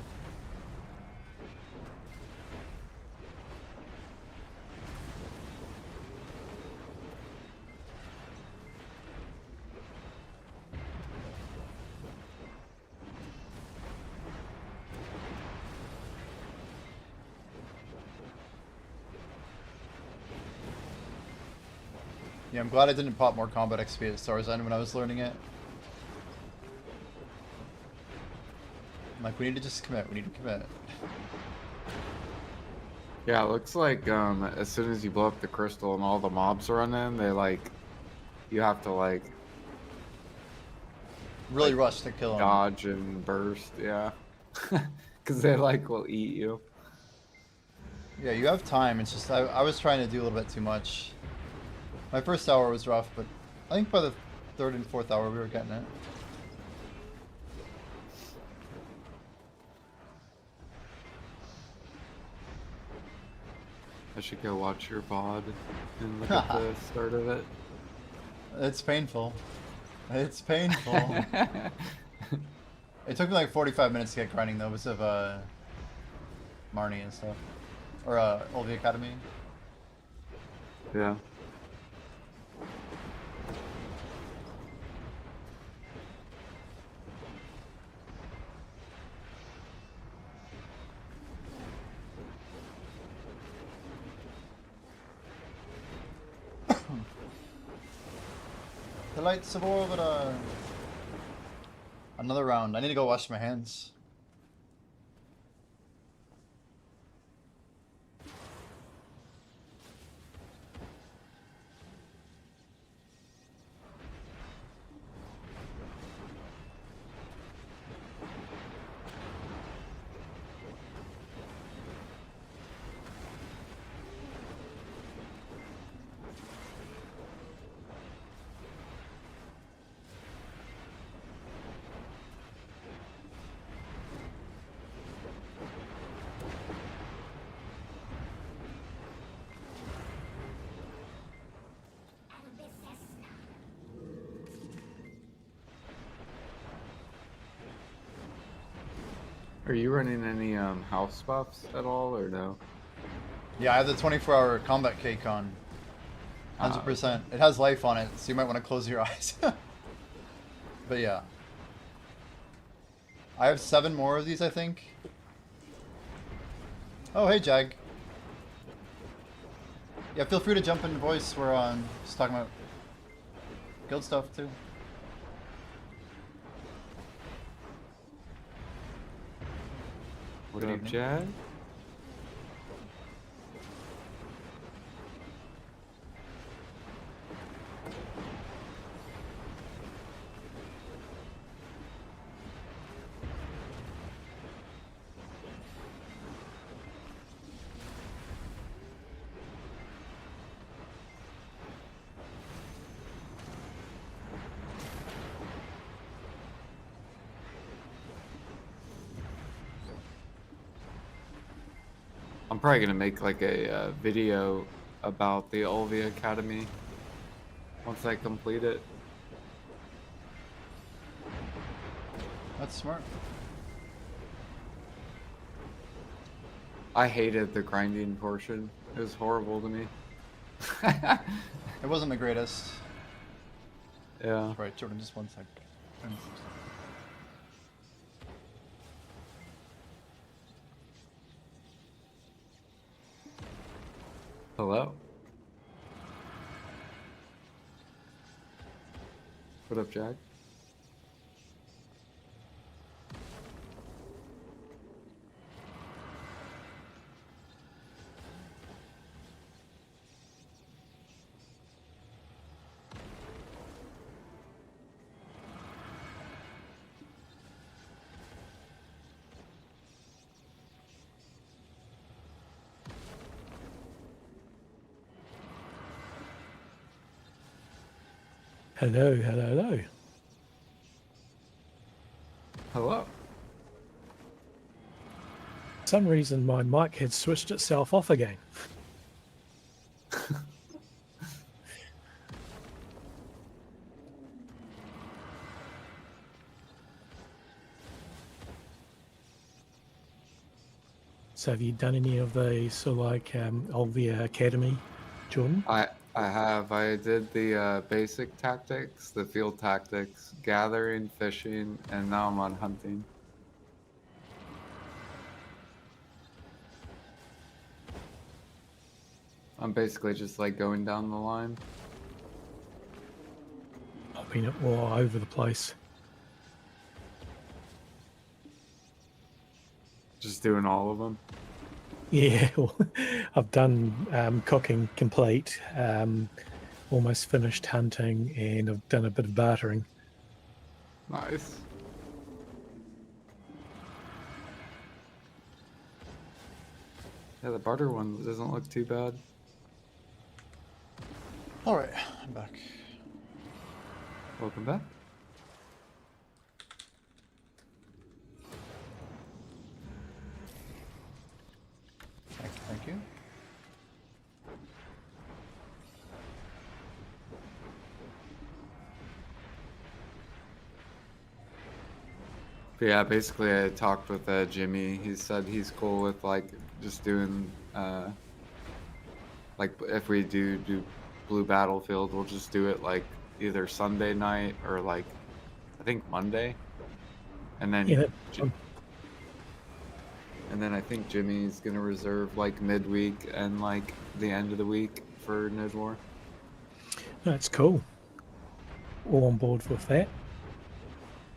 Yeah, I'm glad I didn't pop more combat XP at Star's End when I was learning it. I'm like, we need to just commit. We need to commit. Yeah, it looks like as soon as you blow up the crystal and all the mobs run in, they like you have to like Really rush to kill him. dodge and burst, yeah. Because they like will eat you. Yeah, you have time. It's just I was trying to do a little bit too much. My first hour was rough, but I think by the third and fourth hour we were getting it. I should go watch your VOD and look at the start of it. It's painful. It's painful. It took me like 45 minutes to get grinding though, because of Marnie and stuff. Or LV Academy. Yeah. The lights of orbiter. Another round. I need to go wash my hands. Are you running any house buffs at all or no? Yeah, I have the 24-hour combat cake on. 100%. It has life on it, so you might want to close your eyes. But yeah. I have 7 more of these, I think. Oh, hey, Jag. Yeah, feel free to jump in voice. We're just talking about guild stuff, too. What Good up, evening. Jad? I'm probably gonna make like a video about the LV Academy once I complete it. That's smart. I hated the grinding portion. It was horrible to me. It wasn't the greatest. Yeah. Right, Jordan, just one sec. Hello. What up, Jack? Hello, hello, hello. Hello. For some reason my mic had switched itself off again. So have you done any of the sort of like Olvia Academy, Jordan? I have. I did the basic tactics, the field tactics, gathering, fishing, and now I'm on hunting. I'm basically just like going down the line. been all over the place. Just doing all of them. Yeah, well, I've done cooking complete, almost finished hunting, and I've done a bit of bartering. Nice. Yeah, the barter one doesn't look too bad. All right, I'm back. Welcome back. Thank you. But yeah, basically I talked with Jimmy. He said he's cool with like just doing like if we do Blue Battlefield, we'll just do it like either Sunday night or like I think Monday. And then Yeah, and then I think Jimmy's gonna reserve like midweek and like the end of the week for Nid War. that's cool. All on board with that.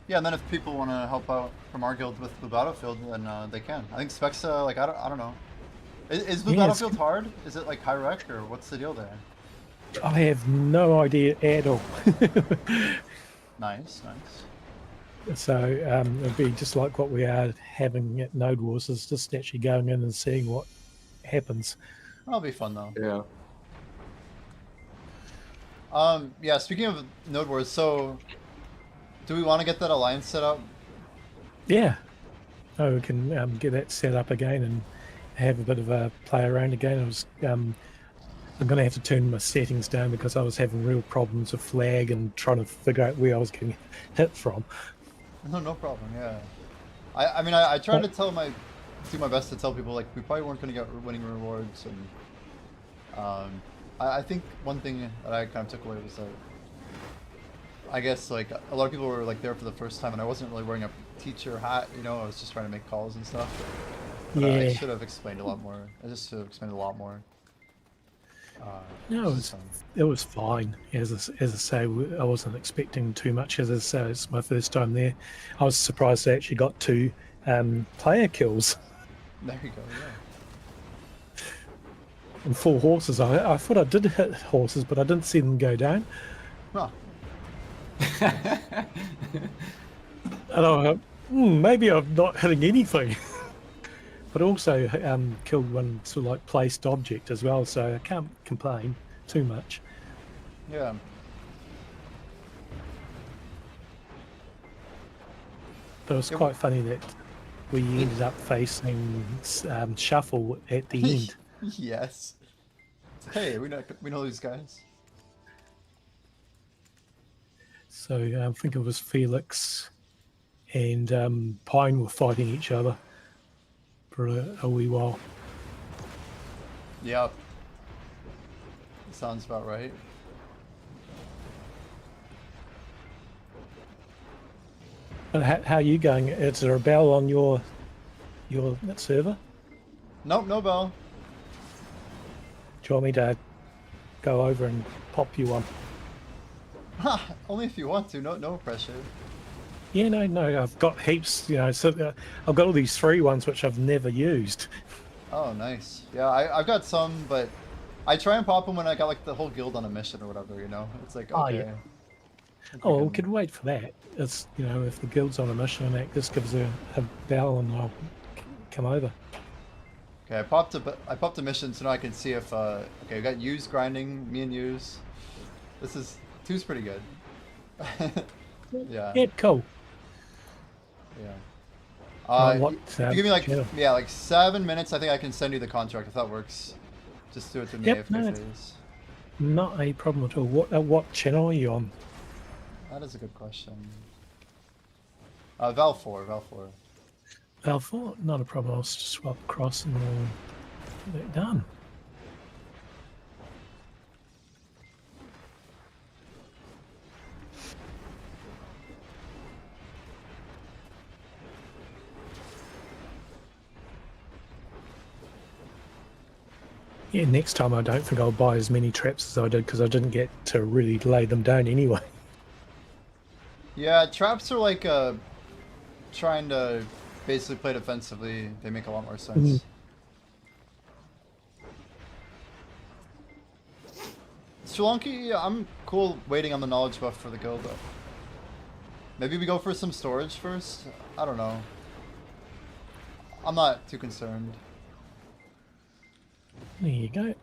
Yeah, and then if people want to help out from our guild with Blue Battlefield, then they can. I think specs, like, I don't know. Is Blue Yeah, it's- Battlefield hard? Is it like high rec, or what's the deal there? I have no idea at all. Nice. So it'd be just like what we are having at Node Wars, is just actually going in and seeing what happens. That'll be fun though. Yeah. Yeah. Speaking of Node Wars, so do we want to get that alliance set up? Yeah. Oh, we can get that set up again and have a bit of a play around again. I was, I'm going to have to turn my settings down because I was having real problems with flag and trying to figure out where I was getting hit from. No problem. Yeah. I mean, I tried to do my best to tell people like we probably weren't going to get winning rewards, and I think one thing that I kind of took away was that I guess like a lot of people were like there for the first time, and I wasn't really wearing a teacher hat. You know, I was just trying to make calls and stuff. But Yeah. I should have explained a lot more. I just should have explained a lot more. No, so- it was fine. As I say, I wasn't expecting too much. As I say, it's my first time there. I was surprised I actually got 2 player kills There you go. Yeah. and 4 horses. I thought I did hit horses, but I didn't see them go down. Huh. And I went, maybe I'm not hitting anything. But also killed one sort of like placed object as well, so I can't complain too much. Yeah. But it was quite funny that we ended up facing Shuffle at the end. Yes. Hey, we know these guys. So I think it was Felix and Pine were fighting each other for a wee while. Yep. Sounds about right. But how are you going? Is there a bell on your server? Nope, no bell. Do you want me to go over and pop you one? Ha! Only if you want to. No pressure. Yeah, no, I've got heaps. You know, so I've got all these free ones which I've never used. Oh, nice. Yeah, I've got some, but I try and pop them when I got like the whole guild on a mission or whatever. You know, it's like Oh, okay. yeah. I think Oh, we we can- could wait for that. It's, you know, if the guild's on a mission, that just gives a bell and I'll come over. Okay, I popped a mission so now I can see if okay, we got Use grinding, me and Use. This is 2's pretty good. Yeah. Yeah, cool. Yeah. What, If you give me like channel? yeah, like 7 minutes, I think I can send you the contract if that works. Just do it to me Yep, if no, it is. Not a problem at all. What channel are you on? That is a good question. Val 4. Alpha? Not a problem. I'll just swap across and we'll get it done. Yeah, next time I don't think I'll buy as many traps as I did because I didn't get to really lay them down anyway. Yeah, traps are like trying to basically play defensively. They make a lot more sense. Sri Lanka, yeah, I'm cool waiting on the knowledge buff for the guild though. Maybe we go for some storage first? I don't know. I'm not too concerned. There you go.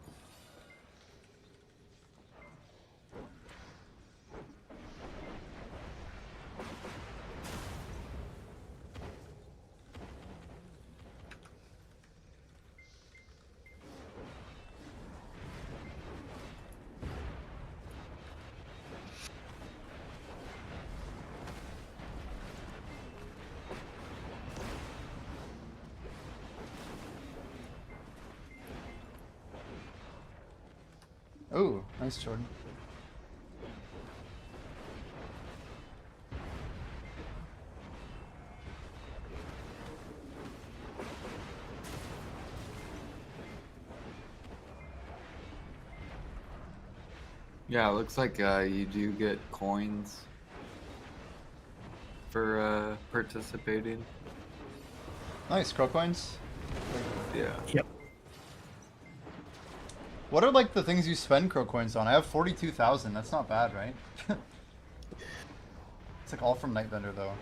Ooh, nice Jordan. Yeah, it looks like you do get coins for participating. Nice, crow coins. Yeah. Yep. What are like the things you spend crow coins on? I have 42,000. That's not bad, right? It's like all from Night Vendor though.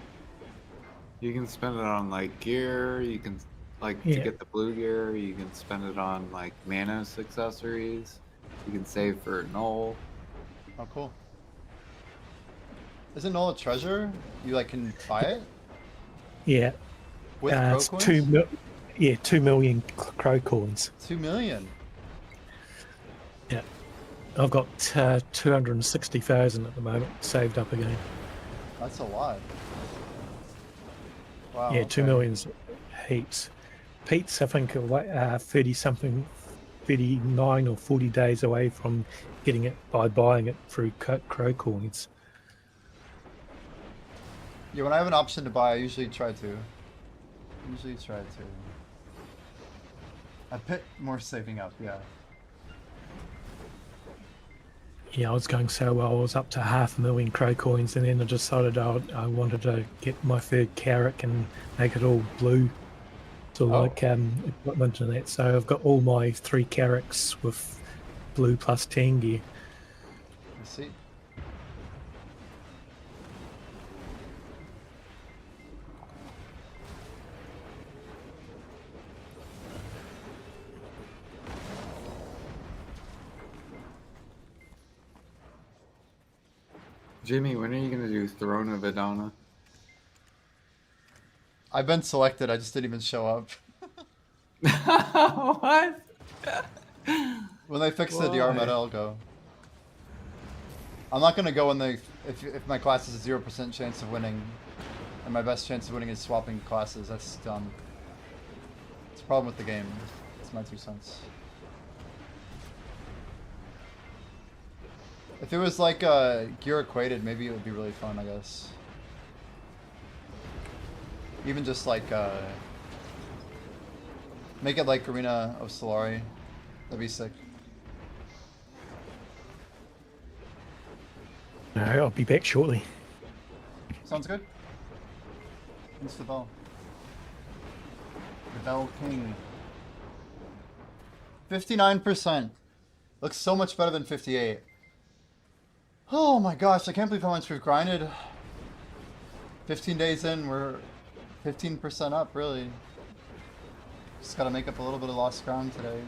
You can spend it on like gear, you can like to Yeah. get the blue gear, you can spend it on like Manos accessories, you can save for Null. Oh, cool. Isn't Null a treasure? You like can buy it Yeah. with crow It's coins? 2 million crow coins. 2 million. Yeah. I've got 260,000 at the moment saved up again. That's a lot. Wow. Yeah, 2 okay. million's heaps. Pete's, I think, 30 something, 39 or 40 days away from getting it by buying it through crow coins. Yeah, when I have an option to buy, I usually try to. A bit more saving up, yeah. Yeah, I was going so well. I was up to 500,000 crow coins, and then I decided I wanted to get my third carrack and make it all blue. So like equipment and that. So I've got all my 3 carracks with blue plus 10 gear. I see. Jimmy, when are you gonna do Throne of Adana? I've been selected, I just didn't even show up. What? When they fix the DR Why? meta, I'll go. I'm not gonna go when they if my class has a 0% chance of winning, and my best chance of winning is swapping classes. That's dumb. It's a problem with the game. It's my 2 cents. If it was like gear equated, maybe it would be really fun, I guess. Even just like make it like Arena of Solari. That'd be sick. No, I'll be back shortly. Sounds good. Who's the bell? The Bell King. 59%. Looks so much better than 58. Oh my gosh, I can't believe how much we've grinded. 15 days in, we're 15% up, really. Just gotta make up a little bit of lost ground today.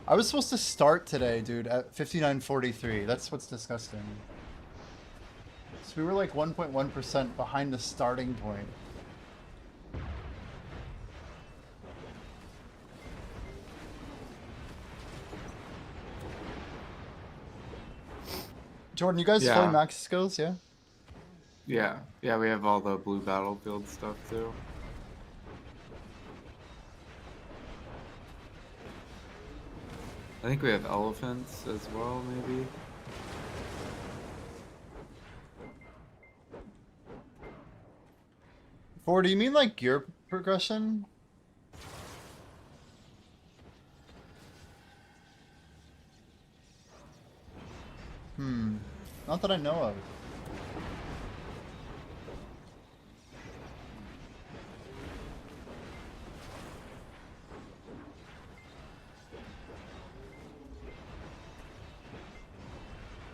I was supposed to start today, dude, at 59.43. That's what's disgusting. So we were like 1.1% behind the starting point. Jordan, you guys Yeah. play max skills, yeah? Yeah, yeah, we have all the blue battlefield stuff too. I think we have elephants as well, maybe. Do you mean like gear progression? Not that I know of.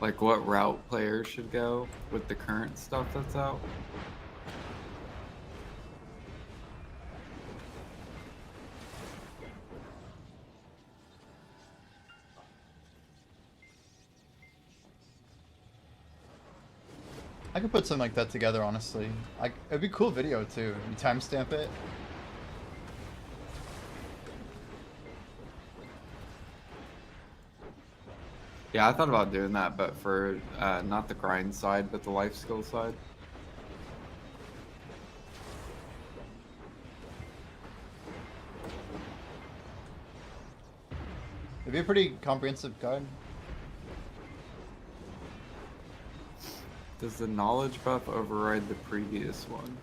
Like what route players should go with the current stuff that's out. I could put something like that together, honestly. It'd be a cool video too. You timestamp it. Yeah, I thought about doing that, but for not the grind side, but the life skill side. It'd be a pretty comprehensive guide. Does the knowledge buff override the previous one?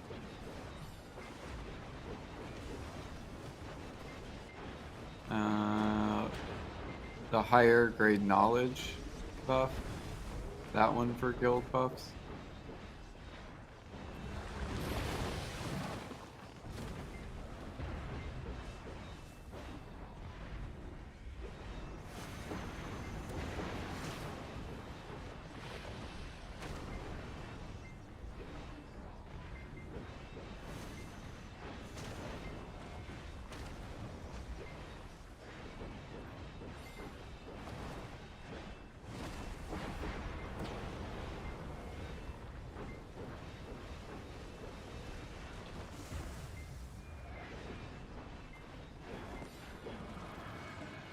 The higher grade knowledge buff. That one for guild buffs.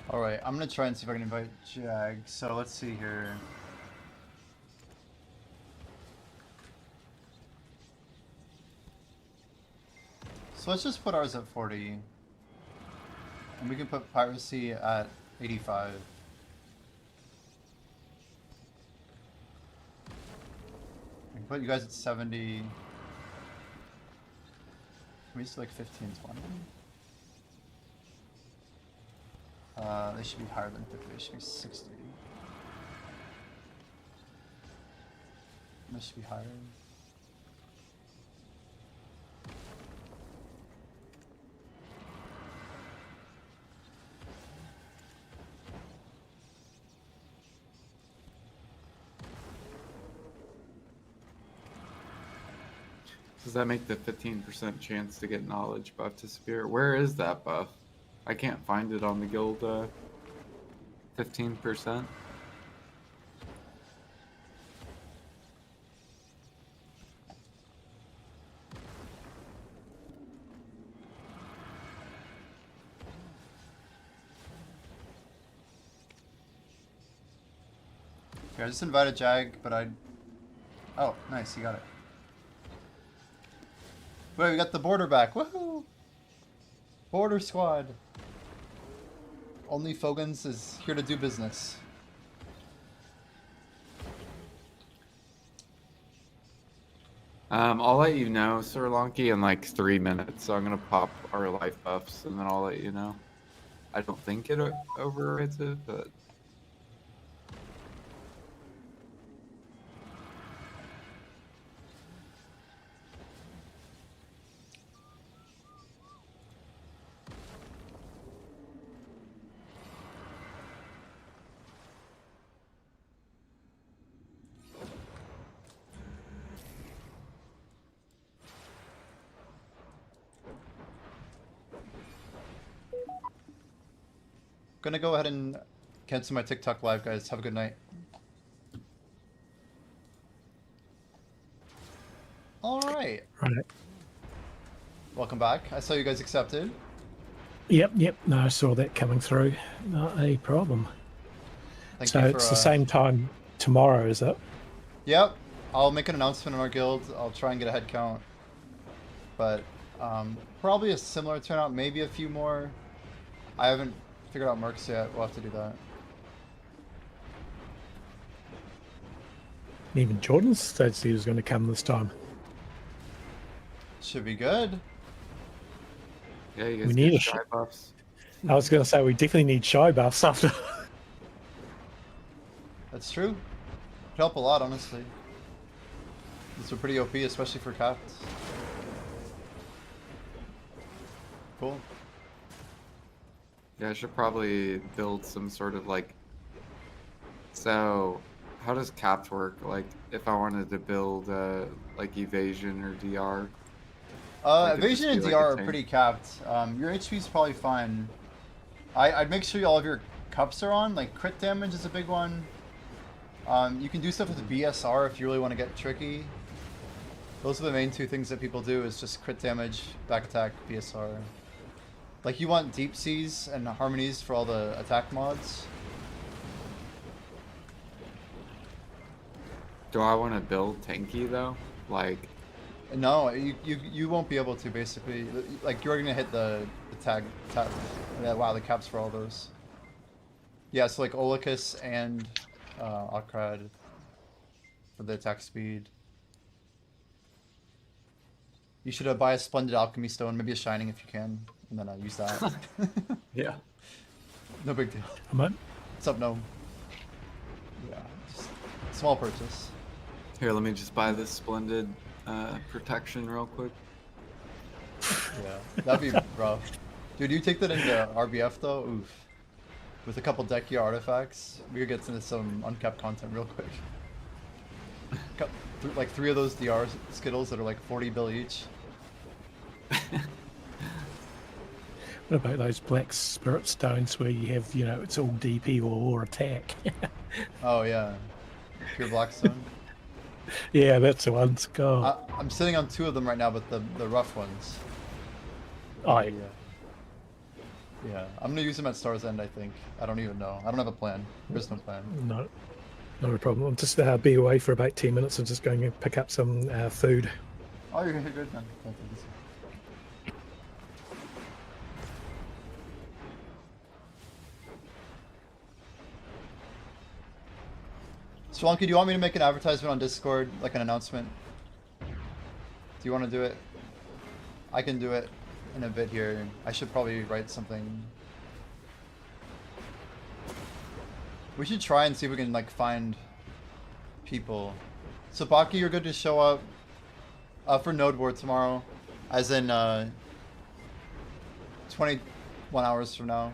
Alright, I'm gonna try and see if I can invite Jag. So let's see here. So let's just put ours at 40. And we can put piracy at 85. I can put you guys at 70. Can we just do like 15, 20? They should be higher than 50, they should be 60. This should be higher. Does that make the 15% chance to get knowledge buff disappear? Where is that buff? I can't find it on the guild 15%. Okay, I just invited Jag, but I... Oh, nice, you got it. Wait, we got the border back, woohoo! Border squad. Only Fogans is here to do business. I'll let you know, Sir Lonky, in like 3 minutes. So I'm gonna pop our life buffs, and then I'll let you know. I don't think it overrides it, but Gonna go ahead and cancel my TikTok live, guys. Have a good night. Alright. Right. Welcome back. I saw you guys accepted. Yep. No, I saw that coming through. Not a problem. Thank So you for, it's the same time tomorrow, is it? Yep. I'll make an announcement in our guild. I'll try and get a head count. But probably a similar turnout, maybe a few more. I haven't figured out mercs yet. We'll have to do that. Even Jordan said he was going to come this time. Should be good. yeah, you guys We need get a shy buffs. I was going to say we definitely need shy buffs after. That's true. Could help a lot, honestly. These are pretty OP, especially for caps. Cool. Yeah, I should probably build some sort of like. So, how does caps work? Like, if I wanted to build like evasion or DR, like it'd Evasion just be and like DR a are tank. pretty capped. Your HP's probably fine. I'd make sure all of your cups are on. Like crit damage is a big one. You can do stuff with BSR if you really want to get tricky. Those are the main two things that people do, is just crit damage, back attack, BSR. Like you want deep seas and harmonies for all the attack mods. Do I want to build tanky though? Like, No, you won't be able to basically. Like you're gonna hit the tag. Yeah, wow, the caps for all those. Yeah, so like Olicus and Alkrad for the attack speed. You should buy a Splendid Alchemy Stone, maybe a Shining if you can, and then use that. yeah. No big deal. I might, What's up, Gnome? Yeah, just small purchase. Here, let me just buy this splendid protection real quick. Yeah, that'd be rough. Dude, you take that into RBF though? Oof. With a couple deck gear artifacts, we could get into some uncapped content real quick. Like 3 of those DR Skittles that are like 40 bill each. what about those black spirit stones where you have, you know, it's all DP or attack? Oh yeah, pure blackstone. Yeah, that's the ones. God. I'm sitting on 2 of them right now, but the rough ones. Oh, Yeah. Yeah, I'm gonna use them at Star's End, I think. I don't even know. I don't have a plan. There's no plan. no, not a problem. I'll just be away for about 10 minutes. I'm just going to pick up some food. Oh, you're good then. Okay, easy. Swalky, do you want me to make an advertisement on Discord, like an announcement? Do you want to do it? I can do it in a bit here. I should probably write something. We should try and see if we can like find people. Sabaki, you're good to show up for Node War tomorrow, as in 21 hours from now.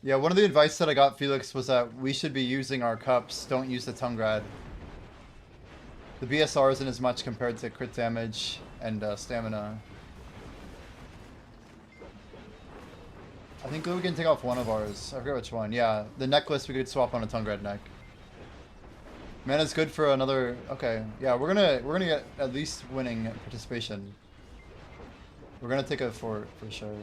Yeah, one of the advice that I got, Felix, was that we should be using our cups. Don't use the Tungrad. The BSR isn't as much compared to crit damage and stamina. I think we can take off one of ours. I forget which one. Yeah, the necklace we could swap on a Tungrad neck. Mana's good for another. Okay, yeah, we're gonna get at least winning participation. We're gonna take a fort for sure.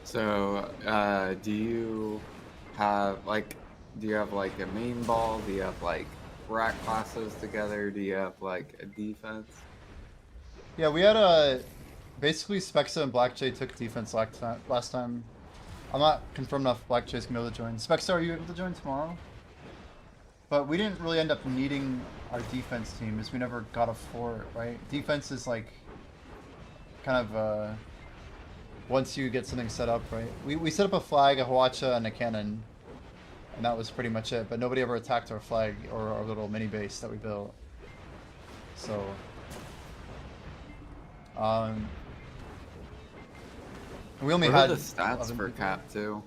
So, do you have like a main ball? Do you have like rack classes together? Do you have like a defense? Yeah, we had a basically Spexa and Black Jay took defense last time. I'm not confirmed enough Black Jay's gonna be able to join. Spexa, are you able to join tomorrow? But we didn't really end up needing our defense team, as we never got a fort, right? Defense is like kind of once you get something set up, right? We set up a flag, a Hwacha, and a cannon, and that was pretty much it. But nobody ever attacked our flag or our little mini base that we built. So, we only What had are the stats 11 for people. Cap 2?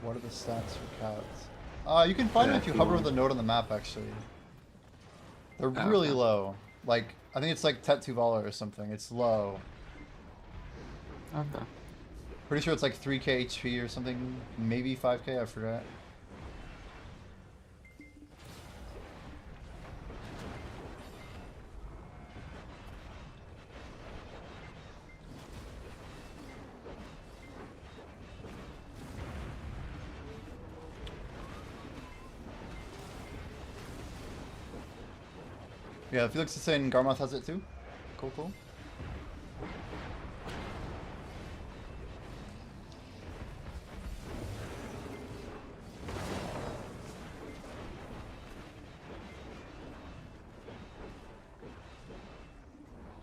What are the stats for cats? You can find them if you hover with the node on the map, actually. They're really low. Like, I think it's like Tetsuvala or something. It's low. Okay. Pretty sure it's like 3k HP or something. Maybe 5k, I forgot. Yeah, Felix is saying Garmoth has it too. Cool, cool.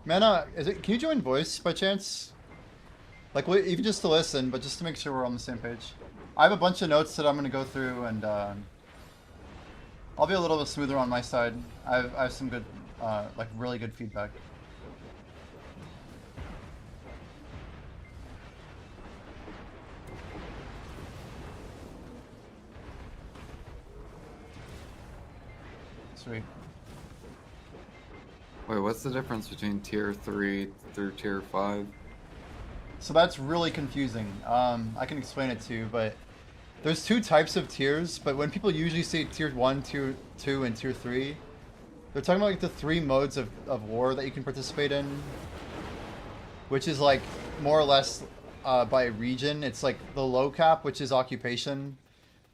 Mana, can you join voice by chance? Like, even just to listen, but just to make sure we're on the same page. I have a bunch of notes that I'm gonna go through, and I'll be a little bit smoother on my side. I have some good, like really good feedback. Sweet. Wait, what's the difference between tier 3 through tier 5? So that's really confusing. I can explain it to you, but there's two types of tiers, but when people usually say tier 1, tier 2, and tier 3, they're talking about like the 3 modes of war that you can participate in, which is like more or less by region. It's like the low cap, which is occupation,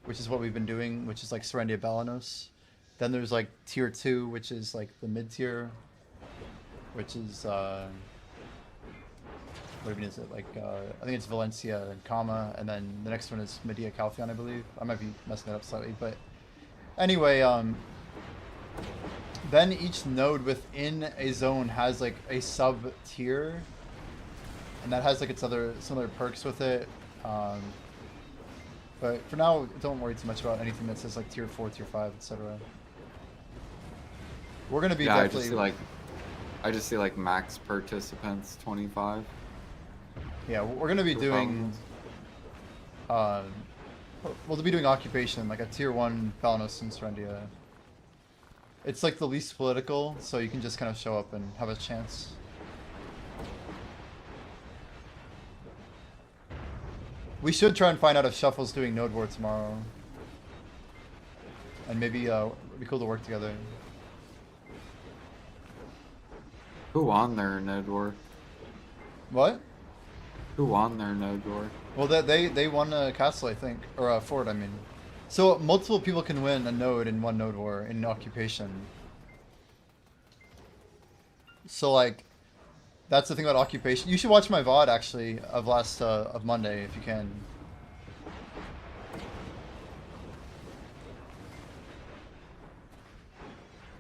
which is what we've been doing, which is like Serendia Balanos. Then there's like tier 2, which is like the mid tier, which is what even is it? Like I think it's Valencia and Kama, and then the next one is Medea Calphion, I believe. I might be messing that up slightly, but anyway, then each node within a zone has like a sub tier, and that has like some other perks with it. But for now, don't worry too much about anything that says like tier 4, tier 5, etc. We're gonna be definitely. I just see like max participants 25. Yeah, we're gonna be doing. We'll be doing occupation, like a tier 1 Balanos and Serendia. It's like the least political, so you can just kind of show up and have a chance. We should try and find out if Shuffle's doing Node War tomorrow. And maybe it'd be cool to work together. Who won their Node War? What? Who won their Node War? Well, they won a castle, I think. Or a fort, I mean. So multiple people can win a node in one Node War in occupation. So like, that's the thing about occupation. You should watch my VOD actually of of Monday if you can.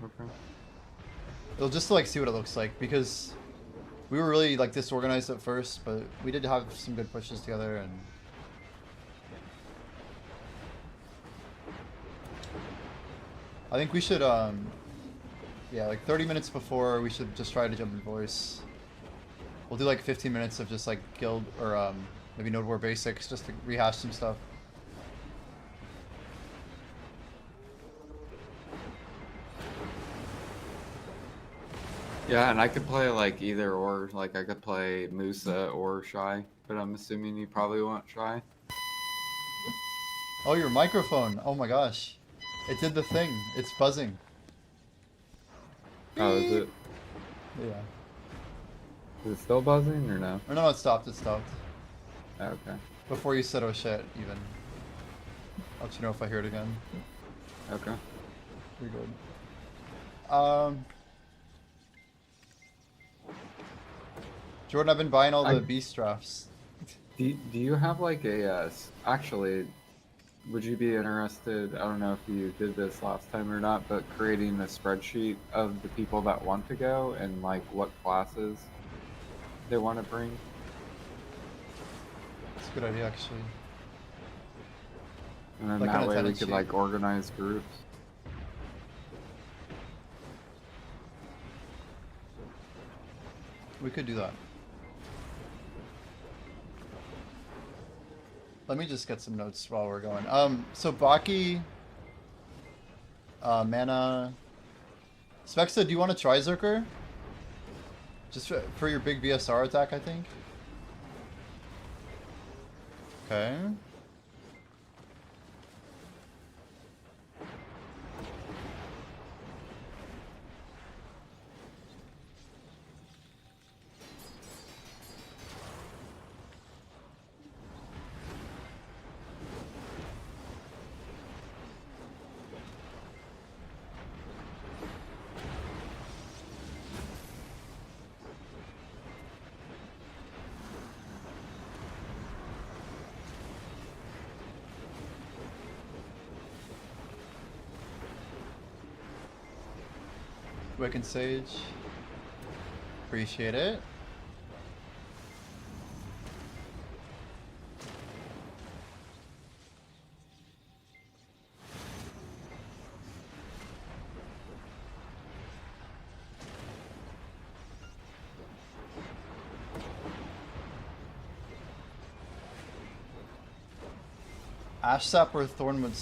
Okay. It'll just to, like see what it looks like, because we were really like disorganized at first, but we did have some good pushes together, and I think we should yeah, like 30 minutes before we should just try to jump in voice. We'll do like 15 minutes of just like guild or maybe Node War basics just to rehash some stuff. Yeah, and I could play like either or. Like I could play Musa or Shy, but I'm assuming you probably want Shy. Oh, your microphone. Oh my gosh. It did the thing. It's buzzing. Oh, is it? Yeah. Is it still buzzing or no? Or no, it stopped. It stopped. Oh, okay. Before you said, oh shit, even. I'll let you know if I hear it again. Okay. You're good. Jordan, I've been buying all the beast drafts. Do you have like a, actually, would you be interested, I don't know if you did this last time or not, but creating a spreadsheet of the people that want to go and like what classes they want to bring? It's a good idea, actually. And then Like that on a way we tenant could sheet. like organize groups. We could do that. Let me just get some notes while we're going. So Baki, Mana, Spexa, do you want to try Zerker? Just for your big BSR attack, I think. Okay. Wicked Sage. Appreciate it. Ash sap or thornwood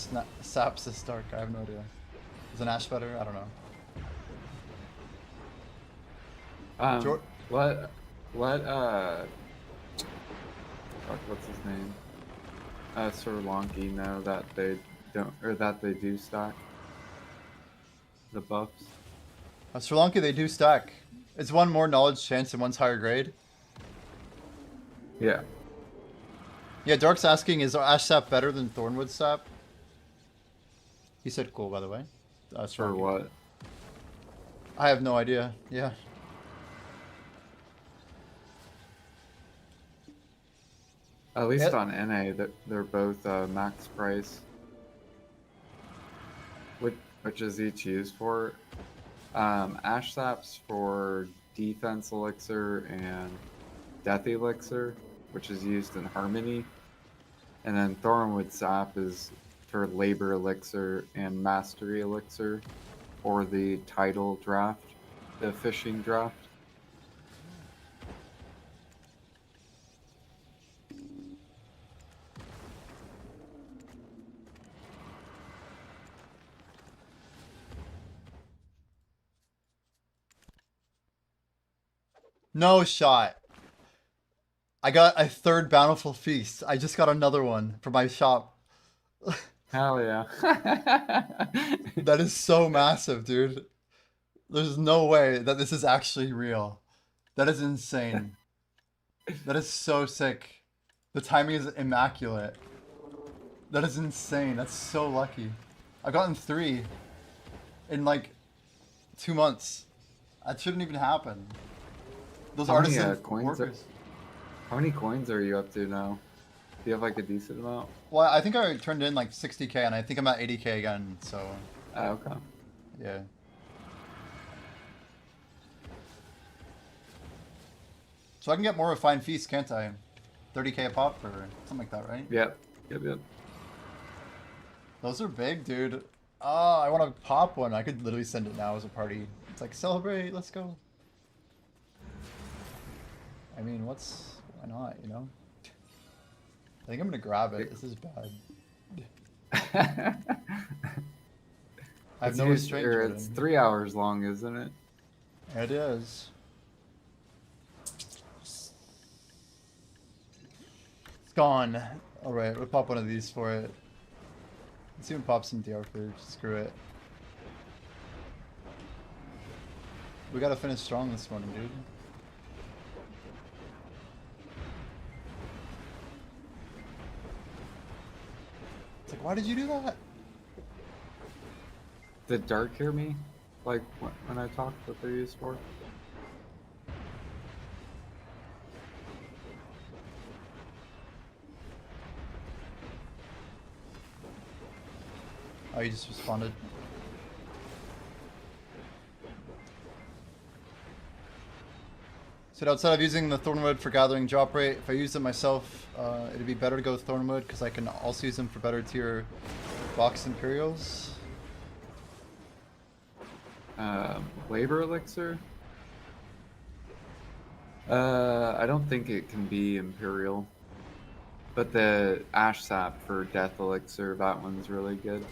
saps this dark? I have no idea. Is an ash better? I don't know. Jor- Let fuck, what's his name? Sir Lonky know that they don't, or that they do stack the buffs. Sri Lanka, they do stack. It's one more knowledge chance and one's higher grade. Yeah. Yeah, Dark's asking, is Ash Sap better than Thornwood Sap? He said cool, by the way. Sri For Lanka. what? I have no idea. Yeah. At least Yep. on NA, they're both max price. Which is each used for? Ash Sap's for defense elixir and death elixir, which is used in Harmony. And then Thornwood Sap is for labor elixir and mastery elixir, or the title draft, the fishing draft. No shot. I got a third Bountiful Feast. I just got another one for my shop. Hell yeah. That is so massive, dude. There's no way that this is actually real. That is insane. That is so sick. The timing is immaculate. That is insane. That's so lucky. I've gotten 3 in like 2 months. That shouldn't even happen. Those How many, artisan coins workers. How many coins are you up to now? Do you have like a decent amount? Well, I think I turned in like 60k, and I think I'm at 80k again. So, Okay. yeah. So I can get more refined feasts, can't I? 30k a pop or something like that, right? Yep. Yep. Those are big, dude. Ah, I want to pop one. I could literally send it now as a party. It's like, celebrate, let's go. I mean, why not, you know? I think I'm gonna grab it. This is bad. I have no restraint. It's 3 hours long, isn't it? It is. It's gone. Alright, we'll pop one of these for it. Let's even pop some DR for screw it. We gotta finish strong this morning, dude. It's like, why did you do that? Did Dark hear me? Like when I talked what they're used for? Oh, you just responded. So outside of using the Thornwood for gathering drop rate, if I used it myself, it'd be better to go with Thornwood because I can also use them for better tier box Imperials. Labor elixir? I don't think it can be Imperial. But the Ash Sap for Death Elixir, that one's really good.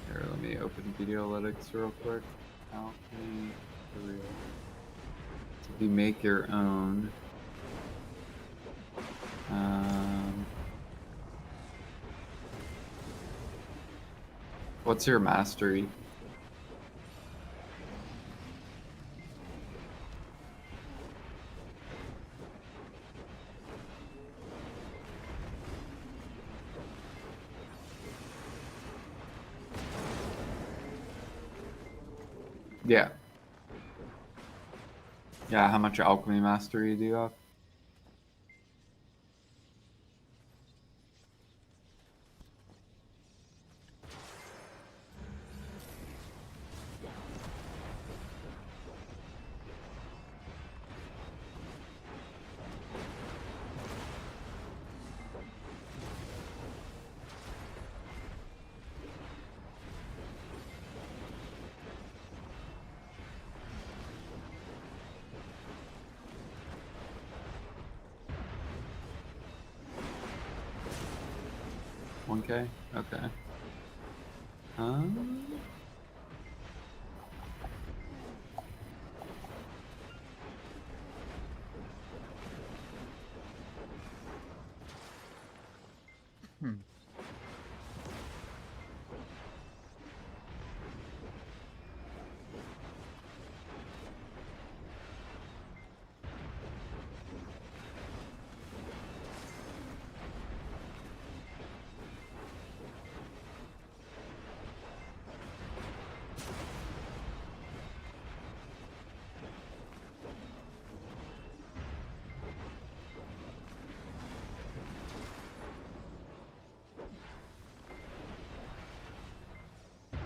Here, let me open Videolytics real quick. Alchemy, real. You make your own. What's your mastery? Yeah. Yeah, how much alchemy mastery do you have? $1K? Okay. Hmm.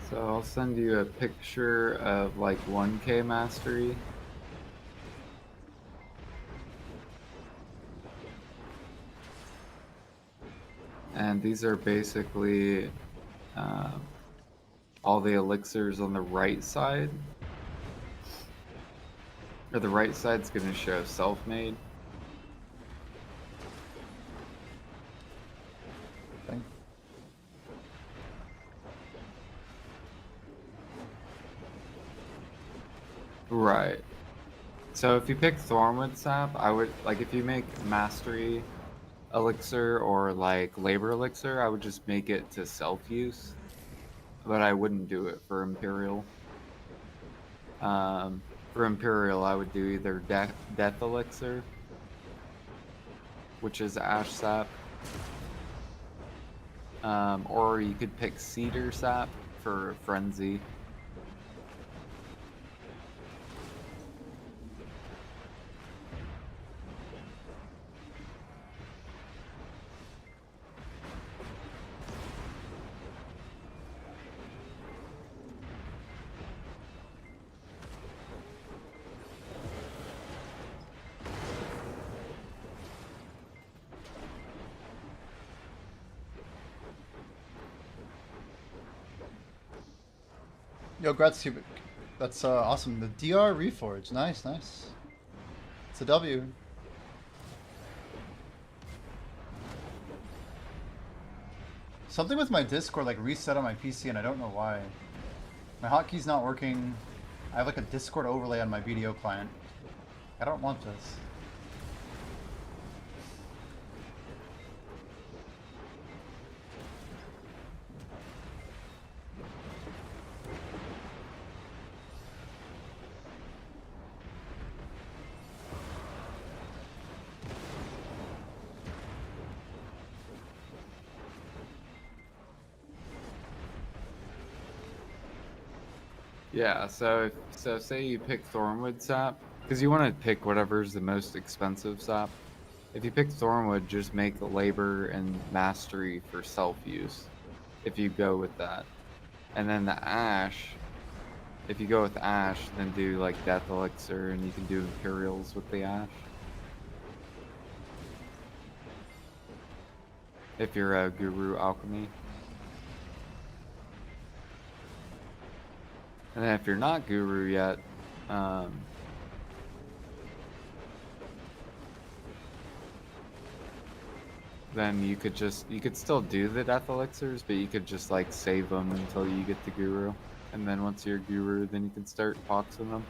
So I'll send you a picture of like 1K mastery. And these are basically all the elixirs on the right side. Or the right side's going to show self-made. Thank- Right. So if you pick Thornwood Sap, I would, like, if you make Mastery Elixir or, like, Labor Elixir, I would just make it to self-use. But I wouldn't do it for Imperial. For Imperial, I would do either Death Elixir, which is Ash Sap, or you could pick Cedar Sap for Frenzy. Yo, Gratzcubic. That's awesome. The DR Reforge. Nice, nice. It's a W. Something with my Discord like reset on my PC and I don't know why. My hotkeys not working. I have like a Discord overlay on my video client. I don't want this. Yeah, so say you pick Thornwood Sap, because you want to pick whatever's the most expensive sap. If you pick Thornwood, just make Labor and Mastery for self-use, if you go with that. And then the Ash, if you go with Ash, then do like Death Elixir, and you can do Imperials with the Ash. If you're a Guru Alchemy. And then if you're not Guru yet, then you could still do the Death Elixirs, but you could just like save them until you get the Guru. And then once you're Guru, then you can start boxing them.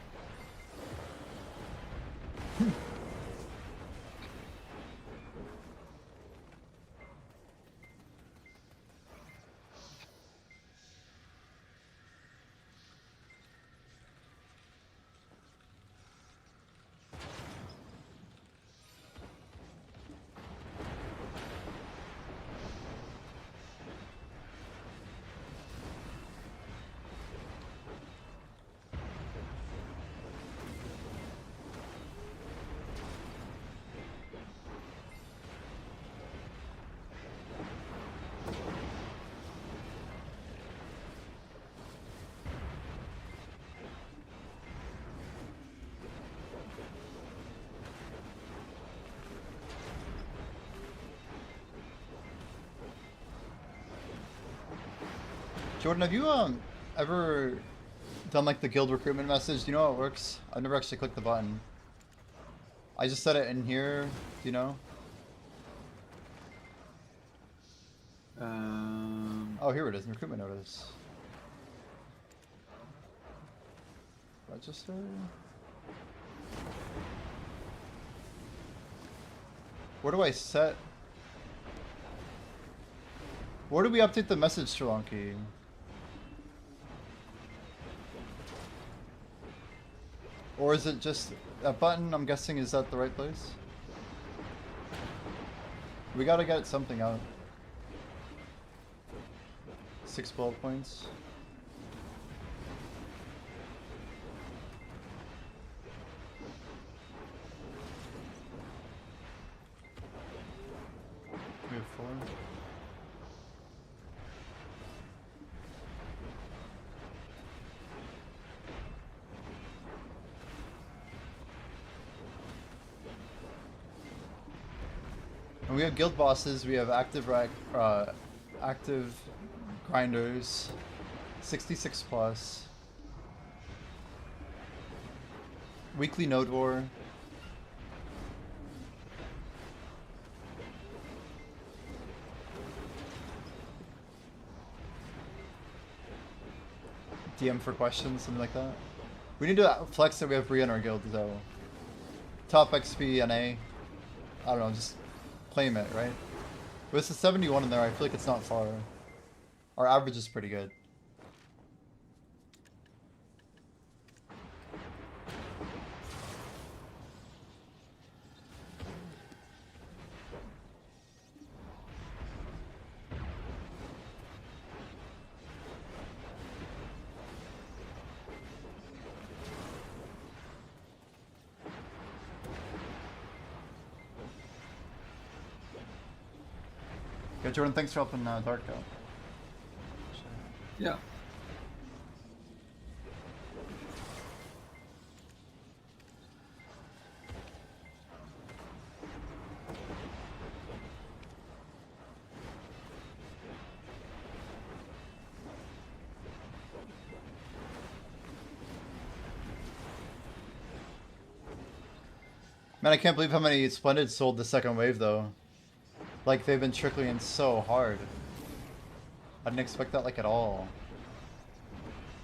Jordan, have you ever done like the guild recruitment message? Do you know how it works? I've never actually clicked the button. I just set it in here. Do you know? Oh, here it is. Recruitment notice. Register. Where do I set? Where do we update the message, Shalonki? Or is it just that button? I'm guessing, is that the right place? We gotta get something out. 6 bullet points. We have 4. And we have guild bosses. We have active active grinders, 66 plus. Weekly node war. DM for questions, something like that. We need to flex that we have Bree in our guild though. Top XP NA. I don't know, just claim it, right? With the 71 in there, I feel like it's not far. Our average is pretty good. Yeah, Jordan, thanks for helping Dark out. Yeah. Man, I can't believe how many Splendids sold the second wave though. Like, they've been trickling in so hard. I didn't expect that, like, at all.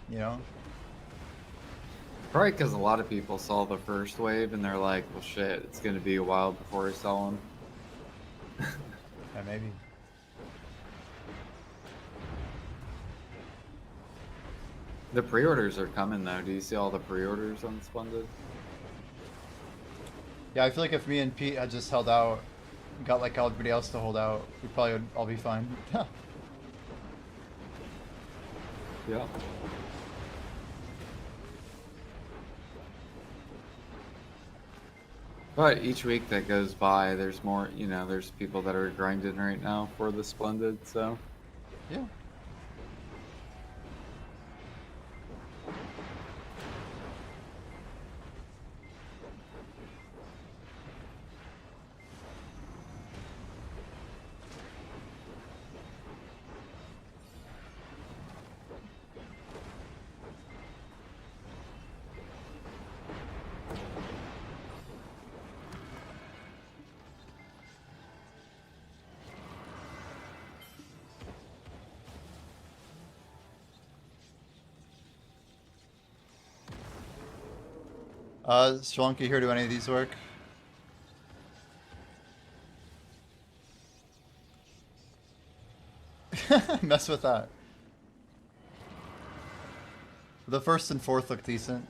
You know? Probably because a lot of people saw the first wave and they're like, well shit, it's gonna be a while before I sell them. Yeah, maybe. The pre-orders are coming though. Do you see all the pre-orders on Splendid? Yeah, I feel like if me and Pete had just held out, got like everybody else to hold out, we probably would all be fine. Yeah. But each week that goes by, there's more, you know, there's people that are grinding right now for the Splendid, so. Yeah. Sri Lanka here, do any of these work? Mess with that. The first and fourth look decent.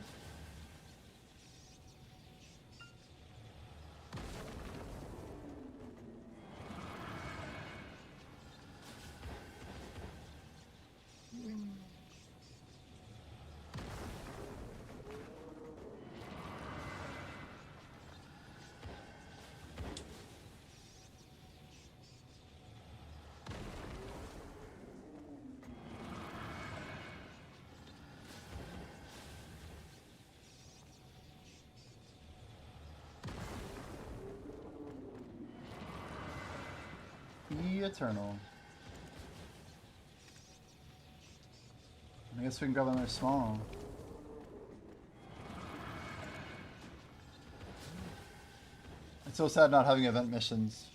Eternal. I guess we can grab another small. It's so sad not having event missions.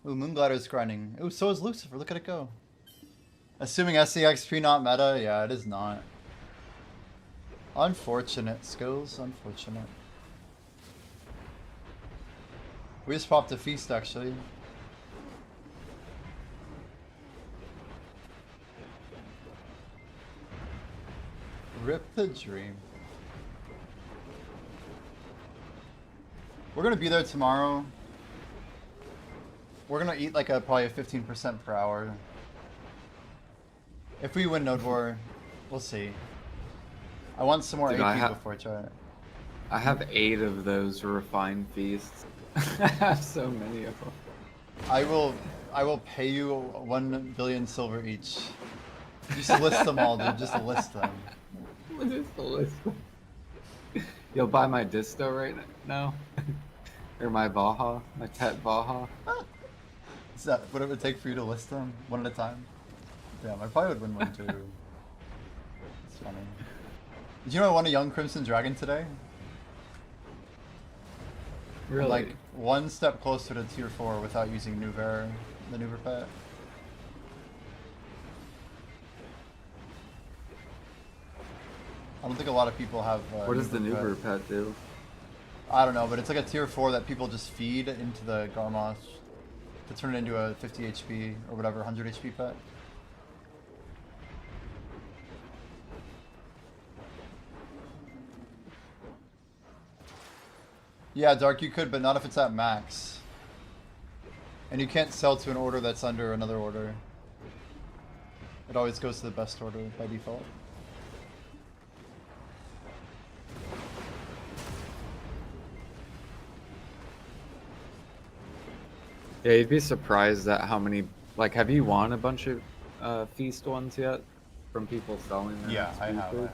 Ooh, Moonglider's grinding. Ooh, so is Lucifer. Look at it go. Assuming SEXP not meta? Yeah, it is not. Unfortunate, skills. Unfortunate. We just popped a feast, actually. Rip the dream. We're gonna be there tomorrow. We're gonna eat like probably a 15% per hour. If we win Node War, we'll see. I want some more Dude, AP before I try it. I have 8 of those refined feasts. I have so many of them. I will pay you 1 billion silver each. Just list them all, dude. Just list them. What is the list? You'll buy my disto right now? Or my Baja? My pet Baja? Is that what it would take for you to list them one at a time? Damn, I probably would win one too. It's funny. Did you know I won a young Crimson Dragon today? Really? Like one step closer to tier 4 without using Nuver, the Nuver pet. I don't think a lot of people have. What does the Nuber pet do? I don't know, but it's like a tier 4 that people just feed into the Garmosh to turn it into a 50 HP or whatever, 100 HP pet. Yeah, Dark, you could, but not if it's at max. And you can't sell to an order that's under another order. It always goes to the best order by default. Yeah, you'd be surprised at how many. Like, have you won a bunch of feast ones yet from people selling their Yeah, I XP have. food?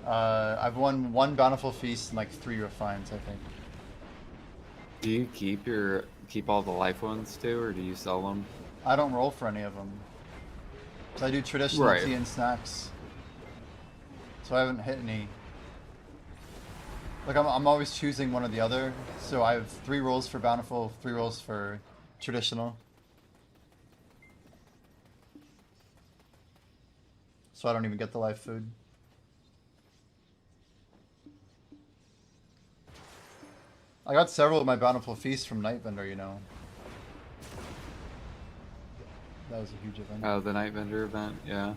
I've won 1 Bountiful Feast and like 3 Refines, I think. Do you keep all the life ones too, or do you sell them? I don't roll for any of them. So I do traditional Right. tea and snacks. So I haven't hit any. Like I'm always choosing one or the other. So I have 3 rolls for Bountiful, 3 rolls for traditional. So I don't even get the life food. I got several of my Bountiful Feasts from Nightbender, you know. That was a huge event. Oh, the Night Vendor event, yeah.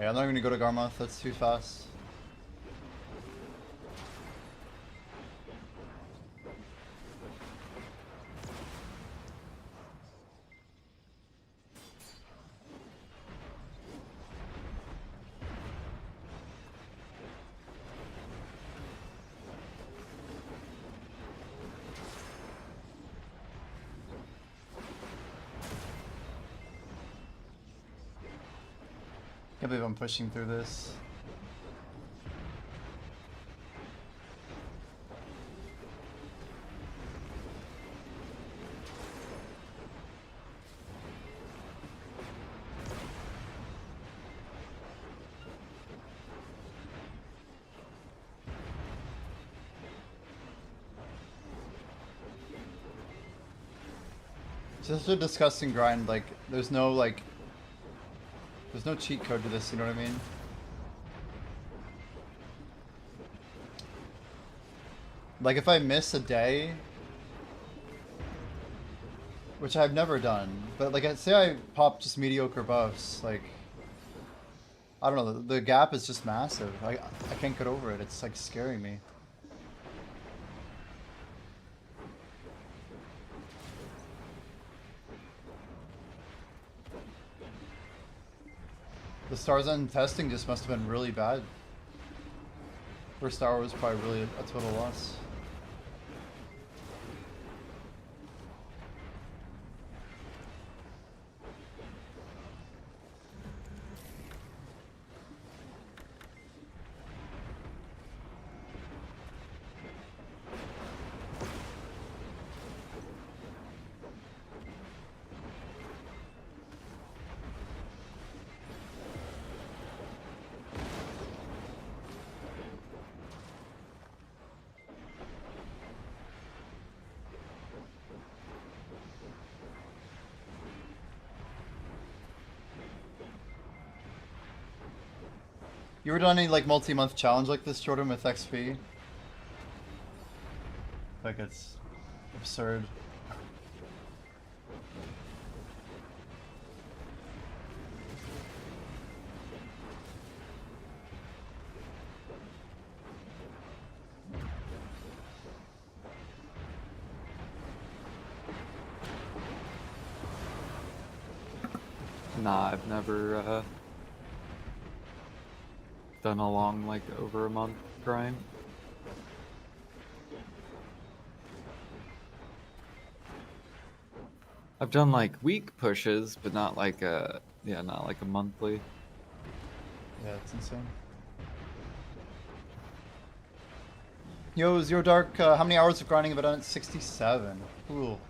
Yeah, I'm not gonna go to Garmoth, that's too fast. Can't believe I'm pushing through this. It's just a disgusting grind, like, there's no cheat code to this, you know what I mean? Like, if I miss a day, which I've never done, but like, say I pop just mediocre buffs, like, I don't know, the gap is just massive. I can't get over it, it's like scaring me. The Stars End testing just must have been really bad. First hour was probably really a total loss. You ever done any like multi-month challenge like this, Jordan, with XP? Like it's absurd. Nah, I've never done a long, like, over a month grind. I've done like week pushes, but not like a not like a monthly. Yeah, it's insane. Yo, Zero Dark, how many hours of grinding have I done? 67. Cool.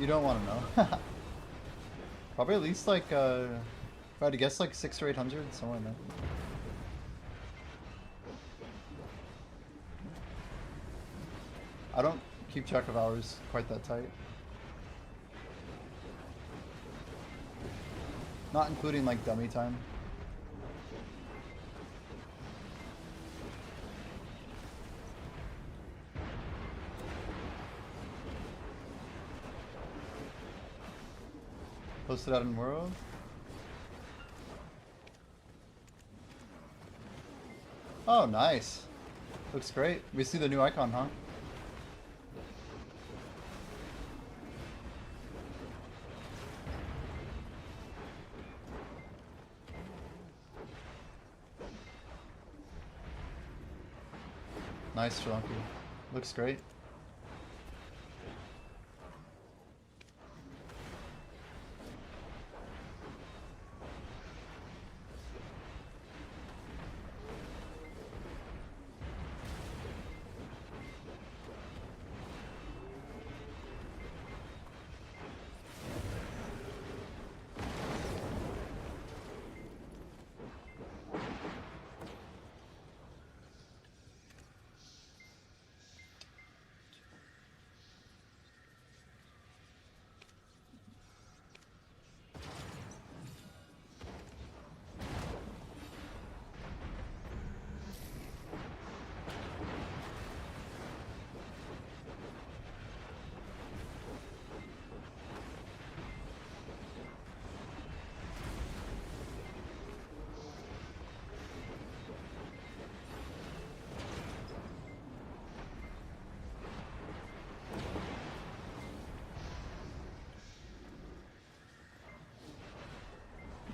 You don't want to know. Probably at least like, if I had to guess, like 600 or 800, somewhere in there. I don't keep track of hours quite that tight. Not including like dummy time. Posted out in World. Oh, nice. Looks great. We see the new icon, huh? Nice, Shalonki. Looks great.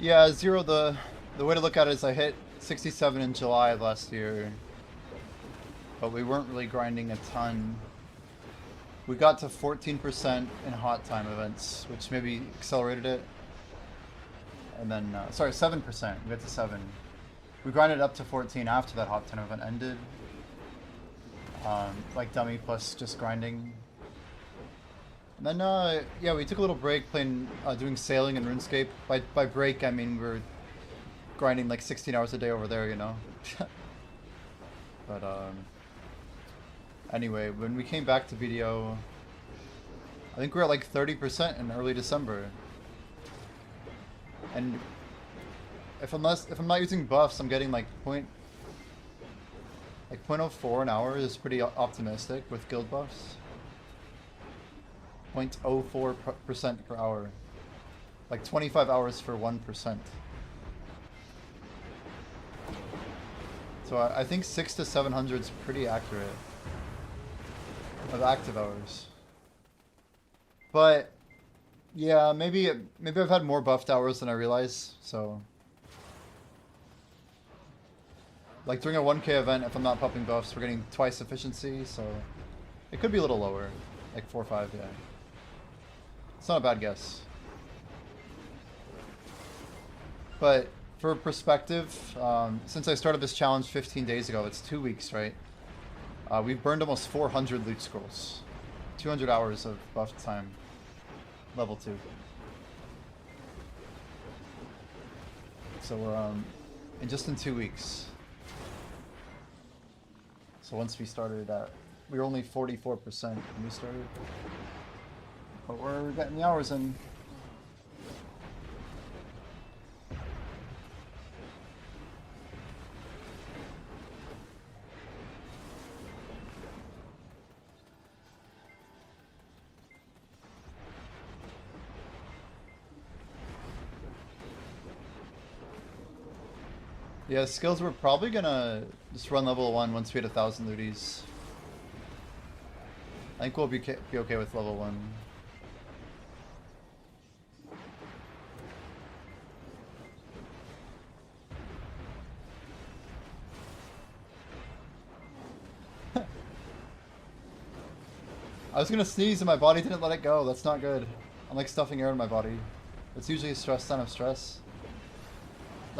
Yeah, zero. The way to look at it is I hit 67 in July of last year, but we weren't really grinding a ton. We got to 14% in hot time events, which maybe accelerated it. And then, sorry, 7%. We got to 7. We grinded up to 14 after that hot time event ended. Like dummy plus just grinding. And then, yeah, we took a little break playing, doing sailing and RuneScape. By break, I mean we were grinding like 16 hours a day over there, you know? But, anyway, when we came back to BDO, I think we were at like 30% in early December. And if I'm not using buffs, I'm getting like 0.04 an hour is pretty optimistic with guild buffs. 0.04% per hour. Like 25 hours for 1%. So I think 600 to 700 is pretty accurate of active hours. But yeah, maybe I've had more buffed hours than I realize. So like during a 1K event, if I'm not popping buffs, we're getting twice efficiency. So it could be a little lower, like 4 or 5. Yeah, it's not a bad guess. But for perspective, since I started this challenge 15 days ago, it's 2 weeks, right? We've burned almost 400 loot scrolls. 200 hours of buff time. Level 2. So we're, just in 2 weeks. So once we started at, we were only 44% when we started. But we're getting the hours in. Yeah, skills we're probably gonna just run level 1 once we hit 1,000 looties. I think we'll be okay with level 1. I was gonna sneeze and my body didn't let it go. That's not good. I'm like stuffing air in my body. It's usually a sign of stress.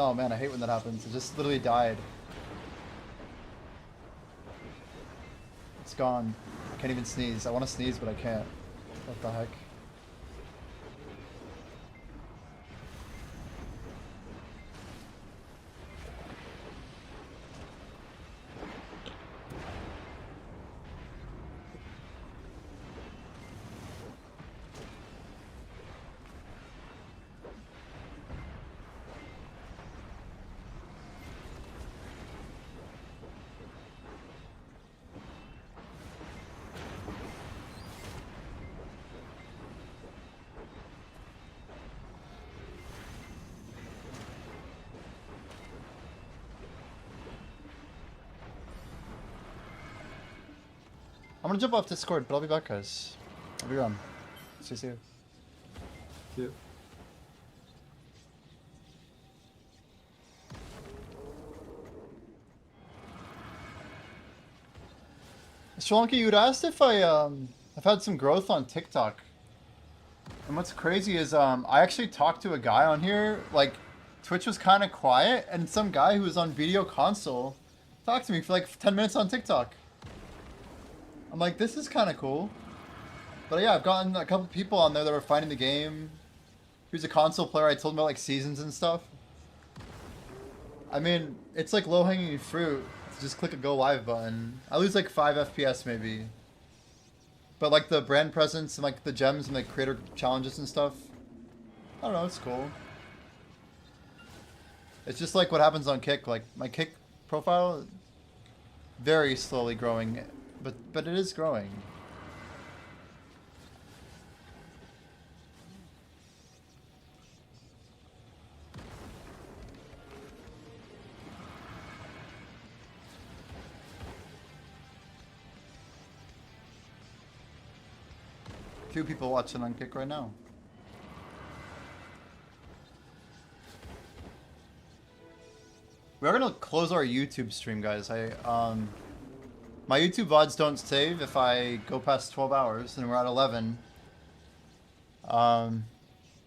Oh man, I hate when that happens. It just literally died. It's gone. I can't even sneeze. I want to sneeze, but I can't. What the heck? I'm gonna jump off Discord, but I'll be back, guys. I'll be around. See you. Yeah. Sri Lanka, you'd asked if I've had some growth on TikTok. And what's crazy is I actually talked to a guy on here, like Twitch was kind of quiet, and some guy who was on video console talked to me for like 10 minutes on TikTok. I'm like, this is kind of cool. But yeah, I've gotten a couple people on there that are finding the game. Who's a console player, I told him about like seasons and stuff. I mean, it's like low-hanging fruit to just click a go live button. I lose like 5 FPS maybe. But like the brand presence and like the gems and like creator challenges and stuff, I don't know, it's cool. It's just like what happens on Kick. Like my Kick profile, very slowly growing, but it is growing. Few people watching on Kick right now. We're gonna close our YouTube stream, guys. My YouTube VODs don't save if I go past 12 hours, and we're at 11.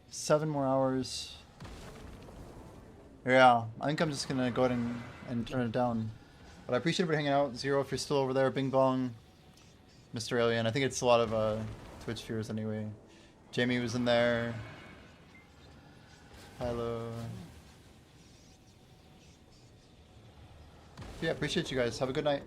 7 more hours. Yeah, I think I'm just gonna go ahead and turn it down. But I appreciate everybody hanging out. Zero, if you're still over there. Bing Bong. Mr. Alien. I think it's a lot of Twitch viewers anyway. Jamie was in there. Hello. Yeah, appreciate you guys. Have a good night.